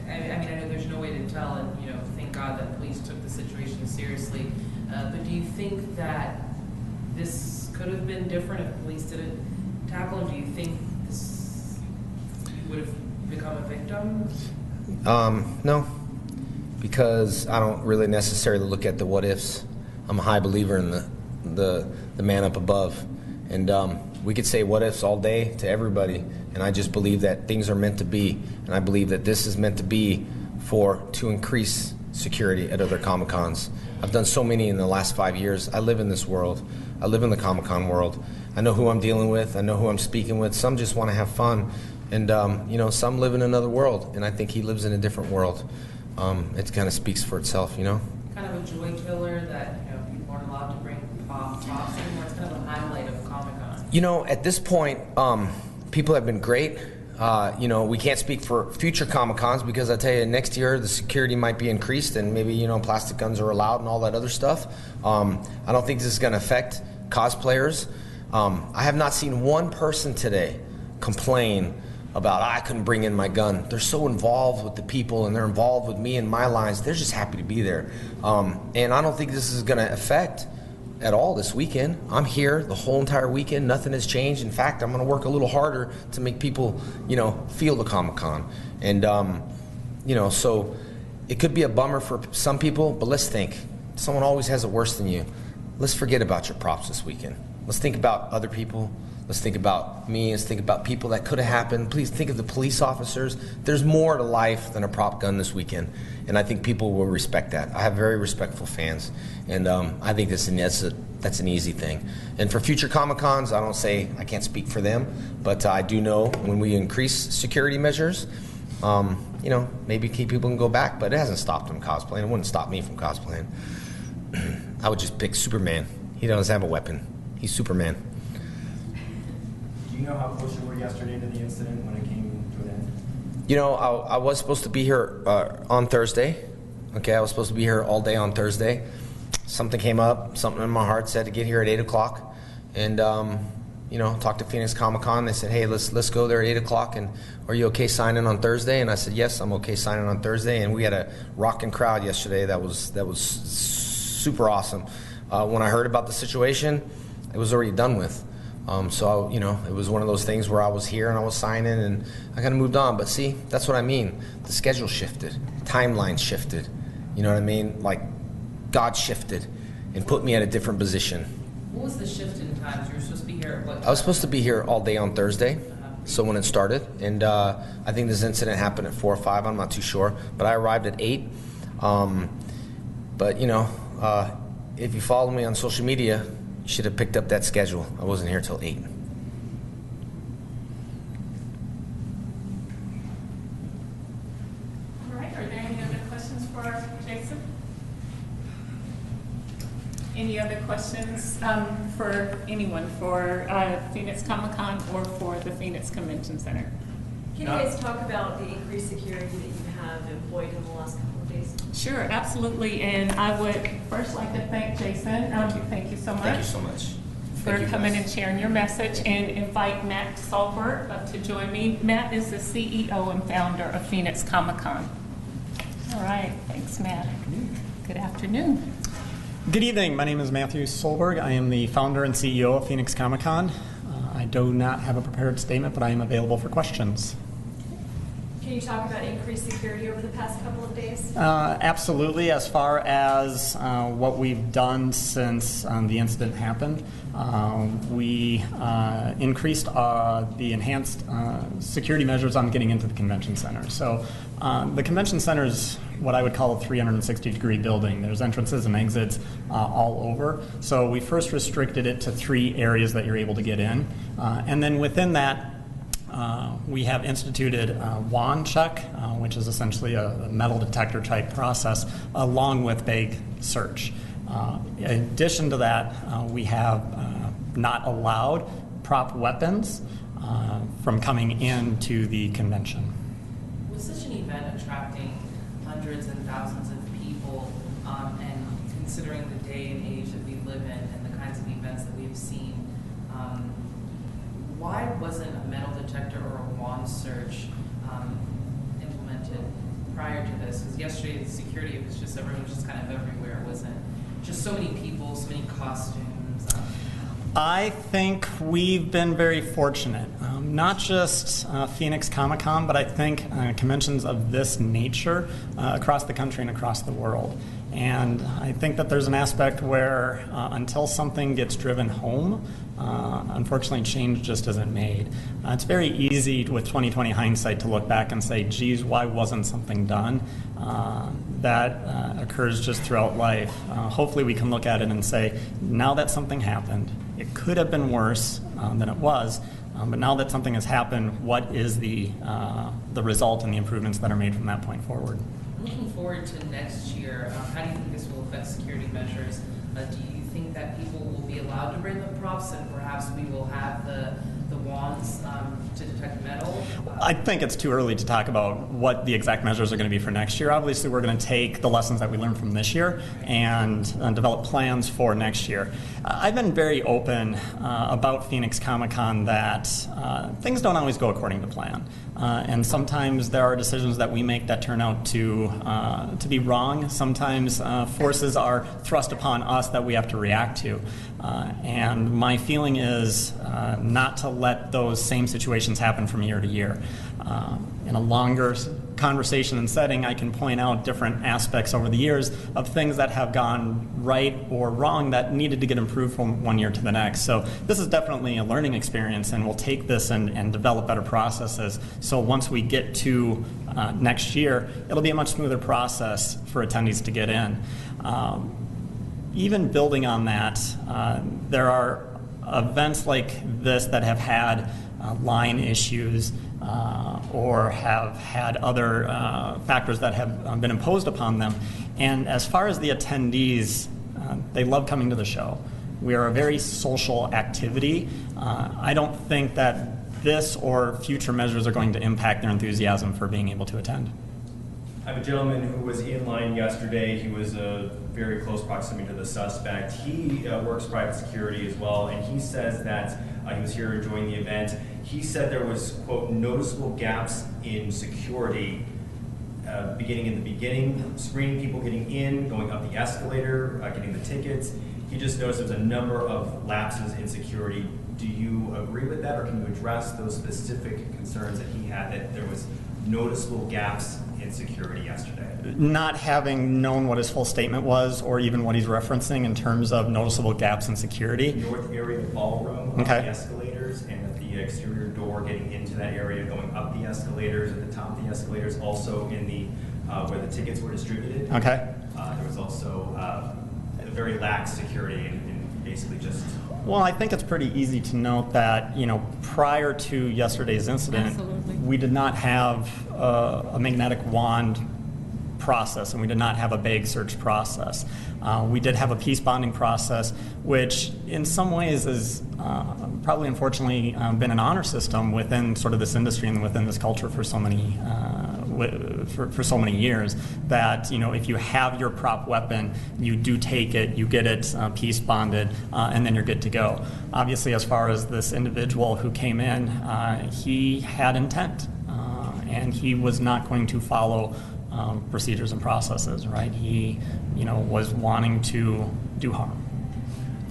I know there's no way to tell, and thank God that police took the situation seriously, but do you think that this could have been different if police didn't tackle him? Do you think you would have become a victim? No, because I don't really necessarily look at the what ifs. I'm a high believer in the man up above, and we could say what ifs all day to everybody, and I just believe that things are meant to be, and I believe that this is meant to be to increase security at other Comic-Cons. I've done so many in the last 5 years. I live in this world. I live in the Comic-Con world. I know who I'm dealing with. I know who I'm speaking with. Some just want to have fun. And, some live in another world. And I think he lives in a different world. It kind of speaks for itself, Kind of a joy killer that, people aren't allowed to bring props anymore. It's kind of a highlight of Comic-Con. At this point, people have been great. We can't speak for future Comic-Cons because I tell you, next year the security might be increased and maybe, plastic guns are allowed and all that other stuff. I don't think this is going to affect cosplayers. I have not seen one person today complain about, I couldn't bring in my gun. They're so involved with the people and they're involved with me and my lines. They're just happy to be there. And I don't think this is going to affect at all this weekend. I'm here the whole entire weekend. Nothing has changed. In fact, I'm going to work a little harder to make people, feel the Comic-Con. And, so it could be a bummer for some people, but let's think. Someone always has it worse than you. Let's forget about your props this weekend. Let's think about other people. Let's think about me. Let's think about people that could have happened. Please think of the police officers. There's more to life than a prop gun this weekend, and I think people will respect that. I have very respectful fans, and I think that's an easy thing. And for future Comic-Cons, I can't speak for them, but I do know when we increase security measures, maybe people can go back, but it hasn't stopped them cosplaying. It wouldn't stop me from cosplaying. I would just pick Superman. He doesn't have a weapon. He's Superman. Do you know how close you were yesterday to the incident when it came to an end? I was supposed to be here on Thursday. Okay, I was supposed to be here all day on Thursday. Something came up. Something in my heart said to get here at 8 o'clock. And, talked to Phoenix Comic-Con. They said, hey, let's go there at 8 o'clock. And are you okay signing on Thursday? And I said, yes, I'm okay signing on Thursday. And we had a rocking crowd yesterday. That was super awesome. When I heard about the situation, it was already done with. So, it was one of those things where I was here and I was signing and I kind of moved on. But see, that's what I mean. The schedule shifted. Timeline shifted. You know what I mean? Like, God shifted and put me at a different position. What was the shift in times? You were supposed to be here at what time? I was supposed to be here all day on Thursday. So when it started, and I think this incident happened at 4 or 5, I'm not too sure. But I arrived at 8. But, if you follow me on social media, you should have picked up that schedule. I wasn't here till 8. All right, are there any other questions for Jason? Any other questions for anyone for Phoenix Comic-Con or for the Phoenix Convention Center? Can you guys talk about the increased security that you have employed in the last couple of days? Sure, absolutely. And I would first like to thank Jason. Thank you so much. Thank you so much. For coming and sharing your message, and invite Matt Solberg up to join me. Matt is the CEO and founder of Phoenix Comic-Con. All right, thanks, Matt. Good afternoon. Good evening. My name is Matthew Solberg. I am the founder and CEO of Phoenix Comic-Con. I do not have a prepared statement, but I am available for questions. Can you talk about increased security over the past couple of days? Absolutely. As far as what we've done since the incident happened, we increased the enhanced security measures on getting into the convention center. So the convention center is what I would call a 360-degree building. There's entrances and exits all over. So we first restricted it to 3 areas that you're able to get in. And then within that, we have instituted a wand check, which is essentially a metal detector type process, along with bag search. In addition to that, we have not allowed prop weapons from coming into the convention. With such an event attracting hundreds and thousands of people, and considering the day and age that we live in and the kinds of events that we've seen, why wasn't a metal detector or a wand search implemented prior to this? Because yesterday the security, it was just everyone was just kind of everywhere. It wasn't just so many people, so many costumes. I think we've been very fortunate. Not just Phoenix Comic-Con, but I think conventions of this nature across the country and across the world. And I think that there's an aspect where until something gets driven home, unfortunately change just isn't made. It's very easy with 20/20 hindsight to look back and say, geez, why wasn't something done? That occurs just throughout life. Hopefully we can look at it and say, now that something happened, it could have been worse than it was, but now that something has happened, what is the result and the improvements that are made from that point forward? Looking forward to next year, how do you think this will affect security measures? Do you think that people will be allowed to bring the props and perhaps we will have the wands to detect metal? I think it's too early to talk about what the exact measures are going to be for next year. Obviously, we're going to take the lessons that we learned from this year and develop plans for next year. I've been very open about Phoenix Comic-Con that things don't always go according to plan. And sometimes there are decisions that we make that turn out to be wrong. Sometimes forces are thrust upon us that we have to react to. And my feeling is not to let those same situations happen from year to year. In a longer conversation and setting, I can point out different aspects over the years of things that have gone right or wrong that needed to get improved from one year to the next. So this is definitely a learning experience, and we'll take this and develop better processes. So once we get to next year, it'll be a much smoother process for attendees to get in. Even building on that, there are events like this that have had line issues or have had other factors that have been imposed upon them. And as far as the attendees, they love coming to the show. We are a very social activity. I don't think that this or future measures are going to impact their enthusiasm for being able to attend. I have a gentleman who was in line yesterday. He was a very close proximity to the suspect. He works private security as well, and he says that he was here enjoying the event. He said there was, quote, noticeable gaps in security beginning in the beginning, screening people getting in, going up the escalator, getting the tickets. He just noticed there's a number of lapses in security. Do you agree with that, or can you address those specific concerns that he had, that there was noticeable gaps in security yesterday? Not having known what his full statement was, or even what he's referencing in terms of noticeable gaps in security. North area ballroom, okay. Up the escalators, and at the exterior door getting into that area, going up the escalators, at the top of the escalators, also in the where the tickets were distributed. Okay. There was also a very lax security and basically just. Well, I think it's pretty easy to note that, prior to yesterday's incident, we did not have a magnetic wand process, and we did not have a bag search process. We did have a peace bonding process, which in some ways is probably unfortunately been an honor system within sort of this industry and within this culture for so many for so many years, that if you have your prop weapon, you do take it, you get it peace bonded, and then you're good to go. Obviously, as far as this individual who came in, he had intent, and he was not going to follow procedures and processes, right? He, was wanting to do harm.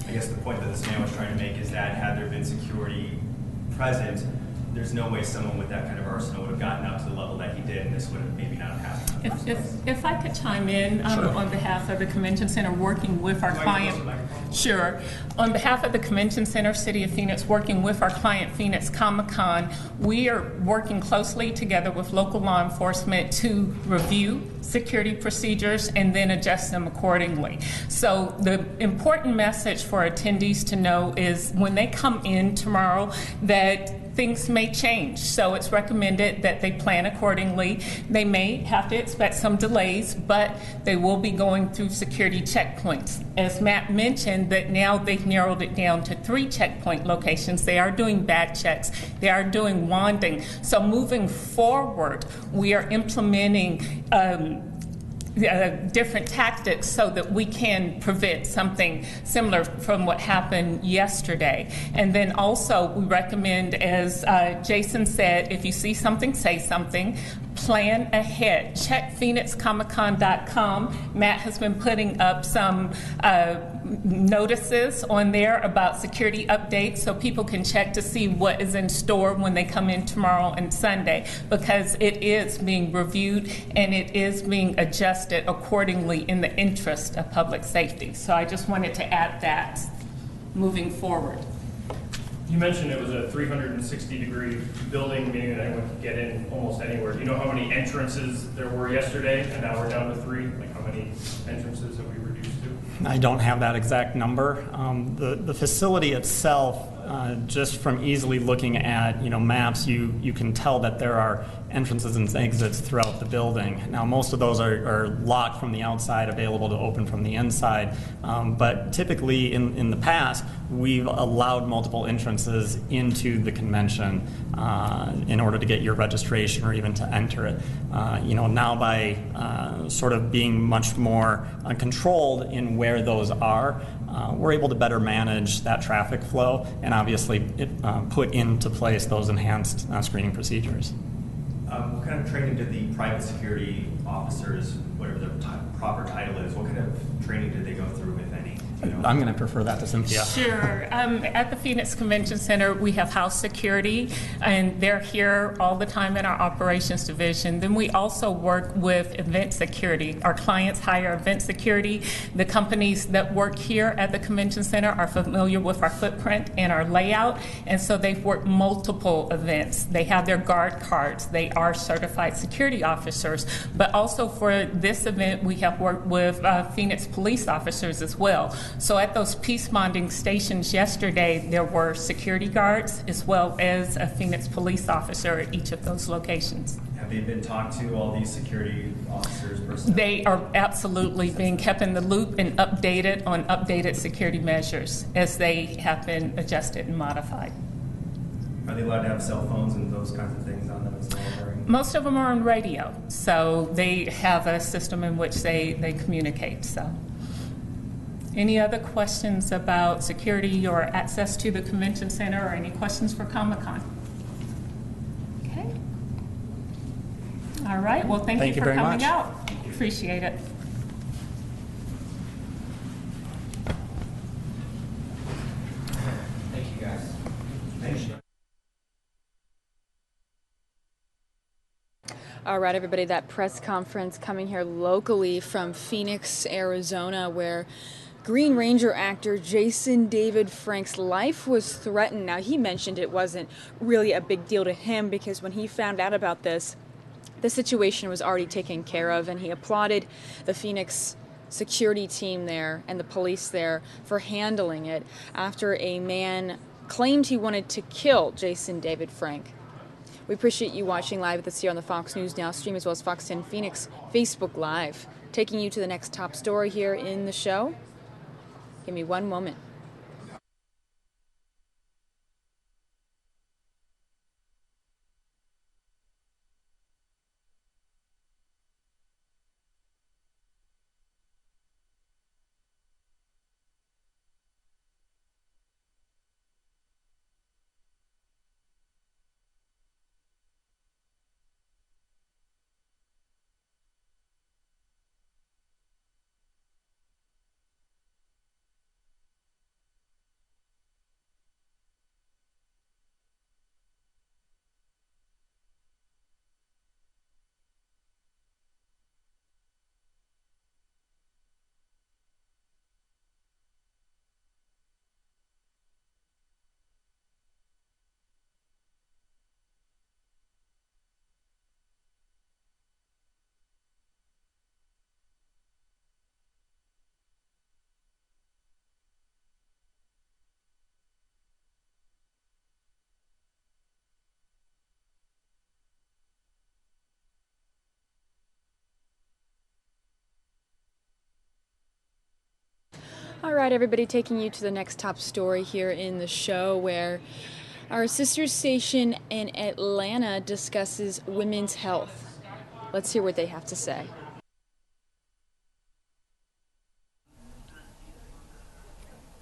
I guess the point that this man was trying to make is that had there been security present, there's no way someone with that kind of arsenal would have gotten up to the level that he did, and this would have maybe not happened. If I could chime in on behalf of the Convention Center, working with our client. Sure. On behalf of the Convention Center, City of Phoenix, working with our client, Phoenix Comic-Con, we are working closely together with local law enforcement to review security procedures and then adjust them accordingly. So the important message for attendees to know is when they come in tomorrow that things may change. So it's recommended that they plan accordingly. They may have to expect some delays, but they will be going through security checkpoints. As Matt mentioned, that now they've narrowed it down to 3 checkpoint locations. They are doing bag checks. They are doing wanding. So moving forward, we are implementing different tactics so that we can prevent something similar from what happened yesterday. And then also we recommend, as Jason said, if you see something, say something. Plan ahead. Check PhoenixComicCon.com. Matt has been putting up some notices on there about security updates so people can check to see what is in store when they come in tomorrow and Sunday, because it is being reviewed and it is being adjusted accordingly in the interest of public safety. So I just wanted to add that moving forward. You mentioned it was a 360-degree building, meaning that anyone could get in almost anywhere. Do you know how many entrances there were yesterday, and now we're down to 3? Like, how many entrances have we reduced to? I don't have that exact number. The facility itself, just from easily looking at maps, you can tell that there are entrances and exits throughout the building. Now, most of those are locked from the outside, available to open from the inside. But typically, in the past, we've allowed multiple entrances into the convention in order to get your registration or even to enter it. Now by sort of being much more controlled in where those are, we're able to better manage that traffic flow and obviously put into place those enhanced screening procedures. What kind of training did the private security officers, whatever their proper title is, what kind of training did they go through, if any? I'm going to prefer that to Cynthia. Sure. At the Phoenix Convention Center, we have house security, and they're here all the time in our operations division. Then we also work with event security. Our clients hire event security. The companies that work here at the Convention Center are familiar with our footprint and our layout, and so they've worked multiple events. They have their guard cards. They are certified security officers. But also for this event, we have worked with Phoenix police officers as well. So at those peace bonding stations yesterday, there were security guards as well as a Phoenix police officer at each of those locations. Have they been talked to, all these security officers, personnel? They are absolutely being kept in the loop and updated on updated security measures as they have been adjusted and modified. Are they allowed to have cell phones and those kinds of things on them as well? Most of them are on radio, so they have a system in which they communicate. So, any other questions about security or access to the convention center, or any questions for Comic-Con? Okay. All right. Well, thank you for coming out. Appreciate it. Thank you, guys. Thank you. All right, everybody, that press conference coming here locally from Phoenix, Arizona, where Green Ranger actor Jason David Frank's life was threatened. Now, he mentioned it wasn't really a big deal to him because when he found out about this, the situation was already taken care of, and he applauded the Phoenix security team there and the police there for handling it after a man claimed he wanted to kill Jason David Frank. We appreciate you watching live with us here on the Fox News Now stream, as well as Fox 10 Phoenix Facebook Live. Taking you to the next top story here in the show. Give me one moment. All right, everybody, taking you to the next top story here in the show, where our sister station in Atlanta discusses women's health. Let's hear what they have to say.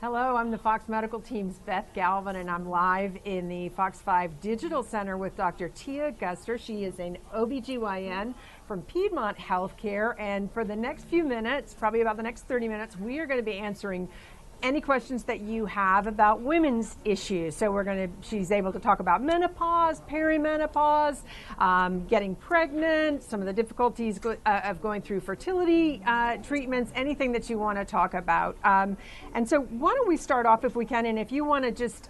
Hello, I'm the Fox Medical Team's Beth Galvin, and I'm live in the Fox 5 Digital Center with Dr. Tia Guster. She is an OBGYN from Piedmont Healthcare, and for the next few minutes, probably about the next 30 minutes, we are going to be answering any questions that you have about women's issues. So she's able to talk about menopause, perimenopause, getting pregnant, some of the difficulties of going through fertility treatments, anything that you want to talk about. And so why don't we start off if we can, and if you want to just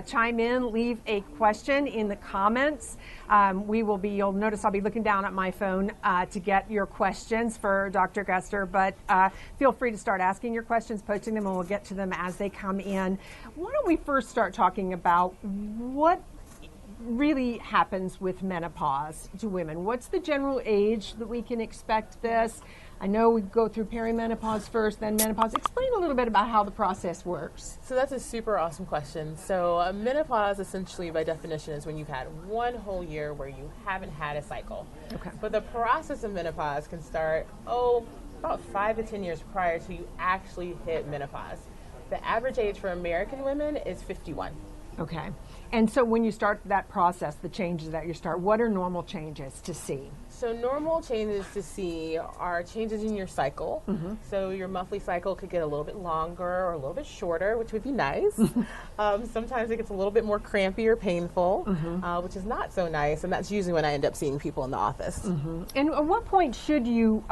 chime in, leave a question in the comments. You'll notice I'll be looking down at my phone to get your questions for Dr. Guster, but feel free to start asking your questions, posting them, and we'll get to them as they come in. Why don't we first start talking about what really happens with menopause to women? What's the general age that we can expect this? I know we go through perimenopause first, then menopause. Explain a little bit about how the process works. So that's a super awesome question. So menopause, essentially, by definition, is when you've had one whole year where you haven't had a cycle. Okay. But the process of menopause can start, about 5 to 10 years prior to you actually hit menopause. The average age for American women is 51. Okay. And so when you start that process, the changes that you start, what are normal changes to see? So normal changes to see are changes in your cycle. Mm-hmm. So your monthly cycle could get a little bit longer or a little bit shorter, which would be nice. Sometimes it gets a little bit more crampy or painful, which is not so nice. And that's usually when I end up seeing people in the office. Mm-hmm. And at what point should you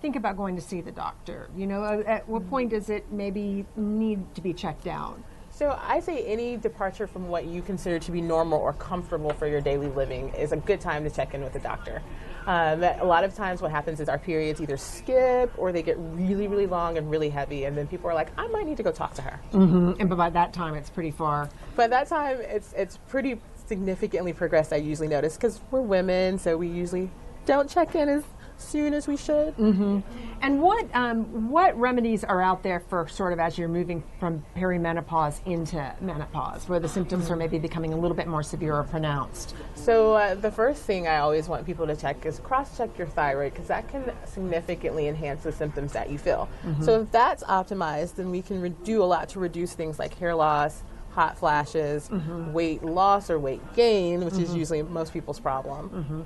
think about going to see the doctor? You know, at what point does it maybe need to be checked out? So I say any departure from what you consider to be normal or comfortable for your daily living is a good time to check in with the doctor. A lot of times what happens is our periods either skip or they get really, really long and really heavy, and then people are like, I might need to go talk to her. Mm-hmm. And by that time, it's pretty far. By that time, it's pretty significantly progressed, I usually notice, because we're women, so we usually don't check in as soon as we should. Mm-hmm. And what remedies are out there for sort of as you're moving from perimenopause into menopause, where the symptoms are maybe becoming a little bit more severe or pronounced? So the first thing I always want people to check is cross-check your thyroid, because that can significantly enhance the symptoms that you feel. Mm-hmm. So if that's optimized, then we can do a lot to reduce things like hair loss, hot flashes, weight loss or weight gain, which is usually most people's problem. Mm-hmm.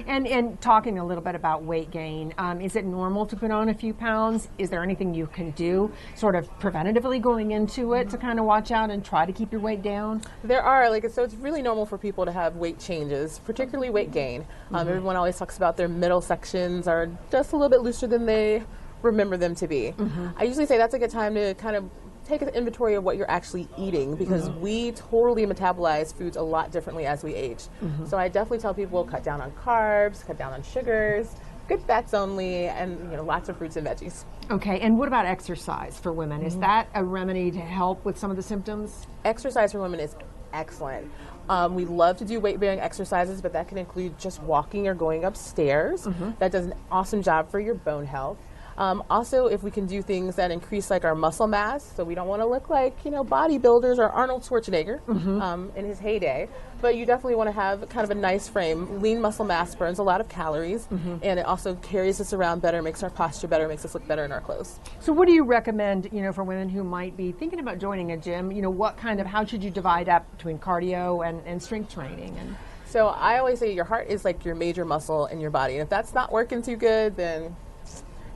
And talking a little bit about weight gain, is it normal to put on a few pounds? Is there anything you can do sort of preventatively going into it to kind of watch out and try to keep your weight down? There are, so it's really normal for people to have weight changes, particularly weight gain. Everyone always talks about their middle sections are just a little bit looser than they remember them to be. I usually say that's a good time to kind of take an inventory of what you're actually eating, because we totally metabolize foods a lot differently as we age. So I definitely tell people cut down on carbs, cut down on sugars, good fats only, and lots of fruits and veggies. Okay, and what about exercise for women? Is that a remedy to help with some of the symptoms? Exercise for women is excellent. We love to do weight-bearing exercises, but that can include just walking or going upstairs. That does an awesome job for your bone health. Also, if we can do things that increase like our muscle mass, so we don't want to look like, bodybuilders or Arnold Schwarzenegger in his heyday, but you definitely want to have kind of a nice frame. Lean muscle mass burns a lot of calories, and it also carries us around better, makes our posture better, makes us look better in our clothes. So what do you recommend, for women who might be thinking about joining a gym? How should you divide up between cardio and strength training? So I always say your heart is like your major muscle in your body, and if that's not working too good, then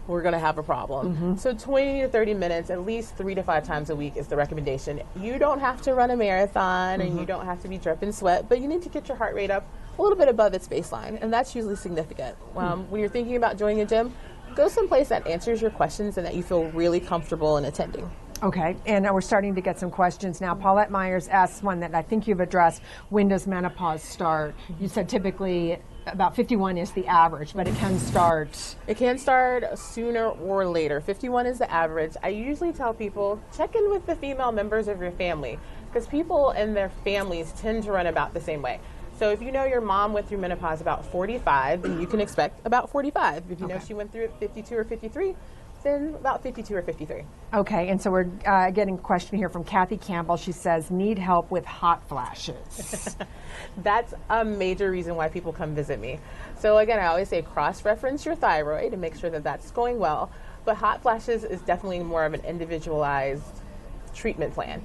we're going to have a problem. So 20 to 30 minutes, at least 3 to 5 times a week is the recommendation. You don't have to run a marathon and you don't have to be dripping sweat, but you need to get your heart rate up a little bit above its baseline, and that's usually significant. When you're thinking about joining a gym, go someplace that answers your questions and that you feel really comfortable in attending. Okay, and we're starting to get some questions now. Paulette Myers asks one that I think you've addressed. When does menopause start? You said typically about 51 is the average, but it can start. It can start sooner or later. 51 is the average. I usually tell people, check in with the female members of your family, because people and their families tend to run about the same way. So if you know your mom went through menopause about 45, then you can expect about 45. If you know she went through it 52 or 53, then about 52 or 53. Okay, and so we're getting a question here from Kathy Campbell. She says, need help with hot flashes. That's a major reason why people come visit me. So again, I always say cross-reference your thyroid and make sure that that's going well. But hot flashes is definitely more of an individualized treatment plan.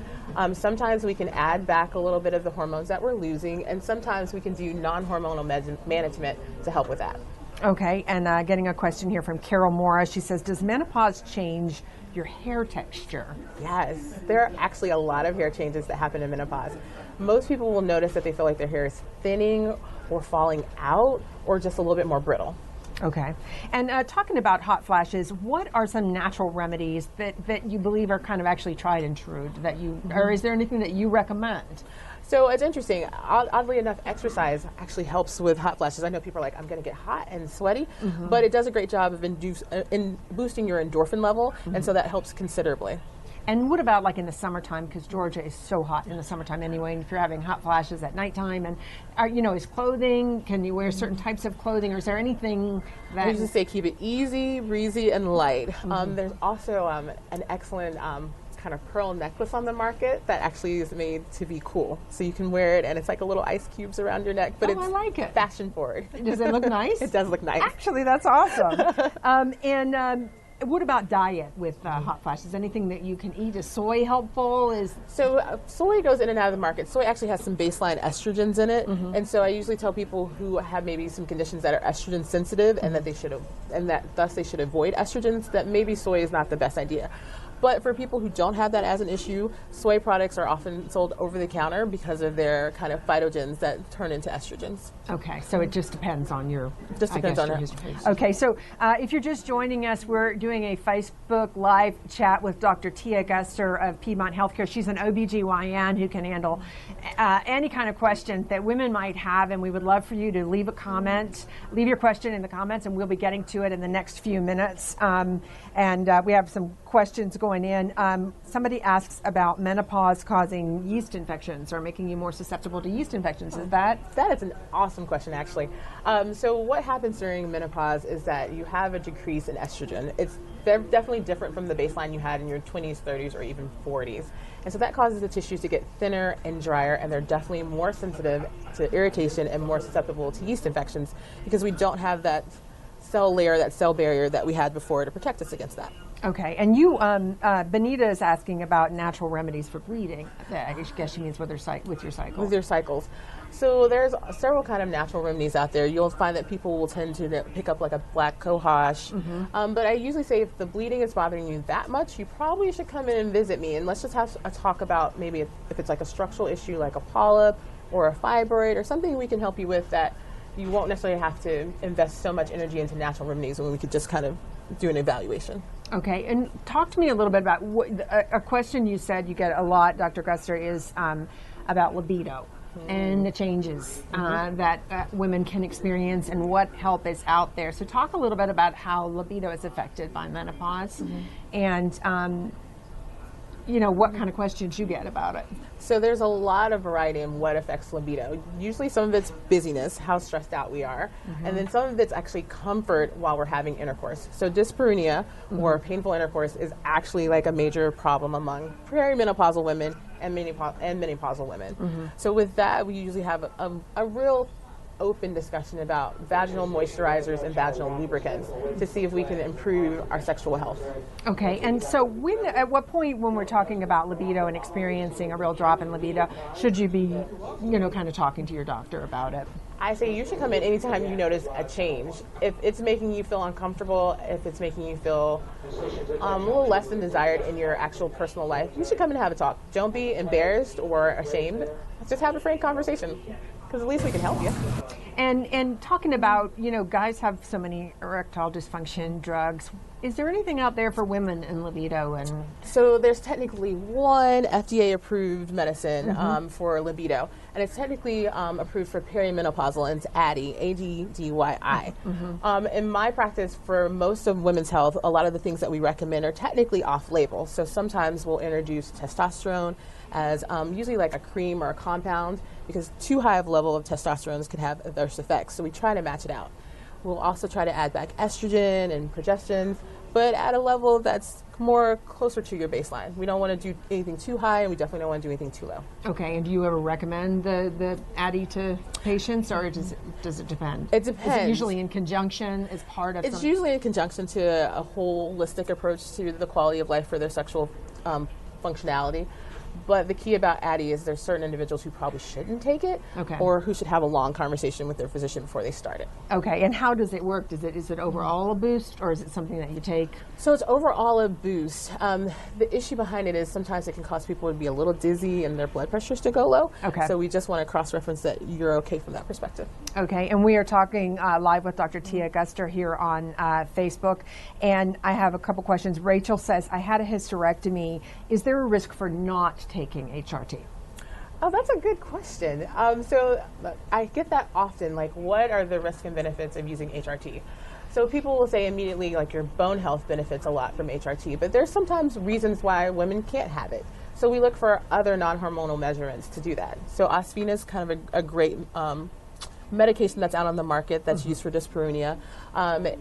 Sometimes we can add back a little bit of the hormones that we're losing, and sometimes we can do non-hormonal management to help with that. Okay, and getting a question here from Carol Mora. She says, does menopause change your hair texture? Yes, there are actually a lot of hair changes that happen in menopause. Most people will notice that they feel like their hair is thinning or falling out or just a little bit more brittle. Okay, and talking about hot flashes, what are some natural remedies that you believe are kind of actually tried and true that you, or is there anything that you recommend? So it's interesting. Oddly enough, exercise actually helps with hot flashes. I know people are like, I'm going to get hot and sweaty, but it does a great job of in boosting your endorphin level, and so that helps considerably. And what about like in the summertime, because Georgia is so hot in the summertime anyway, and if you're having hot flashes at nighttime, and is clothing, can you wear certain types of clothing, or is there anything that... I usually say keep it easy, breezy, and light. There's also an excellent kind of pearl necklace on the market that actually is made to be cool. So you can wear it and it's like a little ice cubes around your neck, but it's I like it. Fashion forward. Does it look nice? It does look nice. Actually, that's awesome. What about diet with hot flashes? Anything that you can eat? Is soy helpful? So soy goes in and out of the market. Soy actually has some baseline estrogens in it, and so I usually tell people who have maybe some conditions that are estrogen sensitive and that thus they should avoid estrogens, that maybe soy is not the best idea. But for people who don't have that as an issue, soy products are often sold over the counter because of their kind of phytogens that turn into estrogens. Okay, so it just depends on your... Just depends on it. Okay, so if you're just joining us, we're doing a Facebook Live chat with Dr. Tia Guster of Piedmont Healthcare. She's an OBGYN who can handle any kind of question that women might have, and we would love for you to leave your question in the comments, and we'll be getting to it in the next few minutes. We have some questions going in. Somebody asks about menopause causing yeast infections or making you more susceptible to yeast infections. Is that is an awesome question, actually. So what happens during menopause is that you have a decrease in estrogen. It's definitely different from the baseline you had in your 20s, 30s, or even 40s. And so that causes the tissues to get thinner and drier, and they're definitely more sensitive to irritation and more susceptible to yeast infections because we don't have that cell layer, that cell barrier that we had before to protect us against that. Okay, and you, Benita is asking about natural remedies for bleeding. I guess she means with your cycles. With your cycles. So there's several kind of natural remedies out there. You'll find that people will tend to pick up like a black cohosh. But I usually say if the bleeding is bothering you that much, you probably should come in and visit me. And let's just have a talk about maybe if it's like a structural issue like a polyp or a fibroid or something we can help you with that you won't necessarily have to invest so much energy into natural remedies when we could just kind of do an evaluation. Okay, and talk to me a little bit about a question you said you get a lot, Dr. Guster, is about libido and the changes that women can experience and what help is out there. So talk a little bit about how libido is affected by menopause and what kind of questions you get about it. So there's a lot of variety in what affects libido. Usually some of it's busyness, how stressed out we are, and then some of it's actually comfort while we're having intercourse. So dyspareunia or painful intercourse is actually like a major problem among perimenopausal women and menopausal women. So with that, we usually have a real open discussion about vaginal moisturizers and vaginal lubricants to see if we can improve our sexual health. Okay, and so at what point when we're talking about libido and experiencing a real drop in libido, should you be, kind of talking to your doctor about it? I say you should come in anytime you notice a change. If it's making you feel uncomfortable, if it's making you feel a little less than desired in your actual personal life, you should come in and have a talk. Don't be embarrassed or ashamed. Just have a frank conversation, because at least we can help you. And talking about, guys have so many erectile dysfunction drugs. Is there anything out there for women in libido? And so there's technically one FDA-approved medicine for libido, and it's technically approved for perimenopausal, and it's ADDY, A-D-D-Y-I. In my practice, for most of women's health, a lot of the things that we recommend are technically off-label. So sometimes we'll introduce testosterone as usually like a cream or a compound, because too high of a level of testosterone can have adverse effects. So we try to match it out. We'll also try to add back estrogen and progestins, but at a level that's more closer to your baseline. We don't want to do anything too high, and we definitely don't want to do anything too low. Okay, and do you ever recommend the ADDY to patients, or does it depend? It depends. Is it usually in conjunction as part of It's usually in conjunction to a holistic approach to the quality of life for their sexual functionality. But the key about ADDY is there's certain individuals who probably shouldn't take it, or who should have a long conversation with their physician before they start it. Okay, and how does it work? Is it overall a boost, or is it something that you take? So it's overall a boost. The issue behind it is sometimes it can cause people to be a little dizzy and their blood pressures to go low. Okay. So we just want to cross-reference that you're okay from that perspective. Okay, and we are talking live with Dr. Tia Guster here on Facebook, and I have a couple questions. Rachel says, I had a hysterectomy. Is there a risk for not taking HRT? Oh, that's a good question. So I get that often, like, what are the risks and benefits of using HRT? So people will say immediately, like, your bone health benefits a lot from HRT, but there's sometimes reasons why women can't have it. So we look for other non-hormonal measurements to do that. So Osphena is kind of a great medication that's out on the market that's used for dyspareunia.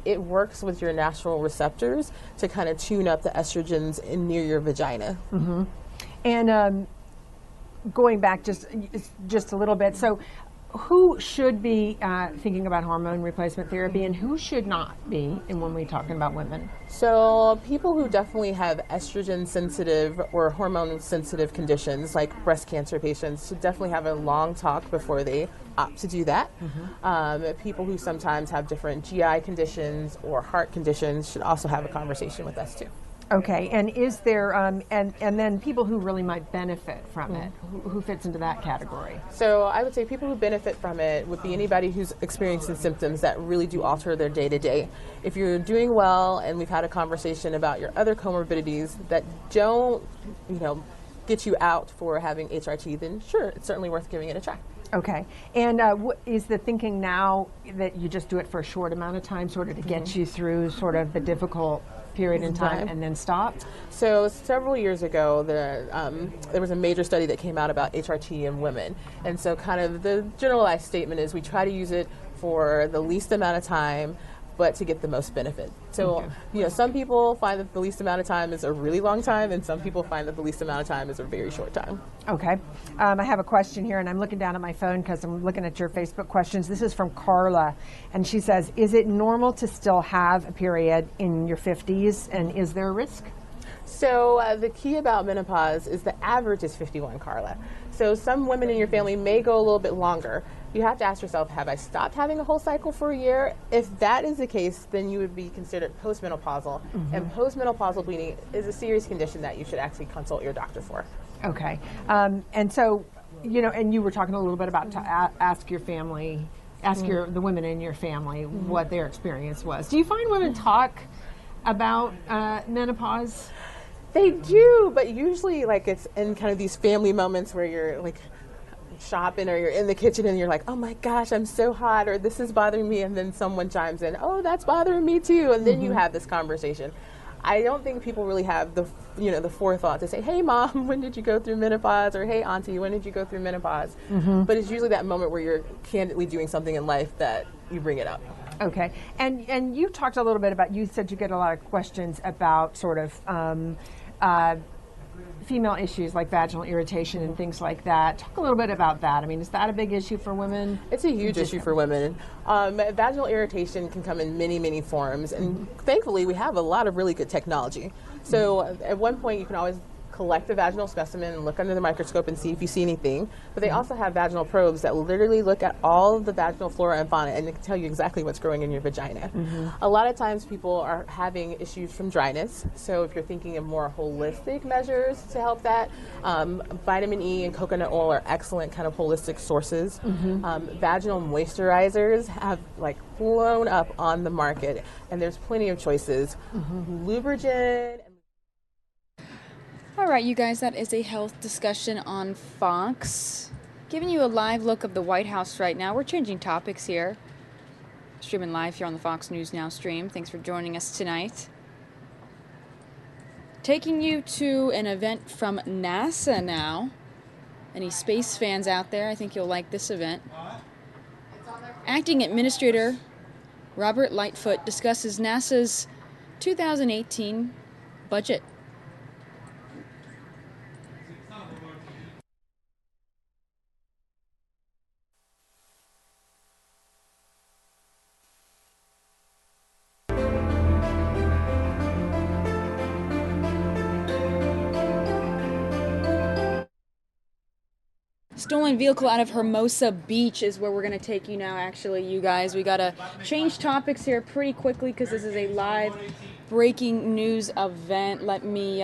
It works with your natural receptors to kind of tune up the estrogens near your vagina. And going back just a little bit, so who should be thinking about hormone replacement therapy, and who should not be, and when we're talking about women? So people who definitely have estrogen sensitive or hormone sensitive conditions, like breast cancer patients, should definitely have a long talk before they opt to do that. People who sometimes have different GI conditions or heart conditions should also have a conversation with us too. Okay, and is there, and then people who really might benefit from it, who fits into that category? So I would say people who benefit from it would be anybody who's experiencing symptoms that really do alter their day-to-day. If you're doing well and we've had a conversation about your other comorbidities that don't, get you out for having HRT, then sure, it's certainly worth giving it a try. Okay, and is the thinking now that you just do it for a short amount of time, sort of to get you through sort of the difficult period in time and then stop? So several years ago, there was a major study that came out about HRT in women. And so kind of the generalized statement is we try to use it for the least amount of time, but to get the most benefit. So, some people find that the least amount of time is a really long time, and some people find that the least amount of time is a very short time. Okay. I have a question here, and I'm looking down at my phone because I'm looking at your Facebook questions. This is from Carla, and she says, is it normal to still have a period in your 50s, and is there a risk? So the key about menopause is the average is 51, Carla. So some women in your family may go a little bit longer. You have to ask yourself, have I stopped having a whole cycle for a year? If that is the case, then you would be considered postmenopausal. And postmenopausal bleeding is a serious condition that you should actually consult your doctor for. Okay. And so, and you were talking a little bit about to ask your family, the women in your family what their experience was. Do you find women talk about menopause? They do, but usually it's in kind of these family moments where you're like shopping or you're in the kitchen and you're like, oh my gosh, I'm so hot, or this is bothering me, and then someone chimes in, oh, that's bothering me too, and then you have this conversation. I don't think people really have the forethought to say, hey mom, when did you go through menopause? Or hey auntie, when did you go through menopause? But it's usually that moment where you're candidly doing something in life that you bring it up. Okay, and you talked a little bit about, you said you get a lot of questions about sort of female issues like vaginal irritation and things like that. Talk a little bit about that. I mean, is that a big issue for women? It's a huge issue for women. Vaginal irritation can come in many, many forms, and thankfully we have a lot of really good technology. So at one point you can always collect a vaginal specimen and look under the microscope and see if you see anything. But they also have vaginal probes that will literally look at all of the vaginal flora and fauna and it can tell you exactly what's growing in your vagina. A lot of times people are having issues from dryness. So if you're thinking of more holistic measures to help that, vitamin E and coconut oil are excellent kind of holistic sources. Vaginal moisturizers have like blown up on the market and there's plenty of choices. Lubrigent. All right, you guys, that is a health discussion on Fox. Giving you a live look of the White House right now. We're changing topics here. Streaming live here on the Fox News Now stream. Thanks for joining us tonight. Taking you to an event from NASA now. Any space fans out there, I think you'll like this event. Acting Administrator Robert Lightfoot discusses NASA's 2018 budget. Stolen vehicle out of Hermosa Beach is where we're going to take you now, actually, you guys. We got to change topics here pretty quickly because this is a live breaking news event. Let me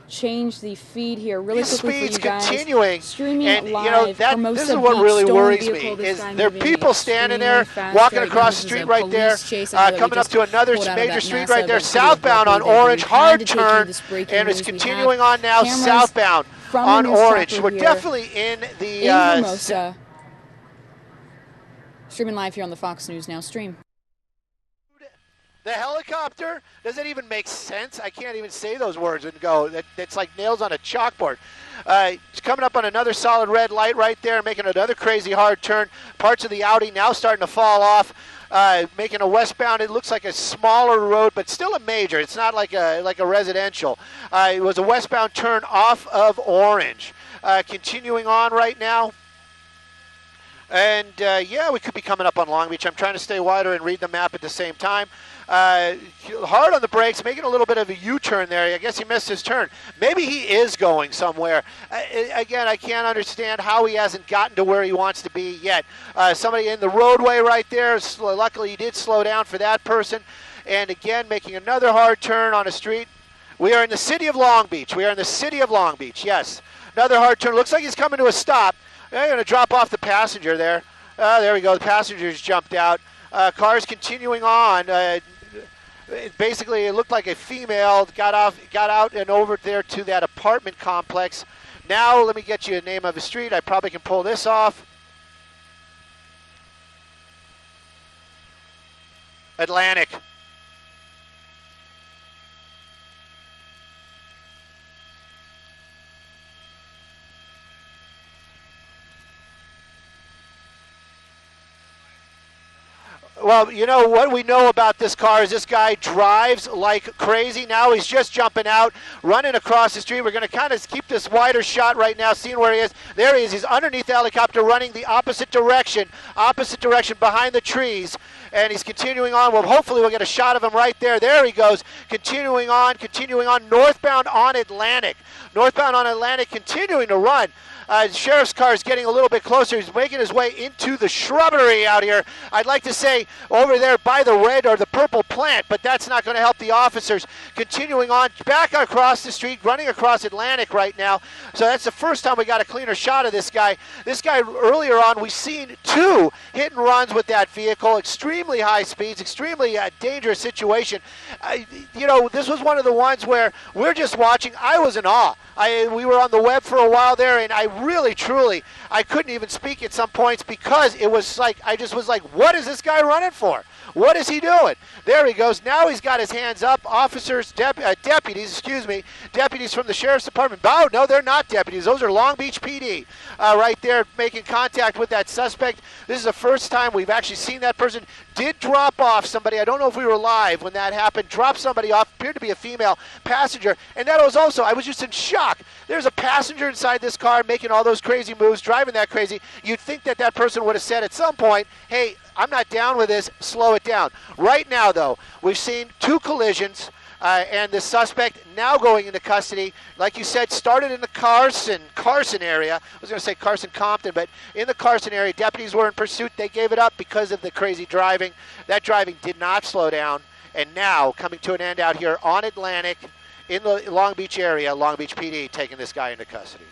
change the feed here really quickly for you guys. Continuing, streaming and live. this is Hermosa what Beach, really stolen worries vehicle, me this is time there are moving people standing there, extremely walking fast. across This the is street a right there, police chase. I know that we coming up just to another pulled out of major that street NASA right there, event pretty southbound on abruptly, but Orange, we had hard to take you turn, this breaking and it's news. We continuing have on now cameras southbound from on the news Orange. chopper We're here definitely in the in Hermosa. Streaming live here on the Fox News Now stream. The helicopter doesn't even make sense. I can't even say those words and go. That's like nails on a chalkboard. It's coming up on another solid red light right there, making another crazy hard turn. Parts of the Audi now starting to fall off, making a westbound. It looks like a smaller road, but still a major. It's not like a residential. It was a westbound turn off of Orange. Continuing on right now. And, yeah, we could be coming up on Long Beach. I'm trying to stay wider and read the map at the same time. Hard on the brakes, making a little bit of a U-turn there. I guess he missed his turn. Maybe he is going somewhere. Again, I can't understand how he hasn't gotten to where he wants to be yet. Somebody in the roadway right there. Luckily, he did slow down for that person. And, again, making another hard turn on a street. We are in the city of Long Beach. We are in the city of Long Beach, yes. Another hard turn. Looks like he's coming to a stop. They're going to drop off the passenger there. There we go. The passenger's jumped out. Cars continuing on. Basically, it looked like a female got out and over there to that apartment complex. Now, let me get you a name of a street. I probably can pull this off. Atlantic. Well, you know what we know about this car is this guy drives like crazy. Now he's just jumping out, running across the street. We're going to kind of keep this wider shot right now, seeing where he is. There he is. He's underneath the helicopter running the opposite direction behind the trees. And he's continuing on. Well, hopefully we'll get a shot of him right there. There he goes, continuing on, northbound on Atlantic. Northbound on Atlantic, continuing to run. The sheriff's car is getting a little bit closer. He's making his way into the shrubbery out here. I'd like to say over there by the red or the purple plant, but that's not going to help the officers. Continuing on back across the street, running across Atlantic right now. So that's the first time we got a cleaner shot of this guy. This guy earlier on, we've seen 2 hit and runs with that vehicle. Extremely high speeds, extremely dangerous situation. You know, this was one of the ones where we're just watching. I was in awe. We were on the web for a while there, and I really, truly, I couldn't even speak at some points because it was like, I just was like, what is this guy running for? What is he doing? There he goes. Now he's got his hands up. Officers, deputies from the Sheriff's Department. Oh, no, they're not deputies. Those are Long Beach PD right there making contact with that suspect. This is the first time we've actually seen that person. Did drop off somebody. I don't know if we were live when that happened. Dropped somebody off. Appeared to be a female passenger. And that was also, I was just in shock. There's a passenger inside this car making all those crazy moves, driving that crazy. You'd think that that person would have said at some point, hey, I'm not down with this, slow it down. Right now, though, we've seen 2 collisions, and the suspect now going into custody. Like you said, started in the Carson area. I was going to say Carson-Compton, but in the Carson area, deputies were in pursuit. They gave it up because of the crazy driving. That driving did not slow down, and now coming to an end out here on Atlantic in the Long Beach area, Long Beach PD taking this guy into custody.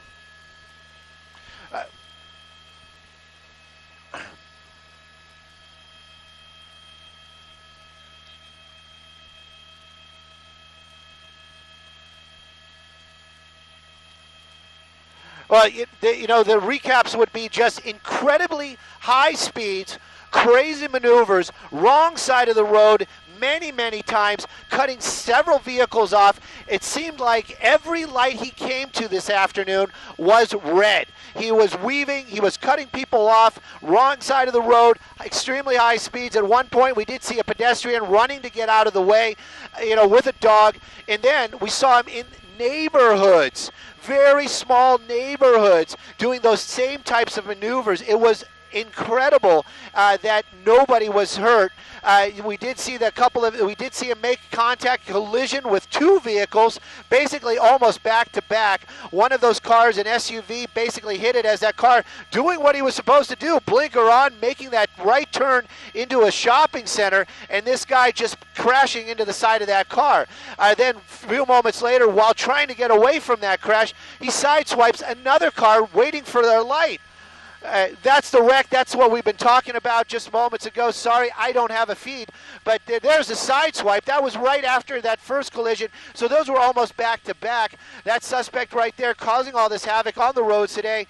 Well, the recaps would be just incredibly high speeds, crazy maneuvers, wrong side of the road many, many times, cutting several vehicles off. It seemed like every light he came to this afternoon was red. He was weaving, he was cutting people off, wrong side of the road, extremely high speeds. At one point, we did see a pedestrian running to get out of the way, with a dog. And then we saw him in neighborhoods, very small neighborhoods, doing those same types of maneuvers. It was incredible that nobody was hurt. We did see him make contact, collision with 2 vehicles, basically almost back to back. One of those cars, an SUV, basically hit it as that car doing what he was supposed to do, blinker on, making that right turn into a shopping center, and this guy just crashing into the side of that car. Then a few moments later, while trying to get away from that crash, he sideswipes another car waiting for their light. That's the wreck. That's what we've been talking about just moments ago. Sorry, I don't have a feed, but there's a side swipe. That was right after that first collision, so those were almost back to back. That suspect right there causing all this havoc on the roads today.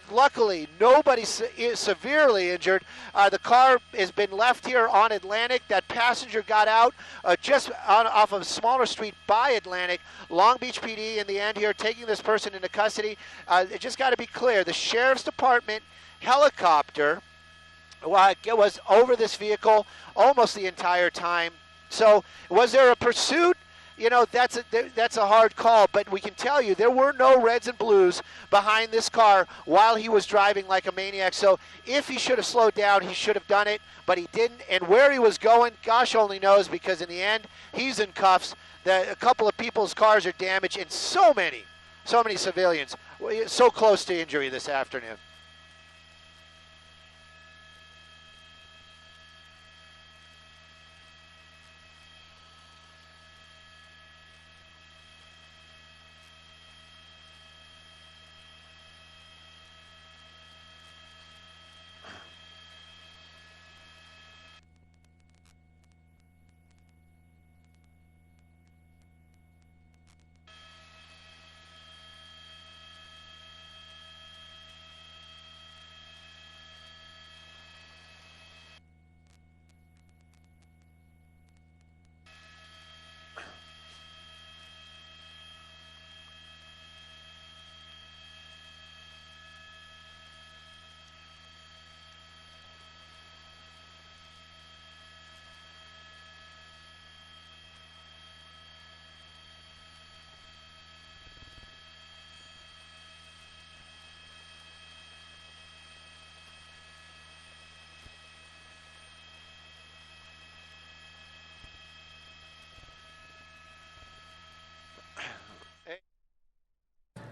Luckily, nobody is severely injured. The car has been left here on Atlantic. That passenger got out just off of a smaller street by Atlantic. Long Beach PD in the end here taking this person into custody. It just got to be clear. The Sheriff's Department helicopter was over this vehicle almost the entire time. So was there a pursuit? That's a hard call, but we can tell you there were no reds and blues behind this car while he was driving like a maniac. So if he should have slowed down, he should have done it, but he didn't. And where he was going, gosh only knows, because in the end, he's in cuffs. A couple of people's cars are damaged, and so many civilians so close to injury this afternoon.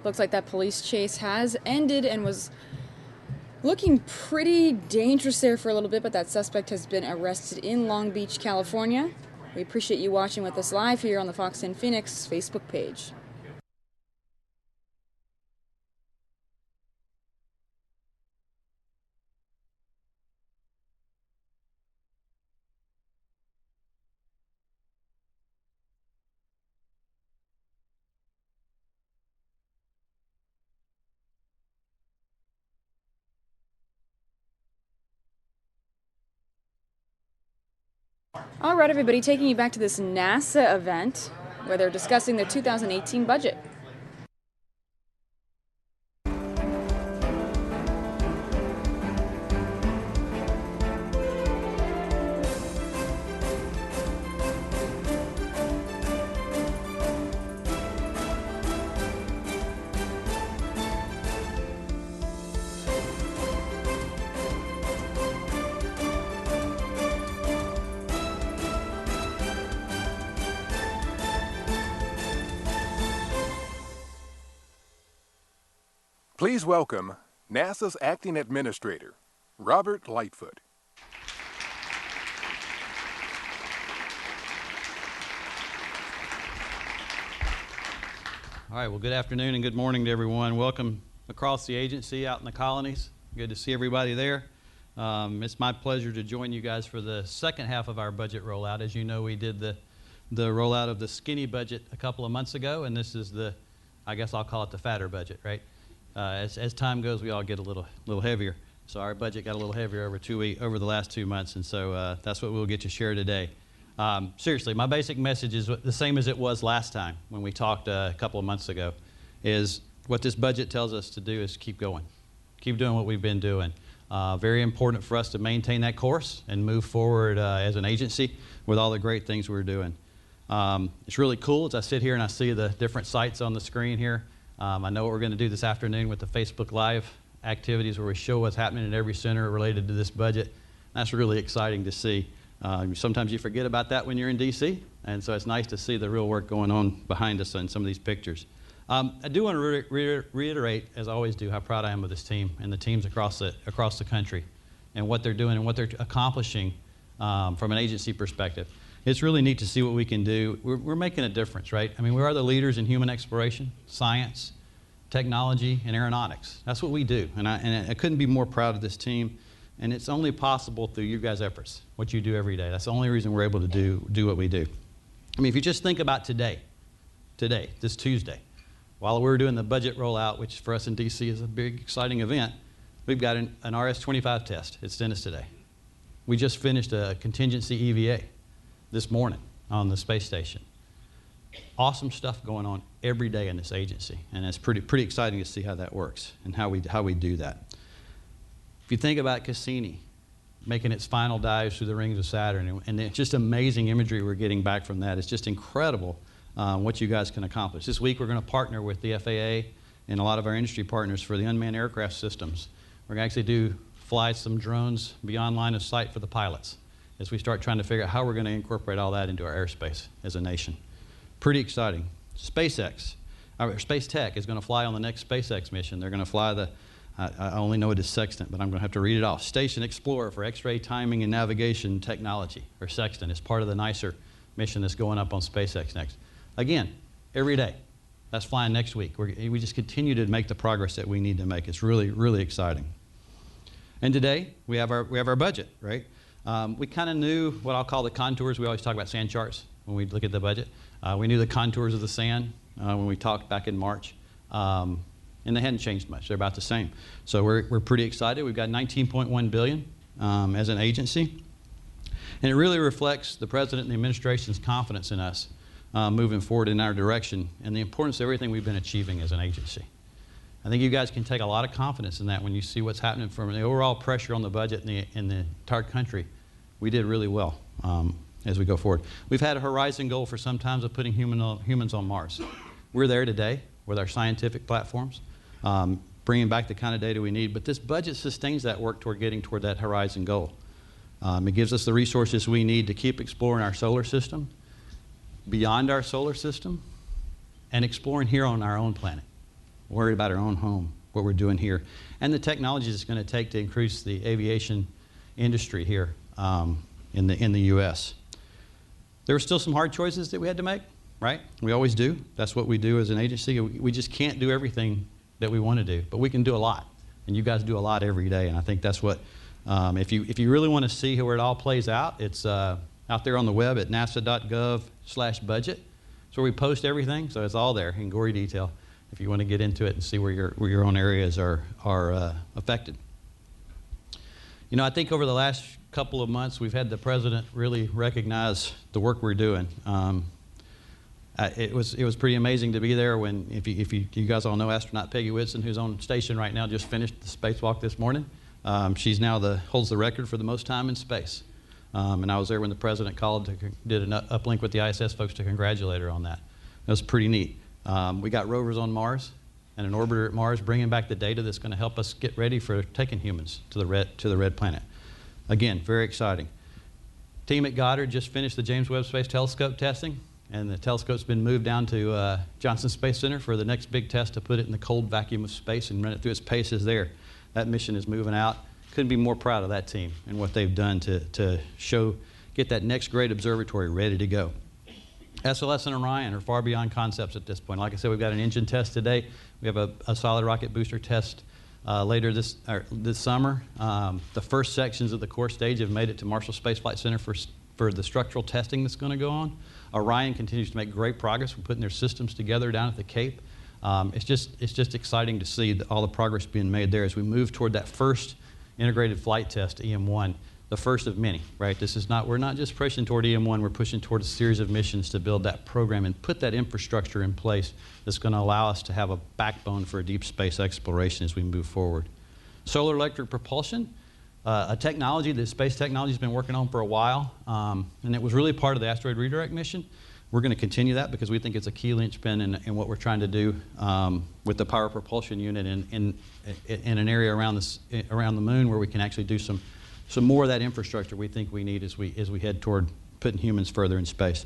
Looks like that police chase has ended and was looking pretty dangerous there for a little bit, but that suspect has been arrested in Long Beach, California. We appreciate you watching with us live here on the Fox 10 Phoenix Facebook page. All right, everybody, taking you back to this NASA event where they're discussing the 2018 budget. Please welcome NASA's Acting Administrator, Robert Lightfoot. All right, well, good afternoon and good morning to everyone. Welcome across the agency out in the colonies. Good to see everybody there. It's my pleasure to join you guys for the second half of our budget rollout. As you know, we did the rollout of the skinny budget a couple of months ago, and this is the, I guess I'll call it the fatter budget, right? As time goes, we all get a little heavier. So our budget got a little heavier over the last 2 months, and so that's what we'll get to share today. Seriously, my basic message is the same as it was last time when we talked a couple of months ago, is what this budget tells us to do is keep going. Keep doing what we've been doing. Very important for us to maintain that course and move forward as an agency with all the great things we're doing. It's really cool as I sit here and I see the different sites on the screen here. I know what we're going to do this afternoon with the Facebook Live activities where we show what's happening in every center related to this budget. That's really exciting to see. Sometimes you forget about that when you're in D.C., and so it's nice to see the real work going on behind us in some of these pictures. I do want to reiterate, as I always do, how proud I am of this team and the teams across the country and what they're doing and what they're accomplishing from an agency perspective. It's really neat to see what we can do. We're making a difference, right? I mean, we are the leaders in human exploration, science, technology, and aeronautics. That's what we do, and I couldn't be more proud of this team, and it's only possible through you guys' efforts, what you do every day. That's the only reason we're able to do what we do. I mean, if you just think about today, this Tuesday, while we're doing the budget rollout, which for us in D.C. is a big, exciting event, we've got an RS-25 test at Stennis today. We just finished a contingency EVA this morning on the space station. Awesome stuff going on every day in this agency, and it's pretty exciting to see how that works and how we do that. If you think about Cassini making its final dives through the rings of Saturn, and it's just amazing imagery we're getting back from that. It's just incredible what you guys can accomplish. This week we're going to partner with the FAA and a lot of our industry partners for the unmanned aircraft systems. We're going to actually fly some drones beyond line of sight for the pilots as we start trying to figure out how we're going to incorporate all that into our airspace as a nation. Pretty exciting. Space Tech is going to fly on the next SpaceX mission. They're going to fly I only know it is Sextant, but I'm going to have to read it off. Station Explorer for X-ray timing and navigation technology, or Sextant. It's part of the nicer mission that's going up on SpaceX next. Again, every day. That's flying next week. We just continue to make the progress that we need to make. It's really, really exciting. And today, we have our budget, right? We kind of knew what I'll call the contours. We always talk about sand charts when we look at the budget. We knew the contours of the sand when we talked back in March. And they hadn't changed much. They're about the same. So we're pretty excited. We've got $19.1 billion as an agency. And it really reflects the President and the administration's confidence in us moving forward in our direction and the importance of everything we've been achieving as an agency. I think you guys can take a lot of confidence in that when you see what's happening from the overall pressure on the budget in the entire country. We did really well as we go forward. We've had a horizon goal for some time of putting humans on Mars. We're there today with our scientific platforms, bringing back the kind of data we need, but this budget sustains that work toward getting toward that horizon goal. It gives us the resources we need to keep exploring our solar system, beyond our solar system, and exploring here on our own planet. Worried about our own home, what we're doing here, and the technologies it's going to take to increase the aviation industry here in the U.S. There were still some hard choices that we had to make, right? We always do. That's what we do as an agency. We just can't do everything that we want to do, but we can do a lot, and you guys do a lot every day, and I think that's what, if you really want to see where it all plays out, it's out there on the web at nasa.gov/budget. It's where we post everything, so it's all there in gory detail if you want to get into it and see where your own areas are affected. You know, I think over the last couple of months, we've had the president really recognize the work we're doing. It was pretty amazing to be there when, if you guys all know astronaut Peggy Whitson, who's on station right now, just finished the spacewalk this morning. She's now holds the record for the most time in space. And I was there when the president called, did an uplink with the ISS folks to congratulate her on that. That was pretty neat. We got rovers on Mars and an orbiter at Mars bringing back the data that's going to help us get ready for taking humans to the red planet. Again, very exciting. Team at Goddard just finished the James Webb Space Telescope testing, and the telescope's been moved down to Johnson Space Center for the next big test to put it in the cold vacuum of space and run it through its paces there. That mission is moving out. Couldn't be more proud of that team and what they've done to get that next great observatory ready to go. SLS and Orion are far beyond concepts at this point. Like I said, we've got an engine test today. We have a solid rocket booster test later this summer. The first sections of the core stage have made it to Marshall Space Flight Center for the structural testing that's going to go on. Orion continues to make great progress. We're putting their systems together down at the Cape. It's just exciting to see all the progress being made there as we move toward that first integrated flight test, EM1, the first of many, right? We're not just pushing toward EM1, we're pushing toward a series of missions to build that program and put that infrastructure in place that's going to allow us to have a backbone for deep space exploration as we move forward. Solar electric propulsion, a technology that space technology has been working on for a while, and it was really part of the asteroid redirect mission. We're going to continue that because we think it's a key linchpin in what we're trying to do with the power propulsion unit in an area around the moon where we can actually do some more of that infrastructure we think we need as we head toward putting humans further in space.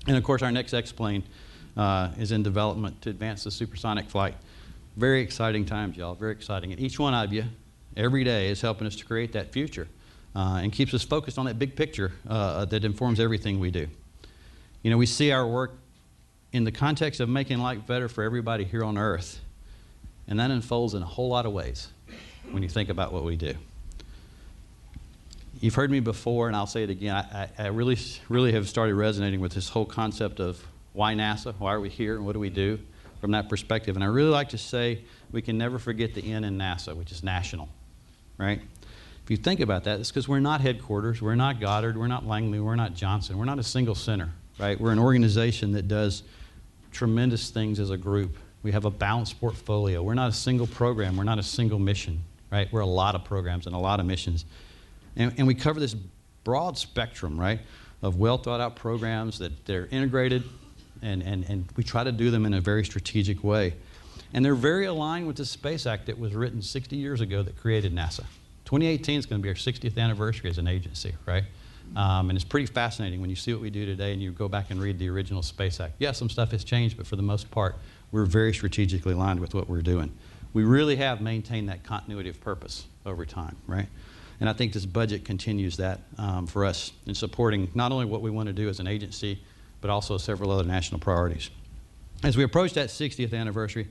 And of course, our next X-plane is in development to advance the supersonic flight. Very exciting times, y'all. Very exciting. And each one of you, every day, is helping us to create that future and keeps us focused on that big picture that informs everything we do. You know, we see our work in the context of making life better for everybody here on Earth, and that unfolds in a whole lot of ways when you think about what we do. You've heard me before, and I'll say it again, I really have started resonating with this whole concept of why NASA, why are we here, and what do we do from that perspective. And I really like to say we can never forget the N in NASA, which is national, right? If you think about that, it's because we're not headquarters, we're not Goddard, we're not Langley, we're not Johnson, we're not a single center. Right? We're an organization that does tremendous things as a group. We have a balanced portfolio. We're not a single program. We're not a single mission. Right? We're a lot of programs and a lot of missions. And we cover this broad spectrum, right, of well thought out programs that they're integrated, and we try to do them in a very strategic way. And they're very aligned with the Space Act that was written 60 years ago that created NASA. 2018 is going to be our 60th anniversary as an agency, right? And it's pretty fascinating when you see what we do today and you go back and read the original Space Act. Yes, some stuff has changed, but for the most part, we're very strategically aligned with what we're doing. We really have maintained that continuity of purpose over time, right? And I think this budget continues that for us in supporting not only what we want to do as an agency, but also several other national priorities. As we approach that 60th anniversary,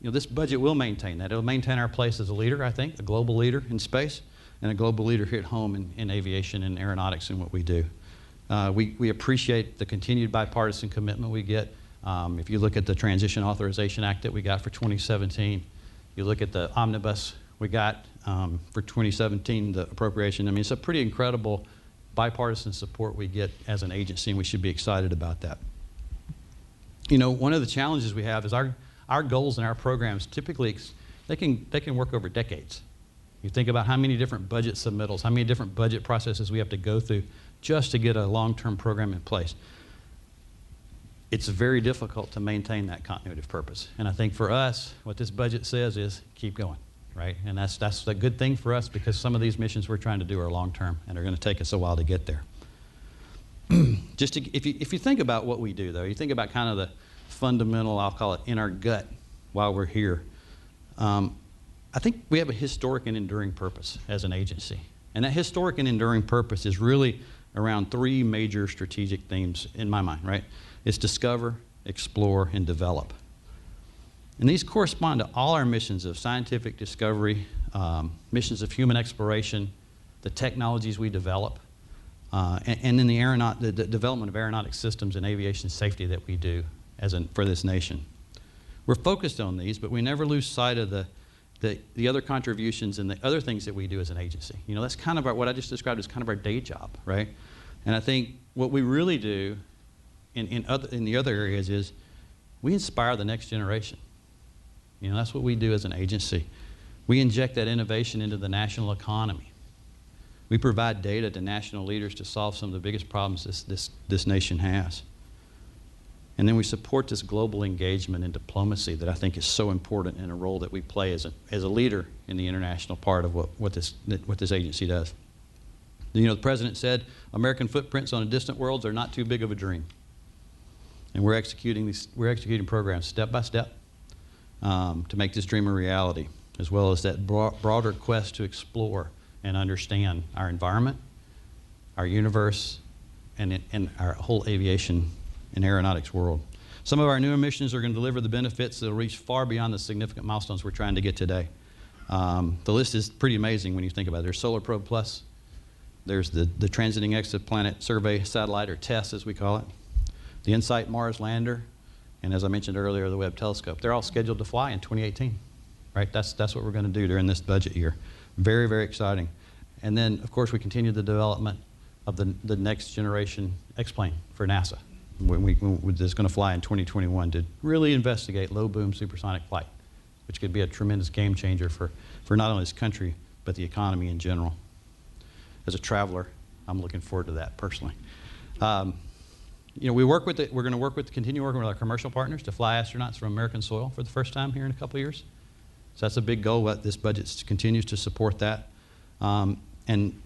you know, this budget will maintain that. It'll maintain our place as a leader, I think, a global leader in space, and a global leader here at home in aviation and aeronautics and what we do. We appreciate the continued bipartisan commitment we get. If you look at the Transition Authorization Act that we got for 2017, you look at the omnibus we got for 2017, the appropriation, I mean, it's a pretty incredible bipartisan support we get as an agency, and we should be excited about that. You know, one of the challenges we have is our goals and our programs typically, they can work over decades. You think about how many different budget submittals, how many different budget processes we have to go through just to get a long-term program in place. It's very difficult to maintain that continuity of purpose. And I think for us, what this budget says is keep going, right? And that's a good thing for us because some of these missions we're trying to do are long-term and are going to take us a while to get there. If you think about what we do, though, you think about kind of the fundamental, I'll call it, in our gut while we're here. I think we have a historic and enduring purpose as an agency. And that historic and enduring purpose is really around three major strategic themes in my mind, right? It's discover, explore, and develop. And these correspond to all our missions of scientific discovery, missions of human exploration, the technologies we develop, and then the development of aeronautic systems and aviation safety that we do for this nation. We're focused on these, but we never lose sight of the the other contributions and the other things that we do as an agency. You know, that's kind of what I just described as kind of our day job, right? And I think what we really do in the other areas is we inspire the next generation. You know, that's what we do as an agency. We inject that innovation into the national economy. We provide data to national leaders to solve some of the biggest problems this nation has. And then we support this global engagement and diplomacy that I think is so important in a role that we play as a leader in the international part of what this agency does. You know, the President said American footprints on a distant world are not too big of a dream. And we're executing programs step by step to make this dream a reality, as well as that broader quest to explore and understand our environment, our universe, and our whole aviation and aeronautics world. Some of our newer missions are going to deliver the benefits that will reach far beyond the significant milestones we're trying to get today. The list is pretty amazing when you think about it. There's Solar Probe Plus. There's the Transiting Exoplanet Survey Satellite, or TESS as we call it. The InSight Mars Lander, and as I mentioned earlier, the Webb Telescope. They're all scheduled to fly in 2018, right? That's what we're going to do during this budget year. Very, very exciting. And then, of course, we continue the development of the next generation X-plane for NASA. That's going to fly in 2021 to really investigate low-boom supersonic flight, which could be a tremendous game changer for not only this country, but the economy in general. As a traveler, I'm looking forward to that personally. You know, we're going to continue working with our commercial partners to fly astronauts from American soil for the first time here in a couple of years. So that's a big goal. This budget continues to support that. And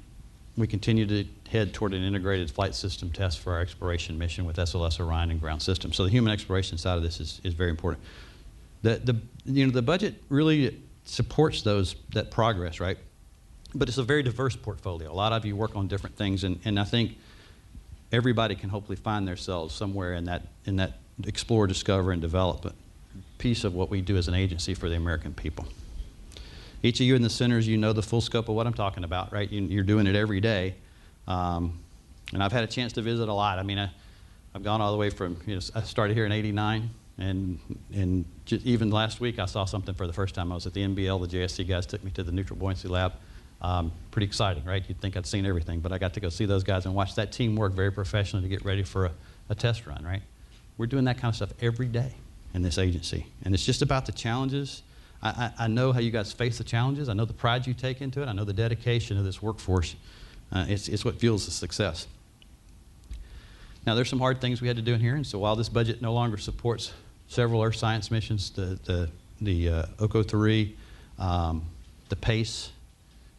we continue to head toward an integrated flight system test for our exploration mission with SLS Orion and ground systems. So the human exploration side of this is very important. The budget really supports that progress, right? But it's a very diverse portfolio. A lot of you work on different things, and I think everybody can hopefully find themselves somewhere in that explore, discover, and develop piece of what we do as an agency for the American people. Each of you in the centers, you know the full scope of what I'm talking about, right? You're doing it every day. And I've had a chance to visit a lot. I mean, I've gone all the way from, you know, I started here in '89, and just even last week I saw something for the first time. I was at the NBL, the JSC guys took me to the Neutral Buoyancy Lab. Pretty exciting, right? You'd think I'd seen everything, but I got to go see those guys and watch that team work very professionally to get ready for a test run, right? We're doing that kind of stuff every day in this agency. And it's just about the challenges. I know how you guys face the challenges. I know the pride you take into it. I know the dedication of this workforce. It's what fuels the success. Now, there's some hard things we had to do in here, and so while this budget no longer supports several Earth science missions, the OCO-3, the PACE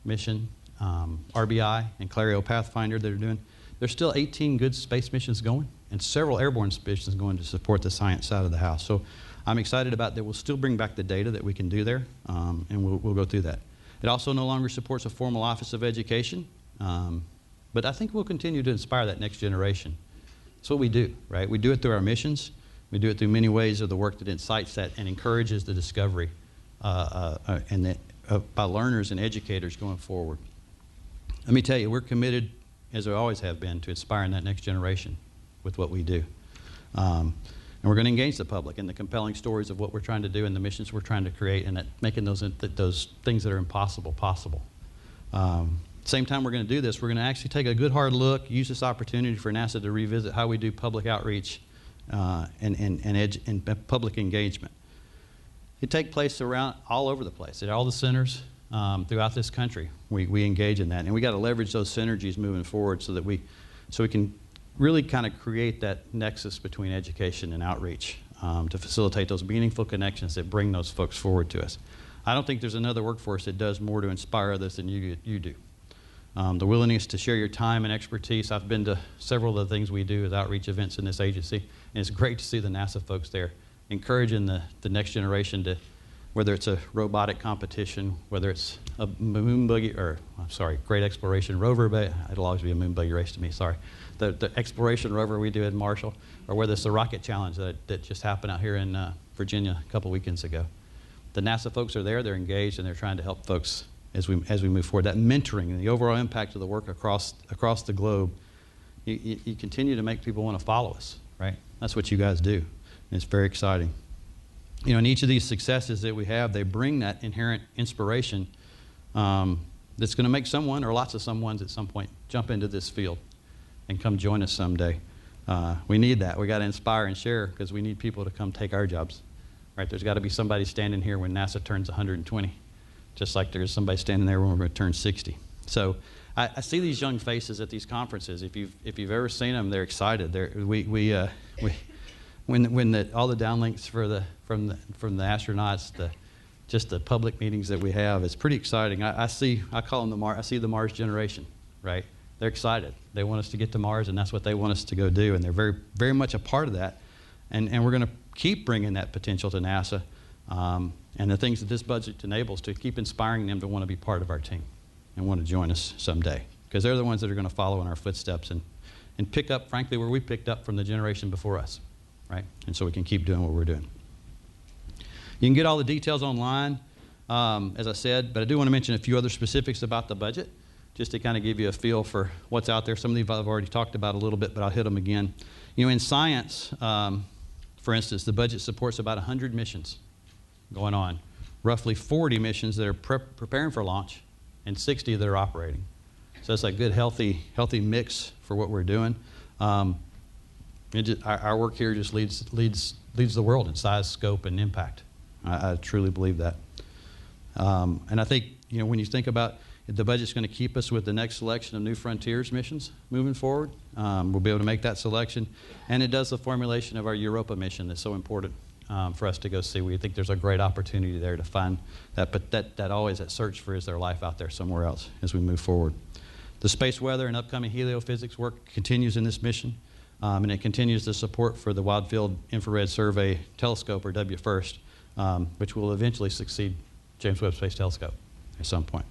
mission, RBI, and Clario Pathfinder that are doing, there's still 18 good space missions going and several airborne missions going to support the science side of the house. So I'm excited about that. We'll still bring back the data that we can do there, and we'll go through that. It also no longer supports a formal Office of Education, but I think we'll continue to inspire that next generation. That's what we do, right? We do it through our missions. We do it through many ways of the work that incites that and encourages the discovery by learners and educators going forward. Let me tell you, we're committed, as we always have been, to inspiring that next generation with what we do. And we're going to engage the public in the compelling stories of what we're trying to do and the missions we're trying to create, and making those things that are impossible possible. Same time we're going to do this, we're going to actually take a good hard look, use this opportunity for NASA to revisit how we do public outreach and public engagement. It takes place around all over the place, at all the centers throughout this country. We engage in that, and we got to leverage those synergies moving forward so we can really kind of create that nexus between education and outreach to facilitate those meaningful connections that bring those folks forward to us. I don't think there's another workforce that does more to inspire others than you do. The willingness to share your time and expertise. I've been to several of the things we do as outreach events in this agency, and it's great to see the NASA folks there encouraging the next generation to, whether it's a robotic competition, whether it's a moon buggy, or I'm sorry, Great Exploration Rover, but it'll always be a moon buggy race to me, sorry. The exploration rover we do in Marshall, or whether it's the rocket challenge that just happened out here in Virginia a couple weekends ago. The NASA folks are there, they're engaged, and they're trying to help folks as we move forward. That mentoring and the overall impact of the work across the globe, you continue to make people want to follow us, right? That's what you guys do, and it's very exciting. in each of these successes that we have, they bring that inherent inspiration that's going to make someone or lots of someones at some point jump into this field and come join us someday. We need that. We got to inspire and share because we need people to come take our jobs. Right? There's got to be somebody standing here when NASA turns 120, just like there's somebody standing there when we're going to turn 60. So I see these young faces at these conferences. If you've ever seen them, they're excited. When all the downlinks from the astronauts, just the public meetings that we have, it's pretty exciting. I call them I see the Mars generation, right? They're excited. They want us to get to Mars, and that's what they want us to go do, and they're very, very much a part of that. And we're going to keep bringing that potential to NASA and the things that this budget enables to keep inspiring them to want to be part of our team and want to join us someday, because they're the ones that are going to follow in our footsteps and pick up, frankly, where we picked up from the generation before us, right? And so we can keep doing what we're doing. You can get all the details online, as I said, but I do want to mention a few other specifics about the budget, just to kind of give you a feel for what's out there. Some of these I've already talked about a little bit, but I'll hit them again. In science, for instance, the budget supports about 100 missions going on, roughly 40 missions that are preparing for launch, and 60 that are operating. So it's a good, healthy mix for what we're doing. Our work here just leads the world in size, scope, and impact. I truly believe that. And I think, when you think about it, the budget's going to keep us with the next selection of New Frontiers missions moving forward. We'll be able to make that selection. And it does the formulation of our Europa mission that's so important for us to go see. We think there's a great opportunity there to find that, but that always that search for, is there life out there somewhere else as we move forward. The space weather and upcoming heliophysics work continues in this mission, and it continues the support for the Wide Field Infrared Survey Telescope, or WFIRST, which will eventually succeed James Webb Space Telescope at some point.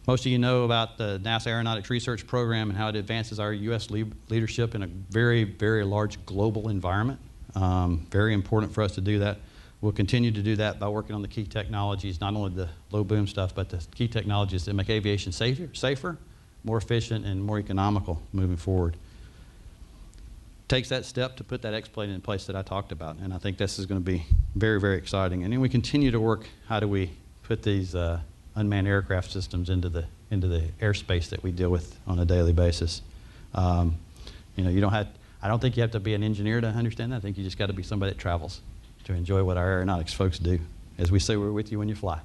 Most of you know about the NASA Aeronautics Research Program and how it advances our U.S. leadership in a very, very large global environment. Very important for us to do that. We'll continue to do that by working on the key technologies, not only the low boom stuff, but the key technologies that make aviation safer, more efficient, and more economical moving forward. Takes that step to put that X-plane in place that I talked about, and I think this is going to be very, very exciting. And then we continue to work, how do we put these unmanned aircraft systems into the airspace that we deal with on a daily basis. I don't think you have to be an engineer to understand that. I think you just got to be somebody that travels to enjoy what our aeronautics folks do. As we say, we're with you when you fly,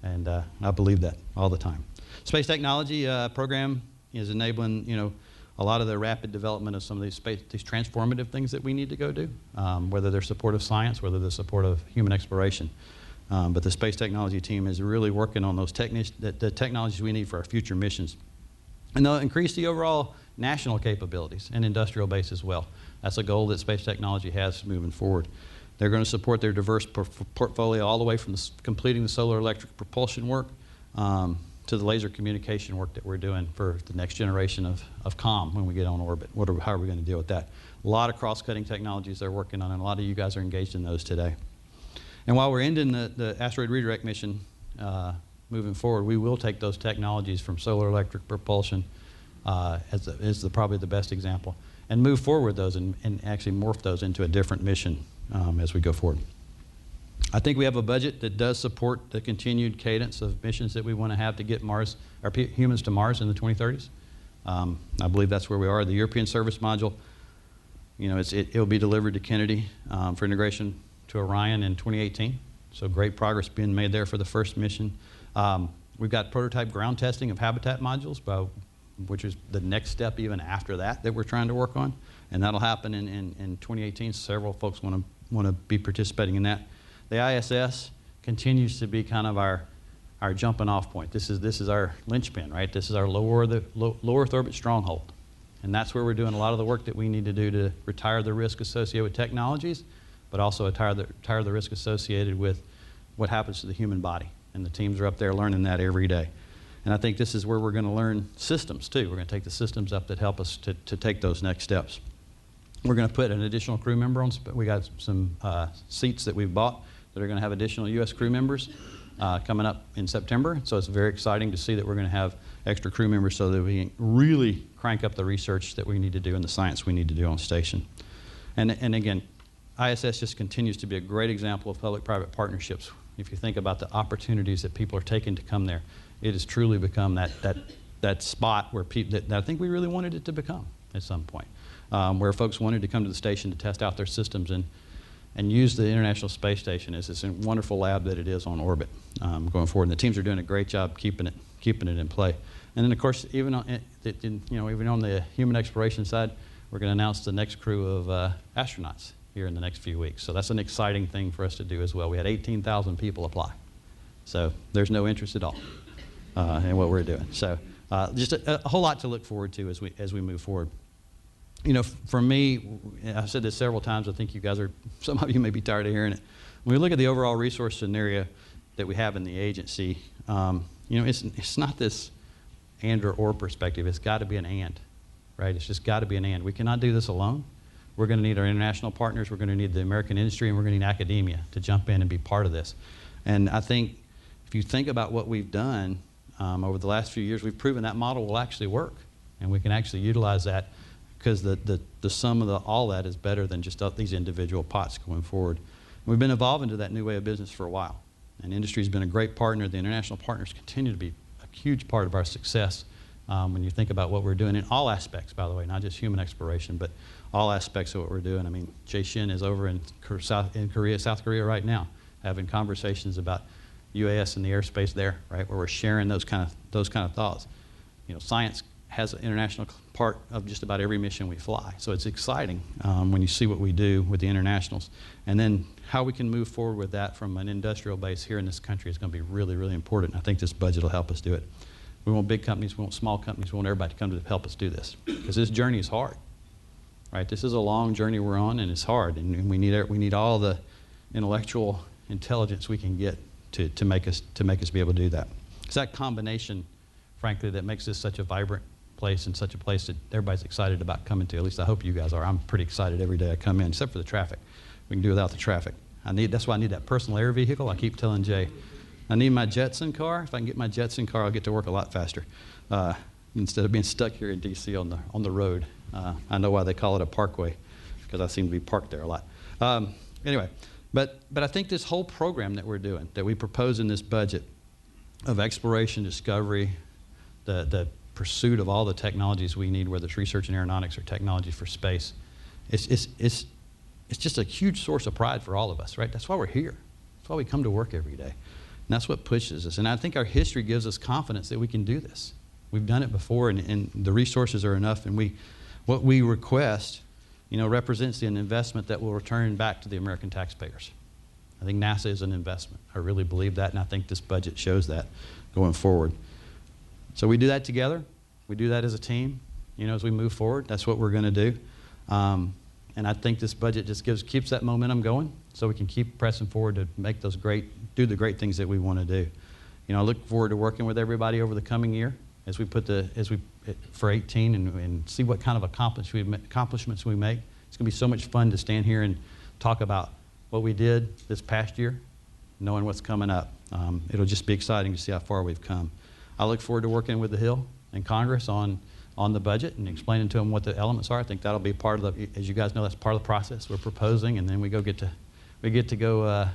and I believe that all the time. Space technology program is enabling a lot of the rapid development of some of these transformative things that we need to go do, whether they're support of science, whether they're support of human exploration. But the space technology team is really working on those the technologies we need for our future missions. And they'll increase the overall national capabilities and industrial base as well. That's a goal that space technology has moving forward. They're going to support their diverse portfolio all the way from completing the solar electric propulsion work to the laser communication work that we're doing for the next generation of comm when we get on orbit. How are we going to deal with that? A lot of cross-cutting technologies they're working on, and a lot of you guys are engaged in those today. And while we're ending the asteroid redirect mission moving forward, we will take those technologies from solar electric propulsion as probably the best example, and move forward those and actually morph those into a different mission as we go forward. I think we have a budget that does support the continued cadence of missions that we want to have to get humans to Mars in the 2030s. I believe that's where we are. The European Service Module, it'll be delivered to Kennedy for integration to Orion in 2018. So great progress being made there for the first mission. We've got prototype ground testing of habitat modules, which is the next step even after that we're trying to work on. And that'll happen in 2018. Several folks want to be participating in that. The ISS continues to be kind of our jumping off point. This is our linchpin, right? This is our low Earth orbit stronghold. And that's where we're doing a lot of the work that we need to do to retire the risk associated with technologies, but also retire the risk associated with what happens to the human body. And the teams are up there learning that every day. And I think this is where we're going to learn systems too. We're going to take the systems up that help us to take those next steps. We're going to put an additional crew member on. We got some seats that we've bought that are going to have additional U.S. crew members coming up in September. So it's very exciting to see that we're going to have extra crew members so that we can really crank up the research that we need to do and the science we need to do on station. And again, ISS just continues to be a great example of public-private partnerships. If you think about the opportunities that people are taking to come there, it has truly become that spot where people that I think we really wanted it to become at some point, where folks wanted to come to the station to test out their systems and use the International Space Station as this wonderful lab that it is on orbit going forward. And the teams are doing a great job keeping it in play. And then, of course, even on the human exploration side, we're going to announce the next crew of astronauts here in the next few weeks. So that's an exciting thing for us to do as well. We had 18,000 people apply. So there's no interest at all in what we're doing. So just a whole lot to look forward to as we move forward. You know, for me, I've said this several times, I think you guys some of you may be tired of hearing it. When we look at the overall resource scenario that we have in the agency, you know, it's not this and or perspective. It's got to be an and, right? It's just got to be an and. We cannot do this alone. We're going to need our international partners, we're going to need the American industry, and we're going to need academia to jump in and be part of this. And I think if you think about what we've done over the last few years, we've proven that model will actually work, and we can actually utilize that because the sum of all that is better than just these individual pots going forward. We've been evolving to that new way of business for a while, and industry's been a great partner. The international partners continue to be a huge part of our success when you think about what we're doing in all aspects, by the way, not just human exploration, but all aspects of what we're doing. I mean, Jay Shin is over in South Korea right now, having conversations about UAS and the airspace there, right, where we're sharing those kind of thoughts. You know, science has an international part of just about every mission we fly, so it's exciting when you see what we do with the internationals, and then how we can move forward with that from an industrial base here in this country is going to be really, really important. I think this budget will help us do it. We want big companies, we want small companies, we want everybody to come to help us do this, because this journey is hard. Right? This is a long journey we're on, and it's hard, and we need all the intellectual intelligence we can get to make us be able to do that. It's that combination, frankly, that makes this such a vibrant place and such a place that everybody's excited about coming to. At least I hope you guys are. I'm pretty excited every day I come in, except for the traffic. We can do without the traffic. That's why I need that personal air vehicle. I keep telling Jay, I need my Jetson car. If I can get my Jetson car, I'll get to work a lot faster instead of being stuck here in D.C. on the road. I know why they call it a parkway, because I seem to be parked there a lot. Anyway, but I think this whole program that we're doing, that we propose in this budget of exploration, discovery, the pursuit of all the technologies we need, whether it's research in aeronautics or technology for space, it's just a huge source of pride for all of us, right? That's why we're here. That's why we come to work every day. And that's what pushes us. And I think our history gives us confidence that we can do this. We've done it before, and the resources are enough, and what we request, you know, represents an investment that will return back to the American taxpayers. I think NASA is an investment. I really believe that, and I think this budget shows that going forward. So we do that together. We do that as a team, you know, as we move forward. That's what we're going to do. And I think this budget just keeps that momentum going, so we can keep pressing forward to make do the great things that we want to do. You know, I look forward to working with everybody over the coming year as we for 18 and see what kind of accomplishments we make. It's going to be so much fun to stand here and talk about what we did this past year, knowing what's coming up. It'll just be exciting to see how far we've come. I look forward to working with the Hill and Congress on the budget and explaining to them what the elements are. I think that'll be part of as you guys know, that's part of the process we're proposing, and then we get to go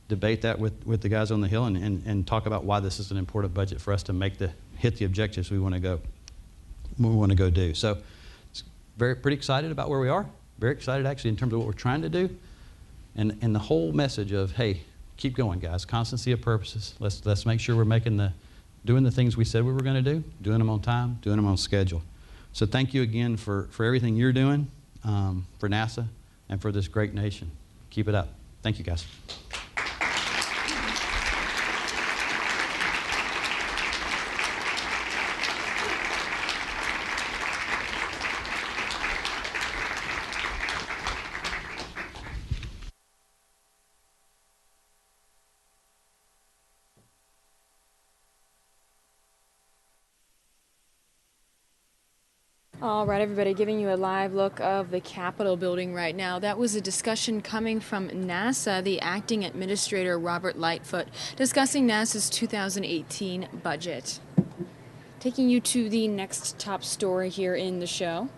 debate that with the guys on the Hill and talk about why this is an important budget for us to hit the objectives we want to go do. So it's pretty excited about where we are. Very excited actually in terms of what we're trying to do, and the whole message of, hey, keep going, guys. Constancy of purposes. Let's make sure we're doing the things we said we were going to do, doing them on time, doing them on schedule. So thank you again for everything you're doing for NASA and for this great nation. Keep it up. Thank you, guys. All right, everybody, giving you a live look of the Capitol building right now. That was a discussion coming from NASA, the acting administrator, Robert Lightfoot, discussing NASA's 2018 budget. Taking you to the next top story here in the show.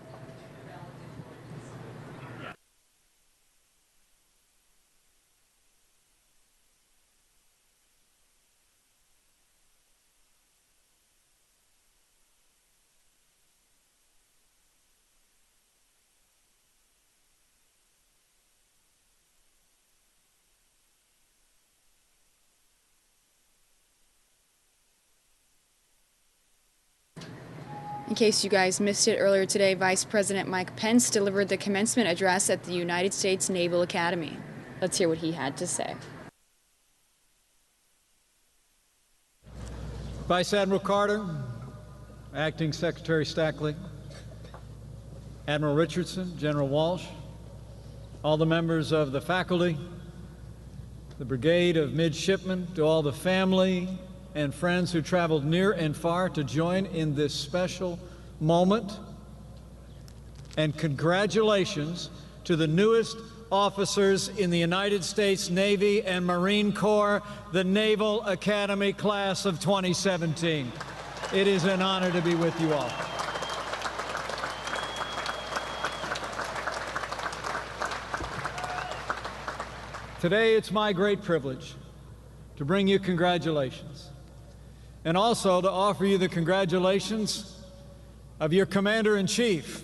In case you guys missed it earlier today, Vice President Mike Pence delivered the commencement address at the United States Naval Academy. Let's hear what he had to say. Vice Admiral Carter, Acting Secretary Stackley, Admiral Richardson, General Walsh, all the members of the faculty, the Brigade of Midshipmen, to all the family and friends who traveled near and far to join in this special moment, and congratulations to the newest officers in the United States Navy and Marine Corps, the Naval Academy Class of 2017. It is an honor to be with you all. Today, it's my great privilege to bring you congratulations, and also to offer you the congratulations of your Commander-in-Chief,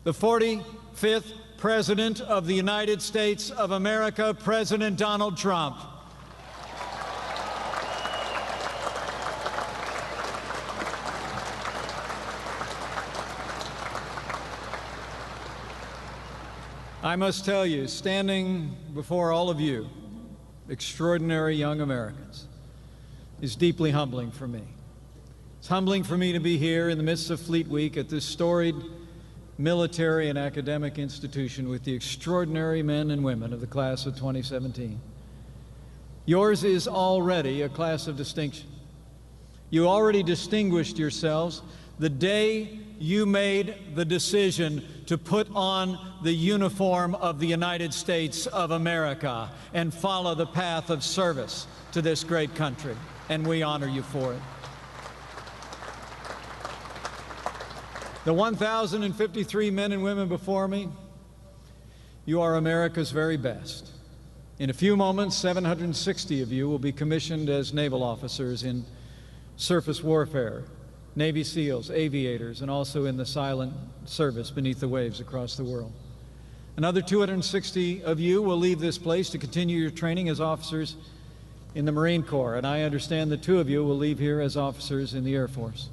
the 45th President of the United States of America, President Donald Trump. I must tell you, standing before all of you, extraordinary young Americans, is deeply humbling for me. It's humbling for me to be here in the midst of Fleet Week at this storied military and academic institution with the extraordinary men and women of the class of 2017. Yours is already a class of distinction. You already distinguished yourselves the day you made the decision to put on the uniform of the United States of America and follow the path of service to this great country, and we honor you for it. The 1,053 men and women before me, you are America's very best. In a few moments, 760 of you will be commissioned as naval officers in surface warfare, Navy SEALs, aviators, and also in the silent service beneath the waves across the world. Another 260 of you will leave this place to continue your training as officers in the Marine Corps, and I understand that 2 of you will leave here as officers in the Air Force.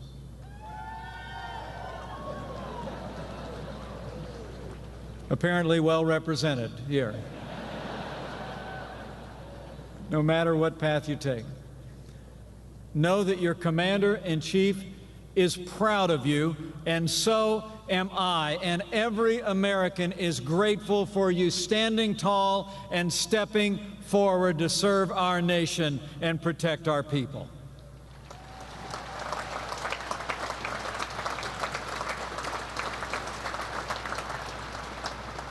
Apparently well represented here. No matter what path you take, know that your Commander-in-Chief is proud of you, and so am I, and every American is grateful for you standing tall and stepping forward to serve our nation and protect our people.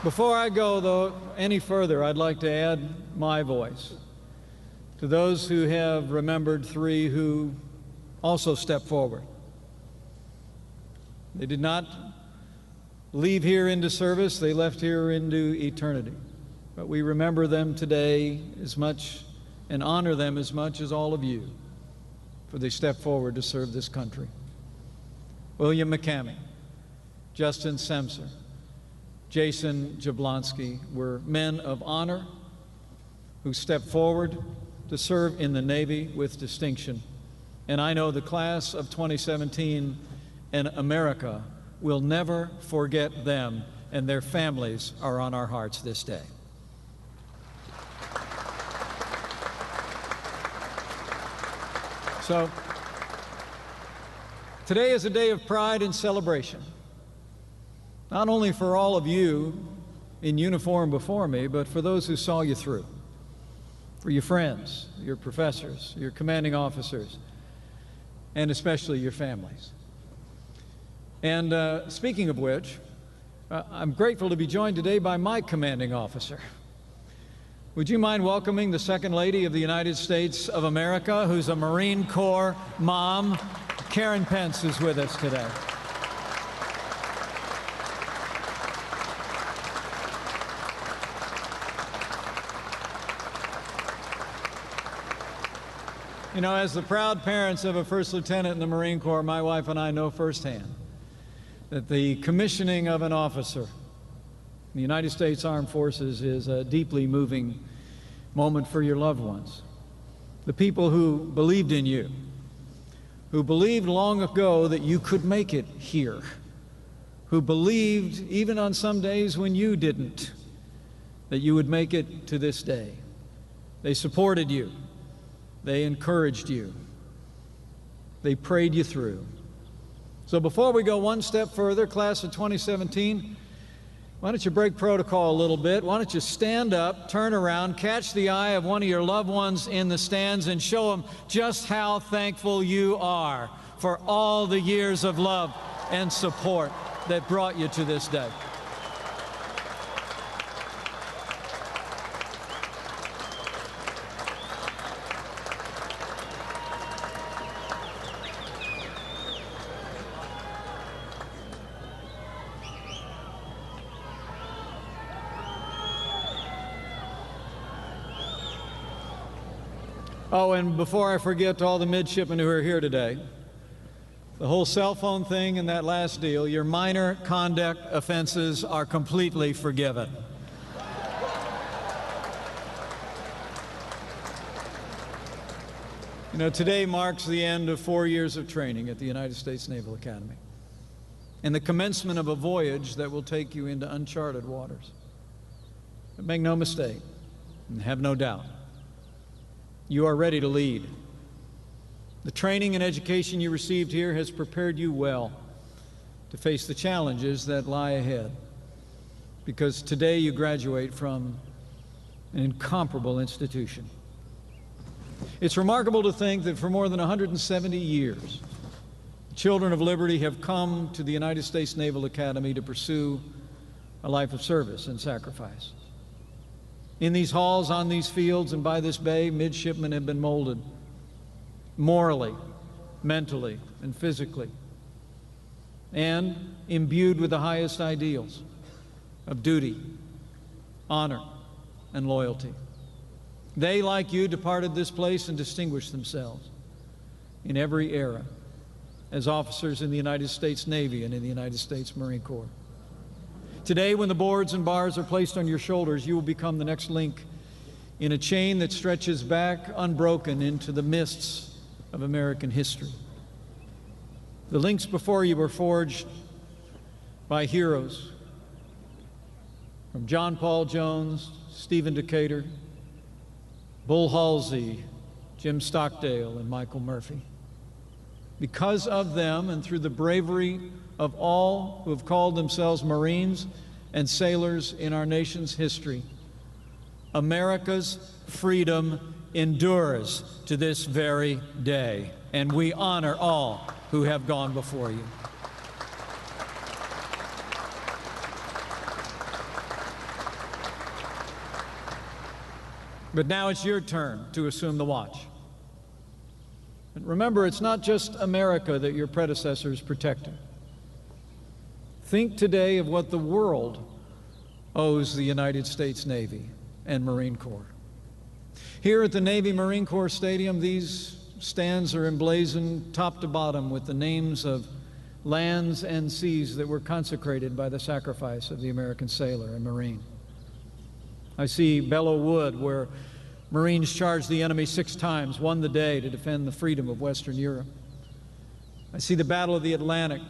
Before I go, though, any further, I'd like to add my voice to those who have remembered 3 who also stepped forward. They did not leave here into service, they left here into eternity. But we remember them today as much and honor them as much as all of you, for they stepped forward to serve this country. William McCamey, Justin Semser, Jason Jablonski were men of honor who stepped forward to serve in the Navy with distinction. And I know the class of 2017 and America will never forget them, and their families are on our hearts this day. So, today is a day of pride and celebration. Not only for all of you in uniform before me, but for those who saw you through, for your friends, your professors, your commanding officers, and especially your families. And speaking of which, I'm grateful to be joined today by my commanding officer. Would you mind welcoming the Second Lady of the United States of America, who's a Marine Corps mom? Karen Pence is with us today. You know, as the proud parents of a first lieutenant in the Marine Corps, my wife and I know firsthand that the commissioning of an officer in the United States Armed Forces is a deeply moving moment for your loved ones. The people who believed in you, who believed long ago that you could make it here, who believed, even on some days when you didn't, that you would make it to this day. They supported you. They encouraged you. They prayed you through. So before we go one step further, class of 2017, why don't you break protocol a little bit? Why don't you stand up, turn around, catch the eye of one of your loved ones in the stands and show them just how thankful you are for all the years of love and support that brought you to this day. Oh, and before I forget to all the midshipmen who are here today, the whole cell phone thing and that last deal, your minor conduct offenses are completely forgiven. You know, today marks the end of 4 years of training at the United States Naval Academy and the commencement of a voyage that will take you into uncharted waters. But make no mistake, and have no doubt, you are ready to lead. The training and education you received here has prepared you well to face the challenges that lie ahead, because today you graduate from an incomparable institution. It's remarkable to think that for more than 170 years, children of liberty have come to the United States Naval Academy to pursue a life of service and sacrifice. In these halls, on these fields, and by this bay, midshipmen have been molded morally, mentally, and physically, and imbued with the highest ideals of duty, honor, and loyalty. They, like you, departed this place and distinguished themselves in every era as officers in the United States Navy and in the United States Marine Corps. Today, when the boards and bars are placed on your shoulders, you will become the next link in a chain that stretches back unbroken into the mists of American history. The links before you were forged by heroes from John Paul Jones, Stephen Decatur, Bull Halsey, Jim Stockdale, and Michael Murphy. Because of them and through the bravery of all who have called themselves Marines and sailors in our nation's history, America's freedom endures to this very day, and we honor all who have gone before you. But now it's your turn to assume the watch. And remember, it's not just America that your predecessors protected. Think today of what the world owes the United States Navy and Marine Corps. Here at the Navy Marine Corps Stadium, these stands are emblazoned top to bottom with the names of lands and seas that were consecrated by the sacrifice of the American sailor and Marine. I see Belleau Wood, where Marines charged the enemy 6 times, won the day to defend the freedom of Western Europe. I see the Battle of the Atlantic,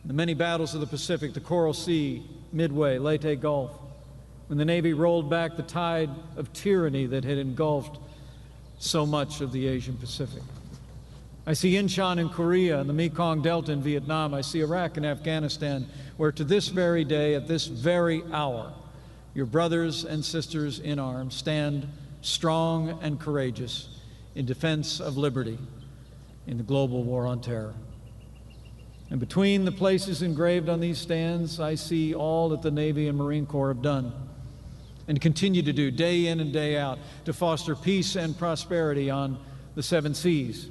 the many battles of the Pacific, the Coral Sea, Midway, Leyte Gulf, when the Navy rolled back the tide of tyranny that had engulfed so much of the Asian Pacific. I see Incheon in Korea and the Mekong Delta in Vietnam. I see Iraq and Afghanistan, where to this very day, at this very hour, your brothers and sisters in arms stand strong and courageous in defense of liberty in the global war on terror. And between the places engraved on these stands, I see all that the Navy and Marine Corps have done and continue to do day in and day out to foster peace and prosperity on the 7 seas,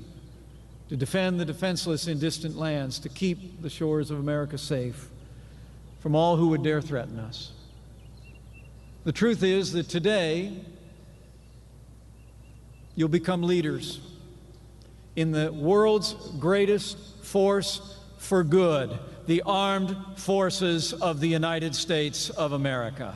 to defend the defenseless in distant lands, to keep the shores of America safe from all who would dare threaten us. The truth is that today, you'll become leaders in the world's greatest force for good, the armed forces of the United States of America.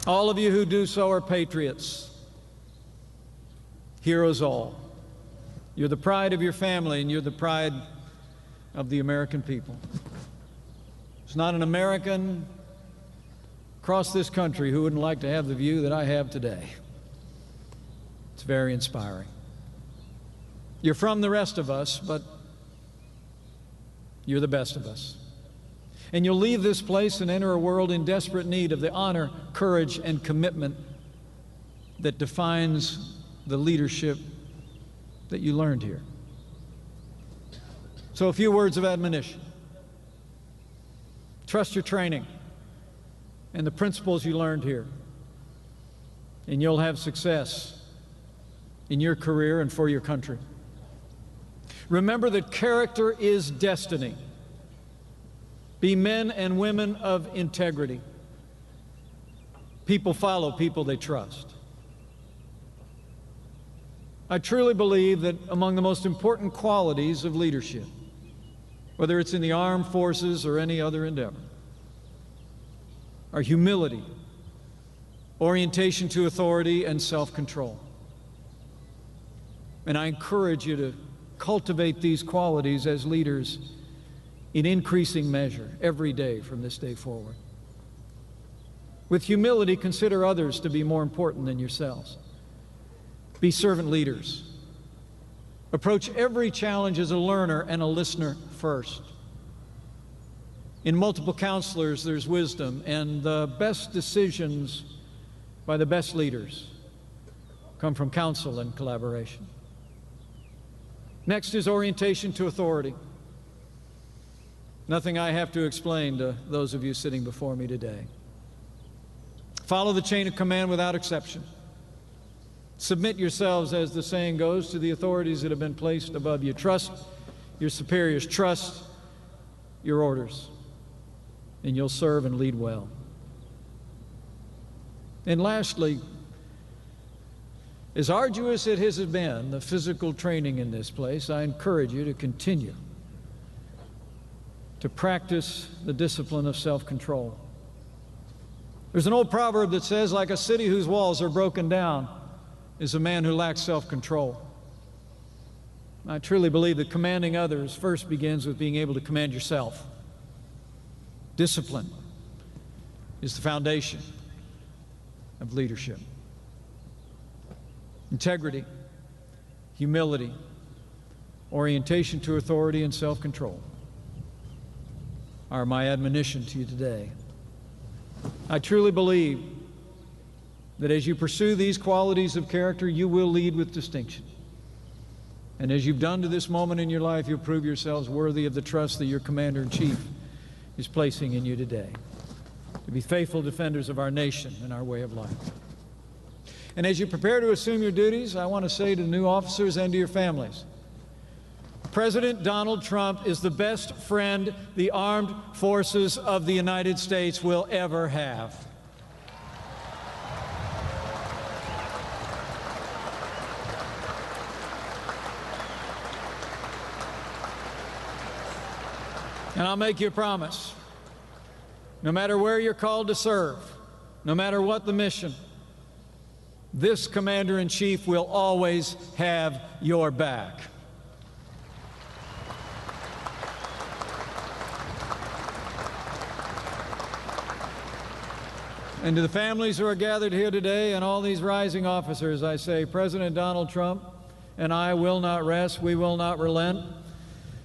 All of you who do so are patriots, heroes all. You're the pride of your family, and you're the pride of the American people. There's not an American across this country who wouldn't like to have the view that I have today. It's very inspiring. You're from the rest of us, but you're the best of us. And you'll leave this place and enter a world in desperate need of the honor, courage, and commitment that defines the leadership that you learned here. So a few words of admonition. Trust your training and the principles you learned here, and you'll have success in your career and for your country. Remember that character is destiny. Be men and women of integrity. People follow people they trust. I truly believe that among the most important qualities of leadership, whether it's in the armed forces or any other endeavor, are humility, orientation to authority, and self-control. And I encourage you to cultivate these qualities as leaders in increasing measure every day from this day forward. With humility, consider others to be more important than yourselves. Be servant leaders. Approach every challenge as a learner and a listener first. In multiple counselors, there's wisdom, and the best decisions by the best leaders come from counsel and collaboration. Next is orientation to authority. Nothing I have to explain to those of you sitting before me today. Follow the chain of command without exception. Submit yourselves, as the saying goes, to the authorities that have been placed above you. Trust your superiors. Trust your orders, and you'll serve and lead well. And lastly, as arduous it has been, the physical training in this place, I encourage you to continue to practice the discipline of self-control. There's an old proverb that says, like a city whose walls are broken down is a man who lacks self-control. I truly believe that commanding others first begins with being able to command yourself. Discipline is the foundation of leadership. Integrity, humility, orientation to authority, and self-control are my admonition to you today. I truly believe that as you pursue these qualities of character, you will lead with distinction. And as you've done to this moment in your life, you'll prove yourselves worthy of the trust that your Commander-in-Chief is placing in you today, to be faithful defenders of our nation and our way of life. And as you prepare to assume your duties, I want to say to new officers and to your families, President Donald Trump is the best friend the armed forces of the United States will ever have. And I'll make you a promise. No matter where you're called to serve, no matter what the mission, this Commander-in-Chief will always have your back. And to the families who are gathered here today and all these rising officers, I say, President Donald Trump and I will not rest, we will not relent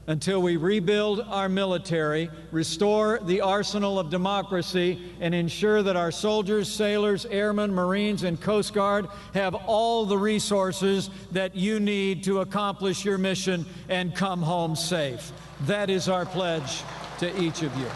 until we rebuild our military, restore the arsenal of democracy, and ensure that our soldiers, sailors, airmen, Marines, and Coast Guard have all the resources that you need to accomplish your mission and come home safe. That is our pledge to each of you.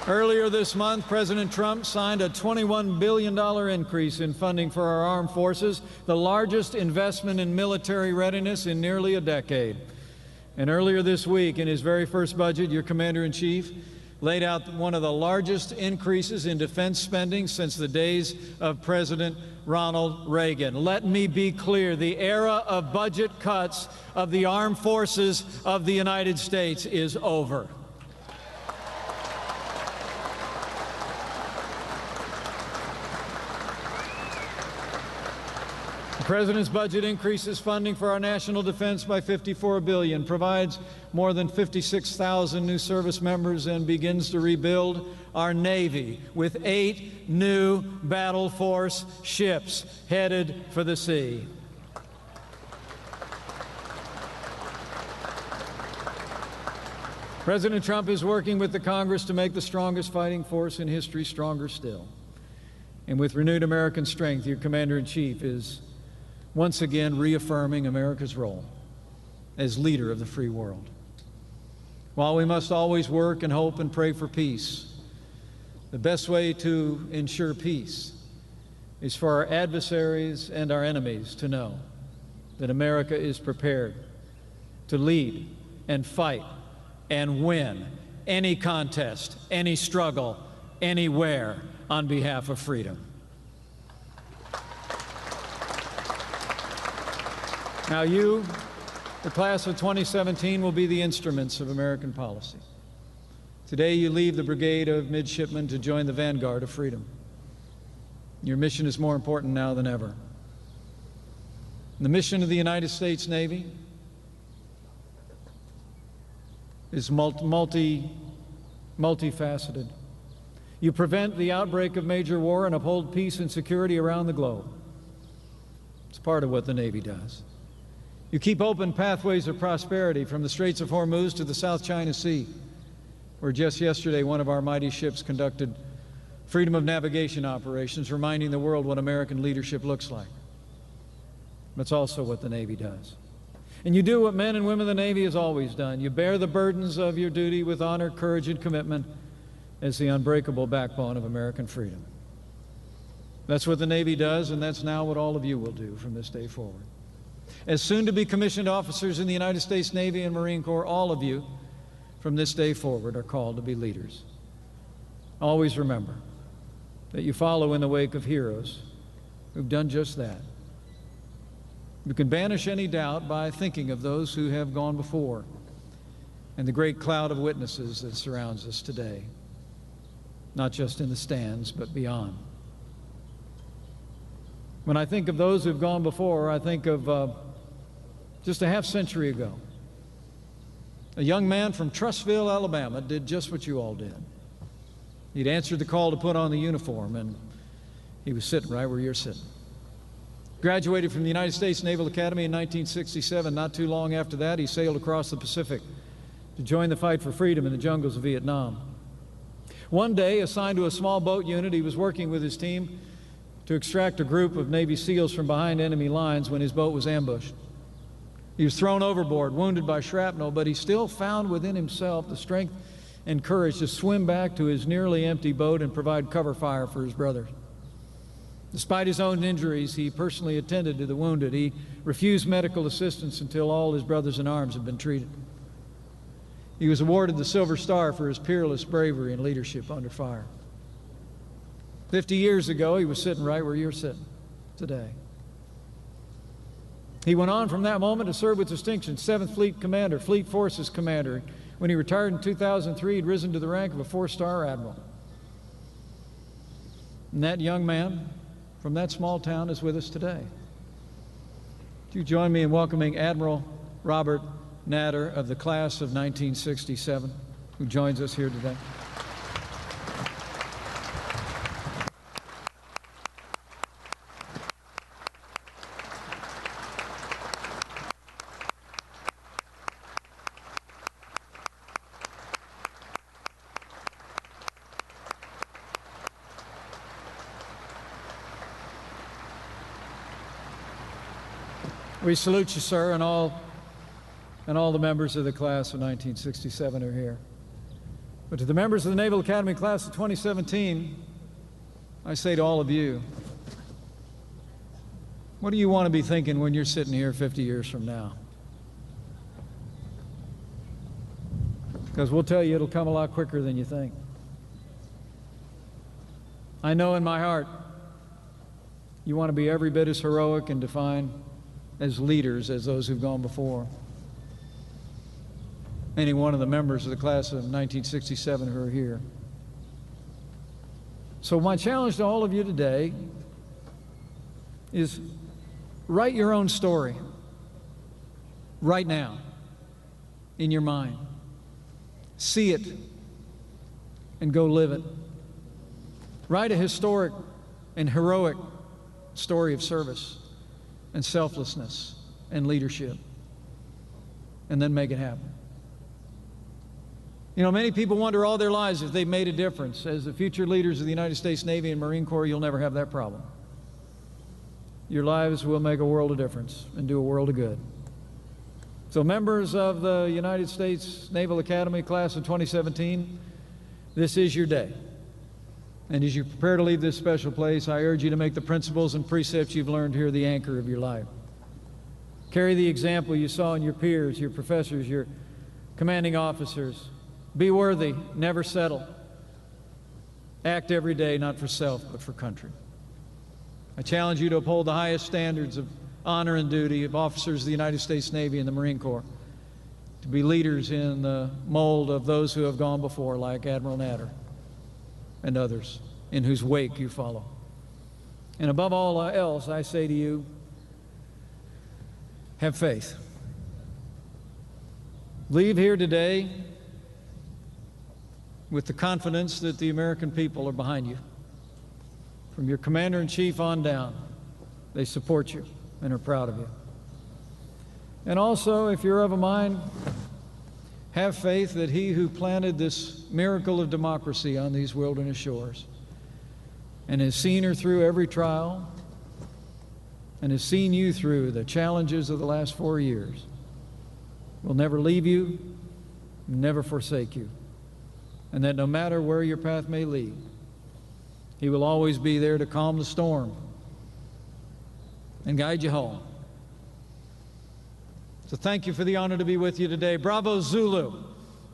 Earlier this month, President Trump signed a $21 billion increase in funding for our armed forces, the largest investment in military readiness in nearly a decade. And earlier this week, in his very first budget, your Commander-in-Chief laid out one of the largest increases in defense spending since the days of President Ronald Reagan. Let me be clear, the era of budget cuts of the armed forces of the United States is over. President's budget increases funding for our national defense by $54 billion, provides more than 56,000 new service members, and begins to rebuild our Navy with 8 new battle force ships headed for the sea. President Trump is working with the Congress to make the strongest fighting force in history stronger still. And with renewed American strength, your Commander-in-Chief is once again reaffirming America's role as leader of the free world. While we must always work and hope and pray for peace, the best way to ensure peace is for our adversaries and our enemies to know that America is prepared to lead and fight and win any contest, any struggle, anywhere on behalf of freedom. Now you, the class of 2017, will be the instruments of American policy. Today you leave the brigade of midshipmen to join the vanguard of freedom. Your mission is more important now than ever. The mission of the United States Navy is multifaceted. You prevent the outbreak of major war and uphold peace and security around the globe. It's part of what the Navy does. You keep open pathways of prosperity from the Straits of Hormuz to the South China Sea, where just yesterday one of our mighty ships conducted freedom of navigation operations, reminding the world what American leadership looks like. That's also what the Navy does. And you do what men and women of the Navy has always done. You bear the burdens of your duty with honor, courage, and commitment as the unbreakable backbone of American freedom. That's what the Navy does, and that's now what all of you will do from this day forward. As soon-to-be commissioned officers in the United States Navy and Marine Corps, all of you from this day forward are called to be leaders. Always remember that you follow in the wake of heroes who've done just that. You can banish any doubt by thinking of those who have gone before and the great cloud of witnesses that surrounds us today, not just in the stands, but beyond. When I think of those who've gone before, I think of just a half century ago. A young man from Trussville, Alabama, did just what you all did. He'd answered the call to put on the uniform, and he was sitting right where you're sitting. Graduated from the United States Naval Academy in 1967. Not too long after that, he sailed across the Pacific to join the fight for freedom in the jungles of Vietnam. One day, assigned to a small boat unit, he was working with his team to extract a group of Navy SEALs from behind enemy lines when his boat was ambushed. He was thrown overboard, wounded by shrapnel, but he still found within himself the strength and courage to swim back to his nearly empty boat and provide cover fire for his brothers. Despite his own injuries, he personally attended to the wounded. He refused medical assistance until all his brothers in arms had been treated. He was awarded the Silver Star for his peerless bravery and leadership under fire. 50 years ago, he was sitting right where you're sitting today. He went on from that moment to serve with distinction, 7th Fleet Commander, Fleet Forces Commander. When he retired in 2003, he'd risen to the rank of a 4-star admiral. And that young man from that small town is with us today. Would you join me in welcoming Admiral Robert Natter of the class of 1967, who joins us here today. We salute you, sir, and all the members of the class of 1967 are here. But to the members of the Naval Academy class of 2017, I say to all of you, what do you want to be thinking when you're sitting here 50 years from now? Because we'll tell you it'll come a lot quicker than you think. I know in my heart you want to be every bit as heroic and defined as leaders as those who've gone before. Any one of the members of the class of 1967 who are here. So my challenge to all of you today is Write your own story right now in your mind. See it and go live it. Write a historic and heroic story of service and selflessness and leadership, and then make it happen. You know, many people wonder all their lives if they've made a difference. As the future leaders of the United States Navy and Marine Corps, you'll never have that problem. Your lives will make a world of difference and do a world of good. So members of the United States Naval Academy class of 2017, this is your day. And as you prepare to leave this special place, I urge you to make the principles and precepts you've learned here the anchor of your life. Carry the example you saw in your peers, your professors, your commanding officers. Be worthy, never settle. Act every day, not for self, but for country. I challenge you to uphold the highest standards of honor and duty of officers of the United States Navy and the Marine Corps, to be leaders in the mold of those who have gone before, like Admiral Natter and others, in whose wake you follow. And above all else, I say to you, have faith. Leave here today with the confidence that the American people are behind you. From your commander-in-chief on down, they support you and are proud of you. And also, if you're of a mind, have faith that he who planted this miracle of democracy on these wilderness shores and has seen her through every trial and has seen you through the challenges of the last 4 years will never leave you, never forsake you, and that no matter where your path may lead, he will always be there to calm the storm and guide you home. So thank you for the honor to be with you today. Bravo Zulu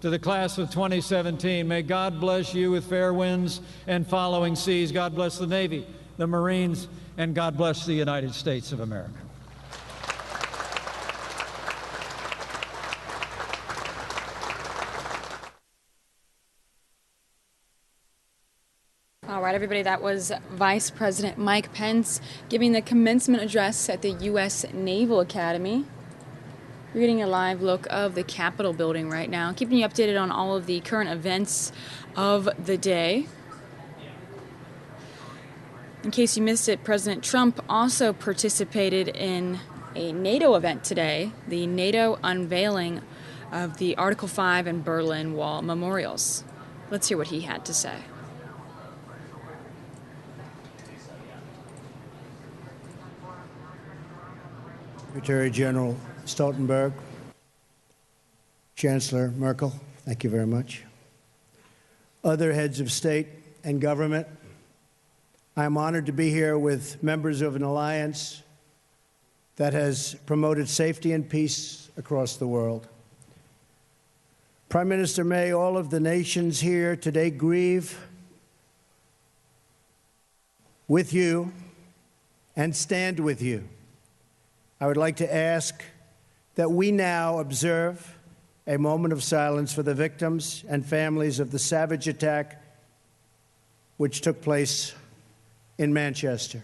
to the class of 2017. May God bless you with fair winds and following seas. God bless the Navy, the Marines, and God bless the United States of America. All right, everybody, that was Vice President Mike Pence giving the commencement address at the U.S. Naval Academy. You're getting a live look of the Capitol building right now, keeping you updated on all of the current events of the day. In case you missed it, President Trump also participated in a NATO event today, the NATO unveiling of the Article 5 and Berlin Wall memorials. Let's hear what he had to say. Secretary General Stoltenberg, Chancellor Merkel, thank you very much. Other heads of state and government, I am honored to be here with members of an alliance that has promoted safety and peace across the world. Prime Minister May, all of the nations here today grieve with you and stand with you. I would like to ask that we now observe a moment of silence for the victims and families of the savage attack which took place in Manchester.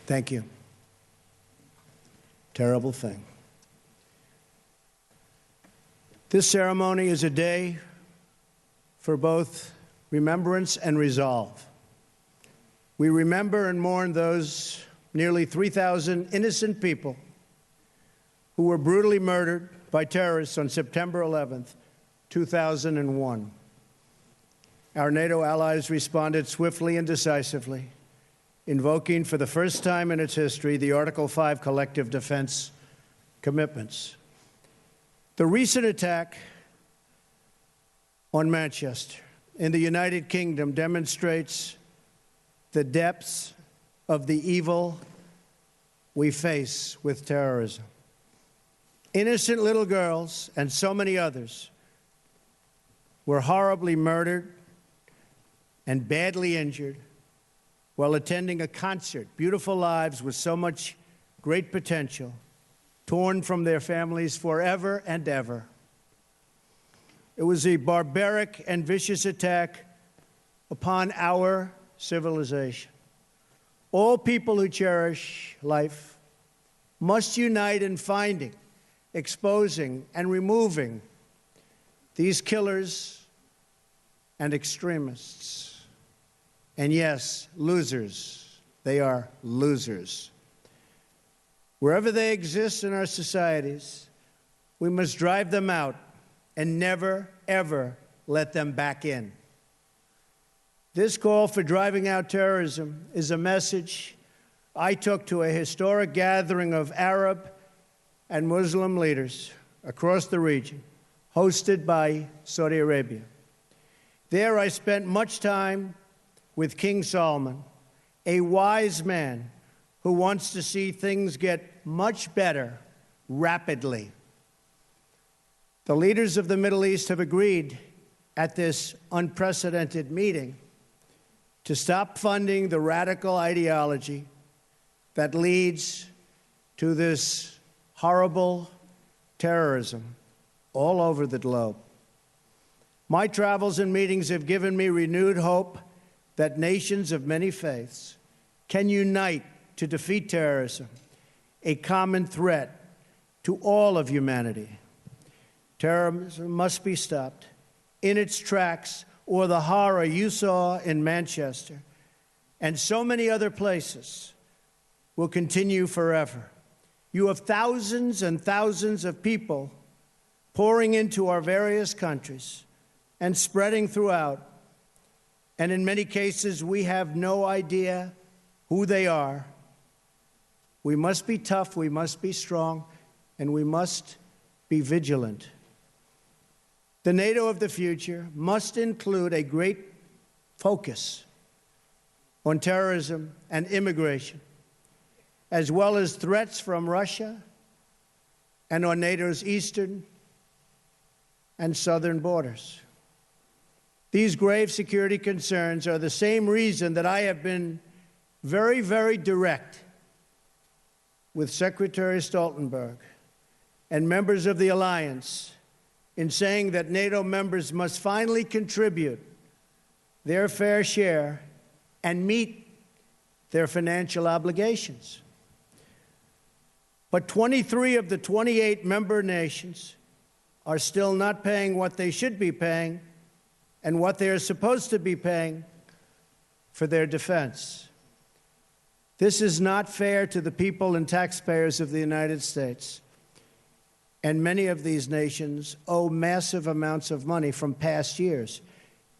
Thank you. Terrible thing. This ceremony is a day for both remembrance and resolve. We remember and mourn those nearly 3,000 innocent people who were brutally murdered by terrorists on September 11th, 2001. Our NATO allies responded swiftly and decisively, invoking for the first time in its history the Article 5 collective defense commitments. The recent attack on Manchester in the United Kingdom demonstrates the depths of the evil we face with terrorism. Innocent little girls and so many others were horribly murdered and badly injured while attending a concert. Beautiful lives with so much great potential, torn from their families forever and ever. It was a barbaric and vicious attack upon our civilization. All people who cherish life must unite in finding, exposing, and removing these killers and extremists. And yes, losers. They are losers. Wherever they exist in our societies, we must drive them out and never, ever let them back in. This call for driving out terrorism is a message I took to a historic gathering of Arab and Muslim leaders across the region, hosted by Saudi Arabia. There I spent much time with King Solomon, a wise man who wants to see things get much better rapidly. The leaders of the Middle East have agreed at this unprecedented meeting to stop funding the radical ideology that leads to this horrible terrorism all over the globe. My travels and meetings have given me renewed hope that nations of many faiths can unite to defeat terrorism, a common threat to all of humanity. Terrorism must be stopped in its tracks, or the horror you saw in Manchester and so many other places will continue forever. You have thousands and thousands of people pouring into our various countries and spreading throughout, and in many cases we have no idea who they are. We must be tough, we must be strong, and we must be vigilant. The NATO of the future must include a great focus on terrorism and immigration, as well as threats from Russia and on NATO's eastern and southern borders. These grave security concerns are the same reason that I have been very, very direct with Secretary Stoltenberg and members of the alliance in saying that NATO members must finally contribute their fair share and meet their financial obligations. But 23 of the 28 member nations are still not paying what they should be paying and what they are supposed to be paying for their defense. This is not fair to the people and taxpayers of the United States. And many of these nations owe massive amounts of money from past years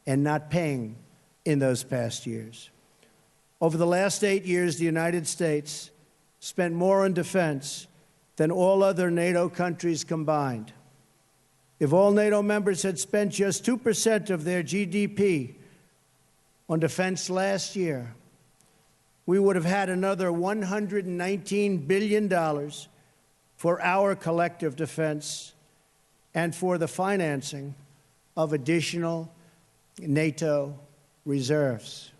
and not paying in those past years. Over the last 8 years, the United States spent more on defense than all other NATO countries combined. If all NATO members had spent just 2% of their GDP on defense last year, we would have had another $119 billion for our collective defense and for the financing of additional NATO reserves.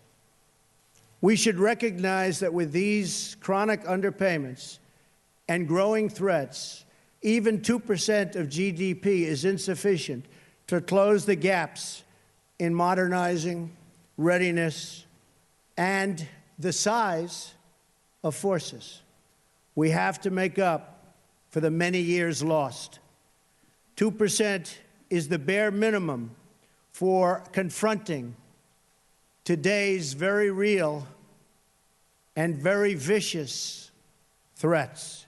We should recognize that with these chronic underpayments and growing threats, even 2% of GDP is insufficient to close the gaps in modernizing, readiness, and the size of forces. We have to make up for the many years lost. 2% is the bare minimum for confronting today's very real and very vicious threats.